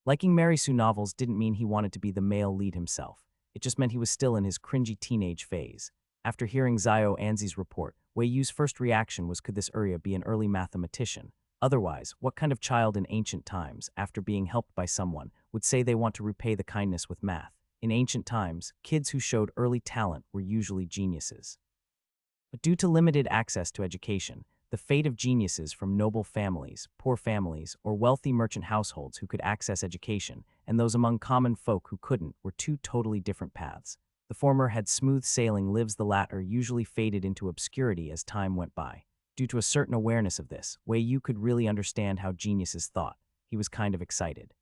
[SPEAKER 1] Liking Mary Sue novels didn't mean he wanted to be the male lead himself. It just meant he was still in his cringy teenage phase. After hearing Zio Anzi's report, Wei Yu's first reaction was, could this Urya be an early mathematician? Otherwise, what kind of child in ancient times, after being helped by someone, would say they want to repay the kindness with math? In ancient times, kids who showed early talent were usually geniuses. But due to limited access to education, the fate of geniuses from noble families, poor families, or wealthy merchant households who could access education, and those among common folk who couldn't, were 2 totally different paths. The former had smooth sailing lives, the latter usually faded into obscurity as time went by. Due to a certain awareness of this, Wei Yu could really understand how geniuses thought. He was kind of excited.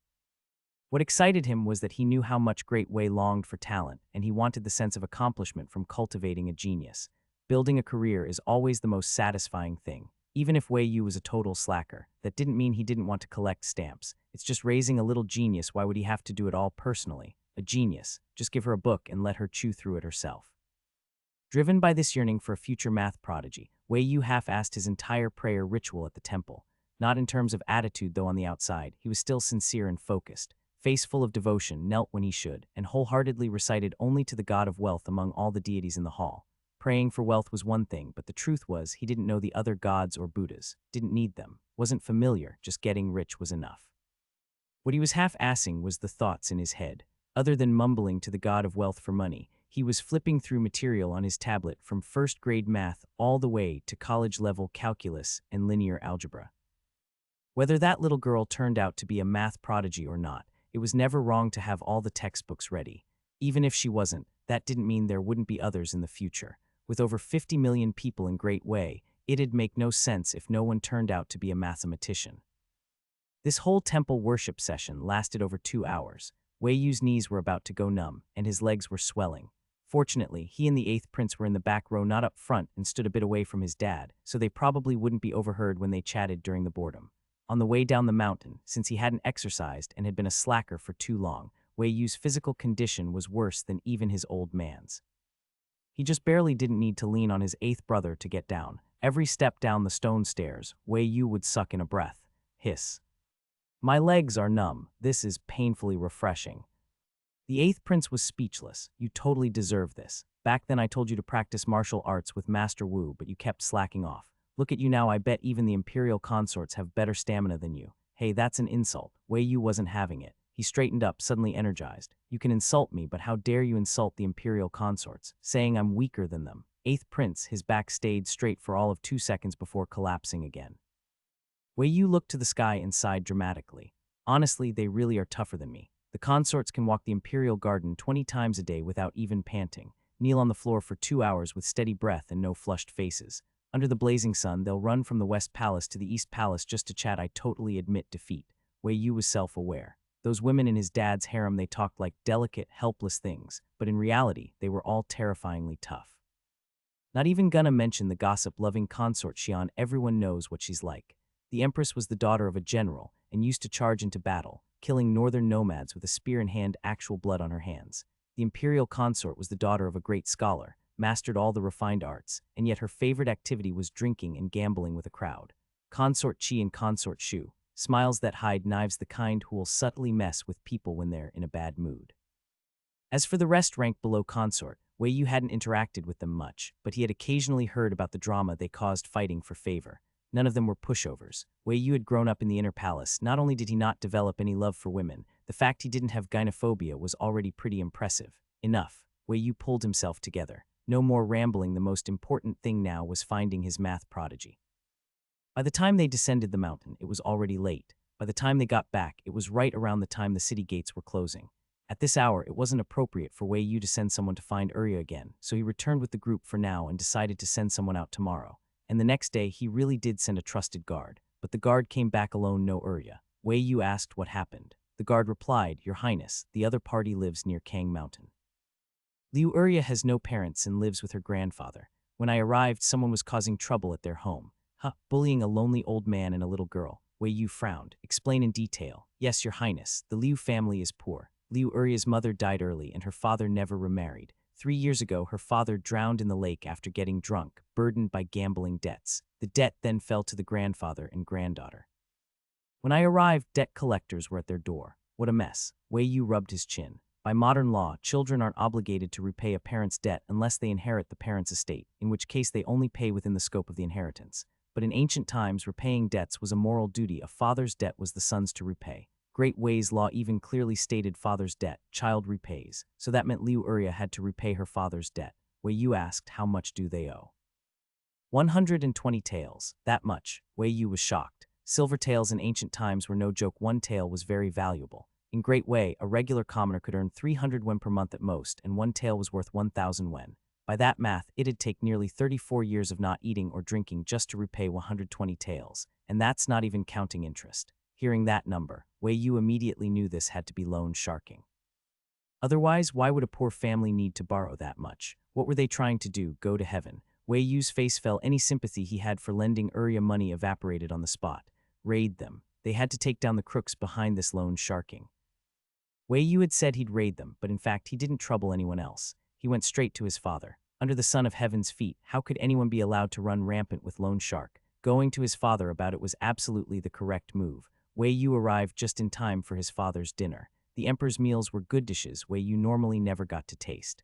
[SPEAKER 1] What excited him was that he knew how much Great Wei longed for talent, and he wanted the sense of accomplishment from cultivating a genius. Building a career is always the most satisfying thing. Even if Wei Yu was a total slacker, that didn't mean he didn't want to collect stamps. It's just raising a little genius. Why would he have to do it all personally? A genius. Just give her a book and let her chew through it herself. Driven by this yearning for a future math prodigy, Wei Yu half-assed his entire prayer ritual at the temple. Not in terms of attitude, though. On the outside, he was still sincere and focused. Face full of devotion, knelt when he should, and wholeheartedly recited only to the god of wealth among all the deities in the hall. Praying for wealth was one thing, but the truth was he didn't know the other gods or Buddhas, didn't need them, wasn't familiar, just getting rich was enough. What he was half-assing was the thoughts in his head. Other than mumbling to the god of wealth for money, he was flipping through material on his tablet from first-grade math all the way to college-level calculus and linear algebra. Whether that little girl turned out to be a math prodigy or not, it was never wrong to have all the textbooks ready. Even if she wasn't, that didn't mean there wouldn't be others in the future. With over 50 million people in Great Way, it'd make no sense if no one turned out to be a mathematician. This whole temple worship session lasted over 2 hours. Wei Yu's knees were about to go numb, and his legs were swelling. Fortunately, he and the 8th prince were in the back row, not up front, and stood a bit away from his dad, so they probably wouldn't be overheard when they chatted during the boredom. On the way down the mountain, since he hadn't exercised and had been a slacker for too long, Wei Yu's physical condition was worse than even his old man's. He just barely didn't need to lean on his 8th brother to get down. Every step down the stone stairs, Wei Yu would suck in a breath. Hiss. My legs are numb. This is painfully refreshing. The 8th prince was speechless. You totally deserve this. Back then I told you to practice martial arts with Master Wu, but you kept slacking off. Look at you now. I bet even the imperial consorts have better stamina than you. Hey, that's an insult. Wei Yu wasn't having it. He straightened up, suddenly energized. You can insult me, but how dare you insult the imperial consorts, saying I'm weaker than them. 8th prince, his back stayed straight for all of 2 seconds before collapsing again. Wei Yu looked to the sky and sighed dramatically. Honestly, they really are tougher than me. The consorts can walk the imperial garden 20 times a day without even panting, kneel on the floor for 2 hours with steady breath and no flushed faces. Under the blazing sun, they'll run from the West Palace to the East Palace just to chat. I totally admit defeat. Wei Yu was self-aware. Those women in his dad's harem, they talked like delicate, helpless things, but in reality, they were all terrifyingly tough. Not even gonna mention the gossip-loving consort Xian. Everyone knows what she's like. The empress was the daughter of a general and used to charge into battle, killing northern nomads with a spear in hand, actual blood on her hands. The imperial consort was the daughter of a great scholar, mastered all the refined arts, and yet her favorite activity was drinking and gambling with a crowd. Consort Qi and Consort Shu, smiles that hide knives, the kind who will subtly mess with people when they're in a bad mood. As for the rest ranked below Consort, Wei Yu hadn't interacted with them much, but he had occasionally heard about the drama they caused fighting for favor. None of them were pushovers. Wei Yu had grown up in the inner palace. Not only did he not develop any love for women, the fact he didn't have gynophobia was already pretty impressive. Enough. Wei Yu pulled himself together. No more rambling. The most important thing now was finding his math prodigy. By the time they descended the mountain, it was already late. By the time they got back, it was right around the time the city gates were closing. At this hour, it wasn't appropriate for Wei Yu to send someone to find Urya again, so he returned with the group for now and decided to send someone out tomorrow. And the next day, he really did send a trusted guard. But the guard came back alone, no Urya. Wei Yu asked what happened. The guard replied, Your Highness, the other party lives near Kang Mountain. Liu Urya has no parents and lives with her grandfather. When I arrived, someone was causing trouble at their home. Bullying a lonely old man and a little girl. Wei Yu frowned. Explain in detail. Yes, Your Highness, the Liu family is poor. Liu Urya's mother died early and her father never remarried. 3 years ago, her father drowned in the lake after getting drunk, burdened by gambling debts. The debt then fell to the grandfather and granddaughter. When I arrived, debt collectors were at their door. What a mess. Wei Yu rubbed his chin. By modern law, children aren't obligated to repay a parent's debt unless they inherit the parent's estate, in which case they only pay within the scope of the inheritance. But in ancient times, repaying debts was a moral duty. A father's debt was the son's to repay. Great Wei's law even clearly stated father's debt, child repays. So that meant Liu Urya had to repay her father's debt. Wei Yu asked, how much do they owe? 120 taels. That much. Wei Yu was shocked. Silver taels in ancient times were no joke. 1 tael was very valuable. In Great Wei, a regular commoner could earn 300 wen per month at most, and 1 tael was worth 1,000 wen. By that math, it'd take nearly 34 years of not eating or drinking just to repay 120 taels, and that's not even counting interest. Hearing that number, Wei Yu immediately knew this had to be loan sharking. Otherwise, why would a poor family need to borrow that much? What were they trying to do, go to heaven? Wei Yu's face fell. Any sympathy he had for lending Urya money evaporated on the spot. Raid them. They had to take down the crooks behind this loan sharking. Wei Yu had said he'd raid them, but in fact he didn't trouble anyone else. He went straight to his father. Under the sun of heaven's feet, how could anyone be allowed to run rampant with loan shark? Going to his father about it was absolutely the correct move. Wei Yu arrived just in time for his father's dinner. The emperor's meals were good dishes Wei Yu normally never got to taste.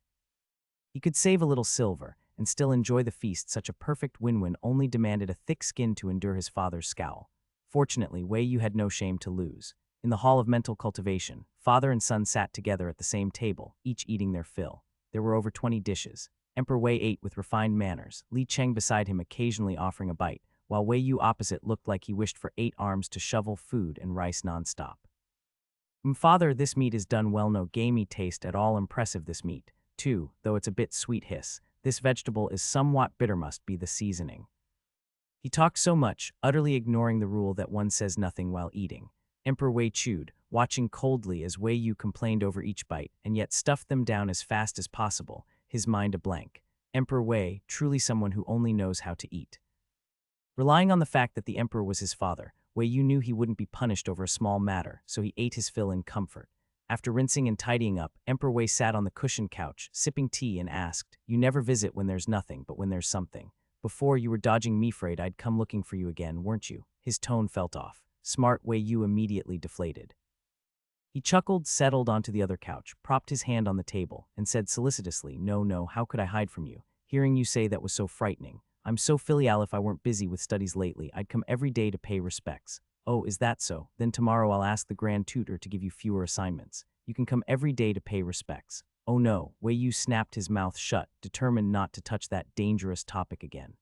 [SPEAKER 1] He could save a little silver and still enjoy the feast. Such a perfect win-win only demanded a thick skin to endure his father's scowl. Fortunately, Wei Yu had no shame to lose. In the hall of mental cultivation, father and son sat together at the same table, each eating their fill. There were over 20 dishes. Emperor Wei ate with refined manners, Li Cheng beside him occasionally offering a bite, while Wei Yu opposite looked like he wished for 8 arms to shovel food and rice non-stop. Father, this meat is done well. No gamey taste at all. Impressive this meat, too, though it's a bit sweet. Hiss. This vegetable is somewhat bitter. Must be the seasoning. He talked so much, utterly ignoring the rule that one says nothing while eating. Emperor Wei chewed, watching coldly as Wei Yu complained over each bite, and yet stuffed them down as fast as possible, his mind a blank. Emperor Wei, truly someone who only knows how to eat. Relying on the fact that the emperor was his father, Wei Yu knew he wouldn't be punished over a small matter, so he ate his fill in comfort. After rinsing and tidying up, Emperor Wei sat on the cushioned couch, sipping tea, and asked, "You never visit when there's nothing, but when there's something. Before you were dodging me, afraid I'd come looking for you again, weren't you?" His tone felt off. Smart Wei Yu immediately deflated. He chuckled, settled onto the other couch, propped his hand on the table, and said solicitously, No, how could I hide from you? Hearing you say that was so frightening. I'm so filial. If I weren't busy with studies lately, I'd come every day to pay respects. Oh, is that so? Then tomorrow I'll ask the Grand Tutor to give you fewer assignments. You can come every day to pay respects. Oh no, Wei Yu snapped his mouth shut, determined not to touch that dangerous topic again.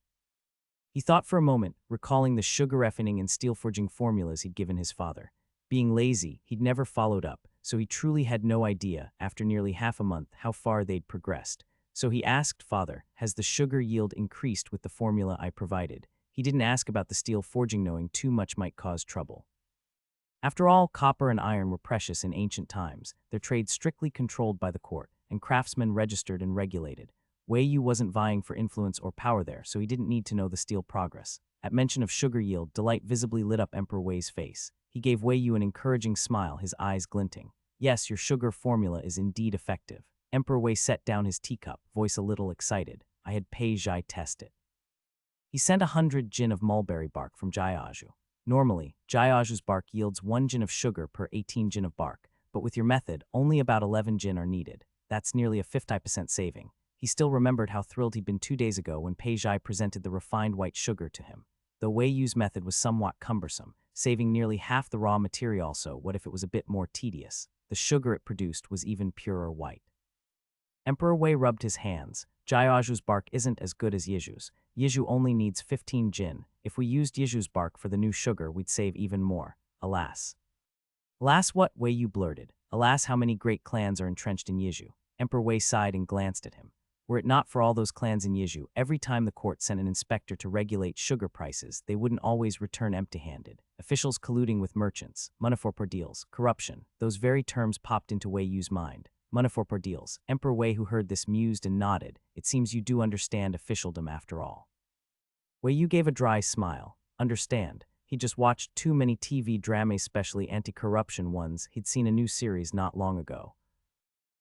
[SPEAKER 1] He thought for a moment, recalling the sugar refining and steel forging formulas he'd given his father. Being lazy, he'd never followed up, so he truly had no idea, after nearly half a month, how far they'd progressed. So he asked father, has the sugar yield increased with the formula I provided? He didn't ask about the steel forging, knowing too much might cause trouble. After all, copper and iron were precious in ancient times, their trade strictly controlled by the court, and craftsmen registered and regulated. Wei Yu wasn't vying for influence or power there, so he didn't need to know the steel progress. At mention of sugar yield, delight visibly lit up Emperor Wei's face. He gave Wei Yu an encouraging smile, his eyes glinting. Yes, your sugar formula is indeed effective. Emperor Wei set down his teacup, voice a little excited. I had Pei Zhai test it. He sent 100 jin of mulberry bark from Jiaozhu. Normally, Jiaozhu's bark yields 1 jin of sugar per 18 jin of bark, but with your method, only about 11 jin are needed. That's nearly a 50% saving. He still remembered how thrilled he'd been 2 days ago when Pei Zhai presented the refined white sugar to him. Though Wei Yu's method was somewhat cumbersome, saving nearly half the raw material, so what if it was a bit more tedious? The sugar it produced was even purer white. Emperor Wei rubbed his hands. Jiaozhu's bark isn't as good as Yizhu's. Yizhu only needs 15 jin. If we used Yizhu's bark for the new sugar, we'd save even more. Alas. Alas what? Wei Yu blurted. Alas, how many great clans are entrenched in Yizhu. Emperor Wei sighed and glanced at him. Were it not for all those clans in Yizhu, every time the court sent an inspector to regulate sugar prices, they wouldn't always return empty-handed. Officials colluding with merchants, money for deals, corruption, those very terms popped into Wei Yu's mind. Money for deals. Emperor Wei, who heard this, mused and nodded. It seems you do understand officialdom after all. Wei Yu gave a dry smile. Understand. He just watched too many TV dramas, especially anti-corruption ones. He'd seen a new series not long ago.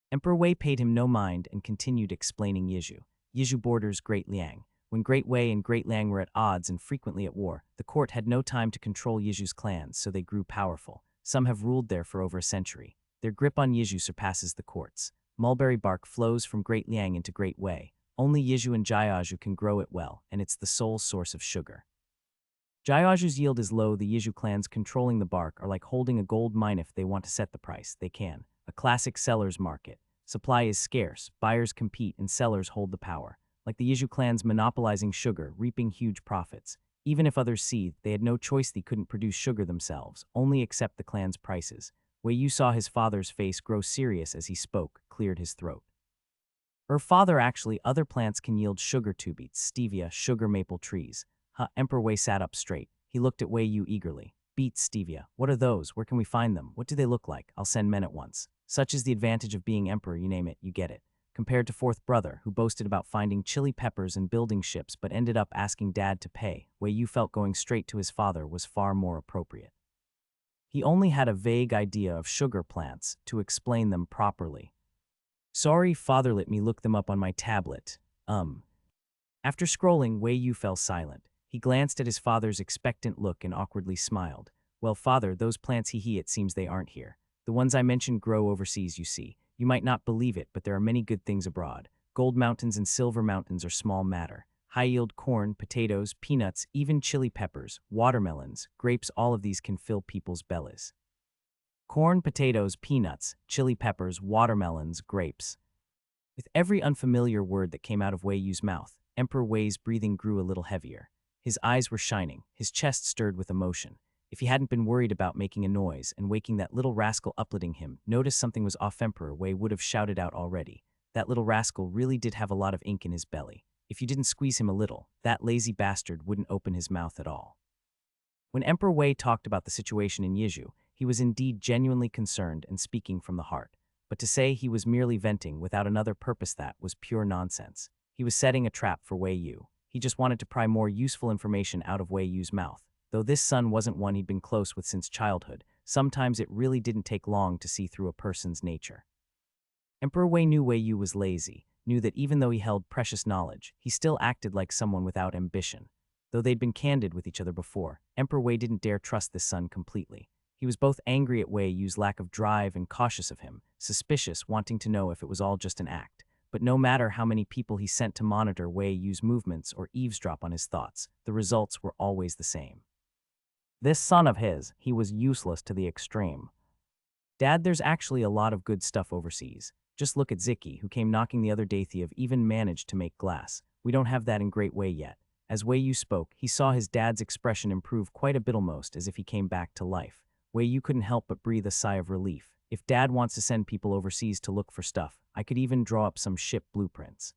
[SPEAKER 1] Emperor Wei paid him no mind and continued explaining Yizhu. Yizhu borders Great Liang. When Great Wei and Great Liang were at odds and frequently at war, the court had no time to control Yizhu's clans, so they grew powerful. Some have ruled there for over a century. Their grip on Yizhu surpasses the court's. Mulberry bark flows from Great Liang into Great Wei. Only Yizhu and Jiaozhu can grow it well, and it's the sole source of sugar. Jiaozhu's yield is low. The Yizhu clans controlling the bark are like holding a gold mine. If they want to set the price, they can. A classic seller's market. Supply is scarce, buyers compete, and sellers hold the power. Like the Yizhu clans monopolizing sugar, reaping huge profits. Even if others seethed, they had no choice. They couldn't produce sugar themselves, only accept the clan's prices. Wei Yu saw his father's face grow serious as he spoke, cleared his throat. Father, actually, other plants can yield sugar too. Beets, stevia, sugar maple trees. Emperor Wei sat up straight. He looked at Wei Yu eagerly. Beets, stevia. What are those? Where can we find them? What do they look like? I'll send men at once. Such is the advantage of being emperor. You name it, you get it. compared to fourth brother, who boasted about finding chili peppers and building ships but ended up asking dad to pay. Wei Yu felt going straight to his father was far more appropriate. He only had a vague idea of sugar plants to explain them properly. Sorry, father, let me look them up on my tablet. After scrolling, Wei Yu fell silent. He glanced at his father's expectant look and awkwardly smiled. Well, father, those plants it seems they aren't here. The ones I mentioned grow overseas, you see. You might not believe it, but there are many good things abroad. Gold mountains and silver mountains are small matter. High-yield corn, potatoes, peanuts, even chili peppers, watermelons, grapes, all of these can fill people's bellies. Corn, potatoes, peanuts, chili peppers, watermelons, grapes. With every unfamiliar word that came out of Wei Yu's mouth, Emperor Wei's breathing grew a little heavier. His eyes were shining, his chest stirred with emotion. If he hadn't been worried about making a noise and waking that little rascal upletting him, noticed something was off, Emperor Wei would have shouted out already. That little rascal really did have a lot of ink in his belly. If you didn't squeeze him a little, that lazy bastard wouldn't open his mouth at all. When Emperor Wei talked about the situation in Yizhu, he was indeed genuinely concerned and speaking from the heart. But to say he was merely venting without another purpose, that was pure nonsense. He was setting a trap for Wei Yu. He just wanted to pry more useful information out of Wei Yu's mouth. Though this son wasn't one he'd been close with since childhood, sometimes it really didn't take long to see through a person's nature. Emperor Wei knew Wei Yu was lazy, knew that even though he held precious knowledge, he still acted like someone without ambition. Though they'd been candid with each other before, Emperor Wei didn't dare trust this son completely. He was both angry at Wei Yu's lack of drive and cautious of him, suspicious, wanting to know if it was all just an act. But no matter how many people he sent to monitor Wei Yu's movements or eavesdrop on his thoughts, the results were always the same. This son of his, he was useless to the extreme. Dad, there's actually a lot of good stuff overseas. Just look at Ziki, who came knocking the other day. They've even managed to make glass. We don't have that in Great Wei yet. As Wei Yu spoke, he saw his dad's expression improve quite a bit, almost as if he came back to life. Wei Yu couldn't help but breathe a sigh of relief. If Dad wants to send people overseas to look for stuff, I could even draw up some ship blueprints.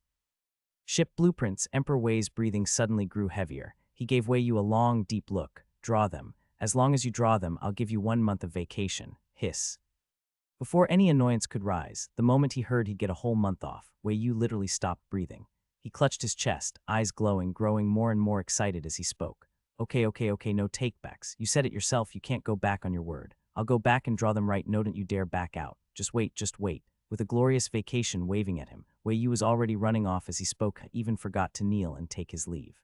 [SPEAKER 1] Ship blueprints? Emperor Wei's breathing suddenly grew heavier. He gave Wei Yu a long, deep look. Draw them. As long as you draw them, I'll give you 1 month of vacation. Hiss. Before any annoyance could rise, the moment he heard he'd get a whole month off, Wei Yu literally stopped breathing. He clutched his chest, eyes glowing, growing more and more excited as he spoke. Okay, no takebacks. You said it yourself, you can't go back on your word. I'll go back and draw them right. No, don't you dare back out. Just wait. With a glorious vacation waving at him, Wei Yu was already running off as he spoke, even forgot to kneel and take his leave.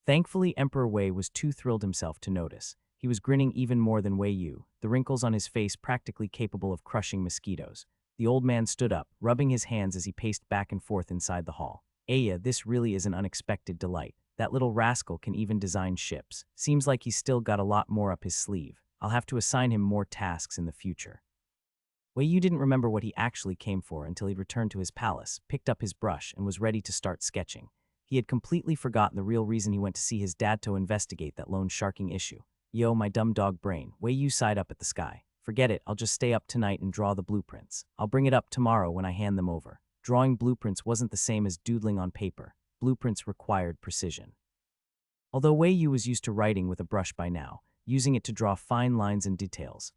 [SPEAKER 1] Thankfully, Emperor Wei was too thrilled himself to notice. He was grinning even more than Wei Yu, the wrinkles on his face practically capable of crushing mosquitoes. The old man stood up, rubbing his hands as he paced back and forth inside the hall. Aya, this really is an unexpected delight. That little rascal can even design ships. Seems like he's still got a lot more up his sleeve. I'll have to assign him more tasks in the future. Wei Yu didn't remember what he actually came for until he'd returned to his palace, picked up his brush, and was ready to start sketching. He had completely forgotten the real reason he went to see his dad to investigate that loan sharking issue. Yo, my dumb dog brain. Wei Yu sighed up at the sky. Forget it, I'll just stay up tonight and draw the blueprints. I'll bring it up tomorrow when I hand them over. Drawing blueprints wasn't the same as doodling on paper. Blueprints required precision. Although Wei Yu was used to writing with a brush by now, using it to draw fine lines and details,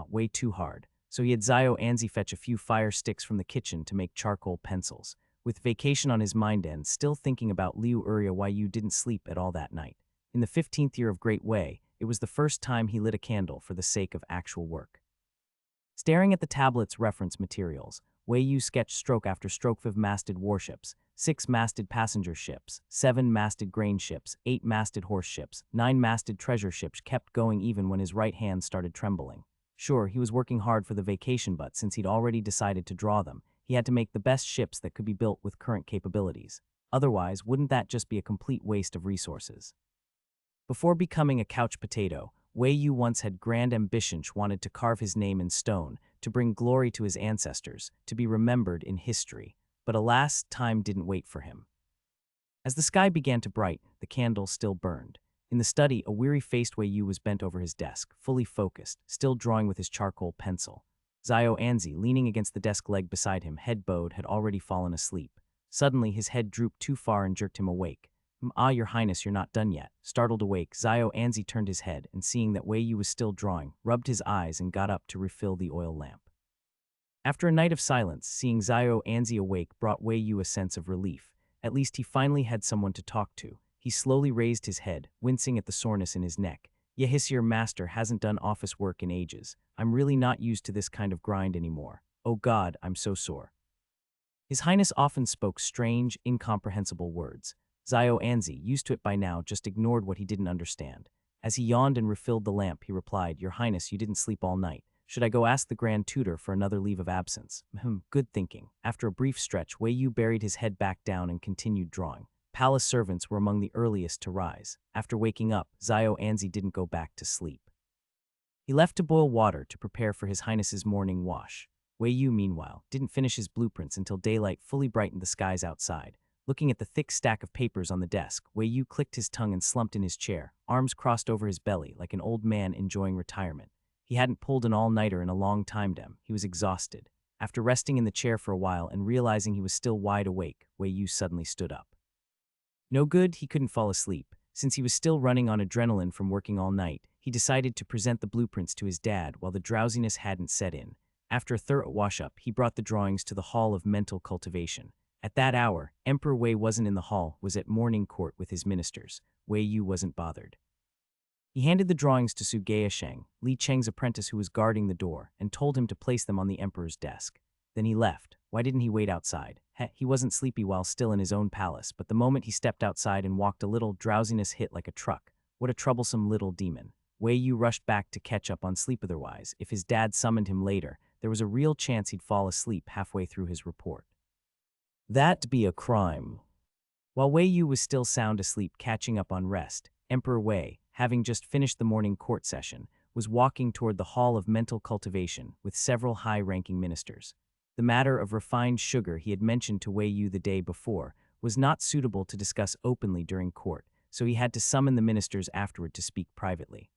[SPEAKER 1] way too hard. So he had Zio Anzi fetch a few fire sticks from the kitchen to make charcoal pencils. With vacation on his mind and still thinking about Liu Urya, Wei Yu didn't sleep at all that night. In the 15th year of Great Wei, it was the first time he lit a candle for the sake of actual work. Staring at the tablet's reference materials, Wei Yu sketched stroke after stroke: 5-masted warships, 6-masted passenger ships, 7-masted grain ships, 8-masted horse ships, 9-masted treasure ships, kept going even when his right hand started trembling. Sure, he was working hard for the vacation, but since he'd already decided to draw them, he had to make the best ships that could be built with current capabilities. Otherwise, wouldn't that just be a complete waste of resources? Before becoming a couch potato, Wei Yu once had grand ambitions, wanted to carve his name in stone, to bring glory to his ancestors, to be remembered in history. But alas, time didn't wait for him. As the sky began to brighten, the candle still burned. In the study, a weary-faced Wei Yu was bent over his desk, fully focused, still drawing with his charcoal pencil. Zio Anzi, leaning against the desk leg beside him, head bowed, had already fallen asleep. Suddenly, his head drooped too far and jerked him awake. Your Highness, you're not done yet." Startled awake, Zio Anzi turned his head and, seeing that Wei Yu was still drawing, rubbed his eyes and got up to refill the oil lamp. After a night of silence, seeing Zhao Anzi awake brought Wei Yu a sense of relief. At least he finally had someone to talk to. He slowly raised his head, wincing at the soreness in his neck. Yehisier master hasn't done office work in ages. I'm really not used to this kind of grind anymore. Oh God, I'm so sore. His Highness often spoke strange, incomprehensible words. Zhao Anzi, used to it by now, just ignored what he didn't understand. As he yawned and refilled the lamp, he replied, Your Highness, you didn't sleep all night. Should I go ask the Grand Tutor for another leave of absence? Good thinking. After a brief stretch, Wei Yu buried his head back down and continued drawing. Palace servants were among the earliest to rise. After waking up, Zhao Anzi didn't go back to sleep. He left to boil water to prepare for His Highness's morning wash. Wei Yu, meanwhile, didn't finish his blueprints until daylight fully brightened the skies outside. Looking at the thick stack of papers on the desk, Wei Yu clicked his tongue and slumped in his chair, arms crossed over his belly like an old man enjoying retirement. He hadn't pulled an all-nighter in a long time. He was exhausted. After resting in the chair for a while and realizing he was still wide awake, Wei Yu suddenly stood up. No good, he couldn't fall asleep. Since he was still running on adrenaline from working all night, he decided to present the blueprints to his dad while the drowsiness hadn't set in. After a thorough wash-up, he brought the drawings to the Hall of Mental Cultivation. At that hour, Emperor Wei wasn't in the hall, was at morning court with his ministers. Wei Yu wasn't bothered. He handed the drawings to Su Gaisheng, Li Cheng's apprentice who was guarding the door, and told him to place them on the emperor's desk. Then he left. Why didn't he wait outside? He wasn't sleepy while still in his own palace, but the moment he stepped outside and walked a little, drowsiness hit like a truck. What a troublesome little demon. Wei Yu rushed back to catch up on sleep. Otherwise, if his dad summoned him later, there was a real chance he'd fall asleep halfway through his report. That'd be a crime. While Wei Yu was still sound asleep catching up on rest, Emperor Wei, having just finished the morning court session, was walking toward the Hall of Mental Cultivation with several high-ranking ministers. The matter of refined sugar he had mentioned to Wei Yu the day before was not suitable to discuss openly during court, so he had to summon the ministers afterward to speak privately.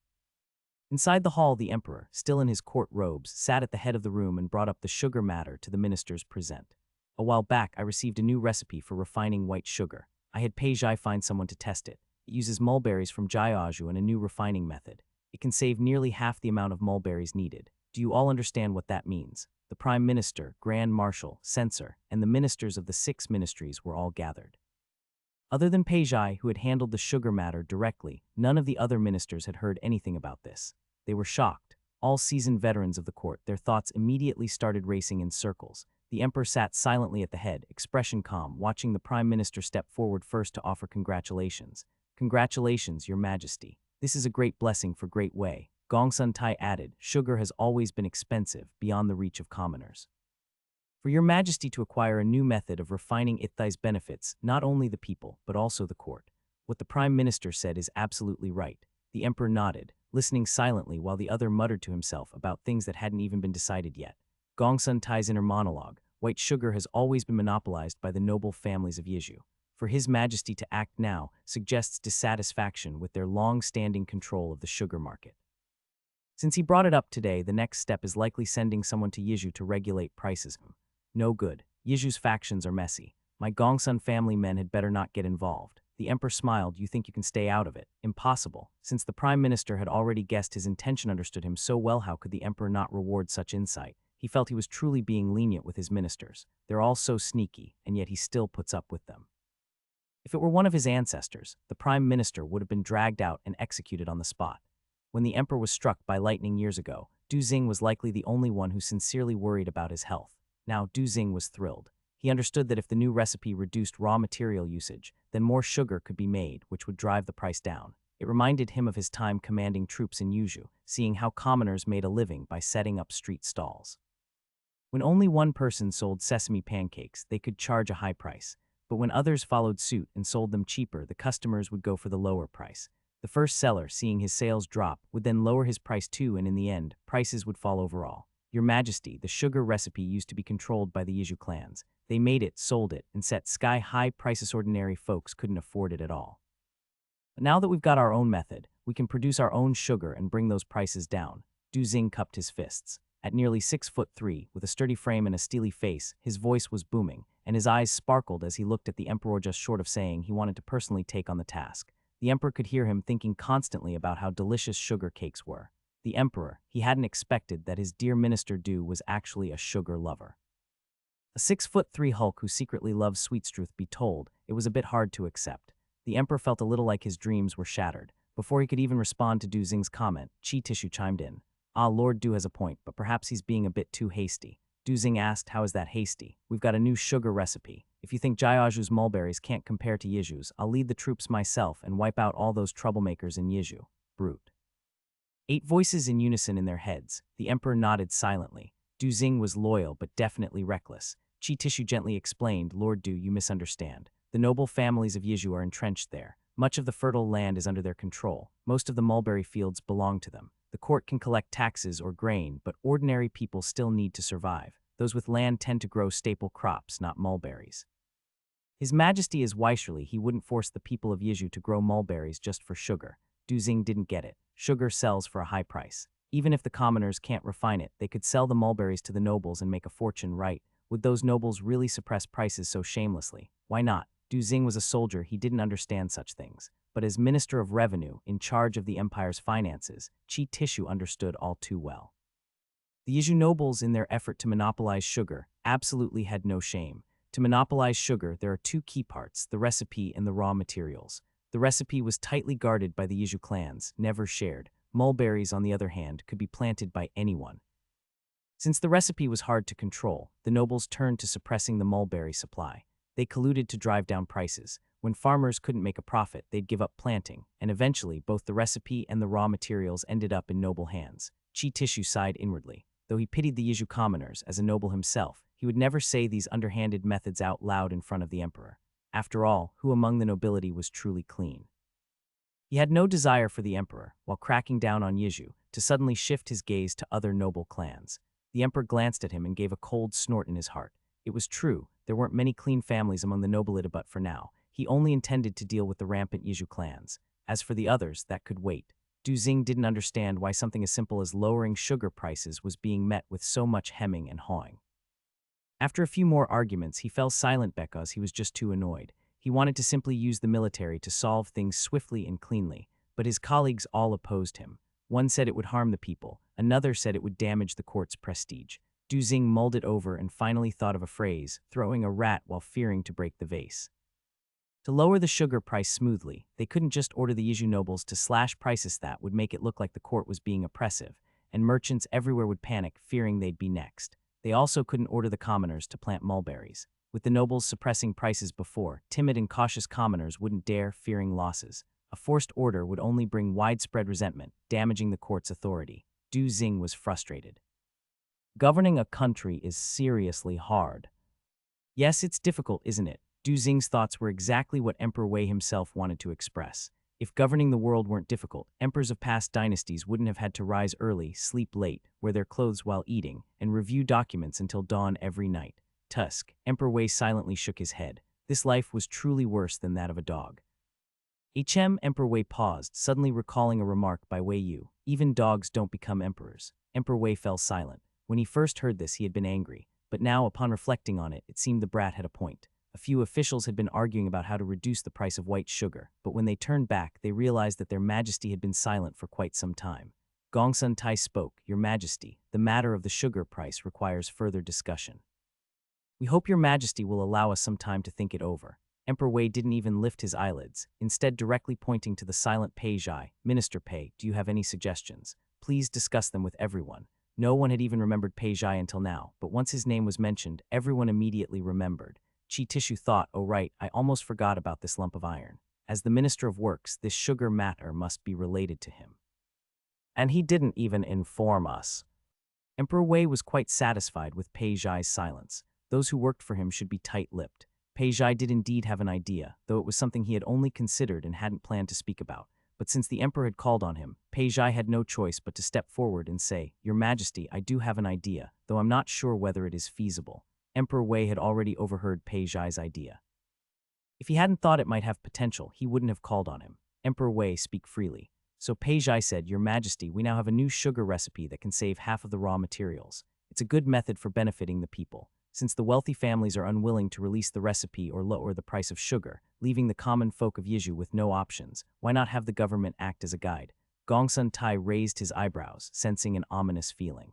[SPEAKER 1] Inside the hall, the emperor, still in his court robes, sat at the head of the room and brought up the sugar matter to the ministers present. A while back, I received a new recipe for refining white sugar. I had Pei Zhai find someone to test it. It uses mulberries from Jiaozhu and a new refining method. It can save nearly half the amount of mulberries needed. Do you all understand what that means? The Prime Minister, Grand Marshal, Censor, and the ministers of the 6 ministries were all gathered. Other than Pei Zhai, who had handled the sugar matter directly, none of the other ministers had heard anything about this. They were shocked. All seasoned veterans of the court, their thoughts immediately started racing in circles. The emperor sat silently at the head, expression calm, watching the prime minister step forward first to offer congratulations. Congratulations, your majesty. This is a great blessing for Great Wei. Gongsun Tai added, sugar has always been expensive, beyond the reach of commoners. For your majesty to acquire a new method of refining Ithai's benefits, not only the people, but also the court. What the prime minister said is absolutely right. The emperor nodded, listening silently while the other muttered to himself about things that hadn't even been decided yet. Gongsun Tai's inner monologue, white sugar has always been monopolized by the noble families of Yizhu. For his majesty to act now suggests dissatisfaction with their long-standing control of the sugar market. Since he brought it up today, the next step is likely sending someone to Yizhu to regulate prices. No good. Yizhu's factions are messy. My Gongsun family men had better not get involved. The emperor smiled. You think you can stay out of it? Impossible. Since the prime minister had already guessed his intention, understood him so well, how could the emperor not reward such insight? He felt he was truly being lenient with his ministers. They're all so sneaky, and yet he still puts up with them. If it were one of his ancestors, the prime minister would have been dragged out and executed on the spot. When the emperor was struck by lightning years ago, Du Xing was likely the only one who sincerely worried about his health. Now, Du Xing was thrilled. He understood that if the new recipe reduced raw material usage, then more sugar could be made, which would drive the price down. It reminded him of his time commanding troops in Yuzhou, seeing how commoners made a living by setting up street stalls. When only one person sold sesame pancakes, they could charge a high price. But when others followed suit and sold them cheaper, the customers would go for the lower price. The first seller, seeing his sales drop, would then lower his price too, and in the end, prices would fall overall. Your Majesty, the sugar recipe used to be controlled by the Yizhu clans. They made it, sold it, and set sky-high prices. Ordinary folks couldn't afford it at all. But now that we've got our own method, we can produce our own sugar and bring those prices down. Du Xing cupped his fists. At nearly 6'3", with a sturdy frame and a steely face, his voice was booming, and his eyes sparkled as he looked at the emperor, just short of saying he wanted to personally take on the task. The emperor could hear him thinking constantly about how delicious sugar cakes were. The emperor, he hadn't expected that his dear Minister Du was actually a sugar lover. A 6'3" Hulk who secretly loves sweets. Truth be told, it was a bit hard to accept. The emperor felt a little like his dreams were shattered. Before he could even respond to Du Xing's comment, Qi Tishu chimed in. Ah, Lord Du has a point, but perhaps he's being a bit too hasty. Du Xing asked, how is that hasty? We've got a new sugar recipe. If you think Jiaozhu's mulberries can't compare to Yizhu's, I'll lead the troops myself and wipe out all those troublemakers in Yizhu. Brute. 8 voices in unison in their heads. The emperor nodded silently. Du Xing was loyal but definitely reckless. Qi Tishu gently explained, Lord Du, you misunderstand. The noble families of Yizhu are entrenched there. Much of the fertile land is under their control. Most of the mulberry fields belong to them. The court can collect taxes or grain, but ordinary people still need to survive. Those with land tend to grow staple crops, not mulberries. His Majesty is wisely, he wouldn't force the people of Yizhu to grow mulberries just for sugar. Du Xing didn't get it. Sugar sells for a high price. Even if the commoners can't refine it, they could sell the mulberries to the nobles and make a fortune, right? Would those nobles really suppress prices so shamelessly? Why not? Du Xing was a soldier, he didn't understand such things. But as Minister of Revenue, in charge of the empire's finances, Qi Tishu understood all too well. The Yizhu nobles, in their effort to monopolize sugar, absolutely had no shame. To monopolize sugar, there are 2 key parts, the recipe and the raw materials. The recipe was tightly guarded by the Yizhu clans, never shared. Mulberries, on the other hand, could be planted by anyone. Since the recipe was hard to control, the nobles turned to suppressing the mulberry supply. They colluded to drive down prices. When farmers couldn't make a profit, they'd give up planting, and eventually both the recipe and the raw materials ended up in noble hands. Qi Tishu sighed inwardly. Though he pitied the Yizhu commoners, as a noble himself, he would never say these underhanded methods out loud in front of the emperor. After all, who among the nobility was truly clean? He had no desire for the emperor, while cracking down on Yizhu, to suddenly shift his gaze to other noble clans. The emperor glanced at him and gave a cold snort in his heart. It was true, there weren't many clean families among the nobility, but for now, he only intended to deal with the rampant Yizhu clans. As for the others, that could wait. Du Xing didn't understand why something as simple as lowering sugar prices was being met with so much hemming and hawing. After a few more arguments, he fell silent because he was just too annoyed. He wanted to simply use the military to solve things swiftly and cleanly, but his colleagues all opposed him. One said it would harm the people, another said it would damage the court's prestige. Du Xing mulled it over and finally thought of a phrase, throwing a rat while fearing to break the vase. To lower the sugar price smoothly, they couldn't just order the Yizhu nobles to slash prices. That would make it look like the court was being oppressive, and merchants everywhere would panic, fearing they'd be next. They also couldn't order the commoners to plant mulberries. With the nobles suppressing prices before, timid and cautious commoners wouldn't dare, fearing losses. A forced order would only bring widespread resentment, damaging the court's authority. Du Xing was frustrated. Governing a country is seriously hard. Yes, it's difficult, isn't it? Du Xing's thoughts were exactly what Emperor Wei himself wanted to express. If governing the world weren't difficult, emperors of past dynasties wouldn't have had to rise early, sleep late, wear their clothes while eating, and review documents until dawn every night. Tusk, Emperor Wei silently shook his head. This life was truly worse than that of a dog. Emperor Wei paused, suddenly recalling a remark by Wei Yu. Even dogs don't become emperors. Emperor Wei fell silent. When he first heard this, he had been angry, but now, upon reflecting on it, it seemed the brat had a point. A few officials had been arguing about how to reduce the price of white sugar, but when they turned back, they realized that their Majesty had been silent for quite some time. Gongsun Tai spoke, Your Majesty, the matter of the sugar price requires further discussion. We hope Your Majesty will allow us some time to think it over. Emperor Wei didn't even lift his eyelids, instead directly pointing to the silent Pei Zhai. Minister Pei, do you have any suggestions? Please discuss them with everyone. No one had even remembered Pei Zhai until now, but once his name was mentioned, everyone immediately remembered. Qi Tishu thought, oh right, I almost forgot about this lump of iron. As the Minister of Works, this sugar matter must be related to him. And he didn't even inform us. Emperor Wei was quite satisfied with Pei Zhai's silence. Those who worked for him should be tight-lipped. Pei Zhai did indeed have an idea, though it was something he had only considered and hadn't planned to speak about. But since the emperor had called on him, Pei Zhai had no choice but to step forward and say, Your Majesty, I do have an idea, though I'm not sure whether it is feasible. Emperor Wei had already overheard Pei Zhai's idea. If he hadn't thought it might have potential, he wouldn't have called on him. Emperor Wei, speak freely. So Pei Zhai said, Your Majesty, we now have a new sugar recipe that can save half of the raw materials. It's a good method for benefiting the people. Since the wealthy families are unwilling to release the recipe or lower the price of sugar, leaving the common folk of Yizhu with no options, why not have the government act as a guide? Gongsun Tai raised his eyebrows, sensing an ominous feeling.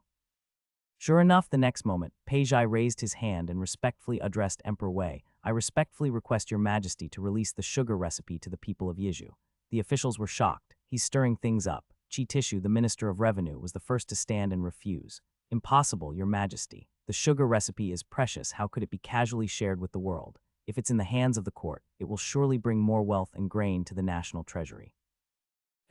[SPEAKER 1] Sure enough, the next moment, Peijai raised his hand and respectfully addressed Emperor Wei. I respectfully request your majesty to release the sugar recipe to the people of Yizhu. The officials were shocked. He's stirring things up. Chi Tishu, the minister of revenue, was the first to stand and refuse. Impossible, your majesty. The sugar recipe is precious. How could it be casually shared with the world? If it's in the hands of the court, it will surely bring more wealth and grain to the national treasury.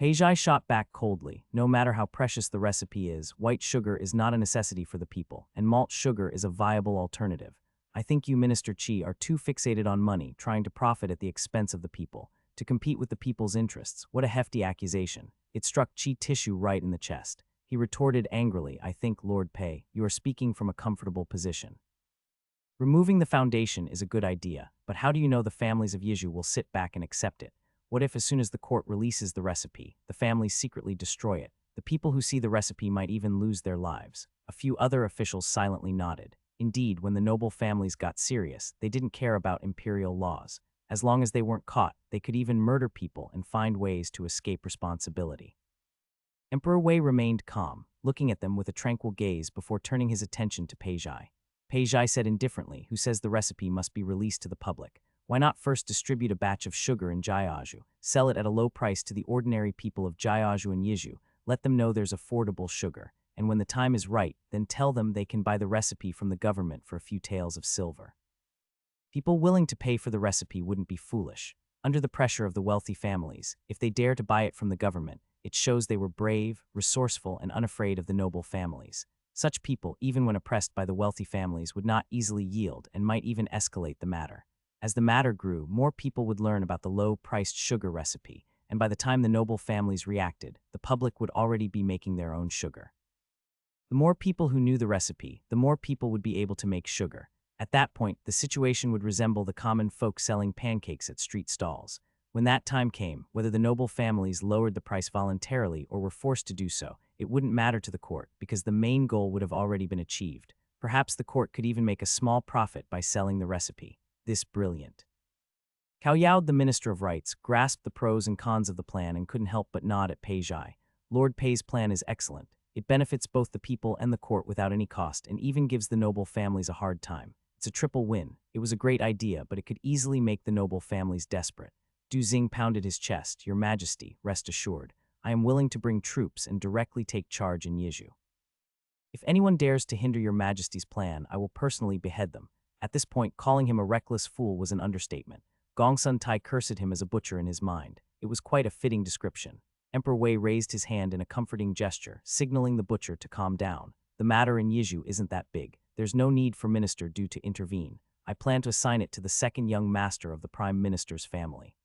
[SPEAKER 1] Peijai shot back coldly. No matter how precious the recipe is, white sugar is not a necessity for the people, and malt sugar is a viable alternative. I think you, Minister Chi, are too fixated on money, trying to profit at the expense of the people, to compete with the people's interests. What a hefty accusation. It struck Chi Tishu right in the chest. He retorted angrily, I think, Lord Pei, you are speaking from a comfortable position. Removing the foundation is a good idea, but how do you know the families of Yizhu will sit back and accept it? What if, as soon as the court releases the recipe, the families secretly destroy it? The people who see the recipe might even lose their lives. A few other officials silently nodded. Indeed, when the noble families got serious, they didn't care about imperial laws. As long as they weren't caught, they could even murder people and find ways to escape responsibility. Emperor Wei remained calm, looking at them with a tranquil gaze before turning his attention to Peijai. Peijai said indifferently, who says the recipe must be released to the public? Why not first distribute a batch of sugar in Jiaozhou, sell it at a low price to the ordinary people of Jiaozhou and Yizhu, let them know there's affordable sugar, and when the time is right, then tell them they can buy the recipe from the government for a few taels of silver. People willing to pay for the recipe wouldn't be foolish. Under the pressure of the wealthy families, if they dare to buy it from the government, it shows they were brave, resourceful, and unafraid of the noble families. Such people, even when oppressed by the wealthy families, would not easily yield and might even escalate the matter. As the matter grew, more people would learn about the low-priced sugar recipe, and by the time the noble families reacted, the public would already be making their own sugar. The more people who knew the recipe, the more people would be able to make sugar. At that point, the situation would resemble the common folk selling pancakes at street stalls. When that time came, whether the noble families lowered the price voluntarily or were forced to do so, it wouldn't matter to the court because the main goal would have already been achieved. Perhaps the court could even make a small profit by selling the recipe. This brilliant. Cao Yaod, the Minister of Rights, grasped the pros and cons of the plan and couldn't help but nod at Peijai. Lord Pei's plan is excellent. It benefits both the people and the court without any cost and even gives the noble families a hard time. It's a triple win. It was a great idea, but it could easily make the noble families desperate. Du Xing pounded his chest. Your Majesty, rest assured, I am willing to bring troops and directly take charge in Yizhu. If anyone dares to hinder your Majesty's plan, I will personally behead them. At this point, calling him a reckless fool was an understatement. Gongsun Tai cursed him as a butcher in his mind. It was quite a fitting description. Emperor Wei raised his hand in a comforting gesture, signaling the butcher to calm down. The matter in Yizhu isn't that big. There's no need for Minister Du to intervene. I plan to assign it to the second young master of the Prime Minister's family.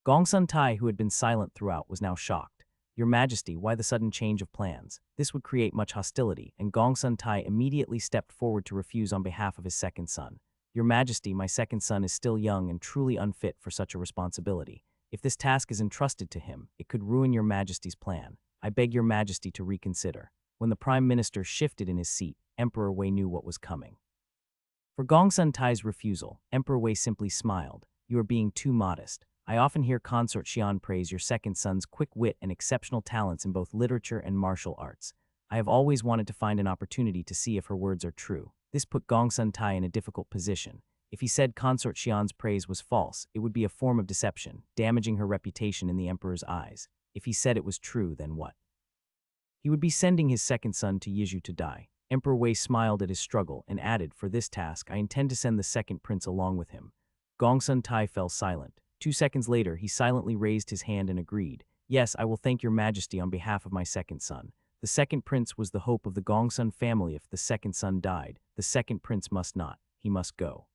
[SPEAKER 1] Gongsun Tai, who had been silent throughout, was now shocked. Your Majesty, why the sudden change of plans? This would create much hostility, and Gongsun Tai immediately stepped forward to refuse on behalf of his second son. Your Majesty, my second son is still young and truly unfit for such a responsibility. If this task is entrusted to him, it could ruin your Majesty's plan. I beg your Majesty to reconsider. When the Prime Minister shifted in his seat, Emperor Wei knew what was coming. For Gongsun Tai's refusal, Emperor Wei simply smiled. You are being too modest. I often hear Consort Xian praise your second son's quick wit and exceptional talents in both literature and martial arts. I have always wanted to find an opportunity to see if her words are true. This put Gongsun Tai in a difficult position. If he said Consort Xian's praise was false, it would be a form of deception, damaging her reputation in the emperor's eyes. If he said it was true, then what? He would be sending his second son to Yizhu to die. Emperor Wei smiled at his struggle and added, for this task, I intend to send the second prince along with him. Gongsun Tai fell silent. 2 seconds later, he silently raised his hand and agreed. Yes, I will thank your Majesty on behalf of my second son. The second prince was the hope of the Gongsun family. If the second son died, the second prince must not. He must go.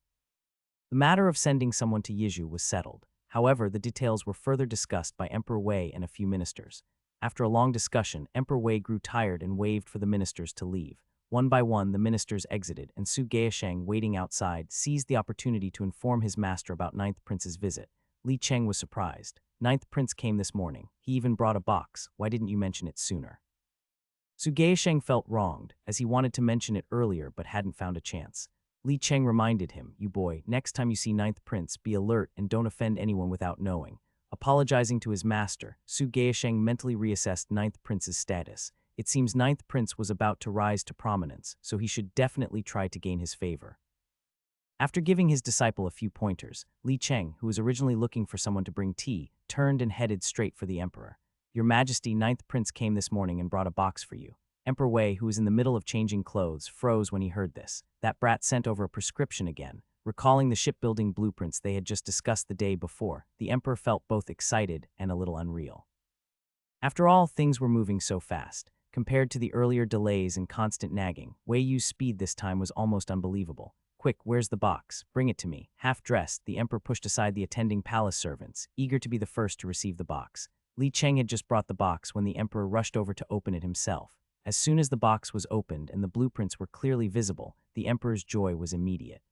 [SPEAKER 1] The matter of sending someone to Yizhu was settled. However, the details were further discussed by Emperor Wei and a few ministers. After a long discussion, Emperor Wei grew tired and waved for the ministers to leave. One by one, the ministers exited, and Su Gaisheng, waiting outside, seized the opportunity to inform his master about Ninth Prince's visit. Li Cheng was surprised. Ninth Prince came this morning. He even brought a box. Why didn't you mention it sooner? Su Gaisheng felt wronged, as he wanted to mention it earlier but hadn't found a chance. Li Cheng reminded him, you boy, next time you see Ninth Prince, be alert and don't offend anyone without knowing. Apologizing to his master, Su Gaisheng mentally reassessed Ninth Prince's status. It seems Ninth Prince was about to rise to prominence, so he should definitely try to gain his favor. After giving his disciple a few pointers, Li Cheng, who was originally looking for someone to bring tea, turned and headed straight for the emperor. "Your Majesty, Ninth Prince came this morning and brought a box for you." Emperor Wei, who was in the middle of changing clothes, froze when he heard this. That brat sent over a prescription again. Recalling the shipbuilding blueprints they had just discussed the day before, the emperor felt both excited and a little unreal. After all, things were moving so fast. Compared to the earlier delays and constant nagging, Wei Yu's speed this time was almost unbelievable. "Quick, where's the box? Bring it to me." Half-dressed, the emperor pushed aside the attending palace servants, eager to be the first to receive the box. Li Cheng had just brought the box when the emperor rushed over to open it himself. As soon as the box was opened and the blueprints were clearly visible, the emperor's joy was immediate.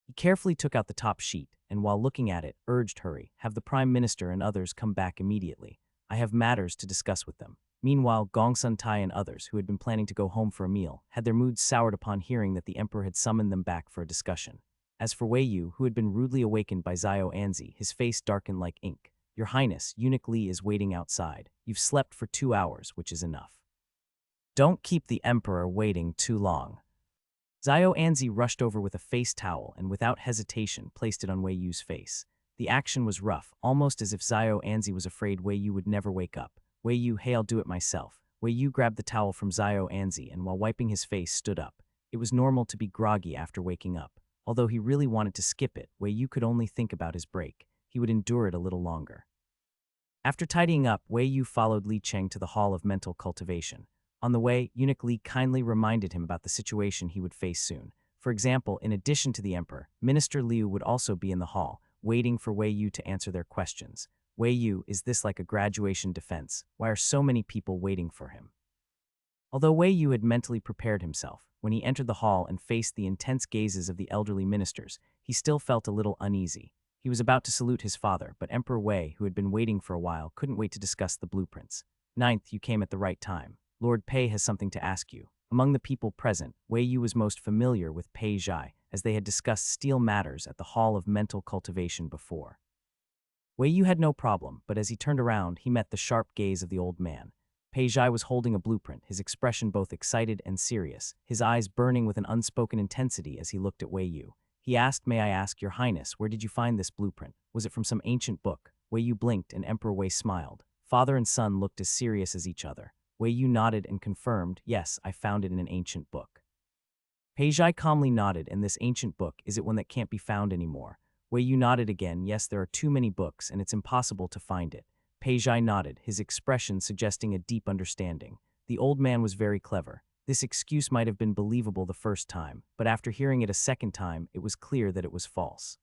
[SPEAKER 1] He carefully took out the top sheet, and while looking at it, urged, "Hurry, have the prime minister and others come back immediately. I have matters to discuss with them." Meanwhile, Gongsun Tai and others, who had been planning to go home for a meal, had their moods soured upon hearing that the emperor had summoned them back for a discussion. As for Wei Yu, who had been rudely awakened by Xiao Anzi, his face darkened like ink. "Your Highness, Eunuch Li is waiting outside. You've slept for 2 hours, which is enough. Don't keep the emperor waiting too long." Xiao Anzi rushed over with a face towel and without hesitation placed it on Wei Yu's face. The action was rough, almost as if Xiao Anzi was afraid Wei Yu would never wake up. "Wei Yu, hey, I'll do it myself." Wei Yu grabbed the towel from Xiao Anzi and while wiping his face stood up. It was normal to be groggy after waking up. Although he really wanted to skip it, Wei Yu could only think about his break. He would endure it a little longer. After tidying up, Wei Yu followed Li Cheng to the Hall of Mental Cultivation. On the way, Eunuch Li kindly reminded him about the situation he would face soon. For example, in addition to the emperor, Minister Liu would also be in the hall, waiting for Wei Yu to answer their questions. "Wei Yu, is this like a graduation defense? Why are so many people waiting for him?" Although Wei Yu had mentally prepared himself, when he entered the hall and faced the intense gazes of the elderly ministers, he still felt a little uneasy. He was about to salute his father, but Emperor Wei, who had been waiting for a while, couldn't wait to discuss the blueprints. "Ninth, you came at the right time. Lord Pei has something to ask you." Among the people present, Wei Yu was most familiar with Pei Zhai, as they had discussed steel matters at the Hall of Mental Cultivation before. Wei Yu had no problem, but as he turned around, he met the sharp gaze of the old man. Pei Zhai was holding a blueprint, his expression both excited and serious, his eyes burning with an unspoken intensity as he looked at Wei Yu. He asked, "May I ask, Your Highness, where did you find this blueprint? Was it from some ancient book?" Wei Yu blinked and Emperor Wei smiled. Father and son looked as serious as each other. Wei Yu nodded and confirmed, "Yes, I found it in an ancient book." Pei Zhai calmly nodded, "And this ancient book, is it one that can't be found anymore?" Wei Yu nodded again, "Yes, there are too many books and it's impossible to find it." Pei Zhai nodded, his expression suggesting a deep understanding. The old man was very clever. This excuse might have been believable the first time, but after hearing it a second time, it was clear that it was false.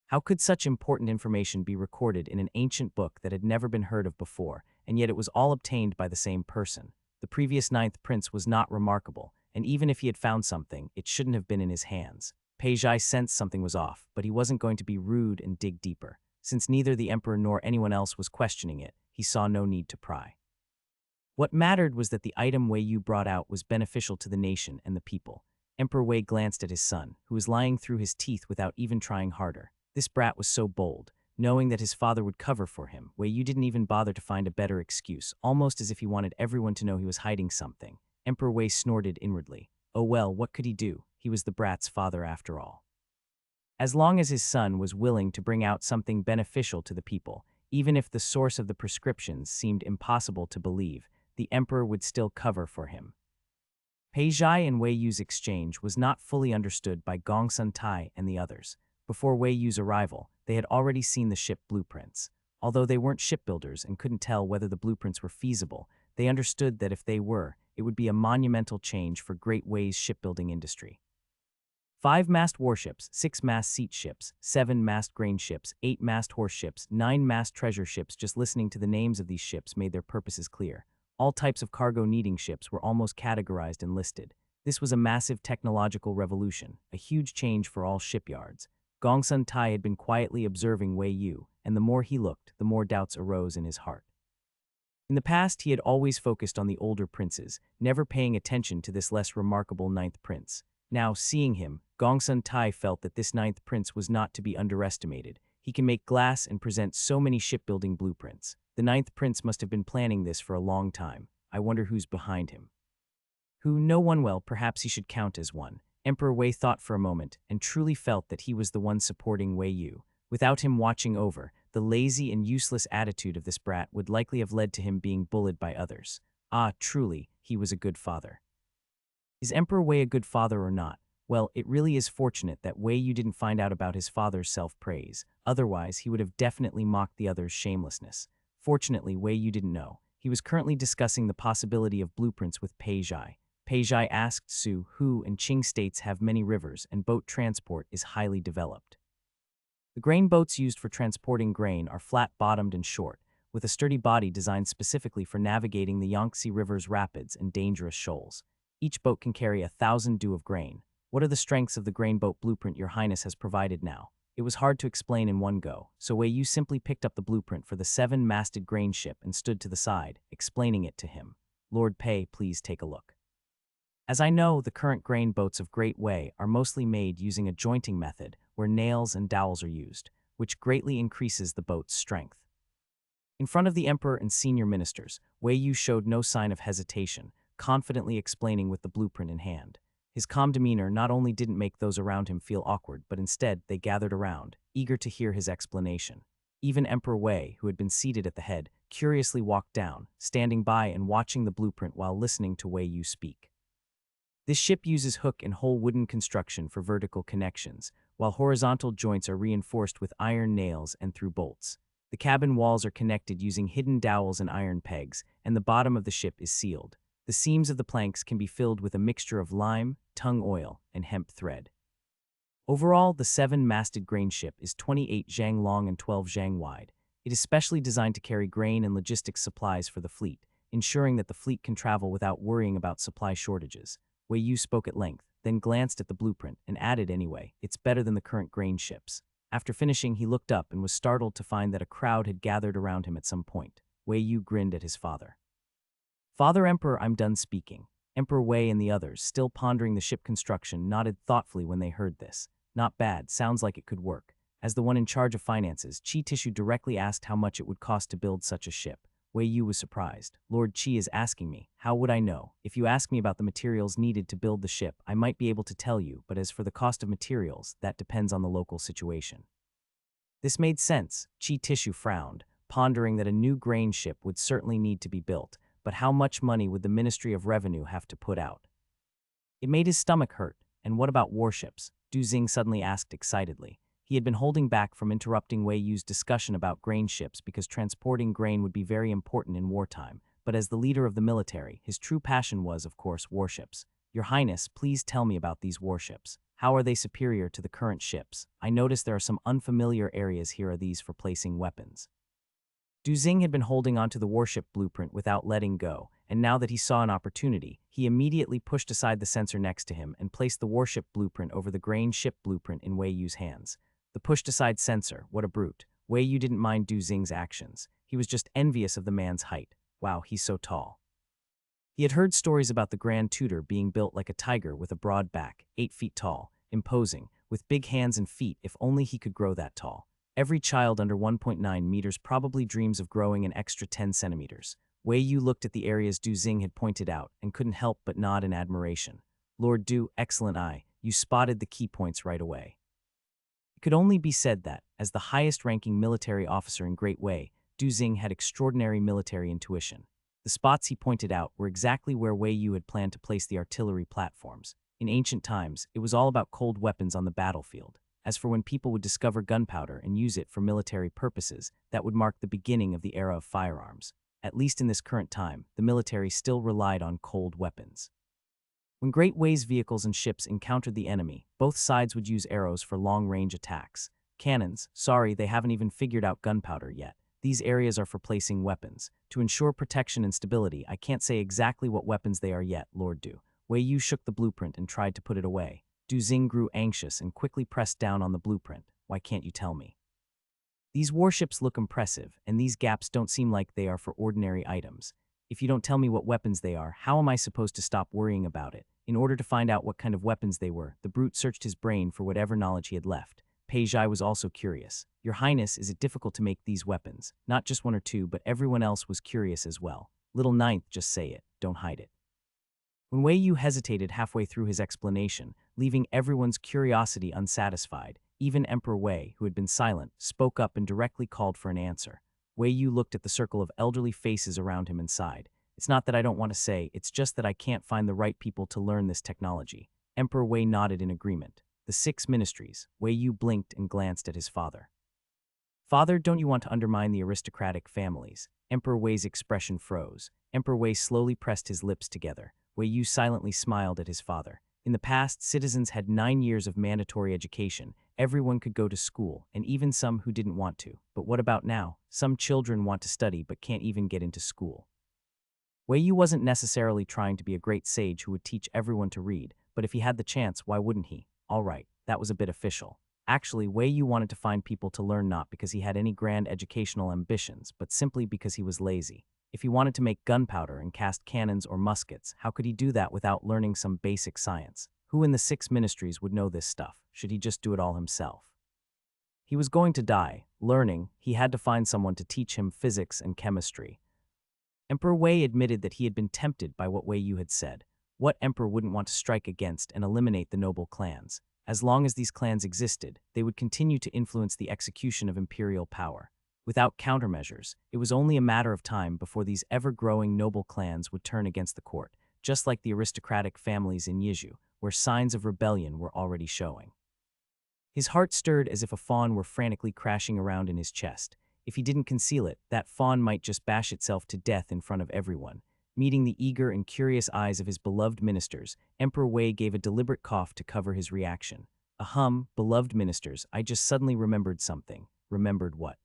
[SPEAKER 1] How could such important information be recorded in an ancient book that had never been heard of before, and yet it was all obtained by the same person? The previous Ninth Prince was not remarkable, and even if he had found something, it shouldn't have been in his hands. Pei Zhai sensed something was off, but he wasn't going to be rude and dig deeper. Since neither the emperor nor anyone else was questioning it, he saw no need to pry. What mattered was that the item Wei Yu brought out was beneficial to the nation and the people. Emperor Wei glanced at his son, who was lying through his teeth without even trying harder. This brat was so bold. Knowing that his father would cover for him, Wei Yu didn't even bother to find a better excuse, almost as if he wanted everyone to know he was hiding something. Emperor Wei snorted inwardly. Oh well, what could he do? He was the brat's father after all. As long as his son was willing to bring out something beneficial to the people, even if the source of the prescriptions seemed impossible to believe, the emperor would still cover for him. Pei Zhai and Wei Yu's exchange was not fully understood by Gongsun Tai and the others. Before Wei Yu's arrival, they had already seen the ship blueprints. Although they weren't shipbuilders and couldn't tell whether the blueprints were feasible, they understood that if they were, it would be a monumental change for Great Wei's shipbuilding industry. 5-mast warships, 6-mast seat ships, 7-mast grain ships, 8-mast horse ships, 9-mast treasure ships. Just listening to the names of these ships made their purposes clear. All types of cargo-needing ships were almost categorized and listed. This was a massive technological revolution, a huge change for all shipyards. Gongsun Tai had been quietly observing Wei Yu, and the more he looked, the more doubts arose in his heart. In the past, he had always focused on the older princes, never paying attention to this less remarkable ninth prince. Now, seeing him, Gongsun Tai felt that this ninth prince was not to be underestimated. He can make glass and present so many shipbuilding blueprints. The ninth prince must have been planning this for a long time. I wonder who's behind him. Who? No one. Well, perhaps he should count as one. Emperor Wei thought for a moment and truly felt that he was the one supporting Wei Yu. Without him watching over, the lazy and useless attitude of this brat would likely have led to him being bullied by others. Ah, truly, he was a good father. Is Emperor Wei a good father or not? Well, it really is fortunate that Wei Yu didn't find out about his father's self-praise. Otherwise, he would have definitely mocked the other's shamelessness. Fortunately, Wei Yu didn't know. He was currently discussing the possibility of blueprints with Pei Zhai. Pei Zhai asked Su, Hu, and Qing states have many rivers and boat transport is highly developed. The grain boats used for transporting grain are flat-bottomed and short, with a sturdy body designed specifically for navigating the Yangtze River's rapids and dangerous shoals. Each boat can carry 1,000 du of grain. What are the strengths of the grain boat blueprint Your Highness has provided now? It was hard to explain in one go, so Wei Yu simply picked up the blueprint for the 7-masted grain ship and stood to the side, explaining it to him. Lord Pei, please take a look. As I know, the current grain boats of Great Wei are mostly made using a jointing method where nails and dowels are used, which greatly increases the boat's strength. In front of the emperor and senior ministers, Wei Yu showed no sign of hesitation, confidently explaining with the blueprint in hand. His calm demeanor not only didn't make those around him feel awkward, but instead they gathered around, eager to hear his explanation. Even Emperor Wei, who had been seated at the head, curiously walked down, standing by and watching the blueprint while listening to Wei Yu speak. This ship uses hook and hole wooden construction for vertical connections, while horizontal joints are reinforced with iron nails and through bolts. The cabin walls are connected using hidden dowels and iron pegs, and the bottom of the ship is sealed. The seams of the planks can be filled with a mixture of lime, tung oil, and hemp thread. Overall, the 7-masted grain ship is 28 zhang long and 12 zhang wide. It is specially designed to carry grain and logistics supplies for the fleet, ensuring that the fleet can travel without worrying about supply shortages. Wei Yu spoke at length, then glanced at the blueprint and added anyway, it's better than the current grain ships. After finishing, he looked up and was startled to find that a crowd had gathered around him at some point. Wei Yu grinned at his father. Father Emperor, I'm done speaking. Emperor Wei and the others, still pondering the ship construction, nodded thoughtfully when they heard this. Not bad, sounds like it could work. As the one in charge of finances, Qi Tishu directly asked how much it would cost to build such a ship. Wei Yu was surprised. Lord Qi is asking me. How would I know? If you ask me about the materials needed to build the ship, I might be able to tell you, but as for the cost of materials, that depends on the local situation. This made sense. Qi Tishu frowned, pondering that a new grain ship would certainly need to be built, but how much money would the Ministry of Revenue have to put out? It made his stomach hurt. And what about warships? Du Xing suddenly asked excitedly. He had been holding back from interrupting Wei Yu's discussion about grain ships because transporting grain would be very important in wartime, but as the leader of the military, his true passion was, of course, warships. Your Highness, please tell me about these warships. How are they superior to the current ships? I notice there are some unfamiliar areas here. Are these for placing weapons? Du Xing had been holding onto the warship blueprint without letting go, and now that he saw an opportunity, he immediately pushed aside the sensor next to him and placed the warship blueprint over the grain ship blueprint in Wei Yu's hands. The pushed-aside sensor, what a brute. Wei Yu didn't mind Du Xing's actions. He was just envious of the man's height. Wow, he's so tall. He had heard stories about the Grand Tutor being built like a tiger with a broad back, 8 feet tall, imposing, with big hands and feet. If only he could grow that tall. Every child under 1.9 meters probably dreams of growing an extra 10 centimeters. Wei Yu looked at the areas Du Xing had pointed out and couldn't help but nod in admiration. Lord Du, excellent eye. You spotted the key points right away. It could only be said that, as the highest-ranking military officer in Great Wei, Du Xing had extraordinary military intuition. The spots he pointed out were exactly where Wei Yu had planned to place the artillery platforms. In ancient times, it was all about cold weapons on the battlefield. As for when people would discover gunpowder and use it for military purposes, that would mark the beginning of the era of firearms. At least in this current time, the military still relied on cold weapons. When Great Wei's vehicles and ships encountered the enemy, both sides would use arrows for long-range attacks. Cannons, sorry, they haven't even figured out gunpowder yet. These areas are for placing weapons. To ensure protection and stability, I can't say exactly what weapons they are yet, Lord Du. Wei Yu shook the blueprint and tried to put it away. Du Xing grew anxious and quickly pressed down on the blueprint. Why can't you tell me? These warships look impressive, and these gaps don't seem like they are for ordinary items. If you don't tell me what weapons they are, how am I supposed to stop worrying about it? In order to find out what kind of weapons they were, the brute searched his brain for whatever knowledge he had left. Pei Zhai was also curious. Your Highness, is it difficult to make these weapons? Not just one or two, but everyone else was curious as well. Little Ninth, just say it, don't hide it. When Wei Yu hesitated halfway through his explanation, leaving everyone's curiosity unsatisfied, even Emperor Wei, who had been silent, spoke up and directly called for an answer. Wei Yu looked at the circle of elderly faces around him and sighed. It's not that I don't want to say, it's just that I can't find the right people to learn this technology. Emperor Wei nodded in agreement. The 6 ministries. Wei Yu blinked and glanced at his father. Father, don't you want to undermine the aristocratic families? Emperor Wei's expression froze. Emperor Wei slowly pressed his lips together. Wei Yu silently smiled at his father. In the past, citizens had 9 years of mandatory education. Everyone could go to school, and even some who didn't want to. But what about now? Some children want to study but can't even get into school. Wei Yu wasn't necessarily trying to be a great sage who would teach everyone to read, but if he had the chance, why wouldn't he? All right, that was a bit official. Actually, Wei Yu wanted to find people to learn not because he had any grand educational ambitions, but simply because he was lazy. If he wanted to make gunpowder and cast cannons or muskets, how could he do that without learning some basic science? Who in the 6 ministries would know this stuff? Should he just do it all himself? He was going to die. Learning, he had to find someone to teach him physics and chemistry. Emperor Wei admitted that he had been tempted by what Wei Yu had said. What emperor wouldn't want to strike against and eliminate the noble clans? As long as these clans existed, they would continue to influence the execution of imperial power. Without countermeasures, it was only a matter of time before these ever-growing noble clans would turn against the court, just like the aristocratic families in Yizhu, where signs of rebellion were already showing. His heart stirred as if a fawn were frantically crashing around in his chest. If he didn't conceal it, that fawn might just bash itself to death in front of everyone. Meeting the eager and curious eyes of his beloved ministers, Emperor Wei gave a deliberate cough to cover his reaction. Beloved ministers, I just suddenly remembered something. Remembered what?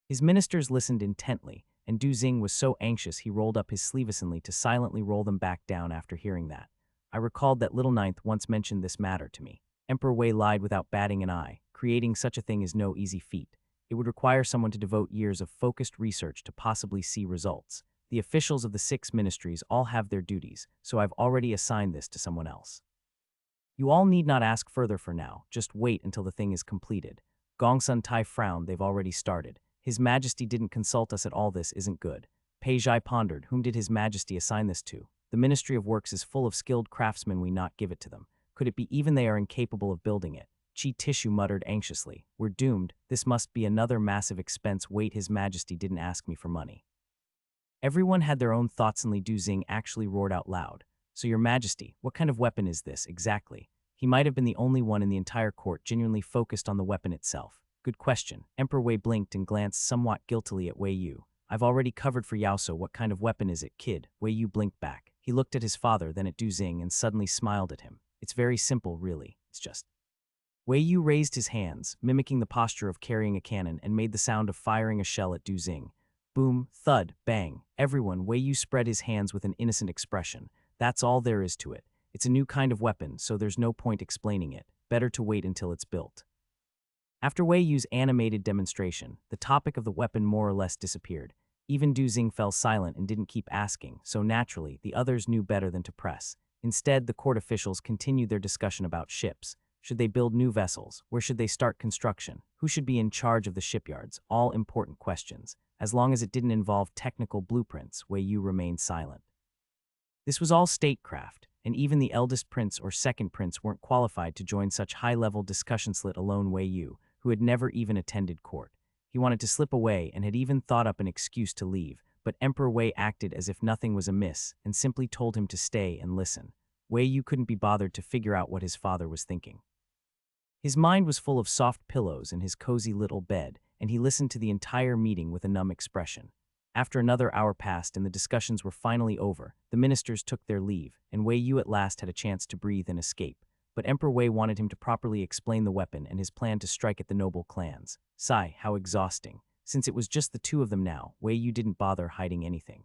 [SPEAKER 1] His ministers listened intently, and Du Xing was so anxious he rolled up his sleeves to silently roll them back down after hearing that. I recalled that Little Ninth once mentioned this matter to me. Emperor Wei lied without batting an eye. Creating such a thing is no easy feat. It would require someone to devote years of focused research to possibly see results. The officials of the 6 ministries all have their duties, so I've already assigned this to someone else. You all need not ask further for now, just wait until the thing is completed. Gongsun Tai frowned, they've already started. His Majesty didn't consult us at all, this isn't good. Pei Zhai pondered, whom did His Majesty assign this to? The Ministry of Works is full of skilled craftsmen, we not give it to them. Could it be even they are incapable of building it? Chi Tishu muttered anxiously, we're doomed, this must be another massive expense, wait, His Majesty didn't ask me for money. Everyone had their own thoughts and Li Du Xing actually roared out loud. So Your Majesty, what kind of weapon is this, exactly? He might have been the only one in the entire court genuinely focused on the weapon itself. Good question. Emperor Wei blinked and glanced somewhat guiltily at Wei Yu. I've already covered for Yao, so what kind of weapon is it, kid? Wei Yu blinked back. He looked at his father, then at Du Xing, and suddenly smiled at him. It's very simple, really. It's just... Wei Yu raised his hands, mimicking the posture of carrying a cannon, and made the sound of firing a shell at Du Xing. Boom, thud, bang. Everyone, Wei Yu spread his hands with an innocent expression. That's all there is to it. It's a new kind of weapon, so there's no point explaining it. Better to wait until it's built. After Wei Yu's animated demonstration, the topic of the weapon more or less disappeared. Even Du Xing fell silent and didn't keep asking, so naturally, the others knew better than to press. Instead, the court officials continued their discussion about ships. Should they build new vessels? Where should they start construction? Who should be in charge of the shipyards? All important questions. As long as it didn't involve technical blueprints, Wei Yu remained silent. This was all statecraft, and even the eldest prince or second prince weren't qualified to join such high-level discussions, let alone Wei Yu, who had never even attended court. He wanted to slip away and had even thought up an excuse to leave, but Emperor Wei acted as if nothing was amiss and simply told him to stay and listen. Wei Yu couldn't be bothered to figure out what his father was thinking. His mind was full of soft pillows in his cozy little bed, and he listened to the entire meeting with a numb expression. After another hour passed and the discussions were finally over, the ministers took their leave, and Wei Yu at last had a chance to breathe and escape. But Emperor Wei wanted him to properly explain the weapon and his plan to strike at the noble clans. Sigh, how exhausting. Since it was just the two of them now, Wei Yu didn't bother hiding anything.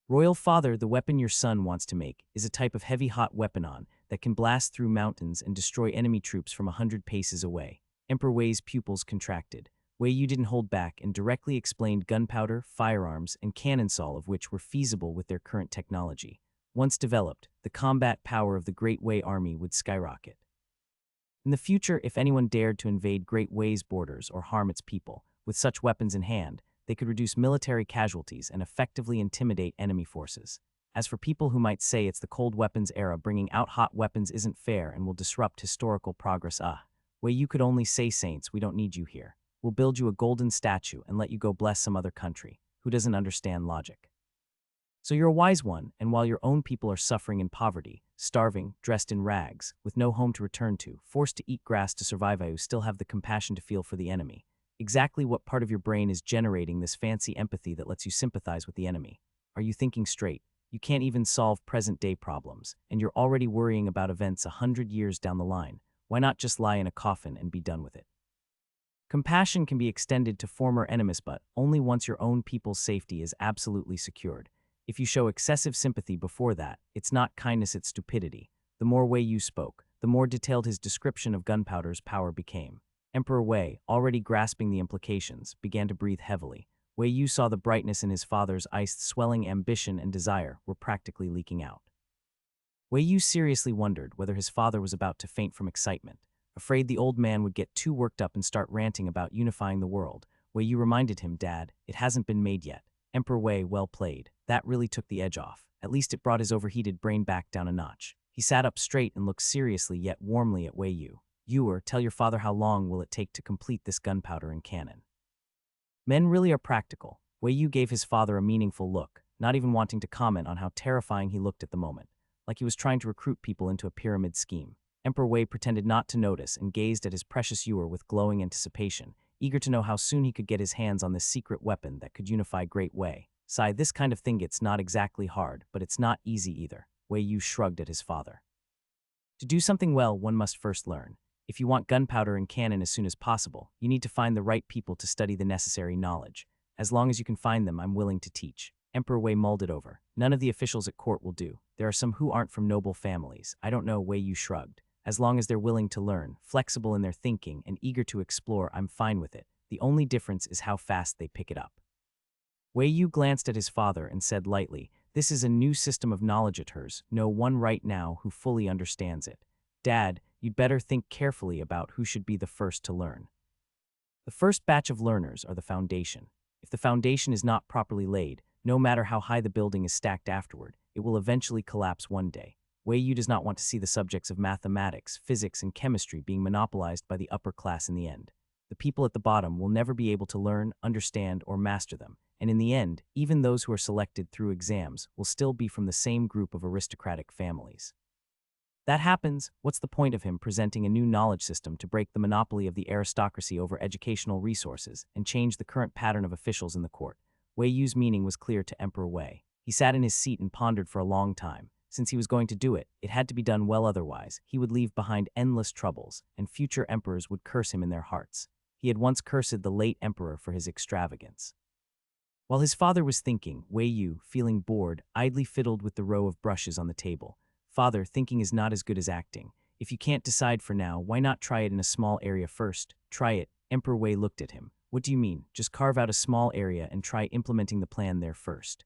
[SPEAKER 1] Royal Father, the weapon your son wants to make is a type of heavy hot weapon that can blast through mountains and destroy enemy troops from 100 paces away. Emperor Wei's pupils contracted. Wei Yu didn't hold back and directly explained gunpowder, firearms, and cannons, all of which were feasible with their current technology. Once developed, the combat power of the Great Wei Army would skyrocket. In the future, if anyone dared to invade Great Wei's borders or harm its people, with such weapons in hand, they could reduce military casualties and effectively intimidate enemy forces. As for people who might say it's the cold weapons era, bringing out hot weapons isn't fair and will disrupt historical progress, Wei, you could only say, saints, we don't need you here. We'll build you a golden statue and let you go bless some other country. Who doesn't understand logic? So you're a wise one, and while your own people are suffering in poverty, starving, dressed in rags, with no home to return to, forced to eat grass to survive, you still have the compassion to feel for the enemy. Exactly what part of your brain is generating this fancy empathy that lets you sympathize with the enemy? Are you thinking straight? You can't even solve present-day problems, and you're already worrying about events 100 years down the line. Why not just lie in a coffin and be done with it? Compassion can be extended to former enemies, but only once your own people's safety is absolutely secured. If you show excessive sympathy before that, it's not kindness, it's stupidity. The more Wei Yu spoke, the more detailed his description of gunpowder's power became. Emperor Wei, already grasping the implications, began to breathe heavily. Wei Yu saw the brightness in his father's eyes, swelling ambition and desire were practically leaking out. Wei Yu seriously wondered whether his father was about to faint from excitement. Afraid the old man would get too worked up and start ranting about unifying the world, Wei Yu reminded him, Dad, it hasn't been made yet. Emperor Wei, well played. That really took the edge off. At least it brought his overheated brain back down a notch. He sat up straight and looked seriously yet warmly at Wei Yu. Yuer, tell your father how long will it take to complete this gunpowder and cannon. Men really are practical. Wei Yu gave his father a meaningful look, not even wanting to comment on how terrifying he looked at the moment, like he was trying to recruit people into a pyramid scheme. Emperor Wei pretended not to notice and gazed at his precious Yuer with glowing anticipation, eager to know how soon he could get his hands on this secret weapon that could unify Great Wei. Sigh, this kind of thing gets not exactly hard, but it's not easy either. Wei Yu shrugged at his father. To do something well, one must first learn. If you want gunpowder and cannon as soon as possible, you need to find the right people to study the necessary knowledge. As long as you can find them, I'm willing to teach. Emperor Wei mulled it over. None of the officials at court will do. There are some who aren't from noble families. I don't know, Wei Yu shrugged. As long as they're willing to learn, flexible in their thinking, and eager to explore, I'm fine with it. The only difference is how fast they pick it up. Wei Yu glanced at his father and said lightly, this is a new system of knowledge at hers, no one right now who fully understands it. Dad, you'd better think carefully about who should be the first to learn. The first batch of learners are the foundation. If the foundation is not properly laid, no matter how high the building is stacked afterward, it will eventually collapse one day. Wei Yu does not want to see the subjects of mathematics, physics, and chemistry being monopolized by the upper class in the end. The people at the bottom will never be able to learn, understand, or master them, and in the end, even those who are selected through exams will still be from the same group of aristocratic families. That happens, what's the point of him presenting a new knowledge system to break the monopoly of the aristocracy over educational resources and change the current pattern of officials in the court? Wei Yu's meaning was clear to Emperor Wei. He sat in his seat and pondered for a long time. Since he was going to do it, it had to be done well, otherwise he would leave behind endless troubles, and future emperors would curse him in their hearts. He had once cursed the late emperor for his extravagance. While his father was thinking, Wei Yu, feeling bored, idly fiddled with the row of brushes on the table. Father, thinking is not as good as acting. If you can't decide for now, why not try it in a small area first? Try it. Emperor Wei looked at him. What do you mean? Just carve out a small area and try implementing the plan there first.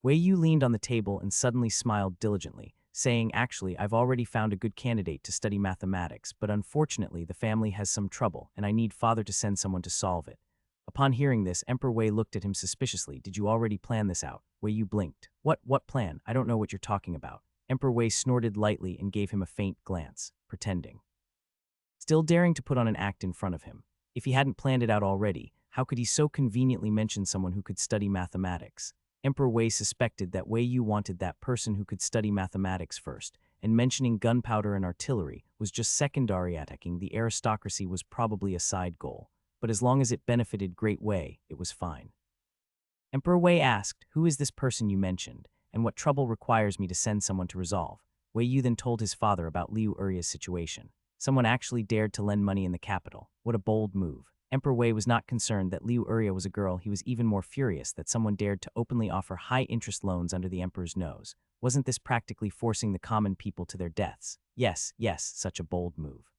[SPEAKER 1] Wei Yu leaned on the table and suddenly smiled diligently, saying, actually, I've already found a good candidate to study mathematics, but unfortunately the family has some trouble, and I need father to send someone to solve it. Upon hearing this, Emperor Wei looked at him suspiciously. Did you already plan this out? Wei Yu blinked. What plan? I don't know what you're talking about. Emperor Wei snorted lightly and gave him a faint glance, pretending. Still daring to put on an act in front of him. If he hadn't planned it out already, how could he so conveniently mention someone who could study mathematics? Emperor Wei suspected that Wei Yu wanted that person who could study mathematics first, and mentioning gunpowder and artillery was just secondary. Attacking the aristocracy was probably a side goal, but as long as it benefited Great Wei, it was fine. Emperor Wei asked, who is this person you mentioned, and what trouble requires me to send someone to resolve? Wei Yu then told his father about Liu Uria's situation. Someone actually dared to lend money in the capital. What a bold move. Emperor Wei was not concerned that Liu Uria was a girl. He was even more furious that someone dared to openly offer high-interest loans under the emperor's nose. Wasn't this practically forcing the common people to their deaths? Yes, such a bold move.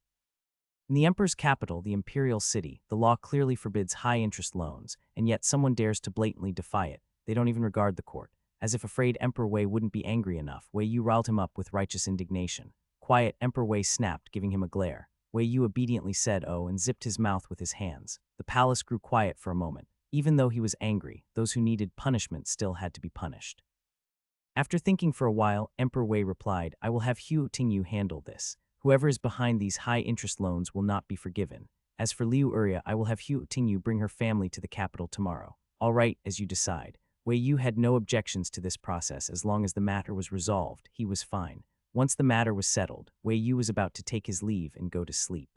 [SPEAKER 1] In the emperor's capital, the imperial city, the law clearly forbids high-interest loans, and yet someone dares to blatantly defy it. They don't even regard the court. As if afraid Emperor Wei wouldn't be angry enough, Wei Yu riled him up with righteous indignation. Quiet, Emperor Wei snapped, giving him a glare. Wei Yu obediently said oh and zipped his mouth with his hands. The palace grew quiet for a moment. Even though he was angry, those who needed punishment still had to be punished. After thinking for a while, Emperor Wei replied, I will have Hu Tingyu handle this. Whoever is behind these high-interest loans will not be forgiven. As for Liu Urya, I will have Hu Tingyu bring her family to the capital tomorrow. All right, as you decide. Wei Yu had no objections to this process as long as the matter was resolved. He was fine. Once the matter was settled, Wei Yu was about to take his leave and go to sleep.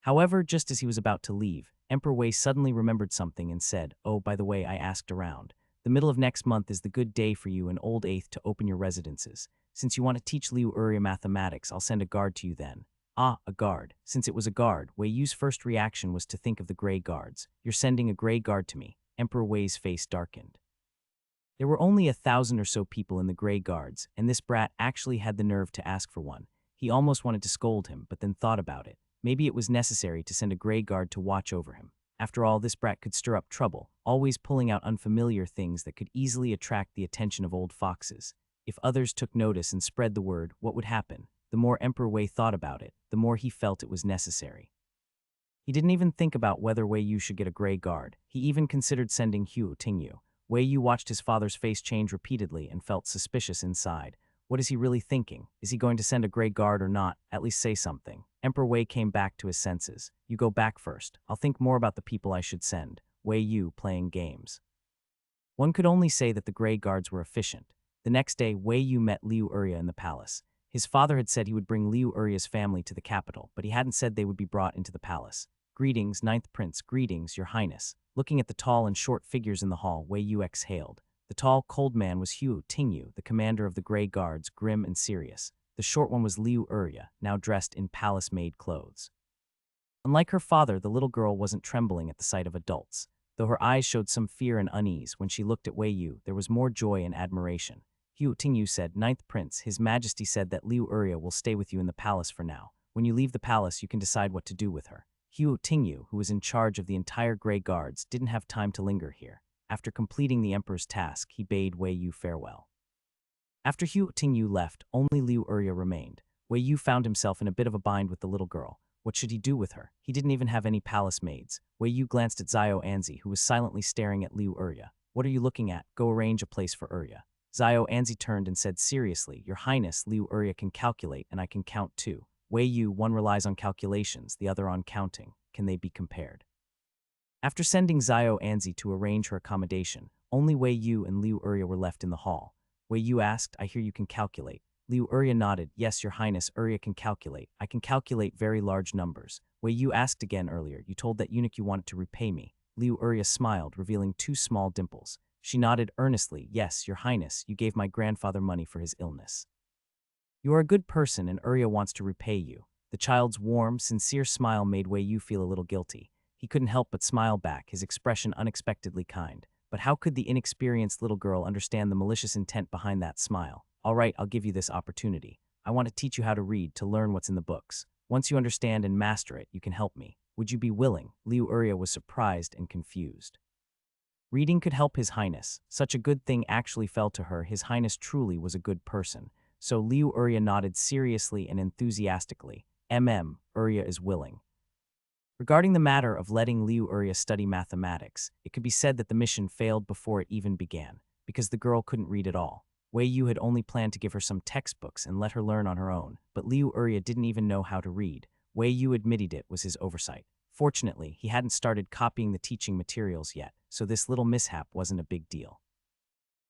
[SPEAKER 1] However, just as he was about to leave, Emperor Wei suddenly remembered something and said, oh, by the way, I asked around. The middle of next month is the good day for you and Old Eighth to open your residences. Since you want to teach Liu Urya mathematics, I'll send a guard to you then. Ah, a guard. Since it was a guard, Wei Yu's first reaction was to think of the gray guards. You're sending a gray guard to me. Emperor Wei's face darkened. There were only 1,000 or so people in the gray guards, and this brat actually had the nerve to ask for one. He almost wanted to scold him, but then thought about it. Maybe it was necessary to send a gray guard to watch over him. After all, this brat could stir up trouble, always pulling out unfamiliar things that could easily attract the attention of old foxes. If others took notice and spread the word, what would happen? The more Emperor Wei thought about it, the more he felt it was necessary. He didn't even think about whether Wei Yu should get a gray guard. He even considered sending Hu Tingyu. Wei Yu watched his father's face change repeatedly and felt suspicious inside. What is he really thinking? Is he going to send a gray guard or not? At least say something. Emperor Wei came back to his senses. You go back first. I'll think more about the people I should send. Wei Yu playing games. One could only say that the gray guards were efficient. The next day, Wei Yu met Liu Urya in the palace. His father had said he would bring Liu Urya's family to the capital, but he hadn't said they would be brought into the palace. Greetings, Ninth Prince. Greetings, Your Highness. Looking at the tall and short figures in the hall, Wei Yu exhaled. The tall, cold man was Hu Tingyu, the commander of the Grey Guards, grim and serious. The short one was Liu Urya, now dressed in palace-made clothes. Unlike her father, the little girl wasn't trembling at the sight of adults. Though her eyes showed some fear and unease, when she looked at Wei Yu, there was more joy and admiration. Hu Tingyu said, Ninth Prince, His Majesty said that Liu Urya will stay with you in the palace for now. When you leave the palace, you can decide what to do with her. Hu Tingyu, who was in charge of the entire Grey Guards, didn't have time to linger here. After completing the Emperor's task, he bade Wei Yu farewell. After Hu Tingyu left, only Liu Urya remained. Wei Yu found himself in a bit of a bind with the little girl. What should he do with her? He didn't even have any palace maids. Wei Yu glanced at Xiao Anzi, who was silently staring at Liu Urya. What are you looking at? Go arrange a place for Urya. Xiao Anzi turned and said seriously, Your Highness, Liu Urya can calculate and I can count too. Wei Yu, one relies on calculations, the other on counting. Can they be compared? After sending Xiao Anzi to arrange her accommodation, only Wei Yu and Liu Urya were left in the hall. Wei Yu asked, I hear you can calculate. Liu Urya nodded, Yes, Your Highness, Urya can calculate. I can calculate very large numbers. Wei Yu asked again earlier, You told that eunuch you wanted to repay me. Liu Urya smiled, revealing 2 small dimples. She nodded earnestly, Yes, Your Highness, you gave my grandfather money for his illness. You are a good person and Urya wants to repay you. The child's warm, sincere smile made Wei Yu feel a little guilty. He couldn't help but smile back, his expression unexpectedly kind. But how could the inexperienced little girl understand the malicious intent behind that smile? All right, I'll give you this opportunity. I want to teach you how to read, to learn what's in the books. Once you understand and master it, you can help me. Would you be willing? Liu Urya was surprised and confused. Reading could help His Highness. Such a good thing actually fell to her. His Highness truly was a good person. So Liu Urya nodded seriously and enthusiastically. Urya is willing. Regarding the matter of letting Liu Urya study mathematics, it could be said that the mission failed before it even began, because the girl couldn't read at all. Wei Yu had only planned to give her some textbooks and let her learn on her own, but Liu Urya didn't even know how to read. Wei Yu admitted it was his oversight. Fortunately, he hadn't started copying the teaching materials yet, so this little mishap wasn't a big deal.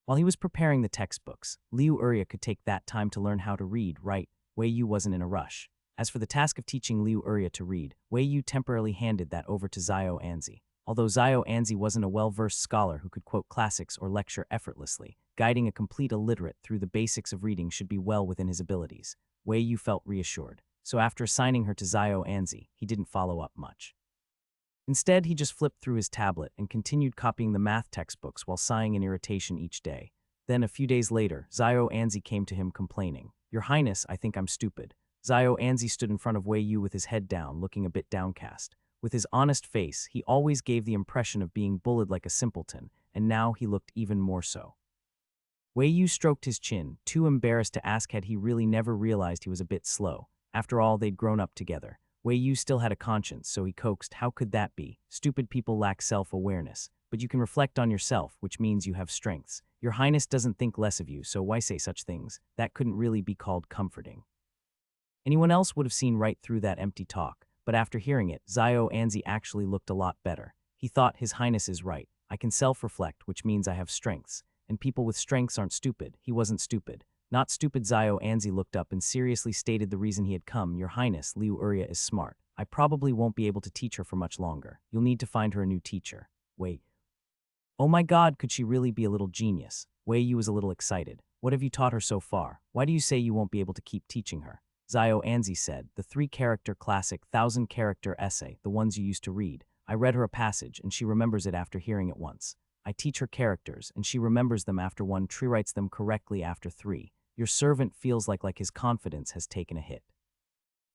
[SPEAKER 1] While he was preparing the textbooks, Liu Urya could take that time to learn how to read, right? Wei Yu wasn't in a rush. As for the task of teaching Liu Urya to read, Wei Yu temporarily handed that over to Xiao Anzi. Although Xiao Anzi wasn't a well-versed scholar who could quote classics or lecture effortlessly, guiding a complete illiterate through the basics of reading should be well within his abilities. Wei Yu felt reassured. So after assigning her to Xiao Anzi, he didn't follow up much. Instead, he just flipped through his tablet and continued copying the math textbooks while sighing in irritation each day. Then, a few days later, Xiao Anzi came to him complaining, Your Highness, I think I'm stupid. Xiao Anzi stood in front of Wei Yu with his head down, looking a bit downcast. With his honest face, he always gave the impression of being bullied like a simpleton, and now he looked even more so. Wei Yu stroked his chin, too embarrassed to ask had he really never realized he was a bit slow. After all, they'd grown up together. Wei Yu still had a conscience, so he coaxed, "How could that be? Stupid people lack self-awareness. But you can reflect on yourself, which means you have strengths. Your Highness doesn't think less of you, so why say such things? That couldn't really be called comforting." Anyone else would have seen right through that empty talk, but after hearing it, Zhao Anzi actually looked a lot better. He thought, His Highness is right. I can self-reflect, which means I have strengths. And people with strengths aren't stupid. He wasn't stupid. Not stupid. Zhao Anzi looked up and seriously stated the reason he had come. Your Highness, Liu Urya is smart. I probably won't be able to teach her for much longer. You'll need to find her a new teacher. Wait. Oh my God, could she really be a little genius? Wei Yu was a little excited. What have you taught her so far? Why do you say you won't be able to keep teaching her? Zhao Anzi said, the 3-character classic 1,000-character essay, the ones you used to read. I read her a passage, and she remembers it after hearing it once. I teach her characters, and she remembers them after 1, writes them correctly after 3. Your servant feels like his confidence has taken a hit.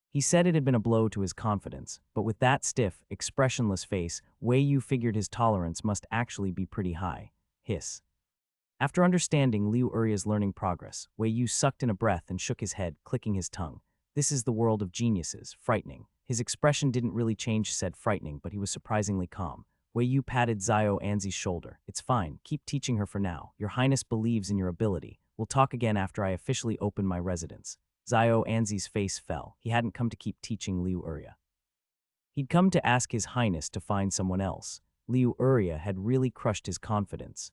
[SPEAKER 1] He said it had been a blow to his confidence, but with that stiff, expressionless face, Wei Yu figured his tolerance must actually be pretty high. Hiss. After understanding Liu Urya's learning progress, Wei Yu sucked in a breath and shook his head, clicking his tongue. This is the world of geniuses, frightening. His expression didn't really change, said frightening, but he was surprisingly calm. Wei Yu patted Zhao Anzi's shoulder. It's fine, keep teaching her for now. Your Highness believes in your ability. We'll talk again after I officially open my residence. Zhao Anzi's face fell. He hadn't come to keep teaching Liu Urya. He'd come to ask His Highness to find someone else. Liu Urya had really crushed his confidence.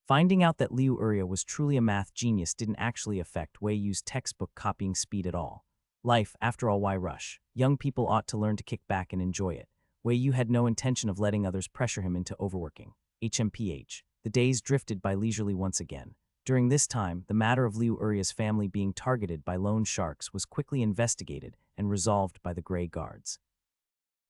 [SPEAKER 1] Finding out that Liu Urya was truly a math genius didn't actually affect Wei Yu's textbook copying speed at all. Life, after all, why rush? Young people ought to learn to kick back and enjoy it. Wei Yu had no intention of letting others pressure him into overworking. HMPH. The days drifted by leisurely once again. During this time, the matter of Liu Urya's family being targeted by loan sharks was quickly investigated and resolved by the Grey Guards.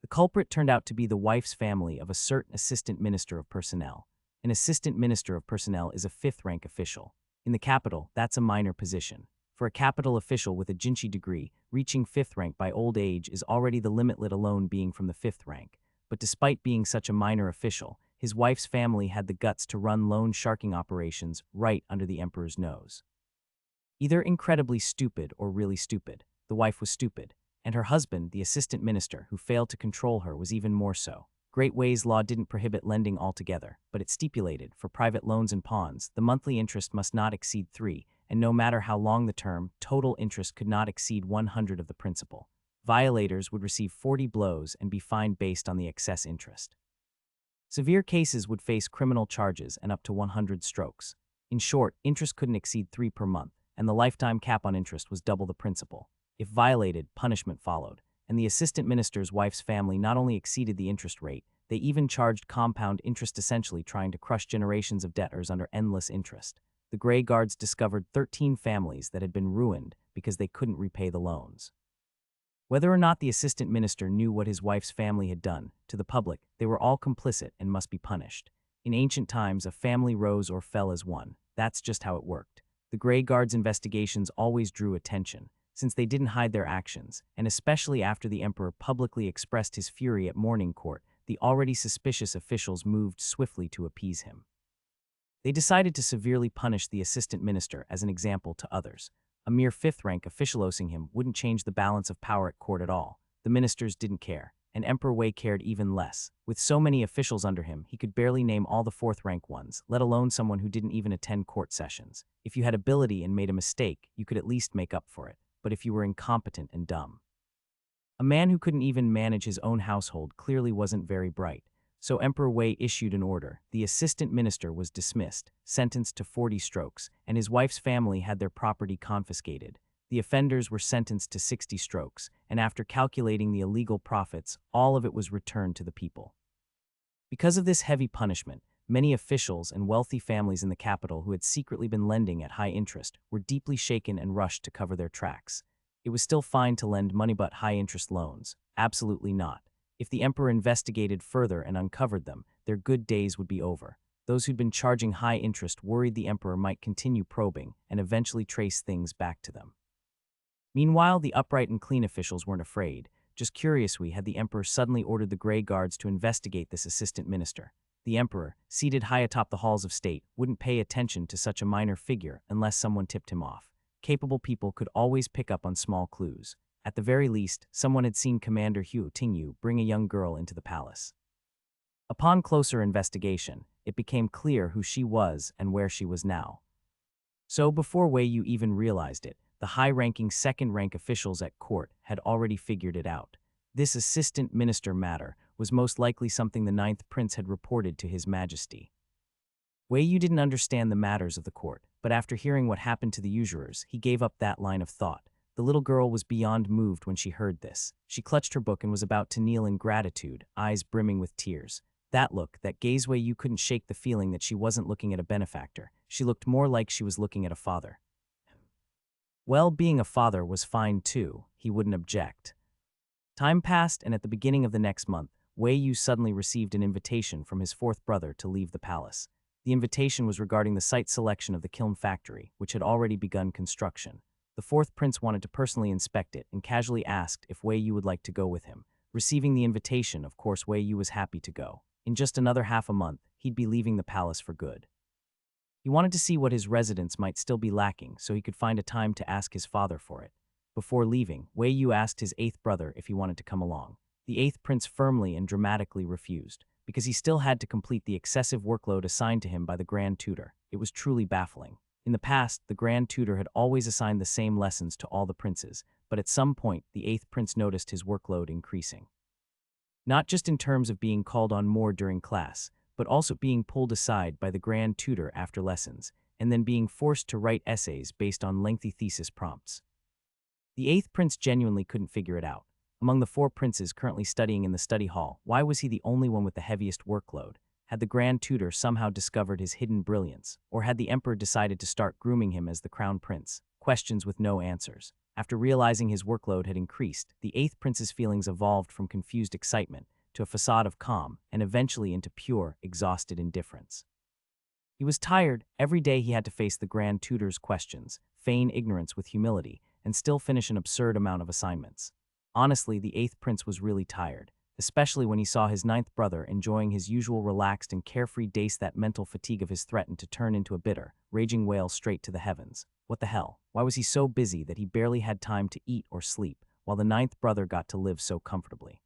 [SPEAKER 1] The culprit turned out to be the wife's family of a certain Assistant Minister of Personnel. An Assistant Minister of Personnel is a 5th-rank official. In the capital, that's a minor position. For a capital official with a Jinshi degree, reaching 5th rank by old age is already the limit, let alone being from the 5th rank. But despite being such a minor official, his wife's family had the guts to run loan sharking operations right under the emperor's nose. Either incredibly stupid or really stupid. The wife was stupid, and her husband, the assistant minister, who failed to control her, was even more so. Great Wei's law didn't prohibit lending altogether, but it stipulated, for private loans and pawns, the monthly interest must not exceed 3, and no matter how long the term, total interest could not exceed 100 of the principal. Violators would receive 40 blows and be fined based on the excess interest. Severe cases would face criminal charges and up to 100 strokes. In short, interest couldn't exceed 3 per month, and the lifetime cap on interest was double the principal. If violated, punishment followed, and the assistant minister's wife's family not only exceeded the interest rate, they even charged compound interest, essentially trying to crush generations of debtors under endless interest. The Grey Guards discovered 13 families that had been ruined because they couldn't repay the loans. Whether or not the assistant minister knew what his wife's family had done, to the public, they were all complicit and must be punished. In ancient times, a family rose or fell as one. That's just how it worked. The Grey Guards' investigations always drew attention, since they didn't hide their actions, and especially after the emperor publicly expressed his fury at morning court, the already suspicious officials moved swiftly to appease him. They decided to severely punish the assistant minister as an example to others. A mere 5th-rank officialosing him wouldn't change the balance of power at court at all. The ministers didn't care, and Emperor Wei cared even less. With so many officials under him, he could barely name all the 4th-rank ones, let alone someone who didn't even attend court sessions. If you had ability and made a mistake, you could at least make up for it. But if you were incompetent and dumb. A man who couldn't even manage his own household clearly wasn't very bright. So Emperor Wei issued an order. The assistant minister was dismissed, sentenced to 40 strokes, and his wife's family had their property confiscated. The offenders were sentenced to 60 strokes, and after calculating the illegal profits, all of it was returned to the people. Because of this heavy punishment, many officials and wealthy families in the capital who had secretly been lending at high interest were deeply shaken and rushed to cover their tracks. It was still fine to lend money but high-interest loans. Absolutely not. If the emperor investigated further and uncovered them, their good days would be over. Those who'd been charging high interest worried the emperor might continue probing and eventually trace things back to them. Meanwhile, the upright and clean officials weren't afraid. Just curiously, had the emperor suddenly ordered the Grey Guards to investigate this assistant minister. The emperor, seated high atop the halls of state, wouldn't pay attention to such a minor figure unless someone tipped him off. Capable people could always pick up on small clues. At the very least, someone had seen Commander Hu Tingyu bring a young girl into the palace. Upon closer investigation, it became clear who she was and where she was now. So before Wei Yu even realized it, the high-ranking second-rank officials at court had already figured it out. This assistant minister matter was most likely something the ninth prince had reported to his majesty. Wei Yu didn't understand the matters of the court, but after hearing what happened to the usurers, he gave up that line of thought. The little girl was beyond moved when she heard this. She clutched her book and was about to kneel in gratitude, eyes brimming with tears. That look, that gaze, Wei Yu couldn't shake the feeling that she wasn't looking at a benefactor. She looked more like she was looking at a father. Well, being a father was fine too. He wouldn't object. Time passed, and at the beginning of the next month, Wei Yu suddenly received an invitation from his fourth brother to leave the palace. The invitation was regarding the site selection of the kiln factory, which had already begun construction. The fourth prince wanted to personally inspect it and casually asked if Wei Yu would like to go with him. Receiving the invitation, of course, Wei Yu was happy to go. In just another half a month, he'd be leaving the palace for good. He wanted to see what his residence might still be lacking so he could find a time to ask his father for it. Before leaving, Wei Yu asked his eighth brother if he wanted to come along. The eighth prince firmly and dramatically refused, because he still had to complete the excessive workload assigned to him by the Grand Tutor. It was truly baffling. In the past, the Grand Tutor had always assigned the same lessons to all the princes, but at some point, the eighth prince noticed his workload increasing. Not just in terms of being called on more during class, but also being pulled aside by the Grand Tutor after lessons, and then being forced to write essays based on lengthy thesis prompts. The eighth prince genuinely couldn't figure it out. Among the four princes currently studying in the study hall, why was he the only one with the heaviest workload? Had the Grand Tutor somehow discovered his hidden brilliance, or had the Emperor decided to start grooming him as the Crown Prince? Questions with no answers. After realizing his workload had increased, the eighth prince's feelings evolved from confused excitement to a facade of calm and eventually into pure, exhausted indifference. He was tired. Every day he had to face the Grand Tutor's questions, feign ignorance with humility, and still finish an absurd amount of assignments. Honestly, the eighth prince was really tired, especially when he saw his ninth brother enjoying his usual relaxed and carefree days. That mental fatigue of his threatened to turn into a bitter, raging wail straight to the heavens. What the hell? Why was he so busy that he barely had time to eat or sleep, while the ninth brother got to live so comfortably?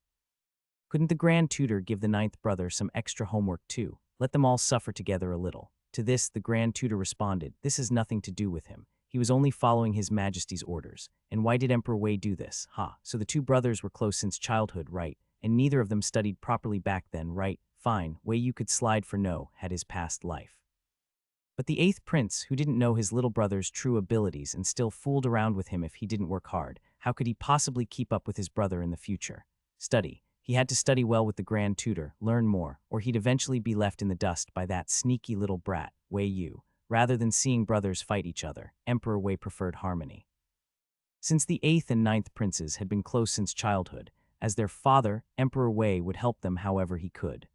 [SPEAKER 1] Couldn't the Grand Tutor give the ninth brother some extra homework too? Let them all suffer together a little. To this, the Grand Tutor responded, this has nothing to do with him. He was only following His Majesty's orders. And why did Emperor Wei do this? So the two brothers were close since childhood, right? And neither of them studied properly back then, right? Fine, Wei Yu could slide for no, had his past life. But the eighth prince, who didn't know his little brother's true abilities and still fooled around with him if he didn't work hard, how could he possibly keep up with his brother in the future? Study. He had to study well with the Grand Tutor, learn more, or he'd eventually be left in the dust by that sneaky little brat, Wei Yu. Rather than seeing brothers fight each other, Emperor Wei preferred harmony. Since the eighth and ninth princes had been close since childhood, as their father, Emperor Wei would help them however he could.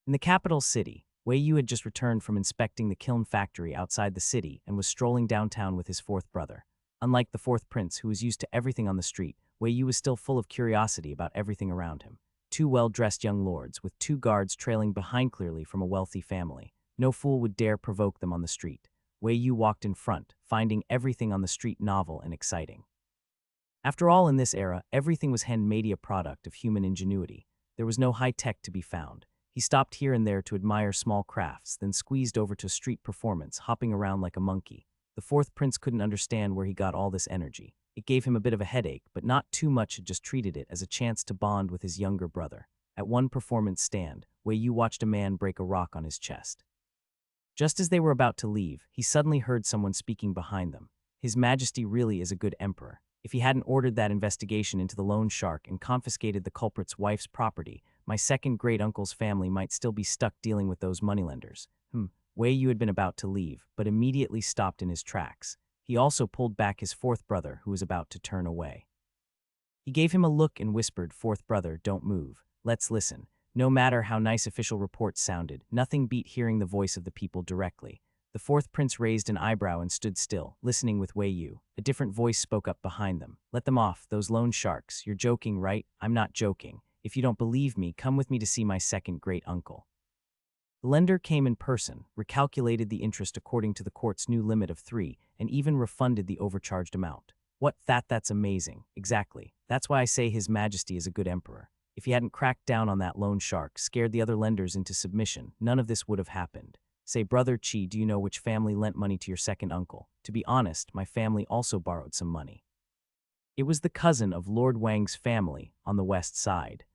[SPEAKER 1] In the capital city, Wei Yu had just returned from inspecting the kiln factory outside the city and was strolling downtown with his fourth brother. Unlike the fourth prince, who was used to everything on the street, Wei Yu was still full of curiosity about everything around him. Two well-dressed young lords, with two guards trailing behind, clearly from a wealthy family. No fool would dare provoke them on the street. Wei Yu walked in front, finding everything on the street novel and exciting. After all, in this era, everything was handmade, a product of human ingenuity. There was no high tech to be found. He stopped here and there to admire small crafts, then squeezed over to street performance, hopping around like a monkey. The fourth prince couldn't understand where he got all this energy. It gave him a bit of a headache, but not too much. Had just treated it as a chance to bond with his younger brother. At one performance stand, Wei Yu watched a man break a rock on his chest. Just as they were about to leave, he suddenly heard someone speaking behind them. His Majesty really is a good emperor. If he hadn't ordered that investigation into the loan shark and confiscated the culprit's wife's property, my second great-uncle's family might still be stuck dealing with those moneylenders. Wei Yu had been about to leave, but immediately stopped in his tracks. He also pulled back his fourth brother, who was about to turn away. He gave him a look and whispered, "Fourth brother, don't move. Let's listen." No matter how nice official reports sounded, nothing beat hearing the voice of the people directly. The fourth prince raised an eyebrow and stood still, listening with Wei Yu. A different voice spoke up behind them. "Let them off, those loan sharks. You're joking, right? I'm not joking. If you don't believe me, come with me to see my second great-uncle." The lender came in person, recalculated the interest according to the court's new limit of 3, and even refunded the overcharged amount. That's amazing. Exactly. That's why I say His Majesty is a good emperor. If he hadn't cracked down on that loan shark, scared the other lenders into submission, none of this would have happened. Say, Brother Chi, do you know which family lent money to your second uncle? To be honest, my family also borrowed some money. It was the cousin of Lord Wang's family on the west side.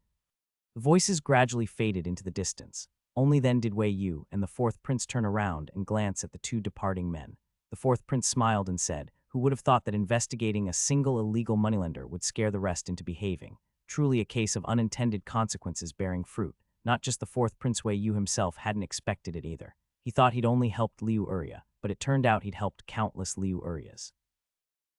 [SPEAKER 1] The voices gradually faded into the distance. Only then did Wei Yu and the fourth prince turn around and glance at the two departing men. The fourth prince smiled and said, "Who would have thought that investigating a single illegal moneylender would scare the rest into behaving? Truly a case of unintended consequences bearing fruit." Not just the fourth prince, Wei Yu himself hadn't expected it either. He thought he'd only helped Liu Urya, but it turned out he'd helped countless Liu Uryas.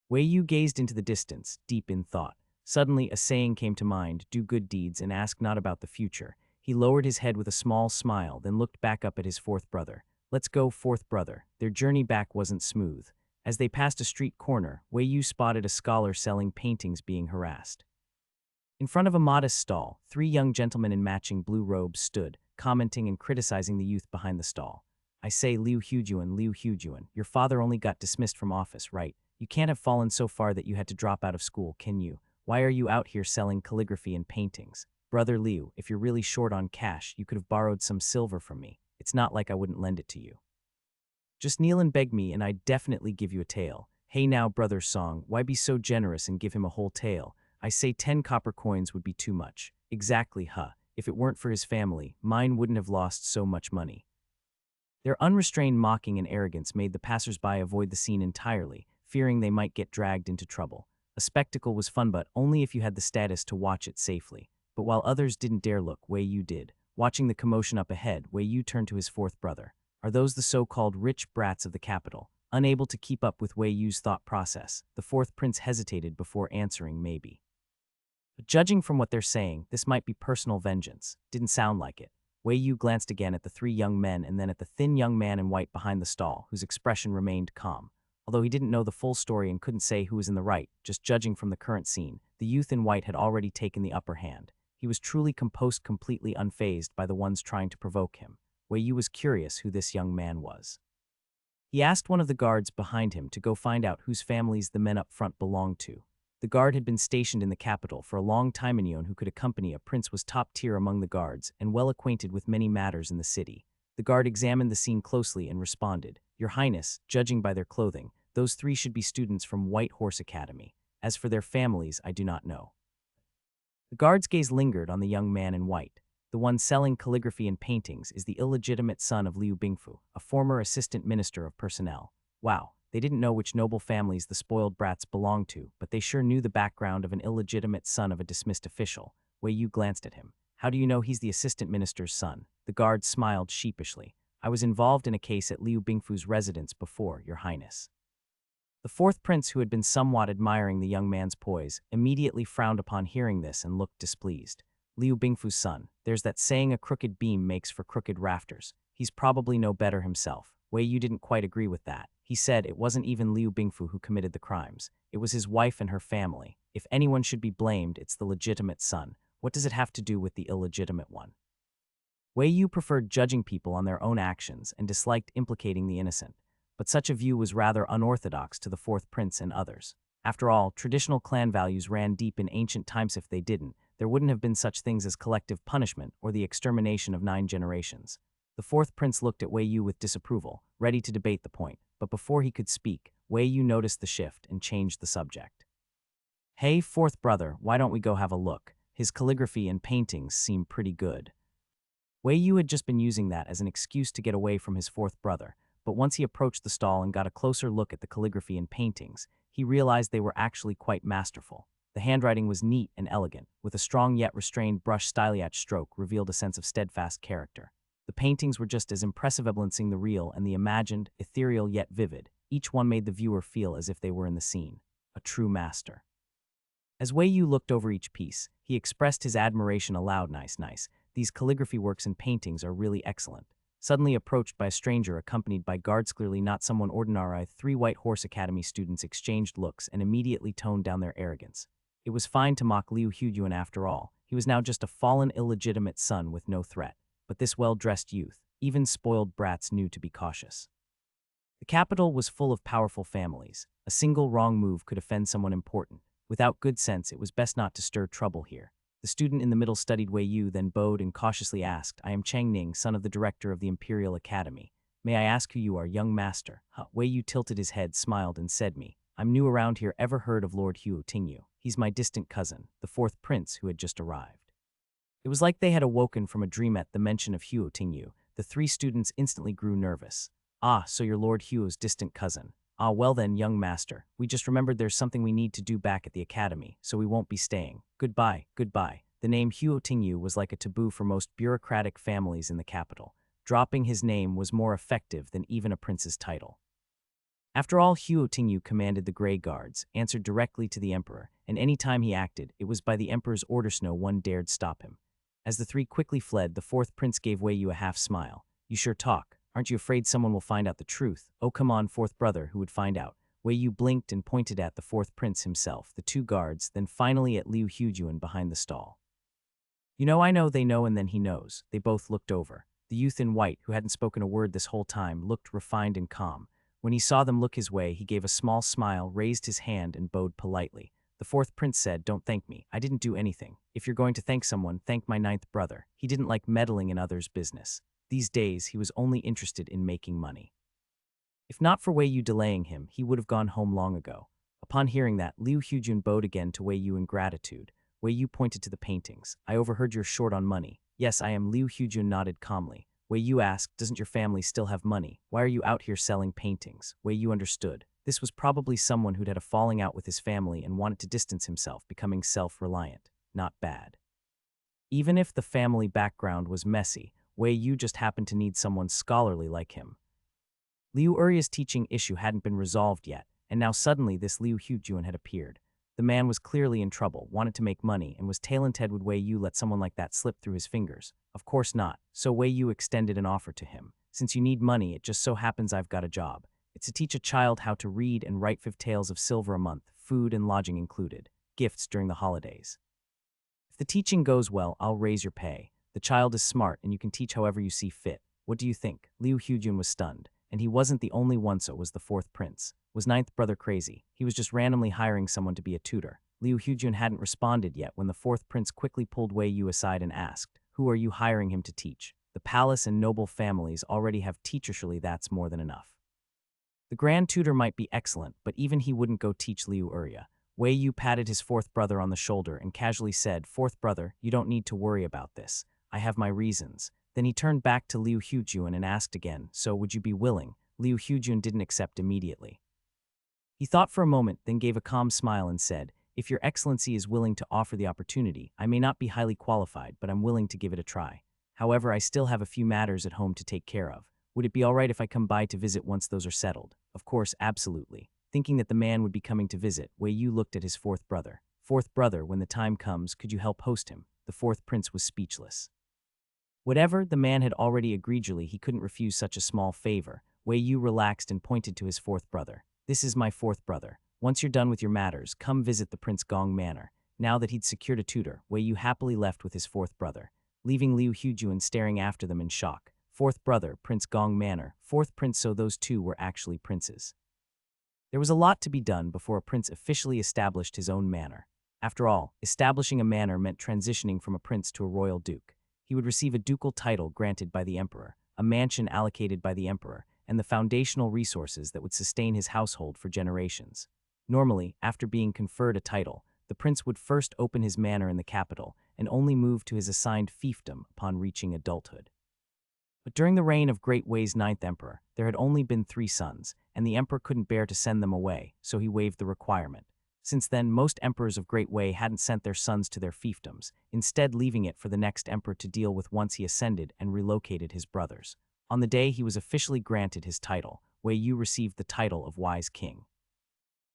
[SPEAKER 1] Wei Yu gazed into the distance, deep in thought. Suddenly, a saying came to mind: do good deeds and ask not about the future. He lowered his head with a small smile, then looked back up at his fourth brother. "Let's go, fourth brother." Their journey back wasn't smooth. As they passed a street corner, Wei Yu spotted a scholar selling paintings being harassed. In front of a modest stall, three young gentlemen in matching blue robes stood, commenting and criticizing the youth behind the stall. "I say, Liu Hujuan, your father only got dismissed from office, right? You can't have fallen so far that you had to drop out of school, can you? Why are you out here selling calligraphy and paintings? Brother Liu, if you're really short on cash, you could have borrowed some silver from me. It's not like I wouldn't lend it to you. Just kneel and beg me and I'd definitely give you a tael. Hey now, brother Song, why be so generous and give him a whole tael? I say 10 copper coins would be too much." "Exactly, huh? If it weren't for his family, mine wouldn't have lost so much money." Their unrestrained mocking and arrogance made the passers-by avoid the scene entirely, fearing they might get dragged into trouble. A spectacle was fun, but only if you had the status to watch it safely. But while others didn't dare look, Wei Yu did. Watching the commotion up ahead, Wei Yu turned to his fourth brother. Are those the so-called rich brats of the capital? Unable to keep up with Wei Yu's thought process, the fourth prince hesitated before answering maybe. But judging from what they're saying, this might be personal vengeance. Didn't sound like it. Wei Yu glanced again at the three young men and then at the thin young man in white behind the stall, whose expression remained calm. Although he didn't know the full story and couldn't say who was in the right, just judging from the current scene, the youth in white had already taken the upper hand. He was truly composed, completely unfazed by the ones trying to provoke him. Wei Yu was curious who this young man was. He asked one of the guards behind him to go find out whose families the men up front belonged to. The guard had been stationed in the capital for a long time, and anyone who could accompany a prince was top tier among the guards and well acquainted with many matters in the city. The guard examined the scene closely and responded, "Your Highness, judging by their clothing, those three should be students from White Horse Academy. As for their families, I do not know." The guard's gaze lingered on the young man in white. The one selling calligraphy and paintings is the illegitimate son of Liu Bingfu, a former assistant minister of personnel. Wow, they didn't know which noble families the spoiled brats belonged to, but they sure knew the background of an illegitimate son of a dismissed official. Wei Yu glanced at him. "How do you know he's the assistant minister's son?" The guard smiled sheepishly. "I was involved in a case at Liu Bingfu's residence before, Your Highness." The fourth prince, who had been somewhat admiring the young man's poise, immediately frowned upon hearing this and looked displeased. "Liu Bingfu's son. There's that saying, a crooked beam makes for crooked rafters. He's probably no better himself." Wei Yu didn't quite agree with that. He said it wasn't even Liu Bingfu who committed the crimes. It was his wife and her family. If anyone should be blamed, it's the legitimate son. What does it have to do with the illegitimate one? Wei Yu preferred judging people on their own actions and disliked implicating the innocent. But such a view was rather unorthodox to the fourth prince and others. After all, traditional clan values ran deep in ancient times. If they didn't, there wouldn't have been such things as collective punishment or the extermination of 9 generations. The fourth prince looked at Wei Yu with disapproval, ready to debate the point, but before he could speak, Wei Yu noticed the shift and changed the subject. "Hey, fourth brother, why don't we go have a look? His calligraphy and paintings seem pretty good." Wei Yu had just been using that as an excuse to get away from his fourth brother, but once he approached the stall and got a closer look at the calligraphy and paintings, he realized they were actually quite masterful. The handwriting was neat and elegant, with a strong yet restrained brush styliach stroke revealed a sense of steadfast character. The paintings were just as impressive, balancing the real and the imagined, ethereal yet vivid. Each one made the viewer feel as if they were in the scene. A true master. As Wei Yu looked over each piece, he expressed his admiration aloud. Nice. These calligraphy works and paintings are really excellent." Suddenly approached by a stranger accompanied by guards, clearly not someone ordinary, 3 White Horse Academy students exchanged looks and immediately toned down their arrogance. It was fine to mock Liu Hujuan after all. He was now just a fallen, illegitimate son with no threat. But this well-dressed youth, even spoiled brats, knew to be cautious. The capital was full of powerful families. A single wrong move could offend someone important. Without good sense, it was best not to stir trouble here. The student in the middle studied Wei Yu, then bowed and cautiously asked, "I am Chang Ning, son of the director of the Imperial Academy. May I ask who you are, young master?" Wei Yu tilted his head, smiled, and said, "Me. I'm new around here. Ever heard of Lord Huo Tingyu? He's my distant cousin, the fourth prince who had just arrived." It was like they had awoken from a dream at the mention of Huo Tingyu. The three students instantly grew nervous. "Ah, so you're Lord Huo's distant cousin. Ah, well then, young master, we just remembered there's something we need to do back at the academy, so we won't be staying. Goodbye, goodbye." The name Huo Tingyu was like a taboo for most bureaucratic families in the capital. Dropping his name was more effective than even a prince's title. After all, Huo Tingyu commanded the Grey Guards, answered directly to the emperor, and any time he acted, it was by the emperor's orders. No one dared stop him. As the three quickly fled, the fourth prince gave Wei Yu a half-smile. "You sure talk. Aren't you afraid someone will find out the truth?" "Oh, come on, fourth brother, who would find out?" Wei Yu blinked and pointed at the fourth prince himself, the two guards, then finally at Liu Hujuan behind the stall. "You know, I know, they know, and then he knows." They both looked over. The youth in white, who hadn't spoken a word this whole time, looked refined and calm. When he saw them look his way, he gave a small smile, raised his hand, and bowed politely. The fourth prince said, "Don't thank me. I didn't do anything. If you're going to thank someone, thank my ninth brother. He didn't like meddling in others' business. These days, he was only interested in making money." If not for Wei Yu delaying him, he would have gone home long ago. Upon hearing that, Liu Hujun bowed again to Wei Yu in gratitude. Wei Yu pointed to the paintings. "I overheard you're short on money." "Yes, I am." Liu Hujun nodded calmly. Wei Yu asked, "Doesn't your family still have money? Why are you out here selling paintings?" Wei Yu understood. This was probably someone who'd had a falling out with his family and wanted to distance himself, becoming self-reliant. Not bad. Even if the family background was messy, Wei Yu just happened to need someone scholarly like him. Liu Uria's teaching issue hadn't been resolved yet, and now suddenly this Liu Hujuan had appeared. The man was clearly in trouble, wanted to make money, and was talented. Would Wei Yu let someone like that slip through his fingers? Of course not, so Wei Yu extended an offer to him. "Since you need money, it just so happens I've got a job. It's to teach a child how to read and write 5 taels of silver a month, food and lodging included, gifts during the holidays. If the teaching goes well, I'll raise your pay. The child is smart and you can teach however you see fit. What do you think?" Liu Hujun was stunned. And he wasn't the only one, so was the fourth prince. Was ninth brother crazy? He was just randomly hiring someone to be a tutor. Liu Hujun hadn't responded yet when the fourth prince quickly pulled Wei Yu aside and asked, "Who are you hiring him to teach? The palace and noble families already have teachers. Surely that's more than enough." The grand tutor might be excellent, but even he wouldn't go teach Liu Uria. Wei Yu patted his fourth brother on the shoulder and casually said, "Fourth brother, you don't need to worry about this. I have my reasons." Then he turned back to Liu Hujun and asked again, "So would you be willing?" Liu Hujun didn't accept immediately. He thought for a moment, then gave a calm smile and said, "If your excellency is willing to offer the opportunity, I may not be highly qualified, but I'm willing to give it a try. However, I still have a few matters at home to take care of. Would it be all right if I come by to visit once those are settled?" "Of course, absolutely." Thinking that the man would be coming to visit, Wei Yu looked at his fourth brother. "Fourth brother, when the time comes, could you help host him?" The fourth prince was speechless. Whatever, the man had already agreed. He couldn't refuse such a small favor. Wei Yu relaxed and pointed to his fourth brother. "This is my fourth brother. Once you're done with your matters, come visit the Prince Gong Manor." Now that he'd secured a tutor, Wei Yu happily left with his fourth brother, leaving Liu Hujuan staring after them in shock. Fourth brother, Prince Gong Manor, fourth prince, so those two were actually princes. There was a lot to be done before a prince officially established his own manor. After all, establishing a manor meant transitioning from a prince to a royal duke. He would receive a ducal title granted by the emperor, a mansion allocated by the emperor, and the foundational resources that would sustain his household for generations. Normally, after being conferred a title, the prince would first open his manor in the capital and only move to his assigned fiefdom upon reaching adulthood. But during the reign of Great Wei's ninth emperor, there had only been 3 sons, and the emperor couldn't bear to send them away, so he waived the requirement. Since then, most emperors of Great Wei hadn't sent their sons to their fiefdoms, instead leaving it for the next emperor to deal with once he ascended and relocated his brothers. On the day he was officially granted his title, Wei Yu received the title of Wise King.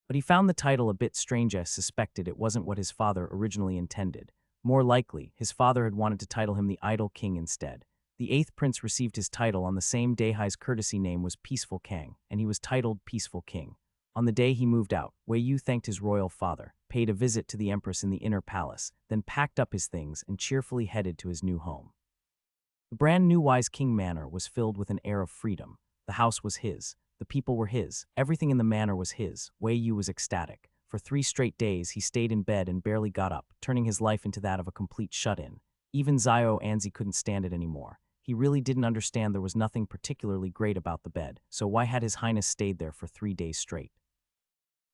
[SPEAKER 1] But he found the title a bit strange, as suspected it wasn't what his father originally intended. More likely, his father had wanted to title him the Idle King instead. The 8th prince received his title on the same day. His courtesy name was Peaceful Kang, and he was titled Peaceful King. On the day he moved out, Wei Yu thanked his royal father, paid a visit to the empress in the inner palace, then packed up his things and cheerfully headed to his new home. The brand new Wise King Manor was filled with an air of freedom. The house was his. The people were his. Everything in the manor was his. Wei Yu was ecstatic. For 3 straight days, he stayed in bed and barely got up, turning his life into that of a complete shut-in. Even Zio Anzi couldn't stand it anymore. He really didn't understand there was nothing particularly great about the bed, so why had His Highness stayed there for 3 days straight?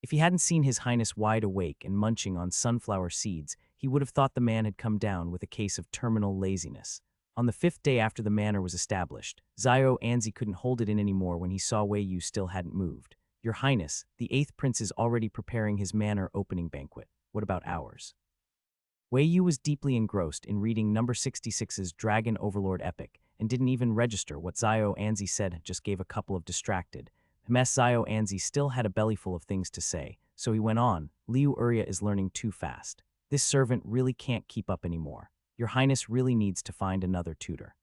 [SPEAKER 1] If he hadn't seen His Highness wide awake and munching on sunflower seeds, he would have thought the man had come down with a case of terminal laziness. On the 5th day after the manor was established, Zio Anzi couldn't hold it in anymore when he saw Wei Yu still hadn't moved. Your Highness, the 8th prince is already preparing his manor opening banquet. What about ours? Wei Yu was deeply engrossed in reading number 66's Dragon Overlord epic and didn't even register what Zio Anzi said, just gave a couple of distracted. Mess Zio Anzi still had a bellyful of things to say, so he went on. Liu Urya is learning too fast. This servant really can't keep up anymore. Your Highness really needs to find another tutor.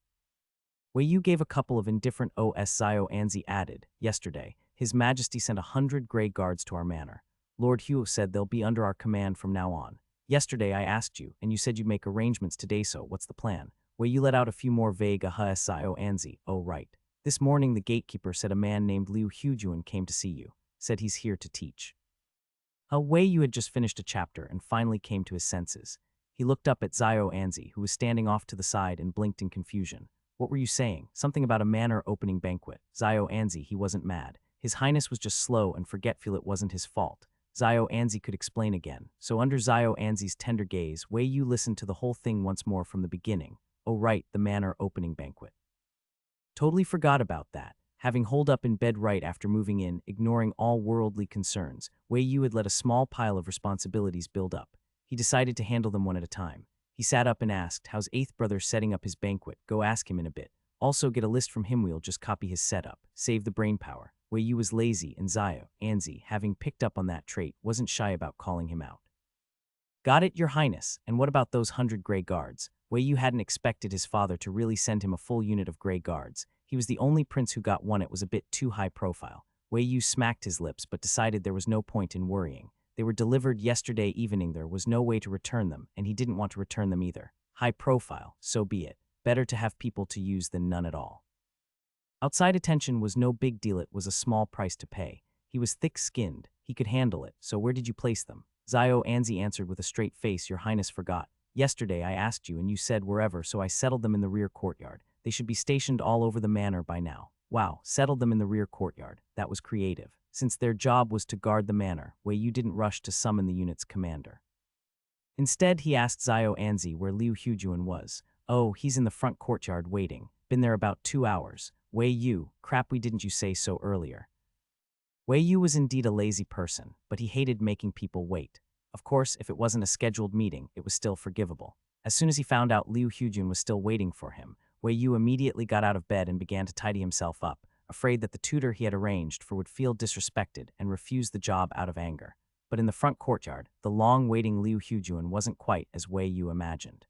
[SPEAKER 1] Wei Yu gave a couple of indifferent OS. Zio Anzi added, yesterday, His Majesty sent 100 grey guards to our manor. Lord Hugh said they'll be under our command from now on. Yesterday I asked you, and you said you'd make arrangements today, so what's the plan? Wei Yu let out a few more vague ahs. Zio Anzi, oh right. This morning the gatekeeper said a man named Liu Hujuan came to see you, said he's here to teach. Wei Yu had just finished a chapter and finally came to his senses. He looked up at Zio Anzi, who was standing off to the side, and blinked in confusion. What were you saying? Something about a manor opening banquet. Zio Anzi, he wasn't mad. His Highness was just slow and forgetful. It wasn't his fault. Zio Anzi could explain again. So under Zio Anzi's tender gaze, Wei Yu listened to the whole thing once more from the beginning. Oh right, the manor opening banquet. Totally forgot about that. Having holed up in bed right after moving in, ignoring all worldly concerns, Wei Yu had let a small pile of responsibilities build up. He decided to handle them one at a time. He sat up and asked, how's 8th brother setting up his banquet? Go ask him in a bit. Also get a list from him, we'll just copy his setup. Save the brain power. Wei Yu was lazy, and Zio Anzi, having picked up on that trait, wasn't shy about calling him out. Got it, Your Highness. And what about those 100 grey guards? Wei Yu hadn't expected his father to really send him a full unit of grey guards. He was the only prince who got one. It was a bit too high profile. Wei Yu smacked his lips but decided there was no point in worrying. They were delivered yesterday evening. There was no way to return them, and he didn't want to return them either. High profile, so be it. Better to have people to use than none at all. Outside attention was no big deal. It was a small price to pay. He was thick-skinned. He could handle it. So where did you place them? Zio Anzi answered with a straight face. Your Highness forgot. Yesterday I asked you and you said wherever, so I settled them in the rear courtyard. They should be stationed all over the manor by now. Wow, settled them in the rear courtyard. That was creative. Since their job was to guard the manor, Wei Yu didn't rush to summon the unit's commander. Instead, he asked Zio Anzi where Liu Hujuan was. Oh, he's in the front courtyard waiting. Been there about 2 hours. Wei Yu, crap, why didn't you say so earlier? Wei Yu was indeed a lazy person, but he hated making people wait. Of course, if it wasn't a scheduled meeting, it was still forgivable. As soon as he found out Liu Hujuan was still waiting for him, Wei Yu immediately got out of bed and began to tidy himself up, afraid that the tutor he had arranged for would feel disrespected and refuse the job out of anger. But in the front courtyard, the long-waiting Liu Hujuan wasn't quite as Wei Yu imagined.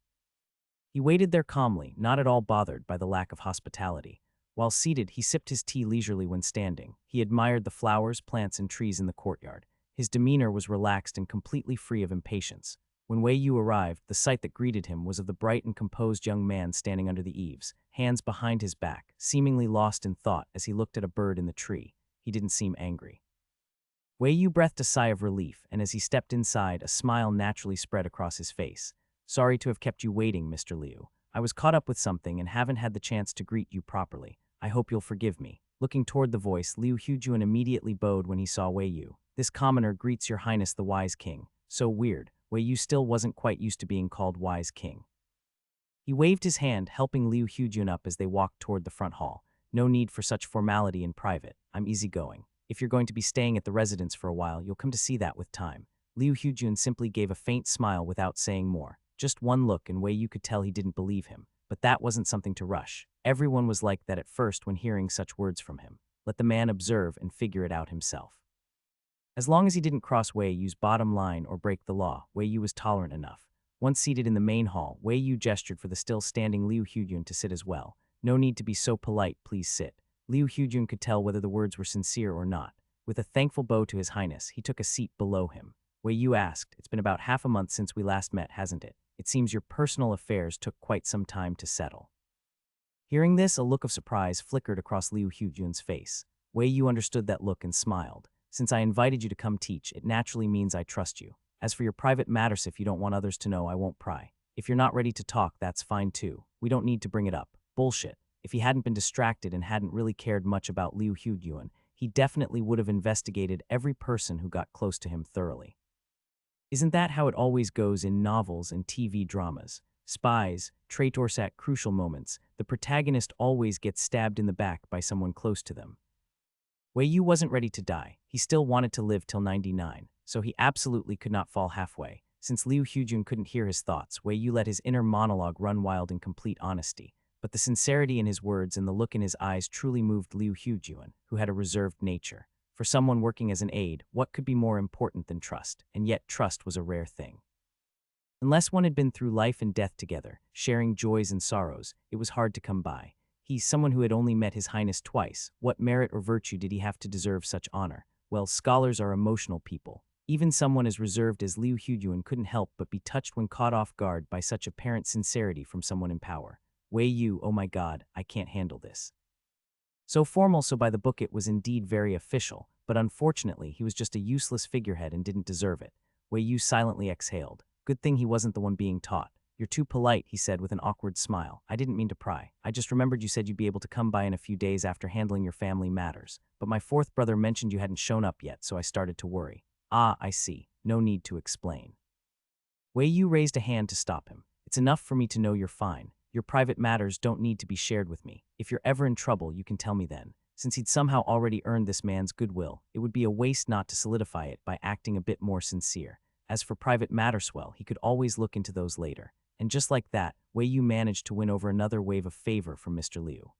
[SPEAKER 1] He waited there calmly, not at all bothered by the lack of hospitality. While seated, he sipped his tea leisurely. When standing, he admired the flowers, plants, and trees in the courtyard. His demeanor was relaxed and completely free of impatience. When Wei Yu arrived, the sight that greeted him was of the bright and composed young man standing under the eaves, hands behind his back, seemingly lost in thought as he looked at a bird in the tree. He didn't seem angry. Wei Yu breathed a sigh of relief, and as he stepped inside, a smile naturally spread across his face. Sorry to have kept you waiting, Mr. Liu. I was caught up with something and haven't had the chance to greet you properly. I hope you'll forgive me. Looking toward the voice, Liu Hujuan immediately bowed when he saw Wei Yu. This commoner greets your Highness the Wise King. So weird. Wei Yu still wasn't quite used to being called Wise King. He waved his hand, helping Liu Hujuan up as they walked toward the front hall. No need for such formality in private. I'm easygoing. If you're going to be staying at the residence for a while, you'll come to see that with time. Liu Hujuan simply gave a faint smile without saying more. Just one look, and Wei Yu could tell he didn't believe him. But that wasn't something to rush. Everyone was like that at first when hearing such words from him. Let the man observe and figure it out himself. As long as he didn't cross Wei Yu's bottom line or break the law, Wei Yu was tolerant enough. Once seated in the main hall, Wei Yu gestured for the still-standing Liu Hujuan to sit as well. No need to be so polite, please sit. Liu Hujuan could tell whether the words were sincere or not. With a thankful bow to his Highness, he took a seat below him. Wei Yu asked, it's been about half a month since we last met, hasn't it? It seems your personal affairs took quite some time to settle. Hearing this, a look of surprise flickered across Liu Hujuan's face. Wei Yu understood that look and smiled. Since I invited you to come teach, it naturally means I trust you. As for your private matters, if you don't want others to know, I won't pry. If you're not ready to talk, that's fine too. We don't need to bring it up. Bullshit. If he hadn't been distracted and hadn't really cared much about Liu Hugyuan, he definitely would have investigated every person who got close to him thoroughly. Isn't that how it always goes in novels and TV dramas? Spies, traitors at crucial moments, the protagonist always gets stabbed in the back by someone close to them. Wei Yu wasn't ready to die. He still wanted to live till 99, so he absolutely could not fall halfway. Since Liu Hugyun couldn't hear his thoughts, Wei Yu let his inner monologue run wild in complete honesty. But the sincerity in his words and the look in his eyes truly moved Liu Hugyuan, who had a reserved nature. For someone working as an aide, what could be more important than trust? And yet trust was a rare thing. Unless one had been through life and death together, sharing joys and sorrows, it was hard to come by. He's someone who had only met His Highness twice. What merit or virtue did he have to deserve such honor? Well, scholars are emotional people. Even someone as reserved as Liu Hugyuan couldn't help but be touched when caught off guard by such apparent sincerity from someone in power. Wei Yu, oh my god, I can't handle this. So formal, so by the book, it was indeed very official, but unfortunately he was just a useless figurehead and didn't deserve it. Wei Yu silently exhaled. Good thing he wasn't the one being taught. You're too polite, he said with an awkward smile. I didn't mean to pry. I just remembered you said you'd be able to come by in a few days after handling your family matters. But my fourth brother mentioned you hadn't shown up yet, so I started to worry. Ah, I see. No need to explain. Wei Yu raised a hand to stop him. It's enough for me to know you're fine. Your private matters don't need to be shared with me. If you're ever in trouble, you can tell me then. Since he'd somehow already earned this man's goodwill, it would be a waste not to solidify it by acting a bit more sincere. As for private matters, well, he could always look into those later. And just like that, Wei Yu managed to win over another wave of favor from Mr. Liu.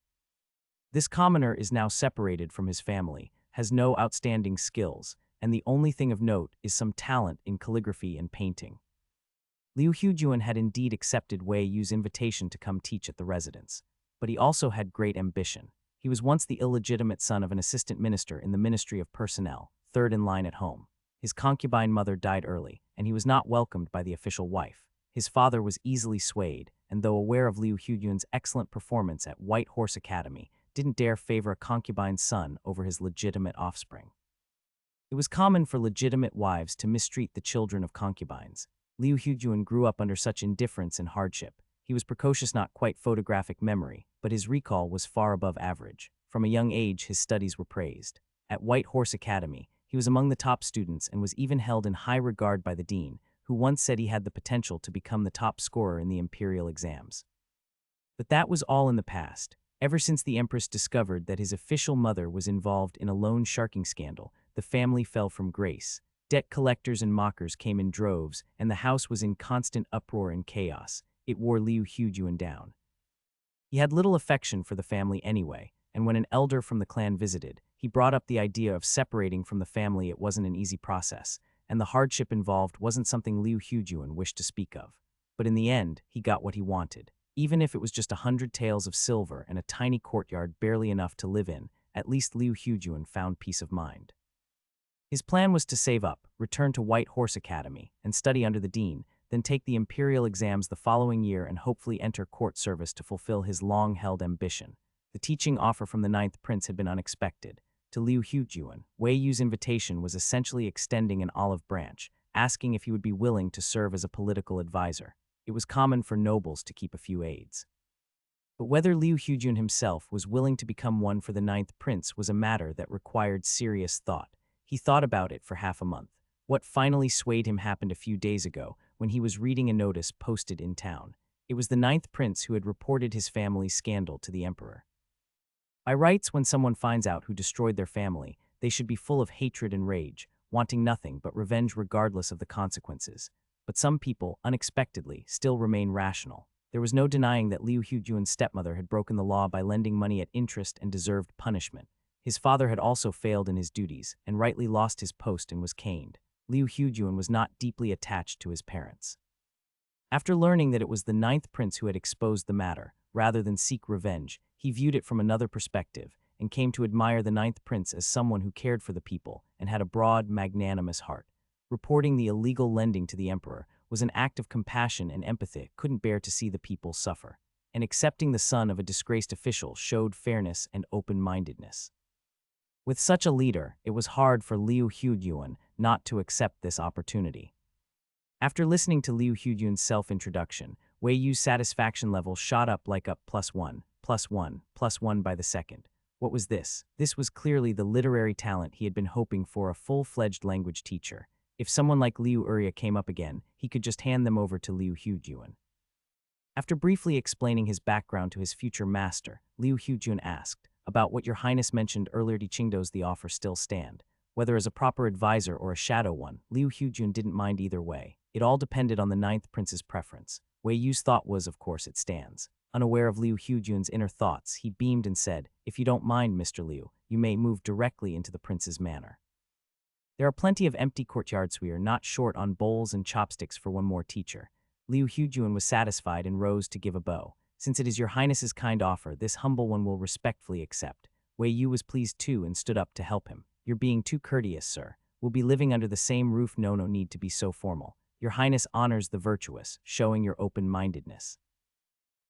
[SPEAKER 1] This commoner is now separated from his family, has no outstanding skills, and the only thing of note is some talent in calligraphy and painting. Liu Hugyuan had indeed accepted Wei Yu's invitation to come teach at the residence, but he also had great ambition. He was once the illegitimate son of an assistant minister in the Ministry of Personnel, third in line at home. His concubine mother died early, and he was not welcomed by the official wife. His father was easily swayed, and though aware of Liu Hugyuan's excellent performance at White Horse Academy, didn't dare favor a concubine's son over his legitimate offspring. It was common for legitimate wives to mistreat the children of concubines. Liu Hugyuan grew up under such indifference and hardship. He was precocious, not quite photographic memory, but his recall was far above average. From a young age, his studies were praised. At White Horse Academy, he was among the top students and was even held in high regard by the dean, who once said he had the potential to become the top scorer in the imperial exams. But that was all in the past. Ever since the Empress discovered that his official mother was involved in a loan sharking scandal, the family fell from grace. Debt collectors and mockers came in droves, and the house was in constant uproar and chaos. It wore Liu Hugyuan down. He had little affection for the family anyway, and when an elder from the clan visited, he brought up the idea of separating from the family. It wasn't an easy process, and the hardship involved wasn't something Liu Hugyuan wished to speak of. But in the end, he got what he wanted. Even if it was just 100 taels of silver and a tiny courtyard barely enough to live in, at least Liu Hugyuan found peace of mind. His plan was to save up, return to White Horse Academy, and study under the dean, then take the imperial exams the following year and hopefully enter court service to fulfill his long-held ambition. The teaching offer from the Ninth Prince had been unexpected. To Liu Hugyuan, Wei Yu's invitation was essentially extending an olive branch, asking if he would be willing to serve as a political advisor. It was common for nobles to keep a few aides. But whether Liu Hugyuan himself was willing to become one for the Ninth Prince was a matter that required serious thought. He thought about it for half a month. What finally swayed him happened a few days ago when he was reading a notice posted in town. It was the Ninth Prince who had reported his family's scandal to the emperor. By rights, when someone finds out who destroyed their family, they should be full of hatred and rage, wanting nothing but revenge regardless of the consequences. But some people, unexpectedly, still remain rational. There was no denying that Liu Hugyuan's stepmother had broken the law by lending money at interest and deserved punishment. His father had also failed in his duties, and rightly lost his post and was caned. Liu Hugyuan was not deeply attached to his parents. After learning that it was the Ninth Prince who had exposed the matter, rather than seek revenge, he viewed it from another perspective, and came to admire the Ninth Prince as someone who cared for the people and had a broad, magnanimous heart. Reporting the illegal lending to the emperor was an act of compassion and empathy. Couldn't bear to see the people suffer. And accepting the son of a disgraced official showed fairness and open-mindedness. With such a leader, it was hard for Liu Hudyuan not to accept this opportunity. After listening to Liu Hudyuan's self-introduction, Wei Yu's satisfaction level shot up like a +1, +1, +1 by the second. What was this? This was clearly the literary talent he had been hoping for, a full-fledged language teacher. If someone like Liu Urya came up again, he could just hand them over to Liu Hudyuan. After briefly explaining his background to his future master, Liu Hudyuan asked, "About what your highness mentioned earlier, does the offer still stand?" Whether as a proper advisor or a shadow one, Liu Hudyuan didn't mind either way. It all depended on the ninth prince's preference. Wei Yu's thought was, of course it stands. Unaware of Liu Hudyuan's inner thoughts, he beamed and said, "If you don't mind, Mr. Liu, you may move directly into the prince's manor. There are plenty of empty courtyards. We are not short on bowls and chopsticks for one more teacher." Liu Hudyuan was satisfied and rose to give a bow. "Since it is your highness's kind offer, this humble one will respectfully accept." Wei Yu was pleased too and stood up to help him. "You're being too courteous, sir. We'll be living under the same roof. No need to be so formal. Your highness honors the virtuous, showing your open-mindedness."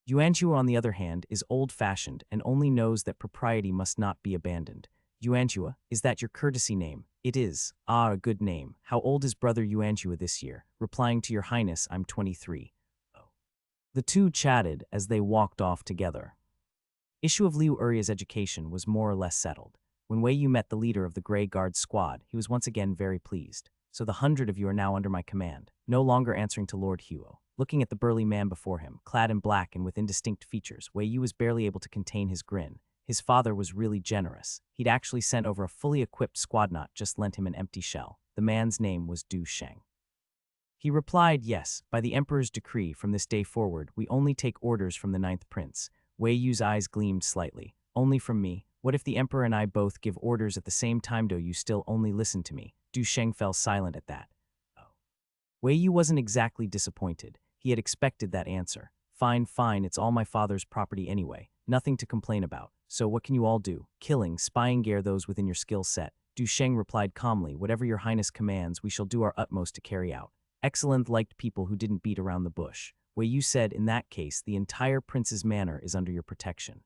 [SPEAKER 1] Yuanchu, on the other hand, is old-fashioned and only knows that propriety must not be abandoned. "Yuanchua, is that your courtesy name?" "It is." "Ah, a good name. How old is brother Yuanchua this year?" Replying to your highness, "I'm 23. Oh. The two chatted as they walked off together. Issue of Liu Urya's education was more or less settled. When Wei Yu met the leader of the Grey Guard squad, he was once again very pleased. "So the 100 of you are now under my command," no longer answering to Lord Huo. Looking at the burly man before him, clad in black and with indistinct features, Wei Yu was barely able to contain his grin. His father was really generous. He'd actually sent over a fully equipped squad, not just lent him an empty shell. The man's name was Du Sheng. He replied, "Yes, by the Emperor's decree, from this day forward, we only take orders from the ninth prince." Wei Yu's eyes gleamed slightly. "Only from me? What if the Emperor and I both give orders at the same time? Do you still only listen to me?" Du Sheng fell silent at that. Oh. Wei Yu wasn't exactly disappointed. He had expected that answer. Fine, it's all my father's property anyway. Nothing to complain about. So what can you all do? Killing, spying, gear those within your skill set." Du Sheng replied calmly, "Whatever your highness commands, we shall do our utmost to carry out." Excellent liked people who didn't beat around the bush. Wei Yu said, "In that case, the entire prince's manor is under your protection.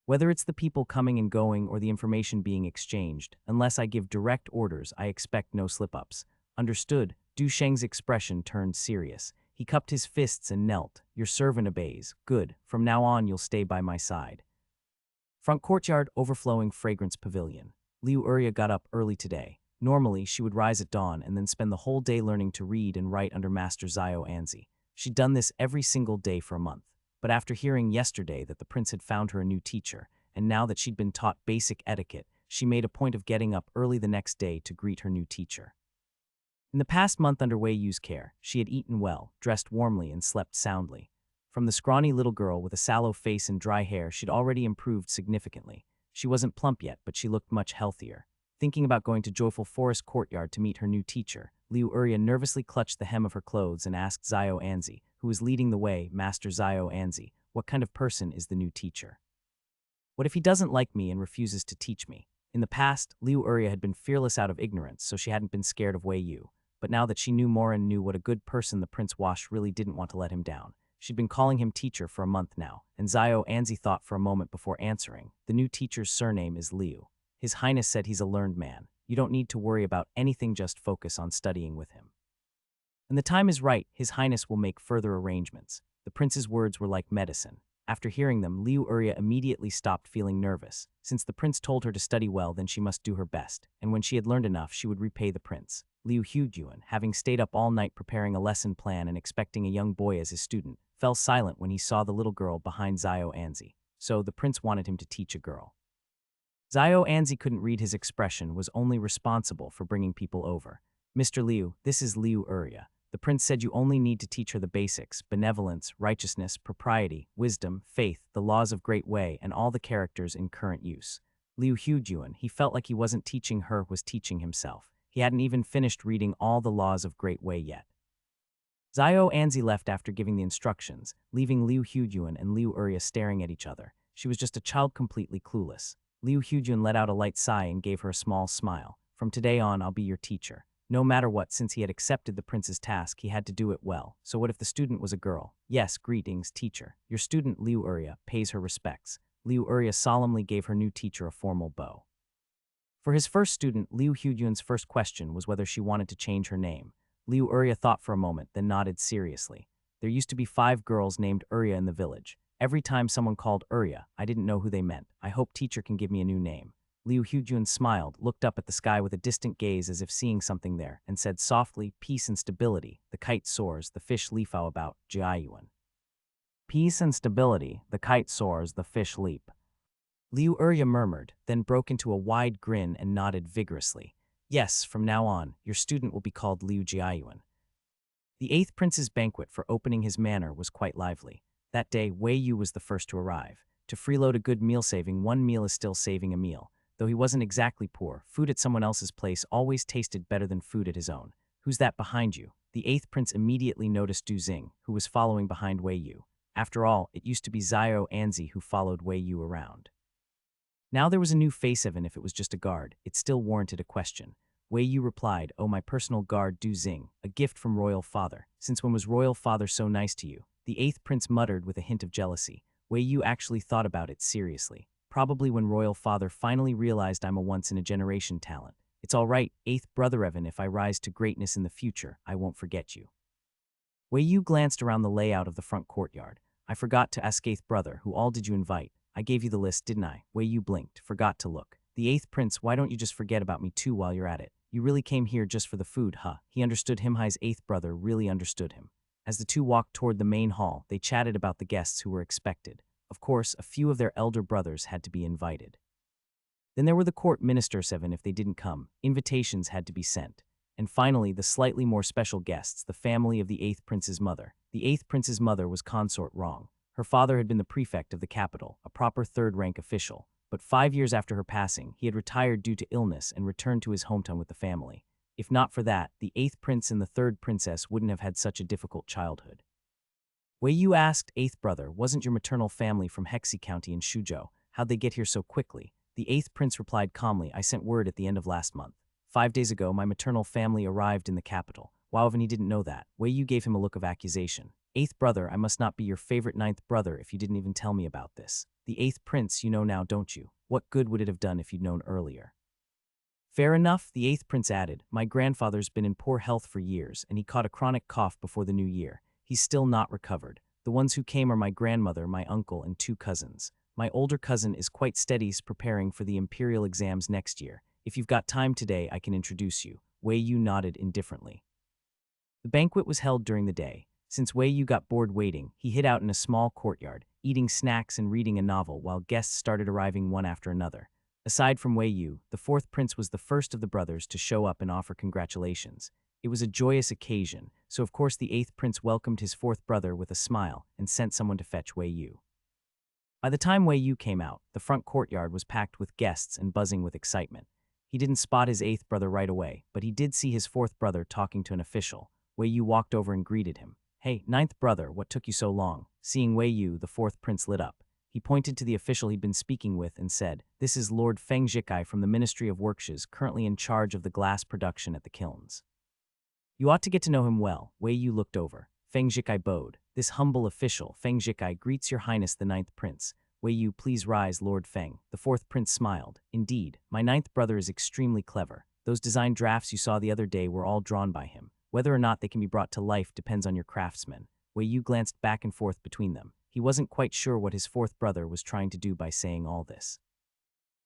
[SPEAKER 1] Whether it's the people coming and going or the information being exchanged, unless I give direct orders, I expect no slip-ups." "Understood." Du Sheng's expression turned serious. He cupped his fists and knelt. "Your servant obeys." "Good. From now on, you'll stay by my side." Front courtyard, overflowing fragrance pavilion. Liu Urya got up early today. Normally, she would rise at dawn and then spend the whole day learning to read and write under Master Zhao Anzi. She'd done this every single day for a month. But after hearing yesterday that the prince had found her a new teacher, and now that she'd been taught basic etiquette, she made a point of getting up early the next day to greet her new teacher. In the past month under Wei Yu's care, she had eaten well, dressed warmly, and slept soundly. From the scrawny little girl with a sallow face and dry hair, she'd already improved significantly. She wasn't plump yet, but she looked much healthier. Thinking about going to Joyful Forest Courtyard to meet her new teacher, Liu Urya nervously clutched the hem of her clothes and asked Zhao Anzi, who was leading the way, "Master Zhao Anzi, what kind of person is the new teacher? What if he doesn't like me and refuses to teach me?" In the past, Liu Urya had been fearless out of ignorance, so she hadn't been scared of Wei Yu. But now that she knew more and knew what a good person the Prince Wash really didn't want to let him down. She'd been calling him teacher for a month now, and Zhao Anzi thought for a moment before answering. "The new teacher's surname is Liu. His Highness said he's a learned man. You don't need to worry about anything, just focus on studying with him. When the time is right, His Highness will make further arrangements." The prince's words were like medicine. After hearing them, Liu Urya immediately stopped feeling nervous. Since the prince told her to study well, then she must do her best, and when she had learned enough, she would repay the prince. Liu Hudyuan, having stayed up all night preparing a lesson plan and expecting a young boy as his student, fell silent when he saw the little girl behind Zhao Anzi. So the prince wanted him to teach a girl. Zhao Anzi couldn't read his expression, was only responsible for bringing people over. "Mr. Liu, this is Liu Urya. The prince said you only need to teach her the basics: benevolence, righteousness, propriety, wisdom, faith, the laws of Great Way, and all the characters in current use." Liu Hudyuan, he felt like he wasn't teaching her, was teaching himself. He hadn't even finished reading all the laws of Great Way yet. Zhao Anzi left after giving the instructions, leaving Liu Hudyuan and Liu Urya staring at each other. She was just a child, completely clueless. Liu Hudyuan let out a light sigh and gave her a small smile. "From today on, I'll be your teacher." No matter what, since he had accepted the prince's task, he had to do it well. So what if the student was a girl? "Yes, greetings, teacher. Your student, Liu Urya, pays her respects." Liu Urya solemnly gave her new teacher a formal bow. For his first student, Liu Hudyun's first question was whether she wanted to change her name. Liu Urya thought for a moment, then nodded seriously. There used to be 5 girls named Urya in the village. Every time someone called Urya, I didn't know who they meant. I hope teacher can give me a new name. Liu Hudyun smiled, looked up at the sky with a distant gaze as if seeing something there, and said softly, "Peace and stability, the kite soars, the fish leap how about, Jiayuan." Peace and stability, the kite soars, the fish leap. Liu Urya murmured, then broke into a wide grin and nodded vigorously. Yes, from now on, your student will be called Liu Jiayuan. The 8th prince's banquet for opening his manor was quite lively. That day, Wei Yu was the first to arrive. To freeload a good meal saving, one meal is still saving a meal. Though he wasn't exactly poor, food at someone else's place always tasted better than food at his own. Who's that behind you? The 8th prince immediately noticed Du Xing, who was following behind Wei Yu. After all, it used to be Xiao Anzi who followed Wei Yu around. Now there was a new face, even if it was just a guard. It still warranted a question. Wei Yu replied, "Oh, my personal guard Du Xing, a gift from royal father. Since when was royal father so nice to you?" The 8th prince muttered with a hint of jealousy. Wei Yu actually thought about it seriously. Probably when royal father finally realized I'm a once-in-a-generation talent. It's all right, 8th brother Evan, if I rise to greatness in the future, I won't forget you. Wei Yu glanced around the layout of the front courtyard. I forgot to ask 8th brother, who all did you invite? I gave you the list, didn't I? Wei Yu blinked, forgot to look. The 8th prince, why don't you just forget about me too while you're at it? You really came here just for the food, huh? He understood him. Hai's 8th brother really understood him. As the two walked toward the main hall, they chatted about the guests who were expected. Of course, a few of their elder brothers had to be invited. Then there were the court ministers, even if they didn't come. Invitations had to be sent. And finally, the slightly more special guests, the family of the 8th prince's mother. The 8th prince's mother was consort Rong. Her father had been the prefect of the capital, a proper third-rank official. But 5 years after her passing, he had retired due to illness and returned to his hometown with the family. If not for that, the 8th prince and the 3rd princess wouldn't have had such a difficult childhood. Wei Yu asked, 8th brother, wasn't your maternal family from Hexi County in Shuzhou? How'd they get here so quickly? The 8th prince replied calmly, I sent word at the end of last month. 5 days ago, my maternal family arrived in the capital. Wow, even he didn't know that. Wei Yu gave him a look of accusation. 8th brother, I must not be your favorite 9th brother if you didn't even tell me about this. The 8th prince, you know now, don't you? What good would it have done if you'd known earlier? Fair enough, the 8th prince added. My grandfather's been in poor health for years, and he caught a chronic cough before the new year. He's still not recovered. The ones who came are my grandmother, my uncle, and 2 cousins. My older cousin is quite steady preparing for the imperial exams next year. If you've got time today, I can introduce you. Wei Yu nodded indifferently. The banquet was held during the day. Since Wei Yu got bored waiting, he hid out in a small courtyard, eating snacks and reading a novel while guests started arriving one after another. Aside from Wei Yu, the 4th prince was the first of the brothers to show up and offer congratulations. It was a joyous occasion, so of course the 8th prince welcomed his 4th brother with a smile and sent someone to fetch Wei Yu. By the time Wei Yu came out, the front courtyard was packed with guests and buzzing with excitement. He didn't spot his 8th brother right away, but he did see his 4th brother talking to an official. Wei Yu walked over and greeted him. Hey, 9th brother, what took you so long? Seeing Wei Yu, the 4th prince lit up. He pointed to the official he'd been speaking with and said, This is Lord Feng Jikai from the Ministry of Works, currently in charge of the glass production at the kilns. You ought to get to know him well. Wei Yu looked over. Feng Jikai bowed. This humble official, Feng Jikai, greets your highness the 9th prince. Wei Yu, please rise, Lord Feng. The 4th prince smiled. Indeed, my 9th brother is extremely clever. Those design drafts you saw the other day were all drawn by him. Whether or not they can be brought to life depends on your craftsmen. Wei Yu glanced back and forth between them. He wasn't quite sure what his 4th brother was trying to do by saying all this.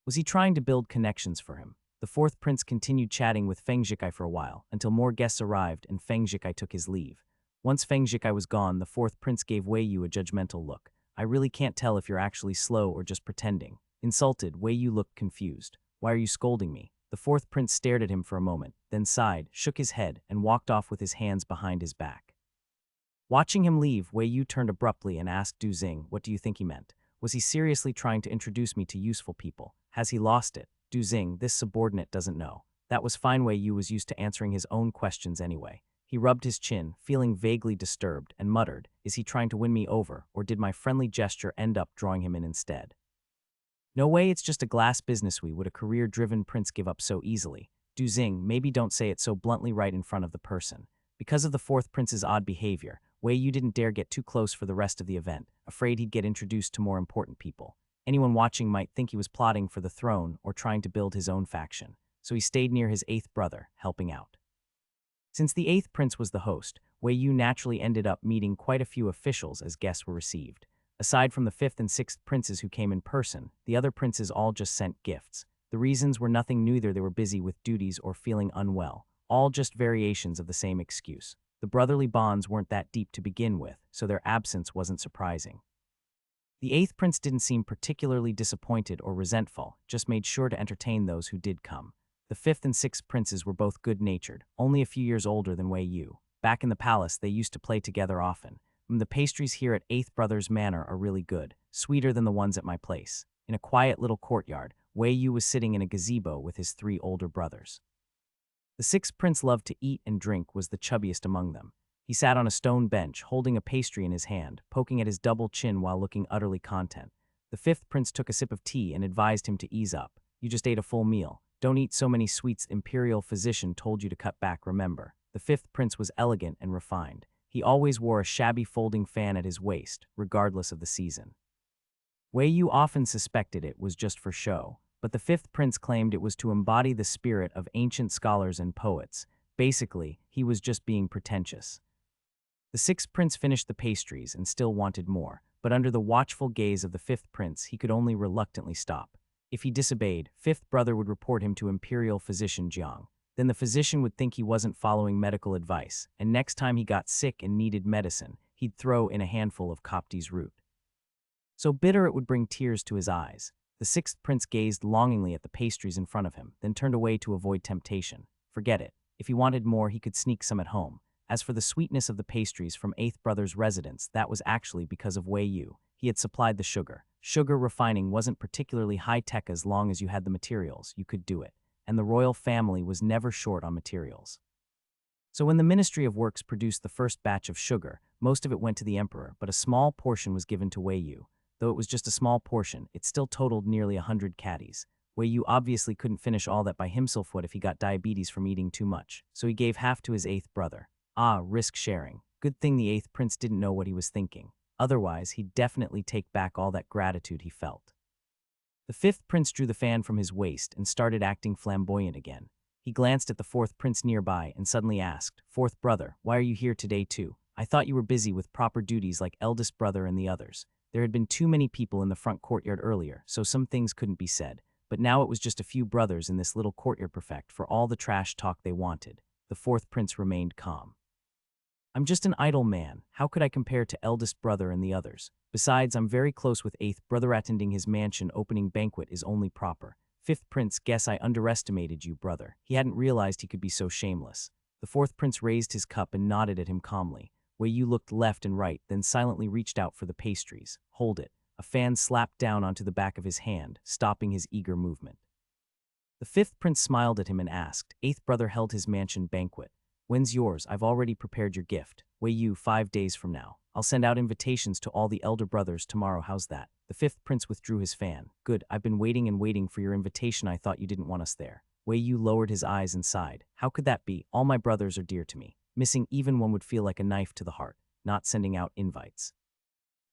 [SPEAKER 1] Was he trying to build connections for him? The 4th prince continued chatting with Feng Jikai for a while, until more guests arrived and Feng Jikai took his leave. Once Feng Jikai was gone, the 4th prince gave Wei Yu a judgmental look. I really can't tell if you're actually slow or just pretending. Insulted, Wei Yu looked confused. Why are you scolding me? The 4th prince stared at him for a moment, then sighed, shook his head, and walked off with his hands behind his back. Watching him leave, Wei Yu turned abruptly and asked Du Xing, what do you think he meant? Was he seriously trying to introduce me to useful people? Has he lost it? Du Xing, this subordinate doesn't know. That was fine. Wei Yu was used to answering his own questions anyway. He rubbed his chin, feeling vaguely disturbed, and muttered, is he trying to win me over, or did my friendly gesture end up drawing him in instead? No way, it's just a glass business. Would a career-driven prince give up so easily? Du Xing, maybe don't say it so bluntly right in front of the person. Because of the 4th prince's odd behavior, Wei Yu didn't dare get too close for the rest of the event, afraid he'd get introduced to more important people. Anyone watching might think he was plotting for the throne or trying to build his own faction, so he stayed near his eighth brother, helping out. Since the eighth prince was the host, Wei Yu naturally ended up meeting quite a few officials as guests were received. Aside from the fifth and sixth princes who came in person, the other princes all just sent gifts. The reasons were nothing new either. They were busy with duties or feeling unwell, all just variations of the same excuse. The brotherly bonds weren't that deep to begin with, so their absence wasn't surprising. The eighth prince didn't seem particularly disappointed or resentful, just made sure to entertain those who did come. The fifth and sixth princes were both good-natured, only a few years older than Wei Yu. Back in the palace, they used to play together often. The pastries here at Eighth Brothers Manor are really good, sweeter than the ones at my place. In a quiet little courtyard, Wei Yu was sitting in a gazebo with his three older brothers. The sixth prince loved to eat and drink, was the chubbiest among them. He sat on a stone bench, holding a pastry in his hand, poking at his double chin while looking utterly content. The fifth prince took a sip of tea and advised him to ease up. You just ate a full meal. Don't eat so many sweets. The imperial physician told you to cut back, remember. The fifth prince was elegant and refined. He always wore a shabby folding fan at his waist, regardless of the season. Wei Yu often suspected it was just for show, but the fifth prince claimed it was to embody the spirit of ancient scholars and poets. Basically, he was just being pretentious. The sixth prince finished the pastries and still wanted more, but under the watchful gaze of the fifth prince, he could only reluctantly stop. If he disobeyed, fifth brother would report him to imperial physician Jiang. Then the physician would think he wasn't following medical advice, and next time he got sick and needed medicine, he'd throw in a handful of Copti's root. So bitter it would bring tears to his eyes. The sixth prince gazed longingly at the pastries in front of him, then turned away to avoid temptation. Forget it. If he wanted more, he could sneak some at home. As for the sweetness of the pastries from eighth brother's residence, that was actually because of Wei Yu. He had supplied the sugar. Sugar refining wasn't particularly high-tech as long as you had the materials, you could do it. And the royal family was never short on materials. So when the Ministry of Works produced the first batch of sugar, most of it went to the emperor, but a small portion was given to Wei Yu. Though it was just a small portion, it still totaled nearly 100 caddies. Wei Yu obviously couldn't finish all that by himself. What if he got diabetes from eating too much? So he gave half to his eighth brother. Risk sharing. Good thing the eighth prince didn't know what he was thinking. Otherwise, he'd definitely take back all that gratitude he felt. The fifth prince drew the fan from his waist and started acting flamboyant again. He glanced at the fourth prince nearby and suddenly asked, "Fourth brother, why are you here today too? I thought you were busy with proper duties like eldest brother and the others." There had been too many people in the front courtyard earlier, so some things couldn't be said. But now it was just a few brothers in this little courtyard, perfect for all the trash talk they wanted. The fourth prince remained calm. "I'm just an idle man. How could I compare to eldest brother and the others? Besides, I'm very close with eighth brother. Attending his mansion opening banquet is only proper. Fifth prince, guess I underestimated you, brother." He hadn't realized he could be so shameless. The fourth prince raised his cup and nodded at him calmly. Wei Yu looked left and right, then silently reached out for the pastries. Hold it. A fan slapped down onto the back of his hand, stopping his eager movement. The fifth prince smiled at him and asked. Eighth brother held his mansion banquet. "When's yours? I've already prepared your gift." Wei Yu, 5 days from now. I'll send out invitations to all the elder brothers tomorrow. How's that? The fifth prince withdrew his fan. Good, I've been waiting and waiting for your invitation. I thought you didn't want us there. Wei Yu lowered his eyes and sighed. How could that be? All my brothers are dear to me. Missing even one would feel like a knife to the heart. Not sending out invites.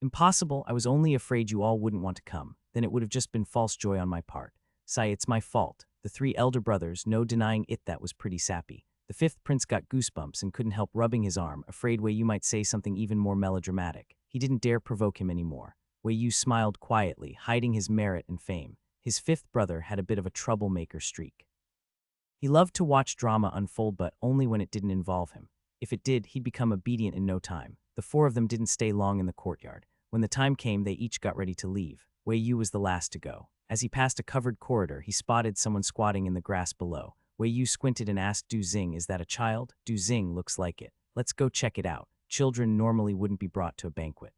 [SPEAKER 1] Impossible. I was only afraid you all wouldn't want to come. Then it would have just been false joy on my part. Sigh, it's my fault. The 3 elder brothers, no denying it, that was pretty sappy. The fifth prince got goosebumps and couldn't help rubbing his arm, afraid Wei Yu might say something even more melodramatic. He didn't dare provoke him anymore. Wei Yu smiled quietly, hiding his merit and fame. His fifth brother had a bit of a troublemaker streak. He loved to watch drama unfold, but only when it didn't involve him. If it did, he'd become obedient in no time. The 4 of them didn't stay long in the courtyard. When the time came, they each got ready to leave. Wei Yu was the last to go. As he passed a covered corridor, he spotted someone squatting in the grass below. Wei Yu squinted and asked Du Xing, "Is that a child?" Du Xing, "Looks like it. Let's go check it out. Children normally wouldn't be brought to a banquet."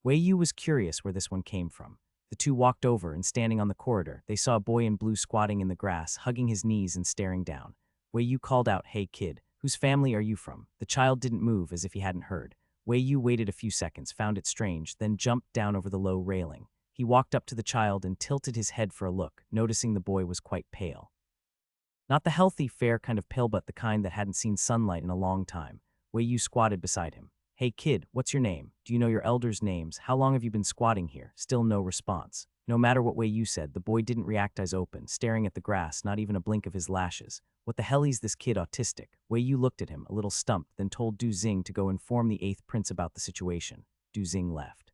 [SPEAKER 1] Wei Yu was curious where this one came from. The 2 walked over, and standing on the corridor, they saw a boy in blue squatting in the grass, hugging his knees and staring down. Wei Yu called out, "Hey kid, whose family are you from?" The child didn't move, as if he hadn't heard. Wei Yu waited a few seconds, found it strange, then jumped down over the low railing. He walked up to the child and tilted his head for a look, noticing the boy was quite pale. Not the healthy, fair kind of pale, but the kind that hadn't seen sunlight in a long time. Wei Yu squatted beside him. "Hey kid, what's your name? Do you know your elders' names? How long have you been squatting here?" Still no response. No matter what Wei Yu said, the boy didn't react, eyes open, staring at the grass, not even a blink of his lashes. What the hell is this kid autistic? Wei Yu looked at him, a little stumped, then told Du Xing to go inform the 8th prince about the situation. Du Xing left.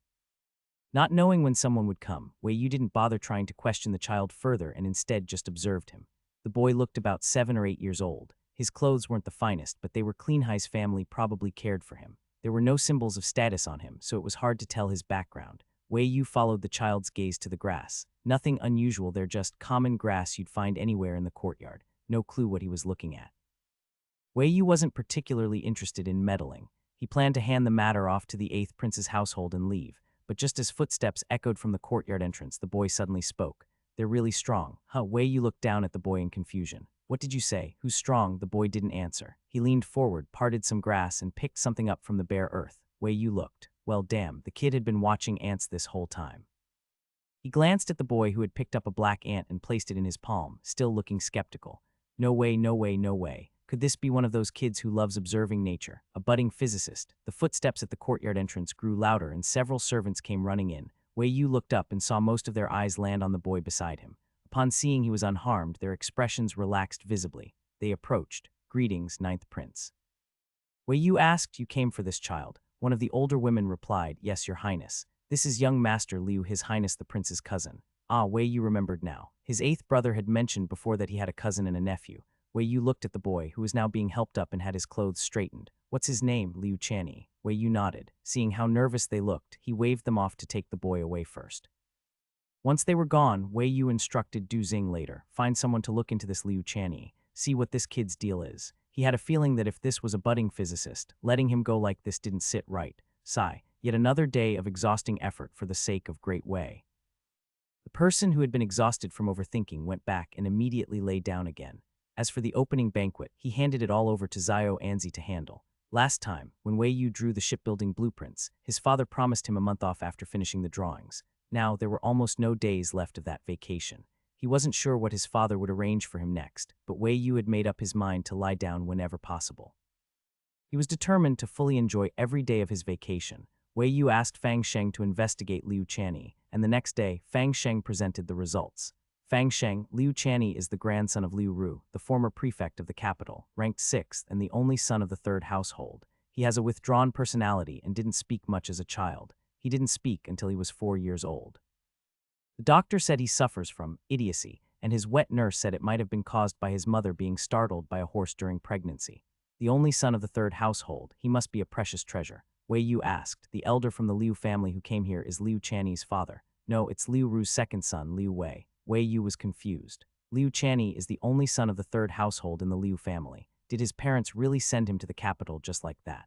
[SPEAKER 1] Not knowing when someone would come, Wei Yu didn't bother trying to question the child further and instead just observed him. The boy looked about 7 or 8 years old. His clothes weren't the finest, but they were clean. His family probably cared for him. There were no symbols of status on him, so it was hard to tell his background. Wei Yu followed the child's gaze to the grass. Nothing unusual there, just common grass you'd find anywhere in the courtyard. No clue what he was looking at. Wei Yu wasn't particularly interested in meddling. He planned to hand the matter off to the 8th prince's household and leave. But just as footsteps echoed from the courtyard entrance, the boy suddenly spoke. "They're really strong." "Huh?" Wei Yu looked down at the boy in confusion. "What did you say? Who's strong?" The boy didn't answer. He leaned forward, parted some grass, and picked something up from the bare earth. Wei Yu looked. Well, damn, the kid had been watching ants this whole time. He glanced at the boy who had picked up a black ant and placed it in his palm, still looking skeptical. No way, no way, no way. Could this be one of those kids who loves observing nature, a budding physicist? The footsteps at the courtyard entrance grew louder and several servants came running in. Wei Yu looked up and saw most of their eyes land on the boy beside him. Upon seeing he was unharmed, their expressions relaxed visibly. They approached. "Greetings, 9th prince." Wei Yu asked, "You came for this child?" One of the older women replied, "Yes, your highness. This is young Master Liu, his highness the prince's cousin." Ah, Wei Yu remembered now. His 8th brother had mentioned before that he had a cousin and a nephew. Wei Yu looked at the boy, who was now being helped up and had his clothes straightened. "What's his name?" Liu Chanyi. Wei Yu nodded. Seeing how nervous they looked, he waved them off to take the boy away first. Once they were gone, Wei Yu instructed Du Xing later, "Find someone to look into this Liu Chanyi. See what this kid's deal is." He had a feeling that if this was a budding physicist, letting him go like this didn't sit right. Sigh. Yet another day of exhausting effort for the sake of Great Wei. The person who had been exhausted from overthinking went back and immediately lay down again. As for the opening banquet, he handed it all over to Zhao Anzi to handle. Last time, when Wei Yu drew the shipbuilding blueprints, his father promised him a month off after finishing the drawings. Now, there were almost no days left of that vacation. He wasn't sure what his father would arrange for him next, but Wei Yu had made up his mind to lie down whenever possible. He was determined to fully enjoy every day of his vacation. Wei Yu asked Fang Sheng to investigate Liu Chanyi, and the next day, Fang Sheng presented the results. Fang Sheng, Liu Chanyi is the grandson of Liu Ru, the former prefect of the capital, ranked 6th and the only son of the 3rd household. He has a withdrawn personality and didn't speak much as a child. He didn't speak until he was 4 years old. The doctor said he suffers from idiocy, and his wet nurse said it might have been caused by his mother being startled by a horse during pregnancy. The only son of the 3rd household, he must be a precious treasure. Wei Yu asked. The elder from the Liu family who came here is Liu Chanyi's father. No, it's Liu Ru's second son, Liu Wei. Wei Yu was confused. Liu Chanyi is the only son of the 3rd household in the Liu family. Did his parents really send him to the capital just like that?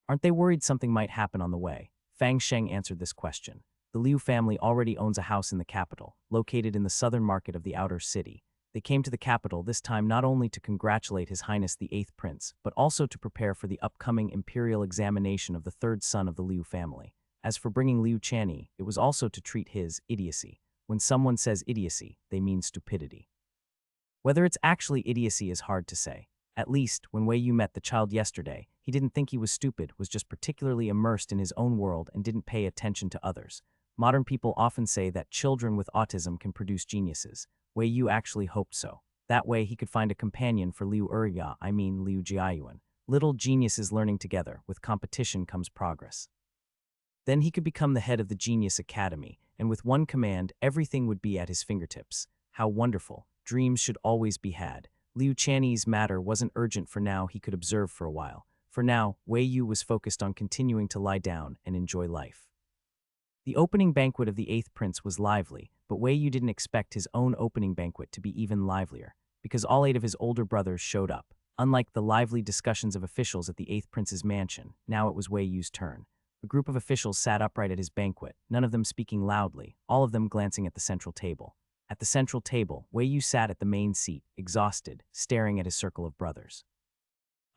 [SPEAKER 1] Aren't they worried something might happen on the way? Fang Sheng answered this question. The Liu family already owns a house in the capital, located in the southern market of the outer city. They came to the capital this time not only to congratulate His Highness the 8th Prince, but also to prepare for the upcoming imperial examination of the 3rd son of the Liu family. As for bringing Liu Chanyi, it was also to treat his idiocy. When someone says idiocy, they mean stupidity. Whether it's actually idiocy is hard to say. At least, when Wei Yu met the child yesterday, he didn't think he was stupid, was just particularly immersed in his own world and didn't pay attention to others. Modern people often say that children with autism can produce geniuses. Wei Yu actually hoped so. That way he could find a companion for Liu Liu Jiayuan. Little geniuses learning together, with competition comes progress. Then he could become the head of the Genius Academy, and with one command, everything would be at his fingertips. How wonderful. Dreams should always be had. Liu Chanyi's matter wasn't urgent for now, he could observe for a while. For now, Wei Yu was focused on continuing to lie down and enjoy life. The opening banquet of the 8th Prince was lively, but Wei Yu didn't expect his own opening banquet to be even livelier, because all 8 of his older brothers showed up. Unlike the lively discussions of officials at the 8th Prince's mansion, now it was Wei Yu's turn. A group of officials sat upright at his banquet, none of them speaking loudly, all of them glancing at the central table. At the central table, Wei Yu sat at the main seat, exhausted, staring at his circle of brothers.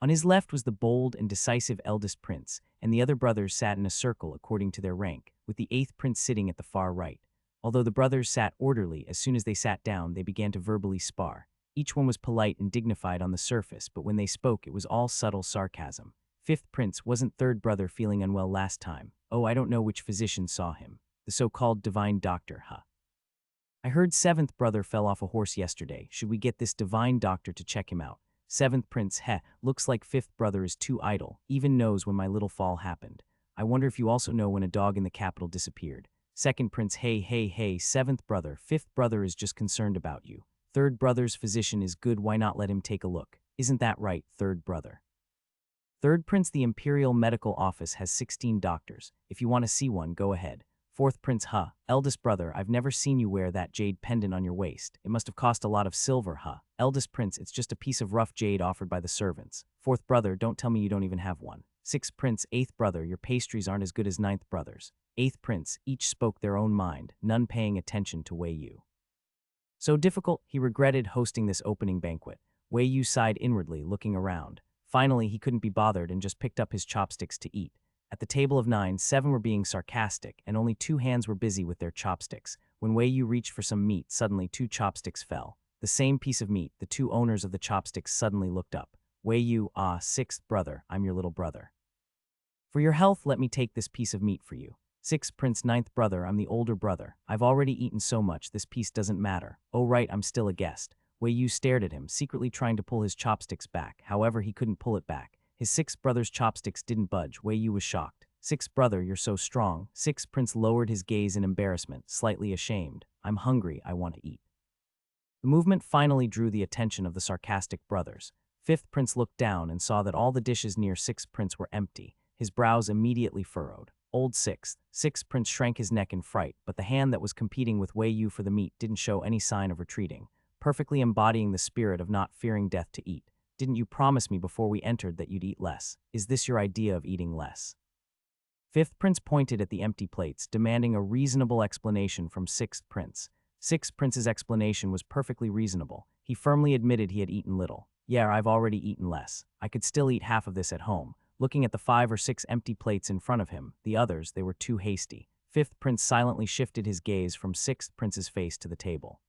[SPEAKER 1] On his left was the bold and decisive eldest prince, and the other brothers sat in a circle according to their rank, with the 8th prince sitting at the far right. Although the brothers sat orderly, as soon as they sat down, they began to verbally spar. Each one was polite and dignified on the surface, but when they spoke, it was all subtle sarcasm. Fifth prince, wasn't third brother feeling unwell last time? Oh, I don't know which physician saw him. The so-called divine doctor, huh? I heard seventh brother fell off a horse yesterday. Should we get this divine doctor to check him out? Seventh prince, looks like fifth brother is too idle, even knows when my little fall happened. I wonder if you also know when a dog in the capital disappeared. Second prince, hey, seventh brother, fifth brother is just concerned about you. Third brother's physician is good, why not let him take a look? Isn't that right, third brother? Third prince, the Imperial Medical Office has 16 doctors. If you want to see one, go ahead. Fourth prince, eldest brother, I've never seen you wear that jade pendant on your waist. It must have cost a lot of silver, Eldest prince, it's just a piece of rough jade offered by the servants. Fourth brother, don't tell me you don't even have one. Sixth prince, eighth brother, your pastries aren't as good as ninth brother's. Eighth prince, each spoke their own mind, none paying attention to Wei Yu. So difficult, he regretted hosting this opening banquet. Wei Yu sighed inwardly, looking around. Finally, he couldn't be bothered and just picked up his chopsticks to eat. At the table of 9, 7 were being sarcastic, and only 2 hands were busy with their chopsticks. When Wei Yu reached for some meat, suddenly 2 chopsticks fell. The same piece of meat, the 2 owners of the chopsticks suddenly looked up. Wei Yu, sixth brother, I'm your little brother. For your health, let me take this piece of meat for you. Sixth prince, ninth brother, I'm the older brother. I've already eaten so much, this piece doesn't matter. Oh right, I'm still a guest. Wei Yu stared at him, secretly trying to pull his chopsticks back. However, he couldn't pull it back. His sixth brother's chopsticks didn't budge. Wei Yu was shocked. Sixth brother, you're so strong. Sixth prince lowered his gaze in embarrassment, slightly ashamed. I'm hungry, I want to eat. The movement finally drew the attention of the sarcastic brothers. Fifth prince looked down and saw that all the dishes near sixth prince were empty. His brows immediately furrowed. Old sixth prince shrank his neck in fright, but the hand that was competing with Wei Yu for the meat didn't show any sign of retreating, perfectly embodying the spirit of not fearing death to eat. Didn't you promise me before we entered that you'd eat less? Is this your idea of eating less? Fifth prince pointed at the empty plates, demanding a reasonable explanation from sixth prince. Sixth prince's explanation was perfectly reasonable. He firmly admitted he had eaten little. Yeah, I've already eaten less. I could still eat half of this at home. Looking at the 5 or 6 empty plates in front of him, the others, they were too hasty. Fifth prince silently shifted his gaze from sixth prince's face to the table.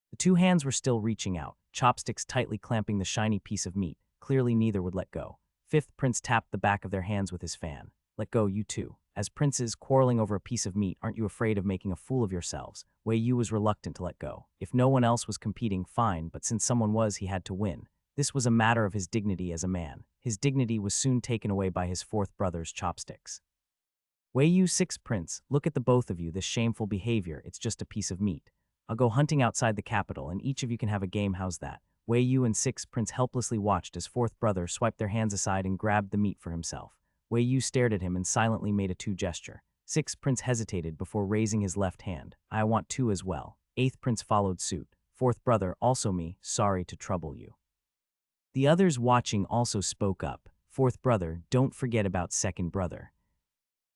[SPEAKER 1] The 2 hands were still reaching out, chopsticks tightly clamping the shiny piece of meat. Clearly neither would let go. Fifth prince tapped the back of their hands with his fan. Let go, you two. As princes quarreling over a piece of meat, aren't you afraid of making a fool of yourselves? Wei Yu was reluctant to let go. If no one else was competing, fine, but since someone was, he had to win. This was a matter of his dignity as a man. His dignity was soon taken away by his 4th brother's chopsticks. Wei Yu, 6th prince, look at the both of you, this shameful behavior, it's just a piece of meat. I'll go hunting outside the capital, and each of you can have a game, how's that? Wei Yu and 6th prince helplessly watched as 4th brother swiped their hands aside and grabbed the meat for himself. Wei Yu stared at him and silently made a 2 gesture. 6th prince hesitated before raising his left hand. I want 2 as well. 8th prince followed suit. 4th brother, also me, sorry to trouble you. The others watching also spoke up. 4th brother, don't forget about 2nd brother.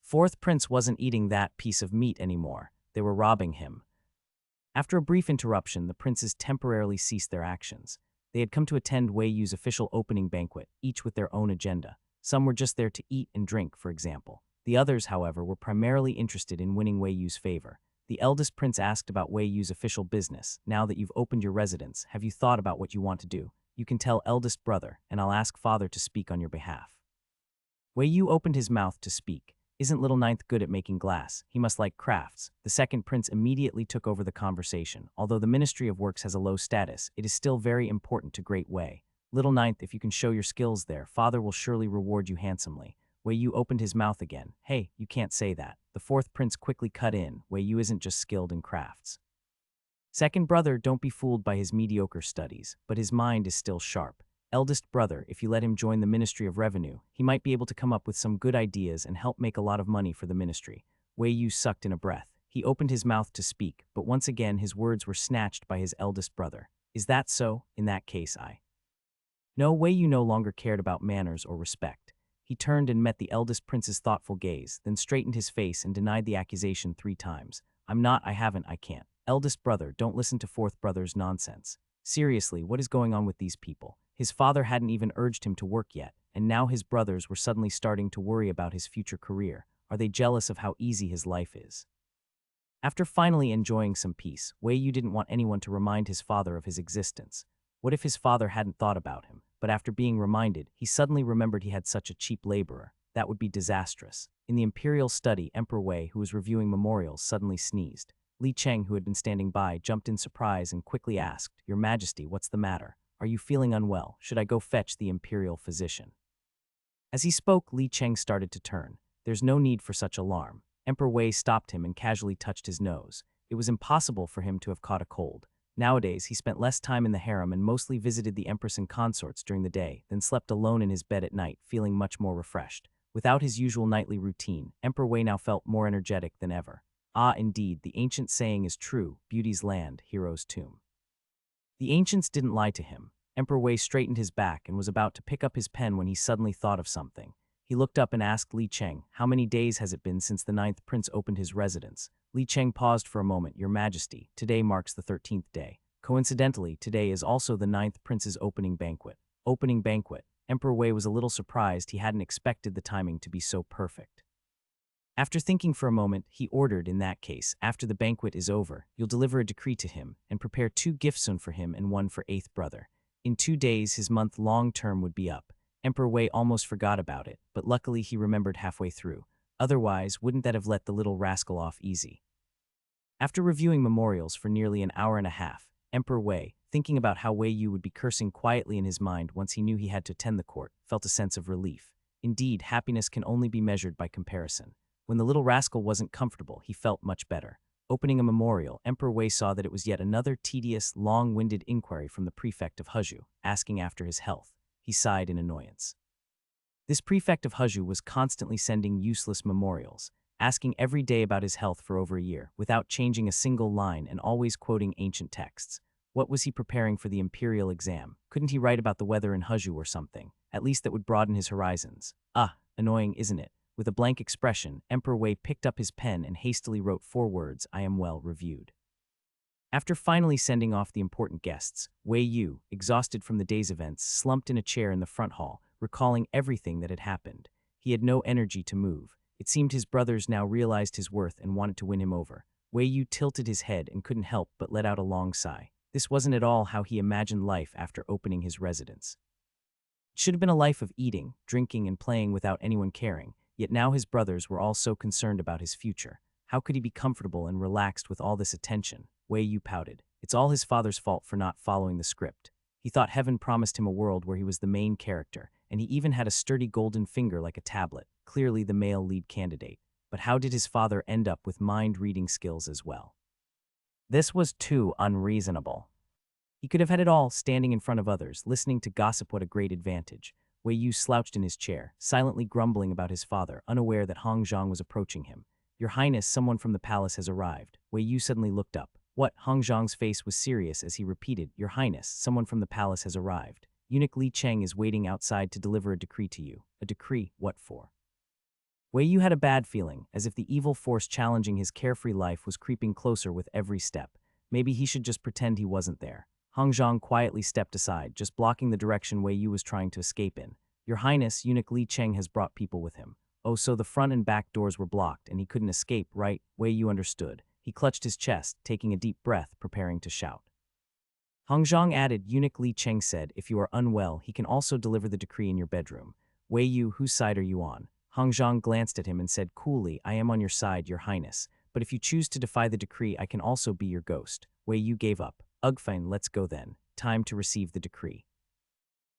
[SPEAKER 1] 4th prince wasn't eating that piece of meat anymore. They were robbing him. After a brief interruption, the princes temporarily ceased their actions. They had come to attend Wei Yu's official opening banquet, each with their own agenda. Some were just there to eat and drink, for example. The others, however, were primarily interested in winning Wei Yu's favor. The eldest prince asked about Wei Yu's official business. Now that you've opened your residence, have you thought about what you want to do? You can tell eldest brother, and I'll ask father to speak on your behalf. Wei Yu opened his mouth to speak. Isn't little ninth good at making glass? He must like crafts. The 2nd prince immediately took over the conversation. Although the Ministry of Works has a low status, it is still very important to Great Wei. Little ninth, if you can show your skills there, father will surely reward you handsomely. Wei Yu opened his mouth again. Hey, you can't say that. The 4th prince quickly cut in. Wei Yu isn't just skilled in crafts. 2nd brother, don't be fooled by his mediocre studies, but his mind is still sharp. Eldest brother, if you let him join the Ministry of Revenue, he might be able to come up with some good ideas and help make a lot of money for the ministry. Wei Yu sucked in a breath. He opened his mouth to speak, but once again his words were snatched by his eldest brother. Is that so? In that case, No, Wei Yu no longer cared about manners or respect. He turned and met the eldest prince's thoughtful gaze, then straightened his face and denied the accusation 3 times. I'm not, I haven't, I can't. Eldest brother, don't listen to 4th brother's nonsense. Seriously, what is going on with these people? His father hadn't even urged him to work yet, and now his brothers were suddenly starting to worry about his future career. Are they jealous of how easy his life is? After finally enjoying some peace, Wei Yu didn't want anyone to remind his father of his existence. What if his father hadn't thought about him? But after being reminded, he suddenly remembered he had such a cheap laborer. That would be disastrous. In the imperial study, Emperor Wei, who was reviewing memorials, suddenly sneezed. Li Cheng, who had been standing by, jumped in surprise and quickly asked, "Your Majesty, what's the matter? Are you feeling unwell? Should I go fetch the imperial physician?" As he spoke, Li Cheng started to turn. There's no need for such alarm. Emperor Wei stopped him and casually touched his nose. It was impossible for him to have caught a cold. Nowadays, he spent less time in the harem and mostly visited the empress and consorts during the day, then slept alone in his bed at night, feeling much more refreshed. Without his usual nightly routine, Emperor Wei now felt more energetic than ever. Ah, indeed, the ancient saying is true, beauty's land, hero's tomb. The ancients didn't lie to him. Emperor Wei straightened his back and was about to pick up his pen when he suddenly thought of something. He looked up and asked Li Cheng, "How many days has it been since the 9th prince opened his residence?" Li Cheng paused for a moment. "Your Majesty, today marks the 13th day. Coincidentally, today is also the 9th prince's opening banquet." Opening banquet. Emperor Wei was a little surprised. He hadn't expected the timing to be so perfect. After thinking for a moment, he ordered, "In that case, after the banquet is over, you'll deliver a decree to him and prepare 2 gifts, one for him and one for 8th brother. In 2 days, his month-long term would be up." Emperor Wei almost forgot about it, but luckily he remembered halfway through. Otherwise, wouldn't that have let the little rascal off easy? After reviewing memorials for nearly an hour and a half, Emperor Wei, thinking about how Wei Yu would be cursing quietly in his mind once he knew he had to attend the court, felt a sense of relief. Indeed, happiness can only be measured by comparison. When the little rascal wasn't comfortable, he felt much better. Opening a memorial, Emperor Wei saw that it was yet another tedious, long-winded inquiry from the prefect of Huzhu, asking after his health. He sighed in annoyance. This prefect of Huzhu was constantly sending useless memorials, asking every day about his health for over a year, without changing a single line and always quoting ancient texts. What was he preparing for the imperial exam? Couldn't he write about the weather in Huzhu or something? At least that would broaden his horizons. Ah, annoying, isn't it? With a blank expression, Emperor Wei picked up his pen and hastily wrote 4 words, "I am well reviewed." After finally sending off the important guests, Wei Yu, exhausted from the day's events, slumped in a chair in the front hall, recalling everything that had happened. He had no energy to move. It seemed his brothers now realized his worth and wanted to win him over. Wei Yu tilted his head and couldn't help but let out a long sigh. This wasn't at all how he imagined life after opening his residence. It should have been a life of eating, drinking, and playing without anyone caring, yet now his brothers were all so concerned about his future. How could he be comfortable and relaxed with all this attention? Wei Yu pouted. It's all his father's fault for not following the script. He thought heaven promised him a world where he was the main character, and he even had a sturdy golden finger like a tablet, clearly the male lead candidate. But how did his father end up with mind-reading skills as well? This was too unreasonable. He could have had it all, standing in front of others, listening to gossip. What a great advantage. Wei Yu slouched in his chair, silently grumbling about his father, unaware that Hong Zhang was approaching him. "Your Highness, someone from the palace has arrived." Wei Yu suddenly looked up. What? Hong Zhang's face was serious as he repeated, "Your Highness, someone from the palace has arrived. Eunuch Li Cheng is waiting outside to deliver a decree to you." A decree? What for? Wei Yu had a bad feeling, as if the evil force challenging his carefree life was creeping closer with every step. Maybe he should just pretend he wasn't there. Hong Zhang quietly stepped aside, just blocking the direction Wei Yu was trying to escape in. "Your Highness, Eunuch Li Cheng has brought people with him." Oh, so the front and back doors were blocked and he couldn't escape, right? Wei Yu understood. He clutched his chest, taking a deep breath, preparing to shout. Hong Zhang added, "Eunuch Li Cheng said, if you are unwell, he can also deliver the decree in your bedroom." Wei Yu, whose side are you on? Hong Zhang glanced at him and said coolly, "I am on your side, Your Highness. But if you choose to defy the decree, I can also be your ghost." Wei Yu gave up. "Ugh, fine, let's go then. Time to receive the decree."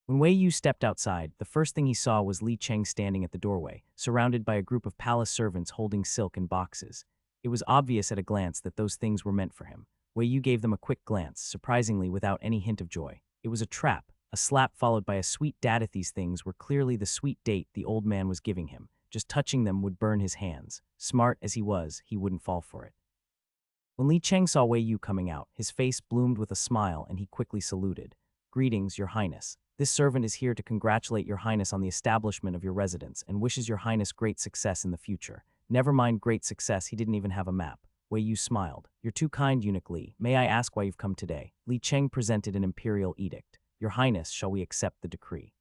[SPEAKER 1] When Wei Yu stepped outside, the first thing he saw was Li Cheng standing at the doorway, surrounded by a group of palace servants holding silk and boxes. It was obvious at a glance that those things were meant for him. Wei Yu gave them a quick glance, surprisingly without any hint of joy. It was a trap, a slap followed by a sweet date. These things were clearly the sweet date the old man was giving him. Just touching them would burn his hands. Smart as he was, he wouldn't fall for it. When Li Cheng saw Wei Yu coming out, his face bloomed with a smile and he quickly saluted. "Greetings, Your Highness. This servant is here to congratulate Your Highness on the establishment of your residence and wishes Your Highness great success in the future." Never mind great success, he didn't even have a map. Wei Yu smiled. "You're too kind, Eunuch Li. May I ask why you've come today?" Li Cheng presented an imperial edict. "Your Highness, shall we accept the decree?"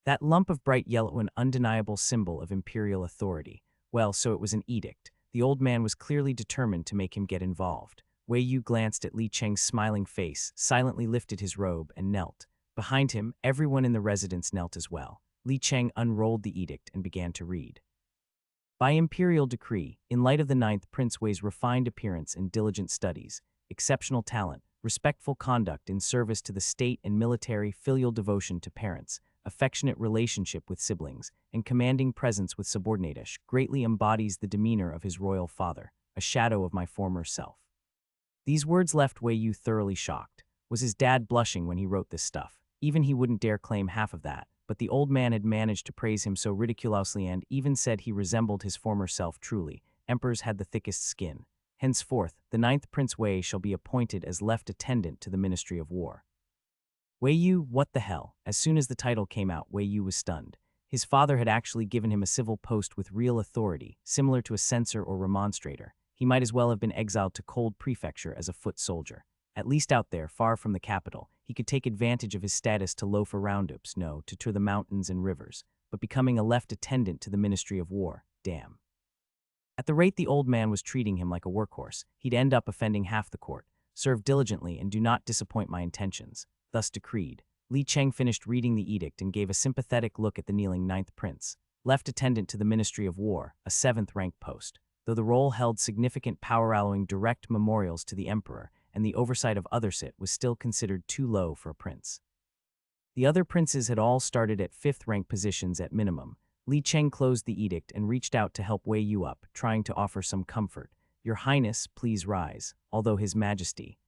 [SPEAKER 1] That lump of bright yellow, an undeniable symbol of imperial authority. Well, so it was an edict. The old man was clearly determined to make him get involved. Wei Yu glanced at Li Cheng's smiling face, silently lifted his robe, and knelt. Behind him, everyone in the residence knelt as well. Li Cheng unrolled the edict and began to read. By imperial decree, in light of the ninth Prince Wei's refined appearance and diligent studies, exceptional talent, respectful conduct in service to the state and military, filial devotion to parents, affectionate relationship with siblings, and commanding presence with subordinates, greatly embodies the demeanor of his royal father, a shadow of my former self. These words left Wei Yu thoroughly shocked. Was his dad blushing when he wrote this stuff? Even he wouldn't dare claim half of that, but the old man had managed to praise him so ridiculously and even said he resembled his former self truly. Emperors had the thickest skin. Henceforth, the ninth Prince Wei shall be appointed as left attendant to the Ministry of War. Wei Yu, what the hell? As soon as the title came out, Wei Yu was stunned. His father had actually given him a civil post with real authority, similar to a censor or remonstrator. He might as well have been exiled to cold prefecture as a foot soldier. At least out there, far from the capital, he could take advantage of his status to loaf around to tour the mountains and rivers, but becoming a left attendant to the Ministry of War, damn. At the rate the old man was treating him like a workhorse, he'd end up offending half the court. Serve diligently and do not disappoint my intentions. Thus decreed. Li Cheng finished reading the edict and gave a sympathetic look at the kneeling ninth prince, left attendant to the Ministry of War, a 7th-rank post. Though the role held significant power, allowing direct memorials to the emperor, and the oversight of others, it was still considered too low for a prince. The other princes had all started at 5th-rank positions at minimum. Li Cheng closed the edict and reached out to help Wei Yu up, trying to offer some comfort. Your Highness, please rise, although His Majesty.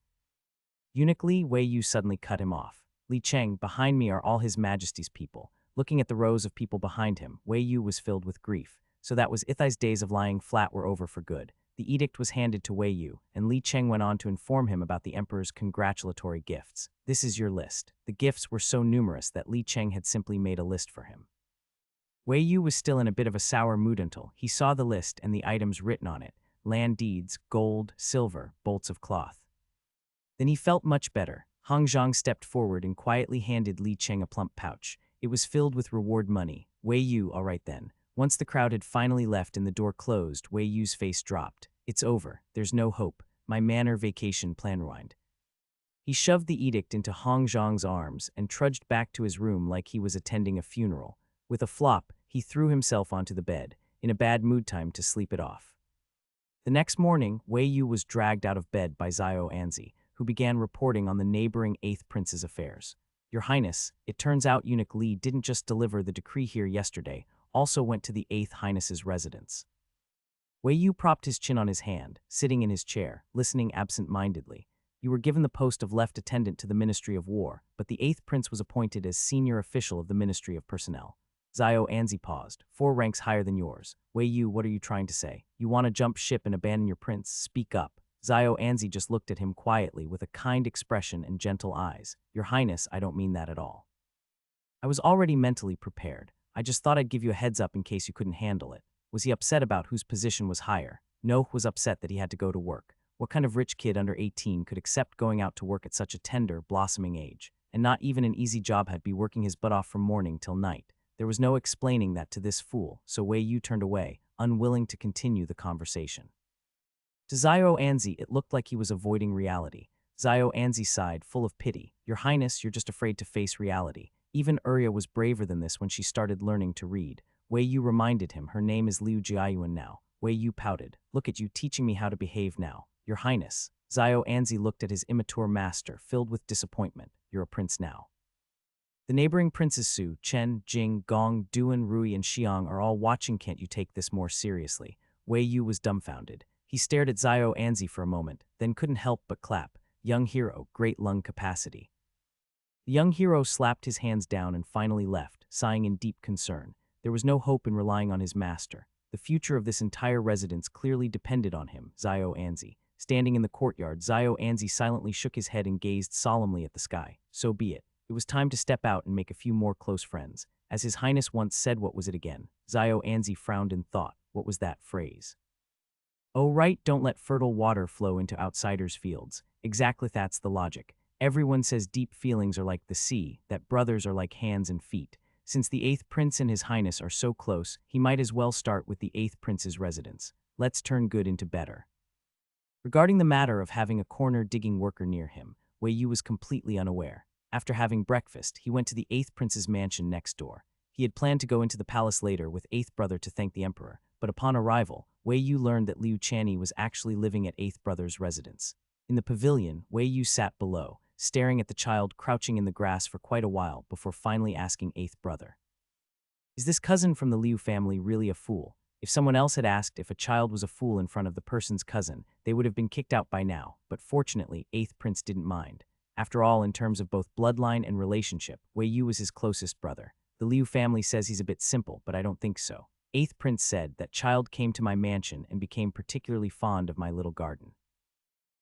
[SPEAKER 1] Uniquely, Wei Yu suddenly cut him off. Li Cheng, behind me are all His Majesty's people. Looking at the rows of people behind him, Wei Yu was filled with grief. So that was Ithai's days of lying flat were over for good. The edict was handed to Wei Yu, and Li Cheng went on to inform him about the emperor's congratulatory gifts. This is your list. The gifts were so numerous that Li Cheng had simply made a list for him. Wei Yu was still in a bit of a sour mood until he saw the list and the items written on it: land deeds, gold, silver, bolts of cloth. Then he felt much better. Hong Zhang stepped forward and quietly handed Li Cheng a plump pouch. It was filled with reward money. Wei Yu, all right then. Once the crowd had finally left and the door closed, Wei Yu's face dropped. It's over. There's no hope. My manor vacation plan ruined. He shoved the edict into Hong Zhang's arms and trudged back to his room like he was attending a funeral. With a flop, he threw himself onto the bed, in a bad mood, time to sleep it off. The next morning, Wei Yu was dragged out of bed by Xiao Anzi, who began reporting on the neighboring 8th Prince's affairs. Your Highness, it turns out Eunuch Li didn't just deliver the decree here yesterday, also went to the 8th Highness's residence. Wei Yu propped his chin on his hand, sitting in his chair, listening absent-mindedly. You were given the post of left attendant to the Ministry of War, but the 8th Prince was appointed as senior official of the Ministry of Personnel. Xiao Anzi paused, 4 ranks higher than yours. Wei Yu, what are you trying to say? You want to jump ship and abandon your prince? Speak up. Xiao Anzi just looked at him quietly with a kind expression and gentle eyes. Your Highness, I don't mean that at all. I was already mentally prepared. I just thought I'd give you a heads up in case you couldn't handle it. Was he upset about whose position was higher? No, was upset that he had to go to work. What kind of rich kid under 18 could accept going out to work at such a tender, blossoming age? And not even an easy job, had be working his butt off from morning till night. There was no explaining that to this fool, so Wei Yu turned away, unwilling to continue the conversation. To Xiao Anzi, it looked like he was avoiding reality. Xiao Anzi sighed, full of pity. Your Highness, you're just afraid to face reality. Even Urya was braver than this when she started learning to read. Wei Yu reminded him, her name is Liu Jiayuan now. Wei Yu pouted. Look at you teaching me how to behave now. Your Highness. Xiao Anzi looked at his immature master, filled with disappointment. You're a prince now. The neighboring princes Su, Chen, Jing, Gong, Duan, Rui, and Xiang are all watching. Can't you take this more seriously? Wei Yu was dumbfounded. He stared at Xiao Anzi for a moment, then couldn't help but clap. Young hero, great lung capacity. The young hero slapped his hands down and finally left, sighing in deep concern. There was no hope in relying on his master. The future of this entire residence clearly depended on him, Xiao Anzi. Standing in the courtyard, Xiao Anzi silently shook his head and gazed solemnly at the sky. So be it. It was time to step out and make a few more close friends. As His Highness once said, what was it again? Xiao Anzi frowned in thought. What was that phrase? Oh right, don't let fertile water flow into outsiders' fields. Exactly, that's the logic. Everyone says deep feelings are like the sea, that brothers are like hands and feet. Since the 8th Prince and His Highness are so close, he might as well start with the 8th Prince's residence. Let's turn good into better. Regarding the matter of having a corner-digging worker near him, Wei Yu was completely unaware. After having breakfast, he went to the 8th prince's mansion next door. He had planned to go into the palace later with 8th brother to thank the emperor, but upon arrival, Wei Yu learned that Liu Chanyi was actually living at 8th brother's residence. In the pavilion, Wei Yu sat below, staring at the child crouching in the grass for quite a while before finally asking 8th brother, "Is this cousin from the Liu family really a fool?" If someone else had asked if a child was a fool in front of the person's cousin, they would have been kicked out by now, but fortunately, 8th prince didn't mind. After all, in terms of both bloodline and relationship, Wei Yu was his closest brother. The Liu family says he's a bit simple, but I don't think so. 8th prince said, "That child came to my mansion and became particularly fond of my little garden.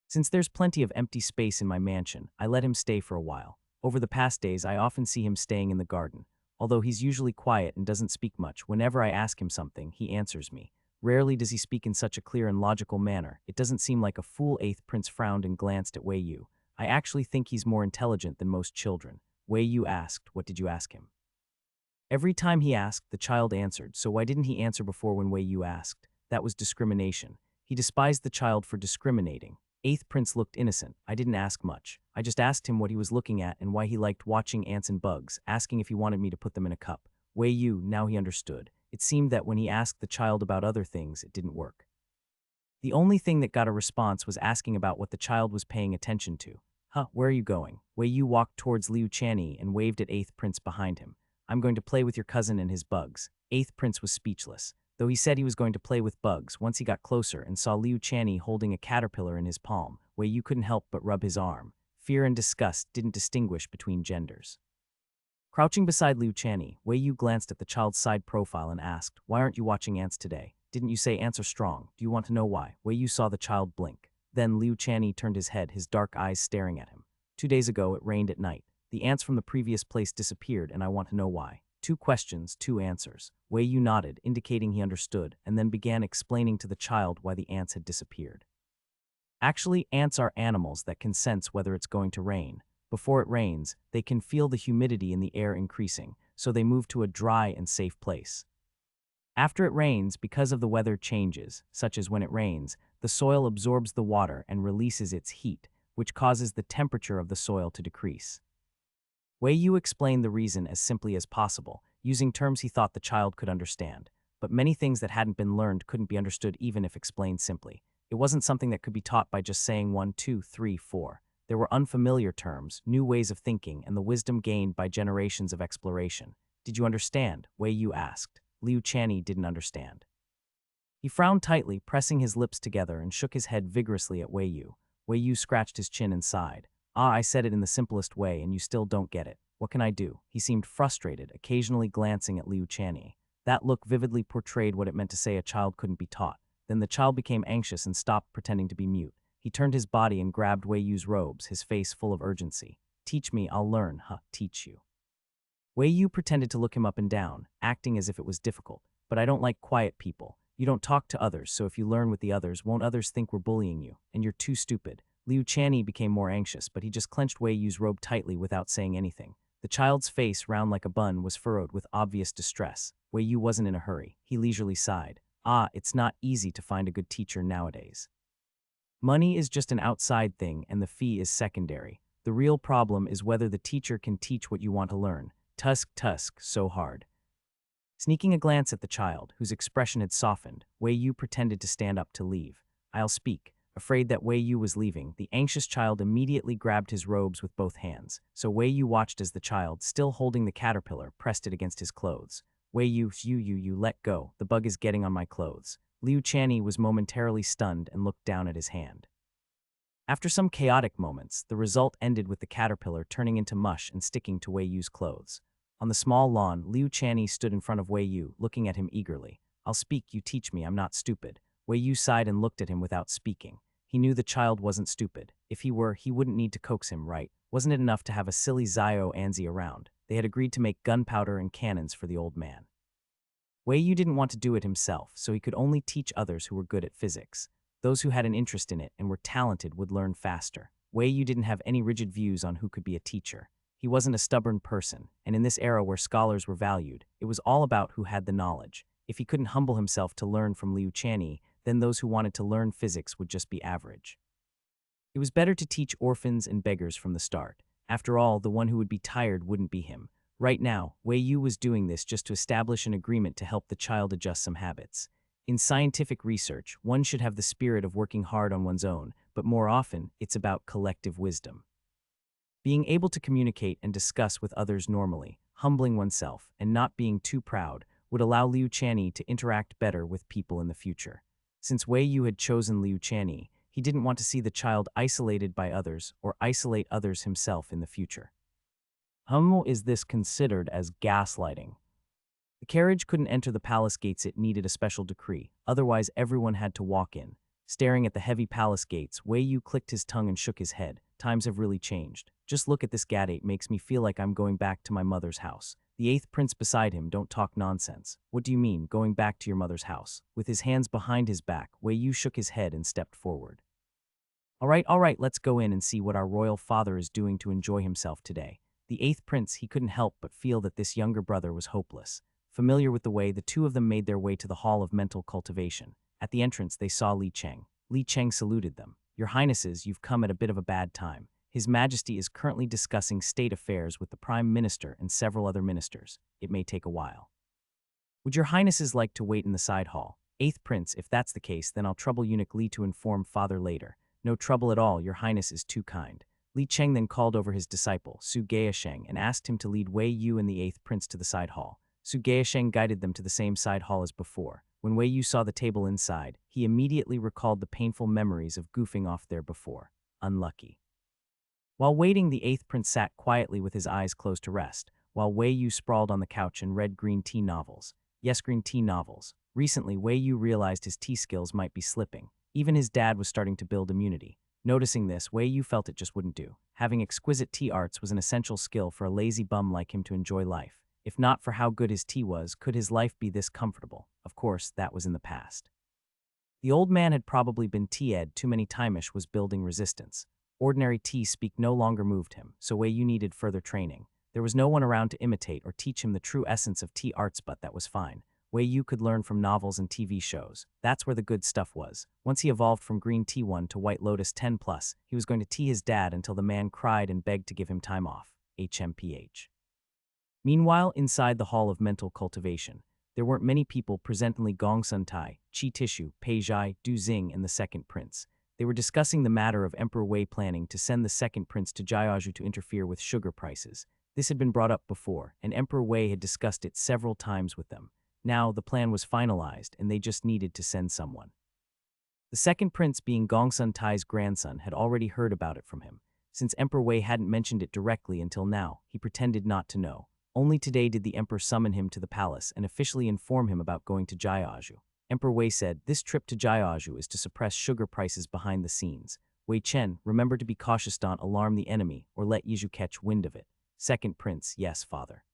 [SPEAKER 1] Since there's plenty of empty space in my mansion, I let him stay for a while. Over the past days, I often see him staying in the garden. Although he's usually quiet and doesn't speak much, whenever I ask him something, he answers me. Rarely does he speak in such a clear and logical manner. It doesn't seem like a fool." 8th prince frowned and glanced at Wei Yu. "I actually think he's more intelligent than most children." Wei Yu asked, "What did you ask him?" Every time he asked, the child answered, so why didn't he answer before when Wei Yu asked? That was discrimination. He despised the child for discriminating. 8th prince looked innocent. "I didn't ask much. I just asked him what he was looking at and why he liked watching ants and bugs, asking if he wanted me to put them in a cup." Wei Yu, now he understood. It seemed that when he asked the child about other things, it didn't work. The only thing that got a response was asking about what the child was paying attention to. "Huh, where are you going?" Wei Yu walked towards Liu Chanyi and waved at 8th prince behind him. "I'm going to play with your cousin and his bugs." 8th prince was speechless. Though he said he was going to play with bugs, once he got closer and saw Liu Chanyi holding a caterpillar in his palm, Wei Yu couldn't help but rub his arm. Fear and disgust didn't distinguish between genders. Crouching beside Liu Chanyi, Wei Yu glanced at the child's side profile and asked, "Why aren't you watching ants today? Didn't you say ants are strong? Do you want to know why?" Wei Yu saw the child blink. Then Liu Chanyi turned his head, his dark eyes staring at him. 2 days ago, it rained at night. The ants from the previous place disappeared, and I want to know why." 2 questions, 2 answers. Wei Yu nodded, indicating he understood, and then began explaining to the child why the ants had disappeared. Actually, ants are animals that can sense whether it's going to rain. Before it rains, they can feel the humidity in the air increasing, so they move to a dry and safe place. After it rains, because of the weather changes, such as when it rains, the soil absorbs the water and releases its heat, which causes the temperature of the soil to decrease. Wei Yu explained the reason as simply as possible, using terms he thought the child could understand. But many things that hadn't been learned couldn't be understood even if explained simply. It wasn't something that could be taught by just saying 1, 2, 3, 4. There were unfamiliar terms, new ways of thinking, and the wisdom gained by generations of exploration. "Did you understand?" Wei Yu asked. Liu Chanyi didn't understand. He frowned tightly, pressing his lips together, and shook his head vigorously at Wei Yu. Wei Yu scratched his chin and sighed. "Ah, I said it in the simplest way, and you still don't get it. What can I do?" He seemed frustrated, occasionally glancing at Liu Chanyi. That look vividly portrayed what it meant to say a child couldn't be taught. Then the child became anxious and stopped pretending to be mute. He turned his body and grabbed Wei Yu's robes, his face full of urgency. "Teach me, I'll learn, teach you." Wei Yu pretended to look him up and down, acting as if it was difficult. "But I don't like quiet people. You don't talk to others, so if you learn with the others, won't others think we're bullying you? And you're too stupid." Liu Chanyi became more anxious, but he just clenched Wei Yu's robe tightly without saying anything. The child's face, round like a bun, was furrowed with obvious distress. Wei Yu wasn't in a hurry. He leisurely sighed. "Ah, it's not easy to find a good teacher nowadays. Money is just an outside thing, and the fee is secondary. The real problem is whether the teacher can teach what you want to learn. Tusk, so hard." Sneaking a glance at the child, whose expression had softened, Wei Yu pretended to stand up to leave. "I'll speak." Afraid that Wei Yu was leaving, the anxious child immediately grabbed his robes with both hands, so Wei Yu watched as the child, still holding the caterpillar, pressed it against his clothes. "Wei Yu, you let go. The bug is getting on my clothes." Liu Chanyi was momentarily stunned and looked down at his hand. After some chaotic moments, the result ended with the caterpillar turning into mush and sticking to Wei Yu's clothes. On the small lawn, Liu Chanyi stood in front of Wei Yu, looking at him eagerly. "I'll speak, you teach me, I'm not stupid." Wei Yu sighed and looked at him without speaking. He knew the child wasn't stupid. If he were, he wouldn't need to coax him, right? Wasn't it enough to have a silly Zio Anzi around? They had agreed to make gunpowder and cannons for the old man. Wei Yu didn't want to do it himself, so he could only teach others who were good at physics. Those who had an interest in it and were talented would learn faster. Wei Yu didn't have any rigid views on who could be a teacher. He wasn't a stubborn person, and in this era where scholars were valued, it was all about who had the knowledge. If he couldn't humble himself to learn from Liu Chanyi, then those who wanted to learn physics would just be average. It was better to teach orphans and beggars from the start. After all, the one who would be tired wouldn't be him. Right now, Wei Yu was doing this just to establish an agreement to help the child adjust some habits. In scientific research, one should have the spirit of working hard on one's own, but more often, it's about collective wisdom. Being able to communicate and discuss with others normally, humbling oneself, and not being too proud would allow Liu Chanyi to interact better with people in the future. Since Wei Yu had chosen Liu Chanyi, he didn't want to see the child isolated by others or isolate others himself in the future. Is this considered as gaslighting? The carriage couldn't enter the palace gates. It needed a special decree, otherwise everyone had to walk in. Staring at the heavy palace gates, Wei Yu clicked his tongue and shook his head. Times have really changed. Just look at this gadate, makes me feel like I'm going back to my mother's house. The eighth prince beside him, don't talk nonsense. What do you mean, going back to your mother's house? With his hands behind his back, Wei Yu shook his head and stepped forward. All right, let's go in and see what our royal father is doing to enjoy himself today. The eighth prince, he couldn't help but feel that this younger brother was hopeless. Familiar with the way, the two of them made their way to the Hall of Mental Cultivation. At the entrance, they saw Li Cheng. Li Cheng saluted them. Your Highnesses, you've come at a bit of a bad time. His Majesty is currently discussing state affairs with the Prime Minister and several other ministers. It may take a while. Would your Highnesses like to wait in the side hall? Eighth Prince, if that's the case, then I'll trouble Eunuch Li to inform Father later. No trouble at all, your Highness is too kind. Li Cheng then called over his disciple, Su Gaisheng, and asked him to lead Wei Yu and the eighth prince to the side hall. Su Gaisheng guided them to the same side hall as before. When Wei Yu saw the table inside, he immediately recalled the painful memories of goofing off there before. Unlucky. While waiting, the eighth prince sat quietly with his eyes closed to rest, while Wei Yu sprawled on the couch and read green tea novels. Yes, green tea novels. Recently, Wei Yu realized his tea skills might be slipping. Even his dad was starting to build immunity. Noticing this, Wei Yu felt it just wouldn't do. Having exquisite tea arts was an essential skill for a lazy bum like him to enjoy life. If not for how good his tea was, could his life be this comfortable? Of course, that was in the past. The old man had probably been tea-ed too many times, was building resistance. Ordinary tea speak no longer moved him, so Wei Yu needed further training. There was no one around to imitate or teach him the true essence of tea arts, but that was fine. Wei Yu could learn from novels and TV shows. That's where the good stuff was. Once he evolved from Green Tea 1 to White Lotus 10+, he was going to tea his dad until the man cried and begged to give him time off. HMPH. Meanwhile, inside the Hall of Mental Cultivation, there weren't many people. Presently Gongsun Tai, Qi Tishu, Pei Zhai, Du Xing, and the second prince. They were discussing the matter of Emperor Wei planning to send the second prince to Jiaozhou to interfere with sugar prices. This had been brought up before, and Emperor Wei had discussed it several times with them. Now, the plan was finalized, and they just needed to send someone. The second prince, being Gongsun Tai's grandson, had already heard about it from him. Since Emperor Wei hadn't mentioned it directly until now, he pretended not to know. Only today did the emperor summon him to the palace and officially inform him about going to Jiaozhou. Emperor Wei said, this trip to Jiaozhou is to suppress sugar prices behind the scenes. Wei Chen, remember to be cautious, don't alarm the enemy or let Yizhu catch wind of it. Second prince, yes, father.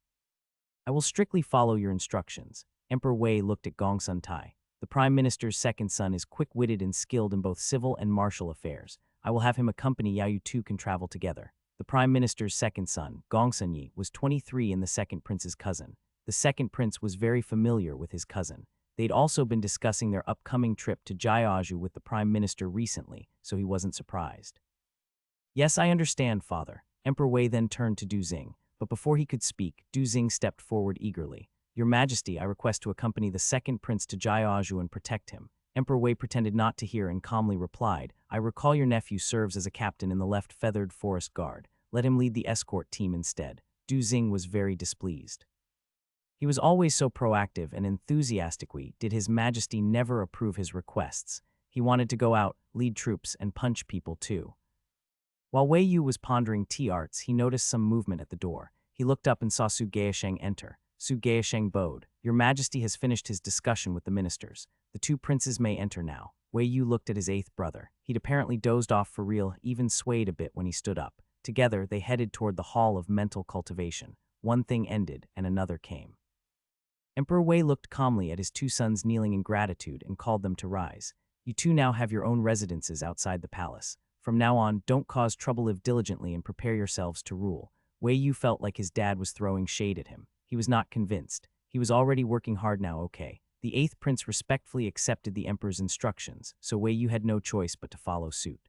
[SPEAKER 1] I will strictly follow your instructions. Emperor Wei looked at Gongsun Tai. The prime minister's second son is quick-witted and skilled in both civil and martial affairs. I will have him accompany. You two can travel together. The prime minister's second son, Gongsun Yi, was 23 and the second prince's cousin. The second prince was very familiar with his cousin. They'd also been discussing their upcoming trip to Jiaozhou with the prime minister recently, so he wasn't surprised. Yes, I understand, father. Emperor Wei then turned to Du Xing, but before he could speak, Du Xing stepped forward eagerly. Your Majesty, I request to accompany the second prince to Jiaozhou and protect him. Emperor Wei pretended not to hear and calmly replied, I recall your nephew serves as a captain in the left feathered forest guard. Let him lead the escort team instead. Du Xing was very displeased. He was always so proactive and enthusiastic. Did His Majesty never approve his requests? He wanted to go out, lead troops, and punch people too. While Wei Yu was pondering tea arts, he noticed some movement at the door. He looked up and saw Su Gaisheng enter. Su Gaisheng bowed. Your Majesty has finished his discussion with the ministers. The two princes may enter now. Wei Yu looked at his eighth brother. He'd apparently dozed off for real, even swayed a bit when he stood up. Together, they headed toward the Hall of Mental Cultivation. One thing ended, and another came. Emperor Wei looked calmly at his two sons kneeling in gratitude and called them to rise. You two now have your own residences outside the palace. From now on, don't cause trouble, live diligently, and prepare yourselves to rule. Wei Yu felt like his dad was throwing shade at him. He was not convinced. He was already working hard now, okay. The eighth prince respectfully accepted the emperor's instructions, so Wei Yu had no choice but to follow suit.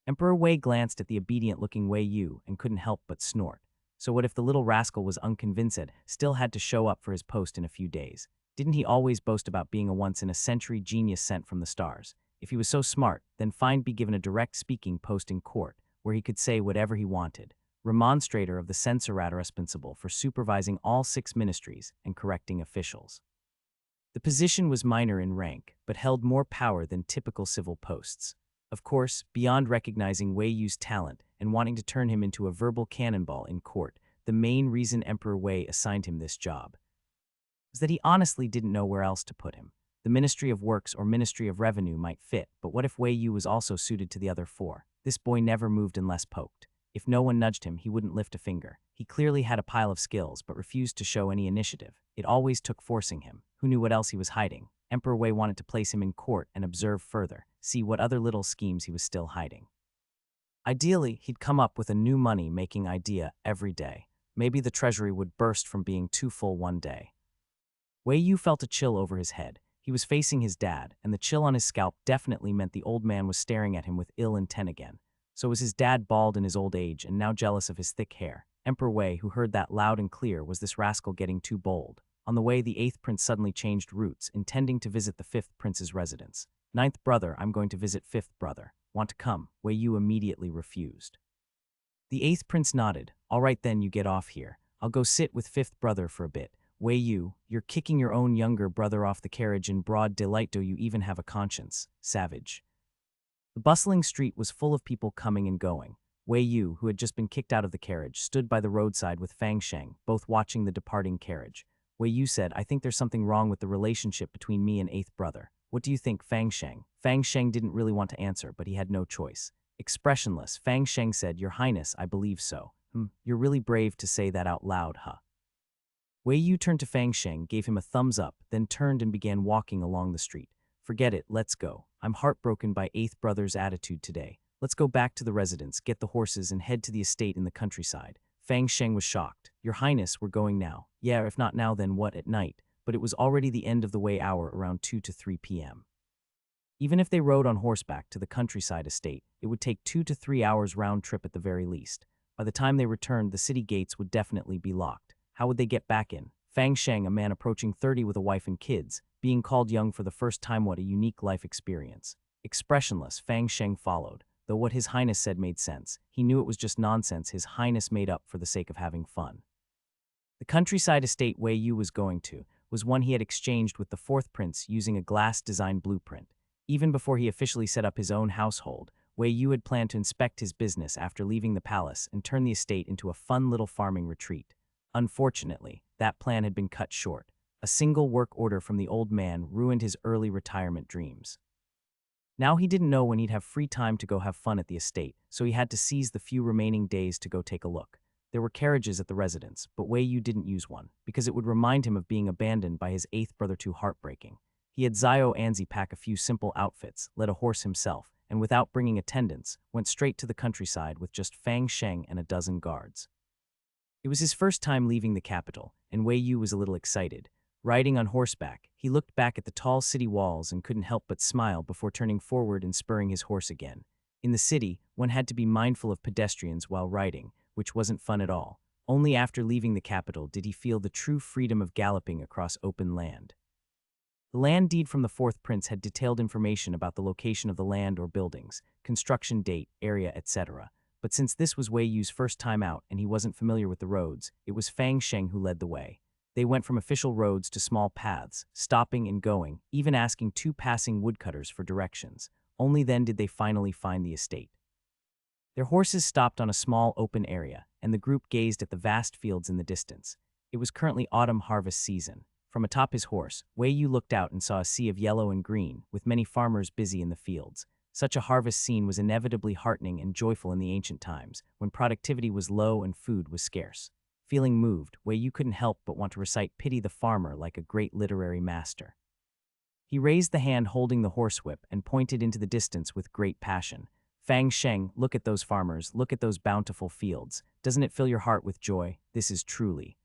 [SPEAKER 1] Emperor Wei glanced at the obedient-looking Wei Yu and couldn't help but snort. So what if the little rascal was unconvinced, still had to show up for his post in a few days? Didn't he always boast about being a once-in-a-century genius sent from the stars? If he was so smart, then fine be given a direct speaking post in court, where he could say whatever he wanted. Remonstrator of the censorator responsible for supervising all 6 ministries and correcting officials. The position was minor in rank, but held more power than typical civil posts. Of course, beyond recognizing Wei Yu's talent and wanting to turn him into a verbal cannonball in court, the main reason Emperor Wei assigned him this job was that he honestly didn't know where else to put him. The Ministry of Works or Ministry of Revenue might fit, but what if Wei Yu was also suited to the other 4? This boy never moved unless poked. If no one nudged him, he wouldn't lift a finger. He clearly had a pile of skills, but refused to show any initiative. It always took forcing him. Who knew what else he was hiding? Emperor Wei wanted to place him in court and observe further, see what other little schemes he was still hiding. Ideally, he'd come up with a new money-making idea every day. Maybe the treasury would burst from being too full one day. Wei Yu felt a chill over his head. He was facing his dad, and the chill on his scalp definitely meant the old man was staring at him with ill intent again. So was his dad bald in his old age and now jealous of his thick hair? Emperor Wei, who heard that loud and clear, was this rascal getting too bold? On the way, the 8th prince suddenly changed routes, intending to visit the 5th prince's residence. 9th brother, I'm going to visit 5th brother. Want to come? Wei Yu immediately refused. The 8th prince nodded. All right then, you get off here. I'll go sit with 5th brother for a bit. Wei Yu, you're kicking your own younger brother off the carriage in broad daylight. Do you even have a conscience? Savage. The bustling street was full of people coming and going. Wei Yu, who had just been kicked out of the carriage, stood by the roadside with Fang Sheng, both watching the departing carriage. Wei Yu said, I think there's something wrong with the relationship between me and 8th brother. What do you think, Fang Sheng? Fang Sheng didn't really want to answer, but he had no choice. Expressionless, Fang Sheng said, Your Highness, I believe so. You're really brave to say that out loud, huh? Wei Yu turned to Fang Sheng, gave him a thumbs up, then turned and began walking along the street. Forget it, let's go. I'm heartbroken by 8th brother's attitude today. Let's go back to the residence, get the horses, and head to the estate in the countryside. Fang Sheng was shocked. Your Highness, we're going now. Yeah, if not now, then what, at night? But it was already the end of the way hour, around 2 to 3 p.m. Even if they rode on horseback to the countryside estate, it would take 2 to 3 hours round trip at the very least. By the time they returned, the city gates would definitely be locked. How would they get back in? Fang Sheng, a man approaching 30 with a wife and kids, being called young for the first time, what a unique life experience. Expressionless, Fang Sheng followed. Though what His Highness said made sense, he knew it was just nonsense His Highness made up for the sake of having fun. The countryside estate Wei Yu was going to was one he had exchanged with the 4th prince using a glass-design blueprint. Even before he officially set up his own household, Wei Yu had planned to inspect his business after leaving the palace and turn the estate into a fun little farming retreat. Unfortunately, that plan had been cut short. A single work order from the old man ruined his early retirement dreams. Now he didn't know when he'd have free time to go have fun at the estate, so he had to seize the few remaining days to go take a look. There were carriages at the residence, but Wei Yu didn't use one, because it would remind him of being abandoned by his 8th brother. Too heartbreaking. He had Zhao Anzi pack a few simple outfits, led a horse himself, and without bringing attendants, went straight to the countryside with just Fang Sheng and a dozen guards. It was his first time leaving the capital, and Wei Yu was a little excited. Riding on horseback, he looked back at the tall city walls and couldn't help but smile before turning forward and spurring his horse again. In the city, one had to be mindful of pedestrians while riding, which wasn't fun at all. Only after leaving the capital did he feel the true freedom of galloping across open land. The land deed from the 4th prince had detailed information about the location of the land or buildings, construction date, area, etc. But since this was Wei Yu's first time out and he wasn't familiar with the roads, it was Fang Sheng who led the way. They went from official roads to small paths, stopping and going, even asking 2 passing woodcutters for directions. Only then did they finally find the estate. Their horses stopped on a small open area, and the group gazed at the vast fields in the distance. It was currently autumn harvest season. From atop his horse, Wei Yu looked out and saw a sea of yellow and green, with many farmers busy in the fields. Such a harvest scene was inevitably heartening and joyful in the ancient times, when productivity was low and food was scarce. Feeling moved, Wei Yu couldn't help but want to recite Pity the Farmer like a great literary master. He raised the hand holding the horsewhip and pointed into the distance with great passion. Fang Sheng, look at those farmers, look at those bountiful fields. Doesn't it fill your heart with joy? This is truly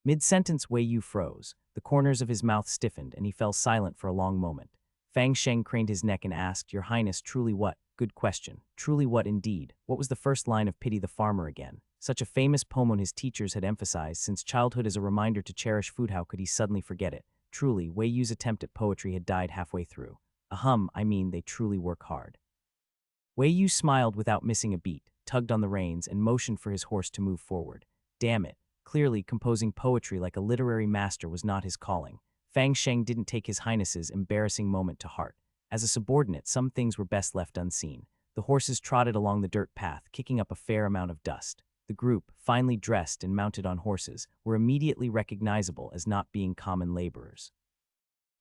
[SPEAKER 1] Mid-sentence, Wei Yu froze. The corners of his mouth stiffened, and he fell silent for a long moment. Fang Sheng craned his neck and asked, "Your Highness, truly what?" "Good question. Truly what indeed? What was the first line of Pity the Farmer again?" Such a famous poem his teachers had emphasized since childhood as a reminder to cherish food. How could he suddenly forget it? Truly, Wei Yu's attempt at poetry had died halfway through. I mean, they truly work hard. Wei Yu smiled without missing a beat, tugged on the reins, and motioned for his horse to move forward. Damn it. Clearly, composing poetry like a literary master was not his calling. Fang Sheng didn't take his highness's embarrassing moment to heart. As a subordinate, some things were best left unseen. The horses trotted along the dirt path, kicking up a fair amount of dust. The group, finely dressed and mounted on horses, were immediately recognizable as not being common laborers.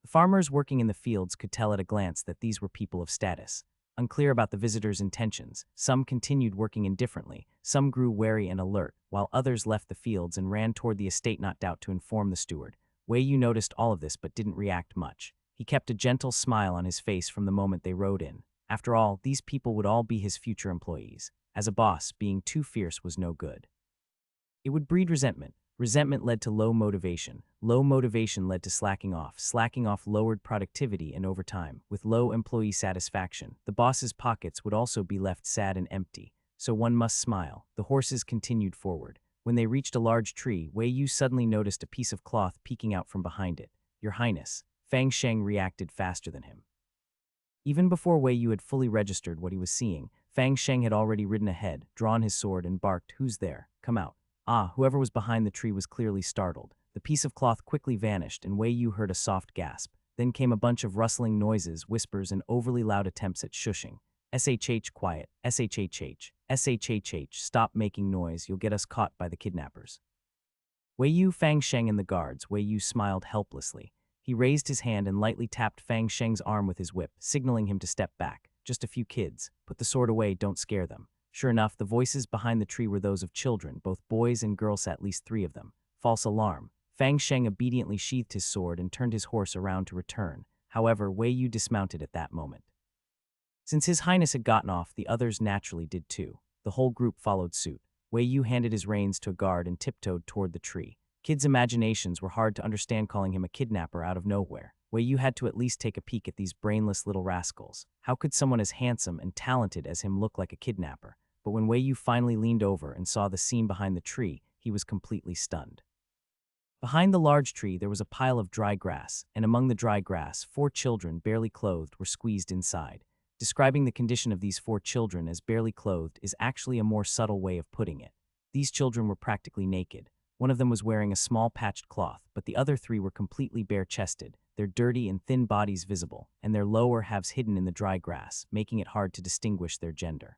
[SPEAKER 1] The farmers working in the fields could tell at a glance that these were people of status. Unclear about the visitors' intentions, some continued working indifferently, some grew wary and alert, while others left the fields and ran toward the estate, not doubt to inform the steward. Wei Yu noticed all of this but didn't react much. He kept a gentle smile on his face from the moment they rode in. After all, these people would all be his future employees. As a boss, being too fierce was no good. It would breed resentment. Resentment led to low motivation. Low motivation led to slacking off. Slacking off lowered productivity, and over time, with low employee satisfaction, the boss's pockets would also be left sad and empty. So one must smile. The horses continued forward. When they reached a large tree, Wei Yu suddenly noticed a piece of cloth peeking out from behind it. "Your Highness." Fang Sheng reacted faster than him. Even before Wei Yu had fully registered what he was seeing, Fang Sheng had already ridden ahead, drawn his sword, and barked, "Who's there? Come out." Whoever was behind the tree was clearly startled. The piece of cloth quickly vanished, and Wei Yu heard a soft gasp. Then came a bunch of rustling noises, whispers, and overly loud attempts at shushing. "SHH, quiet. SHHH. SHHH, stop making noise, you'll get us caught by the kidnappers." Wei Yu, Fang Sheng, and the guards. Wei Yu smiled helplessly. He raised his hand and lightly tapped Fang Sheng's arm with his whip, signaling him to step back. "Just a few kids. Put the sword away, don't scare them." Sure enough, the voices behind the tree were those of children, both boys and girls, at least 3 of them. False alarm. Fang Sheng obediently sheathed his sword and turned his horse around to return. However, Wei Yu dismounted at that moment. Since his highness had gotten off, the others naturally did too. The whole group followed suit. Wei Yu handed his reins to a guard and tiptoed toward the tree. Kids' imaginations were hard to understand, calling him a kidnapper out of nowhere. Wei Yu had to at least take a peek at these brainless little rascals. How could someone as handsome and talented as him look like a kidnapper? But when Wei Yu finally leaned over and saw the scene behind the tree, he was completely stunned. Behind the large tree, there was a pile of dry grass, and among the dry grass, 4 children, barely clothed, were squeezed inside. Describing the condition of these 4 children as barely clothed is actually a more subtle way of putting it. These children were practically naked. One of them was wearing a small patched cloth, but the other 3 were completely bare-chested, their dirty and thin bodies visible, and their lower halves hidden in the dry grass, making it hard to distinguish their gender.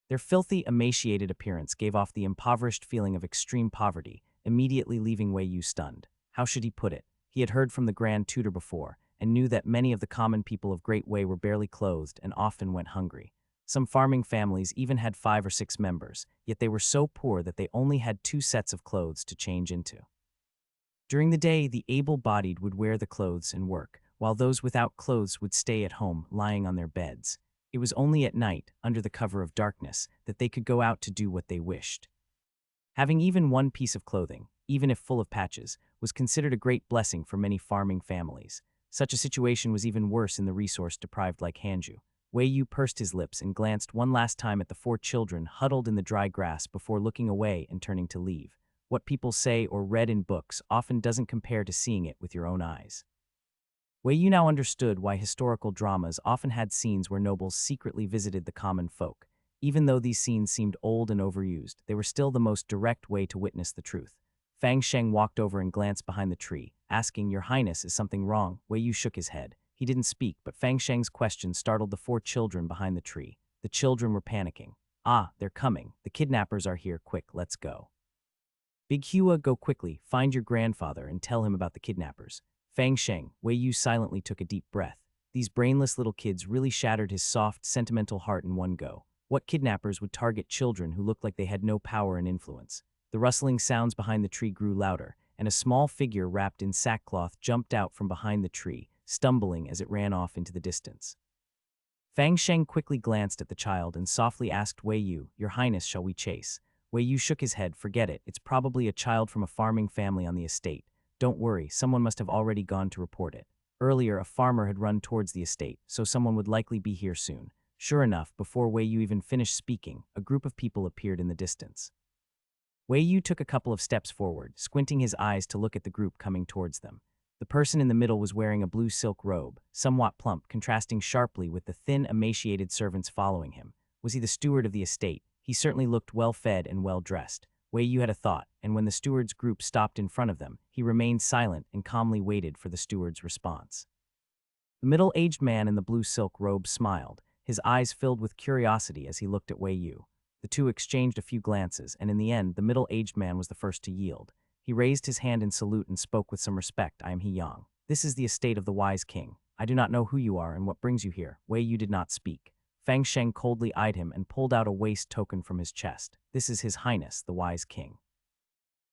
[SPEAKER 1] Their filthy, emaciated appearance gave off the impoverished feeling of extreme poverty, immediately leaving Wei Yu stunned. How should he put it? He had heard from the Grand Tutor before, and knew that many of the common people of Great Wei were barely clothed and often went hungry. Some farming families even had 5 or 6 members, yet they were so poor that they only had 2 sets of clothes to change into. During the day, the able-bodied would wear the clothes and work, while those without clothes would stay at home, lying on their beds. It was only at night, under the cover of darkness, that they could go out to do what they wished. Having even one piece of clothing, even if full of patches, was considered a great blessing for many farming families. Such a situation was even worse in the resource-deprived like Hanju. Wei Yu pursed his lips and glanced one last time at the 4 children huddled in the dry grass before looking away and turning to leave. What people say or read in books often doesn't compare to seeing it with your own eyes. Wei Yu now understood why historical dramas often had scenes where nobles secretly visited the common folk. Even though these scenes seemed old and overused, they were still the most direct way to witness the truth. Fang Sheng walked over and glanced behind the tree, asking, "Your Highness, is something wrong?" Wei Yu shook his head. He didn't speak, but Fang Sheng's question startled the 4 children behind the tree. The children were panicking. They're coming. The kidnappers are here. Quick, let's go." "Big Hua, go quickly, find your grandfather and tell him about the kidnappers." Fang Sheng, Wei Yu silently took a deep breath. These brainless little kids really shattered his soft, sentimental heart in one go. What kidnappers would target children who looked like they had no power and influence? The rustling sounds behind the tree grew louder, and a small figure wrapped in sackcloth jumped out from behind the tree, stumbling as it ran off into the distance. Fang Sheng quickly glanced at the child and softly asked Wei Yu, "Your Highness, shall we chase?" Wei Yu shook his head. Forget it. It's probably a child from a farming family on the estate. Don't worry, someone must have already gone to report it. Earlier, a farmer had run towards the estate, so someone would likely be here soon. Sure enough, before Wei Yu even finished speaking, a group of people appeared in the distance. Wei Yu took a couple of steps forward, squinting his eyes to look at the group coming towards them. The person in the middle was wearing a blue silk robe, somewhat plump, contrasting sharply with the thin, emaciated servants following him. Was he the steward of the estate? He certainly looked well-fed and well-dressed. Wei Yu had a thought, and when the steward's group stopped in front of them, he remained silent and calmly waited for the steward's response. The middle-aged man in the blue silk robe smiled, his eyes filled with curiosity as he looked at Wei Yu. The two exchanged a few glances, and in the end, the middle-aged man was the first to yield. He raised his hand in salute and spoke with some respect. I am He Yang. This is the estate of the wise king. I do not know who you are and what brings you here. Wei Yu did not speak. Fang Sheng coldly eyed him and pulled out a waist token from his chest. This is His Highness, the wise king.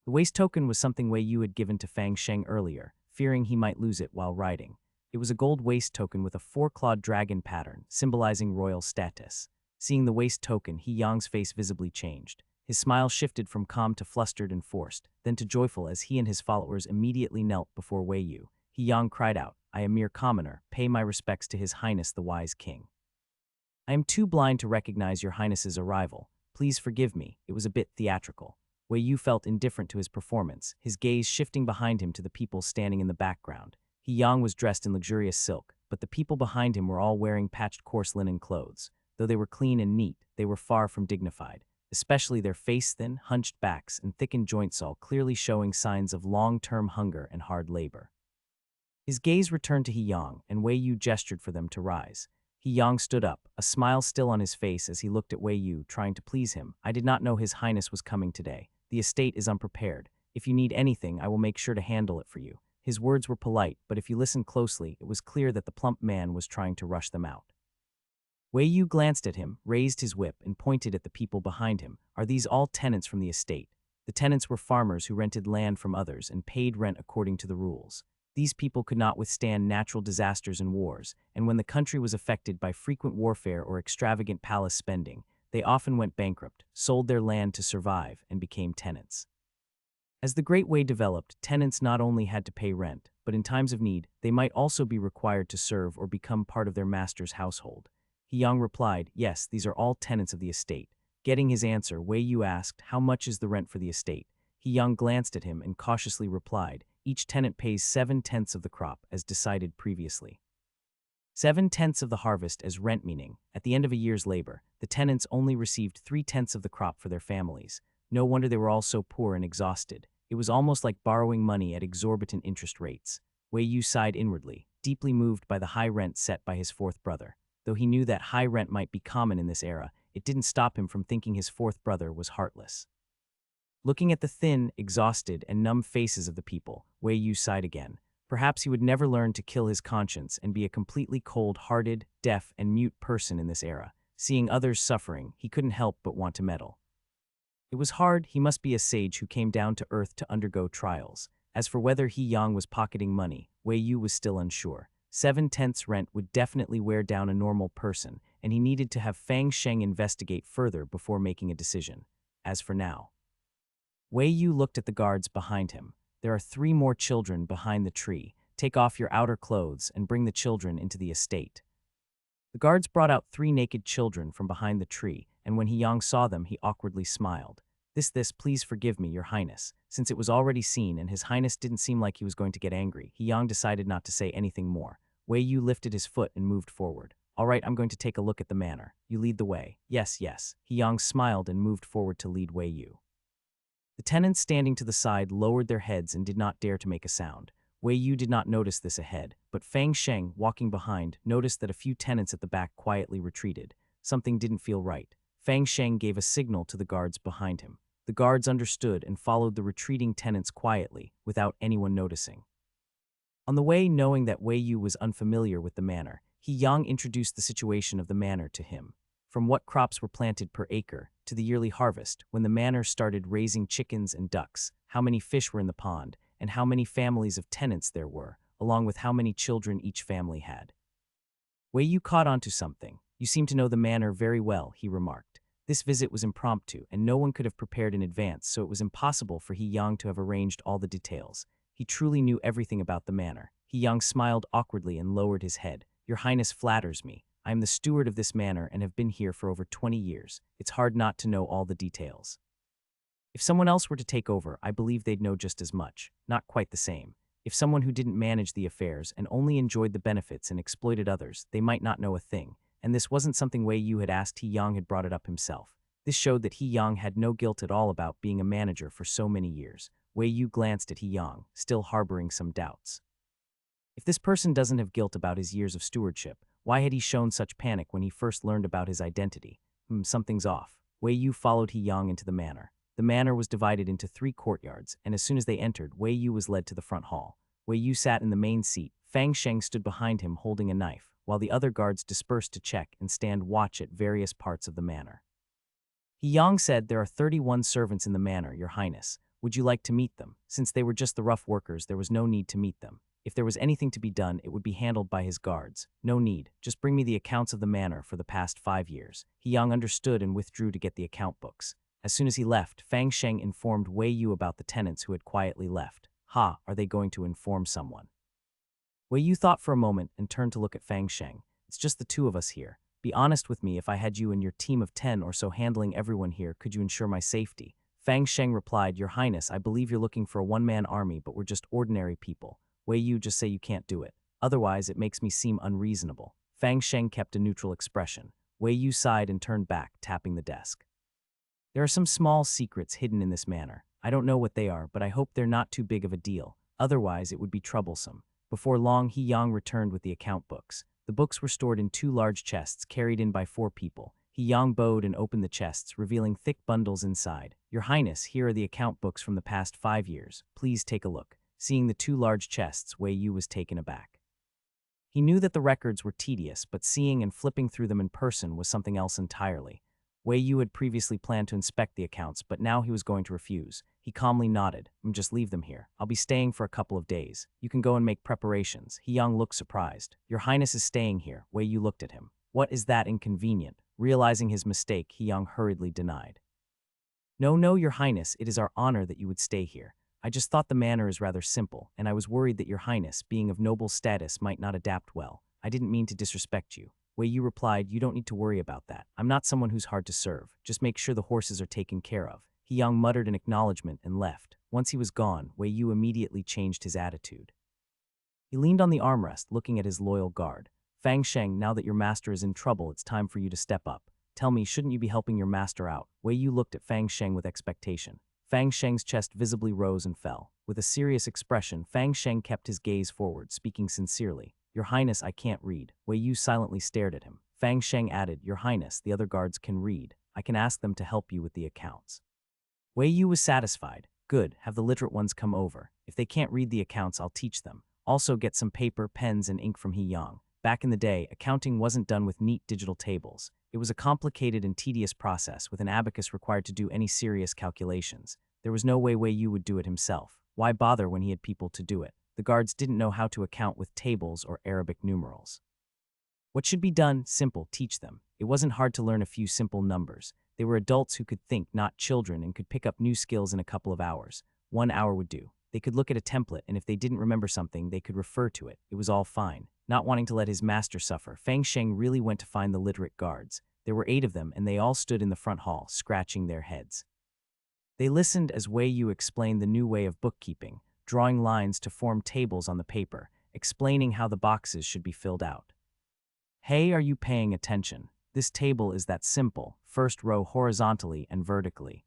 [SPEAKER 1] The waist token was something Wei Yu had given to Fang Sheng earlier, fearing he might lose it while riding. It was a gold waist token with a four-clawed dragon pattern, symbolizing royal status. Seeing the waist token, He Yang's face visibly changed. His smile shifted from calm to flustered and forced, then to joyful as he and his followers immediately knelt before Wei Yu. He Yang cried out, I am mere commoner, pay my respects to His Highness the wise king. I am too blind to recognize your highness's arrival. Please forgive me, it was a bit theatrical. Wei Yu felt indifferent to his performance, his gaze shifting behind him to the people standing in the background. He Yang was dressed in luxurious silk, but the people behind him were all wearing patched coarse linen clothes. Though they were clean and neat, they were far from dignified, especially their face-thin, hunched backs and thickened joints all clearly showing signs of long-term hunger and hard labor. His gaze returned to He Yang, and Wei Yu gestured for them to rise. He Yang stood up, a smile still on his face as he looked at Wei Yu, trying to please him. I did not know His Highness was coming today. The estate is unprepared. If you need anything, I will make sure to handle it for you. His words were polite, but if you listened closely, it was clear that the plump man was trying to rush them out. Wei Yu glanced at him, raised his whip, and pointed at the people behind him. Are these all tenants from the estate? The tenants were farmers who rented land from others and paid rent according to the rules. These people could not withstand natural disasters and wars, and when the country was affected by frequent warfare or extravagant palace spending, they often went bankrupt, sold their land to survive, and became tenants. As the Great Way developed, tenants not only had to pay rent, but in times of need, they might also be required to serve or become part of their master's household. He Yang replied, yes, these are all tenants of the estate. Getting his answer, Wei Yu asked, how much is the rent for the estate? He Yang glanced at him and cautiously replied, each tenant pays 7/10 of the crop, as decided previously. 7/10 of the harvest as rent, meaning, at the end of a year's labor, the tenants only received 3/10 of the crop for their families. No wonder they were all so poor and exhausted. It was almost like borrowing money at exorbitant interest rates. Wei Yu sighed inwardly, deeply moved by the high rent set by his fourth brother. Though he knew that high rent might be common in this era, it didn't stop him from thinking his fourth brother was heartless. Looking at the thin, exhausted, and numb faces of the people, Wei Yu sighed again. Perhaps he would never learn to kill his conscience and be a completely cold-hearted, deaf, and mute person in this era. Seeing others suffering, he couldn't help but want to meddle. It was hard. He must be a sage who came down to earth to undergo trials. As for whether He Yang was pocketing money, Wei Yu was still unsure. 7/10 rent would definitely wear down a normal person, and he needed to have Fang Sheng investigate further before making a decision. As for now, Wei Yu looked at the guards behind him. There are 3 more children behind the tree. Take off your outer clothes and bring the children into the estate. The guards brought out 3 naked children from behind the tree, and when He Yang saw them, he awkwardly smiled. This, please forgive me, Your Highness. Since it was already seen and His Highness didn't seem like he was going to get angry, He Yang decided not to say anything more. Wei Yu lifted his foot and moved forward. All right, I'm going to take a look at the manor. You lead the way. Yes. He Yang smiled and moved forward to lead Wei Yu. The tenants standing to the side lowered their heads and did not dare to make a sound. Wei Yu did not notice this ahead, but Fang Sheng, walking behind, noticed that a few tenants at the back quietly retreated. Something didn't feel right. Fang Sheng gave a signal to the guards behind him. The guards understood and followed the retreating tenants quietly, without anyone noticing. On the way, knowing that Wei Yu was unfamiliar with the manor, He Yang introduced the situation of the manor to him. From what crops were planted per acre, to the yearly harvest, when the manor started raising chickens and ducks, how many fish were in the pond, and how many families of tenants there were, along with how many children each family had. Wei Yu caught on to something. You seem to know the manor very well, he remarked. This visit was impromptu, and no one could have prepared in advance, so it was impossible for He Yang to have arranged all the details. He truly knew everything about the manor. He Yang smiled awkwardly and lowered his head. Your Highness flatters me. I am the steward of this manor and have been here for over 20 years. It's hard not to know all the details. If someone else were to take over, I believe they'd know just as much. Not quite the same. If someone who didn't manage the affairs and only enjoyed the benefits and exploited others, they might not know a thing. And this wasn't something Wei Yu had asked. He Yang had brought it up himself. This showed that He Yang had no guilt at all about being a manager for so many years. Wei Yu glanced at He Yang, still harboring some doubts. If this person doesn't have guilt about his years of stewardship, why had he shown such panic when he first learned about his identity? Something's off. Wei Yu followed He Yang into the manor. The manor was divided into 3 courtyards, and as soon as they entered, Wei Yu was led to the front hall. Wei Yu sat in the main seat. Fang Sheng stood behind him holding a knife, while the other guards dispersed to check and stand watch at various parts of the manor. He Yang said, "There are 31 servants in the manor, Your Highness. Would you like to meet them? Since they were just the rough workers, there was no need to meet them. If there was anything to be done, it would be handled by his guards. No need. Just bring me the accounts of the manor for the past 5 years." He Yang understood and withdrew to get the account books. As soon as he left, Fang Sheng informed Wei Yu about the tenants who had quietly left. Ha, are they going to inform someone? Wei Yu thought for a moment and turned to look at Fang Sheng. It's just the 2 of us here. Be honest with me, if I had you and your team of 10 or so handling everyone here, could you ensure my safety? Fang Sheng replied, Your Highness, I believe you're looking for a one-man army, but we're just ordinary people. Wei Yu, just say you can't do it. Otherwise, it makes me seem unreasonable. Fang Sheng kept a neutral expression. Wei Yu sighed and turned back, tapping the desk. There are some small secrets hidden in this manor. I don't know what they are, but I hope they're not too big of a deal. Otherwise, it would be troublesome. Before long, He Yang returned with the account books. The books were stored in 2 large chests carried in by 4 people. He Yang bowed and opened the chests, revealing thick bundles inside. Your Highness, here are the account books from the past 5 years. Please take a look. Seeing the 2 large chests, Wei Yu was taken aback. He knew that the records were tedious, but seeing and flipping through them in person was something else entirely. Wei Yu had previously planned to inspect the accounts, but now he was going to refuse. He calmly nodded. Just leave them here. I'll be staying for a couple of days. You can go and make preparations. He Yang looked surprised. Your Highness is staying here. Wei Yu looked at him. What is that inconvenient? Realizing his mistake, He Yang hurriedly denied. No, Your Highness, it is our honor that you would stay here. I just thought the manor is rather simple, and I was worried that Your Highness, being of noble status, might not adapt well. I didn't mean to disrespect you. Wei Yu replied, You don't need to worry about that. I'm not someone who's hard to serve. Just make sure the horses are taken care of. He Yang muttered an acknowledgement and left. Once he was gone, Wei Yu immediately changed his attitude. He leaned on the armrest, looking at his loyal guard. Fang Sheng, now that your master is in trouble, it's time for you to step up. Tell me, shouldn't you be helping your master out? Wei Yu looked at Fang Sheng with expectation. Fang Sheng's chest visibly rose and fell. With a serious expression, Fang Sheng kept his gaze forward, speaking sincerely. Your Highness, I can't read. Wei Yu silently stared at him. Fang Sheng added, Your Highness, the other guards can read. I can ask them to help you with the accounts. Wei Yu was satisfied. Good, have the literate ones come over. If they can't read the accounts, I'll teach them. Also get some paper, pens, and ink from He Yang. Back in the day, accounting wasn't done with neat digital tables. It was a complicated and tedious process, with an abacus required to do any serious calculations. There was no way Wei Yu would do it himself. Why bother when he had people to do it? The guards didn't know how to account with tables or Arabic numerals. What should be done? Simple, teach them. It wasn't hard to learn a few simple numbers. They were adults who could think, not children, and could pick up new skills in a couple of hours. 1 hour would do. They could look at a template, and if they didn't remember something, they could refer to it. It was all fine. Not wanting to let his master suffer, Fang Sheng really went to find the literate guards. There were 8 of them, and they all stood in the front hall, scratching their heads. They listened as Wei Yu explained the new way of bookkeeping, drawing lines to form tables on the paper, explaining how the boxes should be filled out. Hey, are you paying attention? This table is that simple, first row horizontally and vertically.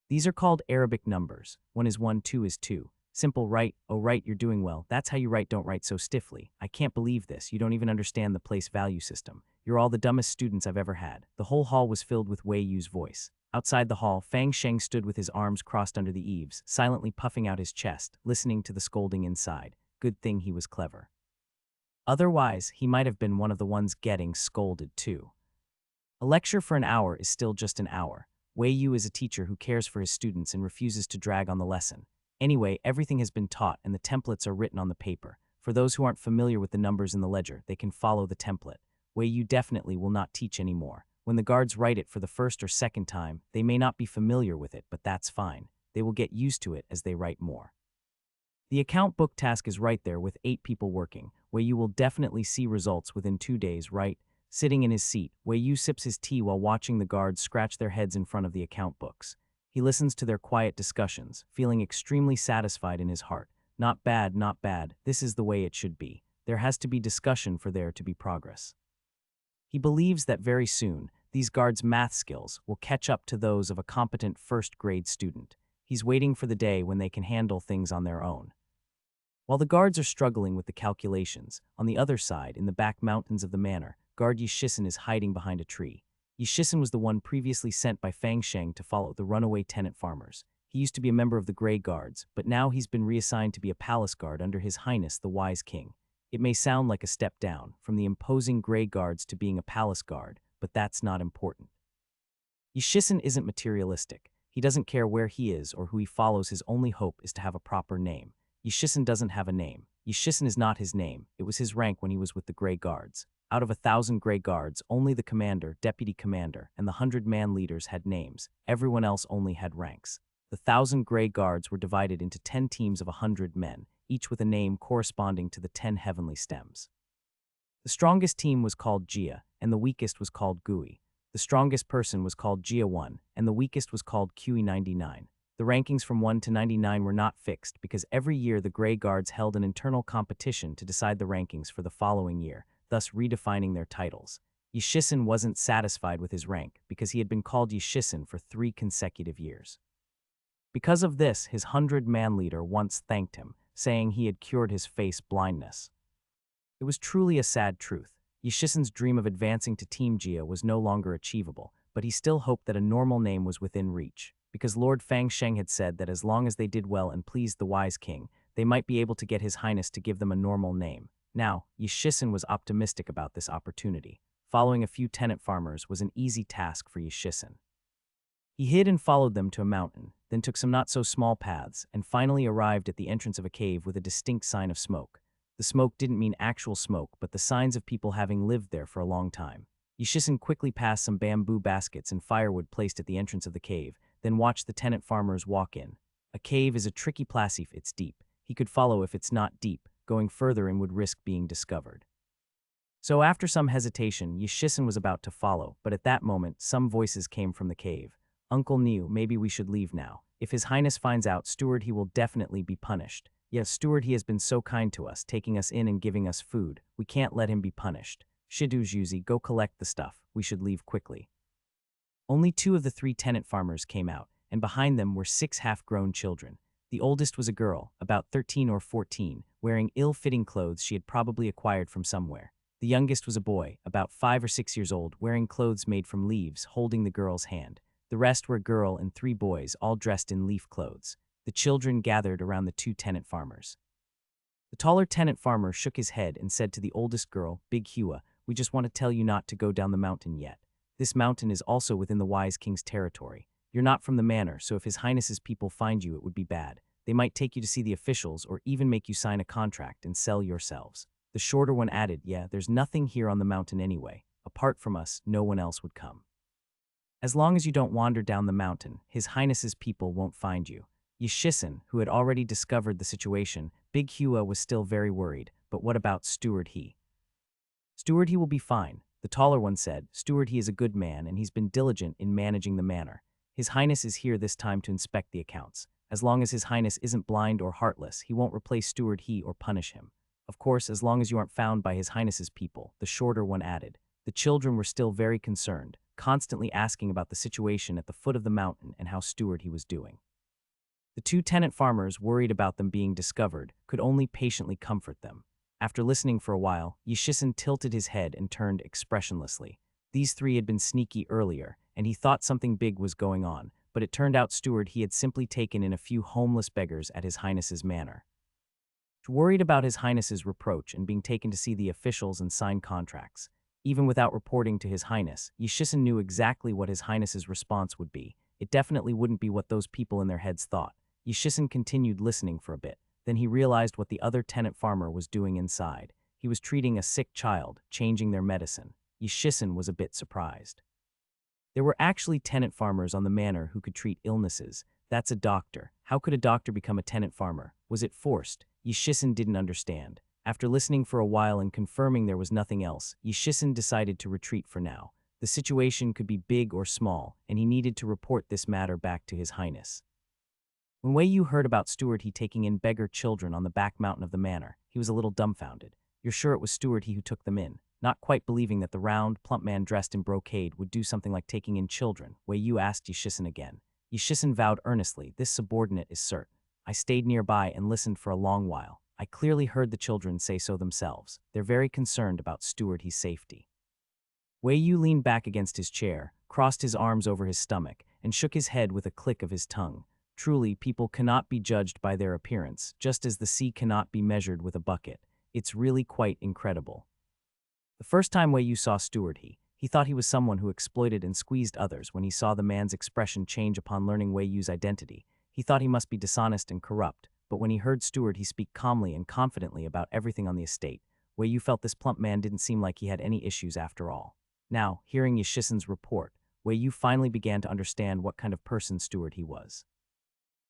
[SPEAKER 1] These are called Arabic numbers. 1 is 1, 2 is 2. Simple, right? Oh, right, you're doing well. That's how you write, don't write so stiffly. I can't believe this. You don't even understand the place value system. You're all the dumbest students I've ever had. The whole hall was filled with Wei Yu's voice. Outside the hall, Fang Sheng stood with his arms crossed under the eaves, silently puffing out his chest, listening to the scolding inside. Good thing he was clever. Otherwise, he might have been one of the ones getting scolded too. A lecture for an hour is still just an hour. Wei Yu is a teacher who cares for his students and refuses to drag on the lesson. Anyway, everything has been taught and the templates are written on the paper. For those who aren't familiar with the numbers in the ledger, they can follow the template. Wei Yu definitely will not teach anymore. When the guards write it for the first or second time, they may not be familiar with it, but that's fine. They will get used to it as they write more. The account book task is right there with 8 people working, where you will definitely see results within 2 days, right? Sitting in his seat, Wei Yu sips his tea while watching the guards scratch their heads in front of the account books. He listens to their quiet discussions, feeling extremely satisfied in his heart. Not bad, not bad, this is the way it should be. There has to be discussion for there to be progress. He believes that very soon, these guards' math skills will catch up to those of a competent first-grade student. He's waiting for the day when they can handle things on their own. While the guards are struggling with the calculations, on the other side, in the back mountains of the manor, guard Yishisen is hiding behind a tree. Yishisen was the one previously sent by Fang Sheng to follow the runaway tenant farmers. He used to be a member of the Grey Guards, but now he's been reassigned to be a palace guard under His Highness the Wise King. It may sound like a step down, from the imposing Grey Guards to being a palace guard, but that's not important. Yishisen isn't materialistic. He doesn't care where he is or who he follows. His only hope is to have a proper name. Yishisen doesn't have a name. Yishisen is not his name. It was his rank when he was with the Grey Guards. Out of 1,000 Grey Guards, only the commander, deputy commander, and the 100-man leaders had names. Everyone else only had ranks. The 1,000 Grey Guards were divided into 10 teams of 100 men, each with a name corresponding to the 10 heavenly stems. The strongest team was called Jia, and the weakest was called Gui. The strongest person was called Jia 1, and the weakest was called QE 99. The rankings from 1 to 99 were not fixed because every year the Grey Guards held an internal competition to decide the rankings for the following year, thus redefining their titles. Yishisen wasn't satisfied with his rank because he had been called Yishisen for 3 consecutive years. Because of this, his 100-man leader once thanked him, saying he had cured his face blindness. It was truly a sad truth. Yishisen's dream of advancing to Team Jia was no longer achievable, but he still hoped that a normal name was within reach, because Lord Fang Sheng had said that as long as they did well and pleased the Wise King, they might be able to get His Highness to give them a normal name. Now, Yishisen was optimistic about this opportunity. Following a few tenant farmers was an easy task for Yishisen. He hid and followed them to a mountain, then took some not-so-small paths, and finally arrived at the entrance of a cave with a distinct sign of smoke. The smoke didn't mean actual smoke, but the signs of people having lived there for a long time. Yishisen quickly passed some bamboo baskets and firewood placed at the entrance of the cave, then watched the tenant farmers walk in. A cave is a tricky place if it's deep. He could follow if it's not deep. Going further in would risk being discovered. So after some hesitation, Yishisen was about to follow, but at that moment, some voices came from the cave. Uncle Niu, maybe we should leave now. If His Highness finds out, Steward, he will definitely be punished. Yes, Steward, he has been so kind to us, taking us in and giving us food. We can't let him be punished. Shidu Juzi, go collect the stuff. We should leave quickly. Only 2 of the 3 tenant farmers came out, and behind them were 6 half-grown children. The oldest was a girl, about 13 or 14, wearing ill-fitting clothes she had probably acquired from somewhere. The youngest was a boy, about 5 or 6 years old, wearing clothes made from leaves, holding the girl's hand. The rest were a girl and 3 boys, all dressed in leaf clothes. The children gathered around the 2 tenant farmers. The taller tenant farmer shook his head and said to the oldest girl, Big Hua, we just want to tell you not to go down the mountain yet. This mountain is also within the Wise King's territory. You're not from the manor, so if His Highness's people find you, it would be bad. They might take you to see the officials or even make you sign a contract and sell yourselves. The shorter one added, yeah, there's nothing here on the mountain anyway. Apart from us, no one else would come. As long as you don't wander down the mountain, His Highness's people won't find you. Yishisen, who had already discovered the situation, Big Hua was still very worried, but what about Steward He? Steward He will be fine, the taller one said. Steward He is a good man and he's been diligent in managing the manor. His Highness is here this time to inspect the accounts. As long as His Highness isn't blind or heartless, he won't replace Steward He or punish him. Of course, as long as you aren't found by His Highness's people, the shorter one added. The children were still very concerned, constantly asking about the situation at the foot of the mountain and how Steward He was doing. The 2 tenant farmers, worried about them being discovered, could only patiently comfort them. After listening for a while, Yishisen tilted his head and turned expressionlessly. These 3 had been sneaky earlier, and he thought something big was going on, but it turned out Steward He had simply taken in a few homeless beggars at His Highness's manor. Worried about His Highness's reproach and being taken to see the officials and sign contracts. Even without reporting to His Highness, Yishisen knew exactly what His Highness's response would be. It definitely wouldn't be what those people in their heads thought. Yishisen continued listening for a bit. Then he realized what the other tenant farmer was doing inside. He was treating a sick child, changing their medicine. Yishisen was a bit surprised. There were actually tenant farmers on the manor who could treat illnesses. That's a doctor. How could a doctor become a tenant farmer? Was it forced? Yishisan didn't understand. After listening for a while and confirming there was nothing else, Yishisan decided to retreat for now. The situation could be big or small, and he needed to report this matter back to His Highness. When Wei Yu heard about Steward He taking in beggar children on the back mountain of the manor, he was a little dumbfounded. You're sure it was Steward He who took them in? Not quite believing that the round, plump man dressed in brocade would do something like taking in children, Wei Yu asked Yishisan again. Yishisan vowed earnestly, this subordinate is certain. I stayed nearby and listened for a long while. I clearly heard the children say so themselves. They're very concerned about Steward He's safety. Wei Yu leaned back against his chair, crossed his arms over his stomach, and shook his head with a click of his tongue. Truly, people cannot be judged by their appearance, just as the sea cannot be measured with a bucket. It's really quite incredible. The first time Wei Yu saw Steward he thought he was someone who exploited and squeezed others. When he saw the man's expression change upon learning Wei Yu's identity, he thought he must be dishonest and corrupt, but when he heard Steward he speak calmly and confidently about everything on the estate, Wei Yu felt this plump man didn't seem like he had any issues after all. Now, hearing Yishisan's report, Wei Yu finally began to understand what kind of person Steward he was.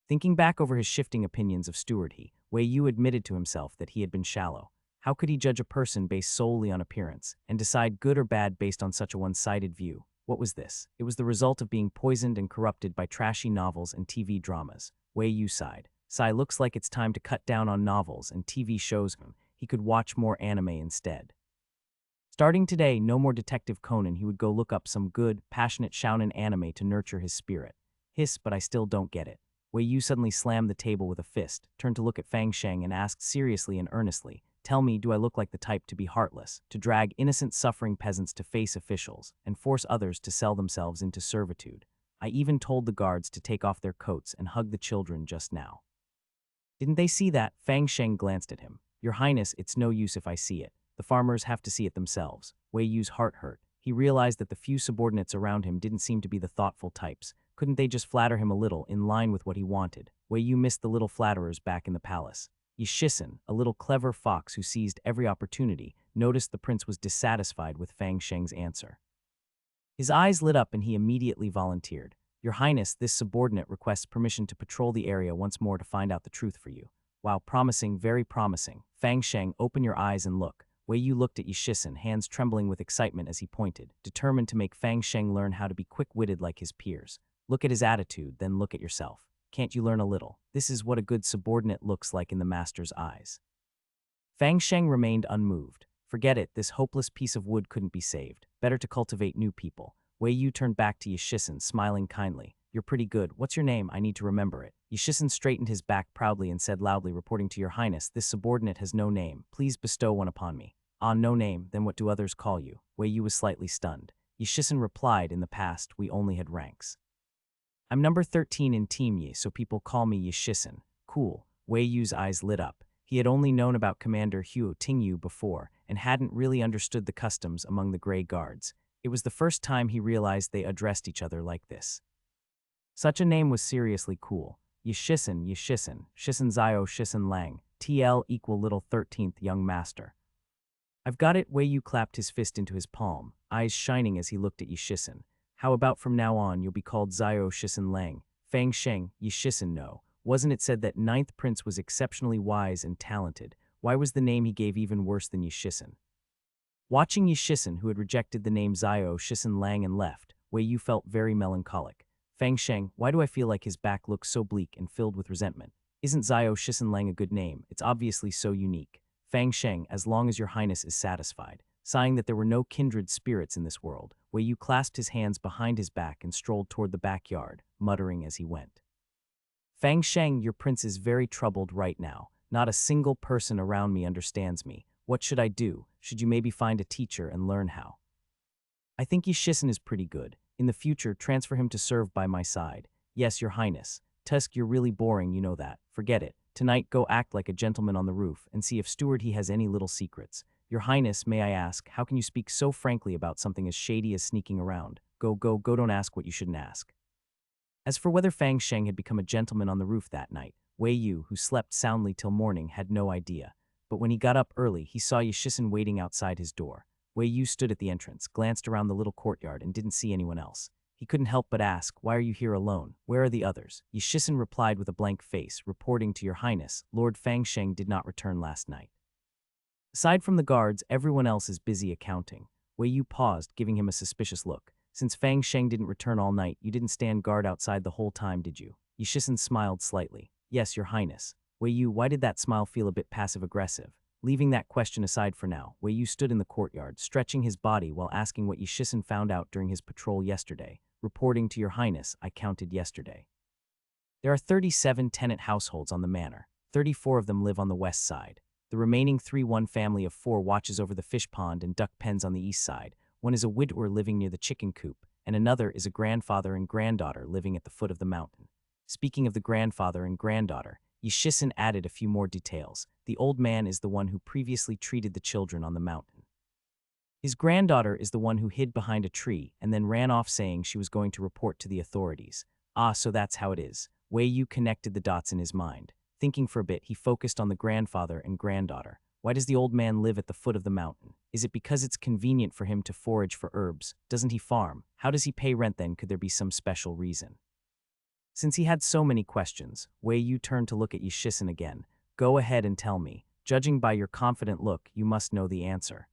[SPEAKER 1] Thinking back over his shifting opinions of Steward Wei Yu admitted to himself that he had been shallow. How could he judge a person based solely on appearance, and decide good or bad based on such a one-sided view? What was this? It was the result of being poisoned and corrupted by trashy novels and TV dramas. Wei Yu sighed. Looks like it's time to cut down on novels and TV shows. He could watch more anime instead. Starting today, no more Detective Conan. He would go look up some good, passionate shounen anime to nurture his spirit. Hiss, but I still don't get it. Wei Yu suddenly slammed the table with a fist, turned to look at Fang Sheng and asked seriously and earnestly, tell me, do I look like the type to be heartless, to drag innocent suffering peasants to face officials, and force others to sell themselves into servitude? I even told the guards to take off their coats and hug the children just now. Didn't they see that? Fang Sheng glanced at him. Your Highness, it's no use if I see it. The farmers have to see it themselves. Wei Yu's heart hurt. He realized that the few subordinates around him didn't seem to be the thoughtful types. Couldn't they just flatter him a little, in line with what he wanted? Wei Yu missed the little flatterers back in the palace. Yishisan, a little clever fox who seized every opportunity, noticed the prince was dissatisfied with Fang Sheng's answer. His eyes lit up and he immediately volunteered. Your Highness, this subordinate requests permission to patrol the area once more to find out the truth for you. Wow, promising, very promising. Fang Sheng, open your eyes and look. Wei Yu looked at Yishisan, hands trembling with excitement as he pointed, determined to make Fang Sheng learn how to be quick-witted like his peers. Look at his attitude, then look at yourself. Can't you learn a little? This is what a good subordinate looks like in the master's eyes. Fang Sheng remained unmoved. Forget it, this hopeless piece of wood couldn't be saved. Better to cultivate new people. Wei Yu turned back to Yishisan, smiling kindly. You're pretty good. What's your name? I need to remember it. Yishisan straightened his back proudly and said loudly, reporting to your Highness, this subordinate has no name. Please bestow one upon me. Ah, no name, then what do others call you? Wei Yu was slightly stunned. Yishisan replied, in the past, we only had ranks. I'm number 13 in Team Yi, so people call me Yishisan. Cool. Wei Yu's eyes lit up. He had only known about Commander Huo Tingyu before, and hadn't really understood the customs among the Grey Guards. It was the first time he realized they addressed each other like this. Such a name was seriously cool. Yishisan, Yishisan, Shisan Zio, Shisan Lang, TL equal little 13th young master. I've got it. Wei Yu clapped his fist into his palm, eyes shining as he looked at Yishisan. How about from now on you'll be called Zio Shisan Lang? Fang Sheng, Yishisan no. Wasn't it said that Ninth Prince was exceptionally wise and talented? Why was the name he gave even worse than Yishisan? Watching Yishisan, who had rejected the name Zio Shisan Lang and left, Wei Yu felt very melancholic. Fang Sheng, why do I feel like his back looks so bleak and filled with resentment? Isn't Zio Shisan Lang a good name? It's obviously so unique. Fang Sheng, as long as your Highness is satisfied. Sighing that there were no kindred spirits in this world, Wei Yu clasped his hands behind his back and strolled toward the backyard, muttering as he went. Fang Sheng, your prince is very troubled right now. Not a single person around me understands me. What should I do? Should you maybe find a teacher and learn how? I think Yishisan is pretty good. In the future, transfer him to serve by my side. Yes, your Highness. Tusk, you're really boring, you know that. Forget it. Tonight, go act like a gentleman on the roof and see if Steward he has any little secrets. Your Highness, may I ask, how can you speak so frankly about something as shady as sneaking around? Go, don't ask what you shouldn't ask. As for whether Fang Sheng had become a gentleman on the roof that night, Wei Yu, who slept soundly till morning, had no idea. But when he got up early, he saw Yishisan waiting outside his door. Wei Yu stood at the entrance, glanced around the little courtyard, and didn't see anyone else. He couldn't help but ask, "Why are you here alone? Where are the others?" Yishisan replied with a blank face, reporting to Your Highness, Lord Fangsheng did not return last night. Aside from the guards, everyone else is busy accounting. Wei Yu paused, giving him a suspicious look. Since Fang Sheng didn't return all night, you didn't stand guard outside the whole time, did you? Yishisan smiled slightly. Yes, Your Highness. Wei Yu, why did that smile feel a bit passive-aggressive? Leaving that question aside for now, Wei Yu stood in the courtyard, stretching his body while asking what Yishisan found out during his patrol yesterday. Reporting to Your Highness, I counted yesterday. There are 37 tenant households on the manor. 34 of them live on the west side. The remaining one family of 4 watches over the fish pond and duck pens on the east side. One is a widower living near the chicken coop, and another is a grandfather and granddaughter living at the foot of the mountain. Speaking of the grandfather and granddaughter, Yishisan added a few more details. The old man is the one who previously treated the children on the mountain. His granddaughter is the one who hid behind a tree and then ran off saying she was going to report to the authorities. Ah, so that's how it is. Wei Yu connected the dots in his mind. Thinking for a bit, he focused on the grandfather and granddaughter. Why does the old man live at the foot of the mountain? Is it because it's convenient for him to forage for herbs? Doesn't he farm? How does he pay rent then? Could there be some special reason? Since he had so many questions, Wei Yu turned to look at Yishisan again. Go ahead and tell me. Judging by your confident look, you must know the answer.